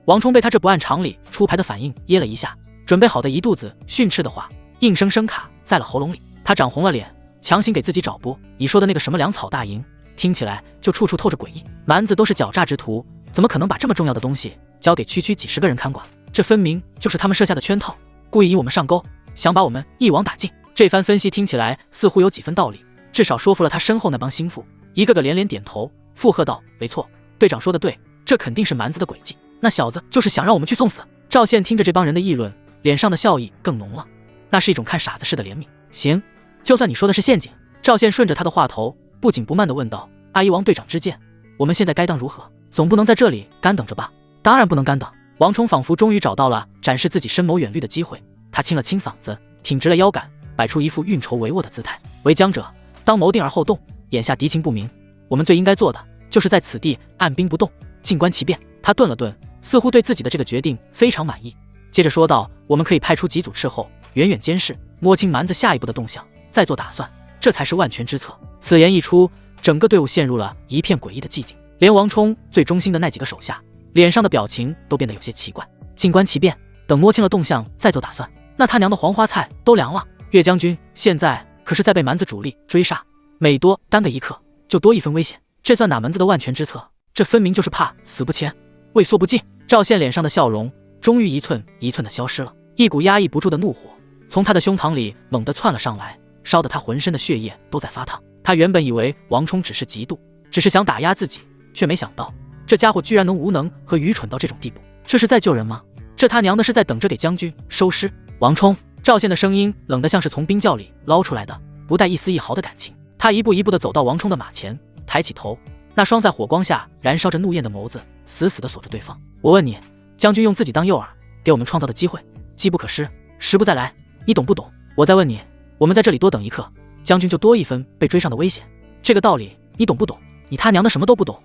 王冲被他这不按常理出牌的反应噎了一下，准备好的一肚子训斥的话硬生生卡在了喉咙里。他涨红了脸，强行给自己找补：“你说的那个什么粮草大营，听起来就处处透着诡异。蛮子都是狡诈之徒，怎么可能把这么重要的东西交给区几十个人看管？这分明就是他们设下的圈套，故意引我们上钩，想把我们一网打尽。”这番分析听起来似乎有几分道理，至少说服了他身后那帮心腹，一个个连连点头附和道：“没错，队长说的对，这肯定是蛮子的诡计。那小子就是想让我们去送死。”赵宪听着这帮人的议论，脸上的笑意更浓了，那是一种看傻子似的怜悯。行，就算你说的是陷阱。赵宪顺着他的话头，不紧不慢地问道：“阿依王队长之见，我们现在该当如何？总不能在这里干等着吧？”“当然不能干等。”王冲仿佛终于找到了展示自己深谋远虑的机会，他清了清嗓子，挺直了腰杆，摆出一副运筹帷幄的姿态：“为将者，当谋定而后动。眼下敌情不明，我们最应该做的就是在此地按兵不动，静观其变。”他顿了顿，似乎对自己的这个决定非常满意，接着说道：“我们可以派出几组斥候，远远监视，摸清蛮子下一步的动向，再做打算，这才是万全之策。”此言一出，整个队伍陷入了一片诡异的寂静，连王冲最忠心的那几个手下脸上的表情都变得有些奇怪。静观其变，等摸清了动向再做打算，那他娘的黄花菜都凉了。岳将军现在可是在被蛮子主力追杀，每多耽搁一刻就多一分危险，这算哪门子的万全之策？这分明就是怕死不前，畏缩不进。赵宪脸上的笑容终于一寸一寸的消失了，一股压抑不住的怒火从他的胸膛里猛地窜了上来，烧得他浑身的血液都在发烫。他原本以为王冲只是嫉妒，只是想打压自己，却没想到这家伙居然能无能和愚蠢到这种地步。这是在救人吗？这他娘的是在等着给将军收尸。王冲，赵宪的声音冷得像是从冰窖里捞出来的，不带一丝一毫的感情。他一步一步地走到王冲的马前，抬起头，那双在火光下燃烧着怒焰的眸子死死地锁着对方。“我问你，将军用自己当诱饵，给我们创造的机会，机不可失，时不再来，你懂不懂？我再问你，我们在这里多等一刻，将军就多一分被追上的危险，这个道理你懂不懂？你他娘的什么都不懂，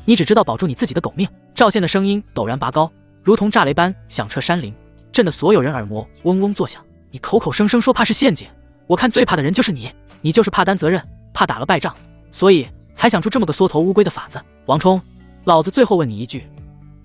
你只知道保住你自己的狗命。”赵宪的声音陡然拔高，如同炸雷般响彻山林，震得所有人耳膜嗡嗡作响。“你口口声声说怕是陷阱，我看最怕的人就是你，你就是怕担责任，怕打了败仗，所以才想出这么个缩头乌龟的法子。王冲，老子最后问你一句，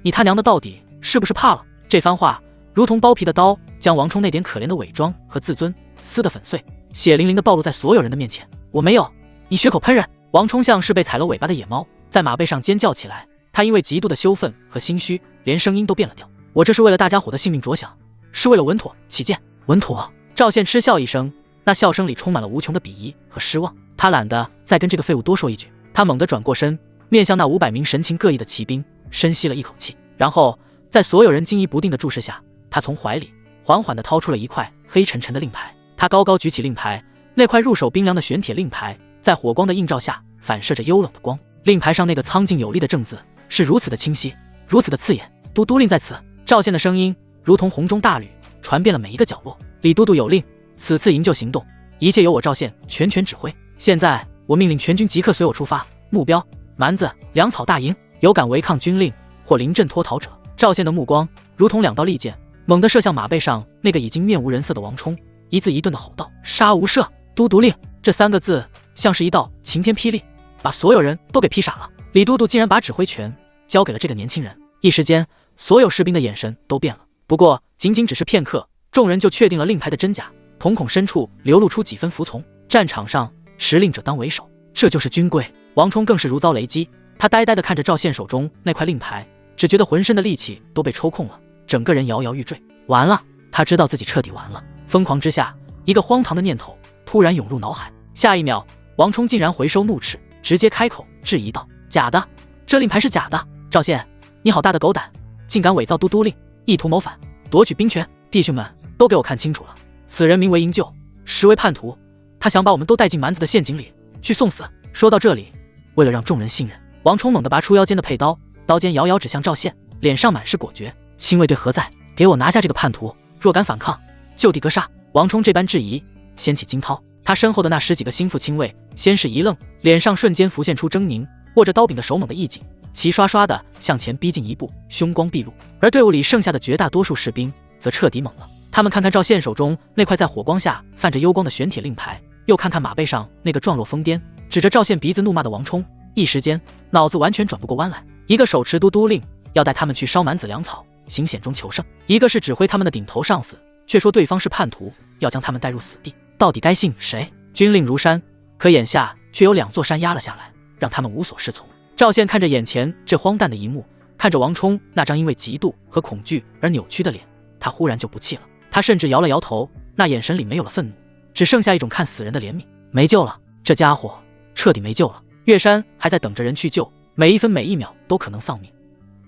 你他娘的到底是不是怕了？”这番话如同剥皮的刀，将王冲那点可怜的伪装和自尊撕得粉碎，血淋淋地暴露在所有人的面前。“我没有！”你血口喷人！王冲像是被踩了尾巴的野猫，在马背上尖叫起来。他因为极度的羞愤和心虚，连声音都变了调。“我这是为了大家伙的性命着想，是为了稳妥起见。”“稳妥？”赵宪嗤笑一声，那笑声里充满了无穷的鄙夷和失望。他懒得再跟这个废物多说一句，他猛地转过身，面向那500名神情各异的骑兵，深吸了一口气，然后在所有人惊疑不定的注视下，他从怀里缓缓地掏出了一块黑沉沉的令牌。他高高举起令牌，那块入手冰凉的玄铁令牌，在火光的映照下反射着幽冷的光。令牌上那个苍劲有力的正字是如此的清晰，如此的刺眼。都督令在此！赵宪的声音如同洪钟大吕，传遍了每一个角落。李都督有令，此次营救行动，一切由我赵宪全权指挥。现在我命令全军即刻随我出发，目标蛮子粮草大营，有敢违抗军令或临阵脱逃者。赵宪的目光如同两道利箭，猛地射向马背上那个已经面无人色的王冲，一字一顿地吼道：“杀无赦！”都督令这3个字像是一道晴天霹雳，把所有人都给劈傻了。李都督竟然把指挥权交给了这个年轻人，一时间所有士兵的眼神都变了。不过仅仅只是片刻，众人就确定了令牌的真假，瞳孔深处流露出几分服从。战场上持令者当为首，这就是军规。王冲更是如遭雷击，他呆呆地看着赵宪手中那块令牌，只觉得浑身的力气都被抽空了，整个人摇摇欲坠。完了，他知道自己彻底完了。疯狂之下，一个荒唐的念头突然涌入脑海。下一秒，王冲竟然回收怒斥，直接开口质疑道：“假的，这令牌是假的！赵宪，你好大的狗胆，竟敢伪造都督令，意图谋反，夺取兵权！弟兄们，都给我看清楚了，此人名为营救，实为叛徒，他想把我们都带进蛮子的陷阱里去送死。”说到这里，为了让众人信任，王冲猛地拔出腰间的佩刀，刀尖遥遥指向赵宪，脸上满是果决：“亲卫队何在？给我拿下这个叛徒！若敢反抗，就地格杀！”王冲这般质疑，掀起惊涛。他身后的那10几个心腹亲卫先是一愣，脸上瞬间浮现出狰狞，握着刀柄的手猛地一紧，齐刷刷地向前逼近一步，凶光毕露。而队伍里剩下的绝大多数士兵则彻底懵了。他们看看赵宪手中那块在火光下泛着幽光的玄铁令牌，又看看马背上那个状若疯癫指着赵宪鼻子怒骂的王冲，一时间脑子完全转不过弯来。一个手持都督令要带他们去烧蛮子粮草，行险中求胜；一个是指挥他们的顶头上司，却说对方是叛徒，要将他们带入死地。到底该信谁？军令如山，可眼下却有2座山压了下来，让他们无所适从。赵宪看着眼前这荒诞的一幕，看着王冲那张因为嫉妒和恐惧而扭曲的脸，他忽然就不气了。他甚至摇了摇头，那眼神里没有了愤怒，只剩下一种看死人的怜悯。没救了，这家伙彻底没救了。岳山还在等着人去救，每一分每一秒都可能丧命，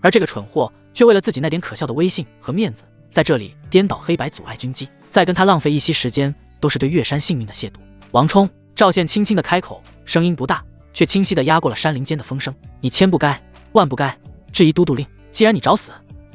而这个蠢货却为了自己那点可笑的威信和面子，在这里颠倒黑白，阻碍军机，再跟他浪费一息时间，都是对岳山性命的亵渎。王冲，赵宪轻轻的开口，声音不大，却清晰地压过了山林间的风声：“你千不该万不该质疑都督令，既然你找死，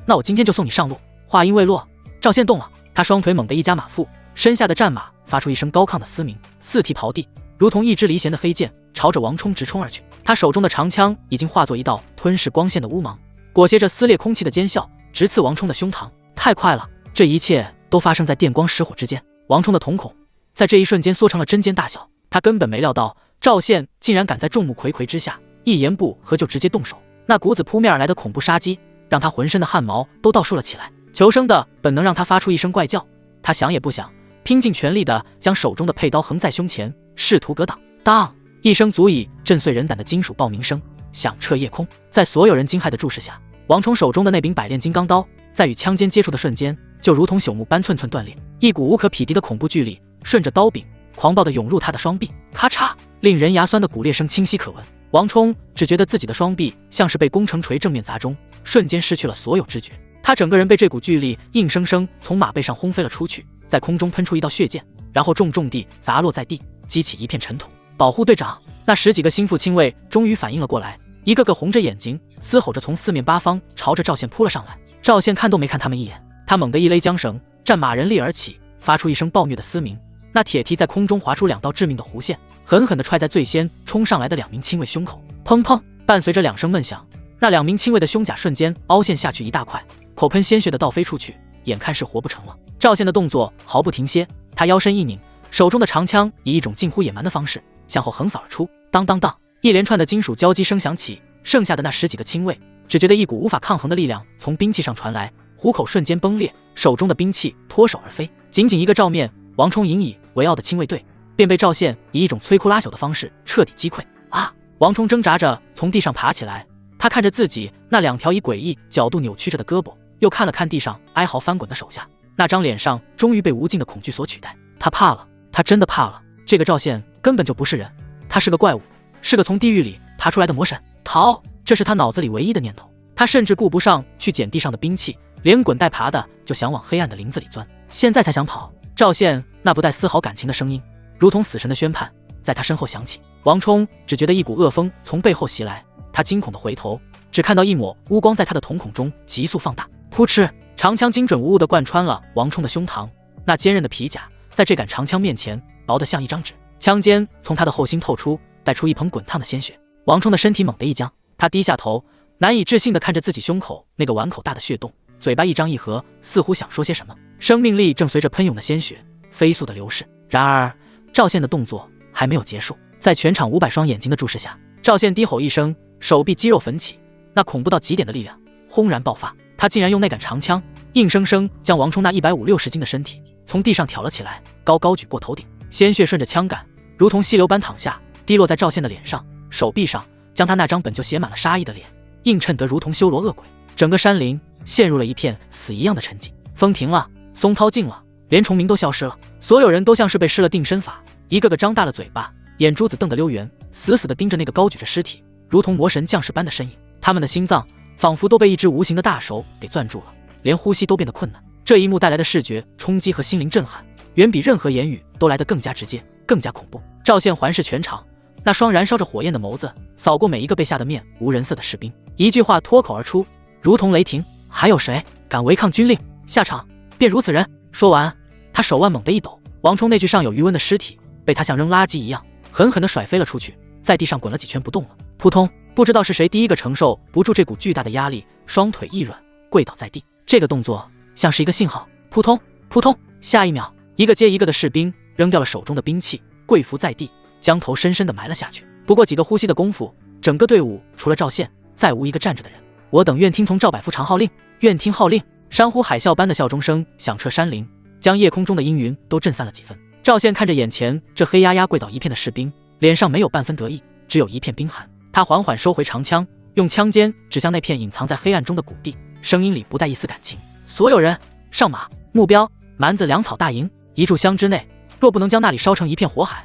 那我今天就送你上路。”话音未落，赵宪动了，他双腿猛地一夹马腹，身下的战马发出一声高亢的嘶鸣，四蹄刨地，如同一支离弦的飞箭，朝着王冲直冲而去。他手中的长枪已经化作一道吞噬光线的乌芒，裹挟着撕裂空气的尖啸，直刺王冲的胸膛。太快了，这一切都发生在电光石火之间。王冲的瞳孔在这一瞬间缩成了针尖大小，他根本没料到赵宪竟然敢在众目睽睽之下一言不合就直接动手，那股子扑面而来的恐怖杀机让他浑身的汗毛都倒竖了起来。求生的本能让他发出一声怪叫，他想也不想，拼尽全力地将手中的佩刀横在胸前，试图格挡。当一声足以震碎人胆的金属爆鸣声响彻夜空，在所有人惊骇的注视下，王冲手中的那柄百炼金刚刀在与枪尖接触的瞬间，就如同朽木般寸寸断裂，一股无可匹敌的恐怖巨力顺着刀柄狂暴地涌入他的双臂，咔嚓，令人牙酸的骨裂声清晰可闻。王冲只觉得自己的双臂像是被工程锤正面砸中，瞬间失去了所有知觉。他整个人被这股巨力硬生生从马背上轰飞了出去，在空中喷出一道血溅，然后重重地砸落在地，激起一片尘土。保护队长！那10几个心腹亲卫终于反应了过来，一个个红着眼睛，嘶吼着从四面八方朝着赵宪扑了上来。赵宪看都没看他们一眼，他猛地一勒缰绳，战马人立而起，发出一声暴虐的嘶鸣。那铁蹄在空中划出2道致命的弧线，狠狠地踹在最先冲上来的2名亲卫胸口。砰砰，伴随着2声闷响，那2名亲卫的胸甲瞬间凹陷下去一大块，口喷鲜血的倒飞出去，眼看是活不成了。赵宪的动作毫不停歇，他腰身一拧，手中的长枪以一种近乎野蛮的方式向后横扫而出。当当当，一连串的金属交击声响起，剩下的那10几个亲卫只觉得一股无法抗衡的力量从兵器上传来，虎口瞬间崩裂，手中的兵器脱手而飞。仅仅一个照面，王冲引以为傲的亲卫队便被赵宪以一种摧枯拉朽的方式彻底击溃。啊！王冲挣扎着从地上爬起来，他看着自己那2条以诡异角度扭曲着的胳膊，又看了看地上哀嚎翻滚的手下，那张脸上终于被无尽的恐惧所取代。他怕了，他真的怕了。这个赵宪根本就不是人，他是个怪物，是个从地狱里爬出来的魔神。逃！这是他脑子里唯一的念头。他甚至顾不上去捡地上的兵器，连滚带爬的就想往黑暗的林子里钻。现在才想跑！赵宪那不带丝毫感情的声音如同死神的宣判在他身后响起。王冲只觉得一股恶风从背后袭来，他惊恐地回头，只看到一抹乌光在他的瞳孔中急速放大。扑哧，长枪精准无误地贯穿了王冲的胸膛，那坚韧的皮甲在这杆长枪面前薄得像一张纸，枪尖从他的后心透出，带出一盆滚烫的鲜血。王冲的身体猛地一僵，他低下头，难以置信地看着自己胸口那个碗口大的血洞，嘴巴一张一合，似乎想说些什么。生命力正随着喷涌的鲜血飞速地流逝。然而赵宪的动作还没有结束，在全场500双眼睛的注视下，赵宪低吼一声，手臂肌肉焚起，那恐怖到极点的力量轰然爆发。他竟然用那杆长枪硬生生将王冲那150-160斤的身体从地上挑了起来，高高举过头顶，鲜血顺着枪杆如同溪流般淌下，滴落在赵宪的脸上、手臂上，将他那张本就写满了杀意的脸映衬得如同修罗恶鬼。整个山林陷入了一片死一样的沉寂。风停了，松涛静了，连虫鸣都消失了，所有人都像是被施了定身法，一个个张大了嘴巴，眼珠子瞪得溜圆，死死地盯着那个高举着尸体如同魔神降世般的身影。他们的心脏仿佛都被一只无形的大手给攥住了，连呼吸都变得困难。这一幕带来的视觉冲击和心灵震撼，远比任何言语都来得更加直接，更加恐怖。赵宪环视全场，那双燃烧着火焰的眸子扫过每一个被吓得面无人色的士兵，一句话脱口而出，如同雷霆：还有谁敢违抗军令？下场便如此人。说完，他手腕猛地一抖，王冲那具尚有余温的尸体被他像扔垃圾一样狠狠地甩飞了出去，在地上滚了几圈不动了。扑通，不知道是谁第一个承受不住这股巨大的压力，双腿一软，跪倒在地。这个动作像是一个信号。扑通扑通，下一秒，一个接一个的士兵扔掉了手中的兵器，跪伏在地，将头深深地埋了下去。不过几个呼吸的功夫，整个队伍除了赵宪，再无一个站着的人。我等愿听从赵百夫长号令，愿听号令。山呼海啸般的笑钟声响彻山林，将夜空中的阴云都震散了几分。赵宪看着眼前这黑压压跪倒一片的士兵，脸上没有半分得意，只有一片冰寒。他缓缓收回长枪，用枪尖指向那片隐藏在黑暗中的谷地，声音里不带一丝感情：所有人上马，目标蛮子粮草大营1炷香之内，若不能将那里烧成一片火海，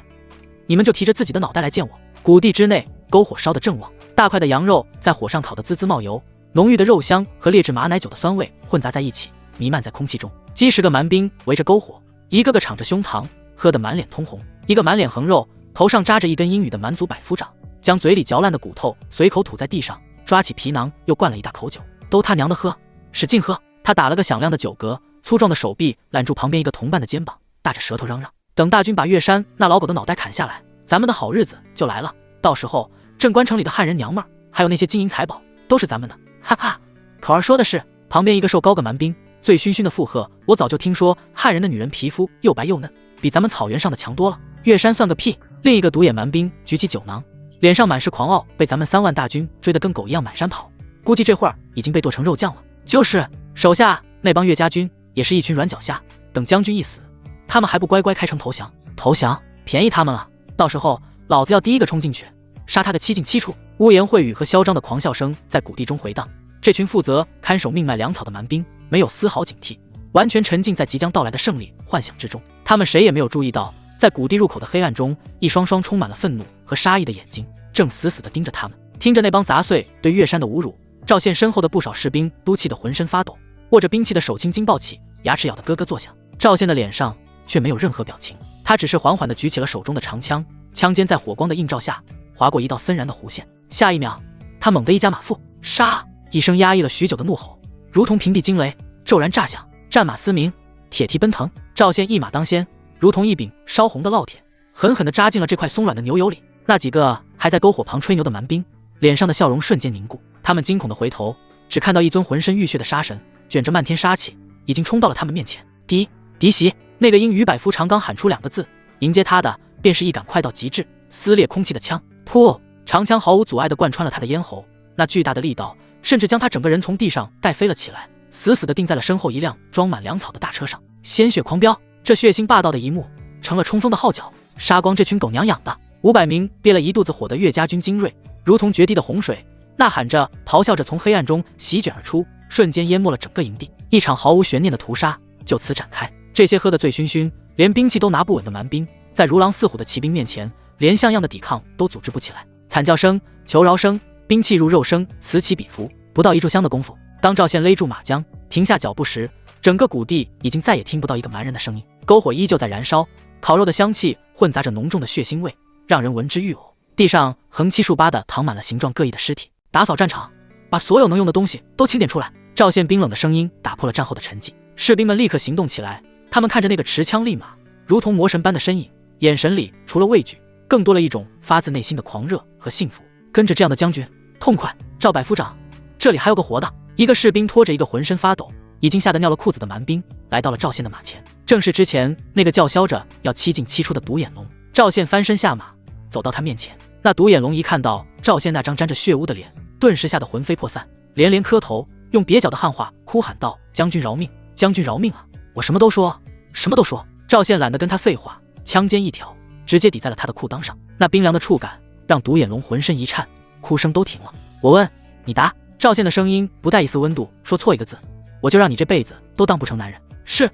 你们就提着自己的脑袋来见我。谷地之内篝火烧得正旺，大块的羊肉在火上烤得滋滋冒油，浓郁的肉香和劣质马奶酒的酸味混杂在一起，弥漫在空气中。几十个蛮兵围着篝火，一个个敞着胸膛，喝得满脸通红。一个满脸横肉，头上扎着一根阴羽的蛮族百夫长，将嘴里嚼烂的骨头随口吐在地上，抓起皮囊又灌了一大口酒。都他娘的喝，使劲喝！他打了个响亮的酒嗝，粗壮的手臂揽住旁边一个同伴的肩膀，大着舌头嚷嚷：等大军把岳山那老狗的脑袋砍下来，咱们的好日子就来了。到时候镇关城里的汉人娘们儿，还有那些金银财宝，都是咱们的！哈哈！口儿说的是。旁边一个瘦高个蛮兵醉醺醺的附和：我早就听说汉人的女人皮肤又白又嫩，比咱们草原上的强多了。岳山算个屁！另一个独眼蛮兵举起酒囊，脸上满是狂傲，被咱们3万大军追得跟狗一样满山跑，估计这会儿已经被剁成肉酱了。就是手下那帮岳家军也是一群软脚虾，等将军一死，他们还不乖乖开城投降？投降便宜他们了，到时候老子要第一个冲进去，杀他个7进7出。污言秽语和嚣张的狂笑声在谷地中回荡。这群负责看守命脉粮草的蛮兵没有丝毫警惕，完全沉浸在即将到来的胜利幻想之中。他们谁也没有注意到，在谷地入口的黑暗中，一双双充满了愤怒和杀意的眼睛正死死地盯着他们。听着那帮杂碎对岳山的侮辱，赵宪身后的不少士兵都气得浑身发抖，握着兵器的手青筋暴起，牙齿咬得咯咯作响。赵宪的脸上却没有任何表情，他只是缓缓地举起了手中的长枪，枪尖在火光的映照下划过一道森然的弧线。下一秒，他猛地一加马腹，杀！一声压抑了许久的怒吼，如同平地惊雷，骤然炸响，战马嘶鸣，铁蹄奔腾。赵宪一马当先，如同一柄烧红的烙铁，狠狠地扎进了这块松软的牛油里。那几个还在篝火旁吹牛的蛮兵，脸上的笑容瞬间凝固，他们惊恐地回头，只看到一尊浑身浴血的杀神，卷着漫天杀气，已经冲到了他们面前。敌袭！那个英语百夫长刚喊出2个字，迎接他的便是一杆快到极致、撕裂空气的枪。噗！长枪毫无阻碍地贯穿了他的咽喉，那巨大的力道甚至将他整个人从地上带飞了起来，死死地钉在了身后一辆装满粮草的大车上。鲜血狂飙，这血腥霸道的一幕成了冲锋的号角，杀光这群狗娘养的！500名憋了一肚子火的岳家军精锐，如同决堤的洪水，呐喊着咆哮着从黑暗中席卷而出，瞬间淹没了整个营地。一场毫无悬念的屠杀就此展开。这些喝得醉醺醺，连兵器都拿不稳的蛮兵，在如狼似虎的骑兵面前，连像样的抵抗都组织不起来。惨叫声、求饶声、兵器入肉声此起彼伏。不到1炷香的功夫，当赵宪勒住马缰停下脚步时，整个谷地已经再也听不到一个蛮人的声音。篝火依旧在燃烧，烤肉的香气混杂着浓重的血腥味，让人闻之欲呕。地上横七竖八的躺满了形状各异的尸体。打扫战场，把所有能用的东西都清点出来。赵宪冰冷的声音打破了战后的沉寂，士兵们立刻行动起来。他们看着那个持枪立马如同魔神般的身影，眼神里除了畏惧，更多了一种发自内心的狂热和幸福。跟着这样的将军，痛快！赵百夫长，这里还有个活的。一个士兵拖着一个浑身发抖、已经吓得尿了裤子的蛮兵，来到了赵宪的马前，正是之前那个叫嚣着要七进七出的独眼龙。赵宪翻身下马，走到他面前。那独眼龙一看到赵宪那张沾着血污的脸，顿时吓得魂飞魄散，连连磕头，用蹩脚的汉话哭喊道：“将军饶命！将军饶命啊！我什么都说，什么都说。”赵宪懒得跟他废话，枪尖一挑，直接抵在了他的裤裆上。那冰凉的触感让独眼龙浑身一颤，哭声都停了。我问你答。赵宪的声音不带一丝温度，说错一个字，我就让你这辈子都当不成男人。是。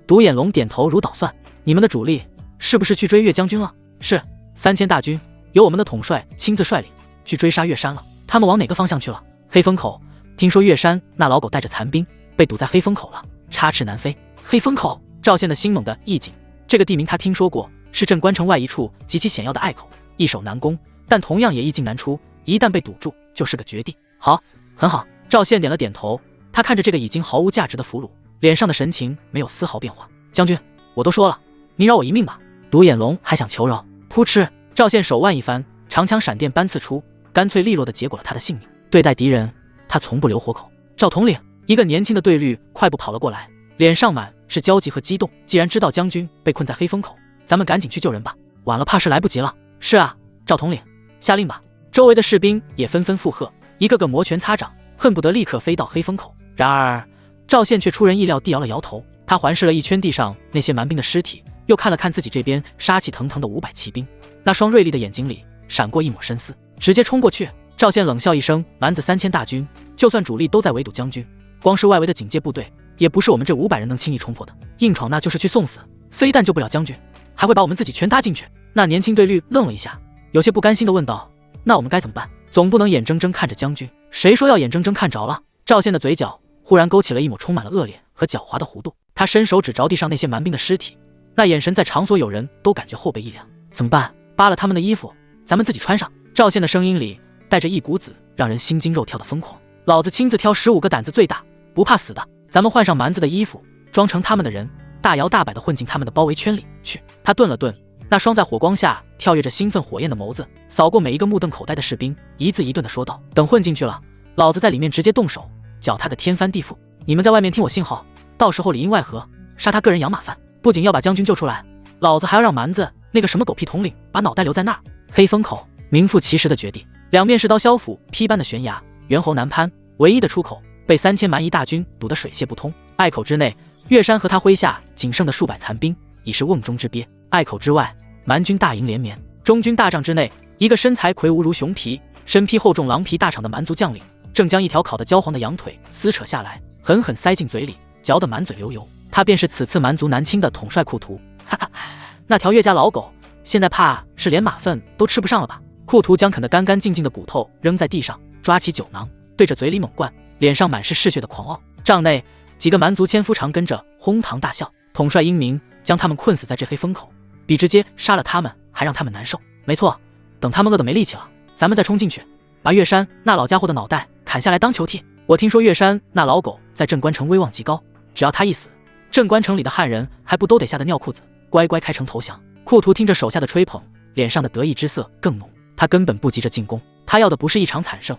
独眼龙点头如捣蒜。你们的主力是不是去追岳将军了？是，3000大军由我们的统帅亲自率领去追杀岳山了。他们往哪个方向去了？黑风口。听说岳山那老狗带着残兵被堵在黑风口了，插翅难飞。黑风口。赵宪的心猛地一紧，这个地名他听说过，是镇关城外一处极其险要的隘口，易守难攻，但同样也易进难出，一旦被堵住就是个绝地。好，很好。赵宪点了点头，他看着这个已经毫无价值的俘虏，脸上的神情没有丝毫变化。将军，我都说了，您饶我一命吧。独眼龙还想求饶。扑哧，赵宪手腕一翻，长枪闪电般刺出，干脆利落地结果了他的性命。对待敌人，他从不留活口。赵统领，一个年轻的队律快步跑了过来，脸上满是焦急和激动。既然知道将军被困在黑风口，咱们赶紧去救人吧，晚了怕是来不及了。是啊，赵统领，下令吧。周围的士兵也纷纷附和，一个个摩拳擦掌，恨不得立刻飞到黑风口。然而赵宪却出人意料地摇了摇头，他环视了一圈地上那些蛮兵的尸体，又看了看自己这边杀气腾腾的500骑兵，那双锐利的眼睛里闪过一抹深思，直接冲过去。赵宪冷笑一声，蛮子3000大军，就算主力都在围堵将军，光是外围的警戒部队也不是我们这500人能轻易冲破的，硬闯那就是去送死，非但救不了将军，还会把我们自己全搭进去。那年轻队律愣了一下，有些不甘心地问道：那我们该怎么办？总不能眼睁睁看着将军？谁说要眼睁睁看着了？赵宪的嘴角忽然勾起了一抹充满了恶劣和狡猾的弧度，他伸手指着地上那些蛮兵的尸体，那眼神在场所有人都感觉后背一凉。怎么办？扒了他们的衣服，咱们自己穿上。赵宪的声音里带着一股子让人心惊肉跳的疯狂。老子亲自挑15个胆子最大不怕死的，咱们换上蛮子的衣服，装成他们的人，大摇大摆地混进他们的包围圈里去。他顿了顿，那双在火光下跳跃着兴奋火焰的眸子扫过每一个目瞪口呆的士兵，一字一顿地说道：等混进去了，老子在里面直接动手搅他个天翻地覆，你们在外面听我信号，到时候里应外合，杀他个人养马饭。不仅要把将军救出来，老子还要让蛮子那个什么狗屁统领把脑袋留在那儿。黑风口名副其实的绝地，两面是刀削斧劈般的悬崖，猿猴难攀，唯一的出口被3000蛮夷大军堵得水泄不通。隘口之内，岳山和他麾下仅剩的数百残兵已是瓮中之鳖。隘口之外，蛮军大营连绵。中军大帐之内，一个身材魁梧如熊皮，身披厚重狼皮大氅的蛮族将领，正将一条烤得焦黄的羊腿撕扯下来，狠狠塞进嘴里，嚼得满嘴流油。他便是此次蛮族南侵的统帅库图。哈哈，那条岳家老狗现在怕是连马粪都吃不上了吧？库图将啃得干干净净的骨头扔在地上，抓起酒囊对着嘴里猛灌，脸上满是嗜血的狂傲。帐内几个蛮族千夫长跟着哄堂大笑。统帅英明，将他们困死在这黑风口，比直接杀了他们还让他们难受。没错，等他们饿得没力气了，咱们再冲进去，把岳山那老家伙的脑袋砍下来当球踢。我听说岳山那老狗在镇关城威望极高，只要他一死，镇关城里的汉人还不都得吓得尿裤子，乖乖开城投降。库图听着手下的吹捧，脸上的得意之色更浓。他根本不急着进攻，他要的不是一场惨胜，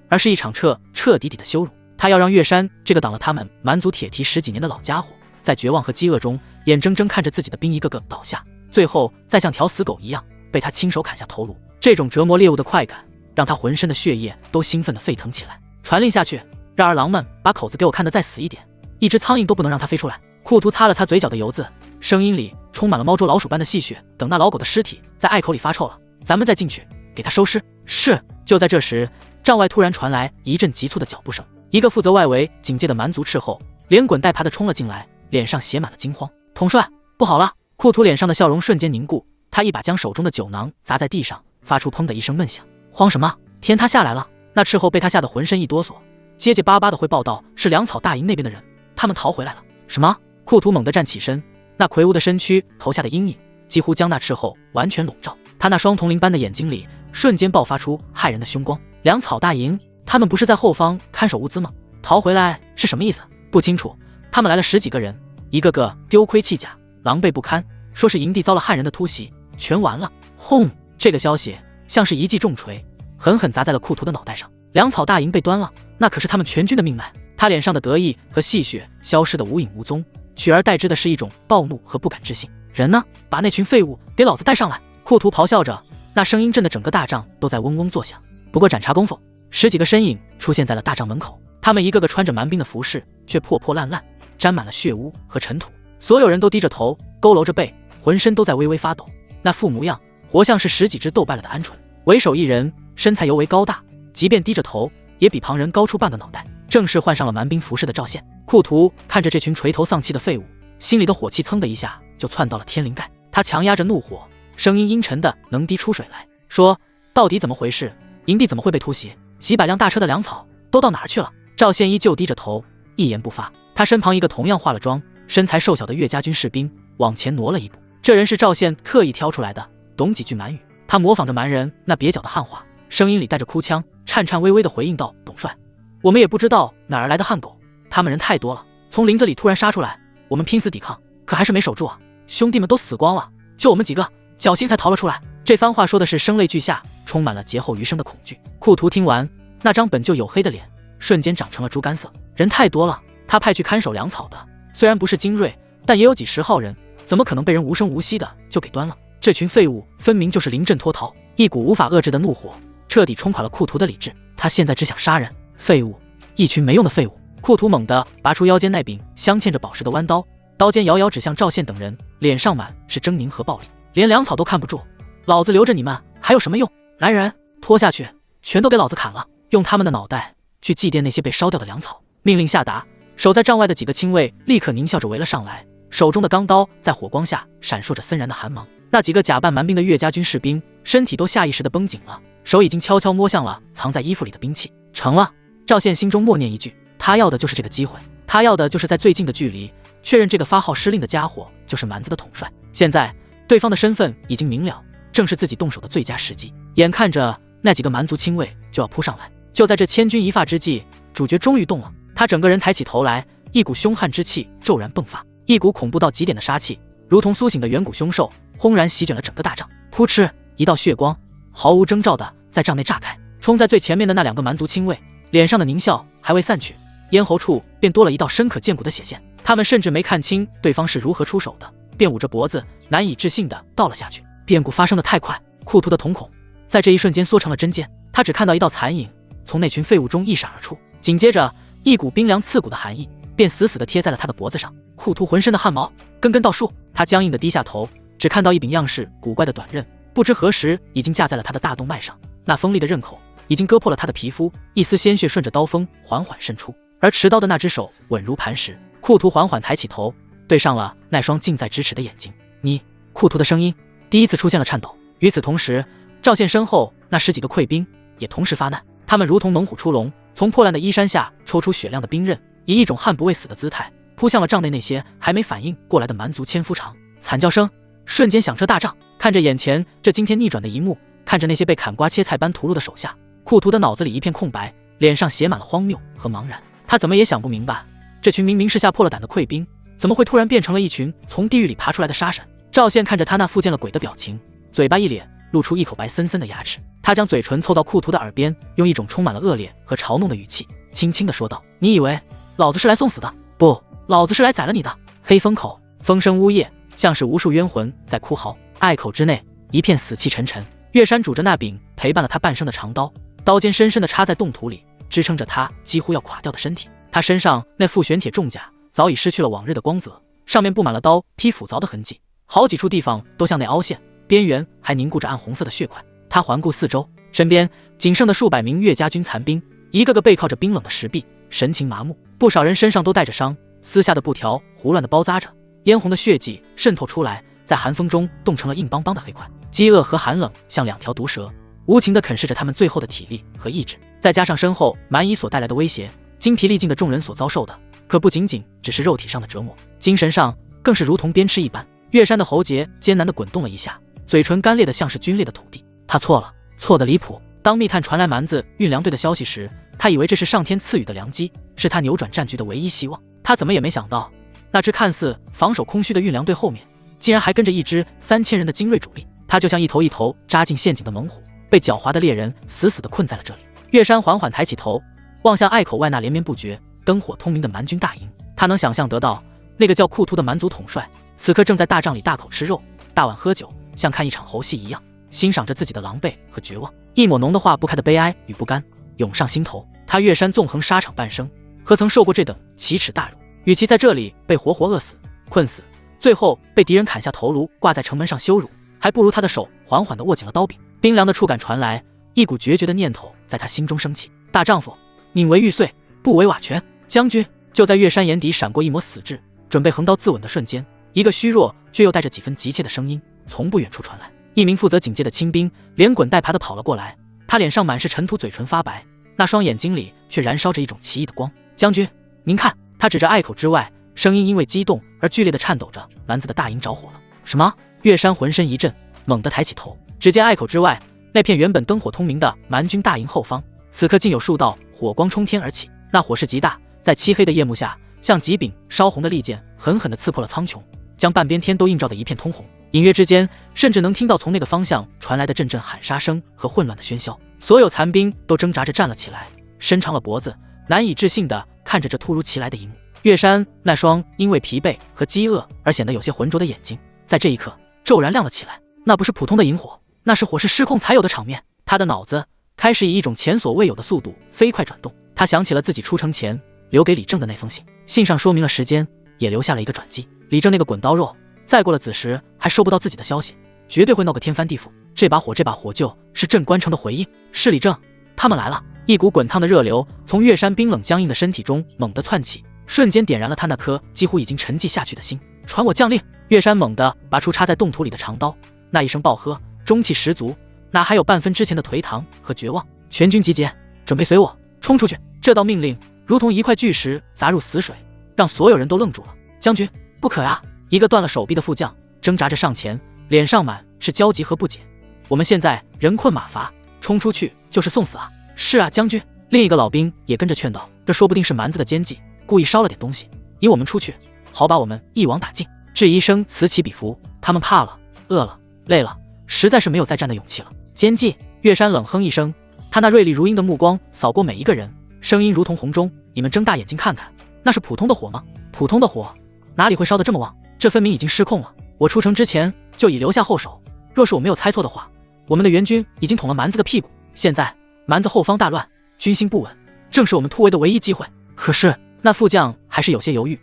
而是一场彻彻底底的羞辱。他要让岳山这个挡了他们蛮族铁蹄10几年的老家伙，在绝望和饥饿中眼睁睁看着自己的兵一个个倒下，最后再像条死狗一样被他亲手砍下头颅。这种折磨猎物的快感让他浑身的血液都兴奋得沸腾起来。传令下去，让儿郎们把口子给我看得再死一点，一只苍蝇都不能让他飞出来。库图擦了擦嘴角的油渍，声音里充满了猫捉老鼠般的戏谑。等那老狗的尸体在隘口里发臭了，咱们再进去给他收尸。是。就在这时，帐外突然传来一阵急促的脚步声，一个负责外围警戒的蛮族斥候连滚带爬地冲了进来，脸上写满了惊慌。统帅，不好了！库图脸上的笑容瞬间凝固，他一把将手中的酒囊砸在地上，发出砰的一声闷响。慌什么？天塌下来了！那斥候被他吓得浑身一哆嗦，结结巴巴地会报道是粮草大营那边的人，他们逃回来了。什么？库图猛地站起身，那魁梧的身躯投下的阴影几乎将那斥候完全笼罩。他那双铜铃般的眼睛里瞬间爆发出骇人的凶光。粮草大营，他们不是在后方看守物资吗？逃回来是什么意思？不清楚。他们来了10几个人，一个个丢盔弃甲，狼狈不堪，说是营地遭了汉人的突袭，全完了。轰！这个消息像是一记重锤，狠狠砸在了库图的脑袋上。粮草大营被端了，那可是他们全军的命脉。他脸上的得意和戏谑消失得无影无踪，取而代之的是一种暴怒和不敢置信。人呢？把那群废物给老子带上来！库图咆哮着，那声音震得整个大帐都在嗡嗡作响。不过盏茶功夫，10几个身影出现在了大帐门口，他们一个个穿着蛮兵的服饰，却破破烂烂，沾满了血污和尘土。所有人都低着头，佝偻着背，浑身都在微微发抖，那副模样活像是10几只斗败了的鹌鹑。为首一人身材尤为高大，即便低着头也比旁人高出半个脑袋，正是换上了蛮兵服饰的赵宪。库图看着这群垂头丧气的废物，心里的火气噌的一下就窜到了天灵盖。他强压着怒火，声音阴沉的能滴出水来，说：到底怎么回事？营地怎么会被突袭？几百辆大车的粮草都到哪儿去了？赵宪依旧低着头，一言不发。他身旁一个同样化了妆、身材瘦小的岳家军士兵往前挪了一步，这人是赵宪特意挑出来的，懂几句蛮语。他模仿着蛮人那蹩脚的汉话，声音里带着哭腔，颤颤巍巍地回应道：董帅，我们也不知道哪儿来的汉狗，他们人太多了，从林子里突然杀出来，我们拼死抵抗，可还是没守住啊！兄弟们都死光了，就我们几个侥幸才逃了出来。这番话说的是声泪俱下，充满了劫后余生的恐惧。库图听完，那张本就黝黑的脸瞬间长成了猪肝色。人太多了，他派去看守粮草的虽然不是精锐，但也有几10号人，怎么可能被人无声无息的就给端了？这群废物分明就是临阵脱逃。一股无法遏制的怒火彻底冲垮了库图的理智，他现在只想杀人。废物，一群没用的废物！库图猛地拔出腰间那柄镶嵌着宝石的弯刀，刀尖遥遥指向赵宪等人，脸上满是狰狞和暴力。连粮草都看不住，老子留着你们还有什么用？来人，拖下去，全都给老子砍了，用他们的脑袋去祭奠那些被烧掉的粮草。命令下达，守在帐外的几个亲卫立刻狞笑着围了上来，手中的钢刀在火光下闪烁着森然的寒芒。那几个假扮蛮兵的岳家军士兵身体都下意识地绷紧了，手已经悄悄摸向了藏在衣服里的兵器。成了，赵宪心中默念一句，他要的就是这个机会，他要的就是在最近的距离确认这个发号施令的家伙就是蛮子的统帅。现在对方的身份已经明了，正是自己动手的最佳时机。眼看着那几个蛮族亲卫就要扑上来，就在这千钧一发之际，主角终于动了。他整个人抬起头来，一股凶悍之气骤然迸发，一股恐怖到极点的杀气如同苏醒的远古凶兽轰然席卷了整个大帐。扑哧，一道血光毫无征兆的在帐内炸开，冲在最前面的那2个蛮族亲卫脸上的狞笑还未散去，咽喉处便多了一道深可见骨的血线。他们甚至没看清对方是如何出手的，便捂着脖子难以置信的倒了下去。变故发生的太快，库图的瞳孔在这一瞬间缩成了针尖，他只看到一道残影从那群废物中一闪而出，紧接着一股冰凉刺骨的寒意便死死地贴在了他的脖子上。库图浑身的汗毛根根倒竖，他僵硬地低下头，只看到一柄样式古怪的短刃，不知何时已经架在了他的大动脉上，那锋利的刃口已经割破了他的皮肤，一丝鲜血顺着刀锋缓缓渗出，而持刀的那只手稳如磐石。库图缓缓抬起头，对上了那双近在咫尺的眼睛。你，库图的声音第一次出现了颤抖。与此同时，赵宪身后那10几个溃兵也同时发难，他们如同猛虎出笼，从破烂的衣衫下抽出雪亮的兵刃，以一种悍不畏死的姿态扑向了帐内那些还没反应过来的蛮族千夫长。惨叫声瞬间响彻大帐。看着眼前这惊天逆转的一幕，看着那些被砍瓜切菜般屠戮的手下，库图的脑子里一片空白，脸上写满了荒谬和茫然。他怎么也想不明白，这群明明是吓破了胆的溃兵，怎么会突然变成了一群从地狱里爬出来的杀神？赵宪看着他那复见了鬼的表情，嘴巴一咧，露出一口白森森的牙齿。他将嘴唇凑到库图的耳边，用一种充满了恶劣和嘲弄的语气轻轻地说道：你以为老子是来送死的？不，老子是来宰了你的！黑风口风声呜咽，像是无数冤魂在哭嚎，隘口之内一片死气沉沉。岳山拄着那柄陪伴了他半生的长刀，刀尖深深地插在冻土里，支撑着他几乎要垮掉的身体。他身上那副玄铁重甲早已失去了往日的光泽，上面布满了刀劈斧凿的痕迹，好几处地方都向内凹陷，边缘还凝固着暗红色的血块。他环顾四周，身边仅剩的数百名岳家军残兵，一个个背靠着冰冷的石壁，神情麻木，不少人身上都带着伤，撕下的布条胡乱地包扎着，嫣红的血迹渗透出来，在寒风中冻成了硬邦邦的黑块。饥饿和寒冷像2条毒蛇，无情地啃噬着他们最后的体力和意志。再加上身后蛮夷所带来的威胁，精疲力尽的众人所遭受的可不仅仅只是肉体上的折磨，精神上更是如同鞭笞一般。岳山的喉结艰难地滚动了一下，嘴唇干裂得像是皲裂的土地。他错了，错得离谱。当密探传来蛮子运粮队的消息时，他以为这是上天赐予的良机，是他扭转战局的唯一希望。他怎么也没想到，那支看似防守空虚的运粮队后面，竟然还跟着一支3000人的精锐主力。他就像一头一头扎进陷阱的猛虎，被狡猾的猎人死死地困在了这里。岳山缓缓抬起头，望向隘口外那连绵不绝、灯火通明的蛮军大营。他能想象得到，那个叫库图的蛮族统帅，此刻正在大帐里大口吃肉，大碗喝酒，像看一场猴戏一样，欣赏着自己的狼狈和绝望。一抹浓得化不开的悲哀与不甘涌上心头。他岳山纵横沙场半生，何曾受过这等奇耻大辱？与其在这里被活活饿死、困死，最后被敌人砍下头颅挂在城门上羞辱，还不如他的手缓缓地握紧了刀柄。冰凉的触感传来，一股决绝的念头在他心中升起。大丈夫，宁为玉碎，不为瓦全。将军！就在岳山眼底闪过一抹死志，准备横刀自刎的瞬间，一个虚弱却又带着几分急切的声音从不远处传来。一名负责警戒的亲兵连滚带爬地跑了过来，他脸上满是尘土，嘴唇发白，那双眼睛里却燃烧着一种奇异的光。将军，您看！他指着隘口之外，声音因为激动而剧烈地颤抖着。蛮子的大营着火了！什么？岳山浑身一震，猛地抬起头，只见隘口之外那片原本灯火通明的蛮军大营后方，此刻竟有数道火光冲天而起。那火势极大，在漆黑的夜幕下，像几柄烧红的利剑，狠狠地刺破了苍穹，将半边天都映照得一片通红。隐约之间，甚至能听到从那个方向传来的阵阵喊杀声和混乱的喧嚣。所有残兵都挣扎着站了起来，伸长了脖子，难以置信地看着这突如其来的一幕。岳山那双因为疲惫和饥饿而显得有些浑浊的眼睛，在这一刻骤然亮了起来。那不是普通的萤火，那是火势失控才有的场面。他的脑子开始以一种前所未有的速度飞快转动。他想起了自己出城前留给李正的那封信，信上说明了时间，也留下了一个转机。李正那个滚刀肉，再过了子时还收不到自己的消息，绝对会闹个天翻地覆。这把火就是镇关城的回应。是李正，他们来了！一股滚烫的热流从岳山冰冷僵硬的身体中猛地窜起，瞬间点燃了他那颗几乎已经沉寂下去的心。传我将令！岳山猛地拔出插在冻土里的长刀，那一声暴喝，中气十足，哪还有半分之前的颓唐和绝望？全军集结，准备随我冲出去！这道命令如同一块巨石砸入死水，让所有人都愣住了。将军，不可啊！一个断了手臂的副将挣扎着上前，脸上满是焦急和不解。我们现在人困马乏，冲出去就是送死啊！是啊，将军。另一个老兵也跟着劝道，这说不定是蛮子的奸计，故意烧了点东西，引我们出去，好把我们一网打尽。质疑声此起彼伏，他们怕了、饿了、累了，实在是没有再战的勇气了。奸计！岳山冷哼一声，他那锐利如鹰的目光扫过每一个人，声音如同洪钟：你们睁大眼睛看看，那是普通的火吗？普通的火哪里会烧得这么旺？这分明已经失控了。我出城之前就已留下后手，若是我没有猜错的话，我们的援军已经捅了蛮子的屁股。现在蛮子后方大乱，军心不稳，正是我们突围的唯一机会。可是那副将还是有些犹豫，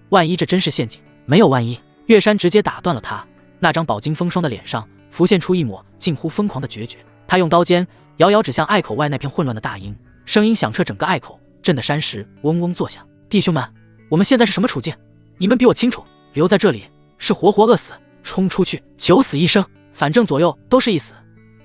万一这真是陷阱？没有万一。岳山直接打断了他，那张饱经风霜的脸上浮现出一抹近乎疯狂的决绝。他用刀尖遥遥指向隘口外那片混乱的大营，声音响彻整个隘口，震得山石嗡嗡作响。弟兄们，我们现在是什么处境？你们比我清楚。留在这里是活活饿死，冲出去九死一生，反正左右都是一死。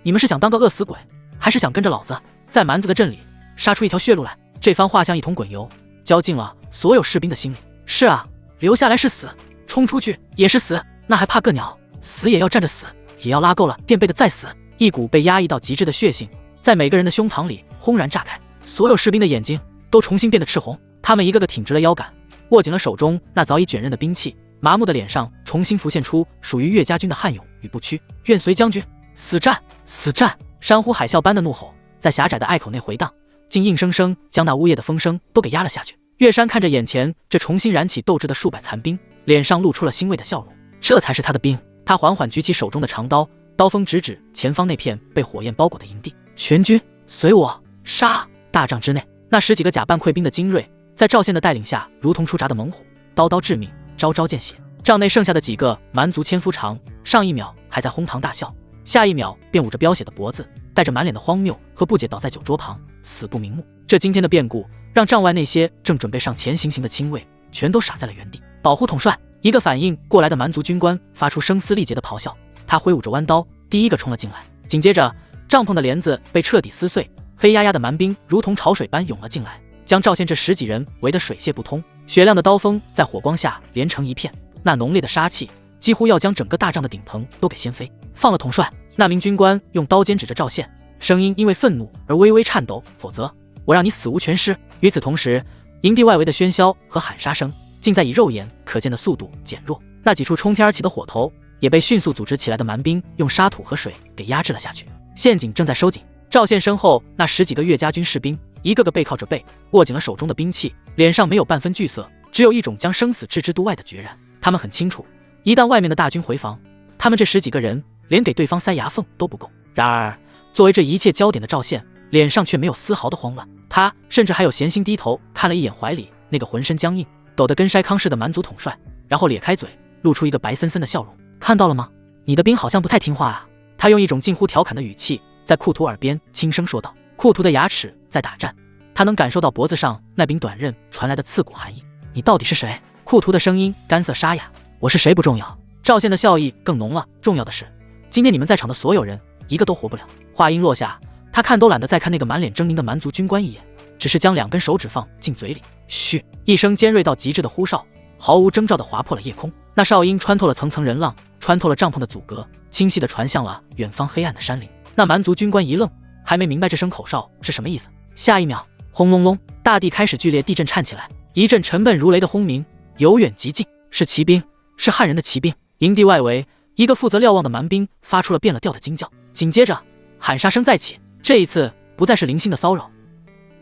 你们是想当个饿死鬼，还是想跟着老子在蛮子的阵里杀出一条血路来？这番话像一桶滚油，浇进了所有士兵的心里。是啊，留下来是死，冲出去也是死，那还怕个鸟？死也要站着死，也要拉够了垫背的再死。一股被压抑到极致的血性在每个人的胸膛里轰然炸开，所有士兵的眼睛都重新变得赤红，他们一个个挺直了腰杆，握紧了手中那早已卷刃的兵器，麻木的脸上重新浮现出属于岳家军的悍勇与不屈。愿随将军死战！死战！山呼海啸般的怒吼在狭窄的隘口内回荡，竟硬生生将那呜咽的风声都给压了下去。岳山看着眼前这重新燃起斗志的数百残兵，脸上露出了欣慰的笑容。这才是他的兵。他缓缓举起手中的长刀，刀锋直指前方那片被火焰包裹的营地。全军随我杀！大帐之内，那10几个假扮溃兵的精锐在赵宪的带领下如同出闸的猛虎，刀刀致命，招招见血。帐内剩下的几个蛮族千夫长，上一秒还在哄堂大笑，下一秒便捂着飙血的脖子，带着满脸的荒谬和不解倒在酒桌旁，死不瞑目。这惊天的变故让帐外那些正准备上前行刑的亲卫全都傻在了原地。保护统帅！一个反应过来的蛮族军官发出声嘶力竭的咆哮，他挥舞着弯刀，第一个冲了进来。紧接着，帐篷的帘子被彻底撕碎，黑压压的蛮兵如同潮水般涌了进来，将赵宪这10几人围得水泄不通。雪亮的刀锋在火光下连成一片，那浓烈的杀气几乎要将整个大帐的顶棚都给掀飞。放了统帅！那名军官用刀尖指着赵宪，声音因为愤怒而微微颤抖，否则我让你死无全尸！与此同时，营地外围的喧嚣和喊杀声竟在以肉眼可见的速度减弱，那几处冲天而起的火头也被迅速组织起来的蛮兵用沙土和水给压制了下去。陷阱正在收紧，赵宪身后那10几个岳家军士兵一个个背靠着背，握紧了手中的兵器，脸上没有半分惧色，只有一种将生死置之度外的决然。他们很清楚，一旦外面的大军回防，他们这10几个人连给对方塞牙缝都不够。然而作为这一切焦点的赵宪脸上却没有丝毫的慌乱，他甚至还有闲心低头看了一眼怀里那个浑身僵硬抖得跟筛糠似的蛮族统帅，然后咧开嘴露出一个白森森的笑容。看到了吗？你的兵好像不太听话啊。他用一种近乎调侃的语气在库图耳边轻声说道。库图的牙齿在打颤，他能感受到脖子上那柄短刃传来的刺骨寒意。你到底是谁？库图的声音干涩沙哑。我是谁不重要，赵宪的笑意更浓了，重要的是今天你们在场的所有人一个都活不了。话音落下，他看都懒得再看那个满脸狰狞的蛮族军官一眼，只是将2根手指放进嘴里。嘘！一声尖锐到极致的呼哨毫无征兆地划破了夜空，那哨音穿透了层层人浪，穿透了帐篷的阻隔，清晰地传向了远方黑暗的山林。那蛮族军官一愣，还没明白这声口哨是什么意思。下一秒，轰隆隆，大地开始剧烈地震颤起来，一阵沉闷如雷的轰鸣由远及近，是骑兵，是汉人的骑兵。营地外围，一个负责瞭望的蛮兵发出了变了调的惊叫，紧接着喊杀声再起，这一次不再是零星的骚扰，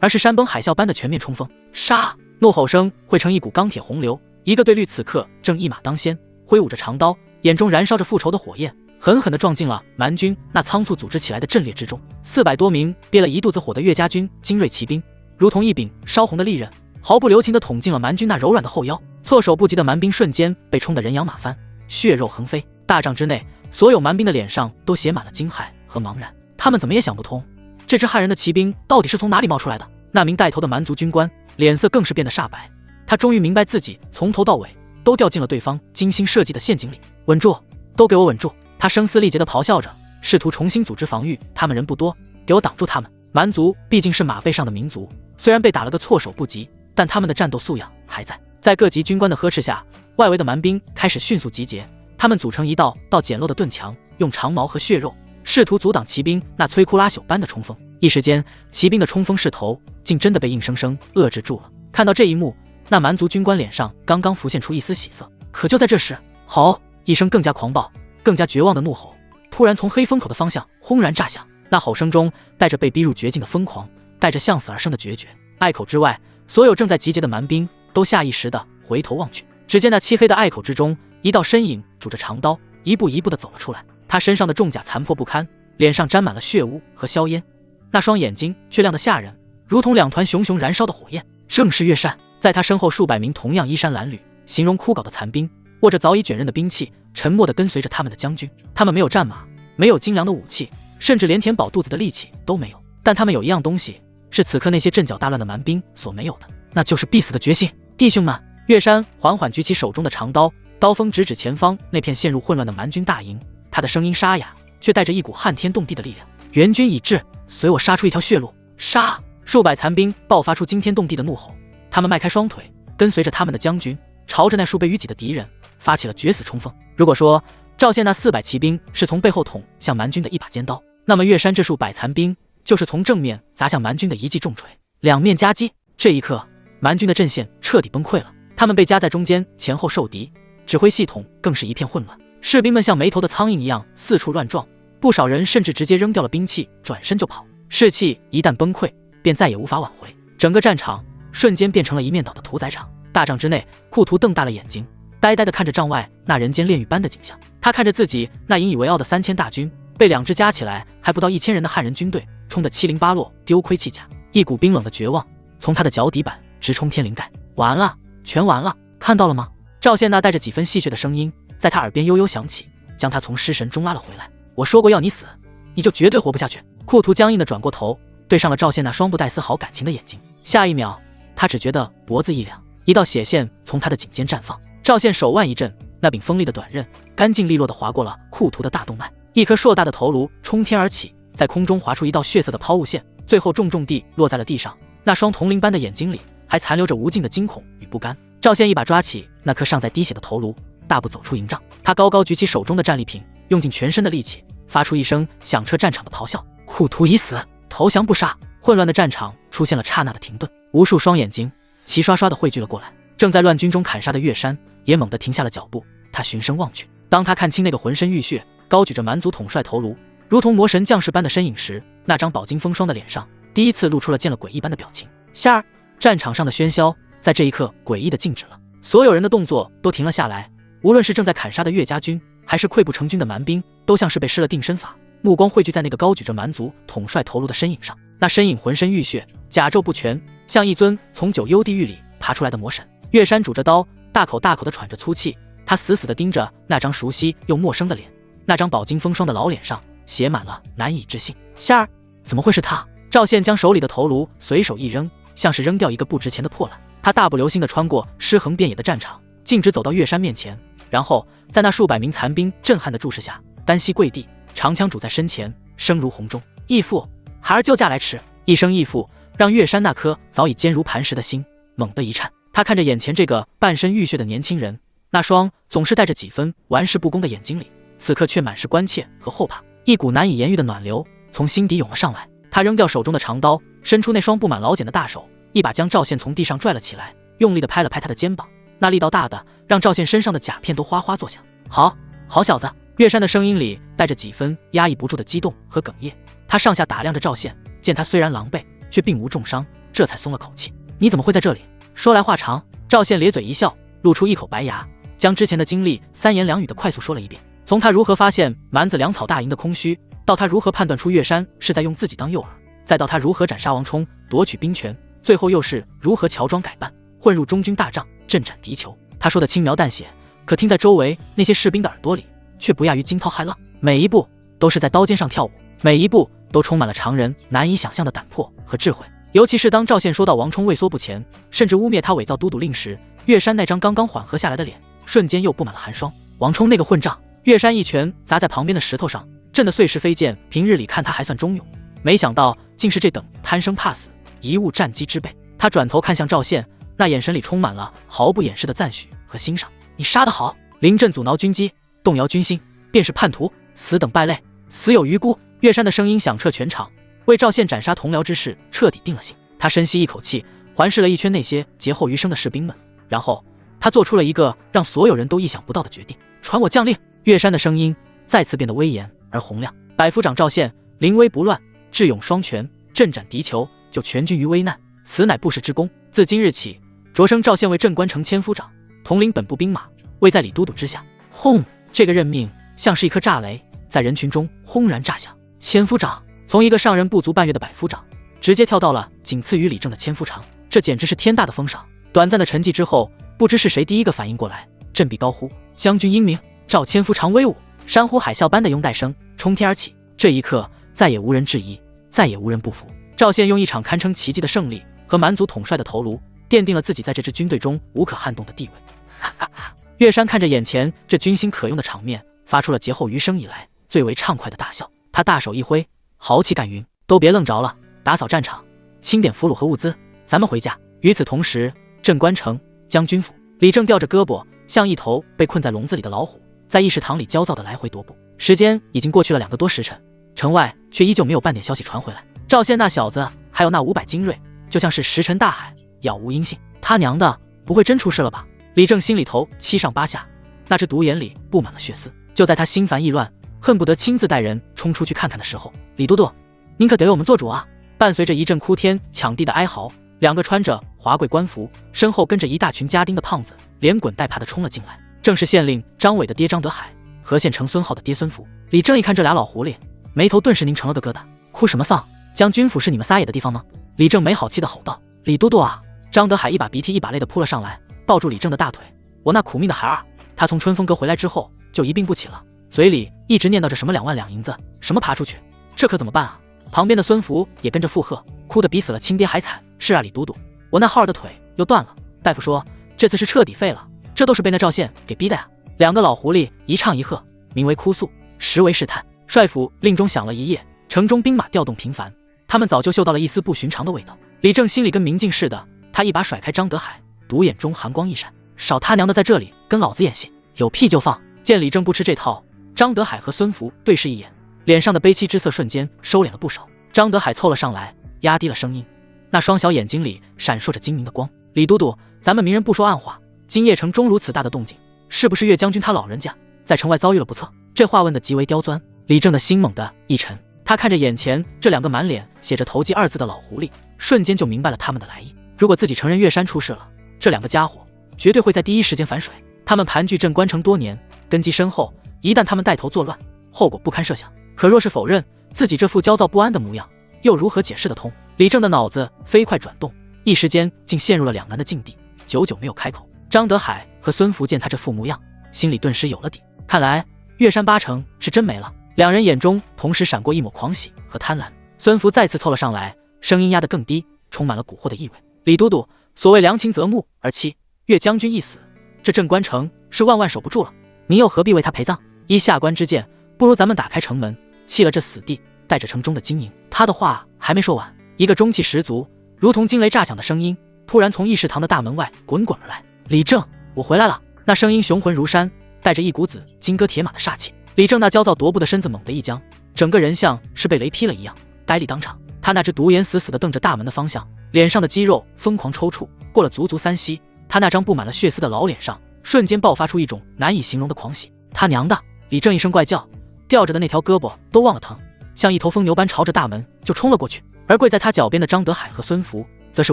而是山崩海啸般的全面冲锋。杀！怒吼声汇成一股钢铁洪流，一个队律此刻正一马当先，挥舞着长刀，眼中燃烧着复仇的火焰，狠狠地撞进了蛮军那仓促组织起来的阵列之中。400多名憋了一肚子火的岳家军精锐骑兵，如同一柄烧红的利刃，毫不留情地捅进了蛮军那柔软的后腰。措手不及的蛮兵瞬间被冲得人仰马翻，血肉横飞。大帐之内，所有蛮兵的脸上都写满了惊骇和茫然，他们怎么也想不通，这支汉人的骑兵到底是从哪里冒出来的。那名带头的蛮族军官脸色更是变得煞白，他终于明白自己从头到尾都掉进了对方精心设计的陷阱里。稳住，都给我稳住！他声嘶力竭地咆哮着，试图重新组织防御。他们人不多，给我挡住他们！蛮族毕竟是马背上的民族，虽然被打了个措手不及，但他们的战斗素养还在。在各级军官的呵斥下，外围的蛮兵开始迅速集结，他们组成一道道简陋的盾墙，用长矛和血肉试图阻挡骑兵那摧枯拉朽般的冲锋。一时间，骑兵的冲锋势头竟真的被硬生生遏制住了。看到这一幕，那蛮族军官脸上刚刚浮现出一丝喜色。可就在这时，吼！一声更加狂暴、更加绝望的怒吼突然从黑风口的方向轰然炸响。那吼声中带着被逼入绝境的疯狂，带着向死而生的决绝。隘口之外，所有正在集结的蛮兵都下意识地回头望去，只见那漆黑的隘口之中，一道身影拄着长刀，一步一步地走了出来。他身上的重甲残破不堪，脸上沾满了血污和硝烟，那双眼睛却亮得吓人，如同2团熊熊燃烧的火焰。正是岳山。在他身后数百名同样衣衫褴褛、形容枯槁的残兵，握着早已卷刃的兵器，沉默地跟随着他们的将军。他们没有战马，没有精良的武器，甚至连填饱肚子的力气都没有，但他们有一样东西，是此刻那些阵脚大乱的蛮兵所没有的，那就是必死的决心。弟兄们！岳山缓缓举起手中的长刀，刀锋直指前方那片陷入混乱的蛮军大营。他的声音沙哑，却带着一股撼天动地的力量。援军已至，随我杀出一条血路！杀！数百残兵爆发出惊天动地的怒吼，他们迈开双腿，跟随着他们的将军，朝着那数倍于己的敌人发起了决死冲锋。如果说赵宪那400骑兵是从背后捅向蛮军的一把尖刀，那么岳山这数百残兵就是从正面砸向蛮军的一记重锤，两面夹击。这一刻，蛮军的阵线彻底崩溃了，他们被夹在中间，前后受敌，指挥系统更是一片混乱。士兵们像没头的苍蝇一样四处乱撞，不少人甚至直接扔掉了兵器，转身就跑。士气一旦崩溃，便再也无法挽回，整个战场瞬间变成了一面倒的屠宰场。大帐之内，库图瞪大了眼睛，呆呆地看着帐外那人间炼狱般的景象。他看着自己那引以为傲的3000大军，被2支加起来还不到1000人的汉人军队冲得七零八落，丢盔弃甲，一股冰冷的绝望从他的脚底板直冲天灵盖。完了，全完了，看到了吗？赵宪那带着几分戏谑的声音在他耳边悠悠响起，将他从失神中拉了回来。我说过要你死，你就绝对活不下去。库图僵硬地转过头，对上了赵宪那双不带丝毫感情的眼睛。下一秒，他只觉得脖子一凉，一道血线从他的颈间绽放。赵宪手腕一震，那柄锋利的短刃干净利落地划过了库图的大动脉，一颗硕大的头颅冲天而起，在空中划出一道血色的抛物线，最后重重地落在了地上。那双铜铃般的眼睛里还残留着无尽的惊恐与不甘。赵宪一把抓起那颗尚在滴血的头颅，大步走出营帐。他高高举起手中的战利品，用尽全身的力气，发出一声响彻战场的咆哮：库图已死，投降不杀！混乱的战场出现了刹那的停顿，无数双眼睛齐刷刷地汇聚了过来。正在乱军中砍杀的岳山也猛地停下了脚步，他循声望去，当他看清那个浑身浴血、高举着蛮族统帅头颅，如同魔神将士般的身影时，那张饱经风霜的脸上第一次露出了见了鬼一般的表情。夏儿，战场上的喧嚣在这一刻诡异地静止了，所有人的动作都停了下来，无论是正在砍杀的岳家军，还是溃不成军的蛮兵，都像是被施了定身法，目光汇聚在那个高举着蛮族统帅头颅的身影上。那身影浑身浴血，甲胄不全，像一尊从九幽地狱里爬出来的魔神。岳山拄着刀，大口大口地喘着粗气，他死死地盯着那张熟悉又陌生的脸，那张饱经风霜的老脸上写满了难以置信。夏儿，怎么会是他？赵宪将手里的头颅随手一扔，像是扔掉一个不值钱的破烂。他大步流星地穿过尸横遍野的战场，径直走到岳山面前，然后在那数百名残兵震撼的注视下，单膝跪地，长枪拄在身前，声如洪钟：义父，孩儿救驾来迟！一声义父，让岳山那颗早已坚如磐石的心猛地一颤。他看着眼前这个半身浴血的年轻人，那双总是带着几分玩世不恭的眼睛里，此刻却满是关切和后怕。一股难以言喻的暖流从心底涌了上来。他扔掉手中的长刀，伸出那双布满老茧的大手，一把将赵宪从地上拽了起来，用力地拍了拍他的肩膀，那力道大的让赵宪身上的甲片都哗哗作响。好小子！岳山的声音里带着几分压抑不住的激动和哽咽。他上下打量着赵宪，见他虽然狼狈，却并无重伤，这才松了口气。你怎么会在这里？说来话长。赵宪咧嘴一笑，露出一口白牙，将之前的经历三言两语的快速说了一遍。从他如何发现蛮子粮草大营的空虚，到他如何判断出岳山是在用自己当诱饵，再到他如何斩杀王冲夺取兵权，最后又是如何乔装改扮混入中军大帐阵斩敌酋。他说的轻描淡写，可听在周围那些士兵的耳朵里却不亚于惊涛骇浪，每一步都是在刀尖上跳舞，每一步都充满了常人难以想象的胆魄和智慧。尤其是当赵宪说到王冲畏缩不前，甚至污蔑他伪造都督令时，岳山那张刚刚缓和下来的脸瞬间又布满了寒霜。王冲那个混账！岳山一拳砸在旁边的石头上，震得碎石飞溅。平日里看他还算忠勇，没想到竟是这等贪生怕死、贻误战机之辈。他转头看向赵宪，那眼神里充满了毫不掩饰的赞许和欣赏。你杀得好！临阵阻挠军机，动摇军心，便是叛徒，死等败类，死有余辜！岳山的声音响彻全场，为赵宪斩杀同僚之事彻底定了性。他深吸一口气，环视了一圈那些劫后余生的士兵们，然后他做出了一个让所有人都意想不到的决定：传我将令！岳山的声音再次变得威严而洪亮。百夫长赵宪临危不乱，智勇双全，阵斩敌酋，救全军于危难，此乃不世之功。自今日起，擢升赵宪为镇关城千夫长，统领本部兵马，位在李都督之下。轰！这个任命像是一颗炸雷，在人群中轰然炸响。千夫长从一个上任不足半月的百夫长，直接跳到了仅次于李正的千夫长，这简直是天大的封赏。短暂的沉寂之后，不知是谁第一个反应过来，振臂高呼：将军英明！赵千夫长威武！山呼海啸般的拥戴声冲天而起。这一刻，再也无人质疑，再也无人不服。赵宪用一场堪称奇迹的胜利和蛮族统帅的头颅，奠定了自己在这支军队中无可撼动的地位。哈哈哈！岳山看着眼前这军心可用的场面，发出了劫后余生以来最为畅快的大笑。他大手一挥，豪气干云：都别愣着了，打扫战场，清点俘虏和物资，咱们回家。与此同时，镇关城将军府，李正吊着胳膊，像一头被困在笼子里的老虎，在议事堂里焦躁地来回踱步。时间已经过去了2个多时辰，城外却依旧没有半点消息传回来。赵宪那小子还有那500精锐，就像是石沉大海，杳无音信。他娘的，不会真出事了吧？李正心里头七上八下，那只独眼里布满了血丝。就在他心烦意乱，恨不得亲自带人冲出去看看的时候，李都督，您可得为我们做主啊！伴随着一阵哭天抢地的哀嚎，2个穿着华贵官服，身后跟着一大群家丁的胖子，连滚带爬地冲了进来。正是县令张伟的爹张德海，和县丞孙浩的爹孙福。李正一看这俩老狐狸，眉头顿时拧成了个疙瘩。哭什么丧？将军府是你们撒野的地方吗？李正没好气地吼道。李都督啊！张德海一把鼻涕一把泪地扑了上来，抱住李正的大腿。我那苦命的孩儿，他从春风阁回来之后就一病不起了，嘴里一直念叨着什么2万两银子，什么爬出去，这可怎么办啊？旁边的孙福也跟着附和，哭得比死了亲爹还惨。是啊，李都督，我那浩儿的腿又断了，大夫说这次是彻底废了，这都是被那赵宪给逼的呀。2个老狐狸一唱一和，名为哭诉，实为试探。帅府令中响了一夜，城中兵马调动频繁，他们早就嗅到了一丝不寻常的味道。李正心里跟明镜似的，他一把甩开张德海，独眼中寒光一闪，少他娘的在这里跟老子演戏！有屁就放。见李正不吃这套，张德海和孙福对视一眼，脸上的悲戚之色瞬间收敛了不少。张德海凑了上来，压低了声音，那双小眼睛里闪烁着精明的光。李都督，咱们明人不说暗话，今夜城中如此大的动静，是不是岳将军他老人家在城外遭遇了不测？这话问得极为刁钻。李正的心猛地一沉，他看着眼前这两个满脸写着投机二字的老狐狸，瞬间就明白了他们的来意。如果自己承认岳山出事了，这两个家伙绝对会在第一时间反水。他们盘踞镇关城多年，根基深厚，一旦他们带头作乱，后果不堪设想。可若是否认自己这副焦躁不安的模样，又如何解释得通？李正的脑子飞快转动，一时间竟陷入了两难的境地，久久没有开口。张德海和孙福见他这副模样，心里顿时有了底，看来岳山八成是真没了。两人眼中同时闪过一抹狂喜和贪婪。孙福再次凑了上来，声音压得更低，充满了蛊惑的意味。李都督，所谓良禽择木而栖，岳将军一死，这镇关城是万万守不住了，您又何必为他陪葬？依下官之见，不如咱们打开城门，弃了这死地，带着城中的金银。他的话还没说完，一个中气十足如同惊雷炸响的声音突然从议事堂的大门外滚滚而来。李正，我回来了。那声音雄浑如山，带着一股子金戈铁马的煞气。李正那焦躁踱步的身子猛地一僵，整个人像是被雷劈了一样，呆立当场。他那只独眼死死地瞪着大门的方向，脸上的肌肉疯狂抽搐。过了足足3息，他那张布满了血丝的老脸上瞬间爆发出一种难以形容的狂喜。他娘的！李正一声怪叫，吊着的那条胳膊都忘了疼，像一头疯牛般朝着大门就冲了过去。而跪在他脚边的张德海和孙福则是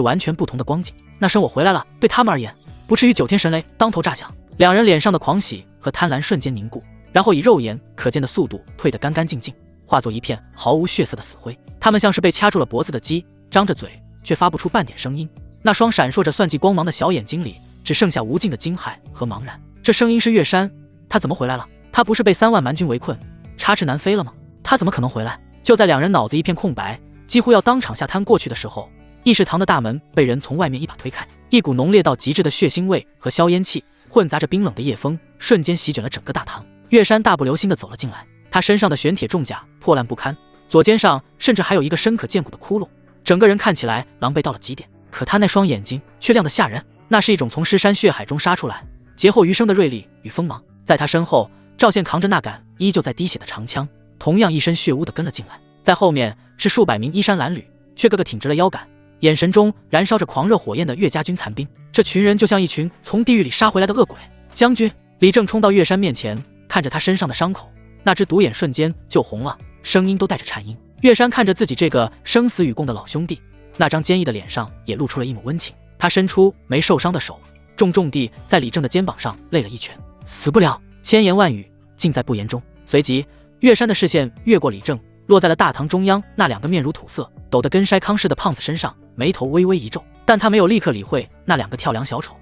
完全不同的光景。那声我回来了对他们而言不至于9天神雷当头炸响。两人脸上的狂喜和贪婪瞬间凝固，然后以肉眼可见的速度退得干干净净，化作一片毫无血色的死灰。他们像是被掐住了脖子的鸡，张着嘴却发不出半点声音。那双闪烁着算计光芒的小眼睛里只剩下无尽的惊骇和茫然。这声音是岳山，他怎么回来了？他不是被3万蛮军围困插翅难飞了吗？他怎么可能回来？就在两人脑子一片空白，几乎要当场下瘫过去的时候，议事堂的大门被人从外面一把推开，一股浓烈到极致的血腥味和硝烟气混杂着冰冷的夜风瞬间席卷了整个大堂。岳山大步流星地走了进来，他身上的玄铁重甲破烂不堪，左肩上甚至还有一个深可见骨的窟窿，整个人看起来狼狈到了极点。可他那双眼睛却亮得吓人，那是一种从尸山血海中杀出来劫后余生的锐利与锋芒。在他身后，赵宪扛着那杆依旧在滴血的长枪，同样一身血污地跟了进来。在后面是数百名衣衫褴褛却个个挺直了腰杆，眼神中燃烧着狂热火焰的岳家军残兵。这群人就像一群从地狱里杀回来的恶鬼。将军！李正冲到岳山面前，看着他身上的伤口，那只独眼瞬间就红了，声音都带着颤音。岳山看着自己这个生死与共的老兄弟，那张坚毅的脸上也露出了一抹温情。他伸出没受伤的手，重重地在李正的肩膀上擂了一拳。死不了！千言万语尽在不言中。随即岳山的视线越过李正，落在了大堂中央那两个面如土色抖得跟筛糠似的胖子身上，眉头微微一皱，但他没有立刻理会那两个跳梁小丑，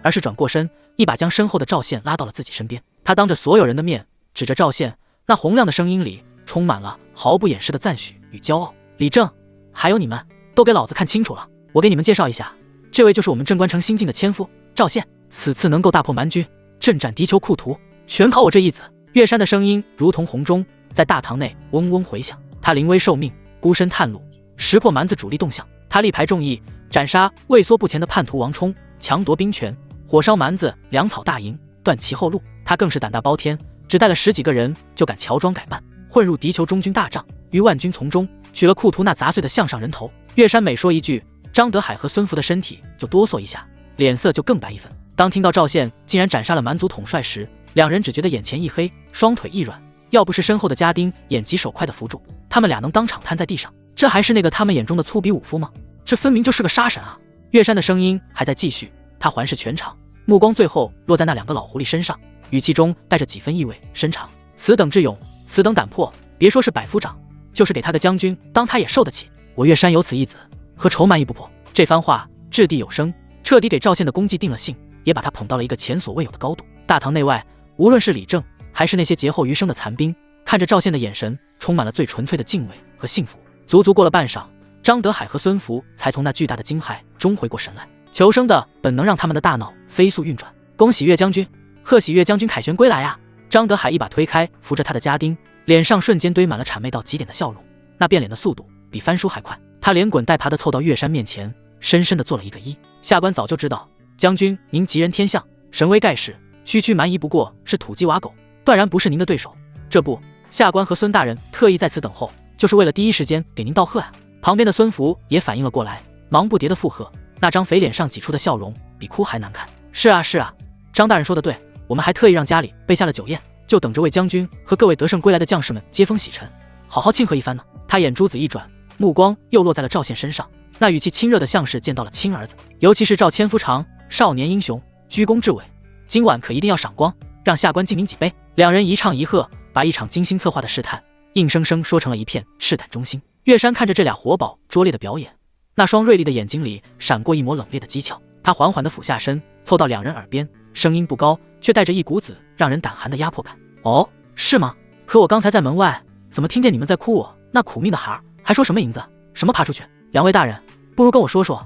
而是转过身，一把将身后的赵宪拉到了自己身边。他当着所有人的面指着赵宪，那洪亮的声音里充满了毫不掩饰的赞许与骄傲。李正，还有你们，都给老子看清楚了，我给你们介绍一下，这位就是我们镇关城新晋的千夫赵宪，此次能够大破蛮军，阵战敌酋库图，全靠我这一子。岳山的声音如同洪钟，在大堂内嗡嗡回响。他临危受命，孤身探路，识破蛮子主力动向。他力排众议，斩杀畏缩不前的叛徒王冲，强夺兵权，火烧蛮子粮草大营，断其后路。他更是胆大包天，只带了10几个人就敢乔装改扮，混入敌酋中军大帐，于万军丛中取了库图那砸碎的项上人头。岳山每说一句，张德海和孙福的身体就哆嗦一下，脸色就更白一分。当听到赵宪竟然斩杀了蛮族统帅时，两人只觉得眼前一黑，双腿一软，要不是身后的家丁眼疾手快的扶住，他们俩能当场瘫在地上。这还是那个他们眼中的粗鄙武夫吗？这分明就是个杀神啊！岳山的声音还在继续，他环视全场，目光最后落在那两个老狐狸身上，语气中带着几分意味深长。此等智勇，此等胆魄，别说是百夫长，就是给他个将军当他也受得起。我岳山有此一子，何愁蛮夷不破？这番话掷地有声，彻底给赵宪的功绩定了性，也把他捧到了一个前所未有的高度。大堂内外，无论是李正还是那些劫后余生的残兵，看着赵宪的眼神充满了最纯粹的敬畏和幸福。足足过了半晌，张德海和孙福才从那巨大的惊骇中回过神来，求生的本能让他们的大脑飞速运转。恭喜岳将军，贺喜岳将军凯旋归来啊！张德海一把推开扶着他的家丁，脸上瞬间堆满了谄媚到极点的笑容，那变脸的速度比翻书还快。他连滚带爬地凑到岳山面前，深深地做了一个揖。下官早就知道将军您吉人天相，神威盖世，区蛮夷不过是土鸡瓦狗，断然不是您的对手。这不，下官和孙大人特意在此等候，就是为了第一时间给您道贺啊。旁边的孙福也反应了过来，忙不迭的附和，那张肥脸上挤出的笑容比哭还难看。是啊是啊，张大人说的对，我们还特意让家里备下了酒宴，就等着为将军和各位得胜归来的将士们接风洗尘，好好庆贺一番呢。他眼珠子一转，目光又落在了赵宪身上，那语气亲热的像是见到了亲儿子。尤其是赵千夫长，少年英雄，居功至伟，今晚可一定要赏光，让下官敬您几杯。两人一唱一和，把一场精心策划的试探硬生生说成了一片赤胆忠心。岳山看着这俩活宝拙劣的表演，那双锐利的眼睛里闪过一抹冷冽的讥诮。他缓缓地俯下身，凑到两人耳边，声音不高，却带着一股子让人胆寒的压迫感。哦，是吗？可我刚才在门外怎么听见你们在哭我那苦命的孩儿，还说什么银子，什么爬出去？两位大人，不如跟我说说，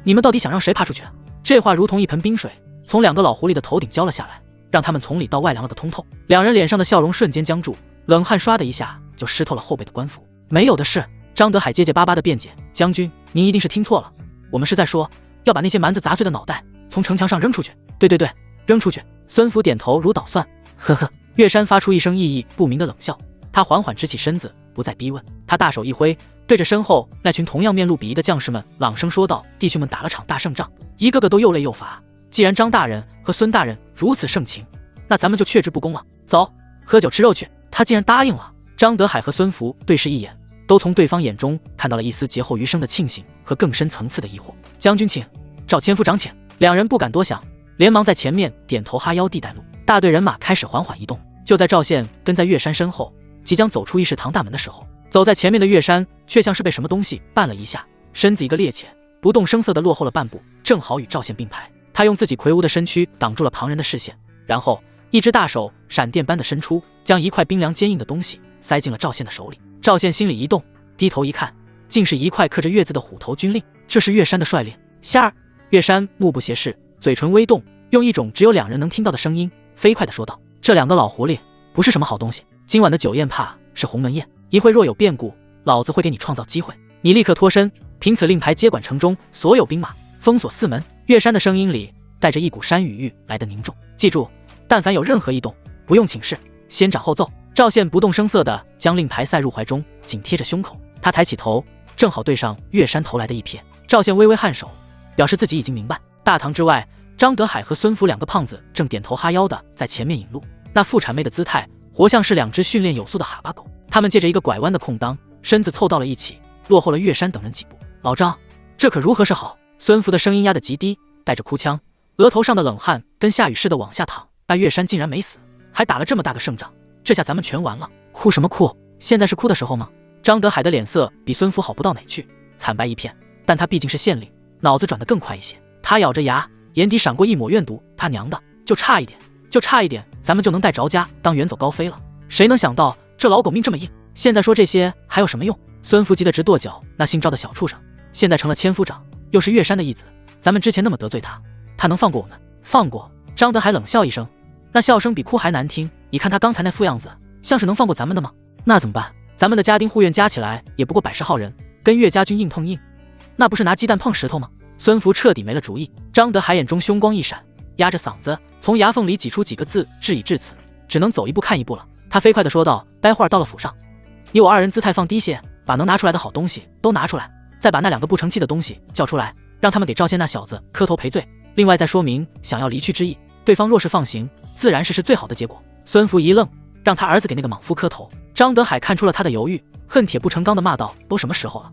你们到底想让谁爬出去？这话如同一盆冰水从两个老狐狸的头顶浇了下来，让他们从里到外凉了个通透。两人脸上的笑容瞬间僵住，冷汗唰的一下就湿透了后背的官服。没有的事。张德海结结巴巴的辩解，将军，您一定是听错了，我们是在说要把那些蛮子砸碎的脑袋从城墙上扔出去。对，扔出去。孙福点头如捣蒜。呵呵。岳山发出一声意义不明的冷笑，他缓缓直起身子，不再逼问。他大手一挥，对着身后那群同样面露鄙夷的将士们朗声说道：弟兄们打了场大胜仗，一个个都又累又乏，既然张大人和孙大人如此盛情，那咱们就却之不恭了，走，喝酒吃肉去。他竟然答应了。张德海和孙福对视一眼，都从对方眼中看到了一丝劫后余生的庆幸和更深层次的疑惑。将军请，赵千夫长请。两人不敢多想，连忙在前面点头哈腰地带路。大队人马开始缓缓移动。就在赵宪跟在岳山身后，即将走出议事堂大门的时候，走在前面的岳山却像是被什么东西绊了一下，身子一个趔趄，不动声色地落后了半步，正好与赵宪并排。他用自己魁梧的身躯挡住了旁人的视线，然后一只大手闪电般的伸出，将一块冰凉坚硬的东西塞进了赵宪的手里。赵宪心里一动，低头一看，竟是一块刻着月字的虎头军令。这是岳山的帅令。仙儿。岳山目不斜视，嘴唇微动，用一种只有两人能听到的声音飞快地说道：这两个老狐狸不是什么好东西，今晚的酒宴怕是鸿门宴，一会若有变故，老子会给你创造机会，你立刻脱身，凭此令牌接管城中所有兵马，封锁四门。岳山的声音里带着一股山雨欲来的凝重。记住，但凡有任何异动，不用请示，先斩后奏。赵宪不动声色地将令牌塞入怀中，紧贴着胸口。他抬起头，正好对上岳山投来的一瞥。赵宪微微颔首，表示自己已经明白。大堂之外，张德海和孙福两个胖子正点头哈腰的在前面引路，那妇产妹的姿态活像是两只训练有素的哈巴狗。他们借着一个拐弯的空当，身子凑到了一起，落后了岳山等人几步。老张，这可如何是好？孙福的声音压得极低，带着哭腔，额头上的冷汗跟下雨似的往下淌。但岳山竟然没死，还打了这么大个胜仗，这下咱们全完了。哭什么哭？现在是哭的时候吗？张德海的脸色比孙福好不到哪去，惨白一片，但他毕竟是县令，脑子转得更快一些。他咬着牙，眼底闪过一抹怨毒，他娘的，就差一点，咱们就能带着家当远走高飞了。谁能想到这老狗命这么硬？现在说这些还有什么用？孙福急得直跺脚，那姓赵的小畜生现在成了千夫长，又是岳山的义子，咱们之前那么得罪他，他能放过我们？放过？张德海冷笑一声，那笑声比哭还难听。你看他刚才那副样子，像是能放过咱们的吗？那怎么办？咱们的家丁护院加起来也不过100号人，跟岳家军硬碰硬，那不是拿鸡蛋碰石头吗？孙福彻底没了主意。张德海眼中凶光一闪，压着嗓子从牙缝里挤出几个字，事已至此，只能走一步看一步了。他飞快地说道：待会儿到了府上，你我二人姿态放低些，把能拿出来的好东西都拿出来，再把那两个不成器的东西叫出来，让他们给赵宪那小子磕头赔罪。另外再说明想要离去之意，对方若是放行，自然是最好的结果。孙福一愣，让他儿子给那个莽夫磕头。张德海看出了他的犹豫，恨铁不成钢的骂道：都什么时候了，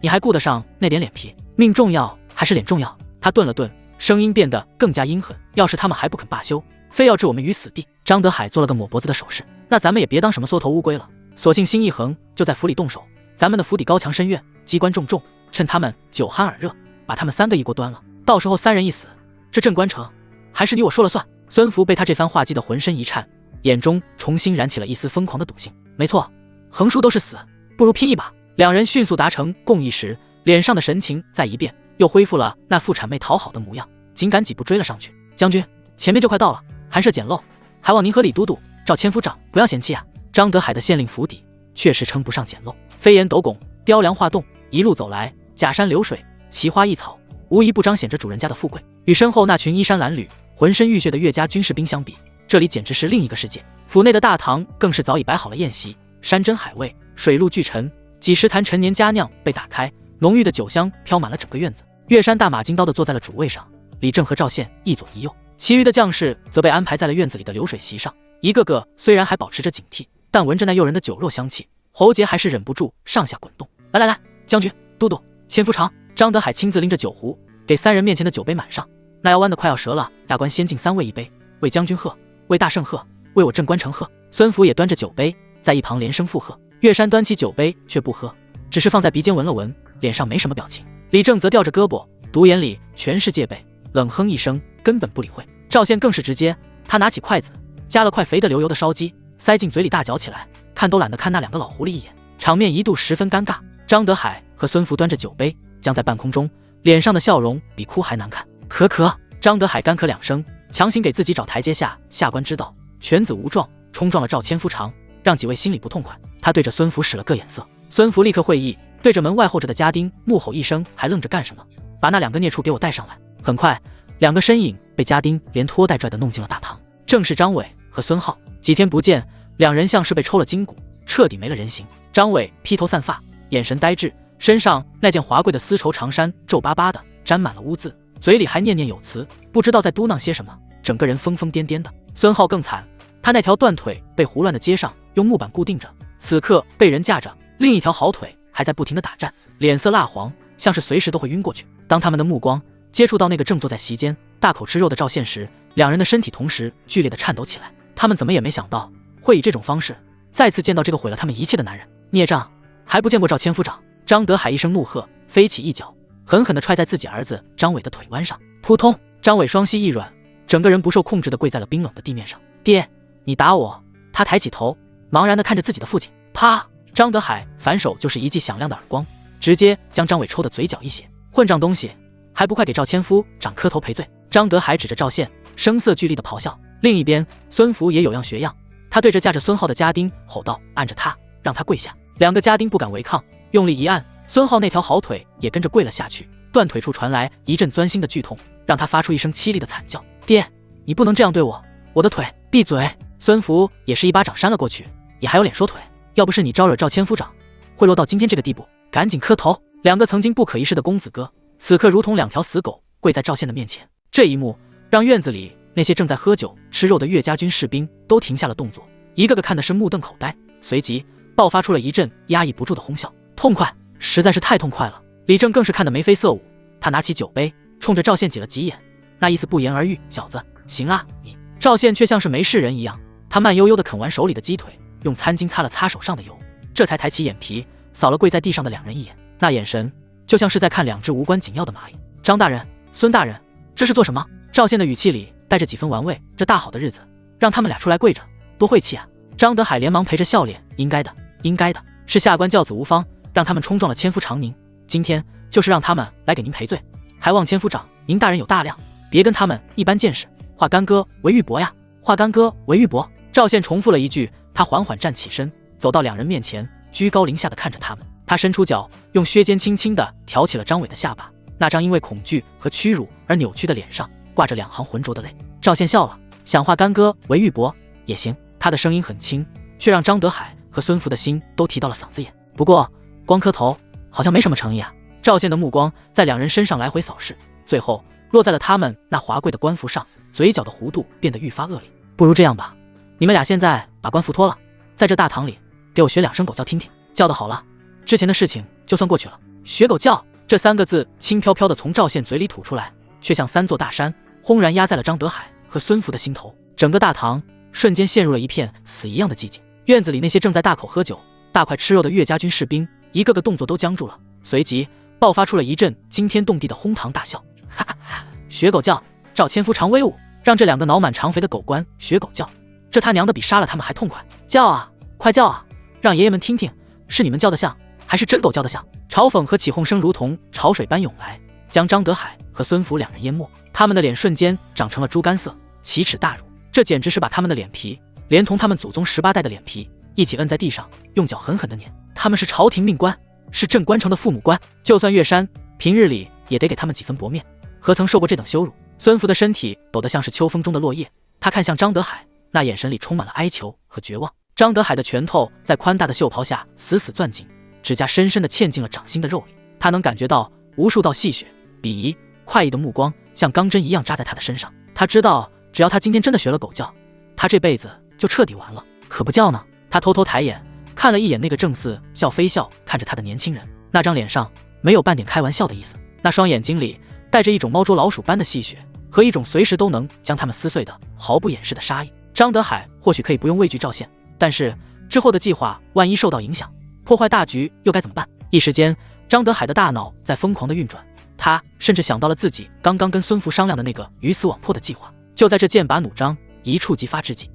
你还顾得上那点脸皮？命重要还是脸重要？他顿了顿，声音变得更加阴狠。要是他们还不肯罢休，非要置我们于死地。张德海做了个抹脖子的手势。那咱们也别当什么缩头乌龟了，索性心一横，就在府里动手。咱们的府邸高墙深院，机关重重，趁他们酒酣耳热，把他们3个一锅端了。到时候3人一死，这镇关城还是你我说了算。孙福被他这番话激得浑身一颤，眼中重新燃起了一丝疯狂的赌性。没错，横竖都是死，不如拼一把。两人迅速达成共议时，脸上的神情再一变，又恢复了那妇产妹讨好的模样，紧赶几步追了上去。将军，前面就快到了，寒舍简陋，还望您和李都督、赵千夫长不要嫌弃啊。张德海的县令府邸确实称不上简陋，飞檐斗拱，雕梁画栋，一路走来，假山流水，奇花异草，无一不彰显着主人家的富贵。与身后那群衣衫褴褛、浑身浴血的岳家军士兵相比，这里简直是另一个世界。府内的大堂更是早已摆好了宴席，山珍海味，水陆俱陈，几十坛陈年佳酿被打开，浓郁的酒香飘满了整个院子。岳山大马金刀地坐在了主位上，李正和赵宪一左一右，其余的将士则被安排在了院子里的流水席上。一个个虽然还保持着警惕，但闻着那诱人的酒肉香气，喉结还是忍不住上下滚动。来来来，将军、都督、千夫长，张德海亲自拎着酒壶，给三人面前的酒杯满上。那腰弯的快要折了，大官先敬3位一杯，为将军喝，为大圣喝，为我镇关城喝。孙福也端着酒杯在一旁连声附和。岳山端起酒杯却不喝，只是放在鼻尖闻了闻，脸上没什么表情。李正则吊着胳膊，独眼里全是戒备，冷哼一声，根本不理会。赵宪更是直接，他拿起筷子夹了块肥得流油的烧鸡，塞进嘴里大嚼起来，看都懒得看那2个老狐狸一眼。场面一度十分尴尬。张德海和孙福端着酒杯僵在半空中，脸上的笑容比哭还难看。咳咳，张德海干咳2声，强行给自己找台阶下。下官知道犬子无状，冲撞了赵千夫长，让几位心里不痛快。他对着孙福使了个眼色，孙福立刻会意，对着门外候着的家丁怒吼一声，还愣着干什么？把那2个孽畜给我带上来！很快，2个身影被家丁连拖带拽的弄进了大堂，正是张伟和孙浩。几天不见，2人像是被抽了筋骨，彻底没了人形。张伟披头散发，眼神呆滞，身上那件华贵的丝绸长衫皱巴巴的，沾满了污渍，嘴里还念念有词，不知道在嘟囔些什么，整个人疯疯癫癫的。孙浩更惨，他那条断腿被胡乱的接上，用木板固定着，此刻被人架着，另一条好腿还在不停的打颤，脸色蜡黄，像是随时都会晕过去。当他们的目光接触到那个正坐在席间大口吃肉的赵宪时，2人的身体同时剧烈的颤抖起来。他们怎么也没想到会以这种方式再次见到这个毁了他们一切的男人。孽障，还不见过赵千夫长！张德海一声怒喝，飞起一脚，狠狠地踹在自己儿子张伟的腿弯上，扑通！张伟双膝一软，整个人不受控制地跪在了冰冷的地面上。爹，你打我！他抬起头，茫然地看着自己的父亲。啪！张德海反手就是一记响亮的耳光，直接将张伟抽得嘴角一血。混账东西，还不快给赵千夫长磕头赔罪！张德海指着赵宪，声色俱厉地咆哮。另一边，孙福也有样学样，他对着架着孙浩的家丁吼道：“按着他，让他跪下。”2个家丁不敢违抗，用力一按，孙浩那条好腿也跟着跪了下去。断腿处传来一阵钻心的剧痛，让他发出一声凄厉的惨叫：“爹，你不能这样对我！我的腿！”闭嘴！孙福也是一巴掌扇了过去，你还有脸说腿？要不是你招惹赵千夫长，会落到今天这个地步。赶紧磕头！2个曾经不可一世的公子哥，此刻如同2条死狗跪在赵宪的面前。这一幕让院子里那些正在喝酒吃肉的岳家军士兵都停下了动作，一个个看的是目瞪口呆，随即爆发出了一阵压抑不住的哄笑。痛快，实在是太痛快了！李正更是看得眉飞色舞，他拿起酒杯冲着赵宪挤了挤眼，那意思不言而喻：“小子，行啊你！”赵宪却像是没事人一样，他慢悠悠地啃完手里的鸡腿，用餐巾擦了擦手上的油，这才抬起眼皮扫了跪在地上的2人一眼，那眼神就像是在看2只无关紧要的蚂蚁。张大人，孙大人，这是做什么？赵宪的语气里带着几分玩味，这大好的日子让他们俩出来跪着，多晦气啊！张德海连忙陪着笑脸，应该的，应该的，是下官教子无方，让他们冲撞了千夫长您，今天就是让他们来给您赔罪，还望千夫长您大人有大量，别跟他们一般见识，化干戈为玉帛呀，化干戈为玉帛。赵宪重复了一句，他缓缓站起身，走到2人面前，居高临下的看着他们。他伸出脚，用靴尖轻轻地挑起了张伟的下巴，那张因为恐惧和屈辱而扭曲的脸上挂着2行浑浊的泪。赵宪笑了，想化干戈为玉帛也行。他的声音很轻，却让张德海和孙福的心都提到了嗓子眼。不过光磕头好像没什么诚意啊。赵宪的目光在2人身上来回扫视，最后落在了他们那华贵的官服上，嘴角的弧度变得愈发恶劣。不如这样吧，你们俩现在把官服脱了，在这大堂里给我学2声狗叫听听，叫得好了，之前的事情就算过去了。学狗叫这3个字轻飘飘地从赵宪嘴里吐出来，却像3座大山轰然压在了张德海和孙福的心头。整个大堂瞬间陷入了一片死一样的寂静。院子里那些正在大口喝酒大块吃肉的岳家军士兵一个个动作都僵住了，随即爆发出了一阵惊天动地的哄堂大笑。哈哈哈！学狗叫，赵千夫长威武，让这2个脑满肠肥的狗官学狗叫，这他娘的比杀了他们还痛快！叫啊，快叫啊，让爷爷们听听，是你们叫的像，还是真狗叫的像？嘲讽和起哄声如同潮水般涌来，将张德海和孙福2人淹没。他们的脸瞬间长成了猪肝色，奇耻大辱，这简直是把他们的脸皮连同他们祖宗18代的脸皮一起摁在地上，用脚狠狠地碾。他们是朝廷命官，是镇关城的父母官，就算岳山平日里也得给他们几分薄面。何曾受过这等羞辱？孙福的身体抖得像是秋风中的落叶，他看向张德海，那眼神里充满了哀求和绝望。张德海的拳头在宽大的袖袍下死死攥紧，指甲深深地嵌进了掌心的肉里。他能感觉到无数道细血、鄙夷、快意的目光像钢针一样扎在他的身上。他知道，只要他今天真的学了狗叫，他这辈子就彻底完了。可不叫呢？他偷偷抬眼看了一眼那个正似笑非笑看着他的年轻人，那张脸上没有半点开玩笑的意思，那双眼睛里带着一种猫捉老鼠般的戏谑和一种随时都能将他们撕碎的毫不掩饰的杀意。张德海或许可以不用畏惧赵宪，但是之后的计划万一受到影响，破坏大局又该怎么办？一时间，张德海的大脑在疯狂的运转，他甚至想到了自己刚刚跟孙福商量的那个鱼死网破的计划。就在这剑拔弩张、一触即发之际，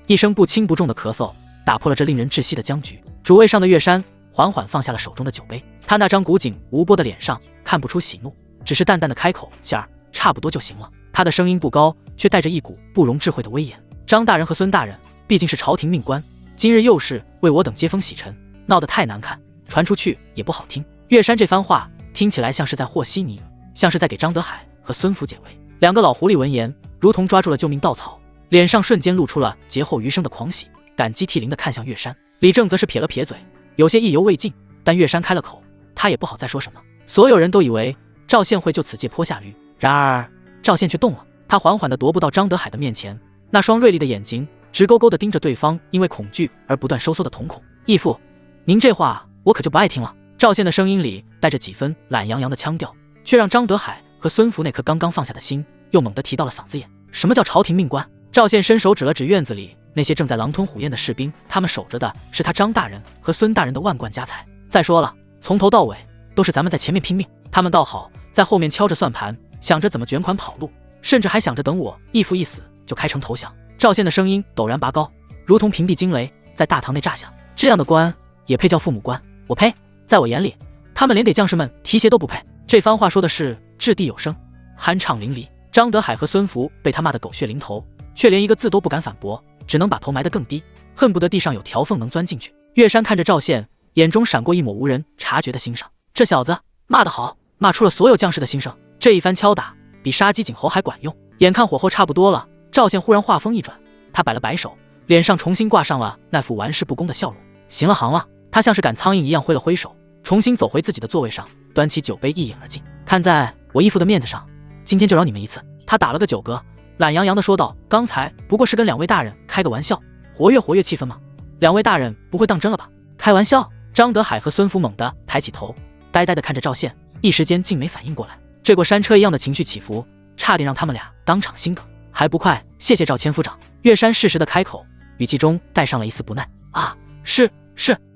一声不轻不重的咳嗽打破了这令人窒息的僵局。主位上的岳山缓缓放下了手中的酒杯，他那张古井无波的脸上看不出喜怒，只是淡淡的开口：“仙儿，差不多就行了。”他的声音不高，却带着一股不容置喙的威严。张大人和孙大人毕竟是朝廷命官，今日又是为我等接风洗尘，闹得太难看，传出去也不好听。岳山这番话听起来像是在和稀泥，像是在给张德海和孙福解围。两个老狐狸闻言，如同抓住了救命稻草，脸上瞬间露出了劫后余生的狂喜，感激涕零地看向岳山。李正则是撇了撇嘴，有些意犹未尽，但岳山开了口，他也不好再说什么。所有人都以为赵宪会就此借坡下驴，然而赵宪却动了，他缓缓地踱步到张德海的面前，那双锐利的眼睛直勾勾地盯着对方因为恐惧而不断收缩的瞳孔。义父，您这话我可就不爱听了。赵宪的声音里带着几分懒洋洋的腔调，却让张德海和孙福那颗刚刚放下的心又猛地提到了嗓子眼。什么叫朝廷命官？赵宪伸手指了指院子里那些正在狼吞虎咽的士兵，他们守着的是他张大人和孙大人的万贯家财。再说了，从头到尾都是咱们在前面拼命，他们倒好，在后面敲着算盘，想着怎么卷款跑路，甚至还想着等我义父一死就开城投降。赵宪的声音陡然拔高，如同平地惊雷，在大堂内炸响。这样的官也配叫父母官？我呸！在我眼里，他们连给将士们提鞋都不配。这番话说的是掷地有声，酣畅淋漓。张德海和孙福被他骂得狗血淋头，却连一个字都不敢反驳，只能把头埋得更低，恨不得地上有条缝能钻进去。岳山看着赵宪，眼中闪过一抹无人察觉的欣赏。这小子骂得好，骂出了所有将士的心声。这一番敲打比杀鸡儆猴还管用。眼看火候差不多了，赵宪忽然话锋一转，他摆了摆手，脸上重新挂上了那副玩世不恭的笑容。行了行了，他像是赶苍蝇一样挥了挥手，重新走回自己的座位上，端起酒杯一饮而尽。看在我义父的面子上，今天就饶你们一次。他打了个酒嗝，懒洋洋地说道：“刚才不过是跟两位大人开个玩笑，活跃气氛吗？两位大人不会当真了吧？”开玩笑？张德海和孙福猛地抬起头，呆呆地看着赵宪，一时间竟没反应过来。这过山车一样的情绪起伏，差点让他们俩当场心梗。还不快谢谢赵千夫长？岳山适时地开口，语气中带上了一丝不耐。啊，是。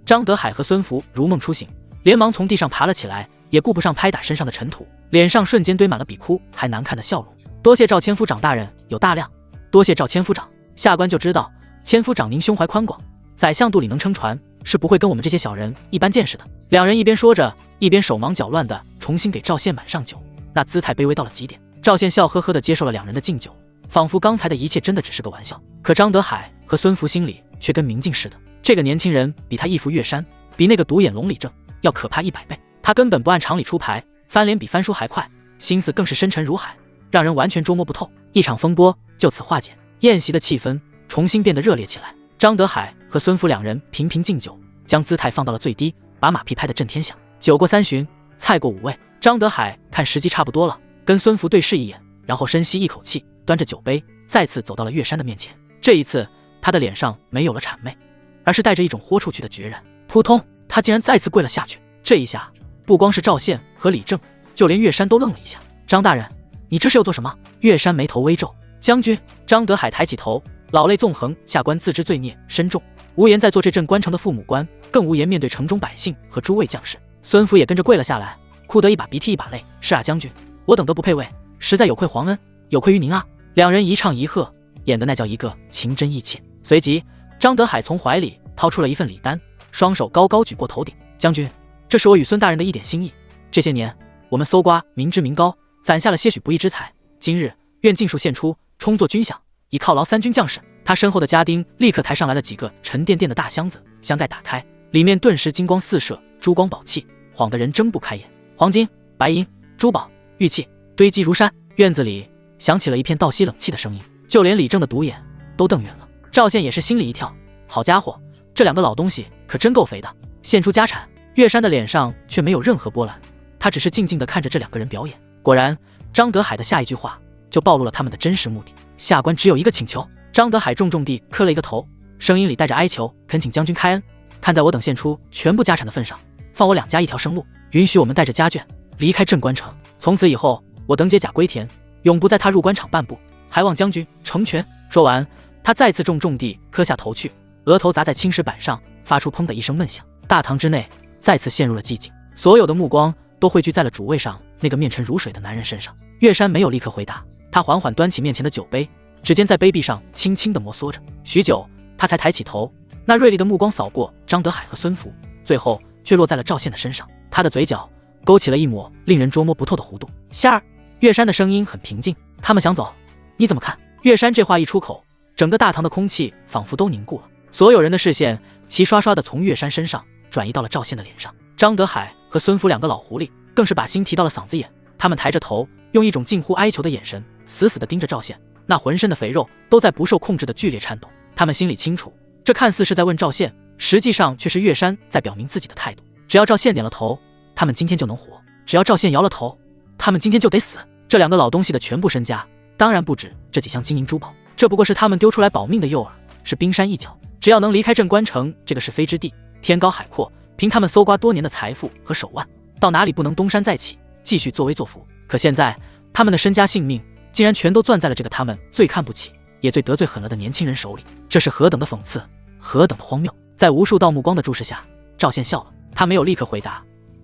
张德海和孙福如梦初醒，连忙从地上爬了起来，也顾不上拍打身上的尘土，脸上瞬间堆满了比哭还难看的笑容。多谢赵千夫长大人有大量，多谢赵千夫长，下官就知道千夫长您胸怀宽广，宰相肚里能撑船，是不会跟我们这些小人一般见识的。两人一边说着，一边手忙脚乱地重新给赵宪满上酒，那姿态卑微到了极点。赵宪笑呵呵地接受了两人的敬酒，仿佛刚才的一切真的只是个玩笑。可张德海和孙福心里却跟明镜似的，这个年轻人比他义父岳山，比那个独眼龙李正要可怕100倍。他根本不按常理出牌，翻脸比翻书还快，心思更是深沉如海，让人完全捉摸不透。一场风波就此化解，宴席的气氛重新变得热烈起来。张德海和孙福两人频频敬酒，将姿态放到了最低，把马屁拍得震天响。酒过3巡，菜过5味，张德海看时机差不多了，跟孙福对视一眼，然后深吸一口气，端着酒杯再次走到了岳山的面前。这一次他的脸上没有了谄媚，而是带着一种豁出去的决然。扑通，他竟然再次跪了下去。这一下不光是赵宪和李正，就连岳山都愣了一下。张大人，你这是又做什么？岳山眉头微皱。将军。张德海抬起头，老泪纵横，下官自知罪孽深重，无颜再做这镇关城的父母官，更无颜面对城中百姓和诸位将士。孙福也跟着跪了下来，哭得一把鼻涕一把泪。是啊，将军，我等都不配位，实在有愧皇恩，有愧于您啊。两人一唱一和，演的那叫一个情真意切。随即张德海从怀里掏出了一份礼单，双手高高举过头顶。将军，这是我与孙大人的一点心意，这些年我们搜刮民脂民膏，攒下了些许不义之财，今日愿尽数献出，充作军饷，以犒劳3军将士。他身后的家丁立刻抬上来了几个沉甸甸的大箱子，箱盖打开，里面顿时金光四射，珠光宝气，晃得人睁不开眼。黄金、白银、珠宝、玉器、堆积如山。院子里响起了一片倒吸冷气的声音，就连李正的独眼都瞪圆了。赵宪也是心里一跳，好家伙，这两个老东西可真够肥的，献出家产。岳山的脸上却没有任何波澜，他只是静静地看着这两个人表演。果然，张德海的下一句话就暴露了他们的真实目的。下官只有一个请求。张德海重重地磕了一个头，声音里带着哀求，恳请将军开恩，看在我等献出全部家产的份上，放我两家一条生路，允许我们带着家眷离开镇关城。从此以后，我等解甲归田，永不再踏入官场半步，还望将军成全。说完，他再次重重地磕下头去，额头砸在青石板上，发出砰的一声闷响。大堂之内再次陷入了寂静，所有的目光都汇聚在了主位上那个面沉如水的男人身上。岳山没有立刻回答，他缓缓端起面前的酒杯，指尖在杯壁上轻轻地摩挲着，许久，他才抬起头，那锐利的目光扫过张德海和孙福，最后却落在了赵宪的身上。他的嘴角勾起了一抹令人捉摸不透的弧度。仙儿，岳山的声音很平静，他们想走，你怎么看？岳山这话一出口，整个大堂的空气仿佛都凝固了，所有人的视线齐刷刷地从岳山身上转移到了赵宪的脸上。张德海和孙福两个老狐狸更是把心提到了嗓子眼，他们抬着头，用一种近乎哀求的眼神死死地盯着赵宪，那浑身的肥肉都在不受控制的剧烈颤抖。他们心里清楚，这看似是在问赵宪，实际上却是岳山在表明自己的态度。只要赵宪点了头，他们今天就能活；只要赵宪摇了头，他们今天就得死。这两个老东西的全部身家当然不止这几箱金银珠宝，这不过是他们丢出来保命的诱饵，是冰山一角。只要能离开镇关城这个是非之地，天高海阔，凭他们搜刮多年的财富和手腕，到哪里不能东山再起，继续作威作福？可现在他们的身家性命竟然全都攥在了这个他们最看不起也最得罪狠了的年轻人手里，这是何等的讽刺，何等的荒谬！在无数道目光的注视下，赵宪笑了，他没有立刻回答，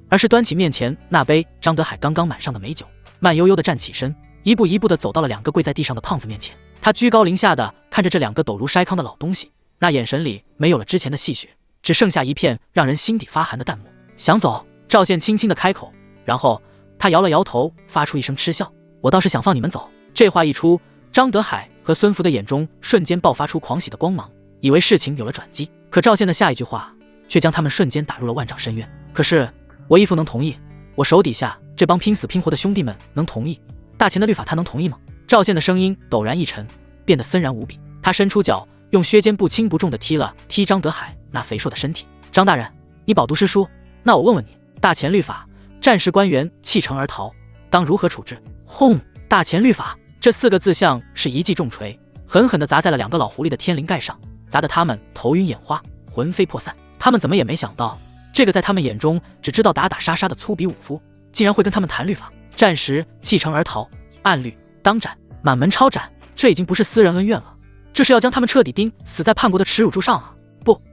而是端起面前那杯张德海刚刚满上的美酒，慢悠悠地站起身，一步一步地走到了两个跪在地上的胖子面前。他居高临下地看着这两个抖如筛糠的老东西，那眼神里没有了之前的戏谑，只剩下一片让人心底发寒的淡漠。想走？赵宪轻轻地开口，然后他摇了摇头，发出一声嗤笑。我倒是想放你们走。这话一出，张德海和孙福的眼中瞬间爆发出狂喜的光芒，以为事情有了转机。可赵宪的下一句话却将他们瞬间打入了万丈深渊。可是我义父能同意，我手底下这帮拼死拼活的兄弟们能同意，大钱的律法他能同意吗？赵宪的声音陡然一沉，变得森然无比。他伸出脚，用削肩不轻不重地踢了踢张德海那肥硕的身体。张大人，你饱读诗书，那我问问你，大钱律法，战士官员弃城而逃，当如何处置？轰！大钱律法这4个字像是一记重锤，狠狠地砸在了两个老狐狸的天灵盖上，砸得他们头晕眼花，魂飞魄散。他们怎么也没想到，这个在他们眼中只知道打打杀杀的粗鄙武夫，竟然会跟他们谈律法。战时弃城而逃，按律当斩，满门抄斩。这已经不是私人恩怨了，这是要将他们彻底钉死在叛国的耻辱柱上啊！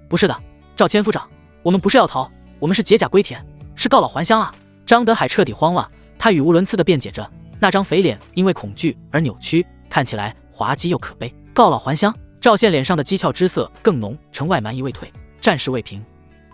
不是的，赵千夫长，我们不是要逃，我们是解甲归田，是告老还乡啊！张德海彻底慌了，他语无伦次地辩解着，那张肥脸因为恐惧而扭曲，看起来滑稽又可悲。告老还乡？赵宪脸上的讥诮之色更浓，城外蛮夷未退，战事未平。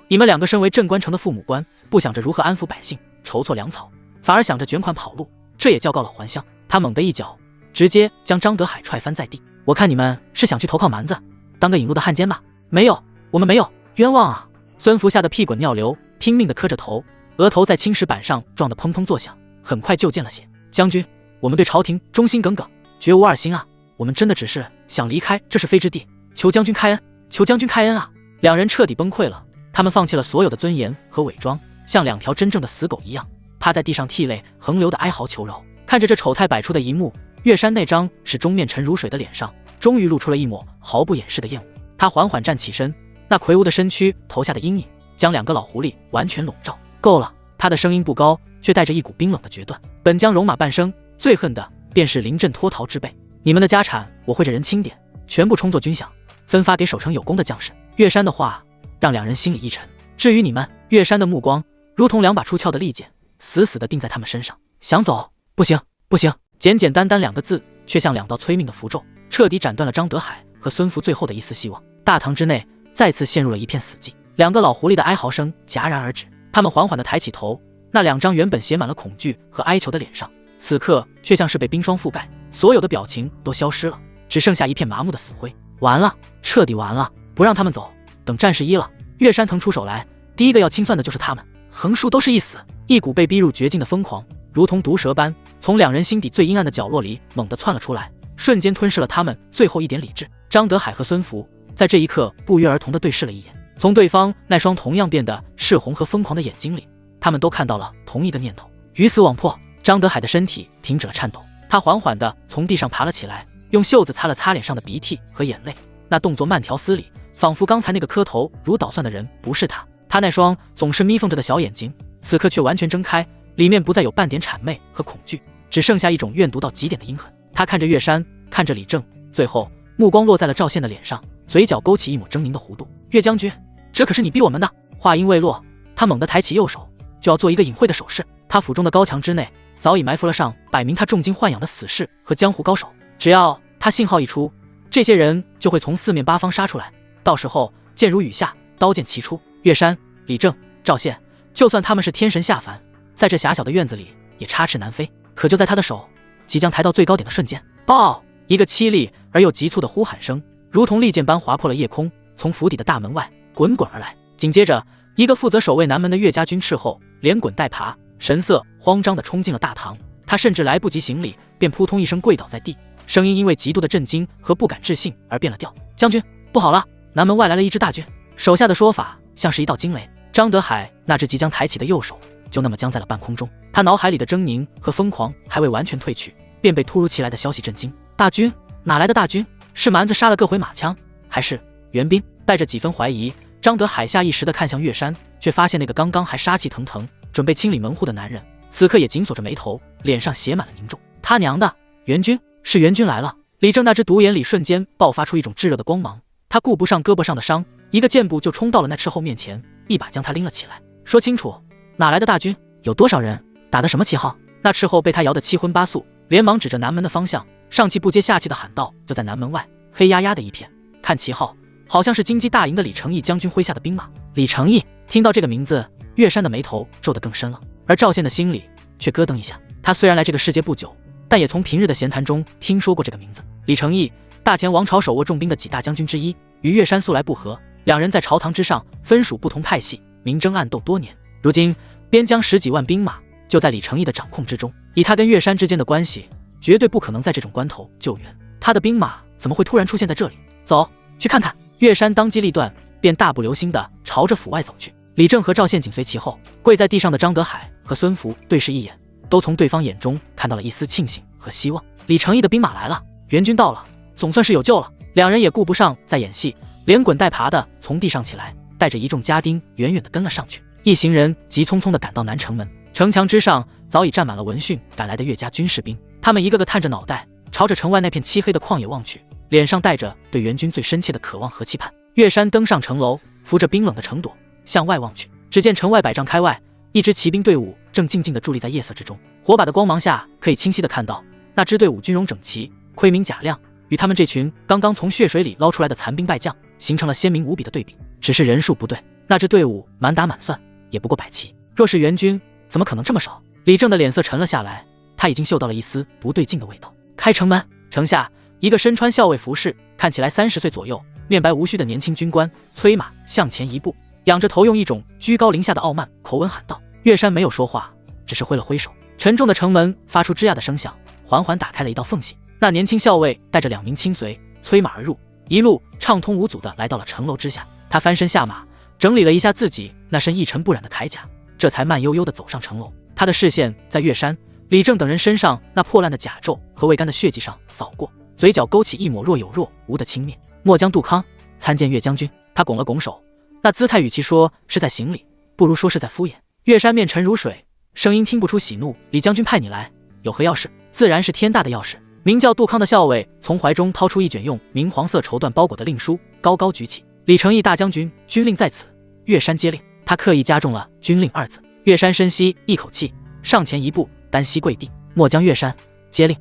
你们两个身为镇关城的父母官，不想着如何安抚百姓，筹措粮草，反而想着卷款跑路，这也叫告老还乡？他猛地一脚，直接将张德海踹翻在地。我看你们是想去投靠蛮子，当个引路的汉奸吧？没有，我们没有，冤枉啊！孙福吓得屁滚尿流，拼命地磕着头，额头在青石板上撞得砰砰作响，很快就见了血。将军，我们对朝廷忠心耿耿，绝无二心啊！我们真的只是想离开这是非之地，求将军开恩，求将军开恩啊！两人彻底崩溃了，他们放弃了所有的尊严和伪装，像两条真正的死狗一样，趴在地上涕泪横流的哀嚎求饶。看着这丑态百出的一幕，岳山那张始终面沉如水的脸上终于露出了一抹毫不掩饰的厌恶。他缓缓站起身，那魁梧的身躯投下的阴影将两个老狐狸完全笼罩。够了！他的声音不高，却带着一股冰冷的决断。本将戎马半生，最恨的便是临阵脱逃之辈。你们的家产我会着人清点，全部充作军饷，分发给守城有功的将士。岳山的话让两人心里一沉。至于你们，岳山的目光如同两把出鞘的利剑，死死地定在他们身上。想走？不行，不行！简简单单2个字，却像2道催命的符咒，彻底斩断了张德海和孙福最后的一丝希望。大堂之内再次陷入了一片死寂，两个老狐狸的哀嚎声戛然而止。他们缓缓地抬起头，那2张原本写满了恐惧和哀求的脸上，此刻却像是被冰霜覆盖，所有的表情都消失了，只剩下一片麻木的死灰。完了，彻底完了！不让他们走，等战事一了，岳山腾出手来，第一个要清算的就是他们。横竖都是一死。一股被逼入绝境的疯狂，如同毒蛇般从两人心底最阴暗的角落里猛地窜了出来，瞬间吞噬了他们最后一点理智。张德海和孙福在这一刻不约而同地对视了一眼，从对方那双同样变得赤红和疯狂的眼睛里，他们都看到了同一个念头：鱼死网破。张德海的身体停止了颤抖，他缓缓地从地上爬了起来，用袖子擦了擦脸上的鼻涕和眼泪，那动作慢条斯理，仿佛刚才那个磕头如捣蒜的人不是他。他那双总是眯缝着的小眼睛，此刻却完全睁开，里面不再有半点谄媚和恐惧，只剩下一种怨毒到极点的阴狠。他看着岳山，看着李正，最后目光落在了赵宪的脸上，嘴角勾起一抹狰狞的弧度。岳将军，这可是你逼我们的。话音未落，他猛地抬起右手，就要做一个隐晦的手势。他府中的高墙之内早已埋伏了上百名他重金豢养的死士和江湖高手，只要他信号一出，这些人就会从四面八方杀出来，到时候剑如雨下，刀剑齐出。岳山、李正、赵宪，就算他们是天神下凡，在这狭小的院子里也插翅难飞。可就在他的手即将抬到最高点的瞬间，爆！一个凄厉而又急促的呼喊声如同利剑般划破了夜空，从府邸的大门外滚滚而来。紧接着，一个负责守卫南门的岳家军斥候连滚带爬，神色慌张地冲进了大堂。他甚至来不及行礼，便扑通一声跪倒在地，声音因为极度的震惊和不敢置信而变了调：将军，不好了，南门外来了一支大军。手下的说法像是一道惊雷，张德海那只即将抬起的右手就那么僵在了半空中。他脑海里的狰狞和疯狂还未完全褪去，便被突如其来的消息震惊。大军？哪来的大军？是蛮子杀了各回马枪，还是援兵？带着几分怀疑，张德海下意识地看向岳山，却发现那个刚刚还杀气腾腾准备清理门户的男人，此刻也紧锁着眉头，脸上写满了凝重。他娘的，援军！是援军来了！李正那只独眼里瞬间爆发出一种炙热的光芒，他顾不上胳膊上的伤，一个箭步就冲到了那斥候面前，一把将他拎了起来。说清楚，哪来的大军？有多少人？打的什么旗号？那斥候被他摇得七荤八素，连忙指着南门的方向，上气不接下气的喊道：就在南门外，黑压压的一片，看旗号，好像是金鸡大营的李成义将军麾下的兵马。李成义听到这个名字，岳山的眉头皱得更深了，而赵宪的心里却咯噔一下。他虽然来这个世界不久，但也从平日的闲谈中听说过这个名字。李成义，大前王朝手握重兵的几大将军之一，与岳山素来不和，两人在朝堂之上分属不同派系，明争暗斗多年。如今边疆10几万兵马就在李成义的掌控之中，以他跟岳山之间的关系，绝对不可能在这种关头救援。他的兵马怎么会突然出现在这里？走去看看。岳山当机立断，便大步流星地朝着府外走去。李正和赵宪紧随其后，跪在地上的张德海和孙福对视一眼，都从对方眼中看到了一丝庆幸和希望。李成义的兵马来了，援军到了，总算是有救了。两人也顾不上再演戏，连滚带爬的从地上起来，带着一众家丁远远地跟了上去。一行人急匆匆地赶到南城门，城墙之上早已站满了闻讯赶来的岳家军士兵，他们一个个探着脑袋，朝着城外那片漆黑的旷野望去，脸上带着对援军最深切的渴望和期盼。岳山登上城楼，扶着冰冷的城垛向外望去，只见城外100丈开外，一支骑兵队伍正静静地伫立在夜色之中。火把的光芒下，可以清晰地看到那支队伍军容整齐，盔明甲亮，与他们这群刚刚从血水里捞出来的残兵败将形成了鲜明无比的对比。只是人数不对，那支队伍满打满算也不过100骑，若是援军，怎么可能这么少？李正的脸色沉了下来，他已经嗅到了一丝不对劲的味道。开城门！城下，一个身穿校尉服饰，看起来30岁左右，面白无须的年轻军官催马向前一步，仰着头，用一种居高临下的傲慢口吻喊道。岳山没有说话，只是挥了挥手，沉重的城门发出吱呀的声响，缓缓打开了一道缝隙。那年轻校尉带着2名亲随催马而入，一路畅通无阻地来到了城楼之下。他翻身下马，整理了一下自己那身一尘不染的铠甲，这才慢悠悠地走上城楼。他的视线在岳山、李正等人身上那破烂的甲胄和未干的血迹上扫过，嘴角勾起一抹若有若无的轻蔑。末将杜康参见岳将军。他拱了拱手，那姿态与其说是在行礼，不如说是在敷衍。岳山面沉如水，声音听不出喜怒。李将军派你来，有何要事？自然是天大的要事。名叫杜康的校尉从怀中掏出一卷用明黄色绸缎包裹的令书，高高举起。李成义大将军，军令在此。岳山接令。他刻意加重了军令2字。岳山深吸一口气，上前一步，单膝跪地。末将岳山接令。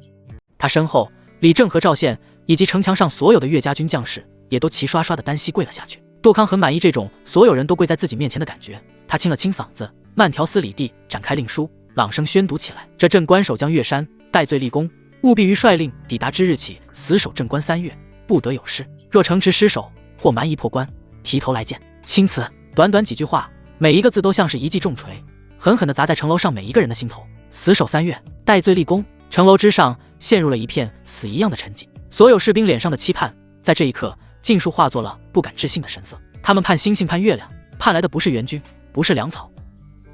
他身后，李正和赵宪以及城墙上所有的岳家军将士也都齐刷刷的单膝跪了下去。杜康很满意这种所有人都跪在自己面前的感觉，他清了清嗓子，慢条斯理地展开令书，朗声宣读起来。这镇关守将岳山戴罪立功，务必于率令抵达之日起死守镇关3月，不得有失。若城池失守或蛮夷破关，提头来见。钦此。短短几句话，每一个字都像是一记重锤，狠狠地砸在城楼上每一个人的心头。死守3月，戴罪立功。城楼之上陷入了一片死一样的沉寂，所有士兵脸上的期盼在这一刻尽数化作了不敢置信的神色。他们盼星星盼月亮，盼来的不是援军，不是粮草，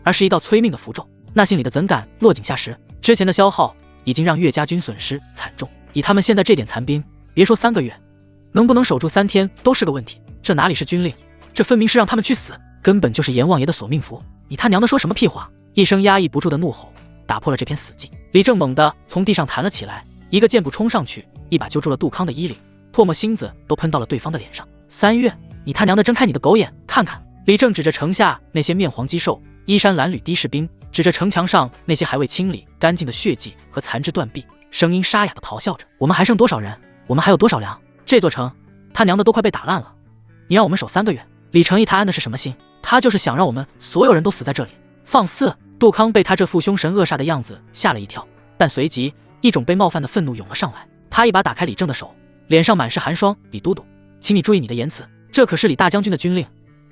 而是一道催命的符咒。那心里的怎敢落井下石？之前的消耗已经让岳家军损失惨重，以他们现在这点残兵，别说3个月，能不能守住3天都是个问题。这哪里是军令，这分明是让他们去死，根本就是阎王爷的索命符。你他娘的说什么屁话！一声压抑不住的怒吼打破了这片死寂。李正猛地从地上弹了起来，一个箭步冲上去，一把揪住了杜康的衣领，唾沫星子都喷到了对方的脸上。3月，你他娘的睁开你的狗眼看看！李正指着城下那些面黄肌瘦、衣衫褴褛的士兵，指着城墙上那些还未清理干净的血迹和残肢断臂，声音沙哑地咆哮着：我们还剩多少人？我们还有多少粮？这座城他娘的都快被打烂了，你让我们守3个月？李成义他安的是什么心？他就是想让我们所有人都死在这里。放肆！杜康被他这副凶神恶煞的样子吓了一跳，但随即一种被冒犯的愤怒涌了上来。他一把打开李正的手，脸上满是寒霜。李都督，请你注意你的言辞，这可是李大将军的军令，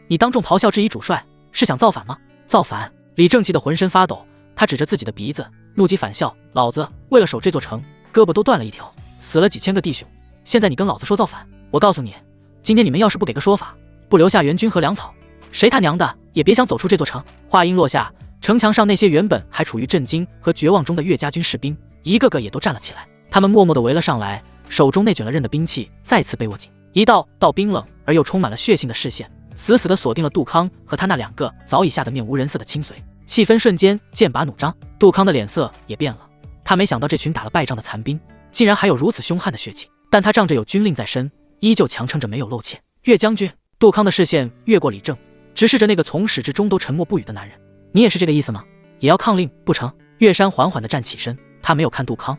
你当众咆哮质疑主帅，是想造反吗？造反！李正气得浑身发抖，他指着自己的鼻子，怒极反笑：老子为了守这座城，胳膊都断了一条，死了几千个弟兄，现在你跟老子说造反？我告诉你，今天你们要是不给个说法，不留下援军和粮草，谁他娘的也别想走出这座城！话音落下，城墙上那些原本还处于震惊和绝望中的岳家军士兵，一个个也都站了起来。他们默默地围了上来，手中内卷了刃的兵器再次被握紧，一道道冰冷而又充满了血性的视线死死地锁定了杜康和他那2个早已吓得面无人色的亲随。气氛瞬间剑拔弩张，杜康的脸色也变了。他没想到这群打了败仗的残兵竟然还有如此凶悍的血气，但他仗着有军令在身，依旧强撑着没有露怯。岳将军，杜康的视线越过李正，直视着那个从始至终都沉默不语的男人。你也是这个意思吗？也要抗令不成？岳山缓缓地站起身，他没有看杜康，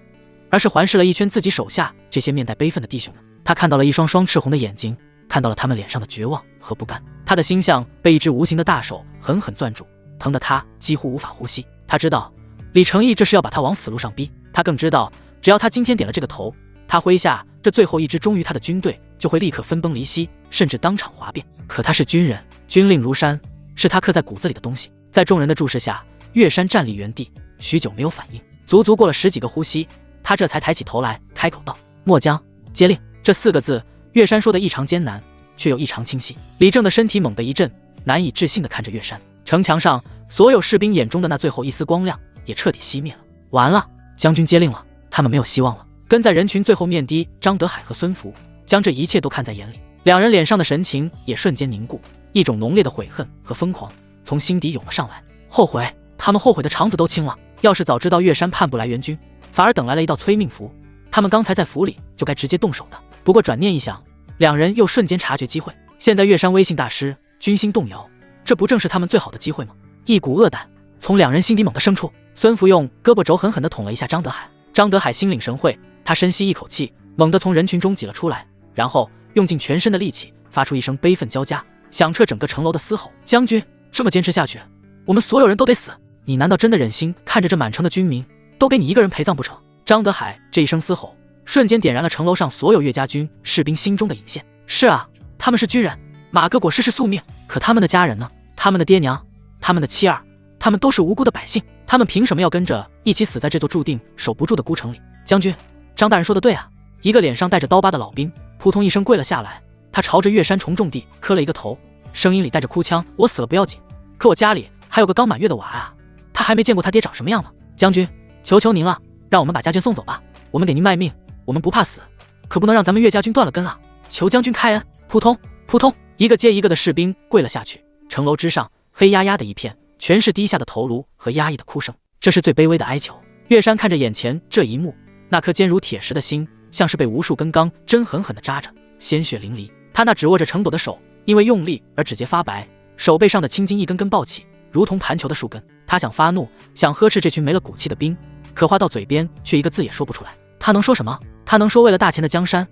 而是环视了一圈自己手下这些面带悲愤的弟兄们。他看到了一双双赤红的眼睛，看到了他们脸上的绝望和不甘。他的心像被一只无形的大手狠狠攥住，疼得他几乎无法呼吸。他知道李成义这是要把他往死路上逼，他更知道只要他今天点了这个头，他麾下这最后一支忠于他的军队就会立刻分崩离析，甚至当场哗变。可他是军人，军令如山，是他刻在骨子里的东西。在众人的注视下，岳山站立原地，许久没有反应。足足过了10几个呼吸，他这才抬起头来，开口道：末将接令。这4个字，岳山说的异常艰难，却又异常清晰。李正的身体猛地一震，难以置信地看着岳山。城墙上所有士兵眼中的那最后一丝光亮也彻底熄灭了。完了，将军接令了，他们没有希望了。跟在人群最后面的张德海和孙福将这一切都看在眼里，两人脸上的神情也瞬间凝固，一种浓烈的悔恨和疯狂从心底涌了上来。后悔，他们后悔的肠子都青了。要是早知道岳山盼不来援军，反而等来了一道催命符，他们刚才在府里就该直接动手的。不过转念一想，两人又瞬间察觉机会。现在岳山威信大失，军心动摇，这不正是他们最好的机会吗？一股恶胆从两人心底猛地生出。孙福用胳膊肘狠狠地捅了一下张德海，张德海心领神会，他深吸一口气，猛地从人群中挤了出来，然后用尽全身的力气，发出一声悲愤交加、响彻整个城楼的嘶吼：将军，这么坚持下去，我们所有人都得死！你难道真的忍心看着这满城的军民都给你一个人陪葬不成？张德海这一声嘶吼，瞬间点燃了城楼上所有岳家军士兵心中的引线。是啊，他们是军人，马革裹尸是宿命，可他们的家人呢？他们的爹娘，他们的妻儿，他们都是无辜的百姓，他们凭什么要跟着一起死在这座注定守不住的孤城里？将军，张大人说的对啊！一个脸上带着刀疤的老兵扑通一声跪了下来，他朝着岳山重重地磕了一个头，声音里带着哭腔：我死了不要紧，可我家里还有个刚满月的娃啊，他还没见过他爹长什么样呢。将军，求求您了，让我们把家眷送走吧，我们给您卖命，我们不怕死，可不能让咱们岳家军断了根啊！求将军开恩！扑通扑通，一个接一个的士兵跪了下去。城楼之上黑压压的一片，全是低下的头颅和压抑的哭声，这是最卑微的哀求。岳山看着眼前这一幕，那颗坚如铁石的心像是被无数根钢针狠狠地扎着，鲜血淋漓。他那只握着城垛的手因为用力而指节发白，手背上的青筋一根根暴起，如同盘球的树根。他想发怒，想呵斥这群没了骨气的兵，可话到嘴边却一个字也说不出来。他能说什么？他能说为了大钱的江山，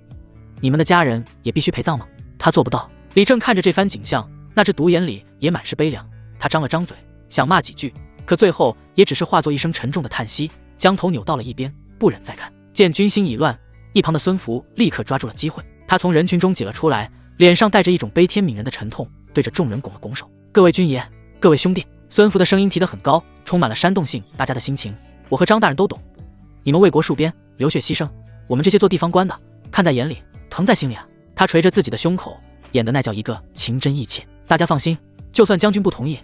你们的家人也必须陪葬吗？他做不到。李正看着这番景象，那只独眼里也满是悲凉。他张了张嘴想骂几句，可最后也只是化作一声沉重的叹息，将头扭到了一边，不忍再看。见军心已乱，一旁的孙福立刻抓住了机会，他从人群中挤了出来，脸上带着一种悲天悯人的沉痛，对着众人拱了拱手：各位军爷，各位兄弟，孙福的声音提得很高，充满了煽动性，大家的心情，我和张大人都懂。你们为国戍边，流血牺牲，我们这些做地方官的，看在眼里，疼在心里啊。他捶着自己的胸口，演的那叫一个情真意切。大家放心，就算将军不同意，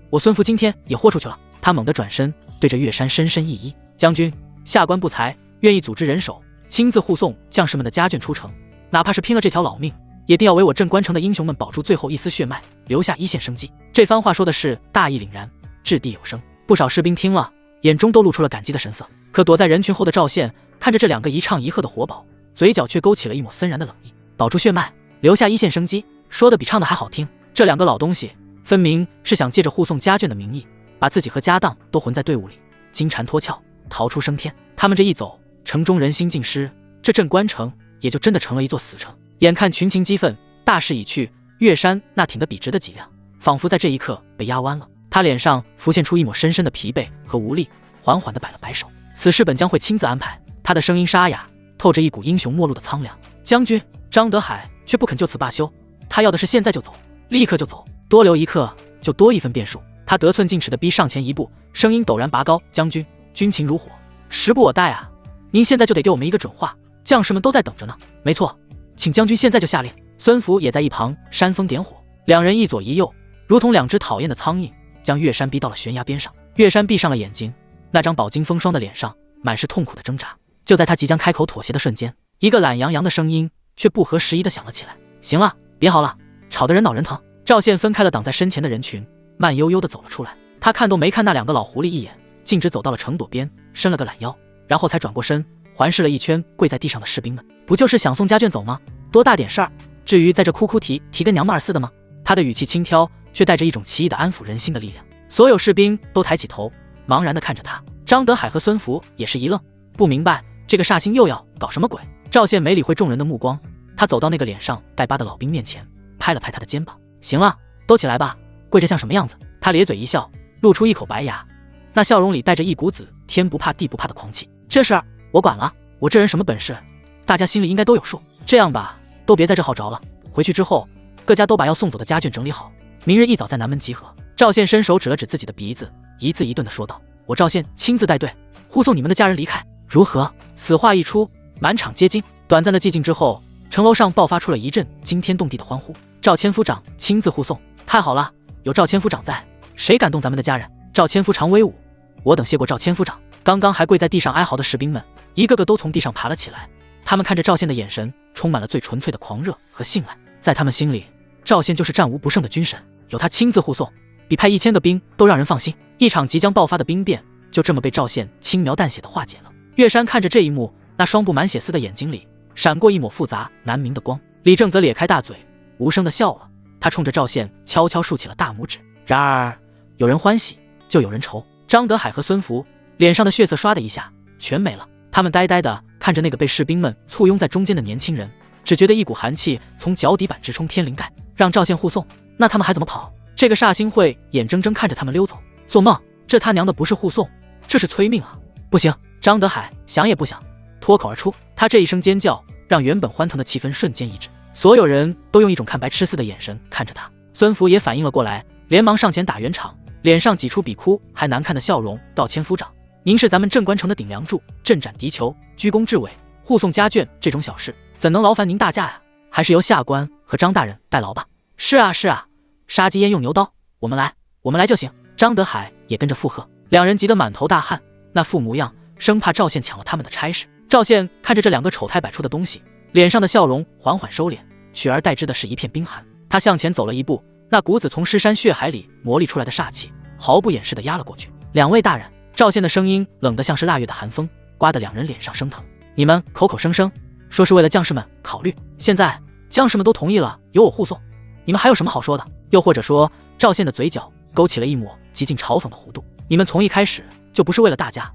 我孙福今天也豁出去了。他猛地转身，对着岳山深深一揖：将军，下官不才，愿意组织人手，亲自护送将士们的家眷出城，哪怕是拼了这条老命，也定要为我镇关城的英雄们保住最后一丝血脉，留下一线生机。这番话说的是大义凛然，掷地有声。不少士兵听了，眼中都露出了感激的神色。可躲在人群后的赵宪看着这两个一唱一和的活宝，嘴角却勾起了一抹森然的冷意。保住血脉，留下一线生机，说的比唱的还好听。这两个老东西分明是想借着护送家眷的名义，把自己和家当都混在队伍里，金蝉脱壳，逃出升天。他们这一走，城中人心尽失，这镇关城也就真的成了一座死城。眼看群情激愤，大势已去，岳山那挺得笔直的脊梁仿佛在这一刻被压弯了，他脸上浮现出一抹深深的疲惫和无力，缓缓地摆了摆手。此事本将会亲自安排。他的声音沙哑，透着一股英雄末路的苍凉。将军张德海却不肯就此罢休，他要的是现在就走，立刻就走，多留一刻就多一分变数。他得寸进尺地逼上前一步，声音陡然拔高：将军，军情如火，时不我待啊！您现在就得给我们一个准话，将士们都在等着呢。没错，请将军现在就下令。孙福也在一旁煽风点火，两人一左一右，如同两只讨厌的苍蝇，将岳山逼到了悬崖边上。岳山闭上了眼睛，那张饱经风霜的脸上满是痛苦的挣扎。就在他即将开口妥协的瞬间，一个懒洋洋的声音却不合时宜地响了起来：行了，别嚎了，吵得人脑人疼。赵宪分开了挡在身前的人群，慢悠悠地走了出来。他看都没看那两个老狐狸一眼，径直走到了城垛边，伸了个懒腰，然后才转过身，环视了一圈跪在地上的士兵们。不就是想送家眷走吗？多大点事儿，至于在这哭哭啼啼跟娘们儿似的吗？他的语气轻佻，却带着一种奇异的安抚人心的力量。所有士兵都抬起头，茫然地看着他。张德海和孙福也是一愣，不明白这个煞星又要搞什么鬼。赵宪没理会众人的目光，他走到那个脸上带疤的老兵面前，拍了拍他的肩膀：行了，都起来吧，跪着像什么样子？他咧嘴一笑，露出一口白牙，那笑容里带着一股子天不怕地不怕的狂气。这事儿我管了，我这人什么本事，大家心里应该都有数。这样吧，都别在这耗着了，回去之后各家都把要送走的家眷整理好，明日一早在南门集合。赵宪伸手指了指自己的鼻子，一字一顿地说道：我赵宪亲自带队护送你们的家人离开，如何？此话一出，满场皆惊。短暂的寂静之后，城楼上爆发出了一阵惊天动地的欢呼。赵千夫长亲自护送，太好了，有赵千夫长在，谁敢动咱们的家人？赵千夫长威武，我等谢过赵千夫长。刚刚还跪在地上哀嚎的士兵们，一个个都从地上爬了起来，他们看着赵宪的眼神充满了最纯粹的狂热和信赖。在他们心里，赵宪就是战无不胜的军神，有他亲自护送，比派1000个兵都让人放心。一场即将爆发的兵变就这么被赵宪轻描淡写的化解了。岳山看着这一幕，那双布满血丝的眼睛里闪过一抹复杂难明的光。李正则咧开大嘴，无声的笑了，他冲着赵宪悄悄竖起了大拇指。然而有人欢喜就有人愁，张德海和孙福脸上的血色唰的一下全没了，他们呆呆地看着那个被士兵们簇拥在中间的年轻人，只觉得一股寒气从脚底板直冲天灵盖。让赵宪护送，那他们还怎么跑？这个煞星会眼睁睁看着他们溜走？做梦！这他娘的不是护送，这是催命啊！不行！张德海想也不想，脱口而出。他这一声尖叫让原本欢腾的气氛瞬间抑制，所有人都用一种看白痴似的眼神看着他。孙福也反应了过来，连忙上前打圆场，脸上挤出比哭还难看的笑容：道千夫长，您是咱们镇关城的顶梁柱，镇斩敌囚，居功至伟，护送家眷这种小事怎能劳烦您大驾呀？还是由下官和张大人代劳吧。是啊是啊，杀鸡焉用牛刀，我们来就行。张德海也跟着附和，两人急得满头大汗，那副模样生怕赵宪抢了他们的差事。赵宪看着这两个丑态百出的东西，脸上的笑容缓缓收敛，取而代之的是一片冰寒。他向前走了一步，那股子从尸山血海里磨砺出来的煞气毫不掩饰地压了过去。两位大人，赵宪的声音冷得像是腊月的寒风，刮得两人脸上生疼。你们口口声声说是为了将士们考虑，现在将士们都同意了由我护送，你们还有什么好说的？又或者说，赵宪的嘴角勾起了一抹极尽嘲讽的弧度，你们从一开始就不是为了大家，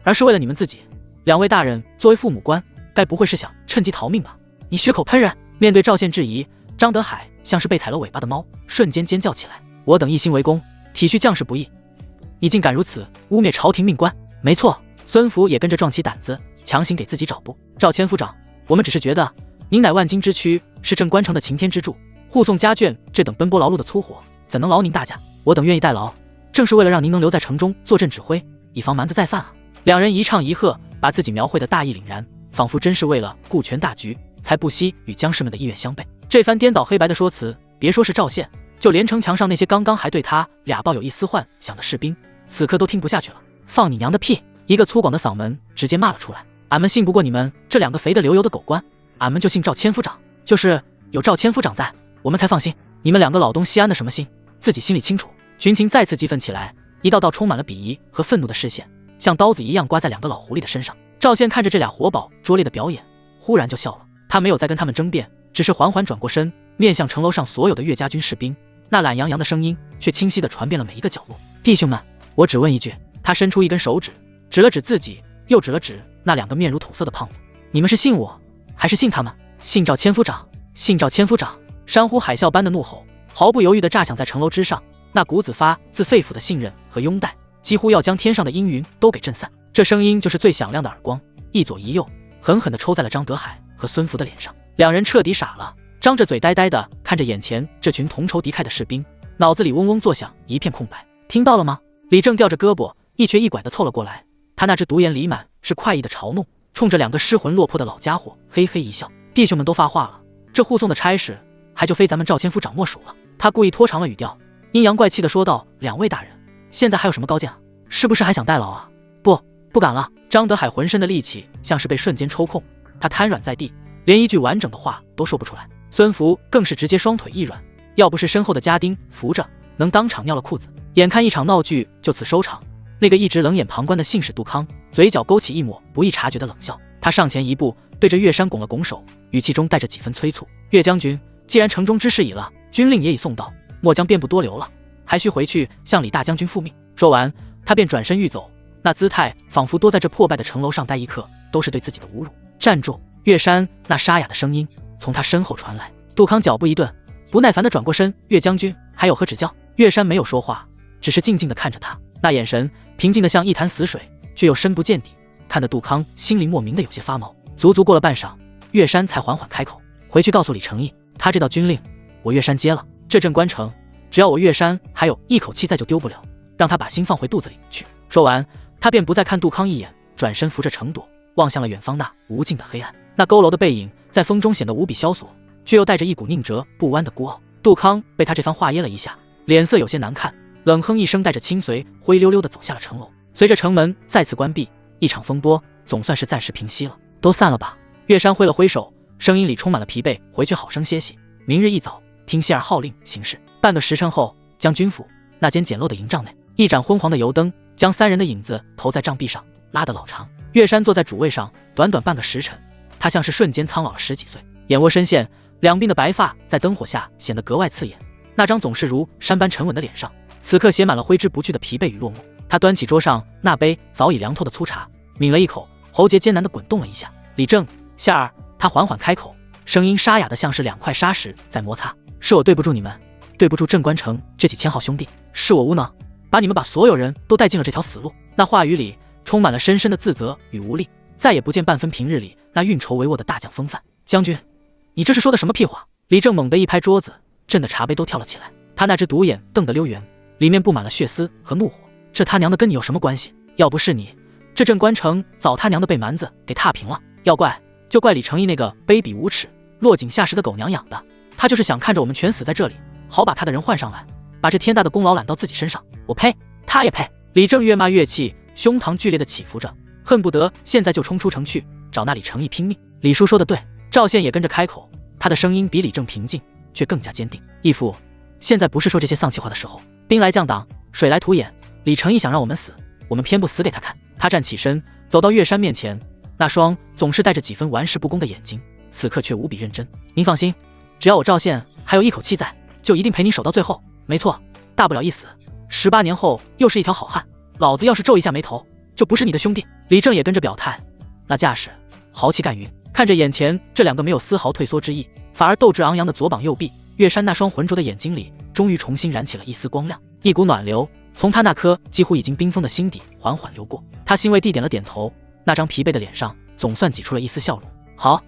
而是为了你们自己。两位大人作为父母官，该不会是想趁机逃命吧？你血口喷人！面对赵宪质疑，张德海像是被踩了尾巴的猫，瞬间尖叫起来：我等一心为公，体恤将士不易，你竟敢如此污蔑朝廷命官！没错，孙福也跟着壮起胆子，强行给自己找补。赵千夫长，我们只是觉得您乃万金之躯，是镇关城的擎天之柱，护送家眷这等奔波劳碌的粗活，怎能劳您大驾？我等愿意代劳，正是为了让您能留在城中坐镇指挥，以防蛮子再犯啊。两人一唱一和，把自己描绘的大义凛然，仿佛真是为了顾全大局，才不惜与将士们的意愿相悖。这番颠倒黑白的说辞，别说是赵宪，就连城墙上那些刚刚还对他俩抱有一丝幻想的士兵，此刻都听不下去了。放你娘的屁！一个粗犷的嗓门直接骂了出来。俺们信不过你们这两个肥得流油的狗官，俺们就信赵千夫长，就是有赵千夫长在，我们才放心。你们两个老东西安的什么心，自己心里清楚。群情再次激愤起来，一道道充满了鄙夷和愤怒的视线，像刀子一样刮在两个老狐狸的身上。赵宪看着这俩活宝拙劣的表演，忽然就笑了。他没有再跟他们争辩，只是缓缓转过身，面向城楼上所有的岳家军士兵。那懒洋洋的声音却清晰地传遍了每一个角落。弟兄们，我只问一句。他伸出一根手指，指了指自己，又指了指那两个面如土色的胖子。你们是信我，还是信他们？信赵千夫长，信赵千夫长！山呼海啸般的怒吼，毫不犹豫地炸响在城楼之上。那股子发自肺腑的信任和拥戴，几乎要将天上的阴云都给震散。这声音就是最响亮的耳光，一左一右，狠狠地抽在了张德海和孙福的脸上。两人彻底傻了，张着嘴呆呆地看着眼前这群同仇敌忾的士兵，脑子里嗡嗡作响，一片空白。听到了吗？李正吊着胳膊一瘸一拐地凑了过来，他那只独眼里满是快意的嘲弄，冲着两个失魂落魄的老家伙嘿嘿一笑。弟兄们都发话了，这护送的差事还就非咱们赵千夫长莫属了。他故意拖长了语调，阴阳怪气地说道：两位大人，现在还有什么高见啊？是不是还想代劳啊？不敢了。张德海浑身的力气像是被瞬间抽空，他瘫软在地，连一句完整的话都说不出来。孙福更是直接双腿一软，要不是身后的家丁扶着，能当场尿了裤子。眼看一场闹剧就此收场，那个一直冷眼旁观的信使杜康嘴角勾起一抹不易察觉的冷笑，他上前一步，对着岳山拱了拱手，语气中带着几分催促：岳将军，既然城中之事已了，军令也已送到，末将便不多留了，还需回去向李大将军复命。说完，他便转身欲走，那姿态仿佛多在这破败的城楼上待一刻都是对自己的侮辱。站住！岳山那沙哑的声音从他身后传来。杜康脚步一顿，不耐烦地转过身：岳将军还有何指教？岳山没有说话，只是静静地看着他，那眼神平静得像一潭死水，却又深不见底，看得杜康心里莫名的有些发毛。足足过了半晌，岳山才缓缓开口：回去告诉李承义，他这道军令我岳山接了，这镇关城只要我岳山还有一口气在就丢不了，让他把心放回肚子里去。说完，他便不再看杜康一眼，转身扶着城垛，望向了远方那无尽的黑暗。那佝偻的背影在风中显得无比萧索，却又带着一股拧折不弯的孤傲。杜康被他这番话噎了一下，脸色有些难看，冷哼一声，带着亲随灰溜溜地走下了城楼。随着城门再次关闭，一场风波总算是暂时平息了。都散了吧。岳山挥了挥手，声音里充满了疲惫。回去好生歇息，明日一早听谢儿号令行事。半个时辰后，将军府那间简陋的营帐内，一盏昏黄的油灯将三人的影子投在帐壁上，拉得老长。岳山坐在主位上，短短半个时辰，他像是瞬间苍老了10几岁，眼窝深陷，两鬓的白发在灯火下显得格外刺眼。那张总是如山般沉稳的脸上，此刻写满了挥之不去的疲惫与落寞。他端起桌上那杯早已凉透的粗茶，抿了一口，喉结艰难地滚动了一下。李正，夏儿，他缓缓开口，声音沙哑得像是2块砂石在摩擦。是我对不住你们，对不住镇关城这几千号兄弟，是我无能，把你们把所有人都带进了这条死路。那话语里充满了深深的自责与无力，再也不见半分平日里那运筹帷幄的大将风范。将军，你这是说的什么屁话？李正猛地一拍桌子，震得茶杯都跳了起来。他那只独眼瞪得溜圆，里面布满了血丝和怒火。这他娘的跟你有什么关系？要不是你，这镇关城早他娘的被蛮子给踏平了。要怪就怪李承义那个卑鄙无耻、落井下石的狗娘养的，他就是想看着我们全死在这里，好把他的人换上来，把这天大的功劳揽到自己身上。我呸！他也配！李正越骂越气，胸膛剧烈的起伏着，恨不得现在就冲出城去找那李承义拼命。李叔说的对，赵宪也跟着开口，他的声音比李正平静，却更加坚定。义父，现在不是说这些丧气话的时候，兵来将挡，水来土掩，李承义想让我们死，我们偏不死给他看。他站起身，走到岳山面前，那双总是带着几分玩世不恭的眼睛，此刻却无比认真。您放心，只要我赵宪还有一口气在，就一定陪您守到最后。没错，大不了一死，18年后又是一条好汉。老子要是皱一下眉头，就不是你的兄弟。李正也跟着表态，那架势豪气干云。看着眼前这两个没有丝毫退缩之意，反而斗志昂扬的左膀右臂，岳山那双浑浊的眼睛里终于重新燃起了一丝光亮，一股暖流从他那颗几乎已经冰封的心底缓缓流过。他欣慰地点了点头，那张疲惫的脸上总算挤出了一丝笑容。好，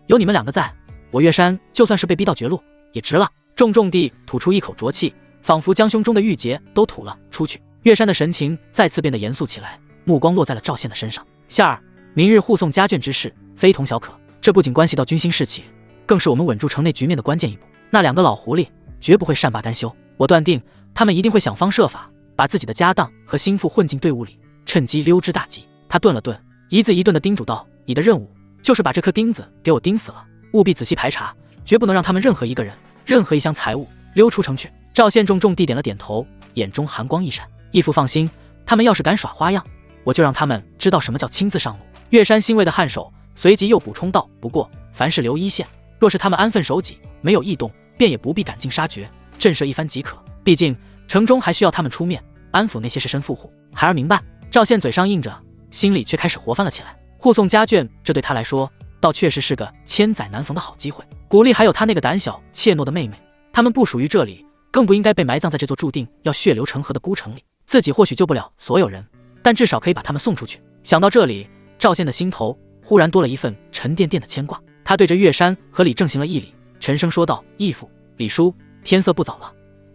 有你们两个在，我岳山就算是被逼到绝路也值了。重重地吐出一口浊气，仿佛将胸中的郁结都吐了出去。岳山的神情再次变得严肃起来，目光落在了赵宪的身上。夏儿，明日护送家眷之事非同小可，这不仅关系到军心士气，更是我们稳住城内局面的关键一步。那2个老狐狸绝不会善罢甘休，我断定他们一定会想方设法把自己的家当和心腹混进队伍里，趁机溜之大吉。他顿了顿，一字一顿地叮嘱道：“你的任务就是把这颗钉子给我钉死了，务必仔细排查，绝不能让他们任何一个人、任何一箱财物溜出城去。”赵宪重重地点了点头，眼中寒光一闪：“义父放心，他们要是敢耍花样，我就让他们知道什么叫亲自上路。”岳山欣慰的颔首，随即又补充道：“不过凡事留一线，若是他们安分守己，没有异动，便也不必赶尽杀绝，震慑一番即可。毕竟城中还需要他们出面安抚那些士绅富户。孩儿明白。”赵宪嘴上应着，心里却开始活泛了起来。护送家眷，这对他来说倒确实是个千载难逢的好机会。古丽还有他那个胆小怯懦的妹妹，他们不属于这里，更不应该被埋葬在这座注定要血流成河的孤城里。自己或许救不了所有人，但至少可以把他们送出去。想到这里，赵宪的心头忽然多了一份沉甸甸的牵挂。他对着岳山和李正行了一礼，沉声说道：“义父、李叔，天色不早了，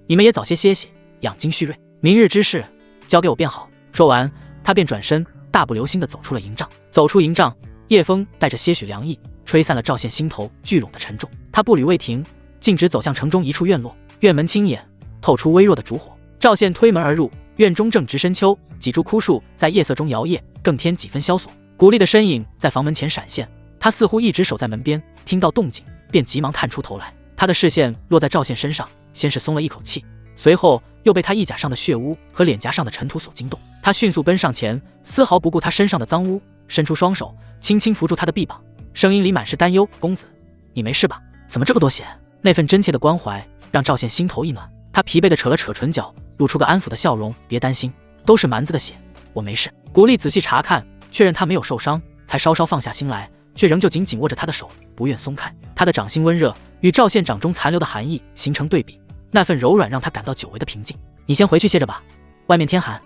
你们也早些歇息，养精蓄锐。明日之事交给我便好。”说完，他便转身大步流星地走出了营帐。走出营帐，夜风带着些许凉意，吹散了赵宪心头聚拢的沉重。他步履未停，径直走向城中一处院落，院门轻掩，透出微弱的烛火。赵宪推门而入，院中正值深秋，几株枯树在夜色中摇曳，更添几分萧索。古丽的身影在房门前闪现，他似乎一直守在门边，听到动静便急忙探出头来。他的视线落在赵宪身上，先是松了一口气，随后又被他衣甲上的血污和脸颊上的尘土所惊动。他迅速奔上前，丝毫不顾他身上的脏污，伸出双手轻轻扶住他的臂膀，声音里满是担忧：“公子，你没事吧？怎么这么多血？”那份真切的关怀让赵宪心头一暖，他疲惫地扯了扯唇角，露出个安抚的笑容：“别担心，都是蛮子的血，我没事。”古丽仔细查看，确认他没有受伤，才稍稍放下心来，却仍旧紧紧握着他的手，不愿松开。他的掌心温热，与赵宪掌中残留的寒意形成对比，那份柔软让他感到久违的平静。“你先回去歇着吧，外面天寒，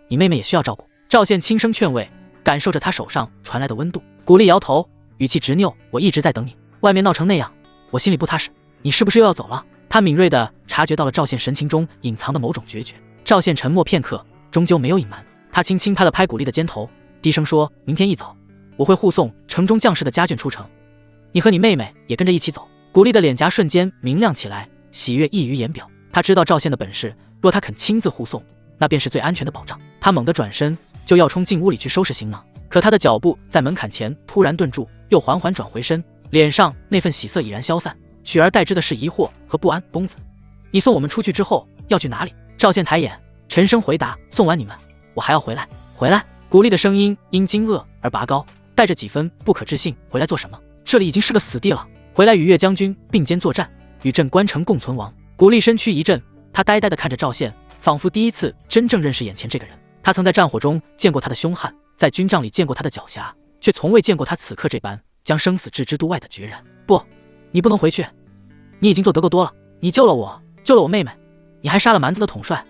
你妹妹也需要照顾。”赵宪轻声劝慰，感受着他手上传来的温度。古丽摇头，语气执拗：“我一直在等你，外面闹成那样，我心里不踏实。你是不是又要走了？”他敏锐地察觉到了赵宪神情中隐藏的某种决绝。赵宪沉默片刻，终究没有隐瞒。他轻轻拍了拍古丽的肩头，低声说：“明天一早，我会护送城中将士的家眷出城，你和你妹妹也跟着一起走。”古丽的脸颊瞬间明亮起来，喜悦溢于言表。他知道赵宪的本事，若他肯亲自护送，那便是最安全的保障。他猛地转身，就要冲进屋里去收拾行囊，可他的脚步在门槛前突然顿住，又缓缓转回身，脸上那份喜色已然消散，取而代之的是疑惑和不安。“公子，你送我们出去之后要去哪里？”赵宪抬眼，沉声回答：“送完你们，我还要回来。”“回来？”古丽的声音因惊愕而拔高，带着几分不可置信。“回来做什么？这里已经是个死地了。回来与岳将军并肩作战，与朕关城共存亡。”古丽身躯一震，他呆呆地看着赵宪，仿佛第一次真正认识眼前这个人。他曾在战火中见过他的凶悍，在军帐里见过他的狡黠，却从未见过他此刻这般将生死置之度外的决然。“不，你不能回去，你已经做得够多了。你救了我，救了我妹妹，你还杀了蛮子的统帅，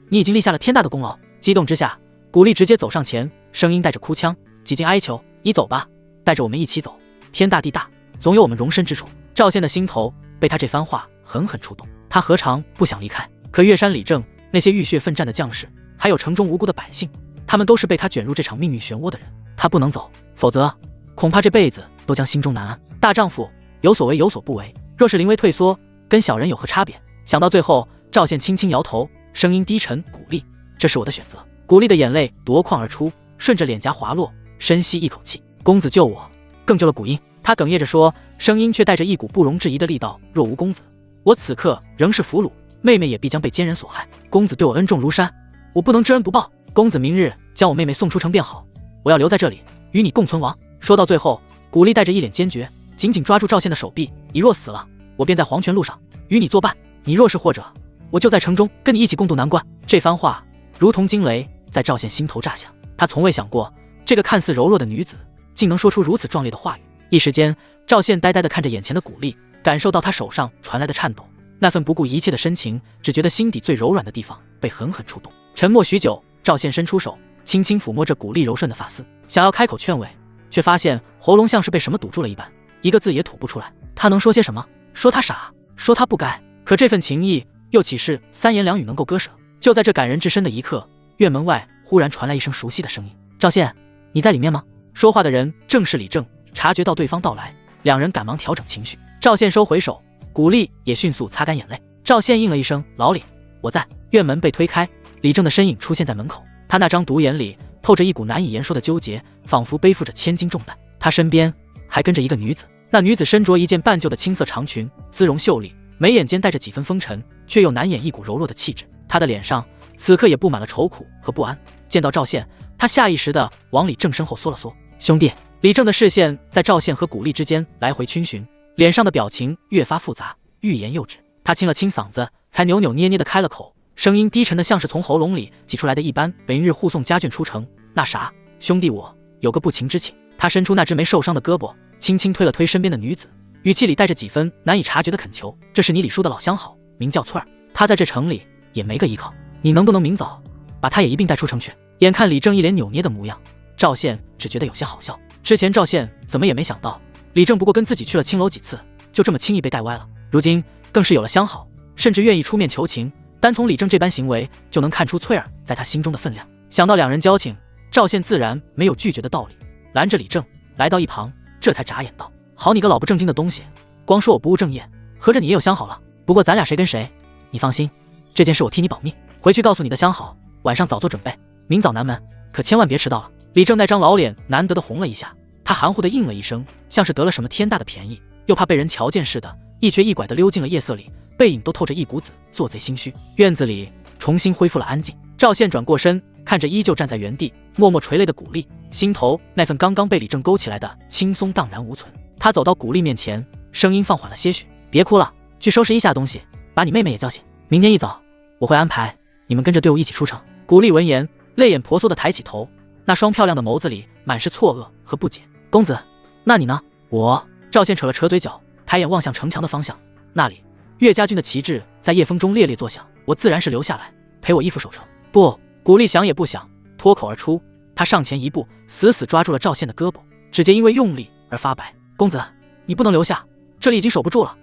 你已经立下了天大的功劳。”激动之下，古丽直接走上前，声音带着哭腔，几近哀求：“你走吧，带着我们一起走。天大地大，总有我们容身之处。”赵宪的心头被他这番话狠狠触动，他何尝不想离开？可岳山、李正那些浴血奋战的将士，还有城中无辜的百姓，他们都是被他卷入这场命运漩涡的人。他不能走，否则恐怕这辈子都将心中难安。大丈夫有所为有所不为，若是临危退缩，跟小人有何差别？想到最后，赵宪轻轻摇头，声音低沉：“古丽，这是我的选择。”古丽的眼泪夺眶而出，顺着脸颊滑落，深吸一口气：“公子救我，更救了古英。”他哽咽着说，声音却带着一股不容置疑的力道：“若无公子，我此刻仍是俘虏，妹妹也必将被奸人所害。公子对我恩重如山，我不能知恩不报。公子明日将我妹妹送出城便好，我要留在这里与你共存亡。”说到最后，古丽带着一脸坚决，紧紧抓住赵宪的手臂：“你若死了，我便在黄泉路上与你作伴；你若是活着，我就在城中跟你一起共度难关。”这番话如同惊雷，在赵宪心头炸响。他从未想过，这个看似柔弱的女子，竟能说出如此壮烈的话语。一时间，赵宪呆呆地看着眼前的古丽，感受到她手上传来的颤抖，那份不顾一切的深情，只觉得心底最柔软的地方被狠狠触动。沉默许久，赵宪伸出手，轻轻抚摸着古丽柔顺的发丝，想要开口劝慰，却发现喉咙像是被什么堵住了一般，一个字也吐不出来。他能说些什么？说他傻，说他不该。可这份情谊又岂是三言两语能够割舍？就在这感人至深的一刻，院门外忽然传来一声熟悉的声音：“赵宪，你在里面吗？”说话的人正是李正。察觉到对方到来，两人赶忙调整情绪。赵宪收回手，古丽也迅速擦干眼泪。赵宪应了一声：“老李，我在。”院门被推开，李正的身影出现在门口。他那张独眼里透着一股难以言说的纠结，仿佛背负着千斤重担。他身边还跟着一个女子，那女子身着一件半旧的青色长裙，姿容秀丽，眉眼间带着几分风尘，却又难掩一股柔弱的气质。她的脸上此刻也布满了愁苦和不安。见到赵宪，他下意识地往李正身后缩了缩。兄弟，李正的视线在赵宪和古丽之间来回逡巡，脸上的表情越发复杂，欲言又止。他清了清嗓子，才扭扭捏捏地开了口，声音低沉的像是从喉咙里挤出来的一般。本日护送家眷出城，那啥，兄弟我有个不情之请。他伸出那只没受伤的胳膊，轻轻推了推身边的女子，语气里带着几分难以察觉的恳求：“这是你李叔的老相好，名叫翠儿，他在这城里也没个依靠，你能不能明早把他也一并带出城去？”眼看李正一脸扭捏的模样，赵宪只觉得有些好笑。之前赵宪怎么也没想到，李正不过跟自己去了青楼几次，就这么轻易被带歪了。如今更是有了相好，甚至愿意出面求情。单从李正这般行为，就能看出翠儿在他心中的分量。想到两人交情，赵宪自然没有拒绝的道理，拦着李正来到一旁，这才眨眼道：“好你个老不正经的东西，光说我不务正业，合着你也有相好了？不过咱俩谁跟谁，你放心，这件事我替你保密，回去告诉你的相好，晚上早做准备，明早南门，可千万别迟到了。”李正那张老脸难得的红了一下，他含糊的应了一声，像是得了什么天大的便宜，又怕被人瞧见似的，一瘸一拐的溜进了夜色里，背影都透着一股子做贼心虚。院子里重新恢复了安静。赵宪转过身，看着依旧站在原地默默垂泪的古丽，心头那份刚刚被李正勾起来的轻松荡然无存。他走到古丽面前，声音放缓了些许：“别哭了，去收拾一下东西，把你妹妹也叫醒。明天一早，我会安排你们跟着队伍一起出城。”古丽闻言，泪眼婆娑的抬起头，那双漂亮的眸子里满是错愕和不解。“公子，那你呢？”“我……”赵宪扯了扯嘴角，抬眼望向城墙的方向，那里岳家军的旗帜在夜风中猎猎作响，我自然是留下来陪我义父守城。不，古丽想也不想，脱口而出。他上前一步，死死抓住了赵宪的胳膊，指尖因为用力而发白。“公子，你不能留下，这里已经守不住了，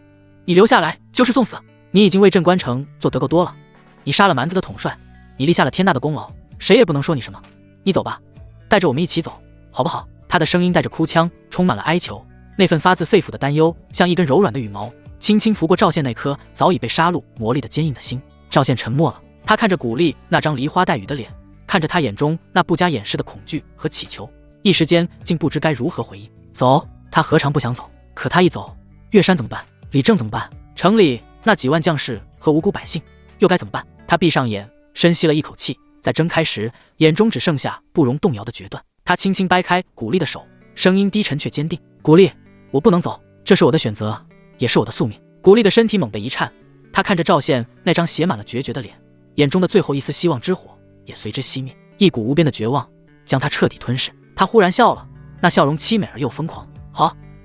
你留下来就是送死。你已经为镇关城做得够多了，你杀了蛮子的统帅，你立下了天大的功劳，谁也不能说你什么。你走吧，带着我们一起走，好不好？”他的声音带着哭腔，充满了哀求，那份发自肺腑的担忧像一根柔软的羽毛，轻轻拂过赵宪那颗早已被杀戮磨砺的坚硬的心。赵宪沉默了，他看着古丽那张梨花带雨的脸，看着他眼中那不加掩饰的恐惧和祈求，一时间竟不知该如何回应。走，他何尝不想走？可他一走，岳山怎么办？李正怎么办？城里那几万将士和无辜百姓又该怎么办？他闭上眼，深吸了一口气，在睁开时，眼中只剩下不容动摇的决断。他轻轻掰开古丽的手，声音低沉却坚定：“古丽，我不能走，这是我的选择，也是我的宿命。”古丽的身体猛地一颤，他看着赵宪那张写满了决绝的脸，眼中的最后一丝希望之火也随之熄灭，一股无边的绝望将他彻底吞噬。他忽然笑了，那笑容凄美而又疯狂。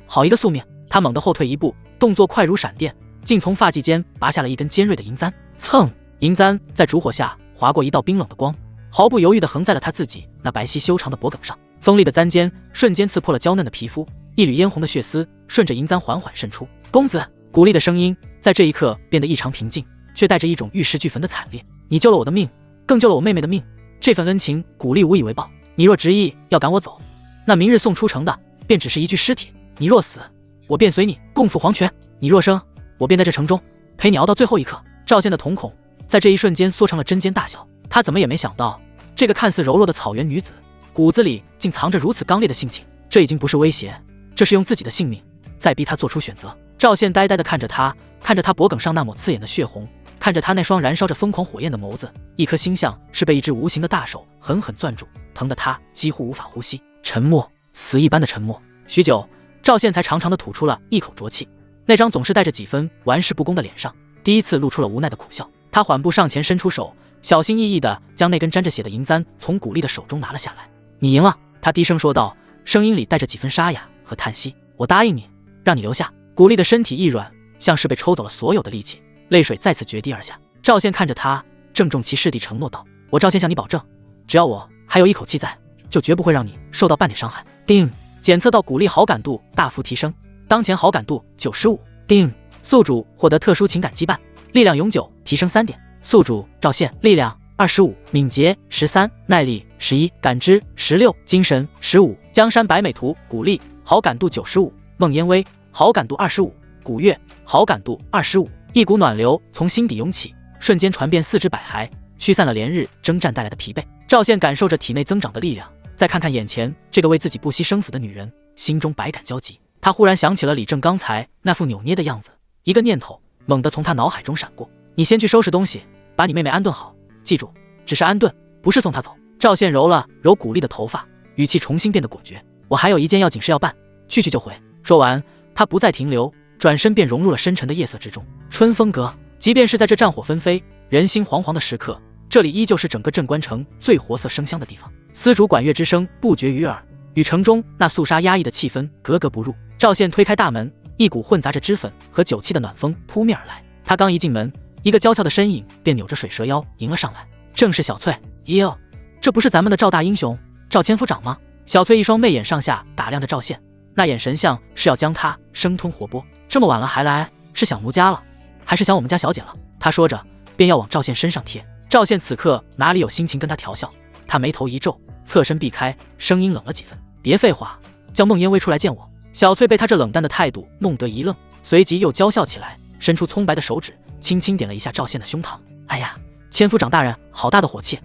好一个宿命！他猛地后退一步，动作快如闪电，竟从发髻间拔下了一根尖锐的银簪。蹭，银簪在烛火下划过一道冰冷的光，毫不犹豫地横在了他自己那白皙修长的脖颈上。锋利的簪尖瞬间刺破了娇嫩的皮肤，一缕嫣红的血丝顺着银簪缓缓渗出。“公子！”古丽的声音在这一刻变得异常平静，却带着一种玉石俱焚的惨烈。“你救了我的命，更救了我妹妹的命，这份恩情古丽无以为报。你若执意要赶我走，那明日送出城的便只是一具尸体。你若死，我便随你共赴黄泉；你若生，我便在这城中陪你熬到最后一刻。”赵宪的瞳孔在这一瞬间缩成了针尖大小，他怎么也没想到，这个看似柔弱的草原女子骨子里竟藏着如此刚烈的性情。这已经不是威胁，这是用自己的性命在逼他做出选择。赵宪呆呆地看着他，看着他脖颈上那抹刺眼的血红，看着他那双燃烧着疯狂火焰的眸子，一颗心像是被一只无形的大手狠狠攥住，疼得他几乎无法呼吸。沉默，死一般的沉默。许久，赵宪才长长的吐出了一口浊气，那张总是带着几分玩世不恭的脸上第一次露出了无奈的苦笑。他缓步上前，伸出手，小心翼翼地将那根沾着血的银簪从古丽的手中拿了下来。“你赢了。”他低声说道，声音里带着几分沙哑和叹息。“我答应你，让你留下。”古丽的身体一软，像是被抽走了所有的力气，泪水再次决堤而下。赵宪看着他，郑重其事地承诺道：“我赵宪向你保证，只要我还有一口气在，就绝不会让你受到半点伤害。”丁，检测到古丽好感度大幅提升，当前好感度95。丁，宿主获得特殊情感羁绊，力量永久提升3点。宿主赵宪，力量25，敏捷13，耐力11，感知16，精神15。江山百美图，古丽，好感度95，孟烟薇，好感度25，古月，好感度25。一股暖流从心底涌起，瞬间传遍4肢百骸，驱散了连日征战带来的疲惫。赵宪感受着体内增长的力量，再看看眼前这个为自己不惜生死的女人，心中百感交集。他忽然想起了李正刚才那副扭捏的样子，一个念头猛地从他脑海中闪过：你先去收拾东西，把你妹妹安顿好，记住，只是安顿，不是送她走。赵宪揉了揉古丽的头发，语气重新变得果决：我还有一件要紧事要办，去就回。说完，他不再停留，转身便融入了深沉的夜色之中。春风阁，即便是在这战火纷飞、人心惶惶的时刻，这里依旧是整个镇关城最活色生香的地方。丝竹管乐之声不绝于耳，与城中那肃杀压抑的气氛格格不入。赵宪推开大门，一股混杂着脂粉和酒气的暖风扑面而来。他刚一进门，一个娇俏的身影便扭着水蛇腰迎了上来，正是小翠。哟，这不是咱们的赵大英雄赵千夫长吗？小翠一双媚眼上下打量着赵宪，那眼神像是要将他生吞活剥。这么晚了还来，是想奴家了，还是想我们家小姐了？他说着便要往赵宪身上贴。赵宪此刻哪里有心情跟他调笑，他眉头一皱，侧身避开，声音冷了几分：别废话，叫孟烟薇出来见我。小翠被他这冷淡的态度弄得一愣，随即又娇笑起来，伸出葱白的手指轻轻点了一下赵宪的胸膛。哎呀，千夫长大人好大的火气，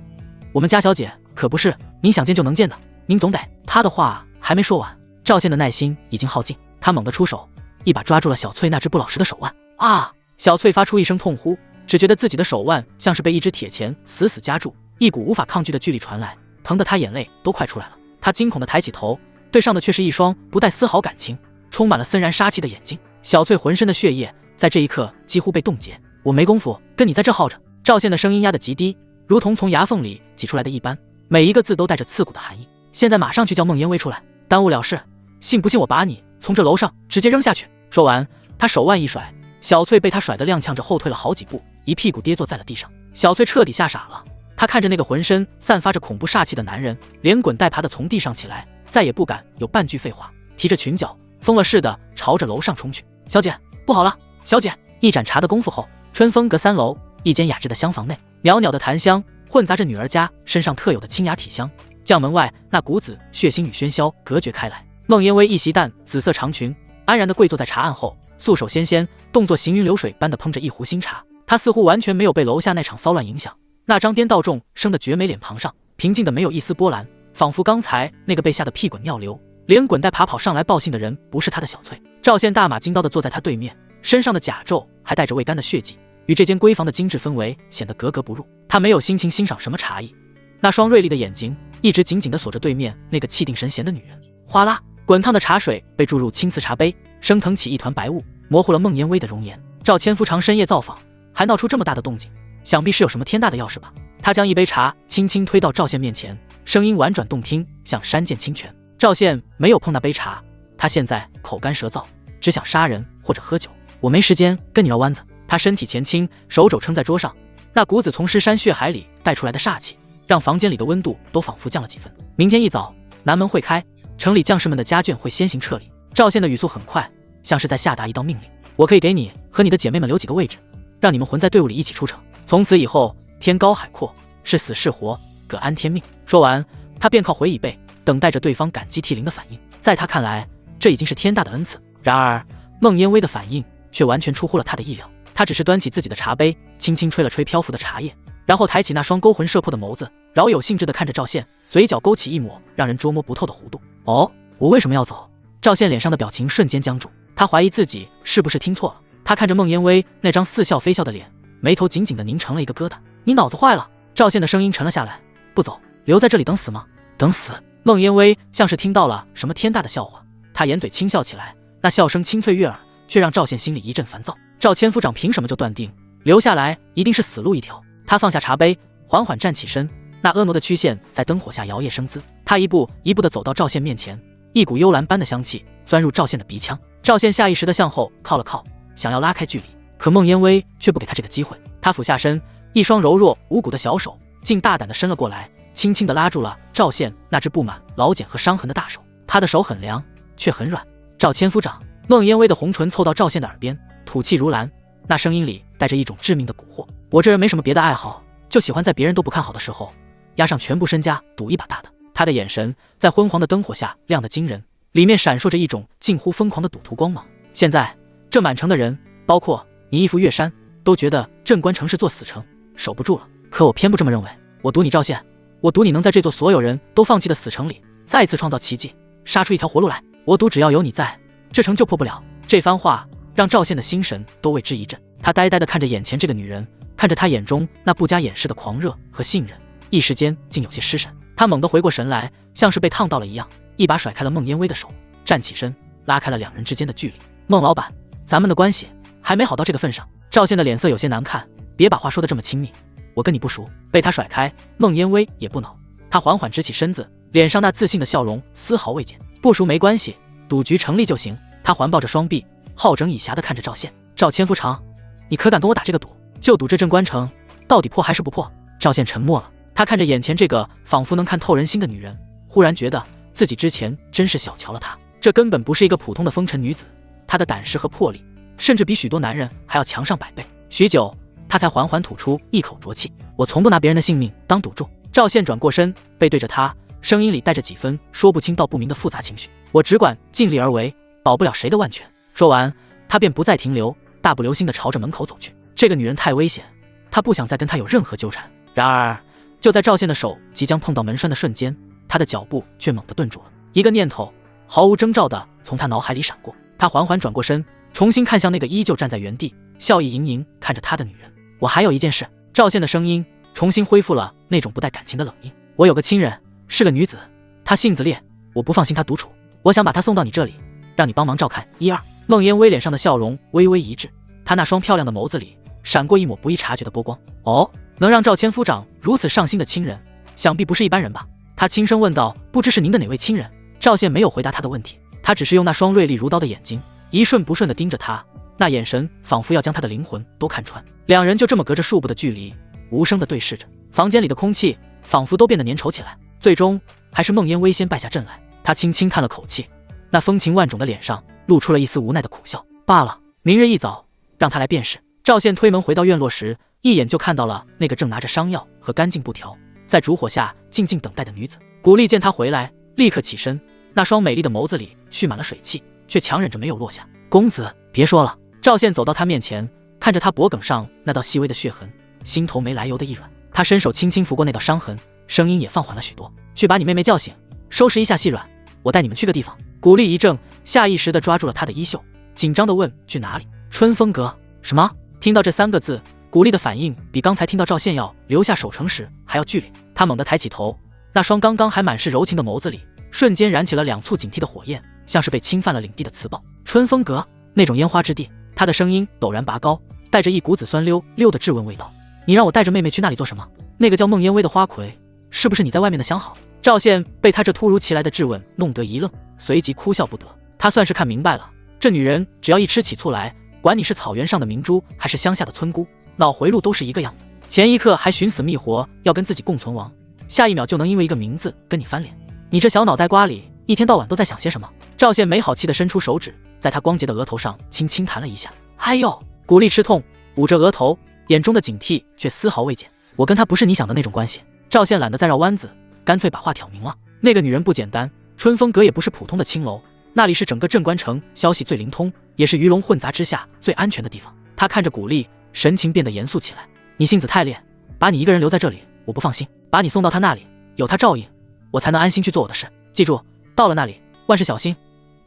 我们家小姐可不是您想见就能见的，您总得……他的话还没说完，赵宪的耐心已经耗尽，他猛地出手，一把抓住了小翠那只不老实的手腕。啊！小翠发出一声痛呼，只觉得自己的手腕像是被一只铁钳死死夹住，一股无法抗拒的巨力传来，疼得她眼泪都快出来了。她惊恐地抬起头，对上的却是一双不带丝毫感情、充满了森然杀气的眼睛。小翠浑身的血液在这一刻几乎被冻结。我没工夫跟你在这耗着。赵宪的声音压得极低，如同从牙缝里挤出来的一般，每一个字都带着刺骨的含义。现在马上去叫孟烟薇出来，耽误了事，信不信我把你从这楼上直接扔下去？说完，他手腕一甩，小翠被他甩得踉跄着后退了好几步，一屁股跌坐在了地上。小翠彻底吓傻了，她看着那个浑身散发着恐怖煞气的男人，连滚带爬地从地上起来，再也不敢有半句废话，提着裙角疯了似的朝着楼上冲去。小姐，不好了！小姐！一盏茶的功夫后，春风阁3楼一间雅致的厢房内，袅袅的檀香混杂着女儿家身上特有的清雅体香，将门外那股子血腥与喧嚣隔绝开来。孟烟薇一袭淡紫色长裙，安然地跪坐在茶案后，素手纤纤，动作行云流水般地烹着一壶新茶。她似乎完全没有被楼下那场骚乱影响，那张颠倒众生的绝美脸庞上平静的没有一丝波澜，仿佛刚才那个被吓得屁滚尿流、连滚带爬跑上来报信的人不是他的小翠。赵宪大马金刀地坐在他对面，身上的甲胄还带着未干的血迹，与这间闺房的精致氛围显得格格不入。他没有心情欣赏什么茶艺，那双锐利的眼睛一直紧紧地锁着对面那个气定神闲的女人。哗啦，滚烫的茶水被注入青瓷茶杯，升腾起一团白雾，模糊了孟烟薇的容颜。赵千夫长深夜造访，还闹出这么大的动静，想必是有什么天大的要事吧。他将一杯茶轻轻推到赵宪面前，声音婉转动听，像山涧清泉。赵宪没有碰那杯茶，他现在口干舌燥，只想杀人或者喝酒。我没时间跟你绕弯子。他身体前倾，手肘撑在桌上，那股子从尸山血海里带出来的煞气，让房间里的温度都仿佛降了几分。明天一早，南门会开，城里将士们的家眷会先行撤离。赵宪的语速很快，像是在下达一道命令。我可以给你和你的姐妹们留几个位置，让你们混在队伍里一起出城。从此以后，天高海阔，是死是活，各安天命。说完，他便靠回椅背，等待着对方感激涕零的反应。在他看来，这已经是天大的恩赐。然而，孟烟薇的反应却完全出乎了他的意料。他只是端起自己的茶杯，轻轻吹了吹漂浮的茶叶，然后抬起那双勾魂摄魄的眸子，饶有兴致地看着赵宪，嘴角勾起一抹让人捉摸不透的弧度。哦，我为什么要走？赵宪脸上的表情瞬间僵住，他怀疑自己是不是听错了。他看着孟烟薇那张似笑非笑的脸，眉头紧紧地拧成了一个疙瘩。你脑子坏了？赵宪的声音沉了下来。不走，留在这里等死吗？等死？孟烟薇像是听到了什么天大的笑话，她掩嘴轻笑起来，那笑声清脆悦耳，却让赵宪心里一阵烦躁。赵千夫长凭什么就断定留下来一定是死路一条？他放下茶杯，缓缓站起身，那婀娜的曲线在灯火下摇曳生姿。他一步一步地走到赵宪面前，一股幽兰般的香气钻入赵宪的鼻腔。赵宪下意识地向后靠了靠，想要拉开距离，可孟烟薇却不给他这个机会。他俯下身，一双柔弱无骨的小手竟大胆地伸了过来，轻轻地拉住了赵宪那只布满老茧和伤痕的大手。他的手很凉，却很软。赵千夫长。孟烟薇的红唇凑到赵宪的耳边，吐气如兰，那声音里带着一种致命的蛊惑。我这人没什么别的爱好，就喜欢在别人都不看好的时候，押上全部身家赌一把大的。他的眼神在昏黄的灯火下亮得惊人，里面闪烁着一种近乎疯狂的赌徒光芒。现在这满城的人，包括你义父岳山，都觉得镇关城是座死城，守不住了。可我偏不这么认为，我赌你赵县，我赌你能在这座所有人都放弃的死城里再一次创造奇迹，杀出一条活路来。我赌只要有你在，这城就破不了。这番话让赵县的心神都为之一振，他呆呆地看着眼前这个女人，看着她眼中那不加掩饰的狂热和信任，一时间竟有些失神。他猛地回过神来，像是被烫到了一样，一把甩开了孟烟微的手，站起身，拉开了两人之间的距离。孟老板，咱们的关系还没好到这个份上。赵县的脸色有些难看，别把话说得这么亲密，我跟你不熟。被他甩开，孟烟微也不恼，他缓缓直起身子，脸上那自信的笑容丝毫未减。不熟没关系，赌局成立就行。他环抱着双臂，好整以暇地看着赵县。赵千夫长，你可敢跟我打这个赌？就赌这镇关城到底破还是不破？赵县沉默了，他看着眼前这个仿佛能看透人心的女人，忽然觉得自己之前真是小瞧了她。这根本不是一个普通的风尘女子，她的胆识和魄力甚至比许多男人还要强上100倍。许久，他才缓缓吐出一口浊气。我从不拿别人的性命当赌注。赵县转过身，背对着他，声音里带着几分说不清道不明的复杂情绪。我只管尽力而为，保不了谁的万全。说完，他便不再停留，大步流星地朝着门口走去。这个女人太危险，他不想再跟她有任何纠缠。然而，就在赵县的手即将碰到门栓的瞬间，他的脚步却猛地顿住了。一个念头毫无征兆地从他脑海里闪过，他缓缓转过身，重新看向那个依旧站在原地笑意盈盈看着他的女人。我还有一件事。赵县的声音重新恢复了那种不带感情的冷硬。我有个亲人，是个女子，她性子烈，我不放心她独处，我想把她送到你这里，让你帮忙照看一二。孟烟微脸上的笑容微微一滞，她那双漂亮的眸子里闪过一抹不易察觉的波光。哦，能让赵千夫长如此上心的亲人，想必不是一般人吧？他轻声问道。不知是您的哪位亲人？赵县没有回答他的问题，他只是用那双锐利如刀的眼睛一瞬不瞬地盯着他，那眼神仿佛要将他的灵魂都看穿。两人就这么隔着数步的距离无声地对视着，房间里的空气仿佛都变得粘稠起来。最终还是孟烟微先败下阵来，他轻轻叹了口气，那风情万种的脸上露出了一丝无奈的苦笑。罢了，明日一早让他来便是。赵县推门回到院落时，一眼就看到了那个正拿着伤药和干净布条在烛火下静静等待的女子。古丽见他回来，立刻起身，那双美丽的眸子里蓄满了水汽，却强忍着没有落下。公子，别说了。赵县走到他面前，看着他脖颈上那道细微的血痕，心头没来由的一软。他伸手轻轻拂过那道伤痕，声音也放缓了许多。去把你妹妹叫醒，收拾一下细软，我带你们去个地方。古丽一怔，下意识地抓住了他的衣袖，紧张地问：去哪里？春风阁。什么？听到这3个字，古丽的反应比刚才听到赵县要留下守城时还要剧烈。他猛地抬起头，那双刚刚还满是柔情的眸子里瞬间燃起了2簇警惕的火焰，像是被侵犯了领地的磁暴。春风阁，那种烟花之地。他的声音陡然拔高，带着一股子酸溜溜的质问味道。你让我带着妹妹去那里做什么？那个叫孟烟微的花魁，是不是你在外面的相好？赵县被他这突如其来的质问弄得一愣，随即哭笑不得。他算是看明白了，这女人只要一吃起醋来，管你是草原上的明珠还是乡下的村姑，脑回路都是一个样子。前一刻还寻死觅活要跟自己共存亡，下一秒就能因为一个名字跟你翻脸。你这小脑袋瓜里一天到晚都在想些什么？赵县没好气地伸出手指，在他光洁的额头上轻轻弹了一下。哎呦！古丽吃痛，捂着额头，眼中的警惕却丝毫未减。我跟他不是你想的那种关系。赵县懒得再绕弯子，干脆把话挑明了。那个女人不简单，春风阁也不是普通的青楼，那里是整个镇关城消息最灵通，也是鱼龙混杂之下最安全的地方。他看着古丽，神情变得严肃起来。你性子太烈，把你一个人留在这里，我不放心。把你送到他那里，有他照应，我才能安心去做我的事。记住，到了那里，万事小心。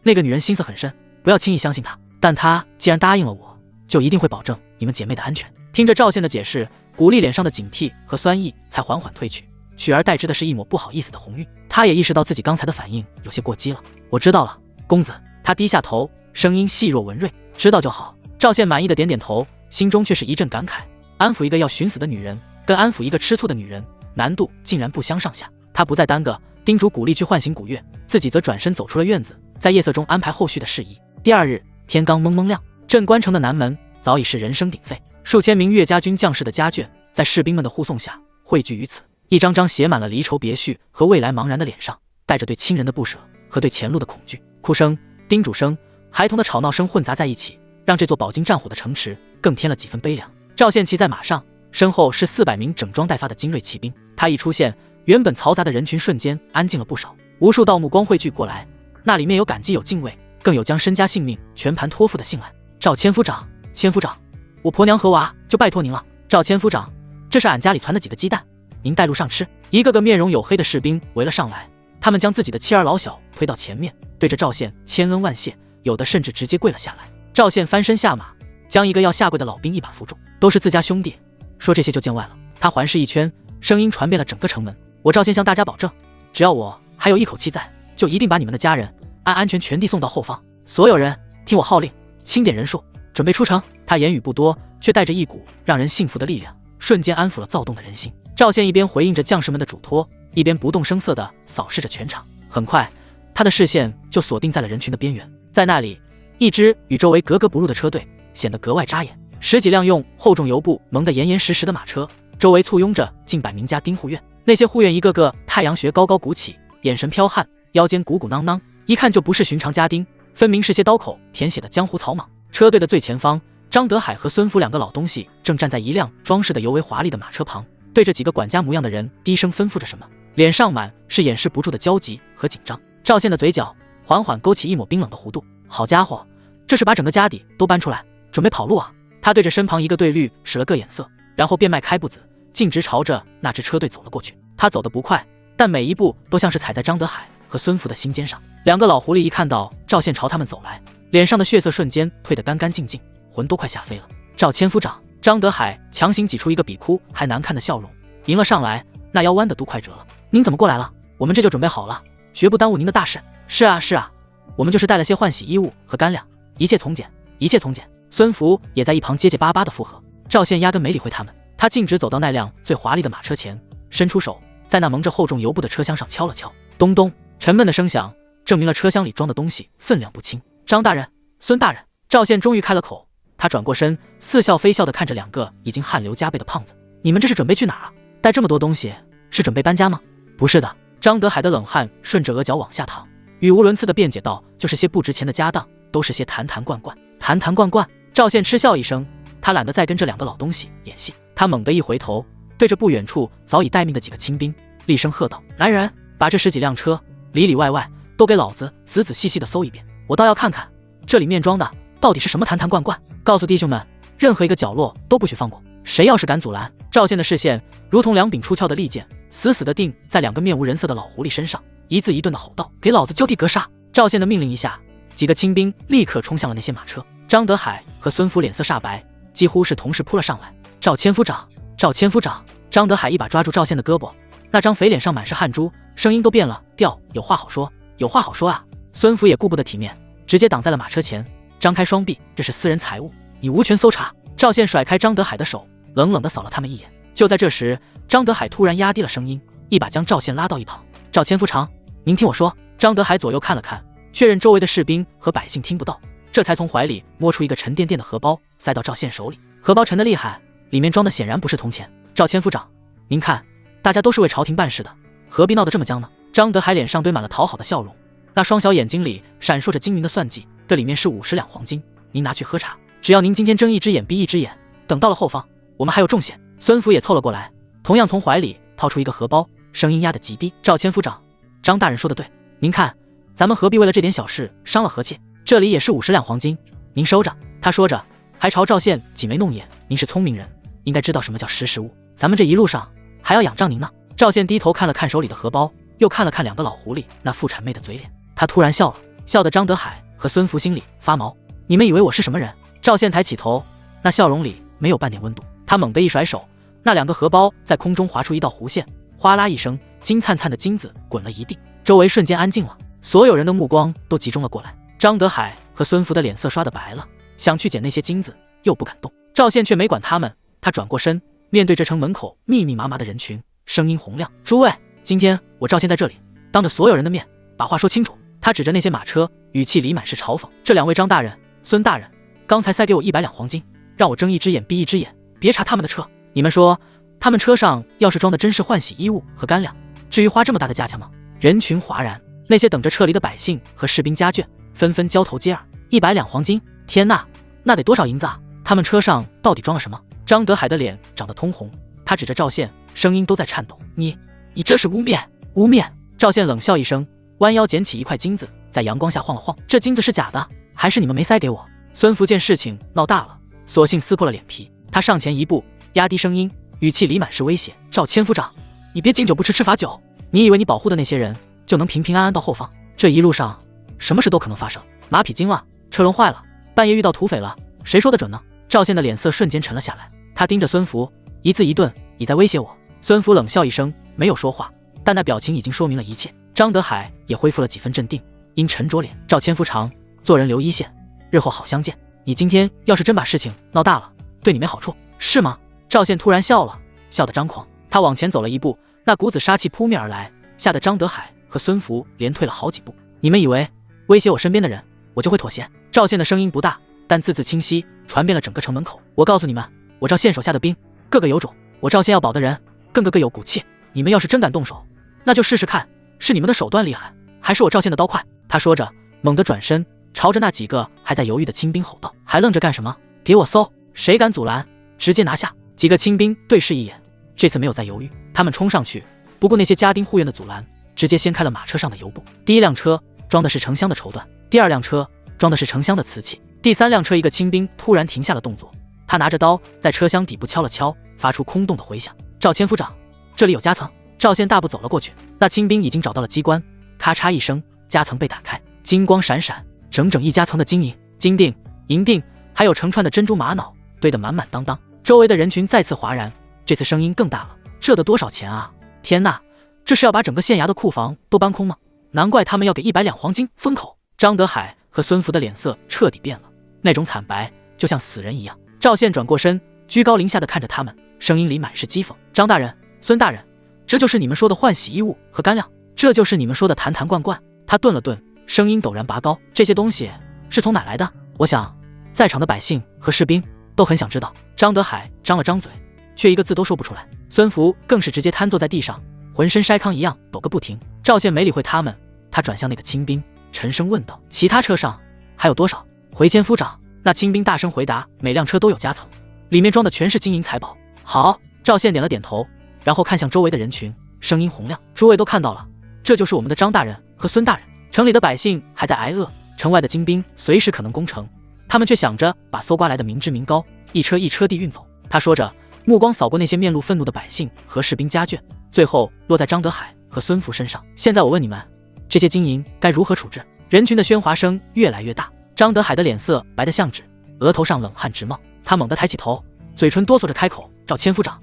那个女人心思很深，不要轻易相信她。但她既然答应了我，就一定会保证你们姐妹的安全。听着赵县的解释，古丽脸上的警惕和酸意才缓缓褪去，取而代之的是一抹不好意思的红晕。她也意识到自己刚才的反应有些过激了。我知道了，公子。他低下头，声音细若文瑞。知道就好。赵县满意的点点头，心中却是一阵感慨。安抚一个要寻死的女人，跟安抚一个吃醋的女人，难度竟然不相上下。他不再耽搁，叮嘱古丽去唤醒古月，自己则转身走出了院子，在夜色中安排后续的事宜。第二日天刚蒙蒙亮，镇关城的南门早已是人声鼎沸，数千名岳家军将士的家眷在士兵们的护送下汇聚于此，一张张写满了离愁别绪和未来茫然的脸上，带着对亲人的不舍和对前路的恐惧。哭声、叮嘱声、孩童的吵闹声混杂在一起，让这座饱经战火的城池更添了几分悲凉。赵宪骑在马上，身后是400名整装待发的精锐骑兵。他一出现，原本嘈杂的人群瞬间安静了不少，无数道目光汇聚过来，那里面有感激，有敬畏，更有将身家性命全盘托付的信赖。赵千夫长，千夫长，我婆娘和娃就拜托您了。赵千夫长，这是俺家里攒的几个鸡蛋，您带路上吃。一个个面容黝黑的士兵围了上来，他们将自己的妻儿老小推到前面，对着赵宪千恩万谢，有的甚至直接跪了下来。赵宪翻身下马，将一个要下跪的老兵一把扶住，都是自家兄弟，说这些就见外了。他环视一圈，声音传遍了整个城门，我赵宪向大家保证，只要我还有一口气在，就一定把你们的家人安全全地送到后方。所有人听我号令，清点人数，准备出城。他言语不多，却带着一股让人信服的力量，瞬间安抚了躁动的人心。赵宪一边回应着将士们的嘱托，一边不动声色地扫视着全场。很快，他的视线就锁定在了人群的边缘，在那里，一支与周围格格不入的车队显得格外扎眼。10几辆用厚重油布蒙得严严实实的马车，周围簇拥着近100名家丁护院。那些护院一个个太阳穴高高鼓起，眼神剽悍，腰间鼓鼓囊囊，一看就不是寻常家丁，分明是些刀口舔血的江湖草莽。车队的最前方，张德海和孙福2个老东西正站在一辆装饰的尤为华丽的马车旁，对着几个管家模样的人低声吩咐着什么，脸上满是掩饰不住的焦急和紧张。赵宪的嘴角缓缓勾起一抹冰冷的弧度，好家伙，这是把整个家底都搬出来，准备跑路啊！他对着身旁一个队侣使了个眼色，然后便迈开步子，径直朝着那支车队走了过去。他走得不快，但每一步都像是踩在张德海和孙福的心尖上。2个老狐狸一看到赵宪朝他们走来，脸上的血色瞬间褪得干干净净，魂都快吓飞了。赵千夫长，张德海强行挤出一个比哭还难看的笑容，迎了上来，那腰弯的都快折了。您怎么过来了？我们这就准备好了，绝不耽误您的大事。是啊是啊，我们就是带了些换洗衣物和干粮，一切从简，一切从简。孙福也在一旁结结巴巴的附和。赵宪压根没理会他们，他径直走到那辆最华丽的马车前，伸出手在那蒙着厚重油布的车厢上敲了敲，咚咚，沉闷的声响证明了车厢里装的东西分量不轻。张大人，孙大人，赵宪终于开了口。他转过身，似笑非笑地看着2个已经汗流浃背的胖子，你们这是准备去哪儿啊？带这么多东西，是准备搬家吗？不是的。张德海的冷汗顺着额角往下淌，语无伦次地辩解道，就是些不值钱的家当，都是些坛坛罐罐。坛坛罐罐。赵宪嗤笑一声，他懒得再跟这2个老东西演戏。他猛地一回头，对着不远处早已待命的几个亲兵厉声喝道，来人，把这10几辆车里里外外都给老子仔仔细细地搜一遍，我倒要看看这里面装的到底是什么坛坛罐罐。告诉弟兄们，任何一个角落都不许放过，谁要是敢阻拦。赵宪的视线如同2柄出鞘的利剑，死死地定在2个面无人色的老狐狸身上，一字一顿地吼道，给老子就地格杀。赵宪的命令一下，几个亲兵立刻冲向了那些马车。张德海和孙福脸色煞白，几乎是同时扑了上来。赵千夫长，赵千夫长！张德海一把抓住赵宪的胳膊，那张肥脸上满是汗珠，声音都变了调，有话好说，有话好说啊！孙福也顾不得体面，直接挡在了马车前，张开双臂，这是私人财物，你无权搜查。赵宪甩开张德海的手，冷冷地扫了他们一眼。就在这时，张德海突然压低了声音，一把将赵宪拉到一旁。赵千夫长，您听我说。张德海左右看了看，确认周围的士兵和百姓听不到，这才从怀里摸出一个沉甸甸的荷包，塞到赵宪手里。荷包沉得厉害，里面装的显然不是铜钱。赵千夫长，您看，大家都是为朝廷办事的，何必闹得这么僵呢？张德海脸上堆满了讨好的笑容，那双小眼睛里闪烁着精明的算计。这里面是50两黄金，您拿去喝茶。只要您今天睁一只眼闭一只眼，等到了后方，我们还有重险。孙福也凑了过来，同样从怀里掏出一个荷包，声音压得极低。赵千夫长，张大人说的对，您看，咱们何必为了这点小事伤了和气？这里也是50两黄金，您收着。他说着，还朝赵宪挤眉弄眼。您是聪明人，应该知道什么叫识时务。咱们这一路上还要仰仗您呢。赵宪低头看了看手里的荷包，又看了看2个老狐狸那妇产妹的嘴脸，他突然笑了，笑得张德海和孙福心里发毛。你们以为我是什么人？赵宪抬起头，那笑容里没有半点温度。他猛地一甩手，那2个荷包在空中划出一道弧线，哗啦一声，金灿灿的金子滚了一地，周围瞬间安静了，所有人的目光都集中了过来。张德海和孙福的脸色刷得白了，想去捡那些金子，又不敢动。赵宪却没管他们，他转过身，面对这城门口密密麻麻的人群，声音洪亮：诸位，今天我赵宪在这里，当着所有人的面把话说清楚。他指着那些马车，语气里满是嘲讽：这2位张大人、孙大人，刚才塞给我100两黄金，让我睁一只眼闭一只眼，别查他们的车。你们说，他们车上要是装的真是换洗衣物和干粮，至于花这么大的价钱吗？人群哗然，那些等着撤离的百姓和士兵家眷纷纷交头接耳。100两黄金，天呐，那得多少银子啊！他们车上到底装了什么？张德海的脸长得通红，他指着赵宪，声音都在颤抖：“你这是污蔑！污蔑！”赵宪冷笑一声，弯腰捡起一块金子，在阳光下晃了晃：“这金子是假的，还是你们没塞给我？”孙福见事情闹大了，索性撕破了脸皮，他上前一步，压低声音，语气里满是威胁：“赵千夫长，你别敬酒不吃吃罚酒！你以为你保护的那些人就能平平安安到后方？这一路上什么事都可能发生，马匹惊了，车轮坏了，半夜遇到土匪了，谁说得准呢？”赵宪的脸色瞬间沉了下来，他盯着孙福，一字一顿：“你在威胁我？”孙福冷笑一声，没有说话，但那表情已经说明了一切。张德海也恢复了几分镇定，因沉着脸：“赵千夫长，做人留一线，日后好相见。你今天要是真把事情闹大了，对你没好处，是吗？”赵宪突然笑了，笑得张狂，他往前走了一步，那股子杀气扑面而来，吓得张德海和孙福连退了好几步。“你们以为威胁我身边的人，我就会妥协？”赵宪的声音不大，但字字清晰，传遍了整个城门口。“我告诉你们，我赵宪手下的兵个个有种，我赵宪要保的人更个有骨气。你们要是真敢动手，那就试试看，是你们的手段厉害，还是我赵宪的刀快？”他说着，猛地转身，朝着那几个还在犹豫的清兵吼道：“还愣着干什么？给我搜！谁敢阻拦，直接拿下！”几个清兵对视一眼，这次没有再犹豫，他们冲上去，不顾那些家丁护院的阻拦，直接掀开了马车上的油布。第一辆车装的是成箱的绸缎，第二辆车装的是成箱的瓷器，第三辆车一个清兵突然停下了动作，他拿着刀在车厢底部敲了敲，发出空洞的回响。“赵千夫长，这里有夹层。”赵宪大步走了过去，那清兵已经找到了机关，咔嚓一声，夹层被打开，金光闪闪，整整1夹层的金银、金锭、银锭，还有成串的珍珠玛瑙，堆得满满当当。周围的人群再次哗然，这次声音更大了：“这得多少钱啊？天哪，这是要把整个县衙的库房都搬空吗？难怪他们要给100两黄金封口。”张德海和孙福的脸色彻底变了，那种惨白就像死人一样。赵宪转过身，居高临下的看着他们，声音里满是讥讽：“张大人，孙大人，这就是你们说的换洗衣物和干粮，这就是你们说的坛坛罐罐。”他顿了顿，声音陡然拔高：“这些东西是从哪来的？我想在场的百姓和士兵都很想知道。”张德海张了张嘴，却一个字都说不出来。孙福更是直接瘫坐在地上，浑身筛糠一样抖个不停。赵宪没理会他们，他转向那个清兵，沉声问道：“其他车上还有多少？”“回千夫长。”那清兵大声回答：“每辆车都有夹层，里面装的全是金银财宝。”“好。”赵宪点了点头，然后看向周围的人群，声音洪亮：“诸位都看到了，这就是我们的张大人和孙大人。城里的百姓还在挨饿，城外的精兵随时可能攻城，他们却想着把搜刮来的民脂民膏一车一车地运走。”他说着，目光扫过那些面露愤怒的百姓和士兵家眷，最后落在张德海和孙福身上。“现在我问你们，这些金银该如何处置？”人群的喧哗声越来越大，张德海的脸色白得像纸，额头上冷汗直冒。他猛地抬起头，嘴唇哆嗦着开口：“赵千夫长，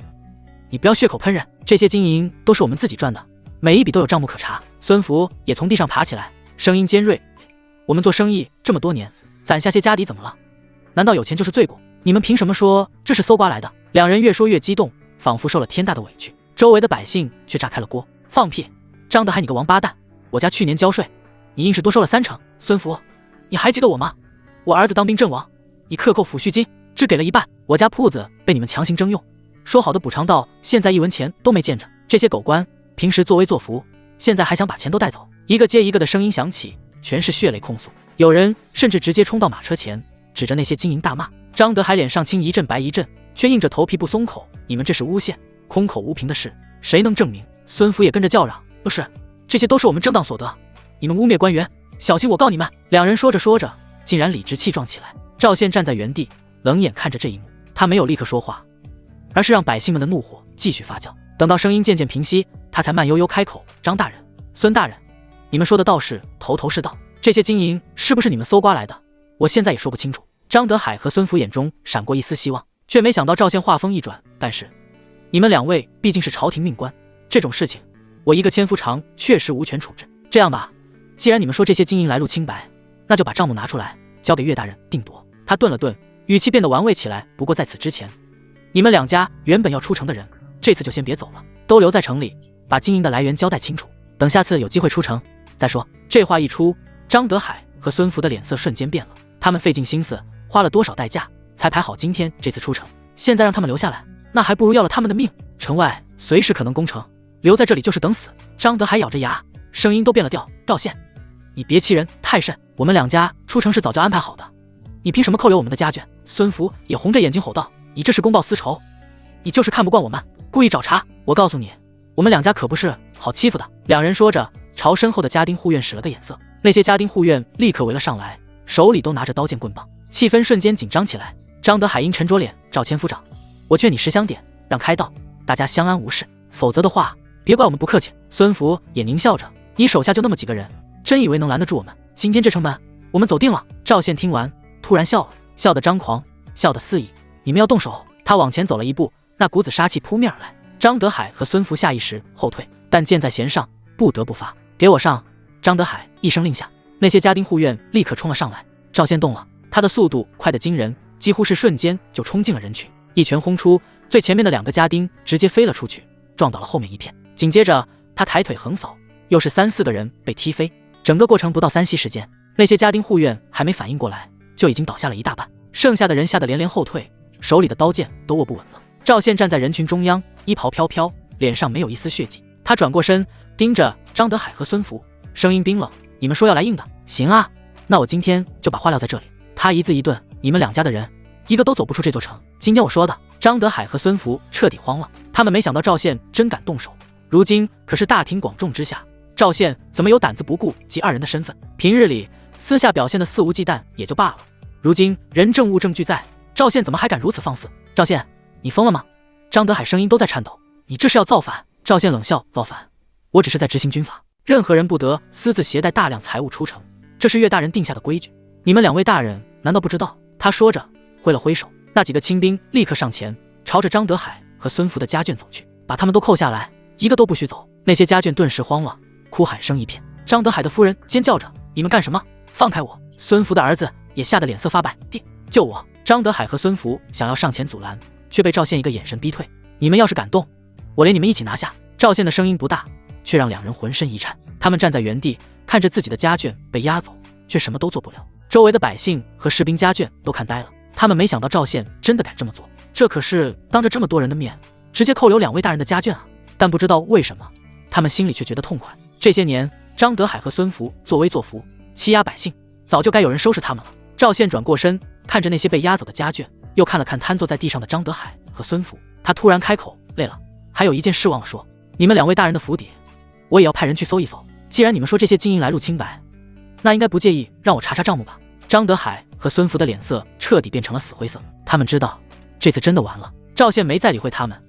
你不要血口喷人，这些金银都是我们自己赚的，每一笔都有账目可查。”孙福也从地上爬起来，声音尖锐：“我们做生意这么多年，攒下些家底怎么了？难道有钱就是罪过？你们凭什么说这是搜刮来的？”两人越说越激动，仿佛受了天大的委屈。周围的百姓却炸开了锅：“放屁！张德海你个王八蛋，我家去年交税，你硬是多收了30%。孙福，你还记得我吗？我儿子当兵阵亡，你克扣抚恤金只给了一半，我家铺子被你们强行征用，说好的补偿到现在1文钱都没见着。这些狗官平时作威作福，现在还想把钱都带走。”一个接一个的声音响起，全是血泪控诉，有人甚至直接冲到马车前，指着那些金银大骂。张德海脸上青一阵白一阵，却硬着头皮不松口：“你们这是诬陷，空口无凭的事，谁能证明？”孙福也跟着叫嚷：“不是，这些都是我们正当所得，你们污蔑官员，小心我告你们！”两人说着说着，竟然理直气壮起来。赵宪站在原地，冷眼看着这一幕，他没有立刻说话，而是让百姓们的怒火继续发酵。等到声音渐渐平息，他才慢悠悠开口：“张大人，孙大人，你们说的倒是头头是道，这些金银是不是你们搜刮来的？我现在也说不清楚。”张德海和孙福眼中闪过一丝希望，却没想到赵宪话锋一转：“但是你们两位毕竟是朝廷命官，这种事情我一个千夫长确实无权处置。这样吧，既然你们说这些金银来路清白，那就把账目拿出来，交给岳大人定夺。”他顿了顿，语气变得玩味起来：“不过在此之前，你们两家原本要出城的人，这次就先别走了，都留在城里，把金银的来源交代清楚，等下次有机会出城再说。”这话一出，张德海和孙福的脸色瞬间变了，他们费尽心思，花了多少代价才排好今天这次出城，现在让他们留下来，那还不如要了他们的命。城外随时可能攻城，留在这里就是等死。张德海咬着牙，声音都变了调：“赵宪，你别欺人太甚，我们两家出城是早就安排好的，你凭什么扣留我们的家眷？”孙福也红着眼睛吼道：“你们两家出城是早就安排好的，你凭什么扣留我们的家眷？”赵宪，你这是公报私仇，你就是看不惯我们，故意找茬。我告诉你，我们两家可不是好欺负的。两人说着，朝身后的家丁护院使了个眼色，那些家丁护院立刻围了上来，手里都拿着刀剑棍棒，气氛瞬间紧张起来。张德海阴沉着脸，赵千夫长，我劝你识相点，让开道，大家相安无事，否则的话，别怪我们不客气。孙福也狞笑着，你手下就那么几个人，真以为能拦得住我们？今天这城门，我们走定了。赵宪听完，突然笑了，笑得张狂，笑得肆意。你们要动手？他往前走了一步，那股子杀气扑面而来。张德海和孙福下意识后退，但箭在弦上，不得不发。给我上！张德海一声令下，那些家丁护院立刻冲了上来。赵宪动了，他的速度快得惊人，几乎是瞬间就冲进了人群，一拳轰出，最前面的2个家丁直接飞了出去，撞倒了后面一片。紧接着他抬腿横扫，又是3、4个人被踢飞。整个过程不到3息时间，那些家丁护院还没反应过来，就已经倒下了一大半，剩下的人吓得连连后退，手里的刀剑都握不稳了。赵宪站在人群中央，衣袍飘飘，脸上没有一丝血迹。他转过身，盯着张德海和孙福，声音冰冷：“你们说要来硬的，行啊，那我今天就把话撂在这里。”他一字一顿：“你们2家的人，一个都走不出这座城。今天我说的。”张德海和孙福彻底慌了，他们没想到赵宪真敢动手，如今可是大庭广众之下，赵宪怎么有胆子不顾及2人的身份？平日里私下表现的肆无忌惮也就罢了，如今人证物证俱在，赵宪怎么还敢如此放肆？赵宪，你疯了吗？张德海声音都在颤抖，你这是要造反？赵宪冷笑：造反？我只是在执行军法，任何人不得私自携带大量财物出城，这是岳大人定下的规矩，你们2位大人难道不知道？他说着挥了挥手，那几个亲兵立刻上前，朝着张德海和孙福的家眷走去，把他们都扣下来，一个都不许走。那些家眷顿时慌了，哭喊声一片。张德海的夫人尖叫着：“你们干什么？放开我！”孙福的儿子也吓得脸色发白：“弟，救我！”张德海和孙福想要上前阻拦，却被赵宪一个眼神逼退。你们要是敢动，我连你们一起拿下！赵宪的声音不大，却让2人浑身一颤。他们站在原地，看着自己的家眷被押走，却什么都做不了。周围的百姓和士兵家眷都看呆了，他们没想到赵宪真的敢这么做，这可是当着这么多人的面，直接扣留2位大人的家眷啊！但不知道为什么，他们心里却觉得痛快。这些年，张德海和孙福作威作福，欺压百姓，早就该有人收拾他们了。赵宪转过身，看着那些被押走的家眷，又看了看瘫坐在地上的张德海和孙福，他突然开口：“累了，还有一件事忘了说，你们2位大人的府邸，我也要派人去搜一搜。既然你们说这些金银来路清白，那应该不介意让我查查账目吧？”张德海和孙福的脸色彻底变成了死灰色，他们知道这次真的完了。赵宪没再理会他们，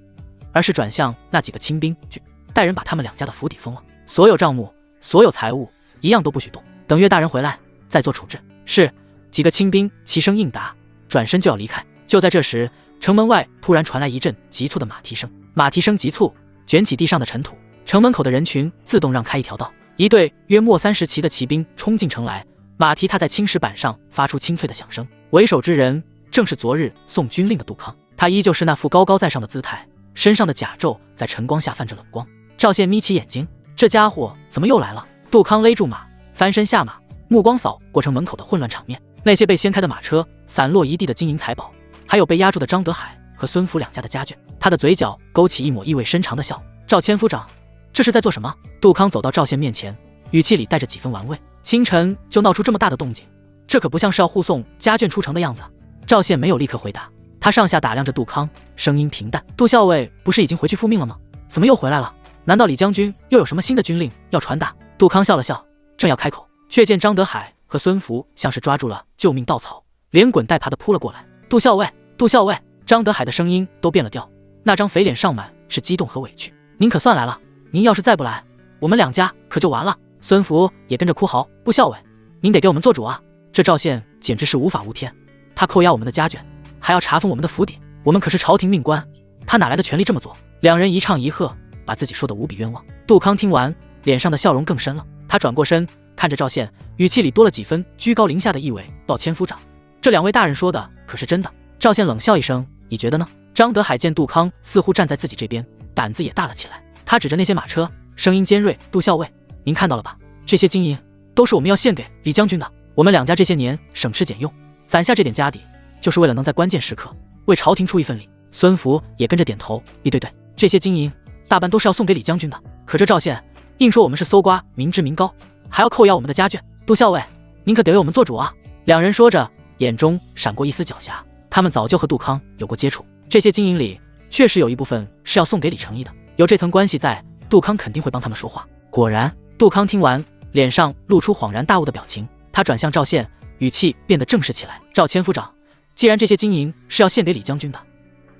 而是转向那几个亲兵，去带人把他们2家的府邸封了，所有账目、所有财物一样都不许动，等岳大人回来再做处置。是。几个亲兵齐声应答，转身就要离开。就在这时，城门外突然传来一阵急促的马蹄声，马蹄声急促，卷起地上的尘土，城门口的人群自动让开一条道。一队约莫30骑的骑兵冲进城来，马蹄踏在青石板上，发出清脆的响声。为首之人正是昨日送军令的杜康，他依旧是那副高高在上的姿态，身上的甲胄在晨光下泛着冷光。赵宪眯起眼睛，这家伙怎么又来了？杜康勒住马，翻身下马，目光扫过城门口的混乱场面，那些被掀开的马车，散落一地的金银财宝，还有被压住的张德海和孙福2家的家眷。他的嘴角勾起一抹意味深长的笑。赵千夫长，这是在做什么？杜康走到赵宪面前，语气里带着几分玩味。清晨就闹出这么大的动静，这可不像是要护送家眷出城的样子。赵宪没有立刻回答，他上下打量着杜康，声音平淡：“杜校尉不是已经回去复命了吗？怎么又回来了？难道李将军又有什么新的军令要传达？”杜康笑了笑，正要开口，却见张德海和孙福像是抓住了救命稻草，连滚带爬的扑了过来。“杜校尉，杜校尉！”张德海的声音都变了调，那张肥脸上满是激动和委屈。“您可算来了，您要是再不来，我们2家可就完了。”孙福也跟着哭嚎：“杜校尉，您得给我们做主啊！这赵宪简直是无法无天，他扣押我们的家眷，还要查封我们的府邸，我们可是朝廷命官，他哪来的权利这么做？”2人一唱一和，把自己说得无比冤枉。杜康听完，脸上的笑容更深了，他转过身看着赵宪，语气里多了几分居高临下的意味：“抱千夫长，这2位大人说的可是真的？”赵宪冷笑一声：“你觉得呢？”张德海见杜康似乎站在自己这边，胆子也大了起来，他指着那些马车，声音尖锐：“杜校尉，您看到了吧？这些金银都是我们要献给李将军的。我们2家这些年省吃俭用，攒下这点家底，就是为了能在关键时刻为朝廷出一份力。”孙福也跟着点头：“对，这些金银大半都是要送给李将军的。可这赵宪硬说我们是搜刮民脂民膏，还要扣押我们的家眷。杜校尉，您可得为我们做主啊！”2人说着，眼中闪过一丝狡黠，他们早就和杜康有过接触，这些金银里确实有一部分是要送给李成义的，有这层关系在，杜康肯定会帮他们说话。果然，杜康听完，脸上露出恍然大悟的表情，他转向赵宪，语气变得正式起来：“赵千夫长，既然这些金银是要献给李将军的，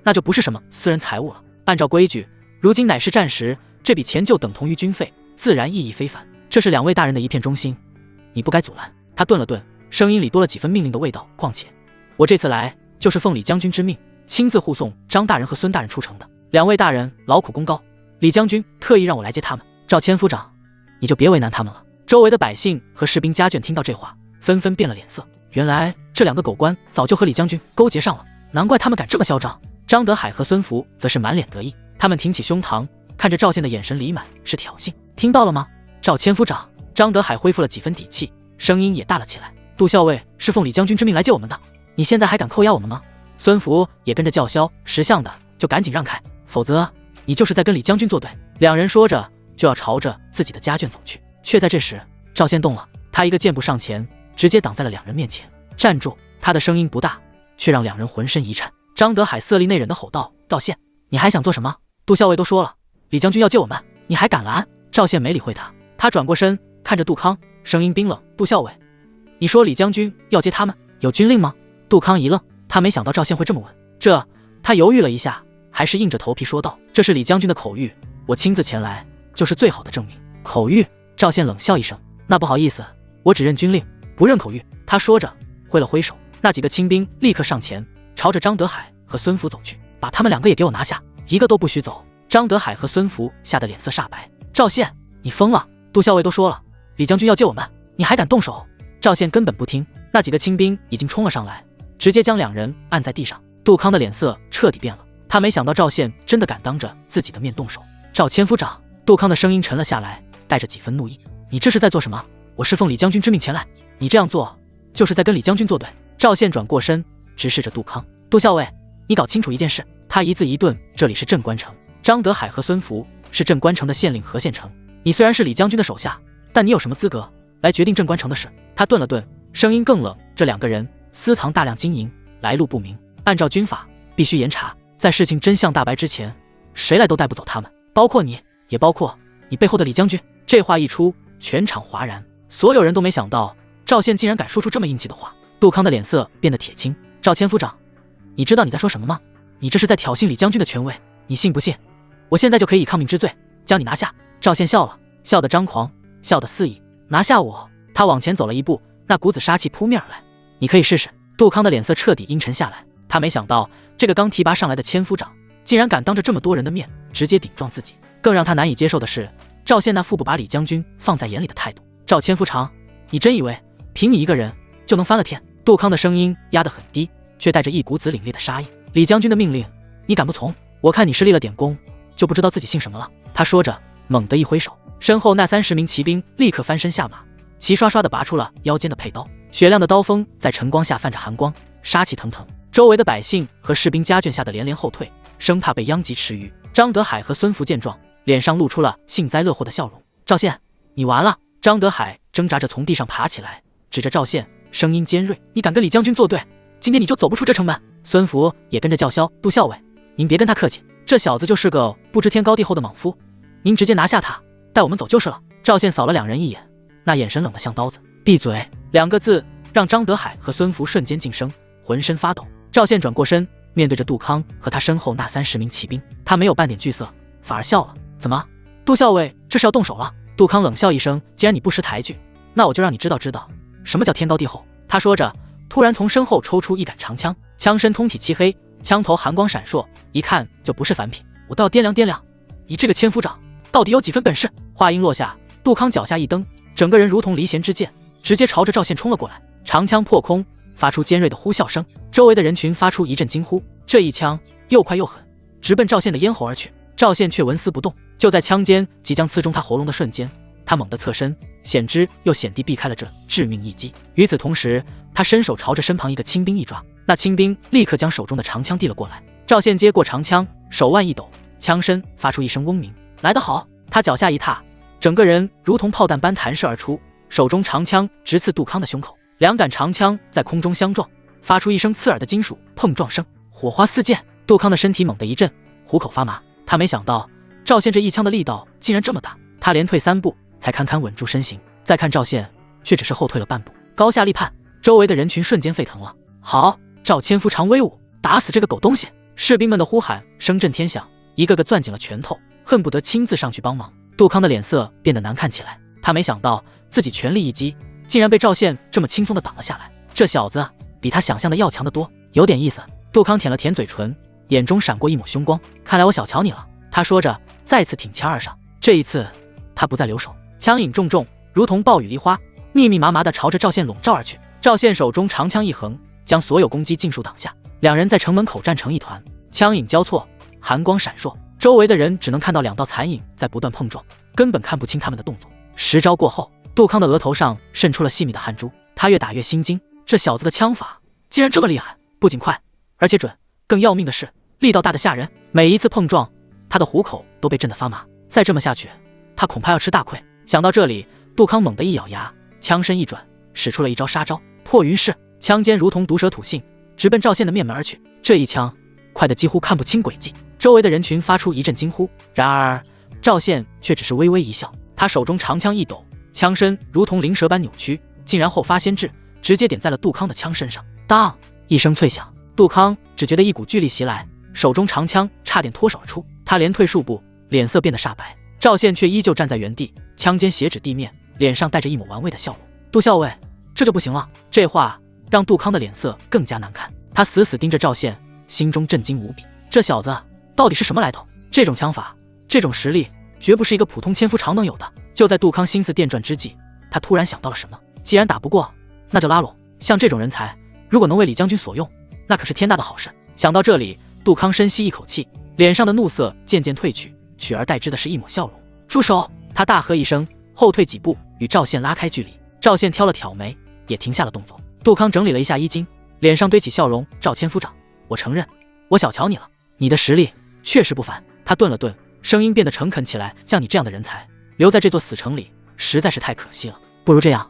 那就不是什么私人财物了。按照规矩，如今乃是战时，这笔钱就等同于军费，自然意义非凡。这是2位大人的一片忠心，你不该阻拦。”他顿了顿，声音里多了几分命令的味道。况且，我这次来就是奉李将军之命，亲自护送张大人和孙大人出城的。2位大人劳苦功高，李将军特意让我来接他们。赵千夫长，你就别为难他们了。周围的百姓和士兵家眷听到这话，纷纷变了脸色。原来这2个狗官早就和李将军勾结上了，难怪他们敢这么嚣张。张德海和孙福则是满脸得意，他们挺起胸膛，看着赵宪的眼神里满是挑衅。听到了吗，赵千夫长？张德海恢复了几分底气，声音也大了起来。杜校尉是奉李将军之命来接我们的，你现在还敢扣押我们吗？孙福也跟着叫嚣，识相的就赶紧让开，否则你就是在跟李将军作对。2人说着就要朝着自己的家眷走去，却在这时赵宪动了，他一个箭步上前，直接挡在了2人面前。站住！他的声音不大，却让2人浑身一颤。张德海色厉内荏的吼道：“赵宪，你还想做什么？杜校尉都说了，李将军要接我们，你还敢拦？”赵宪没理会他，他转过身看着杜康，声音冰冷：“杜校尉，你说李将军要接他们，有军令吗？”杜康一愣，他没想到赵宪会这么问。他犹豫了一下，还是硬着头皮说道：“这是李将军的口谕，我亲自前来就是最好的证明。”口谕？赵宪冷笑一声：“那不好意思，我只认军令，不认口谕。”他说着挥了挥手，那几个亲兵立刻上前，朝着张德海和孙福走去，把他们2个也给我拿下，一个都不许走。张德海和孙福吓得脸色煞白。赵宪，你疯了！杜校尉都说了，李将军要接我们，你还敢动手？赵宪根本不听，那几个亲兵已经冲了上来，直接将2人按在地上。杜康的脸色彻底变了，他没想到赵宪真的敢当着自己的面动手。赵千夫长，杜康的声音沉了下来，带着几分怒意：“你这是在做什么？我是奉李将军之命前来，你这样做就是在跟李将军作对。”赵宪转过身，直视着杜康：“杜校尉，你搞清楚一件事。”他一字一顿：“这里是镇关城，张德海和孙福是镇关城的县令和县城，你虽然是李将军的手下，但你有什么资格来决定镇关城的事？”他顿了顿，声音更冷：“这2个人私藏大量金银，来路不明，按照军法必须严查，在事情真相大白之前，谁来都带不走他们，包括你，也包括你背后的李将军。”这话一出，全场哗然，所有人都没想到赵宪竟然敢说出这么硬气的话。杜康的脸色变得铁青：“赵千夫长，你知道你在说什么吗？你这是在挑衅李将军的权威，你信不信我现在就可以以抗命之罪将你拿下？”赵宪笑了，笑得张狂，笑得肆意：“拿下我？”他往前走了一步，那股子杀气扑面而来：“你可以试试。”杜康的脸色彻底阴沉下来，他没想到这个刚提拔上来的千夫长竟然敢当着这么多人的面直接顶撞自己，更让他难以接受的是赵宪那副不把李将军放在眼里的态度。“赵千夫长，你真以为凭你一个人就能翻了天？”杜康的声音压得很低，却带着一股子凛冽的杀意：“李将军的命令你敢不从？我看你是立了点功，就不知道自己姓什么了。”他说着猛地一挥手，身后那30名骑兵立刻翻身下马，齐刷刷地拔出了腰间的佩刀，雪亮的刀锋在晨光下泛着寒光，杀气腾腾。周围的百姓和士兵家眷吓得连连后退，生怕被殃及池鱼。张德海和孙福见状，脸上露出了幸灾乐祸的笑容：“赵宪，你完了！”张德海挣扎着从地上爬起来，指着赵宪，声音尖锐：“你敢跟李将军作对，今天你就走不出这城门！”孙福也跟着叫嚣：“杜校尉，您别跟他客气，这小子就是个不知天高地厚的莽夫，您直接拿下他，带我们走就是了。”赵宪扫了2人一眼，那眼神冷得像刀子。闭嘴！2个字让张德海和孙福瞬间噤声，浑身发抖。赵宪转过身，面对着杜康和他身后那30名骑兵，他没有半点惧色，反而笑了：“怎么，杜校尉这是要动手了？”杜康冷笑一声：“既然你不识抬举，那我就让你知道什么叫天高地厚。”他说着，突然从身后抽出一杆长枪，枪身通体漆黑，枪头寒光闪烁，一看就不是凡品。我倒要掂量掂量，你这个千夫长到底有几分本事。话音落下，杜康脚下一蹬，整个人如同离弦之箭，直接朝着赵宪冲了过来。长枪破空，发出尖锐的呼啸声，周围的人群发出一阵惊呼。这一枪又快又狠，直奔赵宪的咽喉而去。赵宪却纹丝不动，就在枪尖即将刺中他喉咙的瞬间，他猛地侧身，险之又险地避开了这致命一击。与此同时，他伸手朝着身旁一个亲兵一抓，那亲兵立刻将手中的长枪递了过来。赵宪接过长枪，手腕一抖，枪身发出一声嗡鸣。来得好！他脚下一踏，整个人如同炮弹般弹射而出，手中长枪直刺杜康的胸口。2杆长枪在空中相撞，发出一声刺耳的金属碰撞声，火花四溅。杜康的身体猛地一震，虎口发麻。他没想到赵宪这一枪的力道竟然这么大，他连退3步，才堪堪稳住身形。再看赵宪，却只是后退了半步，高下立判。周围的人群瞬间沸腾了。好，赵千夫长威武，打死这个狗东西！士兵们的呼喊声震天响，一个个攥紧了拳头，恨不得亲自上去帮忙。杜康的脸色变得难看起来，他没想到自己全力一击，竟然被赵宪这么轻松地挡了下来。这小子比他想象的要强得多，有点意思。杜康舔了舔嘴唇，眼中闪过一抹凶光。看来我小瞧你了，他说着再次挺枪而上。这一次他不再留手，枪影重重，如同暴雨梨花，密密麻麻地朝着赵宪笼罩而去。赵宪手中长枪一横，将所有攻击尽数挡下。两人在城门口战成一团，枪影交错，寒光闪烁，周围的人只能看到2道残影在不断碰撞，根本看不清他们的动作。10招过后，杜康的额头上渗出了细密的汗珠，他越打越心惊，这小子的枪法竟然这么厉害，不仅快，而且准，更要命的是力道大得吓人。每一次碰撞，他的虎口都被震得发麻，再这么下去，他恐怕要吃大亏。想到这里，杜康猛地一咬牙，枪身一转，使出了一招杀招破云式，枪尖如同毒蛇吐信，直奔赵宪的面门而去。这一枪快得几乎看不清轨迹，周围的人群发出一阵惊呼。然而赵宪却只是微微一笑，他手中长枪一抖，枪身如同灵蛇般扭曲，竟然后发先至，直接点在了杜康的枪身上。当一声脆响，杜康只觉得一股巨力袭来，手中长枪差点脱手而出，他连退数步，脸色变得煞白。赵宪却依旧站在原地，枪尖斜指地面，脸上带着一抹玩味的笑容。杜校尉，这就不行了。这话让杜康的脸色更加难看，他死死盯着赵宪，心中震惊无比。这小子到底是什么来头？这种枪法，这种实力，绝不是一个普通千夫长能有的。就在杜康心思电转之际，他突然想到了什么。既然打不过，那就拉拢。像这种人才，如果能为李将军所用，那可是天大的好事。想到这里，杜康深吸一口气，脸上的怒色渐渐褪去，取而代之的是一抹笑容。住手！他大喝一声，后退几步，与赵宪拉开距离。赵宪挑了挑眉，也停下了动作。杜康整理了一下衣襟，脸上堆起笑容。赵千夫长，我承认，我小瞧你了，你的实力确实不凡。他顿了顿，声音变得诚恳起来。像你这样的人才，留在这座死城里实在是太可惜了。不如这样，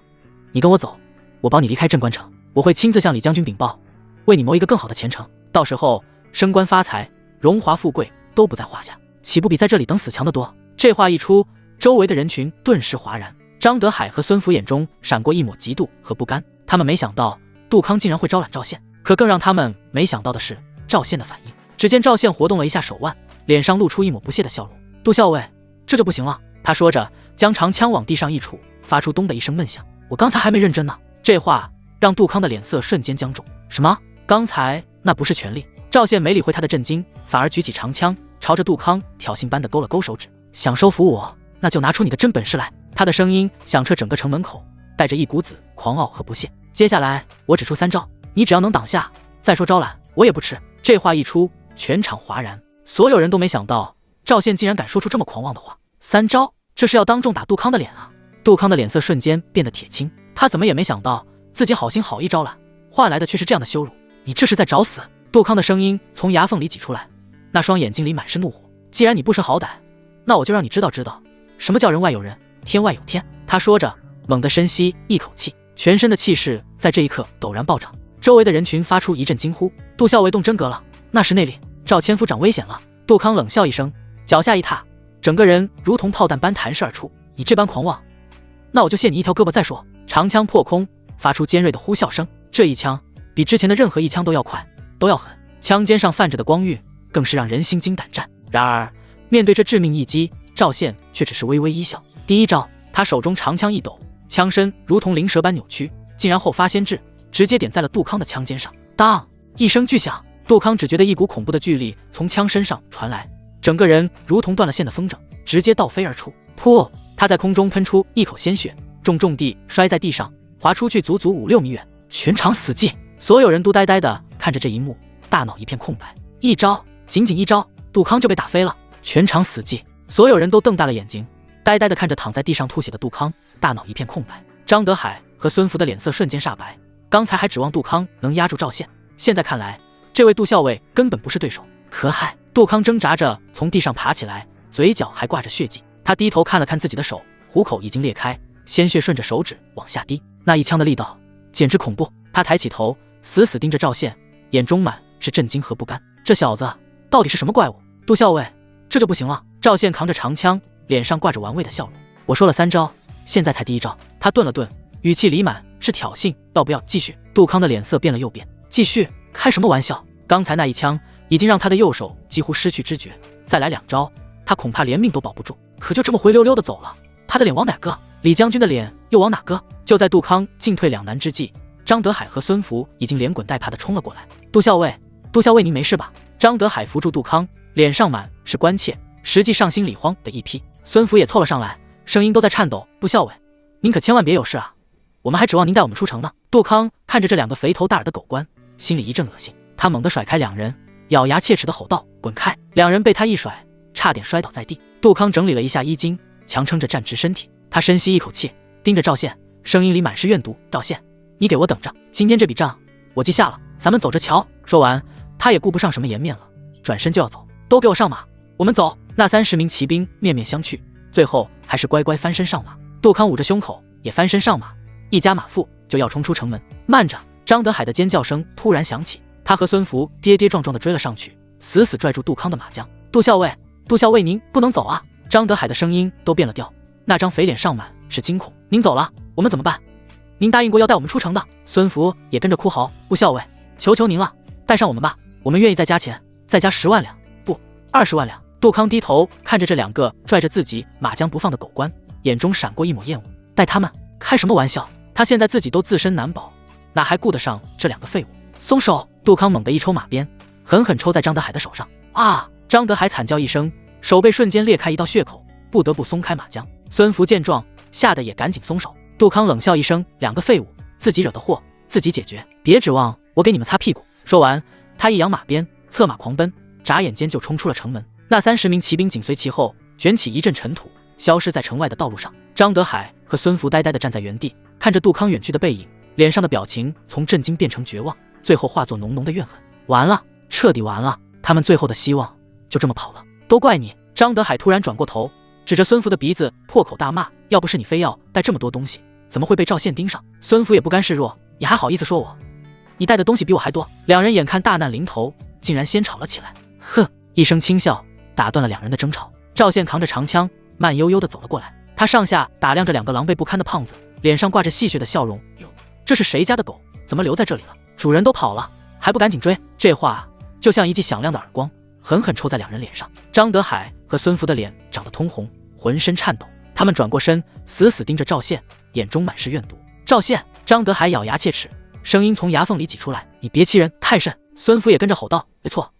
你跟我走，我保你离开镇关城，我会亲自向李将军禀报，为你谋一个更好的前程。到时候升官发财、荣华富贵都不在话下，岂不比在这里等死强得多？这话一出，周围的人群顿时哗然。张德海和孙福眼中闪过一抹嫉妒和不甘，他们没想到杜康竟然会招揽赵宪，可更让他们没想到的是赵宪的反应。只见赵宪活动了一下手腕，脸上露出一抹不屑的笑容。杜校尉，这就不行了。他说着，将长枪往地上一杵，发出咚的一声闷响。我刚才还没认真呢。这话让杜康的脸色瞬间僵住。什么？刚才那不是全力？赵宪没理会他的震惊，反而举起长枪，朝着杜康挑衅般的勾了勾手指。想收服我，那就拿出你的真本事来。他的声音响彻整个城门口，带着一股子狂傲和不屑。接下来我只出3招，你只要能挡下，再说招揽我也不迟。这话一出，全场哗然，所有人都没想到赵宪竟然敢说出这么狂妄的话。3招，这是要当众打杜康的脸啊！杜康的脸色瞬间变得铁青，他怎么也没想到自己好心好意招揽，换来的却是这样的羞辱。你这是在找死！杜康的声音从牙缝里挤出来，那双眼睛里满是怒火。既然你不识好歹，那我就让你知道什么叫人外有人，天外有天。他说着，猛地深吸一口气，全身的气势在这一刻陡然暴涨。周围的人群发出一阵惊呼。杜校尉动真格了，那是内力，赵千夫长危险了。杜康冷笑一声，脚下一踏，整个人如同炮弹般弹射而出。你这般狂妄，那我就卸你一条胳膊再说。长枪破空，发出尖锐的呼啸声。这一枪比之前的任何一枪都要快，都要狠，枪尖上泛着的光晕更是让人心惊胆战。然而面对这致命一击，赵宪却只是微微一笑。第一招，他手中长枪一抖，枪身如同灵蛇般扭曲，竟然后发先至，直接点在了杜康的枪尖上。当一声巨响，杜康只觉得一股恐怖的巨力从枪身上传来，整个人如同断了线的风筝，直接倒飞而出。噗！他在空中喷出一口鲜血，重重地摔在地上，滑出去足足5-6米远。全场死寂，所有人都呆呆地看着这一幕，大脑一片空白。一招，仅仅一招，杜康就被打飞了。全场死寂，所有人都瞪大了眼睛，呆呆地看着躺在地上吐血的杜康，大脑一片空白。张德海和孙福的脸色瞬间煞白，刚才还指望杜康能压住赵宪，现在看来，这位杜校尉根本不是对手。可害！杜康挣扎着从地上爬起来，嘴角还挂着血迹。他低头看了看自己的手，虎口已经裂开，鲜血顺着手指往下滴。那一枪的力道简直恐怖。他抬起头，死死盯着赵宪，眼中满是震惊和不甘。这小子到底是什么怪物？杜校尉，这就不行了。赵宪扛着长枪，脸上挂着玩味的笑容。我说了3招，现在才第1招。他顿了顿，语气里满是挑衅。要不要继续？杜康的脸色变了又变。继续？开什么玩笑？刚才那一枪已经让他的右手几乎失去知觉，再来2招，他恐怕连命都保不住。可就这么灰溜溜的走了，他的脸往哪搁？李将军的脸又往哪搁？就在杜康进退两难之际，张德海和孙福已经连滚带爬的冲了过来。杜校尉，杜校尉，您没事吧？张德海扶住杜康，脸上满是关切，实际上心里慌的一批。孙福也凑了上来，声音都在颤抖。杜校尉，您可千万别有事啊，我们还指望您带我们出城呢。杜康看着这2个肥头大耳的狗官，心里一阵恶心，他猛地甩开2人，咬牙切齿的吼道：滚开！2人被他一甩，差点摔倒在地。杜康整理了一下衣襟，强撑着站直身体，他深吸一口气，盯着赵宪，声音里满是怨毒：赵宪，你给我等着，今天这笔账我记下了，咱们走着瞧。说完，他也顾不上什么颜面了，转身就要走。都给我上马，我们走。那30名骑兵面面相觑，最后还是乖乖翻身上马。杜康捂着胸口也翻身上马，一家马腹就要冲出城门。慢着！张德海的尖叫声突然响起，他和孙福跌跌撞撞地追了上去，死死拽住杜康的马缰。杜校尉，杜校尉，您不能走啊！张德海的声音都变了调，那张肥脸上满是惊恐。您走了，我们怎么办？您答应过要带我们出城的。孙福也跟着哭嚎：杜校尉，求求您了，带上我们吧，我们愿意再加钱，再加10万两，不，20万两。杜康低头看着这2个拽着自己马缰不放的狗官，眼中闪过一抹厌恶。带他们？开什么玩笑？他现在自己都自身难保，哪还顾得上这2个废物？松手！杜康猛地一抽马鞭，狠狠抽在张德海的手上。啊！张德海惨叫一声，手背瞬间裂开一道血口，不得不松开马缰。孙福见状，吓得也赶紧松手。杜康冷笑一声：2个废物，自己惹的祸自己解决，别指望我给你们擦屁股。说完，他一扬马鞭，策马狂奔，眨眼间就冲出了城门。那30名骑兵紧随其后，卷起一阵尘土，消失在城外的道路上。张德海和孙福呆呆地站在原地，看着杜康远去的背影，脸上的表情从震惊变成绝望，最后化作浓浓的怨恨。完了，彻底完了，他们最后的希望就这么跑了。都怪你！张德海突然转过头，指着孙福的鼻子破口大骂：要不是你非要带这么多东西，怎么会被赵宪盯上？孙福也不甘示弱，你还好意思说我？你带的东西比我还多。2人眼看大难临头，竟然先吵了起来。哼！一声轻笑打断了2人的争吵。赵宪扛着长枪，慢悠悠地走了过来，他上下打量着2个狼狈不堪的胖子，脸上挂着戏谑的笑容。哟，这是谁家的狗？怎么留在这里了？主人都跑了，还不赶紧追？这话就像一记响亮的耳光，狠狠抽在2人脸上。张德海和孙福的脸长得通红，浑身颤抖，他们转过身，死死盯着赵宪，眼中满是怨毒。赵宪！张德海咬牙切齿，声音从牙缝里挤出来：你别欺人太甚！孙福也跟着吼道：没错，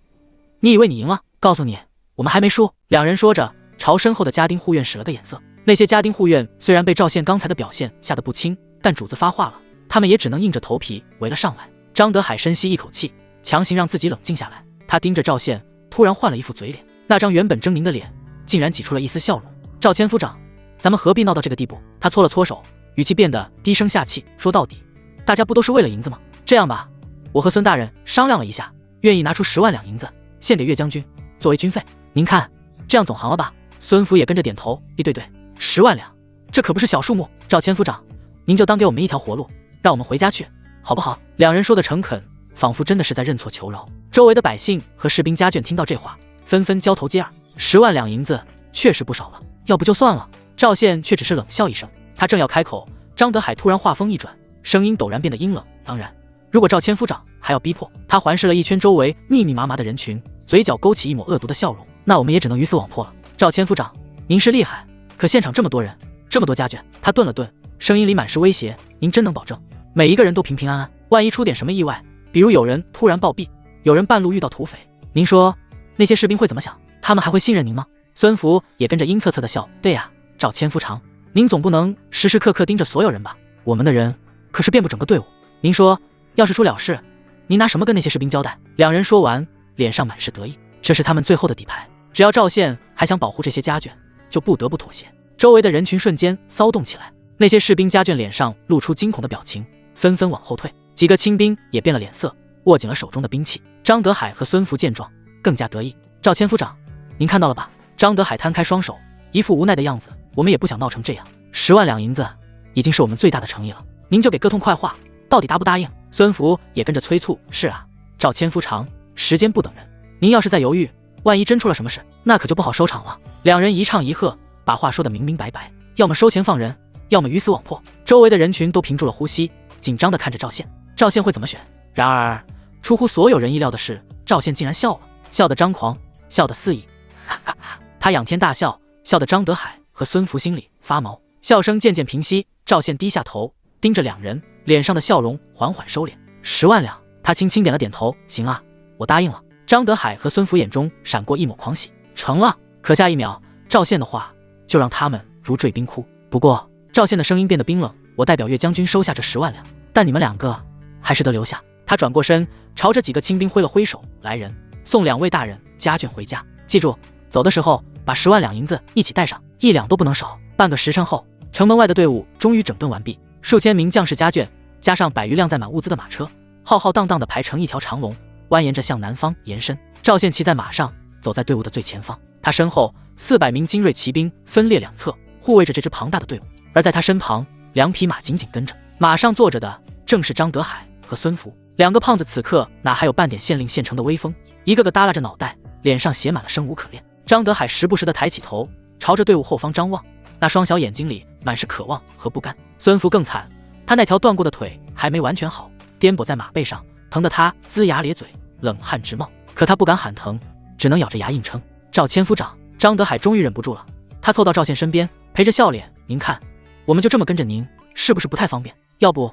你以为你赢了？告诉你，我们还没输。2人说着，朝身后的家丁护院使了个眼色。那些家丁护院虽然被赵宪刚才的表现吓得不轻，但主子发话了，他们也只能硬着头皮围了上来。张德海深吸一口气，强行让自己冷静下来。他盯着赵宪，突然换了一副嘴脸，那张原本狰狞的脸竟然挤出了一丝笑容。赵千夫长，咱们何必闹到这个地步？他搓了搓手，语气变得低声下气，说到底，大家不都是为了银子吗？这样吧，我和孙大人商量了一下，愿意拿出10万两银子献给岳将军作为军费，您看这样总行了吧？孙福也跟着点头，对，10万两，这可不是小数目。赵千夫长，您就当给我们一条活路，让我们回家去，好不好？2人说的诚恳，仿佛真的是在认错求饶。周围的百姓和士兵家眷听到这话，纷纷交头接耳。10万两银子确实不少了，要不就算了。赵宪却只是冷笑一声，他正要开口，张德海突然话锋一转，声音陡然变得阴冷。当然，如果赵千夫长还要逼迫，他环视了一圈周围密密麻麻的人群，嘴角勾起一抹恶毒的笑容，那我们也只能鱼死网破了。赵千夫长，您是厉害，可现场这么多人，这么多家眷。他顿了顿，声音里满是威胁，您真能保证每一个人都平平安安？万一出点什么意外，比如有人突然暴毙，有人半路遇到土匪，您说那些士兵会怎么想？他们还会信任您吗？孙福也跟着阴恻恻的笑，对呀，赵千夫长，您总不能时时刻刻盯着所有人吧？我们的人可是遍布整个队伍，您说要是出了事，您拿什么跟那些士兵交代？2人说完，脸上满是得意，这是他们最后的底牌，只要赵宪还想保护这些家眷，就不得不妥协。周围的人群瞬间骚动起来，那些士兵家眷脸上露出惊恐的表情，纷纷往后退，几个亲兵也变了脸色，握紧了手中的兵器。张德海和孙福见状更加得意，赵千夫长，您看到了吧？张德海摊开双手，一副无奈的样子，我们也不想闹成这样，10万两银子已经是我们最大的诚意了，您就给个痛快话，到底答不答应？孙福也跟着催促，是啊，赵千夫长，时间不等人，您要是再犹豫，万一真出了什么事，那可就不好收场了。两人一唱一和，把话说得明明白白，要么收钱放人，要么鱼死网破。周围的人群都屏住了呼吸，紧张地看着赵宪。赵宪会怎么选？然而出乎所有人意料的是，赵宪竟然笑了，笑得张狂，笑得肆意，哈哈哈！他仰天大笑，笑得张德海和孙福心里发毛。笑声渐渐平息，赵宪低下头，盯着两人，脸上的笑容缓缓收敛。10万两，他轻轻点了点头，行啊，我答应了。张德海和孙福眼中闪过一抹狂喜，成了。可下一秒，赵宪的话就让他们如坠冰窟。不过，赵宪的声音变得冰冷，我代表岳将军收下这10万两，但你们2个还是得留下。他转过身，朝着几个亲兵挥了挥手，来人，送2位大人家眷回家。记住，走的时候把10万两银子一起带上，1两都不能少。半个时辰后，城门外的队伍终于整顿完毕，数千名将士家眷，加上100余辆载满物资的马车，浩浩荡荡地排成一条长龙，蜿蜒着向南方延伸。赵宪骑在马上，走在队伍的最前方，他身后400名精锐骑兵分列两侧，护卫着这支庞大的队伍。而在他身旁，2匹马紧紧跟着，马上坐着的正是张德海和孙福。2个胖子此刻哪还有半点县令县城的威风，一个个耷拉着脑袋，脸上写满了生无可恋。张德海时不时地抬起头，朝着队伍后方张望，那双小眼睛里满是渴望和不甘。孙福更惨，他那条断过的腿还没完全好，颠簸在马背上，疼得他龇牙咧嘴，冷汗直冒。可他不敢喊疼，只能咬着牙硬撑。赵千夫长，张德海终于忍不住了，他凑到赵宪身边，陪着笑脸，您看，我们就这么跟着您，是不是不太方便？要不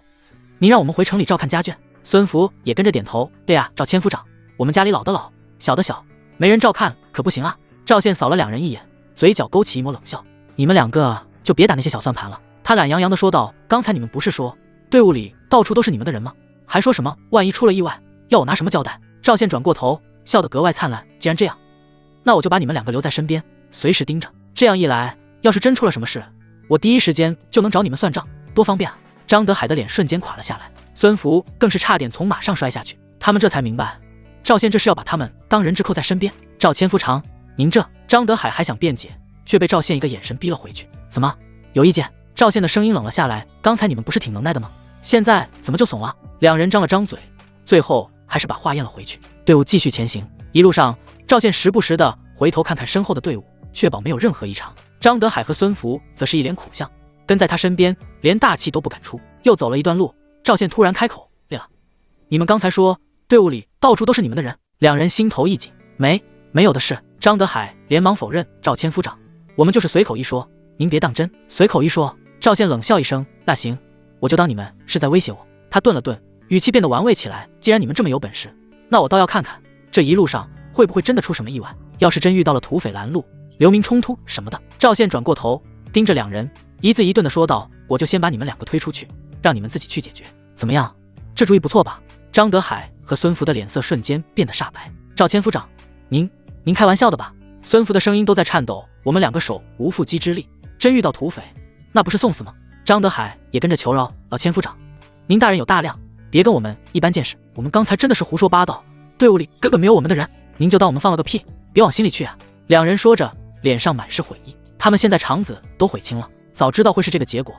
您让我们回城里照看家眷？孙福也跟着点头，对啊，赵千夫长，我们家里老的老，小的小，没人照看可不行啊。赵宪扫了2人一眼，嘴角勾起一抹冷笑，你们2个就别打那些小算盘了。他懒洋洋地说道，刚才你们不是说队伍里到处都是你们的人吗？还说什么万一出了意外，要我拿什么交代？赵宪转过头，笑得格外灿烂，既然这样，那我就把你们2个留在身边，随时盯着，这样一来，要是真出了什么事，我第一时间就能找你们算账，多方便啊。张德海的脸瞬间垮了下来，孙福更是差点从马上摔下去。他们这才明白，赵宪这是要把他们当人质扣在身边。赵千夫长，您这……张德海还想辩解，却被赵宪一个眼神逼了回去。怎么，有意见？赵宪的声音冷了下来，刚才你们不是挺能耐的吗？现在怎么就怂了？2人张了张嘴，最后还是把话咽了回去。队伍继续前行，一路上赵宪时不时的回头看看身后的队伍，确保没有任何异常。张德海和孙福则是一脸苦相，跟在他身边，连大气都不敢出。又走了一段路，赵宪突然开口，累了，你们刚才说队伍里到处都是你们的人？2人心头一紧，没有的事。张德海连忙否认，赵千夫长，我们就是随口一说，您别当真。随口一说。赵宪冷笑一声，那行，我就当你们是在威胁我。他顿了顿，语气变得玩味起来，既然你们这么有本事，那我倒要看看这一路上会不会真的出什么意外。要是真遇到了土匪拦路、流民冲突什么的。赵宪转过头盯着2人，一字一顿地说道，我就先把你们2个推出去，让你们自己去解决，怎么样？这主意不错吧？张德海和孙福的脸色瞬间变得煞白。赵千夫长，您开玩笑的吧？孙福的声音都在颤抖，我们2个手无缚鸡之力，真遇到土匪，那不是送死吗？张德海也跟着求饶，老千夫长，您大人有大量，别跟我们一般见识，我们刚才真的是胡说八道，队伍里根本没有我们的人，您就当我们放了个屁，别往心里去啊。2人说着，脸上满是悔意，他们现在肠子都悔青了，早知道会是这个结果，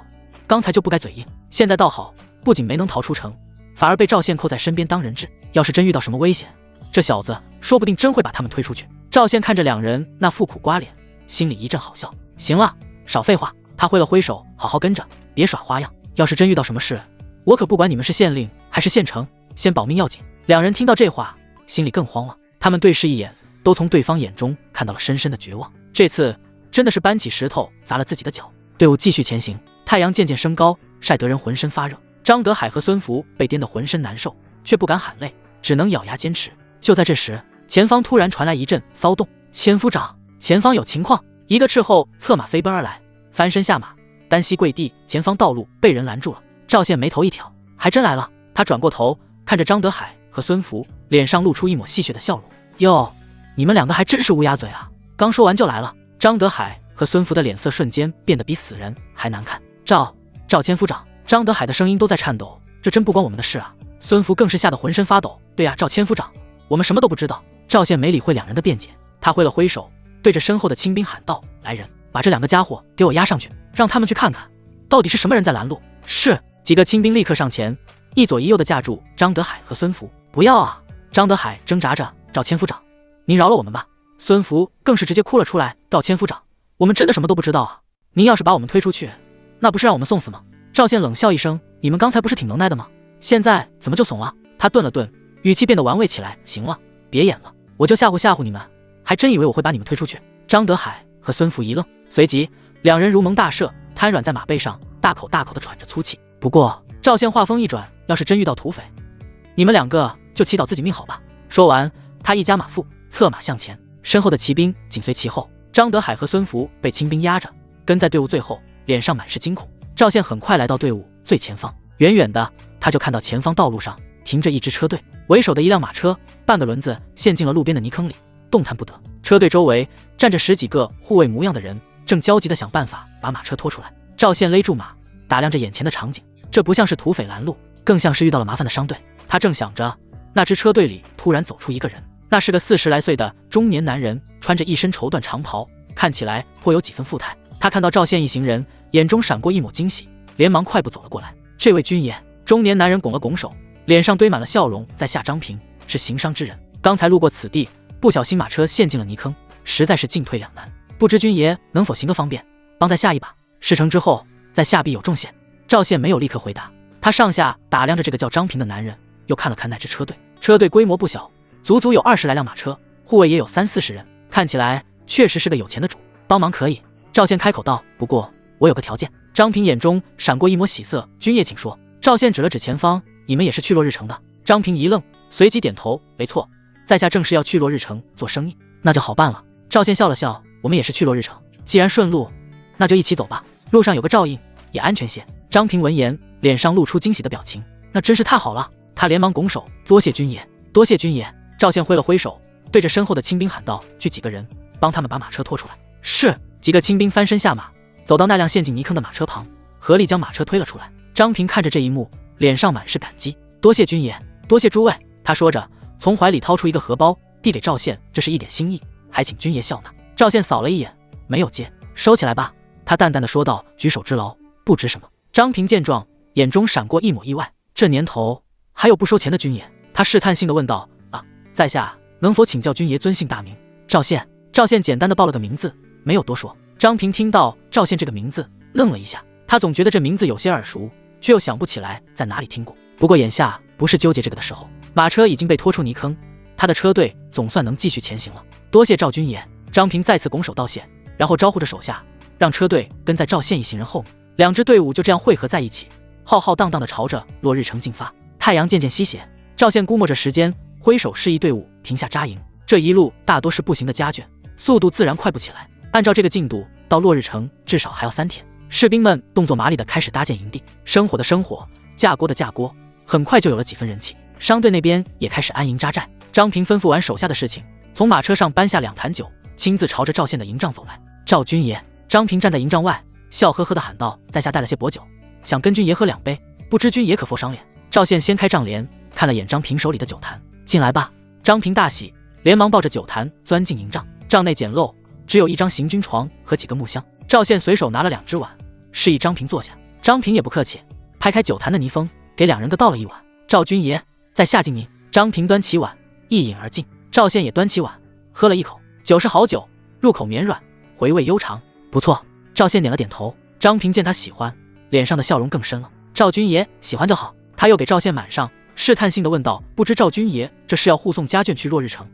刚才就不该嘴硬。现在倒好，不仅没能逃出城，反而被赵宪扣在身边当人质，要是真遇到什么危险，这小子说不定真会把他们推出去。赵宪看着2人那副苦瓜脸，心里一阵好笑。行了，少废话。他挥了挥手，好好跟着，别耍花样，要是真遇到什么事，我可不管你们是县令还是县城，先保命要紧。2人听到这话，心里更慌了，他们对视一眼，都从对方眼中看到了深深的绝望。这次真的是搬起石头砸了自己的脚。队伍继续前行，太阳渐渐升高，晒得人浑身发热。张德海和孙福被颠得浑身难受，却不敢喊累，只能咬牙坚持。就在这时，前方突然传来一阵骚动，千夫长，前方有情况！一个斥候策马飞奔而来，翻身下马，单膝跪地，前方道路被人拦住了。赵宪眉头一挑，还真来了。他转过头看着张德海和孙福，脸上露出一抹戏谑的笑容。哟，你们2个还真是乌鸦嘴啊，刚说完就来了。张德海和孙福的脸色瞬间变得比死人还难看。赵千夫长，张德海的声音都在颤抖，这真不关我们的事啊。孙福更是吓得浑身发抖，对啊，赵千夫长，我们什么都不知道。赵宪没理会2人的辩解，他挥了挥手，对着身后的亲兵喊道，来人，把这2个家伙给我押上去，让他们去看看到底是什么人在拦路。是。几个亲兵立刻上前，一左一右的架住张德海和孙福。不要啊！张德海挣扎着，赵千夫长，您饶了我们吧。孙福更是直接哭了出来，赵千夫长，我们真的什么都不知道啊！您要是把我们推出去，那不是让我们送死吗？赵宪冷笑一声，你们刚才不是挺能耐的吗？现在怎么就怂了？他顿了顿，语气变得玩味起来。行了，别演了，我就吓唬吓唬你们，还真以为我会把你们推出去？张德海和孙福一愣，随即两人如蒙大赦，瘫软在马背上，大口大口地喘着粗气。不过赵宪话锋一转，要是真遇到土匪，你们两个就祈祷自己命好吧。说完，他一加马腹，策马向前，身后的骑兵紧随其后。张德海和孙福被清兵压着，跟在队伍最后，脸上满是惊恐。赵宪很快来到队伍最前方，远远的他就看到前方道路上停着一支车队，为首的一辆马车半个轮子陷进了路边的泥坑里，动弹不得。车队周围站着10几个护卫模样的人，正焦急地想办法把马车拖出来。赵宪勒住马，打量着眼前的场景，这不像是土匪拦路，更像是遇到了麻烦的商队。他正想着，那支车队里突然走出一个人，那是个40来岁的中年男人，穿着一身绸缎长袍，看起来颇有几分富态。他看到赵宪一行人，眼中闪过一抹惊喜，连忙快步走了过来。这位军爷，中年男人拱了拱手，脸上堆满了笑容，在下张平，是行商之人，刚才路过此地，不小心马车陷进了泥坑，实在是进退两难，不知军爷能否行个方便，帮在下一把？事成之后，在下必有重谢。赵宪没有立刻回答，他上下打量着这个叫张平的男人，又看了看那支车队。车队规模不小，足足有20来辆马车，护卫也有30-40人，看起来确实是个有钱的主。帮忙可以，赵宪开口道，不过我有个条件。张平眼中闪过一抹喜色，军爷请说。赵宪指了指前方，你们也是去落日城的？张平一愣，随即点头，没错，在下正是要去落日城做生意。那就好办了。赵宪笑了笑，我们也是去落日城，既然顺路，那就一起走吧，路上有个照应也安全些。张平闻言，脸上露出惊喜的表情，那真是太好了。他连忙拱手，多谢军爷，多谢军爷。赵宪挥了挥手，对着身后的清兵喊道，聚几个人，帮他们把马车拖出来。是。几个清兵翻身下马，走到那辆陷进泥坑的马车旁，合力将马车推了出来。张平看着这一幕，脸上满是感激，多谢军爷，多谢诸位。他说着，从怀里掏出一个荷包，递给赵宪，这是一点心意，还请军爷笑纳。赵宪扫了一眼，没有接，收起来吧。他淡淡的说道，举手之劳，不值什么。张平见状，眼中闪过一抹意外，这年头还有不收钱的军爷？他试探性的问道，啊，在下能否请教军爷尊姓大名？赵宪。赵宪简单的报了个名字，没有多说。张平听到赵宪这个名字，愣了一下，他总觉得这名字有些耳熟，却又想不起来在哪里听过。不过眼下不是纠结这个的时候，马车已经被拖出泥坑，他的车队总算能继续前行了。多谢赵军爷。张平再次拱手道谢，然后招呼着手下，让车队跟在赵宪一行人后面。两支队伍就这样汇合在一起，浩浩荡荡地朝着落日城进发。太阳渐渐西斜，赵宪估摸着时间，挥手示意队伍停下扎营。这一路大多是步行的家眷，速度自然快不起来。按照这个进度，到落日城至少还要3天。士兵们动作麻利地开始搭建营地，生火的生火，架锅的架锅，很快就有了几分人气。商队那边也开始安营扎寨。张平吩咐完手下的事情，从马车上搬下2坛酒，亲自朝着赵宪的营帐走来。赵军爷。张平站在营帐外，笑呵呵地喊道，在下带了些薄酒，想跟军爷喝2杯，不知军爷可否赏脸？赵宪掀开帐帘，看了眼张平手里的酒坛，进来吧。张平大喜，连忙抱着酒坛钻进营帐。帐内简陋，只有一张行军床和几个木箱。赵宪随手拿了2只碗，示意张平坐下。张平也不客气，拍开酒坛的泥封，给2人各倒了一碗。赵军爷，在下敬您。张平端起碗，一饮而尽。赵宪也端起碗，喝了一口。酒是好酒，入口绵软，回味悠长，不错。赵宪点了点头。张平见他喜欢，脸上的笑容更深了。赵军爷喜欢就好。他又给赵宪满上，试探性的问道，不知赵军爷这是要护送家眷去落日城？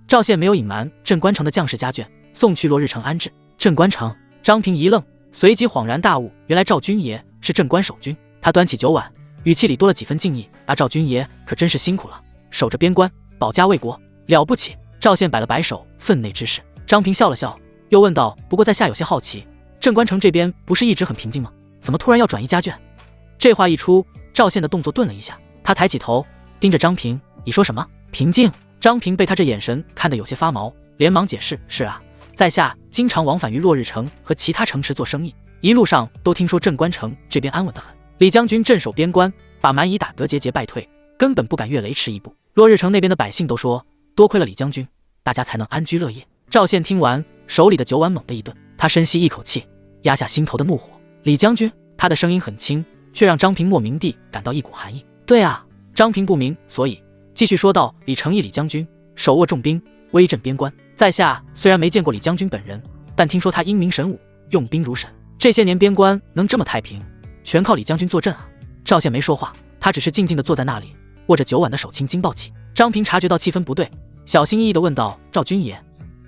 赵宪没有隐瞒，镇关城的将士家眷送去落日城安置。镇关城。张平一愣，随即恍然大悟，原来赵军爷是镇关守军。他端起酒碗，语气里多了几分敬意，赵军爷可真是辛苦了，守着边关，保家卫国，了不起。赵宪摆了摆手，分内之事。张平笑了笑，又问道，不过在下有些好奇，镇关城这边不是一直很平静吗？怎么突然要转移家眷？这话一出，赵宪的动作顿了一下，他抬起头盯着张平，你说什么平静？张平被他这眼神看得有些发毛，连忙解释，是啊，在下经常往返于落日城和其他城池做生意，一路上都听说镇关城这边安稳得很，李将军镇守边关，把蛮夷打得节节败退，根本不敢越雷池一步。落日城那边的百姓都说，多亏了李将军，大家才能安居乐业。赵宪听完，手里的酒碗猛地一顿，他深吸一口气，压下心头的怒火。李将军，他的声音很轻，却让张平莫名地感到一股寒意。对啊，张平不明所以，继续说道，李成义李将军手握重兵，威震边关。在下虽然没见过李将军本人，但听说他英明神武，用兵如神。这些年边关能这么太平，全靠李将军坐镇啊。赵宪没说话，他只是静静地坐在那里，握着9碗的手青筋暴起。张平察觉到气氛不对，小心翼翼地问道：“赵军爷，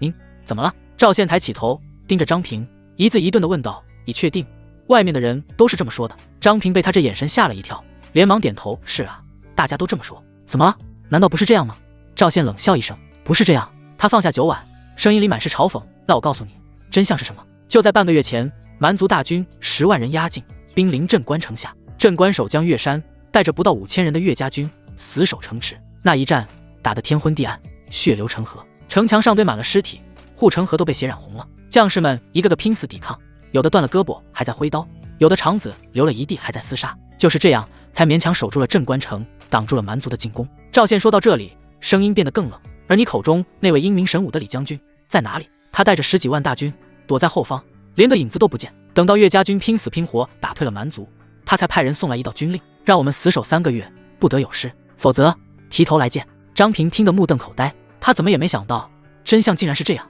您怎么了？”赵宪抬起头，盯着张平，一字一顿地问道：“已确定？外面的人都是这么说的。”张平被他这眼神吓了一跳，连忙点头：“是啊，大家都这么说。怎么了？难道不是这样吗？”赵宪冷笑一声：“不是这样。”他放下9碗，声音里满是嘲讽：“那我告诉你，真相是什么？就在半个月前，蛮族大军10万人压境，兵临镇关城下。镇关守将岳山带着不到5000人的岳家军死守城池。那一战打得天昏地暗，血流成河，城墙上堆满了尸体，护城河都被血染红了。将士们一个个拼死抵抗，有的断了胳膊还在挥刀，有的肠子流了一地还在厮杀。就是这样，才勉强守住了镇关城，挡住了蛮族的进攻。”赵宪说到这里，声音变得更冷：“而你口中那位英明神武的李将军在哪里？他带着10几万大军躲在后方，连个影子都不见。等到岳家军拼死拼活打退了蛮族，他才派人送来一道军令，让我们死守3个月，不得有失，否则提头来见。”张平听得目瞪口呆，他怎么也没想到真相竟然是这样。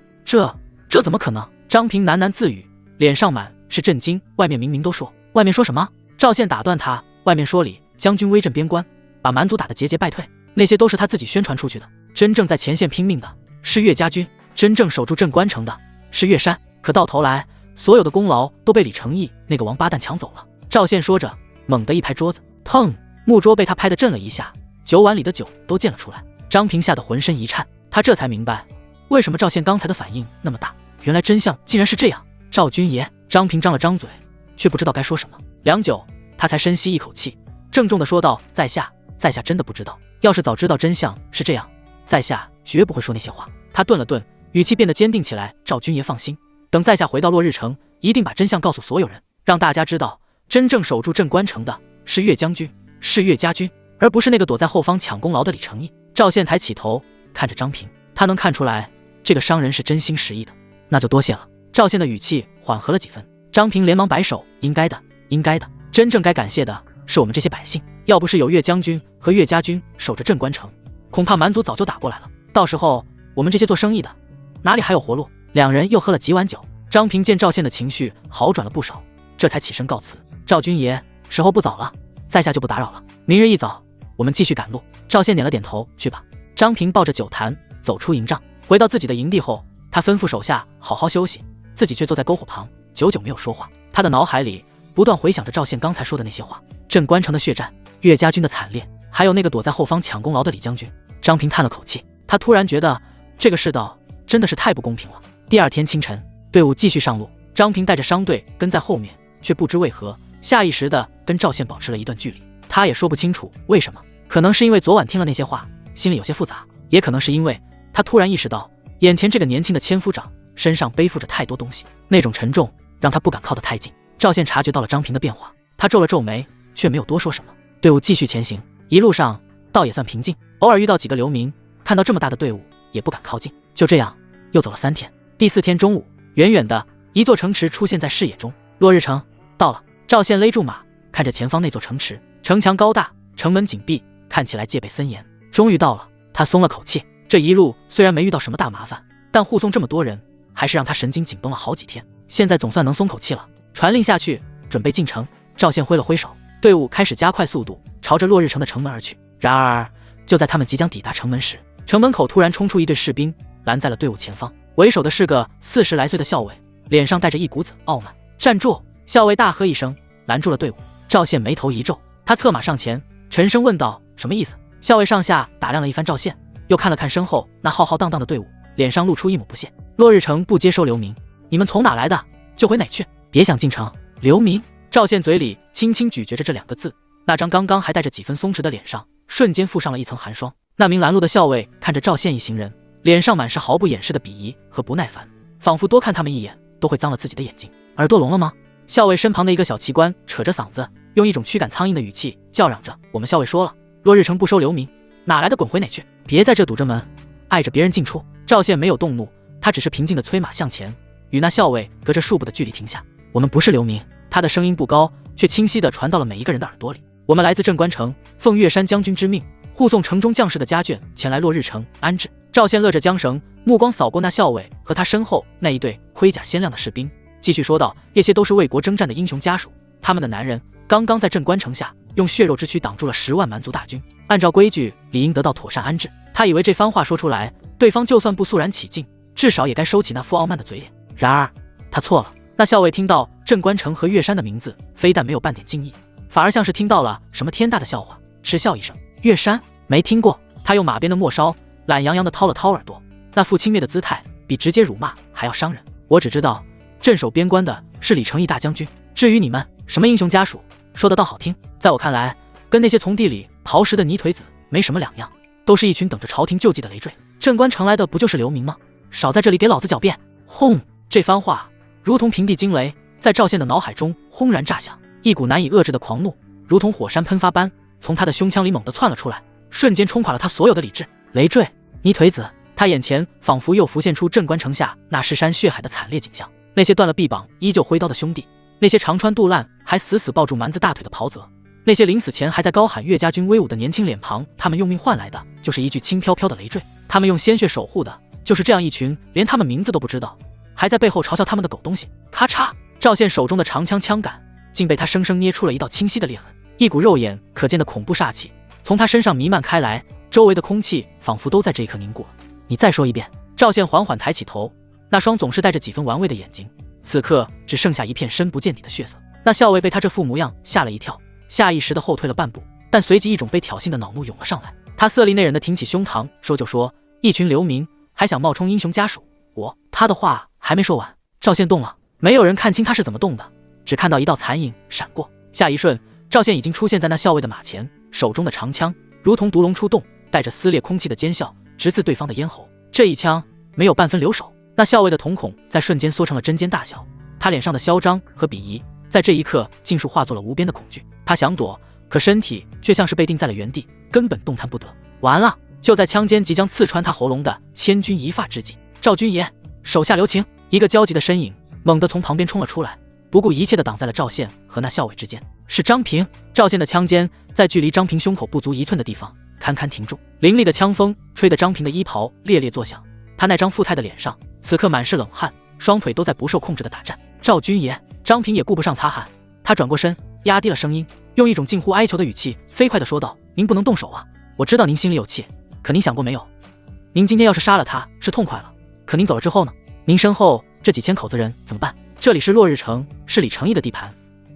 这怎么可能？张平喃喃自语，脸上满是震惊。外面明明都说……外面说什么？赵宪打断他：“外面说李将军威震边关，把蛮族打得节节败退，那些都是他自己宣传出去的。真正在前线拼命的是岳家军，真正守住镇关城的是岳山。可到头来，所有的功劳都被李成义那个王八蛋抢走了。”赵宪说着，猛地一拍桌子，砰！木桌被他拍得震了一下，9碗里的酒都溅了出来。张平吓得浑身一颤，他这才明白为什么赵宪刚才的反应那么大，原来真相竟然是这样。赵军爷，张平张了张嘴，却不知道该说什么。良久，他才深吸一口气，郑重地说道：“在下真的不知道。要是早知道真相是这样，在下绝不会说那些话。”他顿了顿，语气变得坚定起来：“赵军爷放心，等在下回到落日城，一定把真相告诉所有人，让大家知道，真正守住镇关城的是岳将军，是岳家军，而不是那个躲在后方抢功劳的李成义。”赵宪抬起头看着张平，他能看出来这个商人是真心实意的。“那就多谢了。”赵宪的语气缓和了几分。张平连忙摆手：“应该的，应该的。真正该感谢的是我们这些百姓，要不是有岳将军和岳家军守着镇关城，恐怕蛮族早就打过来了。到时候我们这些做生意的哪里还有活路？”两人又喝了几碗酒。张平见赵宪的情绪好转了不少，这才起身告辞：“赵军爷，时候不早了，在下就不打扰了。明日一早我们继续赶路。”赵宪点了点头：“去吧。”张平抱着酒坛走出营帐，回到自己的营地后，他吩咐手下好好休息，自己却坐在篝火旁，久久没有说话。他的脑海里不断回想着赵宪刚才说的那些话：镇关城的血战，岳家军的惨烈，还有那个躲在后方抢功劳的李将军。张平叹了口气，他突然觉得这个世道真的是太不公平了。第二天清晨，队伍继续上路，张平带着商队跟在后面，却不知为何下意识地跟赵宪保持了一段距离。他也说不清楚为什么，可能是因为昨晚听了那些话，心里有些复杂，也可能是因为他突然意识到眼前这个年轻的千夫长身上背负着太多东西，那种沉重让他不敢靠得太近。赵宪察觉到了张平的变化，他皱了皱眉，却没有多说什么。队伍继续前行，一路上倒也算平静，偶尔遇到几个流民，看到这么大的队伍也不敢靠近。就这样又走了3天。第4天中午，远远的一座城池出现在视野中。落日城到了。赵宪勒住马，看着前方那座城池，城墙高大，城门紧闭，看起来戒备森严。终于到了，他松了口气。这一路虽然没遇到什么大麻烦，但护送这么多人还是让他神经紧绷了好几天，现在总算能松口气了。传令下去，准备进城。赵宪挥了挥手，队伍开始加快速度，朝着落日城的城门而去。然而就在他们即将抵达城门时，城门口突然冲出一队士兵，拦在了队伍前方。为首的是个40来岁的校尉，脸上带着一股子傲慢。站住！校尉大喝一声，拦住了队伍。赵宪眉头一皱，他策马上前，沉声问道：“什么意思？”校尉上下打量了一番赵宪，又看了看身后那浩浩荡荡的队伍，脸上露出一抹不屑：“落日城不接收流民，你们从哪来的就回哪去，别想进城。”流民？赵宪嘴里轻轻咀嚼着这2个字，那张刚刚还带着几分松弛的脸上瞬间附上了一层寒霜。那名拦路的校尉看着赵宪一行人，脸上满是毫不掩饰的鄙夷和不耐烦，仿佛多看他们一眼都会脏了自己的眼睛。耳朵聋了吗？校尉身旁的一个小旗官扯着嗓子，用一种驱赶苍蝇的语气叫嚷着：“我们校尉说了，落日城不收流民，哪来的滚回哪去，别在这堵着门，碍着别人进出。”赵宪没有动怒，他只是平静地催马向前，与那校尉隔着数步的距离停下。“我们不是流民。”他的声音不高，却清晰地传到了每一个人的耳朵里。“我们来自镇关城，奉岳山将军之命，护送城中将士的家眷前来落日城安置。赵宪勒着缰绳，目光扫过那校尉和他身后那一队盔甲鲜亮的士兵，继续说道：“这些都是为国征战的英雄家属，他们的男人刚刚在镇关城下用血肉之躯挡住了10万蛮族大军，按照规矩理应得到妥善安置。”他以为这番话说出来，对方就算不肃然起敬，至少也该收起那副傲慢的嘴脸。然而他错了。那校尉听到镇关城和岳山的名字，非但没有半点敬意，反而像是听到了什么天大的笑话，嗤笑一声：“岳山没听过。”他用马鞭的末梢懒洋洋地掏了掏耳朵，那副轻蔑的姿态比直接辱骂还要伤人。我只知道镇守边关的是李成义大将军，至于你们什么英雄家属，说得倒好听，在我看来跟那些从地里刨食的泥腿子没什么两样，都是一群等着朝廷救济的累赘。镇关城来的不就是流民吗？少在这里给老子狡辩！轰！这番话如同平地惊雷，在赵宪的脑海中轰然炸响，一股难以遏制的狂怒如同火山喷发般从他的胸腔里猛地窜了出来，瞬间冲垮了他所有的理智。累赘，泥腿子！他眼前仿佛又浮现出镇关城下那尸山血海的惨烈景象，那些断了臂膀依旧挥刀的兄弟，那些长穿肚烂还死死抱住蛮子大腿的袍泽，那些临死前还在高喊岳家军威武的年轻脸庞，他们用命换来的就是一具轻飘飘的累赘，他们用鲜血守护的就是这样一群连他们名字都不知道，还在背后嘲笑他们的狗东西。咔嚓！赵宪手中的长枪枪杆竟被他生生捏出了一道清晰的裂痕，一股肉眼可见的恐怖煞气从他身上弥漫开来，周围的空气仿佛都在这一刻凝固了。你再说一遍！赵宪缓缓抬起头，那双总是带着几分玩味的眼睛，此刻只剩下一片深不见底的血色。那校尉被他这副模样吓了一跳，下意识地后退了半步，但随即一种被挑衅的恼怒涌了上来。他色厉内荏地挺起胸膛，说就说：“一群流民还想冒充英雄家属？他的话还没说完，赵宪动了。没有人看清他是怎么动的，只看到一道残影闪过，下一瞬，赵宪已经出现在那校尉的马前，手中的长枪如同毒龙出洞，带着撕裂空气的尖啸，直刺对方的咽喉。这一枪没有半分留手，那校尉的瞳孔在瞬间缩成了针尖大小，他脸上的嚣张和鄙夷在这一刻尽数化作了无边的恐惧。他想躲，可身体却像是被定在了原地，根本动弹不得。完了！就在枪尖即将刺穿他喉咙的千钧一发之际，赵军爷，手下留情！一个焦急的身影猛地从旁边冲了出来，不顾一切地挡在了赵宪和那校尉之间。是张平！赵宪的枪尖在距离张平胸口不足1寸的地方堪堪停住，凌厉的枪风吹得张平的衣袍猎猎作响，他那张富态的脸上此刻满是冷汗，双腿都在不受控制的打颤。赵军爷！张平也顾不上擦汗，他转过身，压低了声音，用一种近乎哀求的语气飞快地说道：“您不能动手啊！我知道您心里有气，可您想过没有，您今天要是杀了他是痛快了，可您走了之后呢？您身后这几千口子人怎么办？这里是落日城，是李成义的地盘，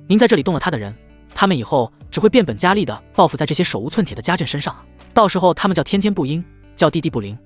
您在这里动了他的人，他们以后只会变本加厉地报复在这些手无寸铁的家眷身上啊！到时候他们叫天天不应，叫地地不灵，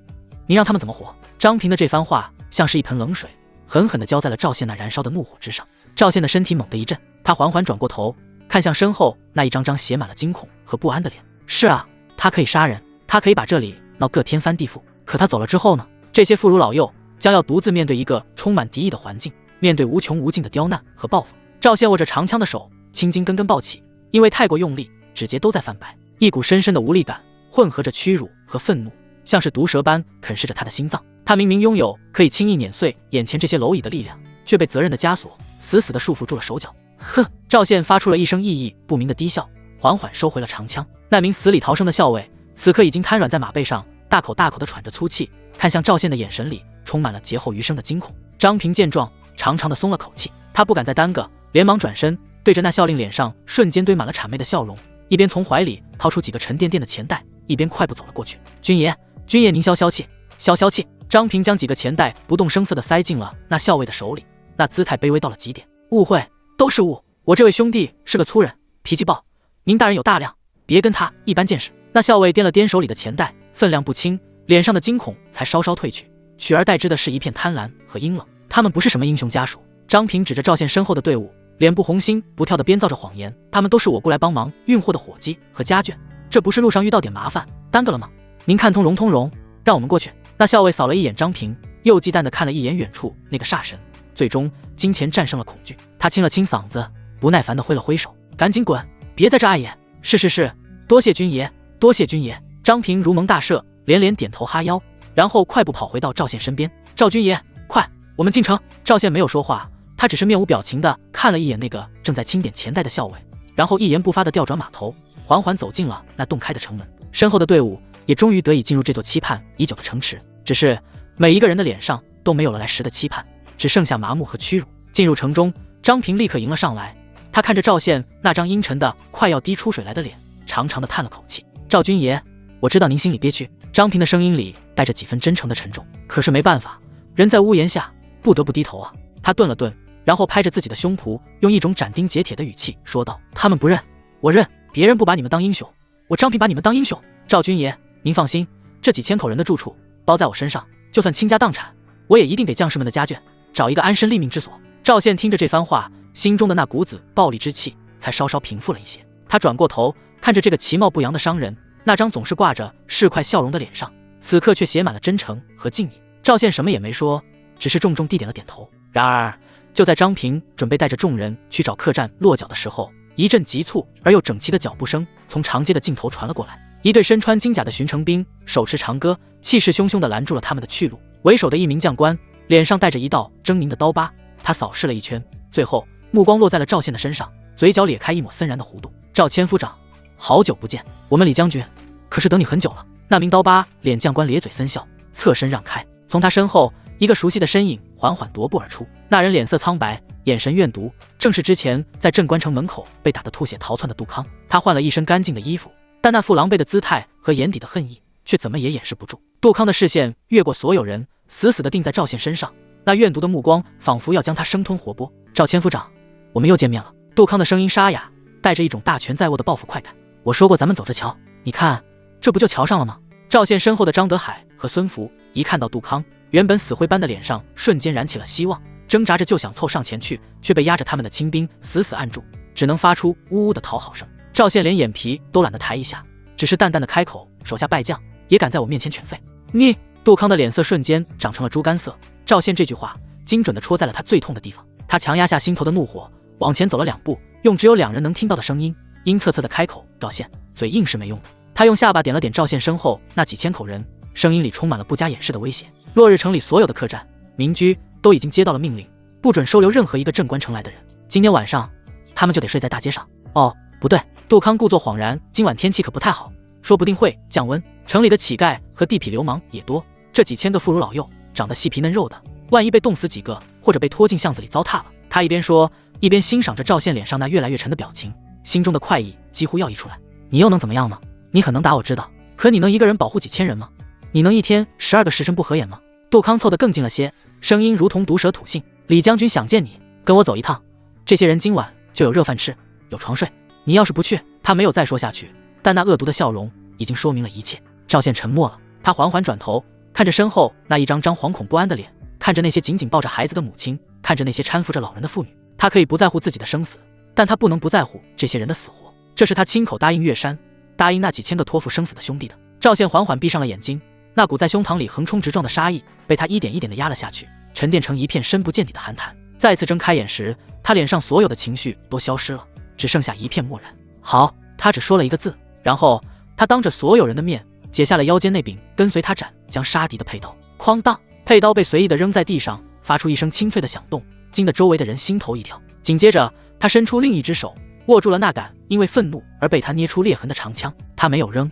您让他们怎么活？”张平的这番话像是一盆冷水，狠狠地浇在了赵宪那燃烧的怒火之上。赵宪的身体猛地一震，他缓缓转过头，看向身后那一张张写满了惊恐和不安的脸。是啊，他可以杀人，他可以把这里闹个天翻地覆，可他走了之后呢？这些妇孺老幼将要独自面对一个充满敌意的环境，面对无穷无尽的刁难和报复。赵宪握着长枪的手青筋根根抱起，因为太过用力，指节都在泛白，一股深深的无力感混合着屈辱和愤怒，像是毒蛇般啃噬着他的心脏。他明明拥有可以轻易碾碎眼前这些蝼蚁的力量，却被责任的枷锁死死地束缚住了手脚。哼！赵宪发出了一声意义不明的低笑，缓缓收回了长枪。那名死里逃生的校尉此刻已经瘫软在马背上，大口大口地喘着粗气，看向赵宪的眼神里充满了劫后余生的惊恐。张平见状，长长地松了口气，他不敢再耽搁，连忙转身，对着那校令脸上瞬间堆满了谄媚的笑容，一边从怀里掏出几个沉甸甸的钱袋，一边快步走了过去。军爷，您消消气，消消气！张平将几个钱袋不动声色地塞进了那校尉的手里，那姿态卑微到了极点。误会，都是误，我这位兄弟是个粗人，脾气暴，您大人有大量，别跟他一般见识。那校尉掂了掂手里的钱袋，分量不轻，脸上的惊恐才稍稍褪去，取而代之的是一片贪婪和阴冷。他们不是什么英雄家属。张平指着赵宪身后的队伍，脸部红心不跳地编造着谎言，他们都是我雇来帮忙运货的伙计和家眷，这不是路上遇到点麻烦耽搁了吗？您看通融通融，让我们过去。那校尉扫了一眼张平，又忌惮地看了一眼远处那个煞神，最终金钱战胜了恐惧。他清了清嗓子，不耐烦地挥了挥手：“赶紧滚，别在这碍眼。”是，多谢军爷，多谢军爷。张平如蒙大赦，连连点头哈腰，然后快步跑回到赵宪身边：“赵军爷，快，我们进城！”赵宪没有说话，他只是面无表情地看了一眼那个正在清点钱袋的校尉，然后一言不发地调转马头，缓缓走进了那洞开的城门。身后的队伍也终于得以进入这座期盼已久的城池。只是每一个人的脸上都没有了来时的期盼，只剩下麻木和屈辱。进入城中，张平立刻迎了上来。他看着赵宪那张阴沉的快要滴出水来的脸，长长的叹了口气：“赵军爷，我知道您心里憋屈。”张平的声音里带着几分真诚的沉重。可是没办法，人在屋檐下，不得不低头啊。他顿了顿，然后拍着自己的胸脯，用一种斩钉截铁的语气说道：“他们不认，我认。别人不把你们当英雄，我张平把你们当英雄。赵军爷，您放心，这几千口人的住处包在我身上，就算倾家荡产，我也一定给将士们的家眷找一个安身立命之所。”赵宪听着这番话，心中的那股子暴戾之气才稍稍平复了一些。他转过头，看着这个其貌不扬的商人，那张总是挂着市侩笑容的脸上，此刻却写满了真诚和敬意。赵宪什么也没说，只是重重地点了点头。然而，就在张平准备带着众人去找客栈落脚的时候，一阵急促而又整齐的脚步声从长街的尽头传了过来。一队身穿金甲的巡城兵手持长戈，气势汹汹地拦住了他们的去路。为首的一名将官脸上带着一道狰狞的刀疤，他扫视了一圈，最后目光落在了赵宪的身上，嘴角咧开一抹森然的弧度。赵千夫长，好久不见，我们李将军可是等你很久了。那名刀疤脸将官咧嘴森笑，侧身让开。从他身后，一个熟悉的身影缓缓踱步而出。那人脸色苍白，眼神怨毒，正是之前在镇关城门口被打得吐血逃窜的杜康。他换了一身干净的衣服，但那副狼狈的姿态和眼底的恨意却怎么也掩饰不住。杜康的视线越过所有人，死死地定在赵宪身上，那怨毒的目光仿佛要将他生吞活剥。赵千夫长，我们又见面了。杜康的声音沙哑，带着一种大权在握的报复快感。我说过咱们走着瞧，你看这不就瞧上了吗？赵宪身后的张德海和孙福一看到杜康，原本死灰般的脸上瞬间燃起了希望，挣扎着就想凑上前去，却被压着他们的亲兵死死按住，只能发出呜呜的讨好声。赵宪连眼皮都懒得抬一下，只是淡淡的开口：“手下败将也敢在我面前犬吠？”你！杜康的脸色瞬间长成了猪肝色。赵宪这句话精准地戳在了他最痛的地方。他强压下心头的怒火，往前走了2步，用只有2人能听到的声音阴恻恻地开口：“赵宪。”嘴硬是没用的。他用下巴点了点赵宪身后那几千口人，声音里充满了不加掩饰的威胁。落日城里所有的客栈、民居都已经接到了命令，不准收留任何一个镇关城来的人。今天晚上，他们就得睡在大街上。哦，不对，杜康故作恍然，今晚天气可不太好，说不定会降温。城里的乞丐和地痞流氓也多，这几千个妇孺老幼，长得细皮嫩肉的，万一被冻死几个，或者被拖进巷子里糟蹋了。他一边说，一边欣赏着赵宪脸上那越来越沉的表情，心中的快意几乎要溢出来。你又能怎么样呢？你很能打我知道，可你能一个人保护几千人吗？你能一天12个时辰不合眼吗？杜康凑得更近了些，声音如同毒蛇吐信：“李将军想见你，跟我走一趟。这些人今晚就有热饭吃，有床睡。你要是不去……”他没有再说下去，但那恶毒的笑容已经说明了一切。赵宪沉默了，他缓缓转头，看着身后那一张张惶恐不安的脸，看着那些紧紧抱着孩子的母亲，看着那些搀扶着老人的妇女。他可以不在乎自己的生死，但他不能不在乎这些人的死活。这是他亲口答应岳山，答应那几千个托付生死的兄弟的。赵宪缓缓闭上了眼睛，那股在胸膛里横冲直撞的杀意被他一点一点地压了下去，沉淀成一片深不见底的寒潭。再次睁开眼时，他脸上所有的情绪都消失了，只剩下一片漠然。好，他只说了一个字，然后他当着所有人的面解下了腰间那柄跟随他斩将杀敌的佩刀。哐当，佩刀被随意地扔在地上，发出一声清脆的响动，惊得周围的人心头一跳。紧接着，他伸出另一只手，握住了那杆因为愤怒而被他捏出裂痕的长枪。他没有扔，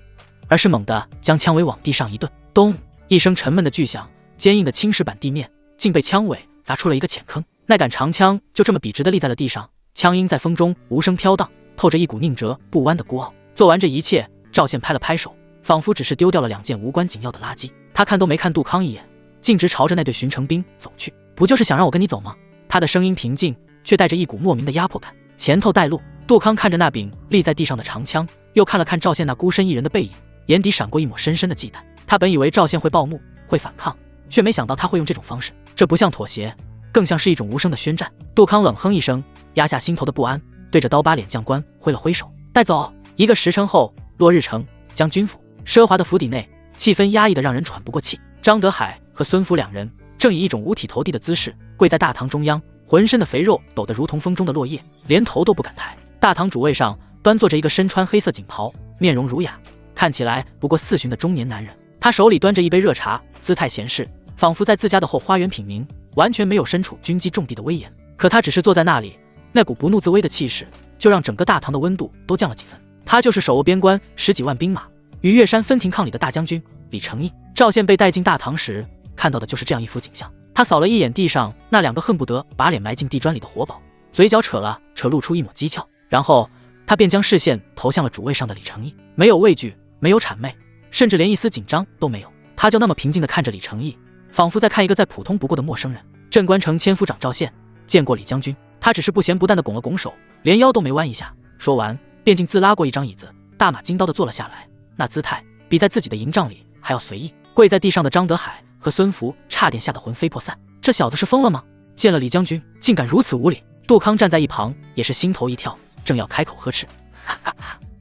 而是猛地将枪尾往地上一顿，咚一声沉闷的巨响，坚硬的青石板地面竟被枪尾砸出了一个浅坑。那杆长枪就这么笔直地立在了地上，枪缨在风中无声飘荡，透着一股拧折不弯的孤傲。做完这一切，赵宪拍了拍手，仿佛只是丢掉了2件无关紧要的垃圾。他看都没看杜康一眼，径直朝着那队巡城兵走去。不就是想让我跟你走吗？他的声音平静，却带着一股莫名的压迫感。前头带路。杜康看着那柄立在地上的长枪，又看了看赵宪那孤身一人的背影，眼底闪过一抹深深的忌惮。他本以为赵宪会暴怒，会反抗，却没想到他会用这种方式。这不像妥协，更像是一种无声的宣战。杜康冷哼一声，压下心头的不安，对着刀疤脸将官挥了挥手，带走。1个时辰后，落日城将军府奢华的府邸内，气氛压抑得让人喘不过气。张德海和孙福2人正以一种五体投地的姿势跪在大堂中央，浑身的肥肉抖得如同风中的落叶，连头都不敢抬。大堂主位上端坐着一个身穿黑色锦袍，面容儒雅，看起来不过40的中年男人。他手里端着一杯热茶，姿态闲适，仿佛在自家的后花园品茗，完全没有身处军机重地的威严。可他只是坐在那里，那股不怒自威的气势就让整个大堂的温度都降了几分。他就是手握边关10几万兵马，与岳山分庭抗礼的大将军李成义。赵宪被带进大堂时，看到的就是这样一幅景象。他扫了一眼地上那2个恨不得把脸埋进地砖里的活宝，嘴角扯了扯，露出一抹讥诮，然后他便将视线投向了主位上的李成义，没有畏惧，没有谄媚，甚至连一丝紧张都没有。他就那么平静地看着李成义，仿佛在看一个再普通不过的陌生人。镇关城千夫长赵宪见过李将军，他只是不咸不淡地拱了拱手，连腰都没弯一下。说完，便径自拉过一张椅子，大马金刀地坐了下来，那姿态比在自己的营帐里还要随意。跪在地上的张德海和孙福差点吓得魂飞魄散，这小子是疯了吗？见了李将军竟敢如此无礼！杜康站在一旁也是心头一跳，正要开口呵斥，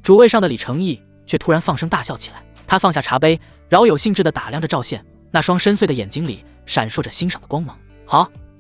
主位上的李成义却突然放声大笑起来。他放下茶杯，饶有兴致地打量着赵宪，那双深邃的眼睛里闪烁着欣赏的光芒。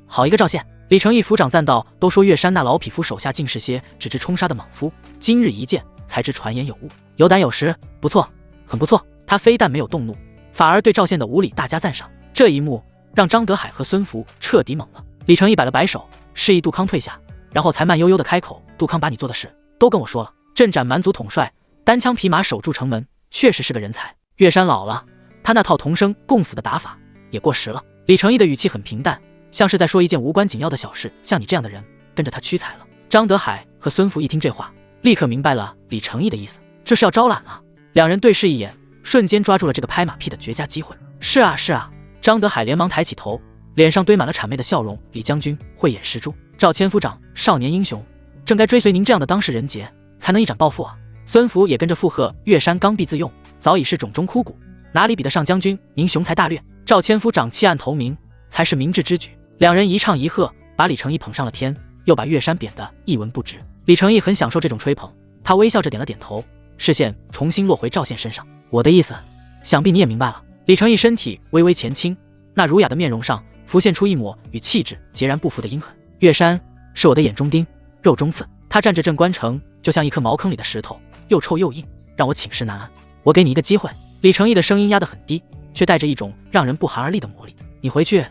好一个赵宪！李成义府长赞道：“都说岳山那老匹夫手下尽是些只知冲杀的莽夫，今日一见才知传言有误，有胆有识，不错，很不错。”他非但没有动怒，反而对赵宪的无礼大加赞赏。这一幕让张德海和孙福彻底懵了。李成义摆了摆手，示意杜康退下，然后才慢悠悠地开口：“杜康把你做的事都跟我说了，镇斩蛮族统帅，单枪匹马守住城门，确实是个人才。岳山老了，他那套同生共死的打法也过时了。”李成义的语气很平淡，像是在说一件无关紧要的小事。像你这样的人跟着他屈才了。张德海和孙福一听这话，立刻明白了李成义的意思，这是要招揽啊。两人对视一眼，瞬间抓住了这个拍马屁的绝佳机会。是啊是啊，张德海连忙抬起头，脸上堆满了谄媚的笑容。李将军慧眼识珠，赵千夫长少年英雄，正该追随您这样的当世人杰，才能一展抱负啊。孙福也跟着附和：岳山刚愎自用，早已是冢中枯骨，哪里比得上将军您雄才大略？赵千夫长弃暗投明，才是明智之举。两人一唱一和，把李成义捧上了天，又把岳山贬得一文不值。李成义很享受这种吹捧，他微笑着点了点头，视线重新落回赵宪身上。我的意思，想必你也明白了。李成义身体微微前倾，那儒雅的面容上浮现出一抹与气质截然不符的阴狠。岳山是我的眼中钉，肉中刺，他占着镇关城，就像一颗茅坑里的石头，又臭又硬，让我寝食难安。我给你一个机会。李成义的声音压得很低，却带着一种让人不寒而栗的魔力。你回去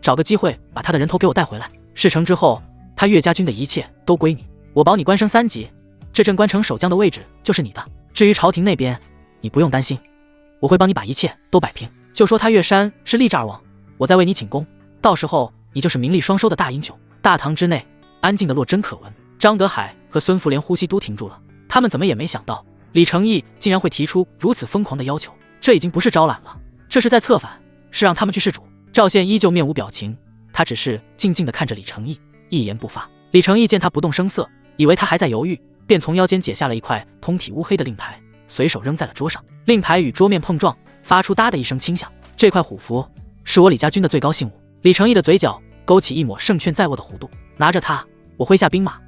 找个机会把他的人头给我带回来，事成之后，他岳家军的一切都归你，我保你官升3级，这镇关城守将的位置就是你的。至于朝廷那边，你不用担心，我会帮你把一切都摆平。就说他岳山是力战而亡，我再为你请功，到时候你就是名利双收的大英雄。大堂之内安静的落针可闻，张德海和孙福连呼吸都停住了，他们怎么也没想到李成义竟然会提出如此疯狂的要求，这已经不是招揽了，这是在策反，是让他们去试主。赵宪依旧面无表情，他只是静静地看着李成义，一言不发。李成义见他不动声色，以为他还在犹豫，便从腰间解下了一块通体乌黑的令牌，随手扔在了桌上。令牌与桌面碰撞，发出哒的一声轻响。这块虎符是我李家军的最高信物。李成义的嘴角勾起一抹胜券在握的弧度，拿着它，我麾下兵马，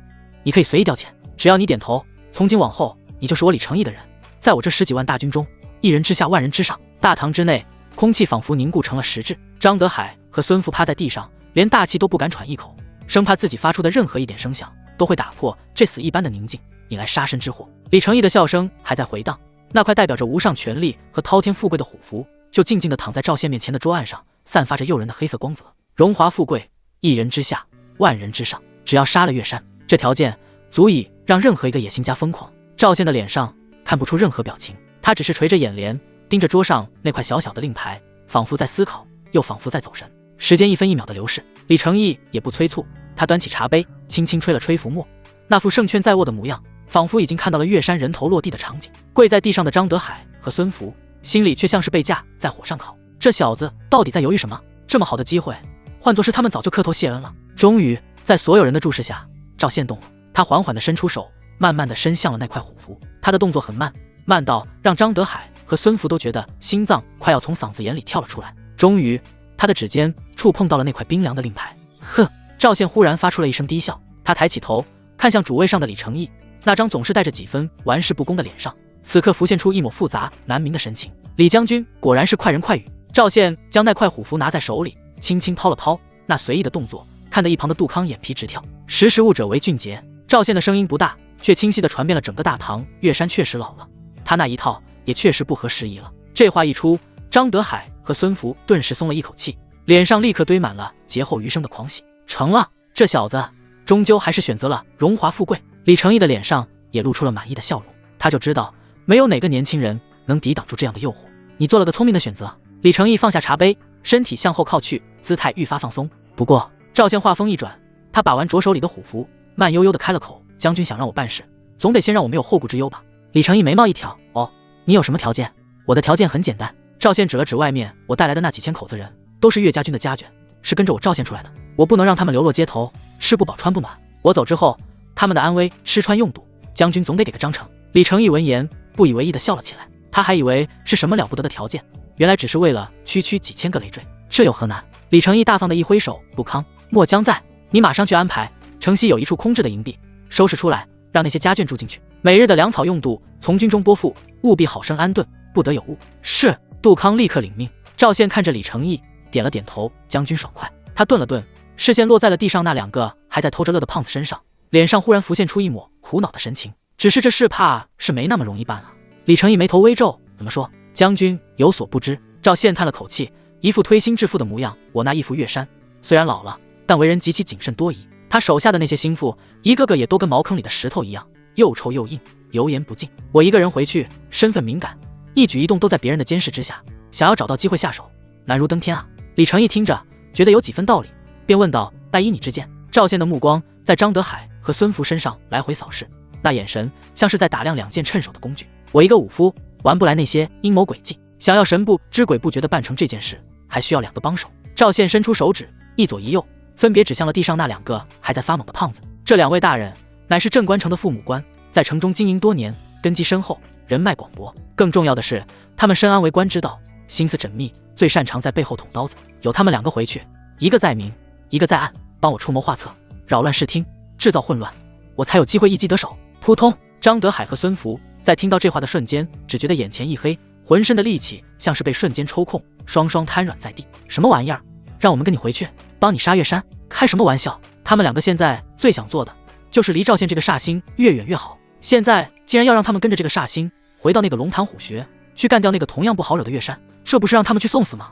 你可以随意调遣，只要你点头，从今往后你就是我李成义的人，在我这10几万大军中，一人之下万人之上。大堂之内空气仿佛凝固成了实质，张德海和孙福趴在地上，连大气都不敢喘一口，生怕自己发出的任何一点声响都会打破这死一般的宁静，引来杀身之祸。李成义的笑声还在回荡，那块代表着无上权力和滔天富贵的虎符就静静地躺在赵宪面前的桌案上，散发着诱人的黑色光泽。荣华富贵，一人之下，万人之上，只要杀了岳山，这条件足以让任何一个野心家疯狂。赵宪的脸上看不出任何表情，他只是垂着眼帘盯着桌上那块小小的令牌，仿佛在思考，又仿佛在走神。时间一分一秒的流逝，李成义也不催促，他端起茶杯，轻轻吹了吹浮沫，那副胜券在握的模样，仿佛已经看到了岳山人头落地的场景。跪在地上的张德海和孙福心里却像是被架在火上烤，这小子到底在犹豫什么？这么好的机会，换作是他们早就磕头谢恩了。终于在所有人的注视下，赵宪动了，他缓缓地伸出手，慢慢地伸向了那块虎符。他的动作很慢，慢到让张德海和孙福都觉得心脏快要从嗓子眼里跳了出来。终于他的指尖触碰到了那块冰凉的令牌。哼！赵宪忽然发出了一声低笑，他抬起头看向主位上的李成义，那张总是带着几分玩世不恭的脸上此刻浮现出一抹复杂难明的神情。李将军果然是快人快语。赵宪将那块虎符拿在手里，轻轻抛了抛，那随意的动作看得一旁的杜康眼皮直跳。识物者为俊杰。赵宪的声音不大，却清晰地传遍了整个大堂。岳山确实老了，他那一套也确实不合时宜了。这话一出，张德海和孙福顿时松了一口气，脸上立刻堆满了劫后余生的狂喜。成了，这小子终究还是选择了荣华富贵。李成义的脸上也露出了满意的笑容，他就知道没有哪个年轻人能抵挡住这样的诱惑。你做了个聪明的选择。李成义放下茶杯，身体向后靠去，姿态愈发放松。不过赵宪话锋一转，他把玩着手里的虎符，慢悠悠地开了口：将军想让我办事，总得先让我没有后顾之忧吧。李成义眉毛一挑：哦，你有什么条件？我的条件很简单。赵宪指了指外面我带来的那几千口子人，都是岳家军的家眷，是跟着我赵宪出来的，我不能让他们流落街头，吃不饱穿不暖。我走之后，他们的安危、吃穿用度，将军总得给个章程。李成义闻言不以为意地笑了起来，他还以为是什么了不得的条件，原来只是为了区几千个累赘，这有何难？李成义大方地一挥手：陆康、莫将在，你马上去安排城西有一处空置的营地，收拾出来，让那些家眷住进去，每日的粮草用度从军中拨付，务必好生安顿，不得有误。是。杜康立刻领命。赵宪看着李成义点了点头，将军爽快。他顿了顿，视线落在了地上那2个还在偷着乐的胖子身上，脸上忽然浮现出一抹苦恼的神情。只是这事怕是没那么容易办啊。李成义眉头微皱，怎么说？将军有所不知。赵宪叹了口气，一副推心置腹的模样。我那义父岳山虽然老了，但为人极其谨慎多疑，他手下的那些心腹一个个也都跟茅坑里的石头一样，又臭又硬，油盐不进。我一个人回去，身份敏感，一举一动都在别人的监视之下，想要找到机会下手，难如登天啊。李成义听着觉得有几分道理，便问道：拜依你之见。赵宪的目光在张德海和孙福身上来回扫视，那眼神像是在打量2件趁手的工具。我一个武夫玩不来那些阴谋诡计，想要神不知鬼不觉地办成这件事，还需要2个帮手。赵宪伸出手指，一左一右分别指向了地上那2个还在发懵的胖子。这2位大人乃是镇关城的父母官，在城中经营多年，根基深厚，人脉广博。更重要的是，他们深谙为官之道，心思缜密，最擅长在背后捅刀子。有他们2个回去，一个在明，一个在暗，帮我出谋划策，扰乱视听，制造混乱，我才有机会一击得手。扑通！张德海和孙福在听到这话的瞬间，只觉得眼前一黑，浑身的力气像是被瞬间抽空，双双瘫软在地。什么玩意儿？让我们跟你回去，帮你杀岳山？开什么玩笑！他们2个现在最想做的，就是离赵县这个煞星越远越好。现在竟然要让他们跟着这个煞星回到那个龙潭虎穴，去干掉那个同样不好惹的岳山，这不是让他们去送死吗？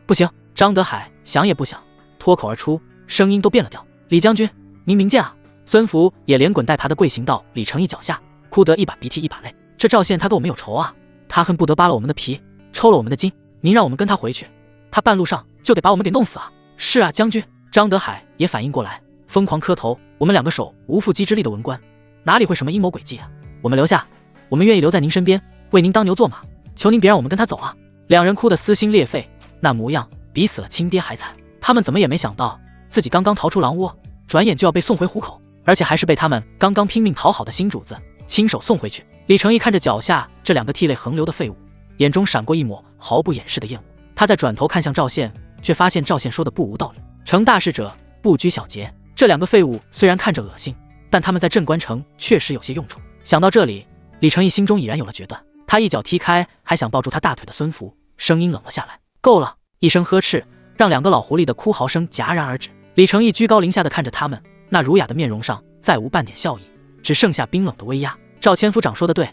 不行！张德海想也不想，脱口而出，声音都变了调：李将军，您明鉴啊！孙福也连滚带爬地跪行到李成义脚下，哭得一把鼻涕一把泪。这赵宪他跟我们有仇啊，他恨不得扒了我们的皮，抽了我们的筋。您让我们跟他回去，他半路上就得把我们给弄死啊！是啊，将军。张德海也反应过来，疯狂磕头：我们2个手无缚鸡之力的文官，哪里会什么阴谋诡计啊？我们留下，我们愿意留在您身边，为您当牛做马，求您别让我们跟他走啊！2人哭得撕心裂肺，那模样比死了亲爹还惨。他们怎么也没想到，自己刚刚逃出狼窝，转眼就要被送回虎口，而且还是被他们刚刚拼命讨好的新主子亲手送回去。李成义看着脚下这2个涕泪横流的废物，眼中闪过一抹毫不掩饰的厌恶。他再转头看向赵宪，却发现赵宪说的不无道理。成大事者不拘小节，这2个废物虽然看着恶心，但他们在镇关城确实有些用处。想到这里，李成义心中已然有了决断。他一脚踢开还想抱住他大腿的孙福，声音冷了下来：够了！一声呵斥，让2个老狐狸的哭嚎声戛然而止。李成义居高临下地看着他们，那儒雅的面容上再无半点笑意，只剩下冰冷的威压。赵千夫长说的对，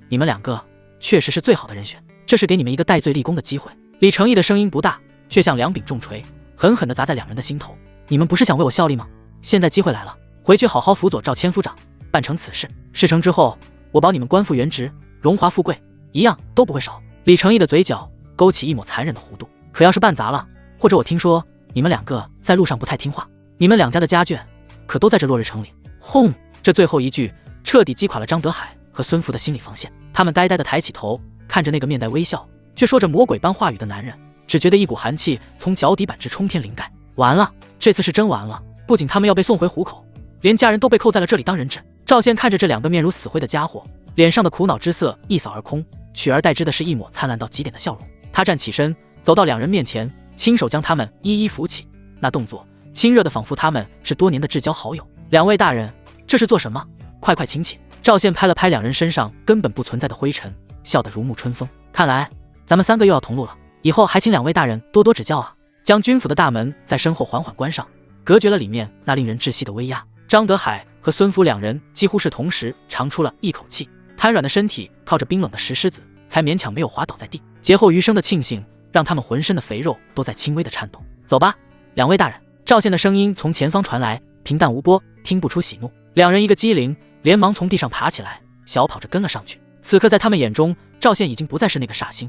你们2个确实是最好的人选，这是给你们一个戴罪立功的机会。李成义的声音不大，却像2柄重锤，狠狠地砸在2人的心头。你们不是想为我效力吗？现在机会来了，回去好好辅佐赵千夫长，办成此事。事成之后，我保你们官复原职，荣华富贵一样都不会少。李成义的嘴角勾起一抹残忍的弧度。可要是办砸了，或者我听说你们2个在路上不太听话，你们2家的家眷可都在这落日城里。轰！这最后一句彻底击垮了张德海和孙福的心理防线。他们呆呆地抬起头，看着那个面带微笑却说着魔鬼般话语的男人，只觉得一股寒气从脚底板至冲天灵盖。完了，这次是真完了！不仅他们要被送回虎口，连家人都被扣在了这里当人质。赵宪看着这2个面如死灰的家伙，脸上的苦恼之色一扫而空，取而代之的是一抹灿烂到极点的笑容。他站起身，走到2人面前，亲手将他们一一扶起，那动作亲热的仿佛他们是多年的至交好友。2位大人，这是做什么？快请起！赵宪拍了拍2人身上根本不存在的灰尘，笑得如沐春风。看来咱们3个又要同路了，以后还请2位大人多多指教啊！将军府的大门在身后缓缓关上，隔绝了里面那令人窒息的威压。张德海和孙福2人几乎是同时长出了一口气，瘫软的身体靠着冰冷的石狮子，才勉强没有滑倒在地。劫后余生的庆幸让他们浑身的肥肉都在轻微的颤动。走吧，2位大人！赵宪的声音从前方传来，平淡无波，听不出喜怒。2人一个机灵，连忙从地上爬起来，小跑着跟了上去。此刻在他们眼中，赵宪已经不再是那个煞星，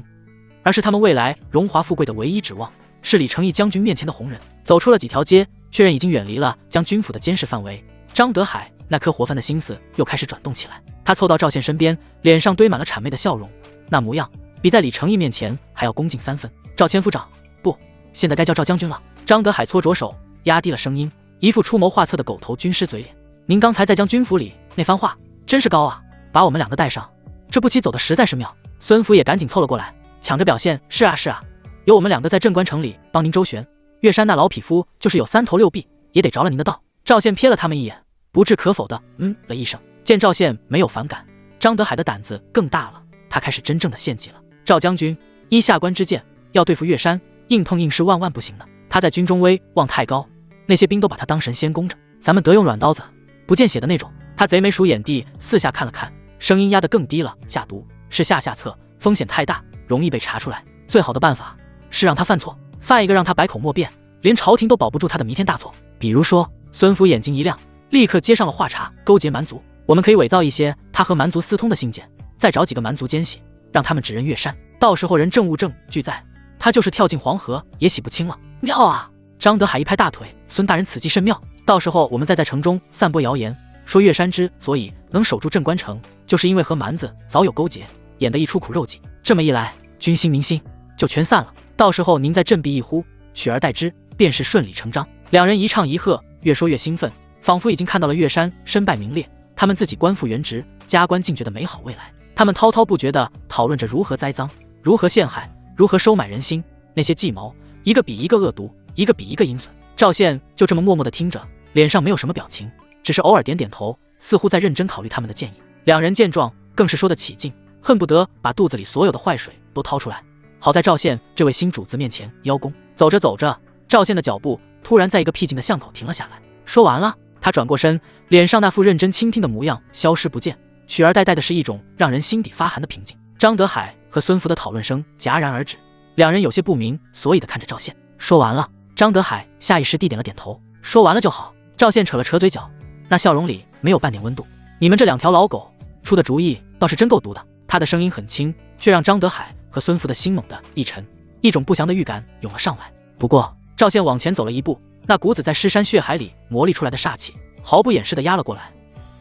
而是他们未来荣华富贵的唯一指望，是李成义将军面前的红人。走出了几条街，确认已经远离了将军府的监视范围，张德海那颗活泛的心思又开始转动起来。他凑到赵宪身边，脸上堆满了谄媚的笑容，那模样比在李成义面前还要恭敬3分。赵千夫长，不，现在该叫赵将军了。张德海搓着手，压低了声音，一副出谋划策的狗头军师嘴脸。您刚才在将军府里那番话真是高啊，把我们2个带上，这步棋走的实在是妙。孙福也赶紧凑了过来，抢着表现，是啊是啊，有我们2个在镇关城里帮您周旋，岳山那老匹夫就是有3头6臂也得着了您的道。赵宪瞥了他们一眼，不置可否的了一声。见赵宪没有反感，张德海的胆子更大了，他开始真正的献计了。赵将军，依下官之见，要对付岳山，硬碰硬是万万不行的。他在军中威望太高，那些兵都把他当神仙供着，咱们得用软刀子不见血的那种。他贼眉鼠眼地四下看了看，声音压得更低了。下毒是下策，风险太大，容易被查出来。最好的办法是让他犯错，犯一个让他百口莫辩，连朝廷都保不住他的弥天大错。比如说，孙福眼睛一亮，立刻接上了话茬，勾结蛮族。我们可以伪造一些他和蛮族私通的信件，再找几个蛮族奸细，让他们指认岳山。到时候人证物证俱在，他就是跳进黄河也洗不清了。妙啊！张德海一拍大腿，孙大人此计甚妙。到时候我们再在城中散播谣言，说岳山之所以能守住镇关城，就是因为和蛮子早有勾结，演得一出苦肉计。这么一来，军心民心就全散了。到时候您再振臂一呼，取而代之，便是顺理成章。2人一唱一和，越说越兴奋，仿佛已经看到了岳山身败名裂，他们自己官复原职，加官进爵的美好未来。他们滔滔不绝地讨论着如何栽赃，如何陷害，如何收买人心，那些计谋一个比一个恶毒，一个比一个阴损。赵宪就这么默默地听着，脸上没有什么表情，只是偶尔点点头，似乎在认真考虑他们的建议。2人见状更是说得起劲，恨不得把肚子里所有的坏水都掏出来。好在赵宪这位新主子面前邀功。走着走着，赵宪的脚步突然在一个僻静的巷口停了下来。说完了，他转过身，脸上那副认真倾听的模样消失不见，取而代代的是一种让人心底发寒的平静。张德海和孙福的讨论声戛然而止，2人有些不明所以的看着赵宪。说完了，张德海下意识地点了点头。说完了就好。赵宪扯了扯嘴角，那笑容里没有半点温度。你们这2条老狗出的主意倒是真够毒的。他的声音很轻，却让张德海和孙福的心猛地一沉，一种不祥的预感涌了上来。不过赵宪往前走了一步，那股子在尸山血海里磨砺出来的煞气毫不掩饰地压了过来。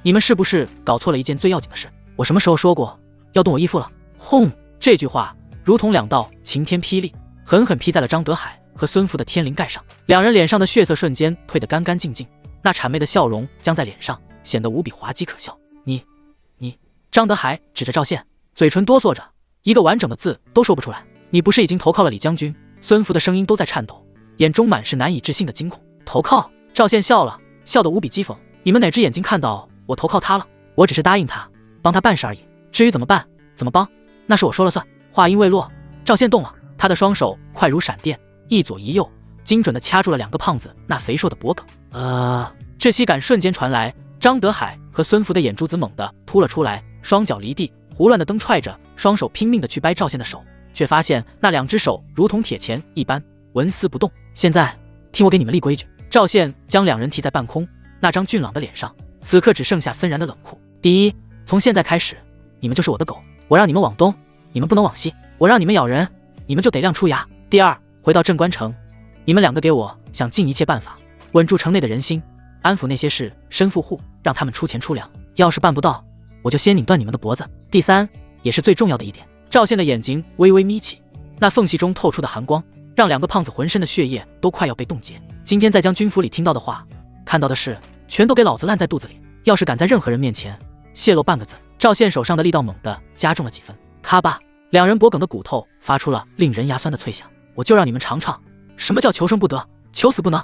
你们是不是搞错了一件最要紧的事？我什么时候说过要动我义父了？轰！这句话如同2道晴天霹雳，狠狠劈在了张德海和孙福的天灵盖上。2人脸上的血色瞬间褪得干干净净，那谄媚的笑容僵在脸上，显得无比滑稽可笑。你张德海指着赵宪，嘴唇哆嗦着，一个完整的字都说不出来。你不是已经投靠了李将军？孙福的声音都在颤抖，眼中满是难以置信的惊恐。投靠？赵宪笑了，笑得无比讥讽。你们哪只眼睛看到我投靠他了？我只是答应他，帮他办事而已。至于怎么办，怎么帮，那是我说了算。话音未落，赵宪动了，他的双手快如闪电，一左一右，精准地掐住了2个胖子那肥硕的脖梗。窒息感瞬间传来，张德海和孙福的眼珠子猛地凸了出来，双脚离地，胡乱地蹬踹着，双手拼命地去掰赵宪的手，却发现那2只手如同铁钳一般纹丝不动。现在听我给你们立规矩。赵宪将2人提在半空，那张俊朗的脸上此刻只剩下森然的冷酷。第一，从现在开始，你们就是我的狗，我让你们往东，你们不能往西；我让你们咬人，你们就得亮出牙。第二，回到镇关城，你们2个给我想尽一切办法稳住城内的人心，安抚那些是身富户，让他们出钱出粮。要是办不到，我就先拧断你们的脖子。第三，也是最重要的一点。赵宪的眼睛微微眯起，那缝隙中透出的寒光让2个胖子浑身的血液都快要被冻结。今天在将军府里听到的话，看到的事，全都给老子烂在肚子里。要是敢在任何人面前泄露半个字，赵宪手上的力道猛地加重了几分。咔吧，2人脖梗的骨头发出了令人牙酸的脆响。我就让你们尝尝什么叫求生不得，求死不能。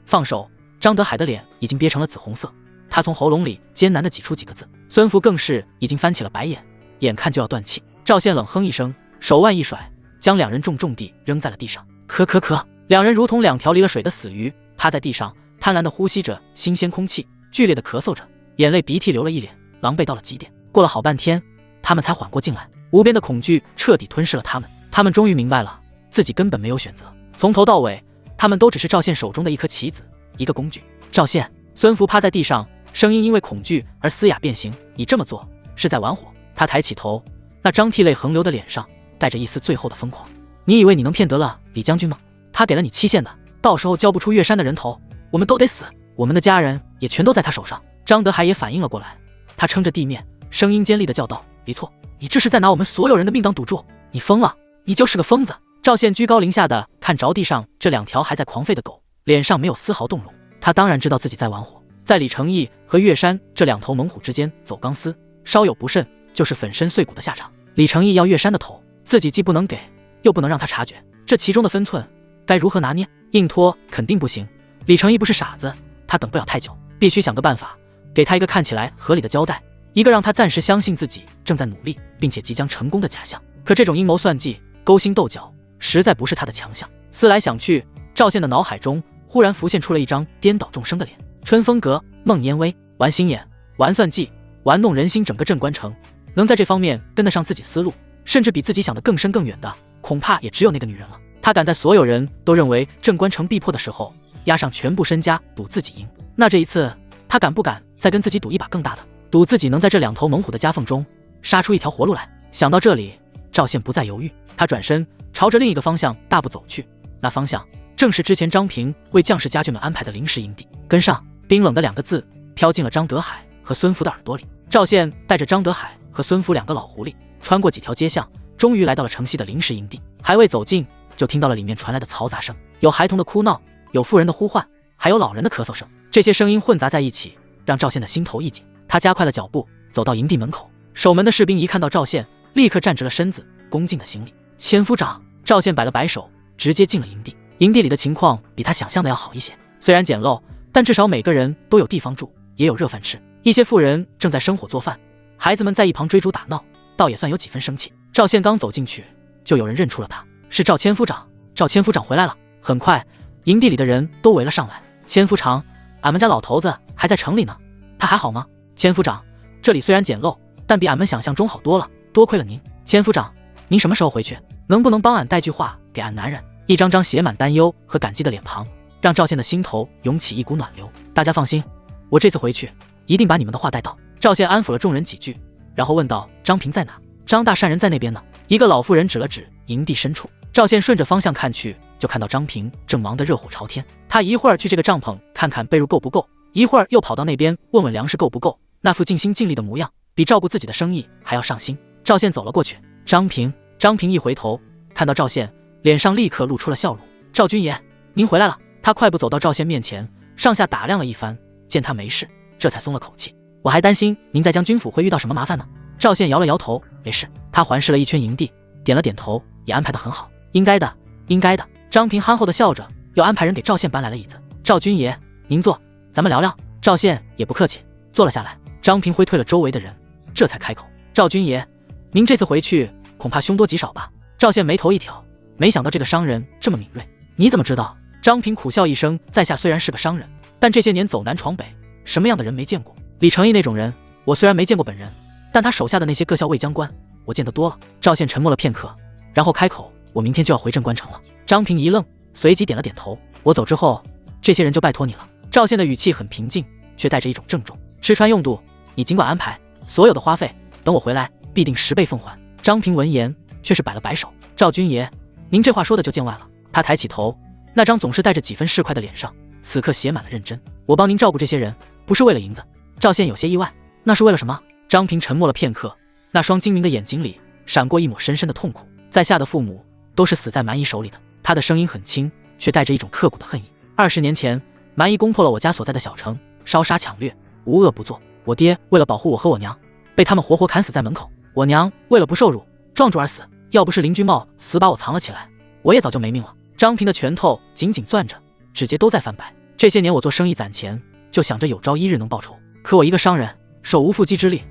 放手！张德海的脸已经憋成了紫红色，他从喉咙里艰难地挤出几个字。孙福更是已经翻起了白眼，眼看就要断气。赵宪冷哼一声，手腕一甩，将2人重重地扔在了地上。2人如同2条离了水的死鱼，趴在地上贪婪地呼吸着新鲜空气，剧烈地咳嗽着，眼泪鼻涕流了一脸，狼狈到了极点。过了好半天，他们才缓过劲来。无边的恐惧彻底吞噬了他们，他们终于明白了，自己根本没有选择。从头到尾，他们都只是赵宪手中的一颗棋子，一个工具。赵宪，孙福趴在地上，声音因为恐惧而嘶哑变形。你这么做是在玩火。他抬起头，那张涕泪横流的脸上带着一丝最后的疯狂。你以为你能骗得了李将军吗？他给了你期限的，到时候交不出岳山的人头，我们都得死，我们的家人也全都在他手上。张德海也反应了过来，他撑着地面，声音尖利的叫道：李错，你这是在拿我们所有人的命当赌注，你疯了，你就是个疯子。赵宪居高临下的看着地上这两条还在狂吠的狗，脸上没有丝毫动容。他当然知道自己在玩火，在李成义和岳山这两头猛虎之间走钢丝，稍有不慎就是粉身碎骨的下场。李成义要岳山的头，自己既不能给，又不能让他察觉，这其中的分寸该如何拿捏？硬拖肯定不行。李成义不是傻子，他等不了太久，必须想个办法，给他一个看起来合理的交代，一个让他暂时相信自己正在努力并且即将成功的假象。可这种阴谋算计、勾心斗角实在不是他的强项。思来想去，赵宪的脑海中忽然浮现出了一张颠倒众生的脸。春风阁、孟烟微，玩心眼、玩算计、玩弄人心，整个镇关城能在这方面跟得上自己思路，甚至比自己想的更深更远的，恐怕也只有那个女人了。他敢在所有人都认为镇关城必破的时候，押上全部身家赌自己赢。那这一次，他敢不敢再跟自己赌一把更大的，赌自己能在这两头猛虎的夹缝中杀出一条活路来？想到这里，赵宪不再犹豫，他转身朝着另一个方向大步走去。那方向正是之前张平为将士家眷们安排的临时营地。跟上，冰冷的两个字飘进了张德海和孙福的耳朵里。赵宪带着张德海和孙福两个老狐狸，穿过几条街巷，终于来到了城西的临时营地。还未走近，就听到了里面传来的嘈杂声，有孩童的哭闹，有妇人的呼唤，还有老人的咳嗽声。这些声音混杂在一起，让赵宪的心头一紧。他加快了脚步，走到营地门口。守门的士兵一看到赵宪，立刻站直了身子，恭敬的行礼。千夫长。赵宪摆了摆手，直接进了营地。营地里的情况比他想象的要好一些，虽然简陋，但至少每个人都有地方住，也有热饭吃。一些妇人正在生火做饭，孩子们在一旁追逐打闹，倒也算有几分生气。赵宪刚走进去，就有人认出了他，是赵千夫长。赵千夫长回来了。很快，营地里的人都围了上来。千夫长，俺们家老头子还在城里呢，他还好吗？千夫长，这里虽然简陋，但比俺们想象中好多了，多亏了您。千夫长，您什么时候回去？能不能帮俺带句话给俺男人？一张张写满担忧和感激的脸庞，让赵宪的心头涌起一股暖流。大家放心，我这次回去一定把你们的话带到。赵宪安抚了众人几句，然后问道：张平在哪？张大善人在那边呢。一个老妇人指了指营地深处。赵宪顺着方向看去，就看到张平正忙得热火朝天。他一会儿去这个帐篷看看被褥够不够，一会儿又跑到那边问问粮食够不够，那副尽心尽力的模样，比照顾自己的生意还要上心。赵宪走了过去。张平。张平一回头，看到赵宪，脸上立刻露出了笑容。赵军爷，您回来了。他快步走到赵宪面前，上下打量了一番，见他没事，这才松了口气。我还担心您在将军府会遇到什么麻烦呢。赵宪摇了摇头，没事。他环视了一圈营地，点了点头，也安排得很好。应该的，应该的。张平憨厚的笑着，又安排人给赵宪搬来了椅子。赵军爷，您坐，咱们聊聊。赵宪也不客气，坐了下来。张平挥退了周围的人，这才开口：赵军爷，您这次回去恐怕凶多吉少吧？赵宪眉头一挑，没想到这个商人这么敏锐。你怎么知道？张平苦笑一声，在下虽然是个商人，但这些年走南闯北，什么样的人没见过？李成义那种人，我虽然没见过本人，但他手下的那些各校尉将官，我见得多了。赵宪沉默了片刻，然后开口：我明天就要回镇关城了。张平一愣，随即点了点头。我走之后，这些人就拜托你了。赵宪的语气很平静，却带着一种郑重。吃穿用度，你尽管安排，所有的花费，等我回来必定10倍奉还。张平闻言却是摆了摆手：赵军爷，您这话说的就见外了。他抬起头，那张总是带着几分市侩的脸上，此刻写满了认真。我帮您照顾这些人，不是为了银子。赵宪有些意外，那是为了什么？张平沉默了片刻，那双精明的眼睛里闪过一抹深深的痛苦。在下的父母都是死在蛮夷手里的。他的声音很轻，却带着一种刻骨的恨意。20年前，蛮夷攻破了我家所在的小城，烧杀抢掠，无恶不作。我爹为了保护我和我娘，被他们活活砍死在门口。我娘为了不受辱，撞柱而死。要不是林君茂死把我藏了起来，我也早就没命了。张平的拳头紧紧攥着，指节都在翻白。这些年我做生意攒钱，就想着有朝一日能报仇。可我一个商人，手无缚鸡之力，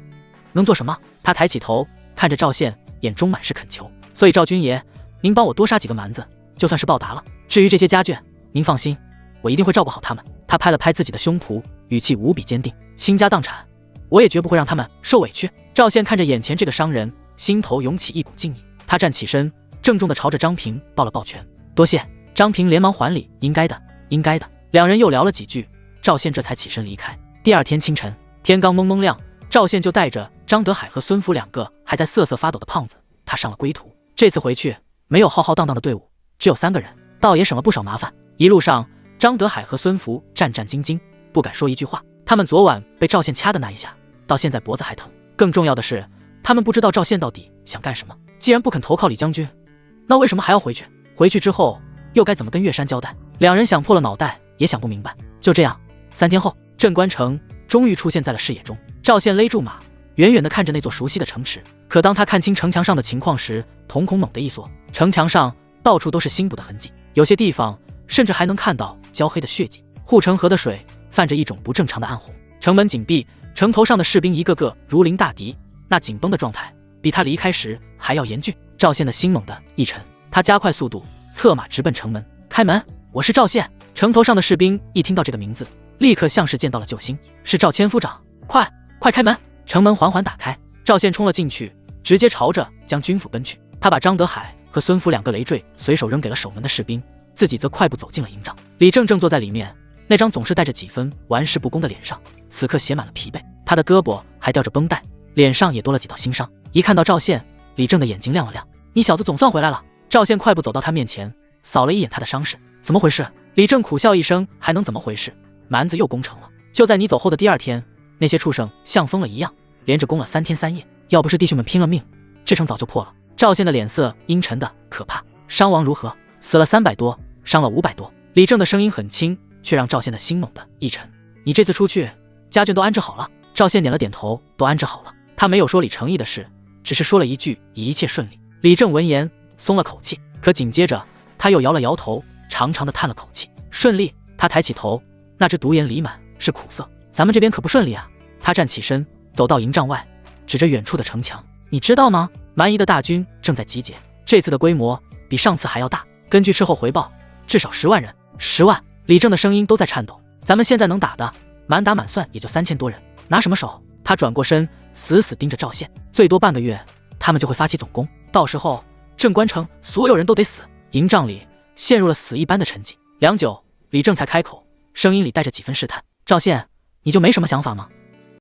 能做什么？他抬起头看着赵宪，眼中满是恳求。所以赵军爷，您帮我多杀几个蛮子，就算是报答了。至于这些家眷，您放心，我一定会照顾好他们。他拍了拍自己的胸脯，语气无比坚定。倾家荡产，我也绝不会让他们受委屈。赵宪看着眼前这个商人，心头涌起一股敬意。他站起身，郑重地朝着张平抱了抱拳：多谢。张平连忙还礼：应该的，应该的。两人又聊了几句，赵宪这才起身离开。第二天清晨，天刚蒙蒙亮，赵宪就带着张德海和孙福两个还在瑟瑟发抖的胖子踏上了归途。这次回去没有浩浩荡荡的队伍，只有3个人，倒也省了不少麻烦。一路上，张德海和孙福战战兢兢，不敢说一句话。他们昨晚被赵宪掐的那一下，到现在脖子还疼。更重要的是，他们不知道赵宪到底想干什么。既然不肯投靠李将军，那为什么还要回去？回去之后又该怎么跟岳山交代？两人想破了脑袋也想不明白。就这样，3天后，镇关城终于出现在了视野中。赵宪勒住马，远远地看着那座熟悉的城池。可当他看清城墙上的情况时，瞳孔猛地一缩。城墙上到处都是新补的痕迹，有些地方甚至还能看到焦黑的血迹。护城河的水泛着一种不正常的暗红。城门紧闭，城头上的士兵一个个如临大敌，那紧绷的状态比他离开时还要严峻。赵宪的心猛地一沉，他加快速度，策马直奔城门。开门，我是赵宪。城头上的士兵一听到这个名字，立刻像是见到了救星。是赵千夫长，快开门！城门缓缓打开，赵宪冲了进去，直接朝着将军府奔去。他把张德海和孙福2个累赘随手扔给了守门的士兵，自己则快步走进了营帐。李正正坐在里面，那张总是带着几分玩世不恭的脸上，此刻写满了疲惫。他的胳膊还吊着绷带，脸上也多了几道新伤。一看到赵宪，李正的眼睛亮了亮：“你小子总算回来了。”赵宪快步走到他面前，扫了一眼他的伤势：“怎么回事？”李正苦笑一声：“还能怎么回事？蛮子又攻城了。就在你走后的第2天，那些畜生像疯了一样，连着攻了3天3夜。要不是弟兄们拼了命，这城早就破了。”赵宪的脸色阴沉的可怕。伤亡如何？死了300多，伤了500多。李正的声音很轻，却让赵宪的心猛地一沉。你这次出去，家眷都安置好了？赵宪点了点头，都安置好了。他没有说李成义的事，只是说了一句一切顺利。李正闻言松了口气，可紧接着他又摇了摇头，长长的叹了口气。顺利？他抬起头，那只独眼里满是苦涩。咱们这边可不顺利啊。他站起身，走到营帐外，指着远处的城墙：“你知道吗？蛮夷的大军正在集结，这次的规模比上次还要大。根据事后回报，至少10万人。10万！”李正的声音都在颤抖。咱们现在能打的，满打满算也就3000多人，拿什么手？他转过身，死死盯着赵宪。最多半个月，他们就会发起总攻，到时候镇关城所有人都得死。营帐里陷入了死一般的沉寂。良久，李正才开口，声音里带着几分试探：“赵宪，你就没什么想法吗？”